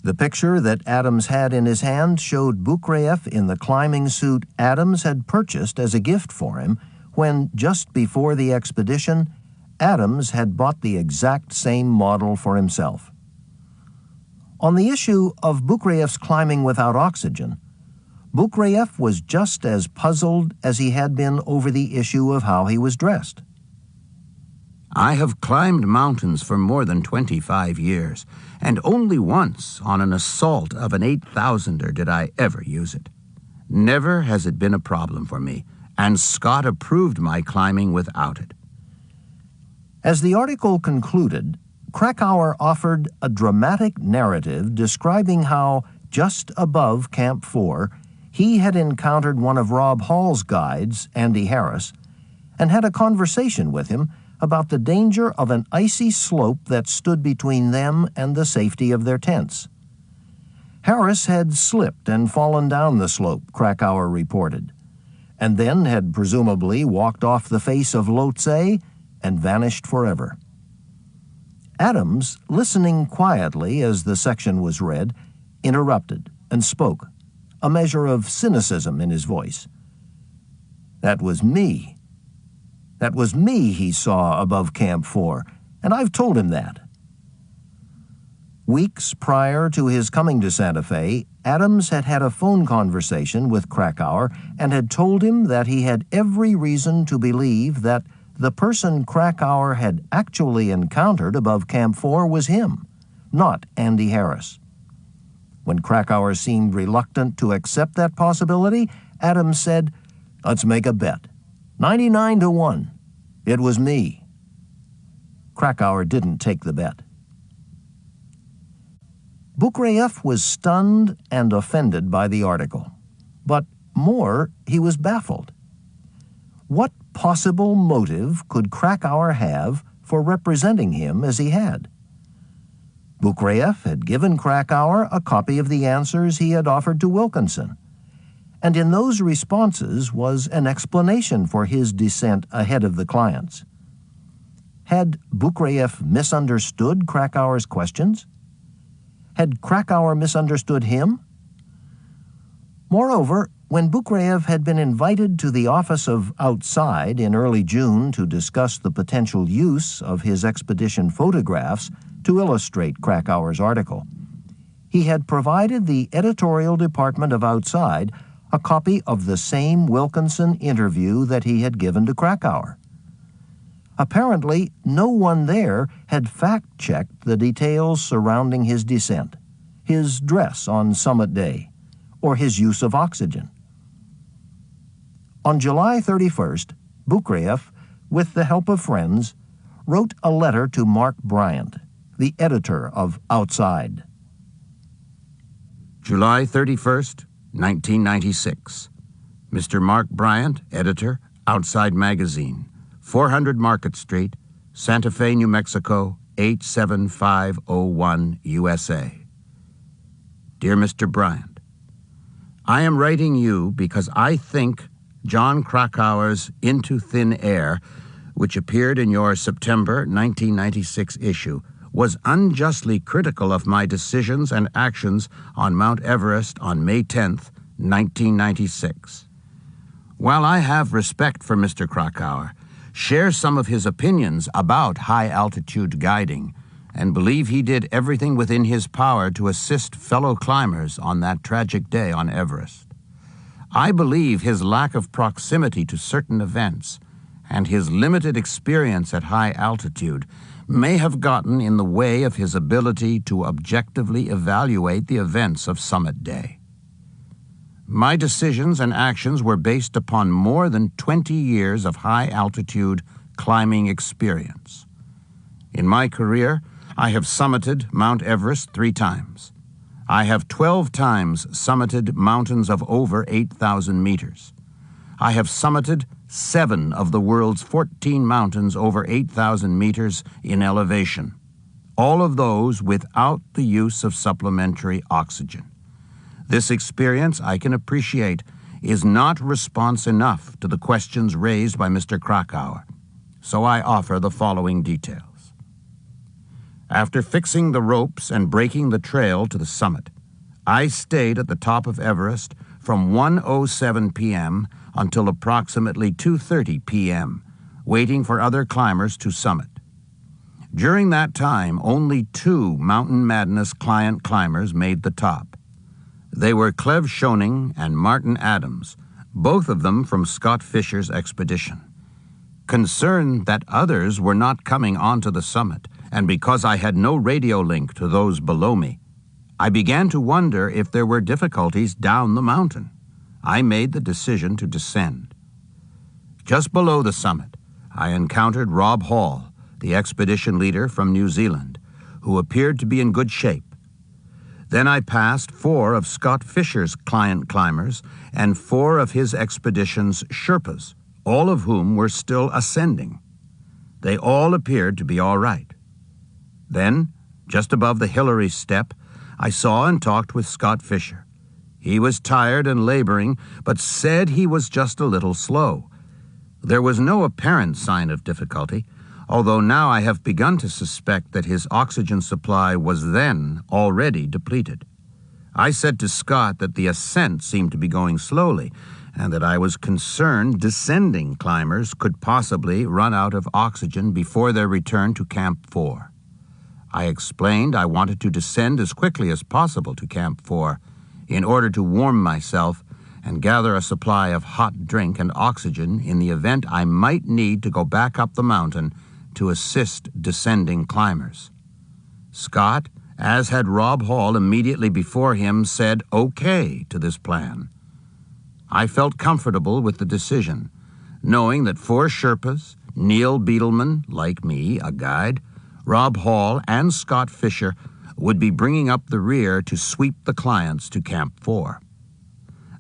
The picture that Adams had in his hand showed Bukreyev in the climbing suit Adams had purchased as a gift for him when, just before the expedition, Adams had bought the exact same model for himself. On the issue of Bukreyev's climbing without oxygen, Bukreyev was just as puzzled as he had been over the issue of how he was dressed. I have climbed mountains for more than 25 years, and only once on an assault of an 8,000er did I ever use it. Never has it been a problem for me, and Scott approved my climbing without it. As the article concluded, Krakauer offered a dramatic narrative describing how, just above Camp 4, he had encountered one of Rob Hall's guides, Andy Harris, and had a conversation with him about the danger of an icy slope that stood between them and the safety of their tents. Harris had slipped and fallen down the slope, Krakauer reported, and then had presumably walked off the face of Lhotse and vanished forever. Adams, listening quietly as the section was read, interrupted and spoke, a measure of cynicism in his voice. That was me he saw above Camp 4, and I've told him that. Weeks prior to his coming to Santa Fe, Adams had had a phone conversation with Krakauer and had told him that he had every reason to believe that the person Krakauer had actually encountered above Camp 4 was him, not Andy Harris. When Krakauer seemed reluctant to accept that possibility, Adams said, "Let's make a bet. 99-1. It was me." Krakauer didn't take the bet. Bukreyev was stunned and offended by the article, but more, he was baffled. What possible motive could Krakauer have for representing him as he had? Bukreyev had given Krakauer a copy of the answers he had offered to Wilkinson, and in those responses was an explanation for his descent ahead of the clients. Had Bukreyev misunderstood Krakauer's questions? Had Krakauer misunderstood him? Moreover, when Bukreyev had been invited to the office of Outside in early June to discuss the potential use of his expedition photographs to illustrate Krakauer's article, he had provided the editorial department of Outside a copy of the same Wilkinson interview that he had given to Krakauer. Apparently, no one there had fact-checked the details surrounding his descent, his dress on summit day, or his use of oxygen. On July 31st, Bukreyev, with the help of friends, wrote a letter to Mark Bryant, the editor of Outside. July 31st, 1996. Mr. Mark Bryant, editor, Outside Magazine, 400 Market Street, Santa Fe, New Mexico, 87501, USA. Dear Mr. Bryant, I am writing you because I think John Krakauer's Into Thin Air, which appeared in your September 1996 issue, was unjustly critical of my decisions and actions on Mount Everest on May 10th, 1996. While I have respect for Mr. Krakauer, share some of his opinions about high-altitude guiding, and believe he did everything within his power to assist fellow climbers on that tragic day on Everest, I believe his lack of proximity to certain events and his limited experience at high altitude may have gotten in the way of his ability to objectively evaluate the events of Summit Day. My decisions and actions were based upon more than 20 years of high-altitude climbing experience. In my career, I have summited Mount Everest 3 times. I have 12 times summited mountains of over 8,000 meters. I have summited 7 of the world's 14 mountains over 8,000 meters in elevation, all of those without the use of supplementary oxygen. This experience, I can appreciate, is not response enough to the questions raised by Mr. Krakauer, so I offer the following details. After fixing the ropes and breaking the trail to the summit, I stayed at the top of Everest from 1:07 p.m. until approximately 2:30 p.m., waiting for other climbers to summit. During that time, only 2 Mountain Madness client climbers made the top. They were Cleve Schoening and Martin Adams, both of them from Scott Fischer's expedition. Concerned that others were not coming onto the summit, and because I had no radio link to those below me, I began to wonder if there were difficulties down the mountain. I made the decision to descend. Just below the summit, I encountered Rob Hall, the expedition leader from New Zealand, who appeared to be in good shape. Then I passed 4 of Scott Fischer's client climbers and 4 of his expedition's Sherpas, all of whom were still ascending. They all appeared to be all right. Then, just above the Hillary Step, I saw and talked with Scott Fischer. He was tired and laboring, but said he was just a little slow. There was no apparent sign of difficulty, although now I have begun to suspect that his oxygen supply was then already depleted. I said to Scott that the ascent seemed to be going slowly, and that I was concerned descending climbers could possibly run out of oxygen before their return to Camp 4. I explained I wanted to descend as quickly as possible to Camp 4 in order to warm myself and gather a supply of hot drink and oxygen in the event I might need to go back up the mountain to assist descending climbers. Scott, as had Rob Hall immediately before him, said okay to this plan. I felt comfortable with the decision, knowing that 4 Sherpas, Neil Beetleman, like me, a guide, Rob Hall, and Scott Fischer would be bringing up the rear to sweep the clients to Camp 4.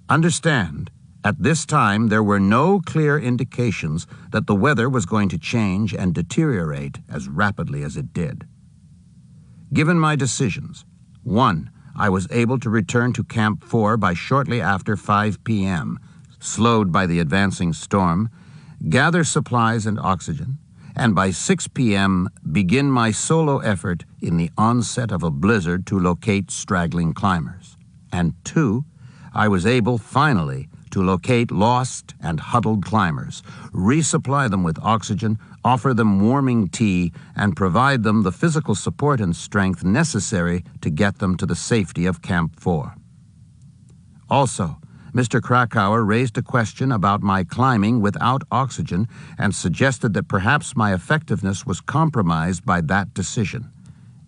Understand, at this time there were no clear indications that the weather was going to change and deteriorate as rapidly as it did. Given my decisions, 1, I was able to return to Camp 4 by shortly after 5 p.m., slowed by the advancing storm, gather supplies and oxygen, and by 6 p.m. begin my solo effort in the onset of a blizzard to locate straggling climbers. And 2, I was able finally to locate lost and huddled climbers, resupply them with oxygen, offer them warming tea, and provide them the physical support and strength necessary to get them to the safety of Camp 4. Also, Mr. Krakauer raised a question about my climbing without oxygen and suggested that perhaps my effectiveness was compromised by that decision.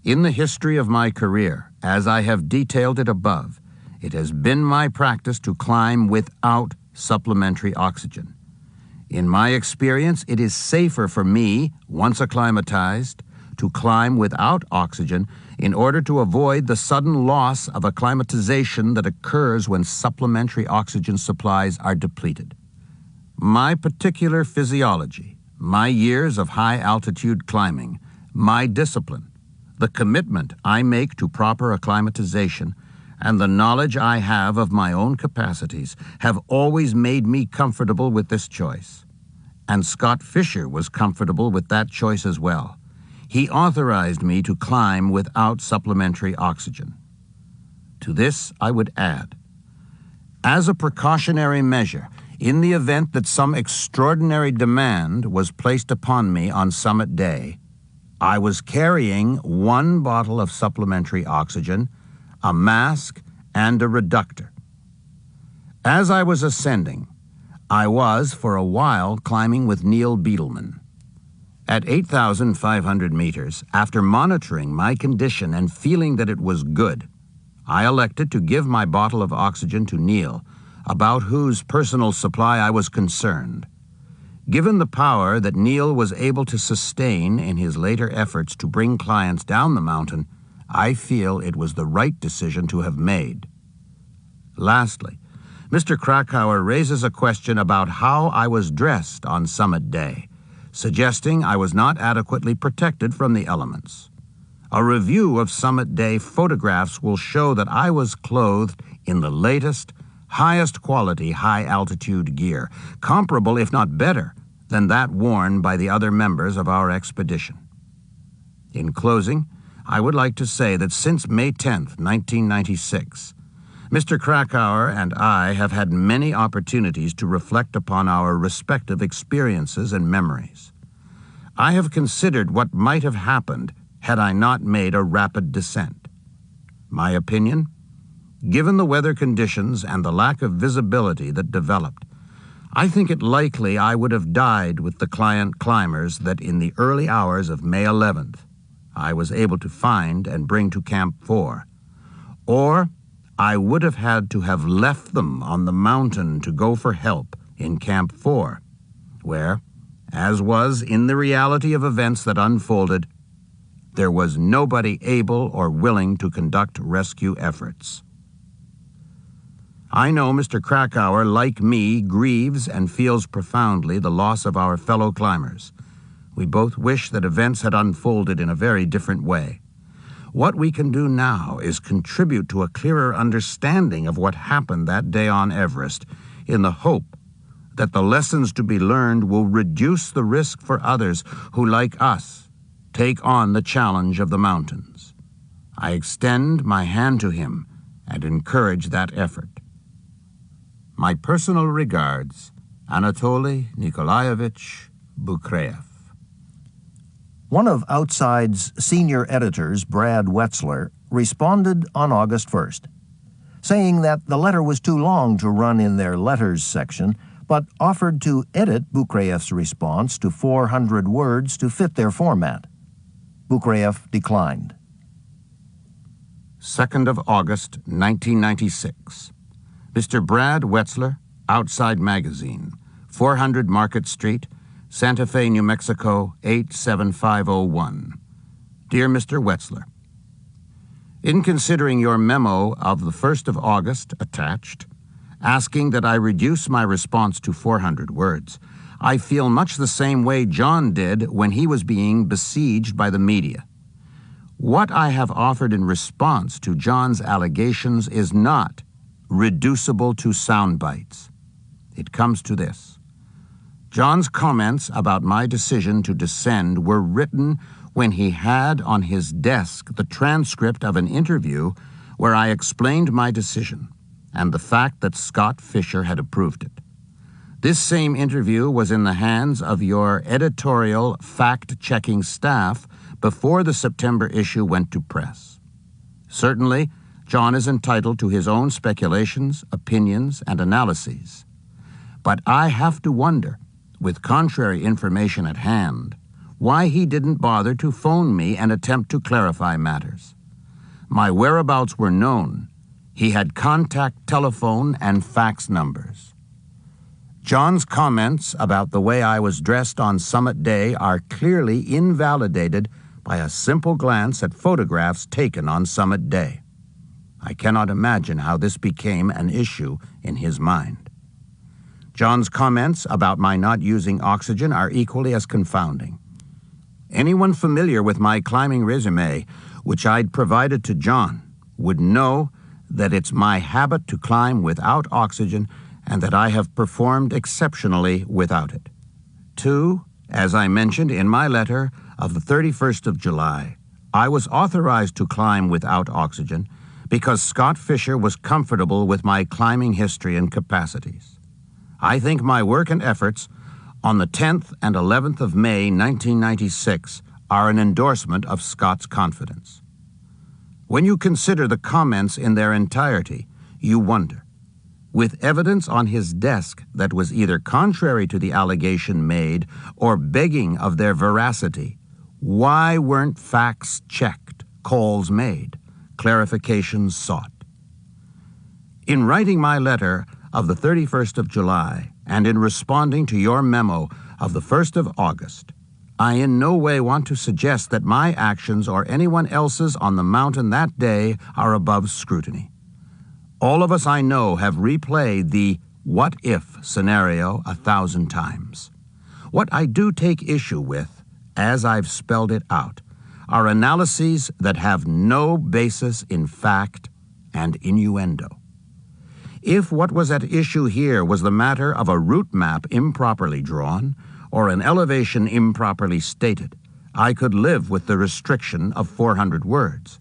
In the history of my career, as I have detailed it above, it has been my practice to climb without supplementary oxygen. In my experience, it is safer for me, once acclimatized, to climb without oxygen in order to avoid the sudden loss of acclimatization that occurs when supplementary oxygen supplies are depleted. My particular physiology, my years of high-altitude climbing, my discipline, the commitment I make to proper acclimatization, and the knowledge I have of my own capacities have always made me comfortable with this choice. And Scott Fischer was comfortable with that choice as well. he authorized me to climb without supplementary oxygen. To this, I would add, as a precautionary measure, in the event that some extraordinary demand was placed upon me on summit day, I was carrying 1 bottle of supplementary oxygen, a mask, and a reductor. As I was ascending, I was, for a while, climbing with Neil Beadleman. At 8,500 meters, after monitoring my condition and feeling that it was good, I elected to give my bottle of oxygen to Neil, about whose personal supply I was concerned. Given the power that Neil was able to sustain in his later efforts to bring clients down the mountain, I feel it was the right decision to have made. Lastly, Mr. Krakauer raises a question about how I was dressed on summit day, suggesting I was not adequately protected from the elements. A review of summit day photographs will show that I was clothed in the latest, highest quality high-altitude gear, comparable if not better than that worn by the other members of our expedition. In closing, I would like to say that since May 10th, 1996, Mr. Krakauer and I have had many opportunities to reflect upon our respective experiences and memories. I have considered what might have happened had I not made a rapid descent. My opinion? Given the weather conditions and the lack of visibility that developed, I think it likely I would have died with the climbers that in the early hours of May 11th I was able to find and bring to Camp 4. Or I would have had to have left them on the mountain to go for help in Camp 4, where, as was in the reality of events that unfolded, there was nobody able or willing to conduct rescue efforts. I know Mr. Krakauer, like me, grieves and feels profoundly the loss of our fellow climbers. We both wish that events had unfolded in a very different way. What we can do now is contribute to a clearer understanding of what happened that day on Everest, in the hope that the lessons to be learned will reduce the risk for others who, like us, take on the challenge of the mountains. I extend my hand to him and encourage that effort. My personal regards, Anatoly Nikolaevich Bukreyev. One of Outside's senior editors, Brad Wetzler, responded on August 1st, saying that the letter was too long to run in their letters section, but offered to edit Bukreyev's response to 400 words to fit their format. Bukreyev declined. 2nd of August, 1996. Mr. Brad Wetzler, Outside Magazine, 400 Market Street, Santa Fe, New Mexico, 87501. Dear Mr. Wetzler, in considering your memo of the 1st of August attached, asking that I reduce my response to 400 words, I feel much the same way John did when he was being besieged by the media. What I have offered in response to John's allegations is not reducible to sound bites. It comes to this. John's comments about my decision to descend were written when he had on his desk the transcript of an interview where I explained my decision and the fact that Scott Fisher had approved it. This same interview was in the hands of your editorial fact-checking staff before the September issue went to press. Certainly, John is entitled to his own speculations, opinions, and analyses. But I have to wonder, with contrary information at hand, why he didn't bother to phone me and attempt to clarify matters. My whereabouts were known. He had contact telephone and fax numbers. John's comments about the way I was dressed on summit day are clearly invalidated by a simple glance at photographs taken on summit day. I cannot imagine how this became an issue in his mind. John's comments about my not using oxygen are equally as confounding. Anyone familiar with my climbing resume, which I'd provided to John, would know that it's my habit to climb without oxygen and that I have performed exceptionally without it. 2, as I mentioned in my letter, of the 31st of July, I was authorized to climb without oxygen because Scott Fisher was comfortable with my climbing history and capacities. I think my work and efforts on the 10th and 11th of May 1996 are an endorsement of Scott's confidence. When you consider the comments in their entirety, you wonder, with evidence on his desk that was either contrary to the allegation made or begging of their veracity, why weren't facts checked, calls made, clarifications sought? In writing my letter of the 31st of July and in responding to your memo of the 1st of August, I in no way want to suggest that my actions or anyone else's on the mountain that day are above scrutiny. All of us I know have replayed the what-if scenario 1,000 times. What I do take issue with, as I've spelled it out, are analyses that have no basis in fact and innuendo. If what was at issue here was the matter of a route map improperly drawn or an elevation improperly stated, I could live with the restriction of 400 words.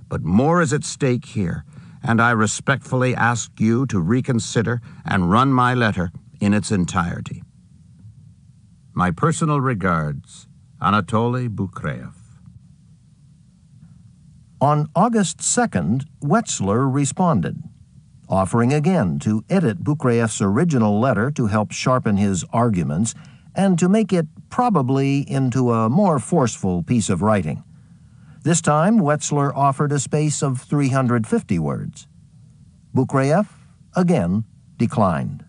But more is at stake here, and I respectfully ask you to reconsider and run my letter in its entirety. My personal regards, Anatoly Bukreev. On August 2nd, Wetzler responded, offering again to edit Bukreev's original letter to help sharpen his arguments and to make it probably into a more forceful piece of writing. This time, Wetzler offered a space of 350 words. Bukreev again declined.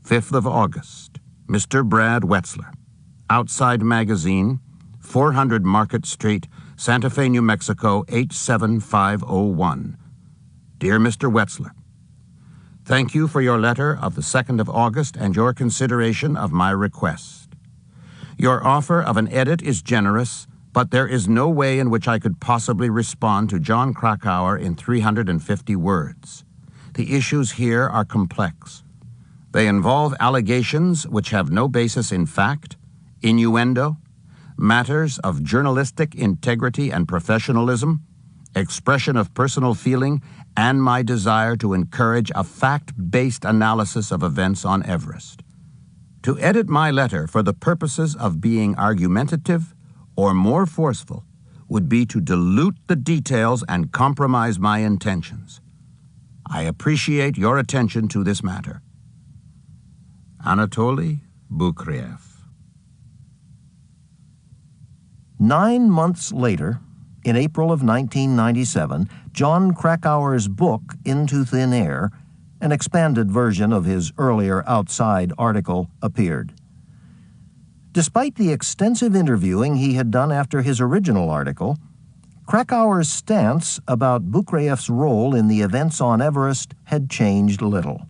5th of August, Mr. Brad Wetzler, Outside Magazine, 400 Market Street, Santa Fe, New Mexico, 87501. Dear Mr. Wetzler, thank you for your letter of the 2nd of August and your consideration of my request. Your offer of an edit is generous, but there is no way in which I could possibly respond to John Krakauer in 350 words. The issues here are complex. They involve allegations which have no basis in fact, innuendo, matters of journalistic integrity and professionalism, expression of personal feeling, and my desire to encourage a fact-based analysis of events on Everest. To edit my letter for the purposes of being argumentative or more forceful would be to dilute the details and compromise my intentions. I appreciate your attention to this matter. Anatoly Bukreev. 9 months later, in April of 1997, John Krakauer's book, Into Thin Air, an expanded version of his earlier Outside article, appeared. Despite the extensive interviewing he had done after his original article, Krakauer's stance about Bukreev's role in the events on Everest had changed little.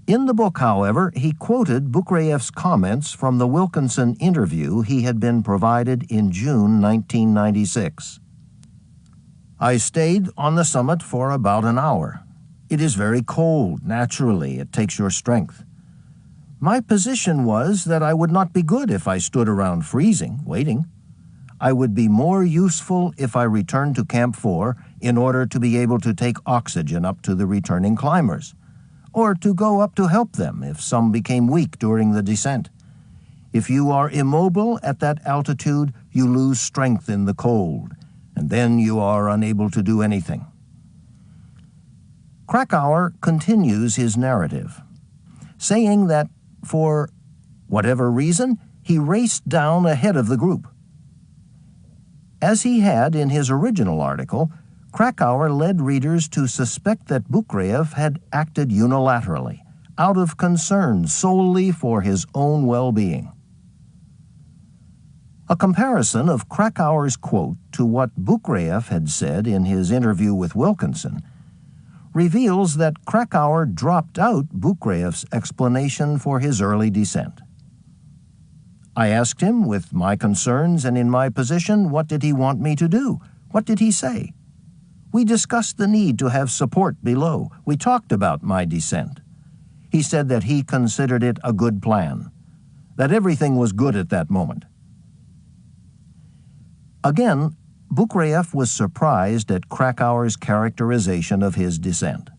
In the book, however, he quoted Bukreev's comments from the Wilkinson interview he had been provided in June 1996. I stayed on the summit for about an hour. It is very cold. Naturally, it takes your strength. My position was that I would not be good if I stood around freezing, waiting. I would be more useful if I returned to Camp 4 in order to be able to take oxygen up to the returning climbers, or to go up to help them if some became weak during the descent. If you are immobile at that altitude, you lose strength in the cold, and then you are unable to do anything. Krakauer continues his narrative, saying that for whatever reason, he raced down ahead of the group. As he had in his original article, Krakauer led readers to suspect that Bukreev had acted unilaterally, out of concern solely for his own well-being. A comparison of Krakauer's quote to what Bukreev had said in his interview with Wilkinson reveals that Krakauer dropped out Bukreev's explanation for his early descent. I asked him, with my concerns and in my position, what did he want me to do? What did he say? We discussed the need to have support below. We talked about my descent. He said that he considered it a good plan, that everything was good at that moment. Again, Bukraev was surprised at Krakauer's characterization of his descent,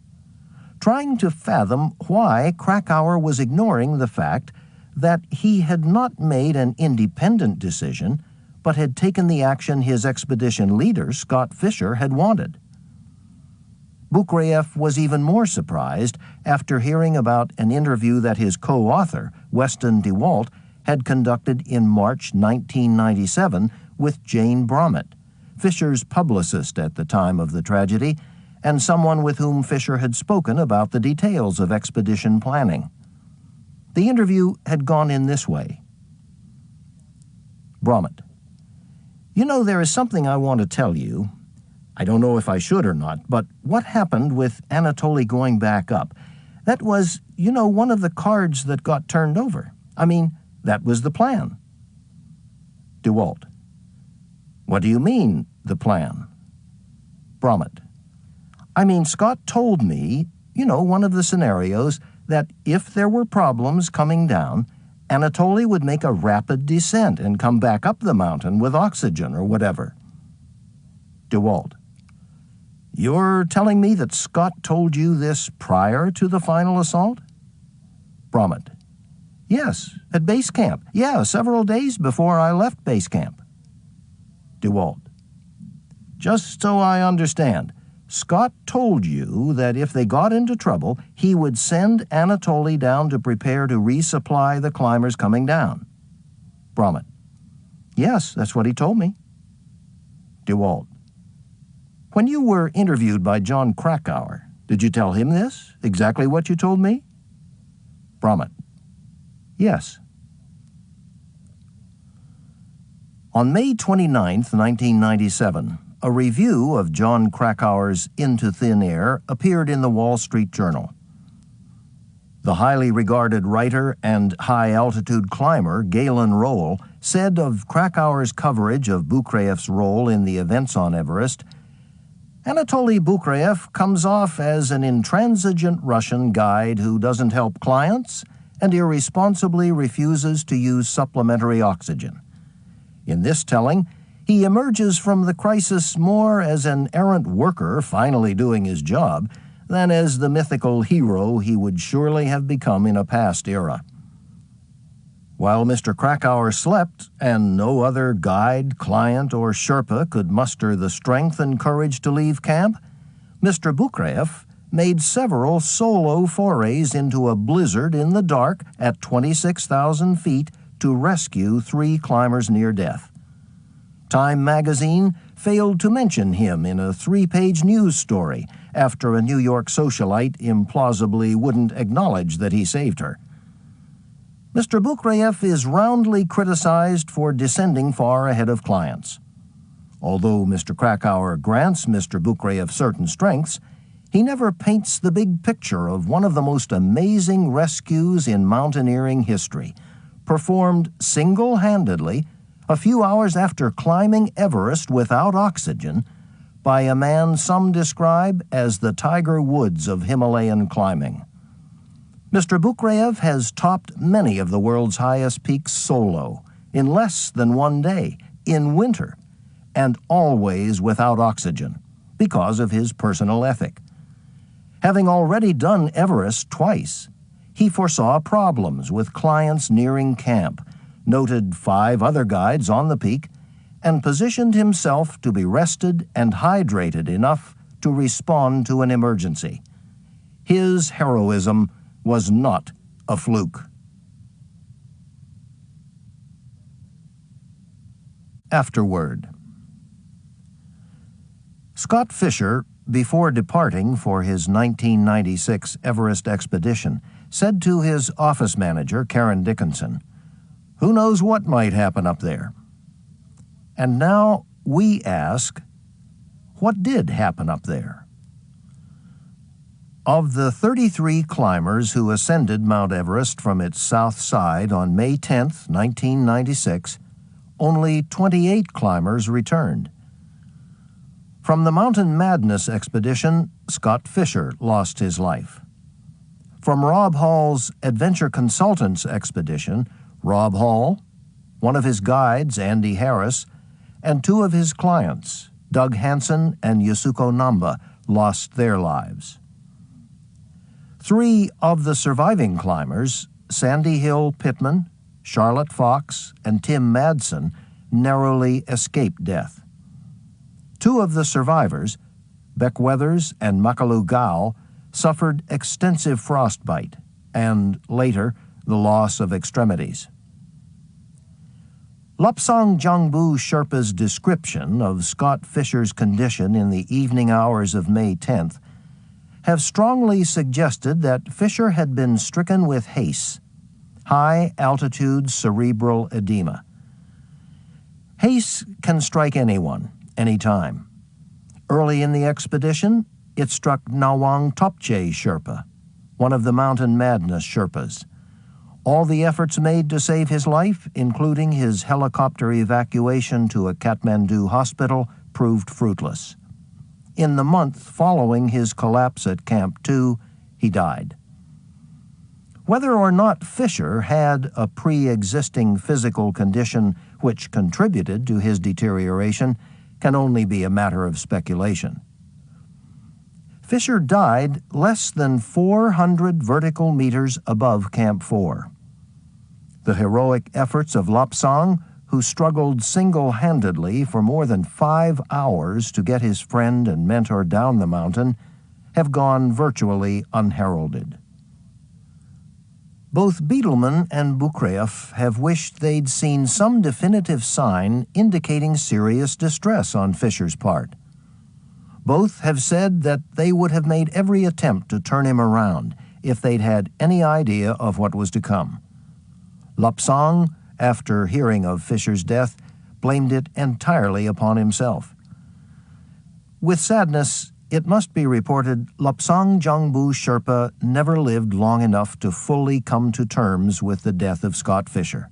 trying to fathom why Krakauer was ignoring the fact that he had not made an independent decision, but had taken the action his expedition leader, Scott Fisher, had wanted. Bukraev was even more surprised after hearing about an interview that his co-author, Weston DeWalt, had conducted in March 1997 with Jane Bromett, Fisher's publicist at the time of the tragedy, and someone with whom Fisher had spoken about the details of expedition planning. The interview had gone in this way. Bromett: "You know, there is something I want to tell you. I don't know if I should or not, but what happened with Anatoly going back up? That was, one of the cards that got turned over. I mean, that was the plan." DeWalt: "What do you mean, the plan?" Bromett: "I mean, Scott told me, one of the scenarios, that if there were problems coming down, Anatoly would make a rapid descent and come back up the mountain with oxygen or whatever." DeWalt: "You're telling me that Scott told you this prior to the final assault?" Bromett: "Yes, at base camp. Yeah, several days before I left base camp." DeWalt: "Just so I understand, Scott told you that if they got into trouble, he would send Anatoly down to prepare to resupply the climbers coming down?" Bromett: "Yes, that's what he told me." DeWalt: "When you were interviewed by John Krakauer, did you tell him this, exactly what you told me?" Bromett: "Yes." On May 29, 1997, a review of John Krakauer's Into Thin Air appeared in the Wall Street Journal. The highly regarded writer and high-altitude climber Galen Rowell said of Krakauer's coverage of Bukraev's role in the events on Everest, "Anatoly Bukraev comes off as an intransigent Russian guide who doesn't help clients and irresponsibly refuses to use supplementary oxygen. In this telling, he emerges from the crisis more as an errant worker finally doing his job than as the mythical hero he would surely have become in a past era." While Mr. Krakauer slept, and no other guide, client, or Sherpa could muster the strength and courage to leave camp, Mr. Bukraev made several solo forays into a blizzard in the dark at 26,000 feet to rescue 3 climbers near death. Time magazine failed to mention him in a 3-page news story after a New York socialite implausibly wouldn't acknowledge that he saved her. Mr. Bukraev is roundly criticized for descending far ahead of clients. Although Mr. Krakauer grants Mr. Bukraev certain strengths, he never paints the big picture of one of the most amazing rescues in mountaineering history, performed single-handedly a few hours after climbing Everest without oxygen by a man some describe as the Tiger Woods of Himalayan climbing. Mr. Bukraev has topped many of the world's highest peaks solo, in less than 1 day, in winter, and always without oxygen, because of his personal ethic. Having already done Everest twice, he foresaw problems with clients nearing camp, noted 5 other guides on the peak, and positioned himself to be rested and hydrated enough to respond to an emergency. His heroism was not a fluke. Afterword. Scott Fisher, before departing for his 1996 Everest expedition, said to his office manager, Karen Dickinson, "Who knows what might happen up there?" And now we ask, what did happen up there? Of the 33 climbers who ascended Mount Everest from its south side on May 10, 1996, only 28 climbers returned. From the Mountain Madness expedition, Scott Fisher lost his life. From Rob Hall's Adventure Consultants expedition, Rob Hall, one of his guides, Andy Harris, and two of his clients, Doug Hansen and Yasuko Namba, lost their lives. Three of the surviving climbers, Sandy Hill Pittman, Charlotte Fox, and Tim Madsen, narrowly escaped death. Two of the survivors, Beck Weathers and Makalu Gao, suffered extensive frostbite and, later, the loss of extremities. Lopsang Jangbu Sherpa's description of Scott Fisher's condition in the evening hours of May 10th have strongly suggested that Fisher had been stricken with HACE, high-altitude cerebral edema. HACE can strike anyone, anytime. Early in the expedition, it struck Nawang Topche Sherpa, one of the Mountain Madness Sherpas. All the efforts made to save his life, including his helicopter evacuation to a Kathmandu hospital, proved fruitless. In the month following his collapse at Camp 2, he died. Whether or not Fisher had a pre-existing physical condition which contributed to his deterioration can only be a matter of speculation. Fisher died less than 400 vertical meters above Camp 4. The heroic efforts of Lopsang, who struggled single-handedly for more than 5 hours to get his friend and mentor down the mountain, have gone virtually unheralded. Both Beetleman and Bukreev have wished they'd seen some definitive sign indicating serious distress on Fisher's part. Both have said that they would have made every attempt to turn him around if they'd had any idea of what was to come. Lopsang, after hearing of Fisher's death, blamed it entirely upon himself. With sadness, it must be reported Lopsang Jangbu Sherpa never lived long enough to fully come to terms with the death of Scott Fisher.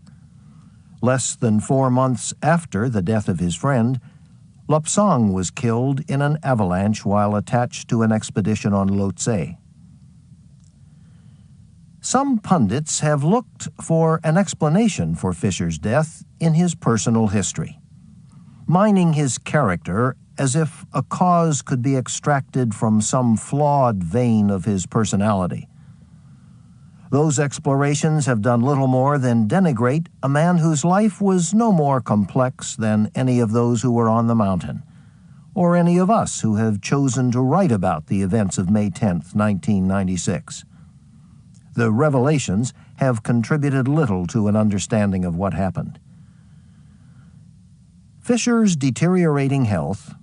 Less than 4 months after the death of his friend, Lopsang was killed in an avalanche while attached to an expedition on Lhotse. Some pundits have looked for an explanation for Fisher's death in his personal history, mining his character as if a cause could be extracted from some flawed vein of his personality. Those explorations have done little more than denigrate a man whose life was no more complex than any of those who were on the mountain, or any of us who have chosen to write about the events of May 10th, 1996. The revelations have contributed little to an understanding of what happened. Fisher's deteriorating health,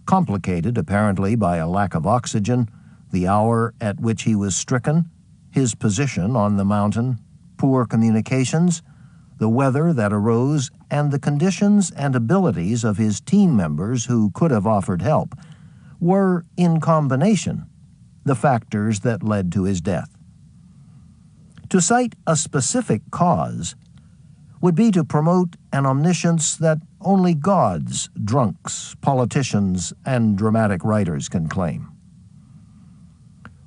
complicated apparently by a lack of oxygen, the hour at which he was stricken, his position on the mountain, poor communications, the weather that arose, and the conditions and abilities of his team members who could have offered help, were, in combination, the factors that led to his death. To cite a specific cause would be to promote an omniscience that only gods, drunks, politicians, and dramatic writers can claim.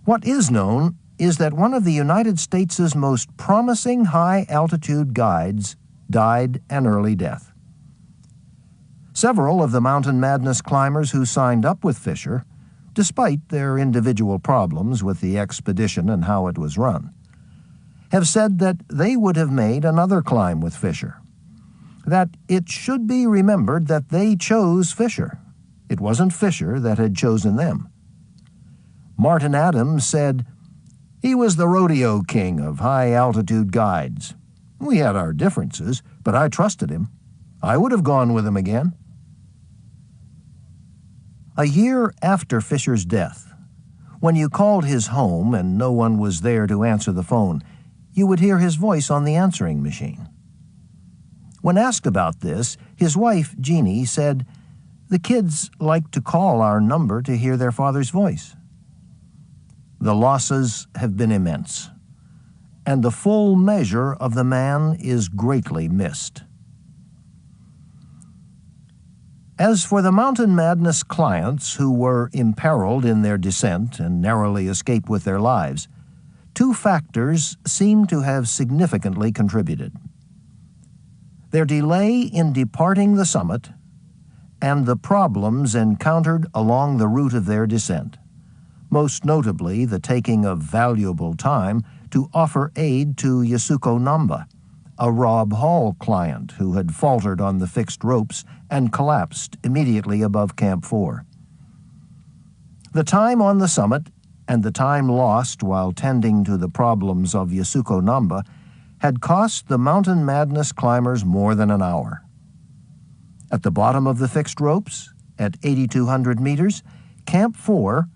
What is known is that one of the United States' most promising high-altitude guides died an early death. Several of the Mountain Madness climbers who signed up with Fisher, despite their individual problems with the expedition and how it was run, have said that they would have made another climb with Fisher, that it should be remembered that they chose Fisher. It wasn't Fisher that had chosen them. Martin Adams said, "He was the rodeo king of high-altitude guides. We had our differences, but I trusted him. I would have gone with him again." A year after Fisher's death, when you called his home and no one was there to answer the phone, you would hear his voice on the answering machine. When asked about this, his wife, Jeannie, said, "The kids like to call our number to hear their father's voice." The losses have been immense, and the full measure of the man is greatly missed. As for the Mountain Madness clients who were imperiled in their descent and narrowly escaped with their lives, two factors seem to have significantly contributed: their delay in departing the summit and the problems encountered along the route of their descent, most notably the taking of valuable time to offer aid to Yasuko Namba, a Rob Hall client who had faltered on the fixed ropes and collapsed immediately above Camp 4. The time on the summit and the time lost while tending to the problems of Yasuko Namba had cost the Mountain Madness climbers more than an hour. At the bottom of the fixed ropes, at 8,200 meters, Camp 4,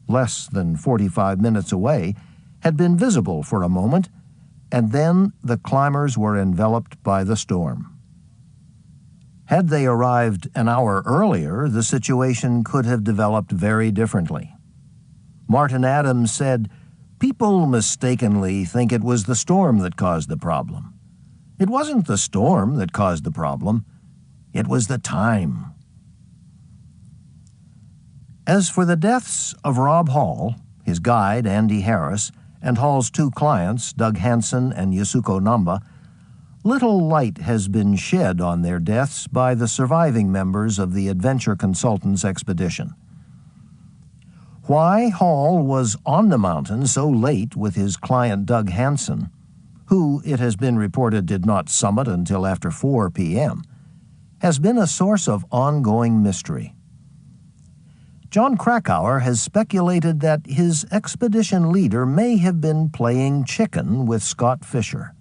less than 45 minutes away, had been visible for a moment, and then the climbers were enveloped by the storm. Had they arrived an hour earlier, the situation could have developed very differently. Martin Adams said, "People mistakenly think it was the storm that caused the problem. It wasn't the storm that caused the problem. It was the time." As for the deaths of Rob Hall, his guide, Andy Harris, and Hall's two clients, Doug Hansen and Yasuko Namba, little light has been shed on their deaths by the surviving members of the Adventure Consultants expedition. Why Hall was on the mountain so late with his client Doug Hansen, who it has been reported did not summit until after 4 p.m., has been a source of ongoing mystery. John Krakauer has speculated that his expedition leader may have been playing chicken with Scott Fisher,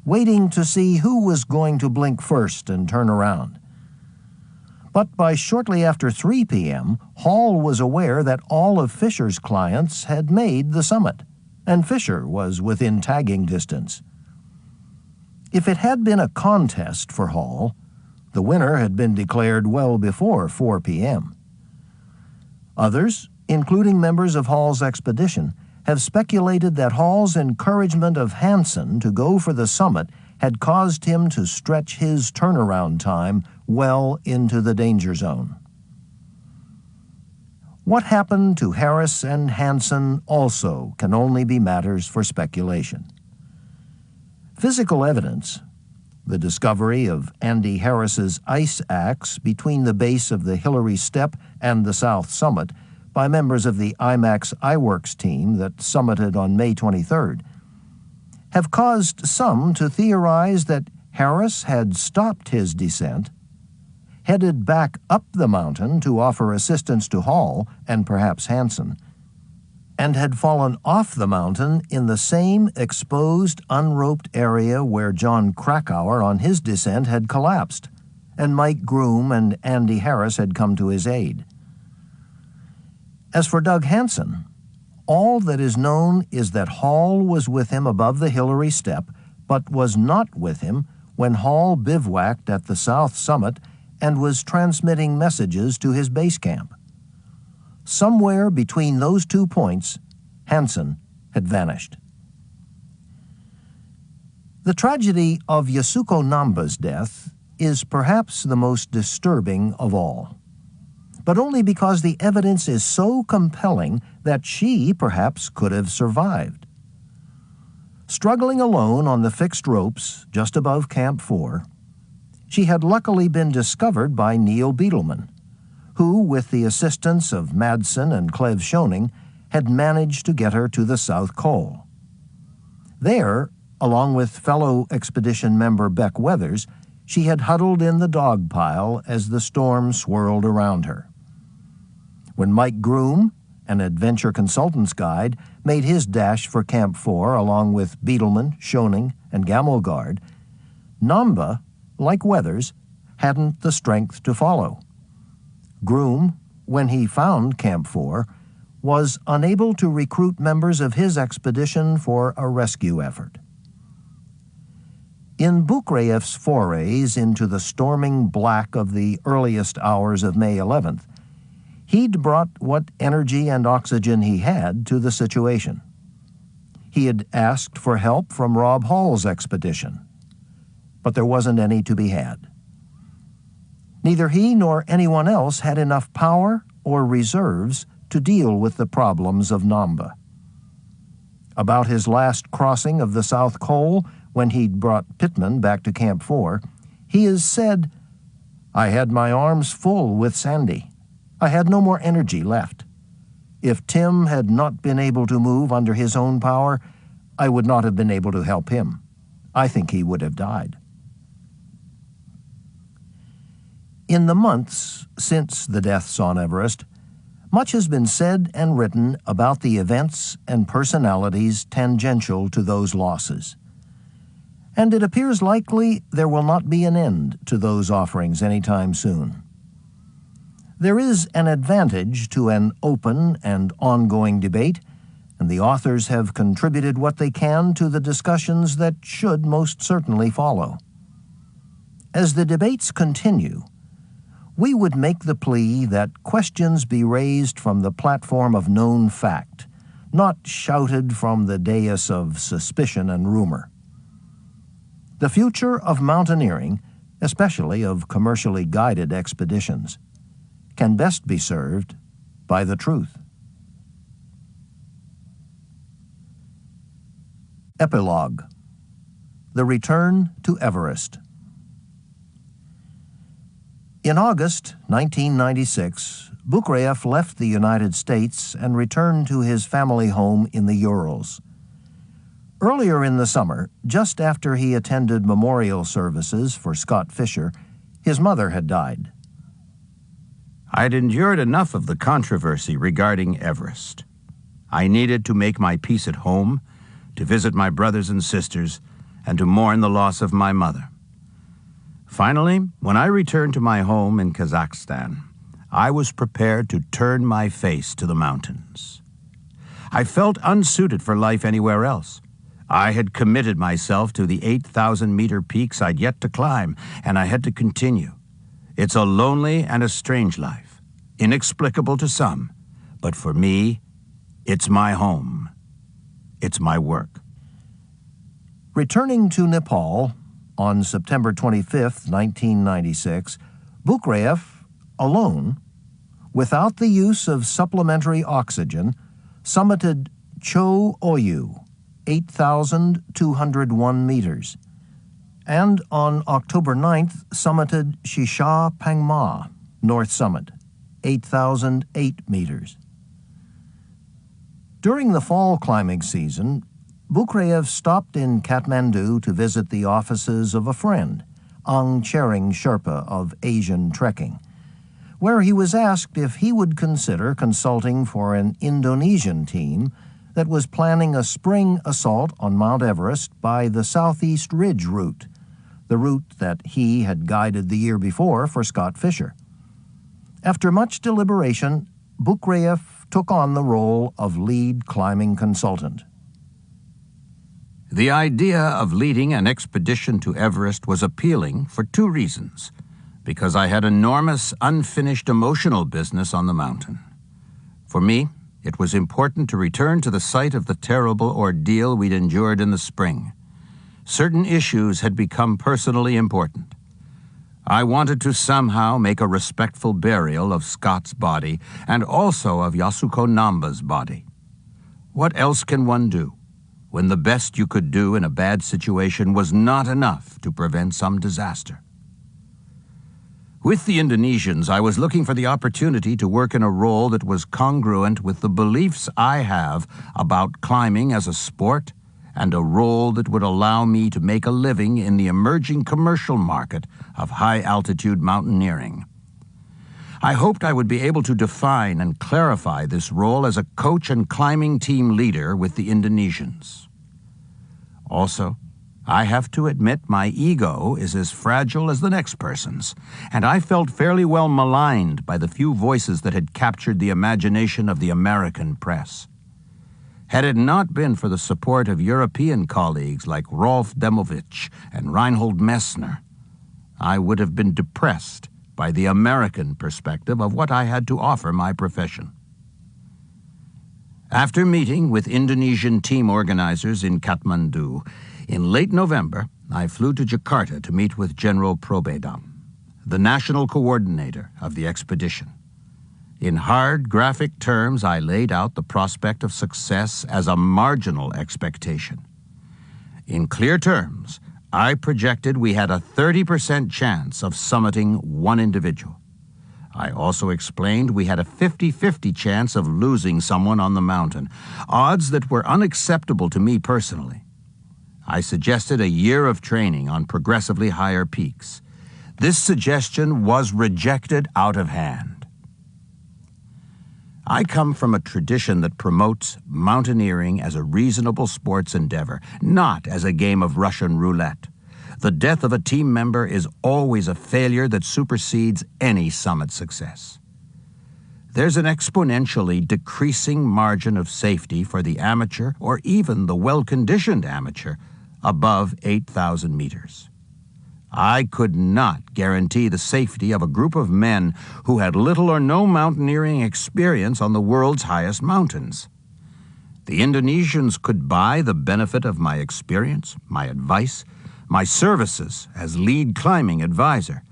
waiting to see who was going to blink first and turn around. But by shortly after 3 p.m., Hall was aware that all of Fisher's clients had made the summit, and Fisher was within tagging distance. If it had been a contest for Hall, the winner had been declared well before 4 p.m. Others, including members of Hall's expedition, have speculated that Hall's encouragement of Hansen to go for the summit had caused him to stretch his turnaround time well into the danger zone. What happened to Harris and Hansen also can only be matters for speculation. Physical evidence, the discovery of Andy Harris's ice axe between the base of the Hillary Step and the South Summit by members of the IMAX iWorks team that summited on May 23rd, have caused some to theorize that Harris had stopped his descent, headed back up the mountain to offer assistance to Hall and perhaps Hansen, and had fallen off the mountain in the same exposed, unroped area where John Krakauer on his descent had collapsed, and Mike Groom and Andy Harris had come to his aid. As for Doug Hansen, all that is known is that Hall was with him above the Hillary Step, but was not with him when Hall bivouacked at the South Summit and was transmitting messages to his base camp. Somewhere between those 2 points, Hansen had vanished. The tragedy of Yasuko Namba's death is perhaps the most disturbing of all, but only because the evidence is so compelling that she perhaps could have survived. Struggling alone on the fixed ropes just above Camp 4, she had luckily been discovered by Neil Beetleman, who, with the assistance of Madsen and Cleve Schoening, had managed to get her to the South Col. There, along with fellow expedition member Beck Weathers, she had huddled in the dog pile as the storm swirled around her. When Mike Groom, an Adventure Consultants guide, made his dash for Camp 4 along with Beetleman, Schoening, and Gamelgard, Namba, like Weathers, hadn't the strength to follow. Groom, when he found Camp 4, was unable to recruit members of his expedition for a rescue effort. In Bukrayev's forays into the storming black of the earliest hours of May 11th, he'd brought what energy and oxygen he had to the situation. He had asked for help from Rob Hall's expedition, but there wasn't any to be had. Neither he nor anyone else had enough power or reserves to deal with the problems of Namba. About his last crossing of the South Col, when he'd brought Pittman back to Camp 4, he has said, I had my arms full with Sandy. I had no more energy left. If Tim had not been able to move under his own power, I would not have been able to help him. I think he would have died. In the months since the deaths on Everest, much has been said and written about the events and personalities tangential to those losses. And it appears likely there will not be an end to those offerings anytime soon. There is an advantage to an open and ongoing debate, and the authors have contributed what they can to the discussions that should most certainly follow. As the debates continue, we would make the plea that questions be raised from the platform of known fact, not shouted from the dais of suspicion and rumor. The future of mountaineering, especially of commercially guided expeditions, can best be served by the truth. Epilogue: The Return to Everest. In August 1996, Bukriev left the United States and returned to his family home in the Urals. Earlier in the summer, just after he attended memorial services for Scott Fischer, his mother had died. I had endured enough of the controversy regarding Everest. I needed to make my peace at home, to visit my brothers and sisters, and to mourn the loss of my mother. Finally, when I returned to my home in Kazakhstan, I was prepared to turn my face to the mountains. I felt unsuited for life anywhere else. I had committed myself to the 8,000-meter peaks I'd yet to climb, and I had to continue. It's a lonely and a strange life, inexplicable to some, but for me, it's my home. It's my work. Returning to Nepal on September 25, 1996, Bukriev, alone, without the use of supplementary oxygen, summited Cho Oyu, 8,201 meters, and on October 9th summited Shisha Pangma, North Summit, 8,008 meters. During the fall climbing season, Bukriev stopped in Kathmandu to visit the offices of a friend, Ang Chering Sherpa of Asian Trekking, where he was asked if he would consider consulting for an Indonesian team that was planning a spring assault on Mount Everest by the Southeast Ridge route, the route that he had guided the year before for Scott Fischer. After much deliberation, Bukriev took on the role of lead climbing consultant. The idea of leading an expedition to Everest was appealing for two reasons: because I had enormous, unfinished emotional business on the mountain. For me, it was important to return to the site of the terrible ordeal we'd endured in the spring. Certain issues had become personally important. I wanted to somehow make a respectful burial of Scott's body and also of Yasuko Namba's body. What else can one do when the best you could do in a bad situation was not enough to prevent some disaster? With the Indonesians, I was looking for the opportunity to work in a role that was congruent with the beliefs I have about climbing as a sport, and a role that would allow me to make a living in the emerging commercial market of high-altitude mountaineering. I hoped I would be able to define and clarify this role as a coach and climbing team leader with the Indonesians. Also, I have to admit my ego is as fragile as the next person's, and I felt fairly well maligned by the few voices that had captured the imagination of the American press. Had it not been for the support of European colleagues like Rolf Demovich and Reinhold Messner, I would have been depressed by the American perspective of what I had to offer my profession. After meeting with Indonesian team organizers in Kathmandu, in late November, I flew to Jakarta to meet with General Probedam, the national coordinator of the expedition. In hard, graphic terms, I laid out the prospect of success as a marginal expectation. In clear terms, I projected we had a 30% chance of summiting one individual. I also explained we had a 50-50 chance of losing someone on the mountain, odds that were unacceptable to me personally. I suggested a year of training on progressively higher peaks. This suggestion was rejected out of hand. I come from a tradition that promotes mountaineering as a reasonable sports endeavor, not as a game of Russian roulette. The death of a team member is always a failure that supersedes any summit success. There's an exponentially decreasing margin of safety for the amateur or even the well-conditioned amateur above 8,000 meters. I could not guarantee the safety of a group of men who had little or no mountaineering experience on the world's highest mountains. The Indonesians could buy the benefit of my experience, my advice, my services as lead climbing advisor,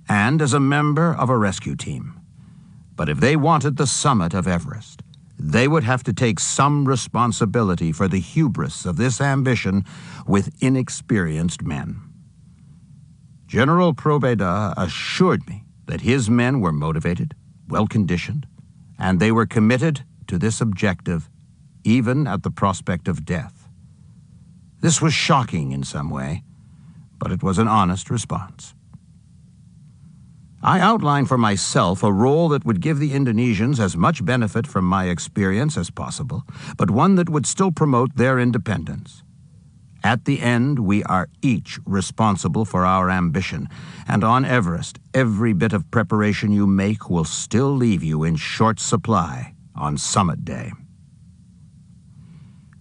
and as a member of a rescue team. But if they wanted the summit of Everest, they would have to take some responsibility for the hubris of this ambition with inexperienced men. General Probeda assured me that his men were motivated, well-conditioned, and they were committed to this objective even at the prospect of death. This was shocking in some way, but it was an honest response. I outlined for myself a role that would give the Indonesians as much benefit from my experience as possible, but one that would still promote their independence. At the end, we are each responsible for our ambition, and on Everest, every bit of preparation you make will still leave you in short supply on summit day.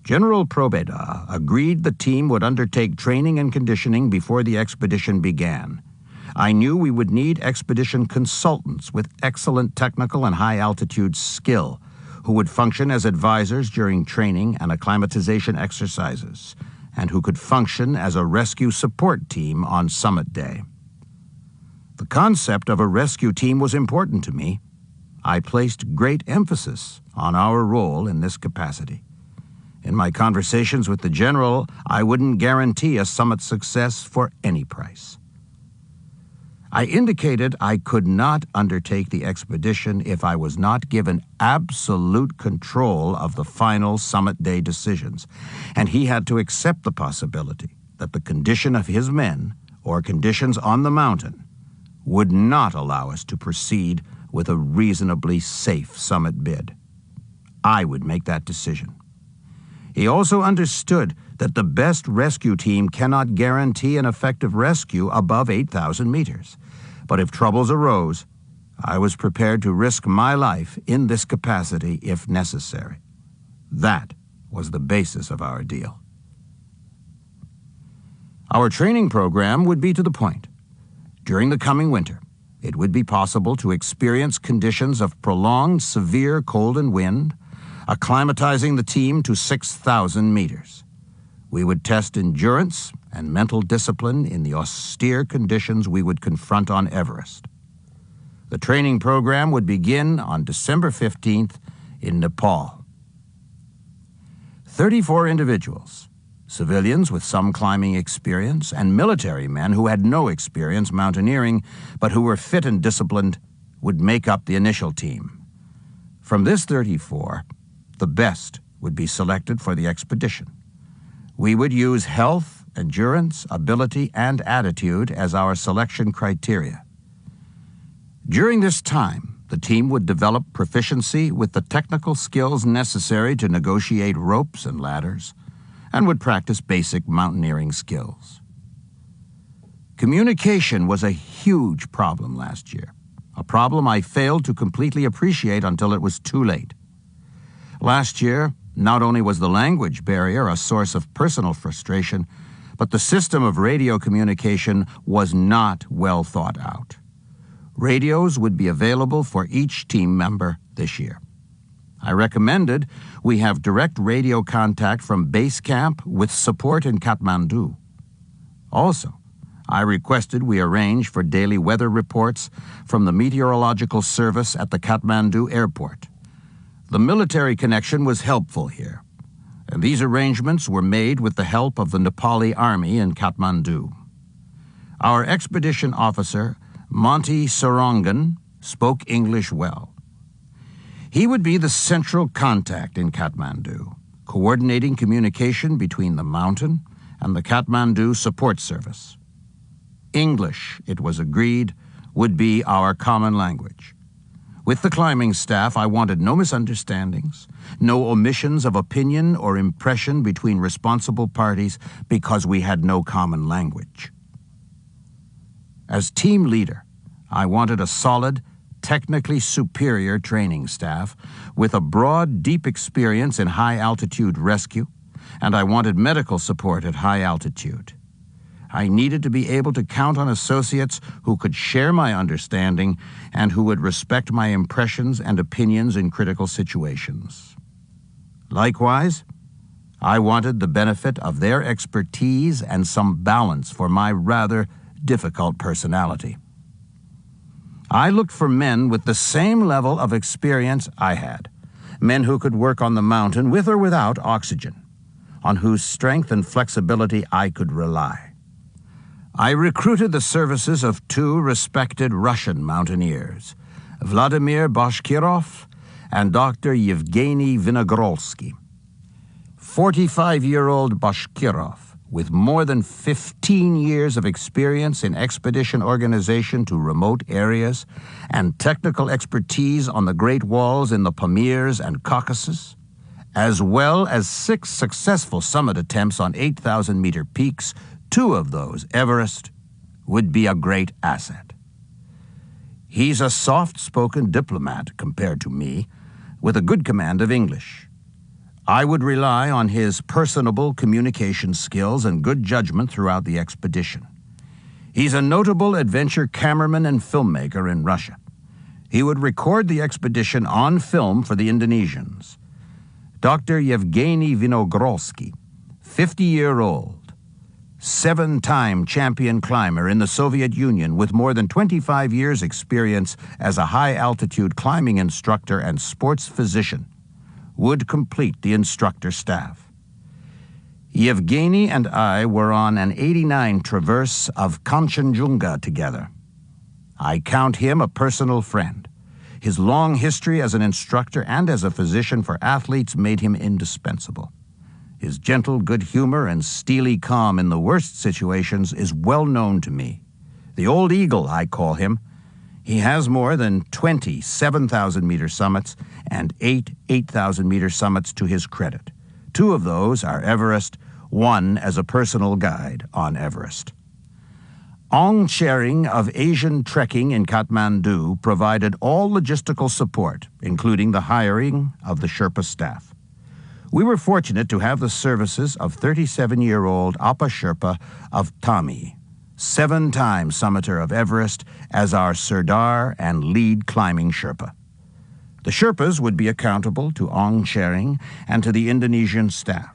General Probeda agreed the team would undertake training and conditioning before the expedition began. I knew we would need expedition consultants with excellent technical and high-altitude skill, who would function as advisors during training and acclimatization exercises, and who could function as a rescue support team on summit day. The concept of a rescue team was important to me. I placed great emphasis on our role in this capacity. In my conversations with the general, I wouldn't guarantee a summit success for any price. I indicated I could not undertake the expedition if I was not given absolute control of the final summit day decisions, and he had to accept the possibility that the condition of his men, or conditions on the mountain, would not allow us to proceed with a reasonably safe summit bid. I would make that decision. He also understood that the best rescue team cannot guarantee an effective rescue above 8,000 meters. But if troubles arose, I was prepared to risk my life in this capacity if necessary. That was the basis of our deal. Our training program would be to the point. During the coming winter, it would be possible to experience conditions of prolonged severe cold and wind, acclimatizing the team to 6,000 meters. We would test endurance and mental discipline in the austere conditions we would confront on Everest. The training program would begin on December 15th in Nepal. 34 individuals, civilians with some climbing experience, and military men who had no experience mountaineering but who were fit and disciplined, would make up the initial team. From this 34, the best would be selected for the expedition. We would use health, endurance, ability, and attitude as our selection criteria. During this time, the team would develop proficiency with the technical skills necessary to negotiate ropes and ladders, and would practice basic mountaineering skills. Communication was a huge problem last year, a problem I failed to completely appreciate until it was too late. Last year, not only was the language barrier a source of personal frustration, but the system of radio communication was not well thought out. Radios would be available for each team member this year. I recommended we have direct radio contact from base camp with support in Kathmandu. Also, I requested we arrange for daily weather reports from the meteorological service at the Kathmandu airport. The military connection was helpful here, and these arrangements were made with the help of the Nepali Army in Kathmandu. Our expedition officer, Monty Sarongan, spoke English well. He would be the central contact in Kathmandu, coordinating communication between the mountain and the Kathmandu Support Service. English, it was agreed, would be our common language. With the climbing staff, I wanted no misunderstandings, no omissions of opinion or impression between responsible parties because we had no common language. As team leader, I wanted a solid, technically superior training staff with a broad, deep experience in high-altitude rescue, and I wanted medical support at high altitude. I needed to be able to count on associates who could share my understanding and who would respect my impressions and opinions in critical situations. Likewise, I wanted the benefit of their expertise and some balance for my rather difficult personality. I looked for men with the same level of experience I had, men who could work on the mountain with or without oxygen, on whose strength and flexibility I could rely. I recruited the services of two respected Russian mountaineers, Vladimir Bashkirov and Dr. Yevgeny Vinogorski. 45-year-old Bashkirov, with more than 15 years of experience in expedition organization to remote areas and technical expertise on the Great Walls in the Pamirs and Caucasus, as well as 6 successful summit attempts on 8,000-meter peaks, 2 of those, Everest, would be a great asset. He's a soft-spoken diplomat compared to me, with a good command of English. I would rely on his personable communication skills and good judgment throughout the expedition. He's a notable adventure cameraman and filmmaker in Russia. He would record the expedition on film for the Indonesians. Dr. Yevgeny Vinogorski, 50-year-old, 7-time champion climber in the Soviet Union with more than 25 years' experience as a high-altitude climbing instructor and sports physician, would complete the instructor staff. Yevgeny and I were on an 89 traverse of Kanchenjunga together. I count him a personal friend. His long history as an instructor and as a physician for athletes made him indispensable. His gentle good humor and steely calm in the worst situations is well known to me. The Old Eagle, I call him. He has more than 20 7,000-meter summits and 8 8,000-meter summits to his credit. 2 of those are Everest, 1 as a personal guide on Everest. Ong Chering of Asian Trekking in Kathmandu provided all logistical support, including the hiring of the Sherpa staff. We were fortunate to have the services of 37-year-old Apa Sherpa of Tami, 7-time summiter of Everest, as our Sirdar and lead climbing Sherpa. The Sherpas would be accountable to Ong Chering and to the Indonesian staff.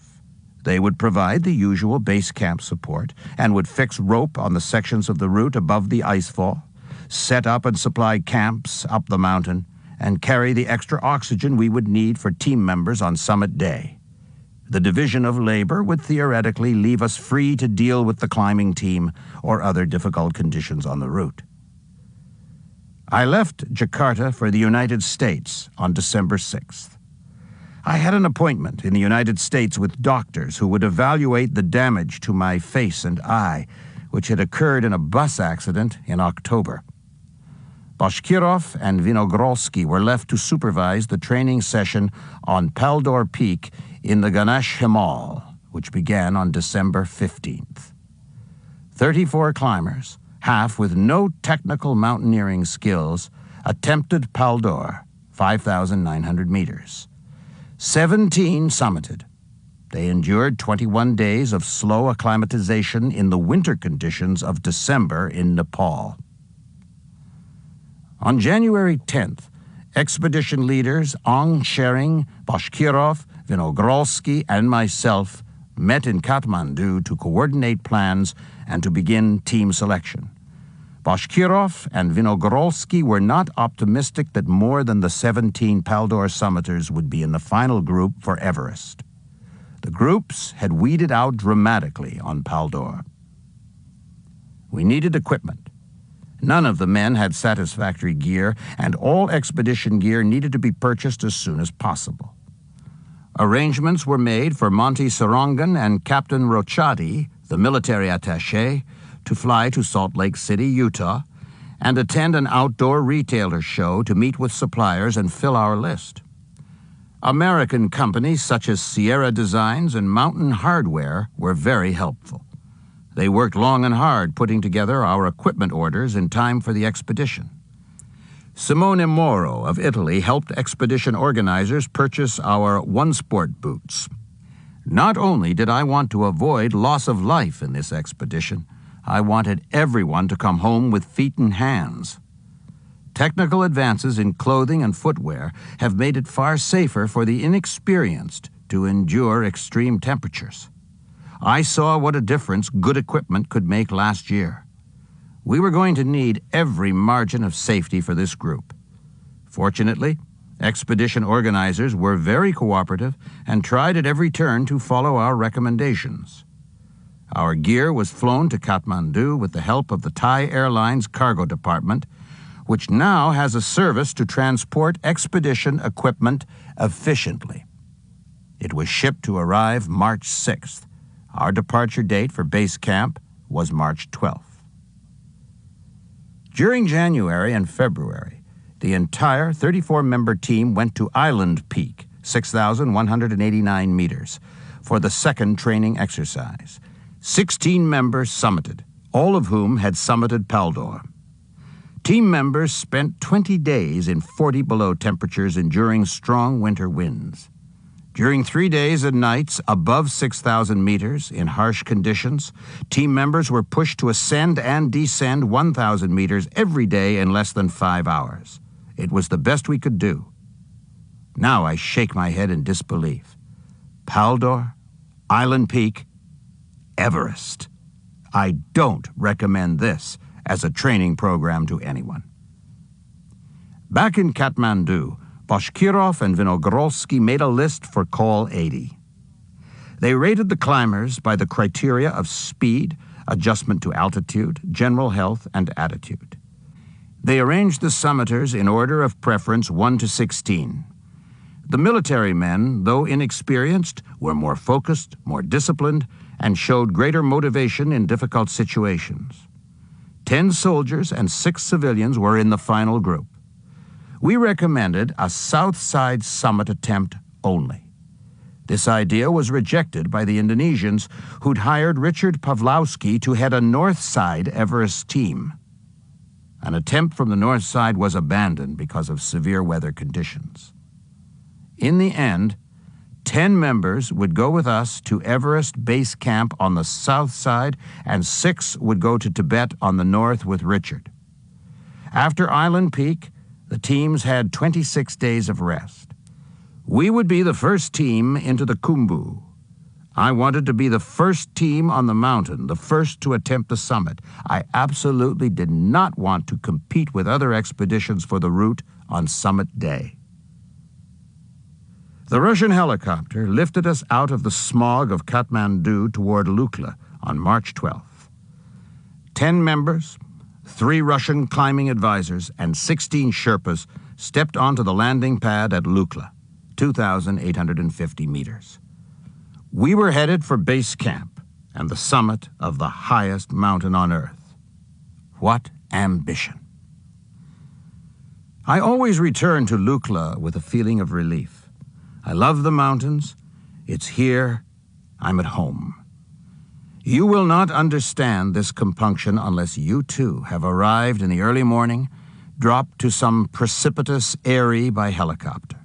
They would provide the usual base camp support and would fix rope on the sections of the route above the icefall, set up and supply camps up the mountain, and carry the extra oxygen we would need for team members on summit day. The division of labor would theoretically leave us free to deal with the climbing team or other difficult conditions on the route. I left Jakarta for the United States on December 6th. I had an appointment in the United States with doctors who would evaluate the damage to my face and eye, which had occurred in a bus accident in October. Bashkirov and Vinogorski were left to supervise the training session on Paldor Peak in the Ganesh Himal, which began on December 15th. 34 climbers, half with no technical mountaineering skills, attempted Paldor, 5,900 meters. 17 summited. They endured 21 days of slow acclimatization in the winter conditions of December in Nepal. On January 10th, expedition leaders Ong Chering, Bashkirov, Vinogorski, and myself met in Kathmandu to coordinate plans and to begin team selection. Bashkirov and Vinogorski were not optimistic that more than the 17 Paldor summiters would be in the final group for Everest. The groups had weeded out dramatically on Paldor. We needed equipment. None of the men had satisfactory gear, and all expedition gear needed to be purchased as soon as possible. Arrangements were made for Monty Sarongan and Captain Rochati, the military attaché, to fly to Salt Lake City, Utah, and attend an outdoor retailer show to meet with suppliers and fill our list. American companies such as Sierra Designs and Mountain Hardware were very helpful. They worked long and hard putting together our equipment orders in time for the expedition. Simone Moro of Italy helped expedition organizers purchase our OneSport boots. Not only did I want to avoid loss of life in this expedition, I wanted everyone to come home with feet and hands. Technical advances in clothing and footwear have made it far safer for the inexperienced to endure extreme temperatures. I saw what a difference good equipment could make last year. We were going to need every margin of safety for this group. Fortunately, expedition organizers were very cooperative and tried at every turn to follow our recommendations. Our gear was flown to Kathmandu with the help of the Thai Airlines cargo department, which now has a service to transport expedition equipment efficiently. It was shipped to arrive March 6th. Our departure date for base camp was March 12th. During January and February, the entire 34-member team went to Island Peak, 6,189 meters, for the second training exercise. 16 members summited, all of whom had summited Paldor. Team members spent 20 days in 40 below temperatures enduring strong winter winds. During 3 days and nights above 6,000 meters in harsh conditions, team members were pushed to ascend and descend 1,000 meters every day in less than 5 hours. It was the best we could do. Now I shake my head in disbelief. Paldor, Island Peak, Everest. I don't recommend this as a training program to anyone. Back in Kathmandu, Bashkirov and Vinogorski made a list for Call 80. They rated the climbers by the criteria of speed, adjustment to altitude, general health, and attitude. They arranged the summiters in order of preference 1 to 16. The military men, though inexperienced, were more focused, more disciplined, and showed greater motivation in difficult situations. 10 soldiers and 6 civilians were in the final group. We recommended a south side summit attempt only. This idea was rejected by the Indonesians, who'd hired Richard Pawlowski to head a north side Everest team. An attempt from the north side was abandoned because of severe weather conditions. In the end, 10 members would go with us to Everest Base Camp on the south side, and 6 would go to Tibet on the north with Richard. After Island Peak, the teams had 26 days of rest. We would be the first team into the Khumbu. I wanted to be the first team on the mountain, the first to attempt the summit. I absolutely did not want to compete with other expeditions for the route on summit day. The Russian helicopter lifted us out of the smog of Kathmandu toward Lukla on March 12th. 10 members, 3 Russian climbing advisors, and 16 Sherpas stepped onto the landing pad at Lukla, 2,850 meters. We were headed for base camp and the summit of the highest mountain on Earth. What ambition! I always return to Lukla with a feeling of relief. I love the mountains. It's here. I'm at home. You will not understand this compunction unless you too have arrived in the early morning, dropped to some precipitous eyrie by helicopter,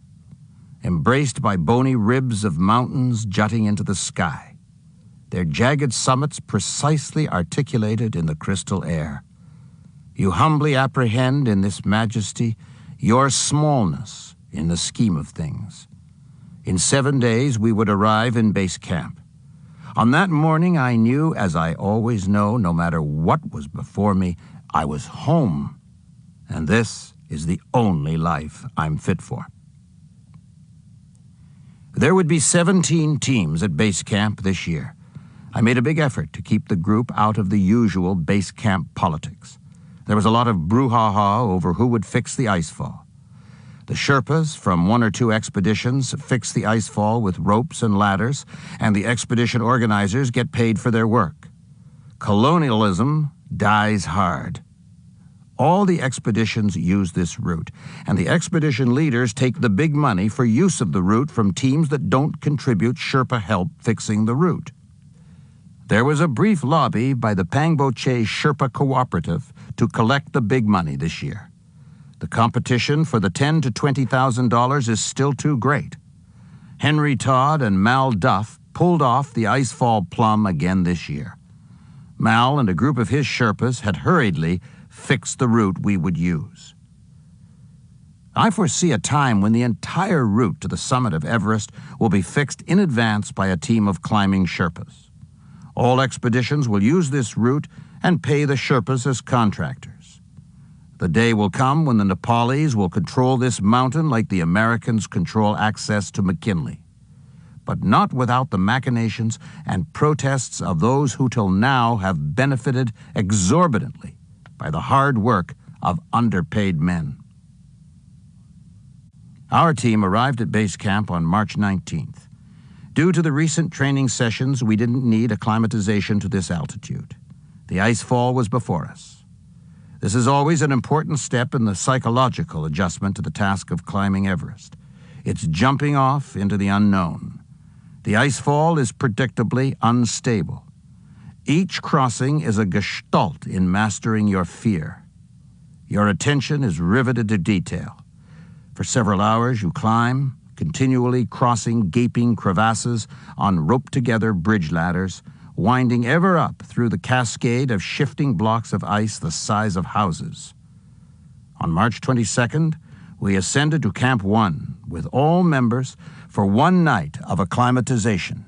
embraced by bony ribs of mountains jutting into the sky, their jagged summits precisely articulated in the crystal air. You humbly apprehend in this majesty your smallness in the scheme of things. In 7 days, we would arrive in base camp. On that morning, I knew, as I always know, no matter what was before me, I was home. And this is the only life I'm fit for. There would be 17 teams at base camp this year. I made a big effort to keep the group out of the usual base camp politics. There was a lot of brouhaha over who would fix the icefall. The Sherpas from 1 or 2 expeditions fix the icefall with ropes and ladders, and the expedition organizers get paid for their work. Colonialism dies hard. All the expeditions use this route, and the expedition leaders take the big money for use of the route from teams that don't contribute Sherpa help fixing the route. There was a brief lobby by the Pangboche Sherpa Cooperative to collect the big money this year. The competition for the $10,000 to $20,000 is still too great. Henry Todd and Mal Duff pulled off the icefall plum again this year. Mal and a group of his Sherpas had hurriedly fixed the route we would use. I foresee a time when the entire route to the summit of Everest will be fixed in advance by a team of climbing Sherpas. All expeditions will use this route and pay the Sherpas as contractors. The day will come when the Nepalese will control this mountain like the Americans control access to McKinley, but not without the machinations and protests of those who till now have benefited exorbitantly by the hard work of underpaid men. Our team arrived at base camp on March 19th. Due to the recent training sessions, we didn't need acclimatization to this altitude. The icefall was before us. This is always an important step in the psychological adjustment to the task of climbing Everest. It's jumping off into the unknown. The icefall is predictably unstable. Each crossing is a gestalt in mastering your fear. Your attention is riveted to detail. For several hours you climb, continually crossing gaping crevasses on roped-together bridge ladders, winding ever up through the cascade of shifting blocks of ice the size of houses. On March 22nd, we ascended to Camp 1 with all members for 1 night of acclimatization.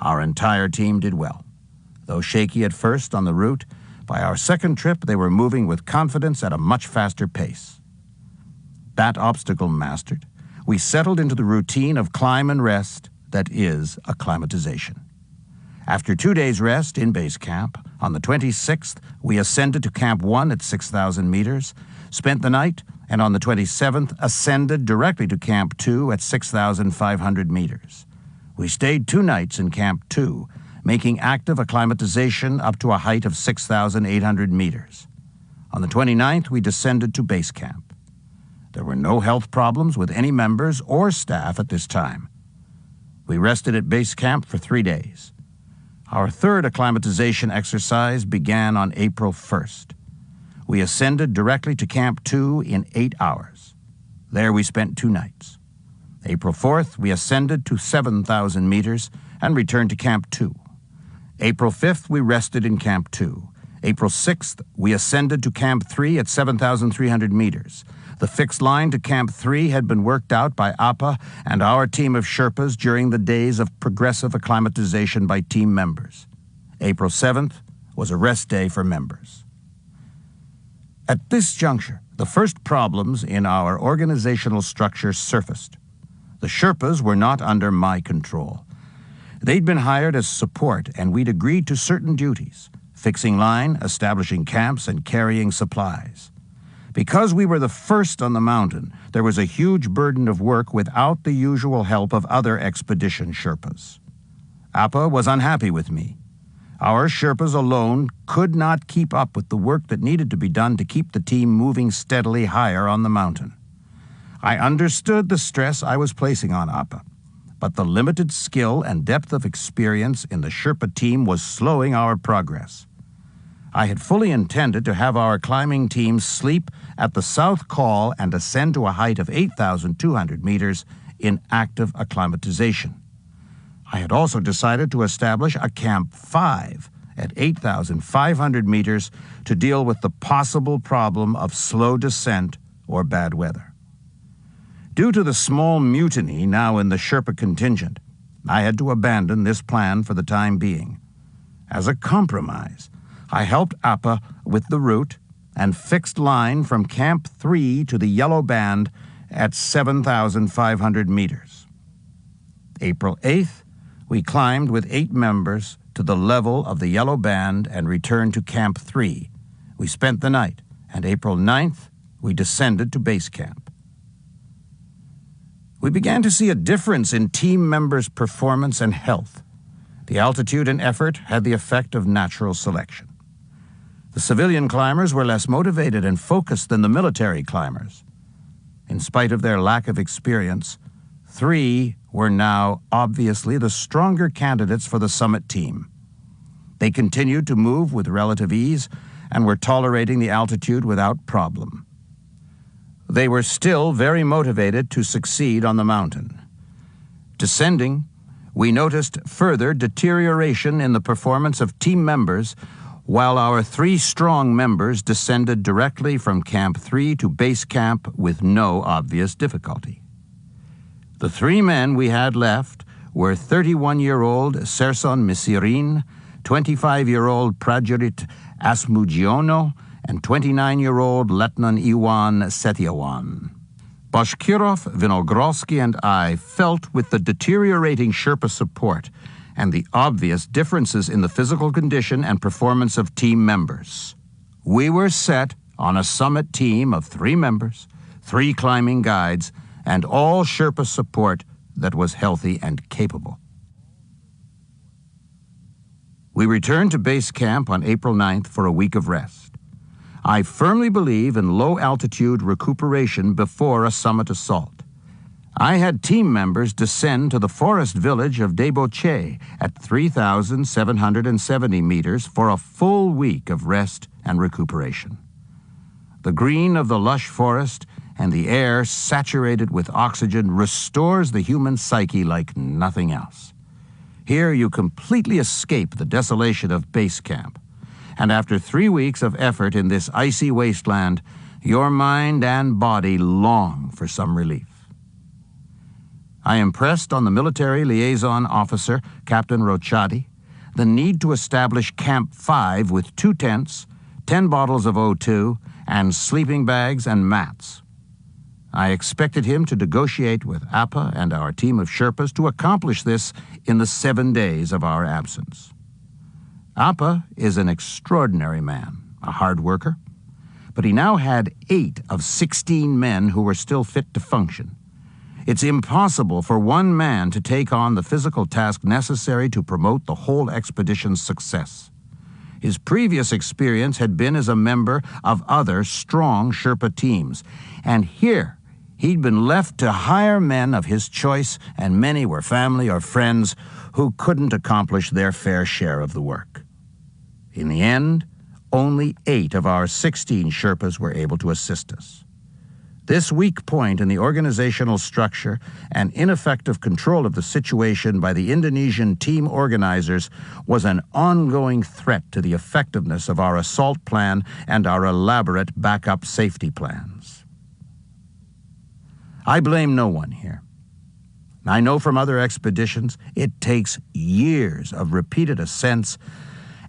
Our entire team did well. Though shaky at first on the route, by our second trip they were moving with confidence at a much faster pace. That obstacle mastered, we settled into the routine of climb and rest that is acclimatization. After 2 days' rest in base camp, on the 26th, we ascended to Camp 1 at 6,000 meters, spent the night, and on the 27th, ascended directly to Camp 2 at 6,500 meters. We stayed 2 nights in Camp 2, making active acclimatization up to a height of 6,800 meters. On the 29th, we descended to base camp. There were no health problems with any members or staff at this time. We rested at base camp for 3 days. Our third acclimatization exercise began on April 1st. We ascended directly to Camp 2 in 8 hours. There we spent 2 nights. April 4th, we ascended to 7,000 meters and returned to Camp 2. April 5th, we rested in Camp 2. April 6th, we ascended to Camp 3 at 7,300 meters. The fixed line to Camp 3 had been worked out by Appa and our team of Sherpas during the days of progressive acclimatization by team members. April 7th was a rest day for members. At this juncture, the first problems in our organizational structure surfaced. The Sherpas were not under my control. They'd been hired as support, and we'd agreed to certain duties: fixing line, establishing camps, and carrying supplies. Because we were the first on the mountain, there was a huge burden of work without the usual help of other expedition Sherpas. Appa was unhappy with me. Our Sherpas alone could not keep up with the work that needed to be done to keep the team moving steadily higher on the mountain. I understood the stress I was placing on Appa, but the limited skill and depth of experience in the Sherpa team was slowing our progress. I had fully intended to have our climbing team sleep at the South Col and ascend to a height of 8,200 meters in active acclimatization. I had also decided to establish a Camp 5 at 8,500 meters to deal with the possible problem of slow descent or bad weather. Due to the small mutiny now in the Sherpa contingent, I had to abandon this plan for the time being. As a compromise, I helped Appa with the route and fixed line from Camp 3 to the Yellow Band at 7,500 meters. April 8th, we climbed with 8 members to the level of the Yellow Band and returned to Camp 3. We spent the night, and April 9th, we descended to base camp. We began to see a difference in team members' performance and health. The altitude and effort had the effect of natural selection. The civilian climbers were less motivated and focused than the military climbers. In spite of their lack of experience, 3 were now obviously the stronger candidates for the summit team. They continued to move with relative ease and were tolerating the altitude without problem. They were still very motivated to succeed on the mountain. Descending, we noticed further deterioration in the performance of team members, while our 3 strong members descended directly from Camp 3 to base camp with no obvious difficulty. The 3 men we had left were 31-year-old Serson Misirin, 25-year-old Prajurit Asmugiono, and 29-year-old Letnan Iwan Setyawan. Bashkirov, Vinogrovsky, and I felt with the deteriorating Sherpa support and the obvious differences in the physical condition and performance of team members. We were set on a summit team of 3 members, 3 climbing guides, and all Sherpa support that was healthy and capable. We returned to base camp on April 9th for a week of rest. I firmly believe in low-altitude recuperation before a summit assault. I had team members descend to the forest village of Deboche at 3,770 meters for a full week of rest and recuperation. The green of the lush forest and the air saturated with oxygen restores the human psyche like nothing else. Here you completely escape the desolation of base camp, and after 3 weeks of effort in this icy wasteland, your mind and body long for some relief. I impressed on the military liaison officer, Captain Rochadi, the need to establish Camp 5 with 2 tents, 10 bottles of O2, and sleeping bags and mats. I expected him to negotiate with Appa and our team of Sherpas to accomplish this in the 7 days of our absence. Appa is an extraordinary man, a hard worker, but he now had 8 of 16 men who were still fit to function. It's impossible for one man to take on the physical task necessary to promote the whole expedition's success. His previous experience had been as a member of other strong Sherpa teams, and here he'd been left to hire men of his choice, and many were family or friends who couldn't accomplish their fair share of the work. In the end, only 8 of our 16 Sherpas were able to assist us. This weak point in the organizational structure and ineffective control of the situation by the Indonesian team organizers was an ongoing threat to the effectiveness of our assault plan and our elaborate backup safety plans. I blame no one here. I know from other expeditions it takes years of repeated ascents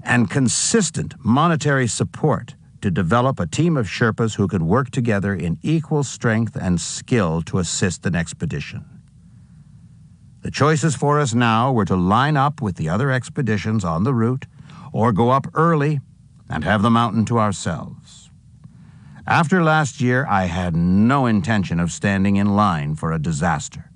and consistent monetary support to develop a team of Sherpas who can work together in equal strength and skill to assist an expedition. The choices for us now were to line up with the other expeditions on the route or go up early and have the mountain to ourselves. After last year, I had no intention of standing in line for a disaster.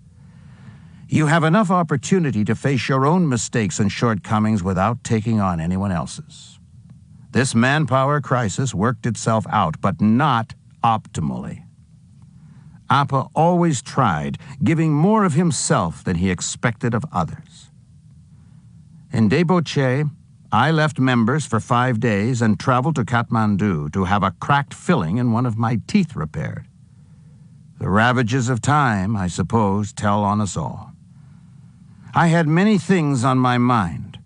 You have enough opportunity to face your own mistakes and shortcomings without taking on anyone else's. This manpower crisis worked itself out, but not optimally. Appa always tried, giving more of himself than he expected of others. In Deboche, I left members for 5 days and traveled to Kathmandu to have a cracked filling in one of my teeth repaired. The ravages of time, I suppose, tell on us all. I had many things on my mind,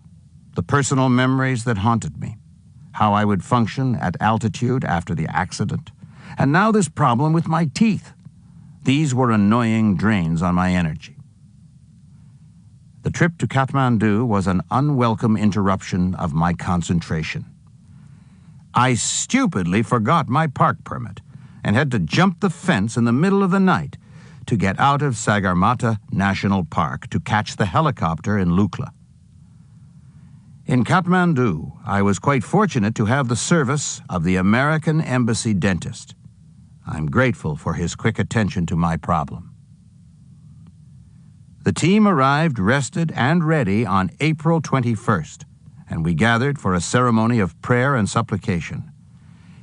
the personal memories that haunted me, how I would function at altitude after the accident, and now this problem with my teeth. These were annoying drains on my energy. The trip to Kathmandu was an unwelcome interruption of my concentration. I stupidly forgot my park permit and had to jump the fence in the middle of the night to get out of Sagarmatha National Park to catch the helicopter in Lukla. In Kathmandu, I was quite fortunate to have the service of the American Embassy dentist. I'm grateful for his quick attention to my problem. The team arrived rested and ready on April 21st, and we gathered for a ceremony of prayer and supplication.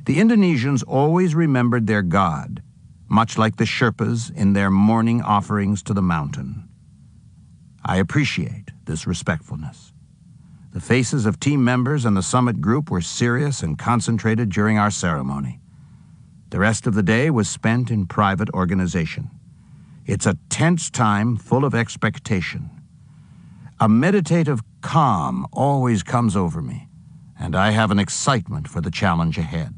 The Indonesians always remembered their God, much like the Sherpas in their morning offerings to the mountain. I appreciate this respectfulness. The faces of team members and the summit group were serious and concentrated during our ceremony. The rest of the day was spent in private organization. It's a tense time full of expectation. A meditative calm always comes over me, and I have an excitement for the challenge ahead.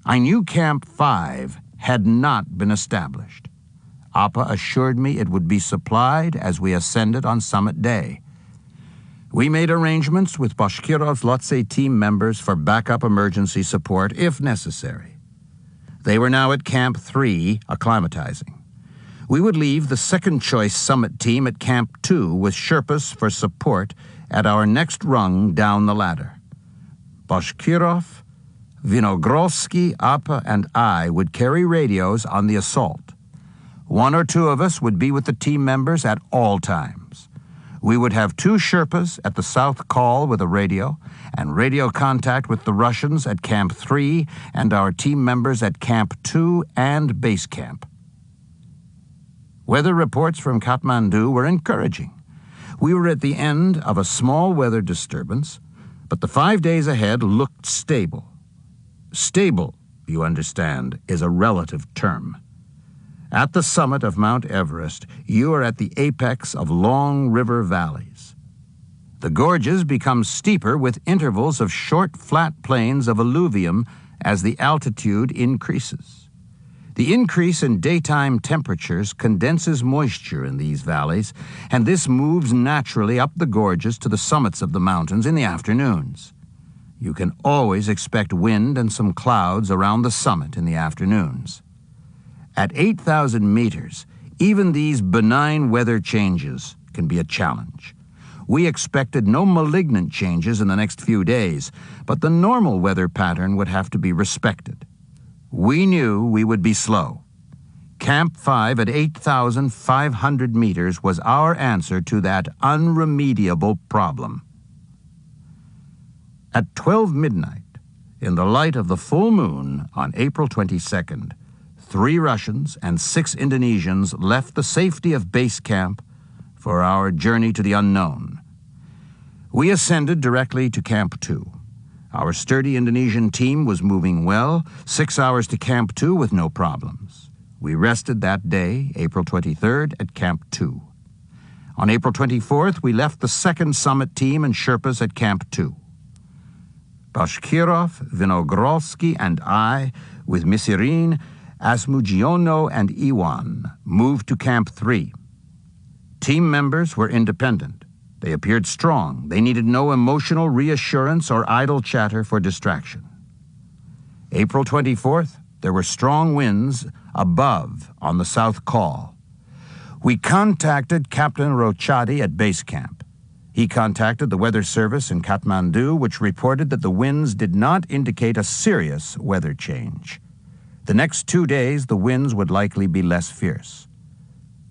I knew Camp 5 had not been established. Appa assured me it would be supplied as we ascended on summit day. We made arrangements with Bashkirov's Lhotse team members for backup emergency support if necessary. They were now at Camp 3, acclimatizing. We would leave the second-choice summit team at Camp 2 with Sherpas for support at our next rung down the ladder. Bashkirov, Vinogrovsky, Appa, and I would carry radios on the assault. One or two of us would be with the team members at all times. We would have 2 Sherpas at the south call with a radio, and radio contact with the Russians at Camp 3 and our team members at Camp 2 and Base Camp. Weather reports from Kathmandu were encouraging. We were at the end of a small weather disturbance, but the 5 days ahead looked stable. Stable, you understand, is a relative term. At the summit of Mount Everest, you are at the apex of long river valleys. The gorges become steeper with intervals of short, flat plains of alluvium as the altitude increases. The increase in daytime temperatures condenses moisture in these valleys, and this moves naturally up the gorges to the summits of the mountains in the afternoons. You can always expect wind and some clouds around the summit in the afternoons. At 8,000 meters, even these benign weather changes can be a challenge. We expected no malignant changes in the next few days, but the normal weather pattern would have to be respected. We knew we would be slow. Camp 5 at 8,500 meters was our answer to that unremediable problem. At 12 midnight, in the light of the full moon on April 22nd, 3 Russians and 6 Indonesians left the safety of base camp for our journey to the unknown. We ascended directly to Camp 2. Our sturdy Indonesian team was moving well, 6 hours to Camp 2 with no problems. We rested that day, April 23rd, at Camp 2. On April 24th, we left the second summit team and Sherpas at Camp 2. Bashkirov, Vinogrovsky, and I, with Misirin, Asmugiono, and Iwan, moved to Camp 3. Team members were independent. They appeared strong. They needed no emotional reassurance or idle chatter for distraction. April 24th, there were strong winds above on the south call. We contacted Captain Rochadi at base camp. He contacted the weather service in Kathmandu, which reported that the winds did not indicate a serious weather change. The next 2 days, the winds would likely be less fierce.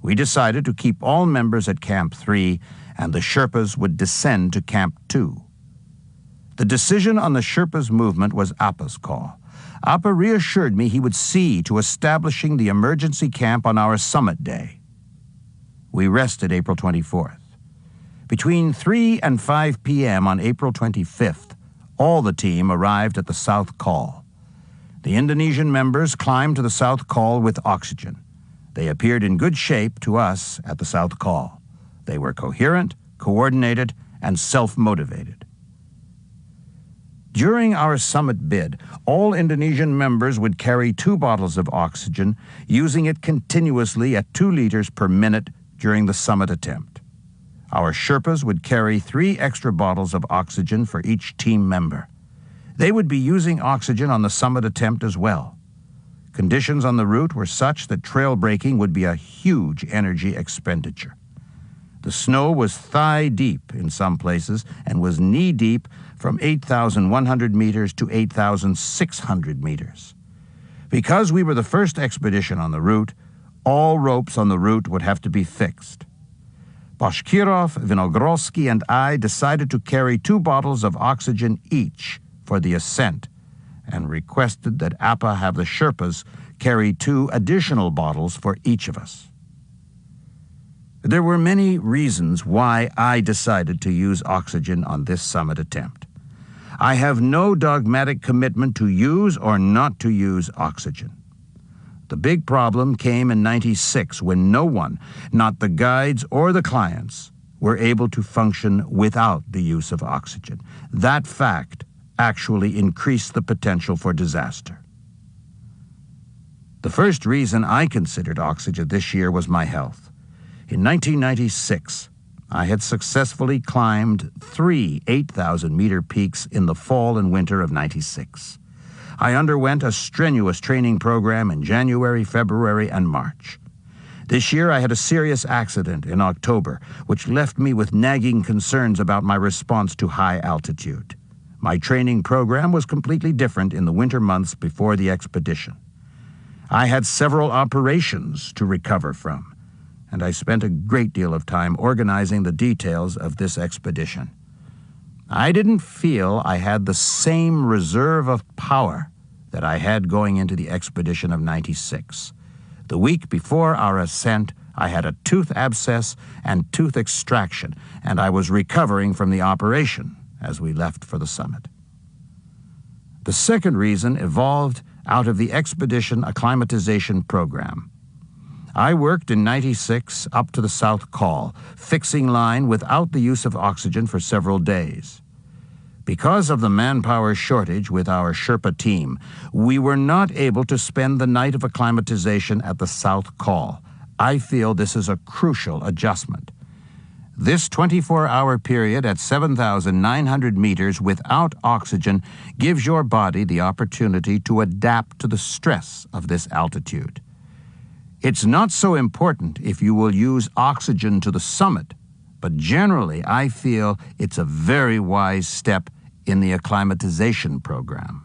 We decided to keep all members at Camp 3, and the Sherpas would descend to Camp 2. The decision on the Sherpas' movement was Appa's call. Appa reassured me he would see to establishing the emergency camp on our summit day. We rested April 24th. Between 3 and 5 p.m. on April 25th, all the team arrived at the South Call. The Indonesian members climbed to the South Call with oxygen. They appeared in good shape to us at the South Call. They were coherent, coordinated, and self-motivated. During our summit bid, all Indonesian members would carry 2 bottles of oxygen, using it continuously at 2 liters per minute during the summit attempt. Our Sherpas would carry 3 extra bottles of oxygen for each team member. They would be using oxygen on the summit attempt as well. Conditions on the route were such that trail breaking would be a huge energy expenditure. The snow was thigh-deep in some places and was knee-deep from 8,100 meters to 8,600 meters. Because we were the first expedition on the route, all ropes on the route would have to be fixed. Bashkirov, Vinogrodsky, and I decided to carry 2 bottles of oxygen each for the ascent, and requested that Appa have the Sherpas carry 2 additional bottles for each of us. There were many reasons why I decided to use oxygen on this summit attempt. I have no dogmatic commitment to use or not to use oxygen. The big problem came in '96 when no one, not the guides or the clients, were able to function without the use of oxygen. That fact actually increased the potential for disaster. The first reason I considered oxygen this year was my health. In 1996, I had successfully climbed 3 8,000-meter peaks in the fall and winter of '96. I underwent a strenuous training program in January, February, and March. This year I had a serious accident in October, which left me with nagging concerns about my response to high altitude. My training program was completely different in the winter months before the expedition. I had several operations to recover from, and I spent a great deal of time organizing the details of this expedition. I didn't feel I had the same reserve of power that I had going into the expedition of '96. The week before our ascent, I had a tooth abscess and tooth extraction, and I was recovering from the operation as we left for the summit. The second reason evolved out of the expedition acclimatization program. I worked in '96 up to the South Col, fixing line without the use of oxygen for several days. Because of the manpower shortage with our Sherpa team, we were not able to spend the night of acclimatization at the South Col. I feel this is a crucial adjustment. This 24-hour period at 7,900 meters without oxygen gives your body the opportunity to adapt to the stress of this altitude. It's not so important if you will use oxygen to the summit, but generally I feel it's a very wise step in the acclimatization program.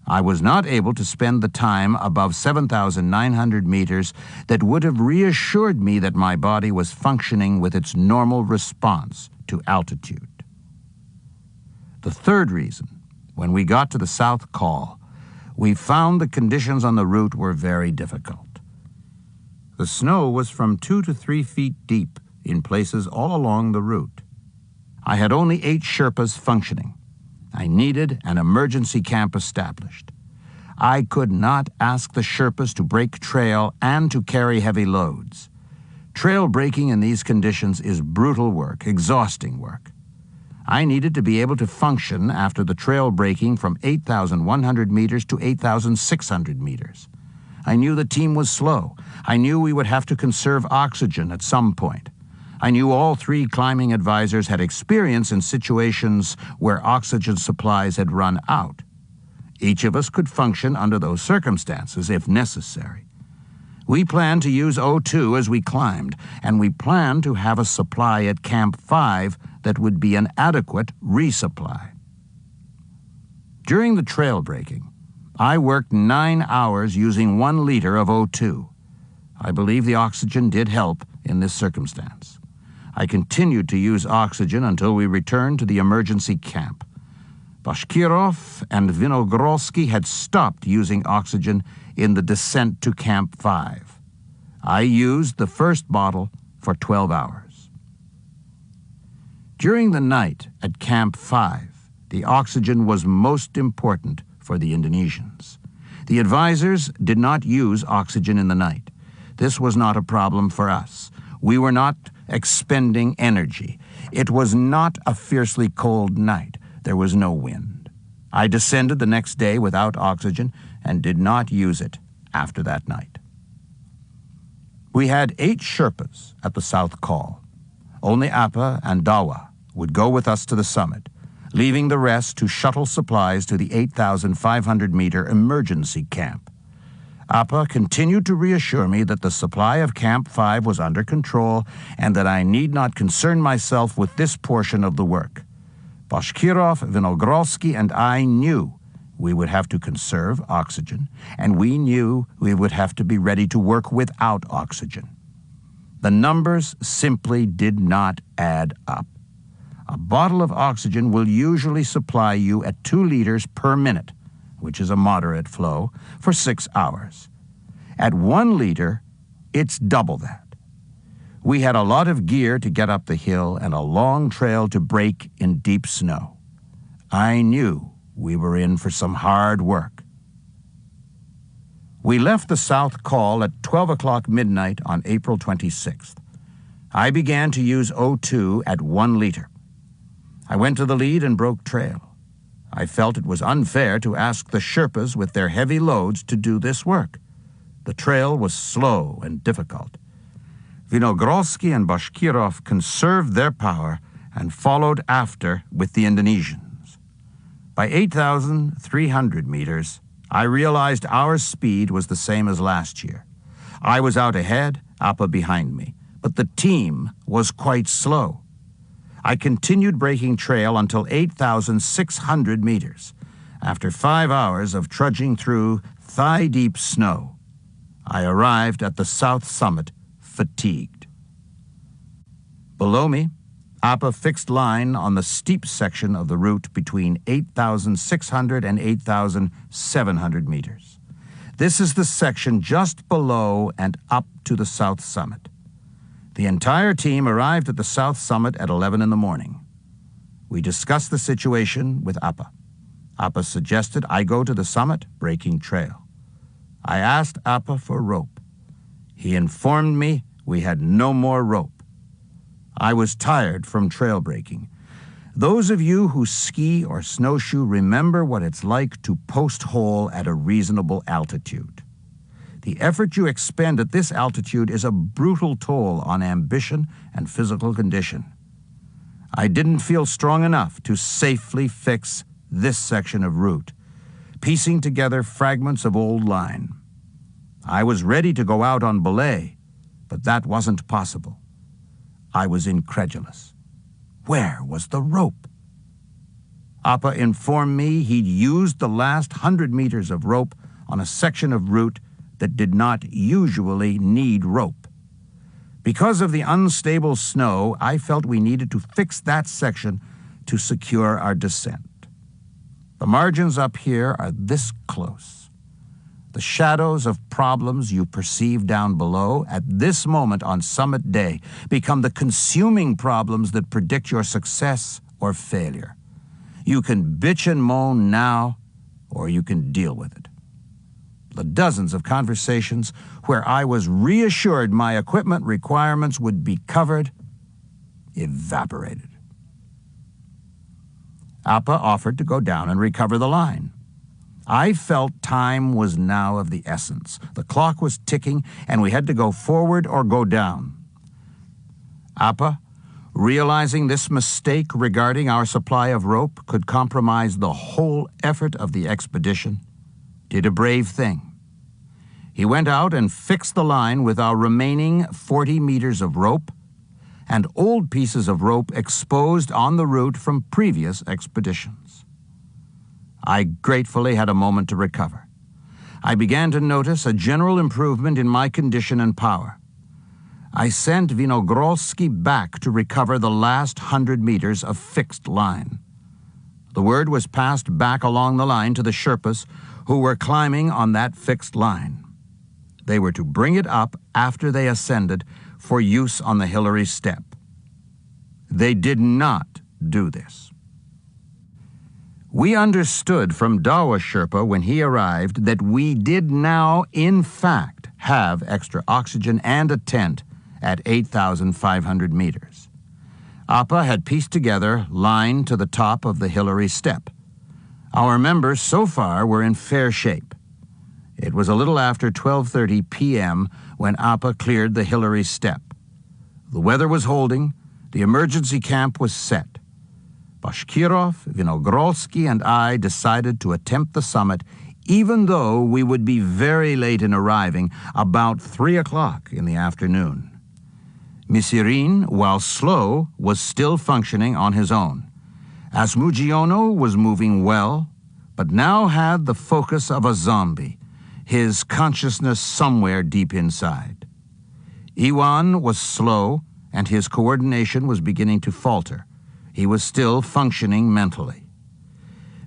I was not able to spend the time above 7,900 meters that would have reassured me that my body was functioning with its normal response to altitude. The third reason, when we got to the South Col, we found the conditions on the route were very difficult. The snow was from 2 to 3 feet deep in places all along the route. I had only 8 Sherpas functioning. I needed an emergency camp established. I could not ask the Sherpas to break trail and to carry heavy loads. Trail breaking in these conditions is brutal work, exhausting work. I needed to be able to function after the trail breaking from 8,100 meters to 8,600 meters. I knew the team was slow. I knew we would have to conserve oxygen at some point. I knew all 3 climbing advisors had experience in situations where oxygen supplies had run out. Each of us could function under those circumstances if necessary. We planned to use O2 as we climbed, and we planned to have a supply at Camp 5 that would be an adequate resupply. During the trail breaking, I worked 9 hours using 1 liter of O2. I believe the oxygen did help in this circumstance. I continued to use oxygen until we returned to the emergency camp. Bashkirov and Vinogrodsky had stopped using oxygen in the descent to Camp 5. I used the first bottle for 12 hours. During the night at Camp 5, the oxygen was most important for the Indonesians. The advisors did not use oxygen in the night. This was not a problem for us. We were not expending energy. It was not a fiercely cold night. There was no wind. I descended the next day without oxygen and did not use it after that night. We had 8 Sherpas at the South Col. Only Appa and Dawa would go with us to the summit, leaving the rest to shuttle supplies to the 8,500-meter emergency camp. Appa continued to reassure me that the supply of Camp 5 was under control and that I need not concern myself with this portion of the work. Bashkirov, Vinogrovsky, and I knew we would have to conserve oxygen, and we knew we would have to be ready to work without oxygen. The numbers simply did not add up. A bottle of oxygen will usually supply you at 2 liters per minute, which is a moderate flow, for 6 hours. At 1 liter, it's double that. We had a lot of gear to get up the hill and a long trail to break in deep snow. I knew we were in for some hard work. We left the South Col at 12 o'clock midnight on April 26th. I began to use O2 at 1 liter. I went to the lead and broke trail. I felt it was unfair to ask the Sherpas with their heavy loads to do this work. The trail was slow and difficult. Vinogrovsky and Bashkirov conserved their power and followed after with the Indonesians. By 8,300 meters, I realized our speed was the same as last year. I was out ahead, Appa behind me, but the team was quite slow. I continued breaking trail until 8,600 meters. After 5 hours of trudging through thigh-deep snow, I arrived at the south summit fatigued. Below me, Appa fixed line on the steep section of the route between 8,600 and 8,700 meters. This is the section just below and up to the south summit. The entire team arrived at the south summit at 11 in the morning. We discussed the situation with Appa. Appa suggested I go to the summit, breaking trail. I asked Appa for rope. He informed me we had no more rope. I was tired from trail breaking. Those of you who ski or snowshoe remember what it's like to post hole at a reasonable altitude. The effort you expend at this altitude is a brutal toll on ambition and physical condition. I didn't feel strong enough to safely fix this section of route, piecing together fragments of old line. I was ready to go out on belay, but that wasn't possible. I was incredulous. Where was the rope? Appa informed me he'd used the last 100 meters of rope on a section of route that did not usually need rope. Because of the unstable snow, I felt we needed to fix that section to secure our descent. The margins up here are this close. The shadows of problems you perceive down below at this moment on summit day become the consuming problems that predict your success or failure. You can bitch and moan now, or you can deal with it. The dozens of conversations where I was reassured my equipment requirements would be covered evaporated. Appa offered to go down and recover the line. I felt time was now of the essence. The clock was ticking, and we had to go forward or go down. Appa, realizing this mistake regarding our supply of rope could compromise the whole effort of the expedition, did a brave thing. He went out and fixed the line with our remaining 40 meters of rope and old pieces of rope exposed on the route from previous expeditions. I gratefully had a moment to recover. I began to notice a general improvement in my condition and power. I sent Vinogrovsky back to recover the last 100 meters of fixed line. The word was passed back along the line to the Sherpas who were climbing on that fixed line. They were to bring it up after they ascended for use on the Hillary Step. They did not do this. We understood from Dawa Sherpa when he arrived that we did now, in fact, have extra oxygen and a tent at 8,500 meters. Appa had pieced together line to the top of the Hillary Step. Our members so far were in fair shape. It was a little after 12:30 p.m. when Appa cleared the Hillary Step. The weather was holding, the emergency camp was set. Bashkirov, Vinogrovsky, and I decided to attempt the summit even though we would be very late in arriving, about 3 o'clock in the afternoon. Misirin, while slow, was still functioning on his own. Asmugiono was moving well, but now had the focus of a zombie, his consciousness somewhere deep inside. Iwan was slow, and his coordination was beginning to falter. He was still functioning mentally.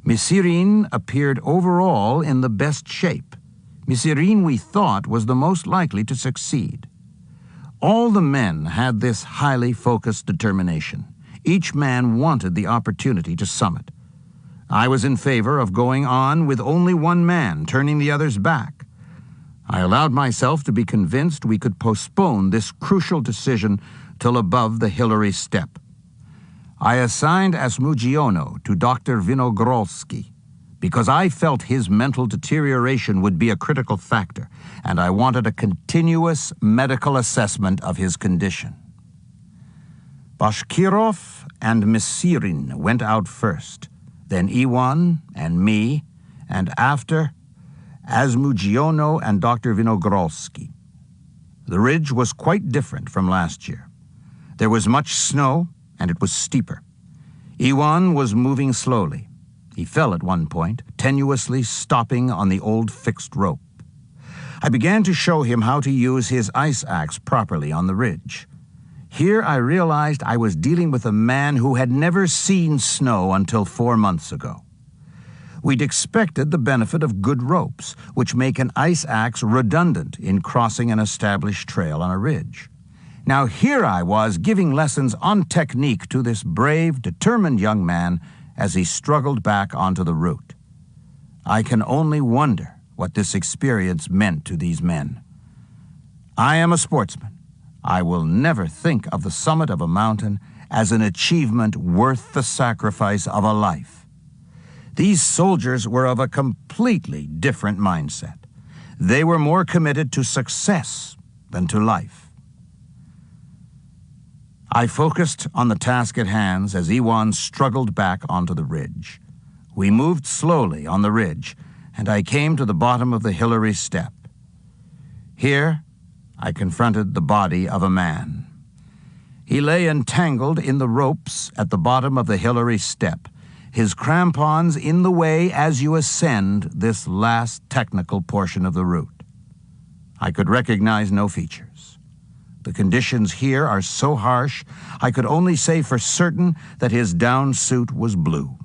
Misirin appeared overall in the best shape. Misirin, we thought, was the most likely to succeed. All the men had this highly focused determination. Each man wanted the opportunity to summit. I was in favor of going on with only one man, turning the others back. I allowed myself to be convinced we could postpone this crucial decision till above the Hillary step. I assigned Asmugiono to Dr. Vinogorski because I felt his mental deterioration would be a critical factor, and I wanted a continuous medical assessment of his condition. Bashkirov and Misirin went out first, then Iwan and me, and after, Asmugiono and Dr. Vinogorski. The ridge was quite different from last year. There was much snow, and it was steeper. Iwan was moving slowly. He fell at one point, tenuously stopping on the old fixed rope. I began to show him how to use his ice axe properly on the ridge. Here I realized I was dealing with a man who had never seen snow until 4 months ago. We'd expected the benefit of good ropes, which make an ice axe redundant in crossing an established trail on a ridge. Now here I was giving lessons on technique to this brave, determined young man as he struggled back onto the route. I can only wonder what this experience meant to these men. I am a sportsman. I will never think of the summit of a mountain as an achievement worth the sacrifice of a life. These soldiers were of a completely different mindset. They were more committed to success than to life. I focused on the task at hand as Iwan struggled back onto the ridge. We moved slowly on the ridge, and I came to the bottom of the Hillary step. Here, I confronted the body of a man. He lay entangled in the ropes at the bottom of the Hillary step, his crampons in the way as you ascend this last technical portion of the route. I could recognize no features. The conditions here are so harsh, I could only say for certain that his down suit was blue.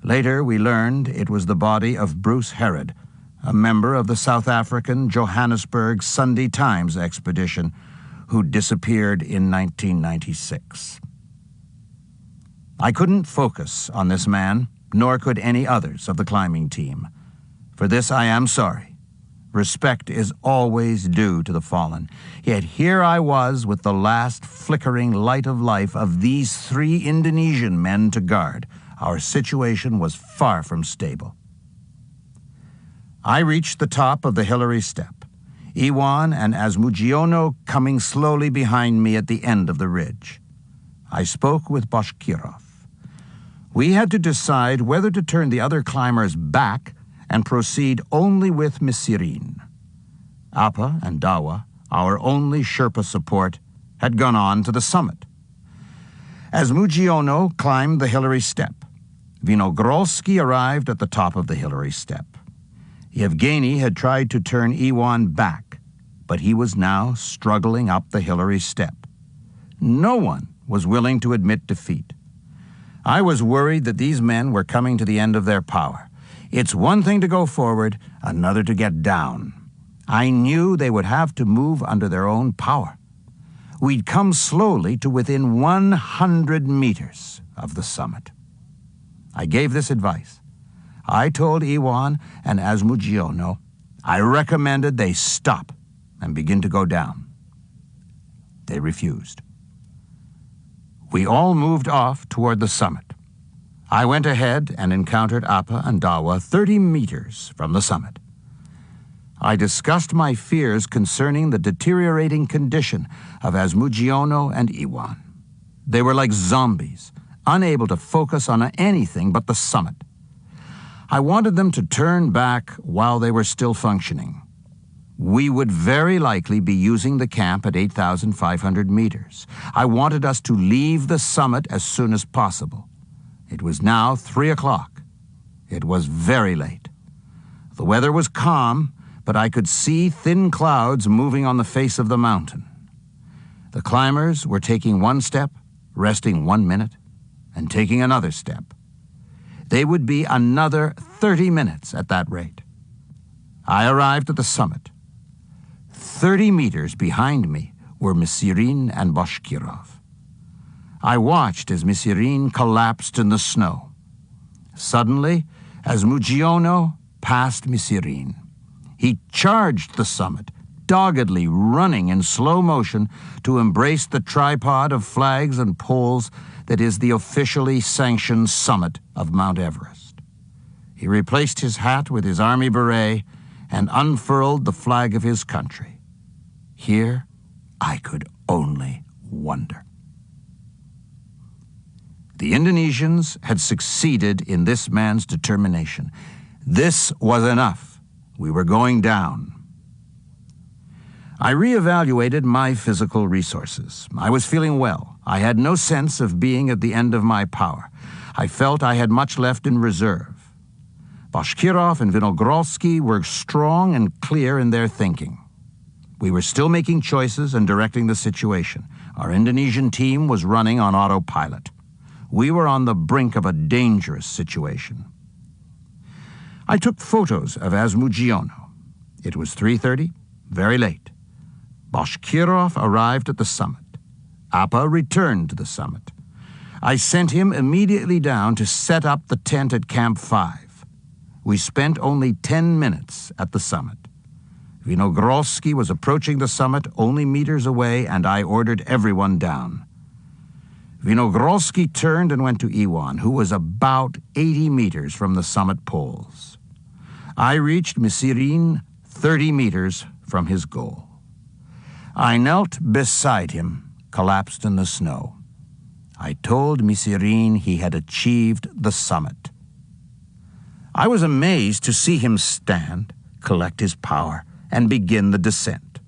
Later, we learned it was the body of Bruce Herod, a member of the South African Johannesburg Sunday Times expedition, who disappeared in 1996. I couldn't focus on this man, nor could any others of the climbing team. For this I am sorry. Respect is always due to the fallen. Yet here I was with the last flickering light of life of these 3 Indonesian men to guard. Our situation was far from stable. I reached the top of the Hillary step, Iwan and Asmugiono coming slowly behind me at the end of the ridge. I spoke with Bashkirov. We had to decide whether to turn the other climbers back and proceed only with Misirin. Appa and Dawa, our only Sherpa support, had gone on to the summit. Asmugiono climbed the Hillary step. Vinogorski arrived at the top of the Hillary step. Yevgeny had tried to turn Iwan back, but he was now struggling up the Hillary step. No one was willing to admit defeat. I was worried that these men were coming to the end of their power. It's one thing to go forward, another to get down. I knew they would have to move under their own power. We'd come slowly to within 100 meters of the summit. I gave this advice. I told Iwan and Asmugiono I recommended they stop and begin to go down. They refused. We all moved off toward the summit. I went ahead and encountered Appa and Dawa 30 meters from the summit. I discussed my fears concerning the deteriorating condition of Asmugiono and Iwan. They were like zombies, unable to focus on anything but the summit. I wanted them to turn back while they were still functioning. We would very likely be using the camp at 8,500 meters. I wanted us to leave the summit as soon as possible. It was now 3 o'clock. It was very late. The weather was calm, but I could see thin clouds moving on the face of the mountain. The climbers were taking one step, resting 1 minute, and taking another step. They would be another 30 minutes at that rate. I arrived at the summit. 30 meters behind me were Misirin and Bashkirov. I watched as Misirin collapsed in the snow. Suddenly, as Mugiono passed Misirin, he charged the summit, doggedly running in slow motion to embrace the tripod of flags and poles that is the officially sanctioned summit of Mount Everest. He replaced his hat with his army beret and unfurled the flag of his country. Here, I could only wonder. The Indonesians had succeeded in this man's determination. This was enough. We were going down. I reevaluated my physical resources. I was feeling well. I had no sense of being at the end of my power. I felt I had much left in reserve. Bashkirov and Vinogrovsky were strong and clear in their thinking. We were still making choices and directing the situation. Our Indonesian team was running on autopilot. We were on the brink of a dangerous situation. I took photos of Asmugiono. It was 3:30, very late. Bashkirov arrived at the summit. Appa returned to the summit. I sent him immediately down to set up the tent at Camp 5. We spent only 10 minutes at the summit. Vinogrovsky was approaching the summit only meters away, and I ordered everyone down. Vinogrovsky turned and went to Iwan, who was about 80 meters from the summit poles. I reached Misirin 30 meters from his goal. I knelt beside him, collapsed in the snow. I told Misirin he had achieved the summit. I was amazed to see him stand, collect his power, and begin the descent.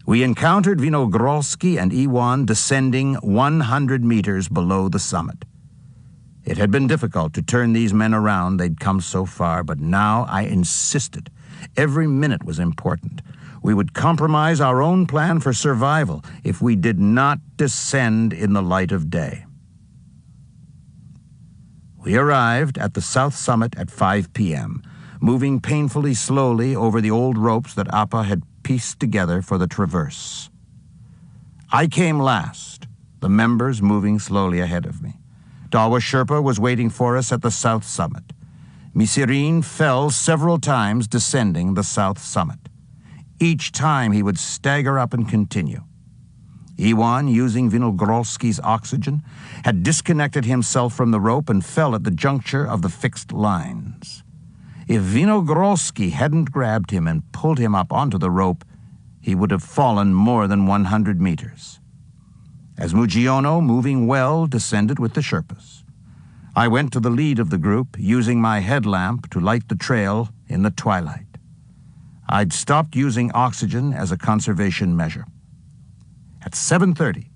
We encountered Vinogrovsky and Iwan descending 100 meters below the summit. It had been difficult to turn these men around. They'd come so far, but now I insisted. Every minute was important. We would compromise our own plan for survival if we did not descend in the light of day. We arrived at the south summit at 5 p.m., moving painfully slowly over the old ropes that Appa had pieced together for the traverse. I came last, the members moving slowly ahead of me. Dawa Sherpa was waiting for us at the south summit. Misirin fell several times descending the south summit. Each time he would stagger up and continue. Iwan, using Vinogrovsky's oxygen, had disconnected himself from the rope and fell at the juncture of the fixed lines. If Vinogrovsky hadn't grabbed him and pulled him up onto the rope, he would have fallen more than 100 meters. Asmugiono, moving well, descended with the Sherpas. I went to the lead of the group, using my headlamp to light the trail in the twilight. I'd stopped using oxygen as a conservation measure. At 7:30,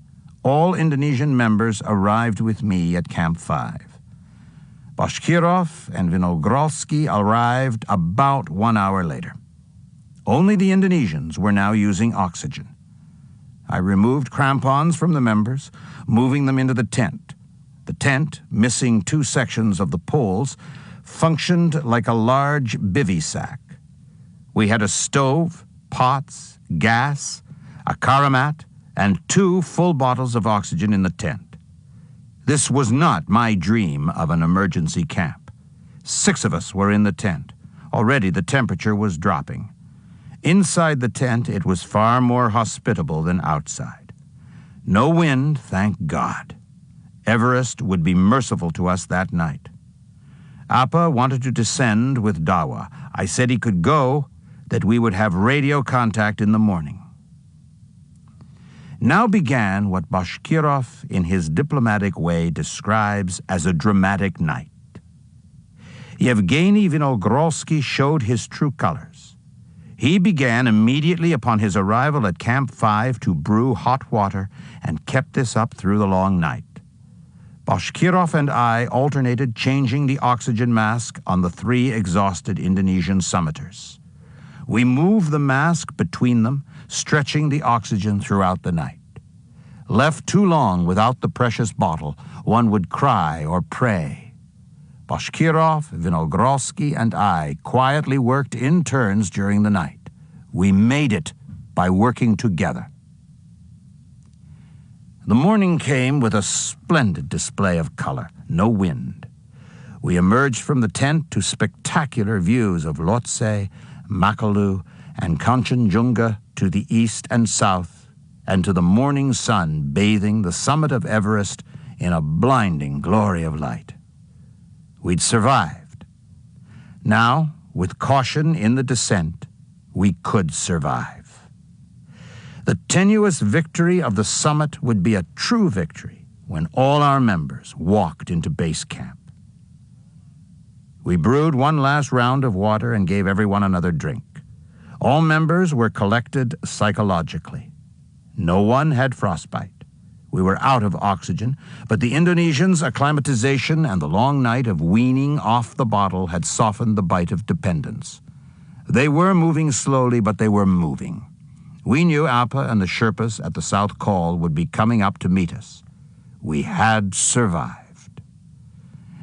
all Indonesian members arrived with me at Camp 5. Bashkirov and Vinogrovsky arrived about 1 hour later. Only the Indonesians were now using oxygen. I removed crampons from the members, moving them into the tent. The tent, missing 2 sections of the poles, functioned like a large bivy sack. We had a stove, pots, gas, a karamat, and 2 full bottles of oxygen in the tent. This was not my dream of an emergency camp. 6 of us were in the tent. Already the temperature was dropping. Inside the tent, it was far more hospitable than outside. No wind, thank God. Everest would be merciful to us that night. Appa wanted to descend with Dawa. I said he could go, that we would have radio contact in the morning. Now began what Bashkirov, in his diplomatic way, describes as a dramatic night. Yevgeny Vinogorski showed his true colors. He began immediately upon his arrival at Camp 5 to brew hot water and kept this up through the long night. Bashkirov and I alternated changing the oxygen mask on the 3 exhausted Indonesian summiters. We moved the mask between them, stretching the oxygen throughout the night. Left too long without the precious bottle, one would cry or pray. Bashkirov, Vinogorski, and I quietly worked in turns during the night. We made it by working together. The morning came with a splendid display of color, no wind. We emerged from the tent to spectacular views of Lhotse, Makalu, and Kanchenjunga to the east and south, and to the morning sun bathing the summit of Everest in a blinding glory of light. We'd survived. Now, with caution in the descent, we could survive. The tenuous victory of the summit would be a true victory when all our members walked into base camp. We brewed one last round of water and gave everyone another drink. All members were collected psychologically. No one had frostbite. We were out of oxygen, but the Indonesians' acclimatization and the long night of weaning off the bottle had softened the bite of dependence. They were moving slowly, but they were moving. We knew Appa and the Sherpas at the South Col would be coming up to meet us. We had survived.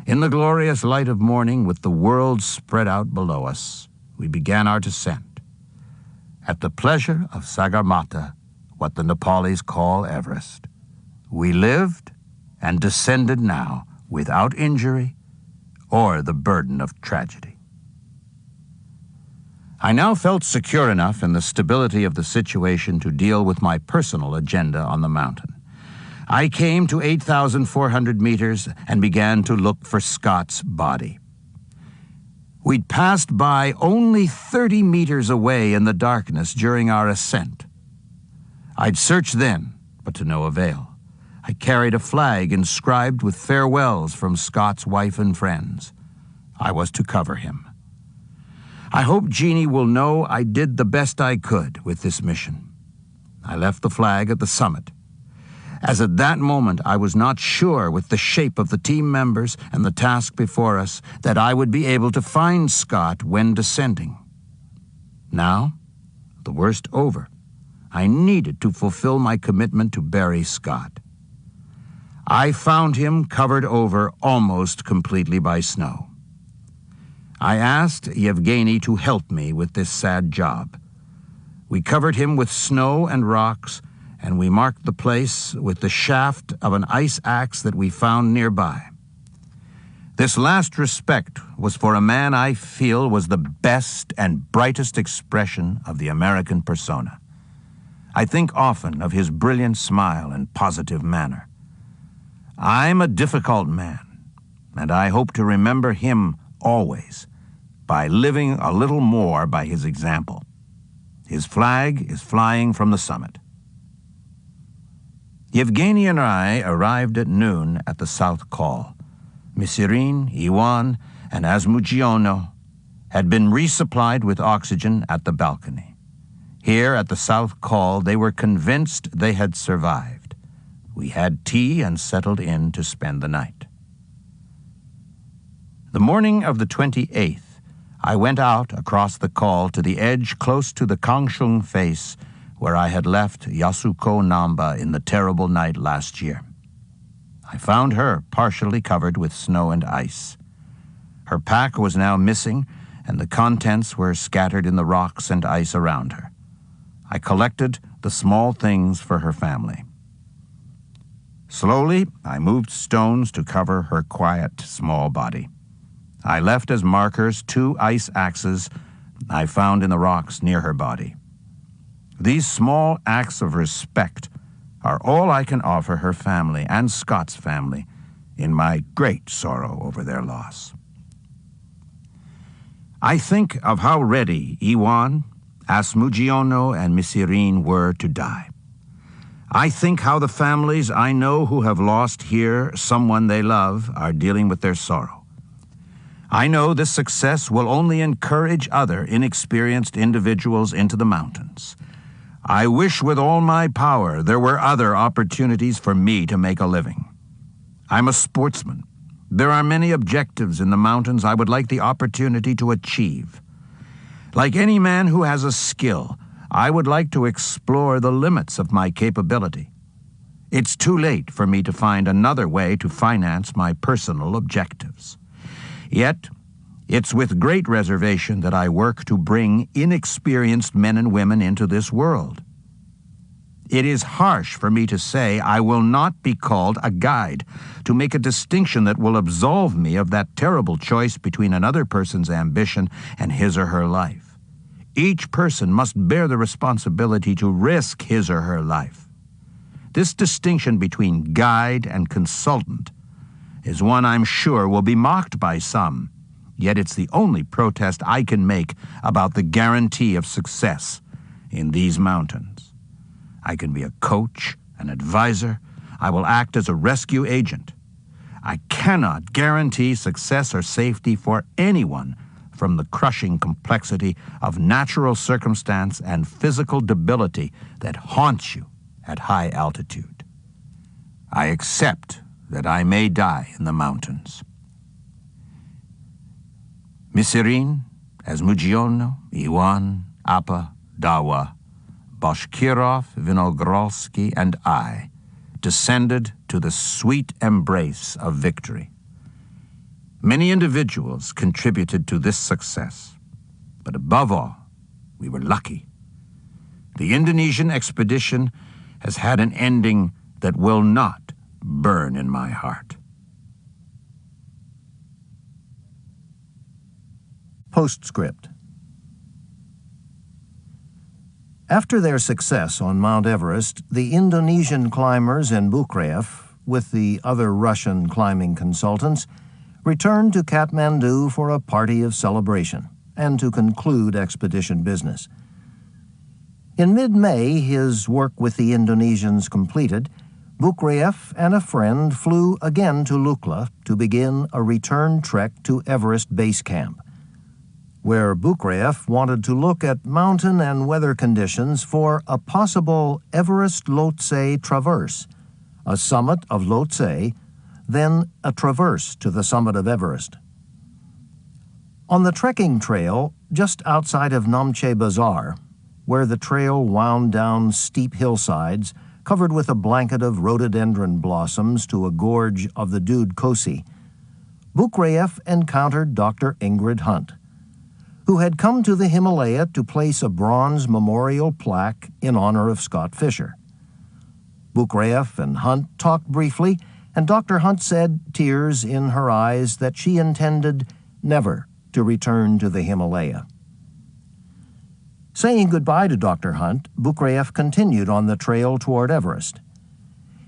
In the glorious light of morning, with the world spread out below us, we began our descent. At the pleasure of Sagarmatha, what the Nepalis call Everest, we lived and descended now without injury or the burden of tragedy. I now felt secure enough in the stability of the situation to deal with my personal agenda on the mountain. I came to 8,400 meters and began to look for Scott's body. We'd passed by only 30 meters away in the darkness during our ascent. I'd searched then, but to no avail. I carried a flag inscribed with farewells from Scott's wife and friends. I was to cover him. I hope Jeannie will know I did the best I could with this mission. I left the flag at the summit, as at that moment I was not sure with the shape of the team members and the task before us that I would be able to find Scott when descending. Now, the worst over, I needed to fulfill my commitment to bury Scott. I found him covered over almost completely by snow. I asked Yevgeny to help me with this sad job. We covered him with snow and rocks, and we marked the place with the shaft of an ice axe that we found nearby. This last respect was for a man I feel was the best and brightest expression of the American persona. I think often of his brilliant smile and positive manner. I'm a difficult man, and I hope to remember him always by living a little more by his example. His flag is flying from the summit. Yevgeny and I arrived at noon at the South Col. Misirin, Iwan, and Asmugiono had been resupplied with oxygen at the balcony. Here at the South Col, they were convinced they had survived. We had tea and settled in to spend the night. The morning of the 28th, I went out across the col to the edge close to the Kangshung face where I had left Yasuko Namba in the terrible night last year. I found her partially covered with snow and ice. Her pack was now missing, and the contents were scattered in the rocks and ice around her. I collected the small things for her family. Slowly, I moved stones to cover her quiet, small body. I left as markers 2 ice axes I found in the rocks near her body. These small acts of respect are all I can offer her family and Scott's family in my great sorrow over their loss. I think of how ready Iwan, Asmugiono, and Misirin were to die. I think how the families I know who have lost here someone they love are dealing with their sorrow. I know this success will only encourage other inexperienced individuals into the mountains. I wish with all my power there were other opportunities for me to make a living. I'm a sportsman. There are many objectives in the mountains I would like the opportunity to achieve. Like any man who has a skill, I would like to explore the limits of my capability. It's too late for me to find another way to finance my personal objectives. Yet, it's with great reservation that I work to bring inexperienced men and women into this world. It is harsh for me to say I will not be called a guide, to make a distinction that will absolve me of that terrible choice between another person's ambition and his or her life. Each person must bear the responsibility to risk his or her life. This distinction between guide and consultant is one I'm sure will be mocked by some, yet it's the only protest I can make about the guarantee of success in these mountains. I can be a coach, an advisor. I will act as a rescue agent. I cannot guarantee success or safety for anyone from the crushing complexity of natural circumstance and physical debility that haunts you at high altitude. I accept that I may die in the mountains. Misirin, Asmugionno, Iwan, Apa, Dawa, Bashkirov, Vinogrolsky, and I descended to the sweet embrace of victory. Many individuals contributed to this success, but above all, we were lucky. The Indonesian expedition has had an ending that will not burn in my heart. Postscript. After their success on Mount Everest, the Indonesian climbers in Bukreyev, with the other Russian climbing consultants, returned to Kathmandu for a party of celebration and to conclude expedition business. In mid-May, his work with the Indonesians completed, Bukreyev and a friend flew again to Lukla to begin a return trek to Everest Base Camp, where Bukreyev wanted to look at mountain and weather conditions for a possible Everest-Lhotse traverse, a summit of Lhotse, then a traverse to the summit of Everest. On the trekking trail just outside of Namche Bazaar, where the trail wound down steep hillsides covered with a blanket of rhododendron blossoms to a gorge of the Dude Kosi, Bukreyev encountered Dr. Ingrid Hunt, who had come to the Himalaya to place a bronze memorial plaque in honor of Scott Fisher. Bukreyev and Hunt talked briefly, and Dr. Hunt said, tears in her eyes, that she intended never to return to the Himalaya. Saying goodbye to Dr. Hunt, Bukreyev continued on the trail toward Everest.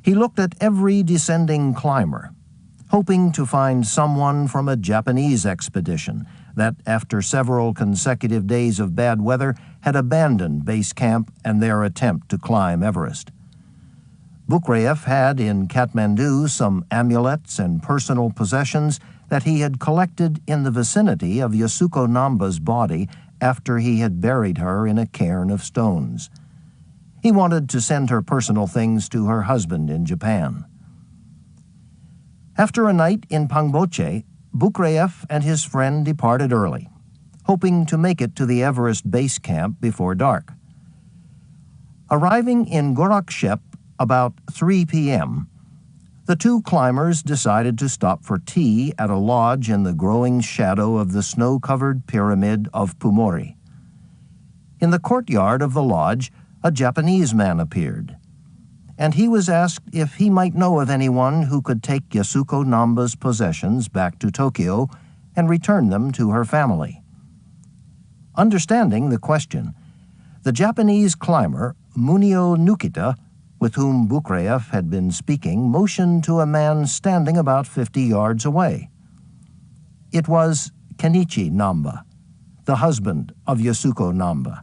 He looked at every descending climber, hoping to find someone from a Japanese expedition that, after several consecutive days of bad weather, had abandoned base camp and their attempt to climb Everest. Bukreyev had in Kathmandu some amulets and personal possessions that he had collected in the vicinity of Yasuko Namba's body after he had buried her in a cairn of stones. He wanted to send her personal things to her husband in Japan. After a night in Pangboche, Bukreyev and his friend departed early, hoping to make it to the Everest base camp before dark. Arriving in Gorakshep about 3 p.m., the two climbers decided to stop for tea at a lodge in the growing shadow of the snow-covered pyramid of Pumori. In the courtyard of the lodge, a Japanese man appeared, and he was asked if he might know of anyone who could take Yasuko Namba's possessions back to Tokyo and return them to her family. Understanding the question, the Japanese climber, Munio Nukita, with whom Bukreyev had been speaking, motioned to a man standing about 50 yards away. It was Kenichi Namba, the husband of Yasuko Namba,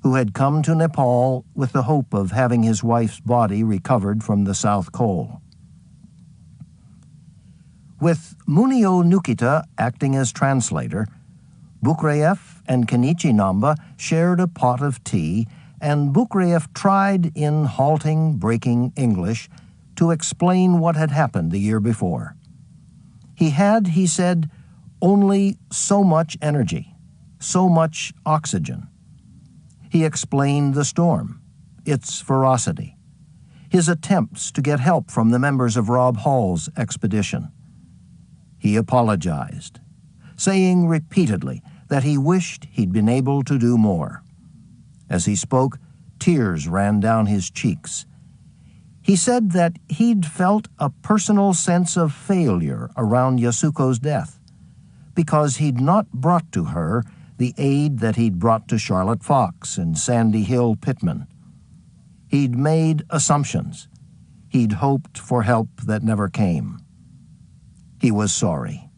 who had come to Nepal with the hope of having his wife's body recovered from the South Col. With Munio Nukita acting as translator, Bukreyev and Kenichi Namba shared a pot of tea, and Bukreyev tried in halting, breaking English to explain what had happened the year before. He had, he said, only so much energy, so much oxygen. He explained the storm, its ferocity, his attempts to get help from the members of Rob Hall's expedition. He apologized, saying repeatedly that he wished he'd been able to do more. As he spoke, tears ran down his cheeks. He said that he'd felt a personal sense of failure around Yasuko's death, because he'd not brought to her the aid that he'd brought to Charlotte Fox and Sandy Hill Pittman. He'd made assumptions. He'd hoped for help that never came. He was sorry.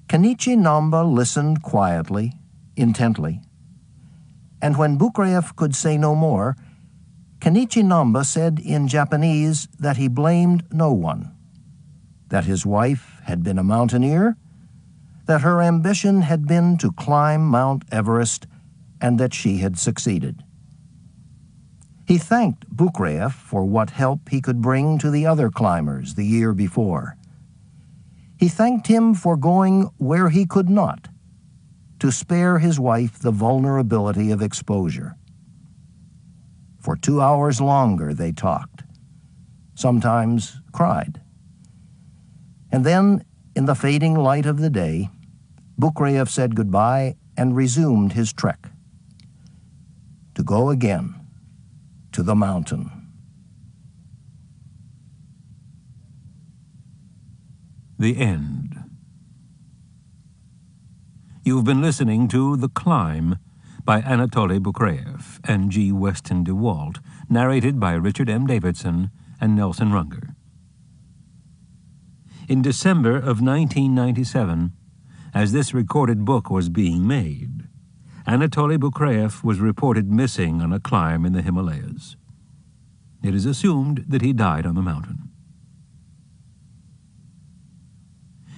Kenichi Namba listened quietly, intently, and when Bukreyev could say no more, Kenichi Namba said in Japanese that he blamed no one, that his wife had been a mountaineer, that her ambition had been to climb Mount Everest, and that she had succeeded. He thanked Bukreyev for what help he could bring to the other climbers the year before. He thanked him for going where he could not, to spare his wife the vulnerability of exposure. For 2 hours longer they talked, sometimes cried. And then, in the fading light of the day, Bukreyev said goodbye and resumed his trek. To go again, to the mountain. The End. You've been listening to The Climb by Anatoly Bukreyev and G. Weston DeWalt, narrated by Richard M. Davidson and Nelson Runger. In December of 1997, as this recorded book was being made, Anatoly Bukreyev was reported missing on a climb in the Himalayas. It is assumed that he died on the mountain.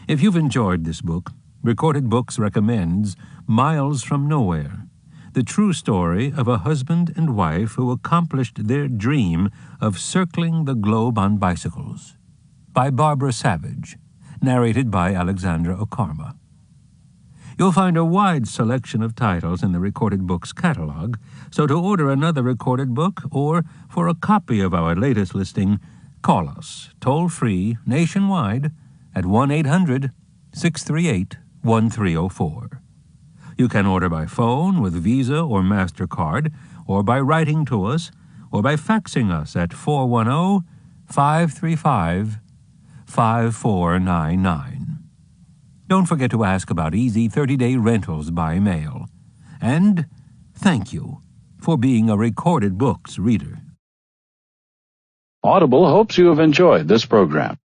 If you've enjoyed this book, Recorded Books recommends Miles from Nowhere, the true story of a husband and wife who accomplished their dream of circling the globe on bicycles, by Barbara Savage, narrated by Alexandra Okarma. You'll find a wide selection of titles in the Recorded Books catalog, so to order another recorded book or for a copy of our latest listing, call us toll-free nationwide at 1-800-638-1304. You can order by phone with Visa or MasterCard, or by writing to us, or by faxing us at 410-535-5499. Don't forget to ask about easy 30-day rentals by mail. And thank you for being a Recorded Books reader. Audible hopes you have enjoyed this program.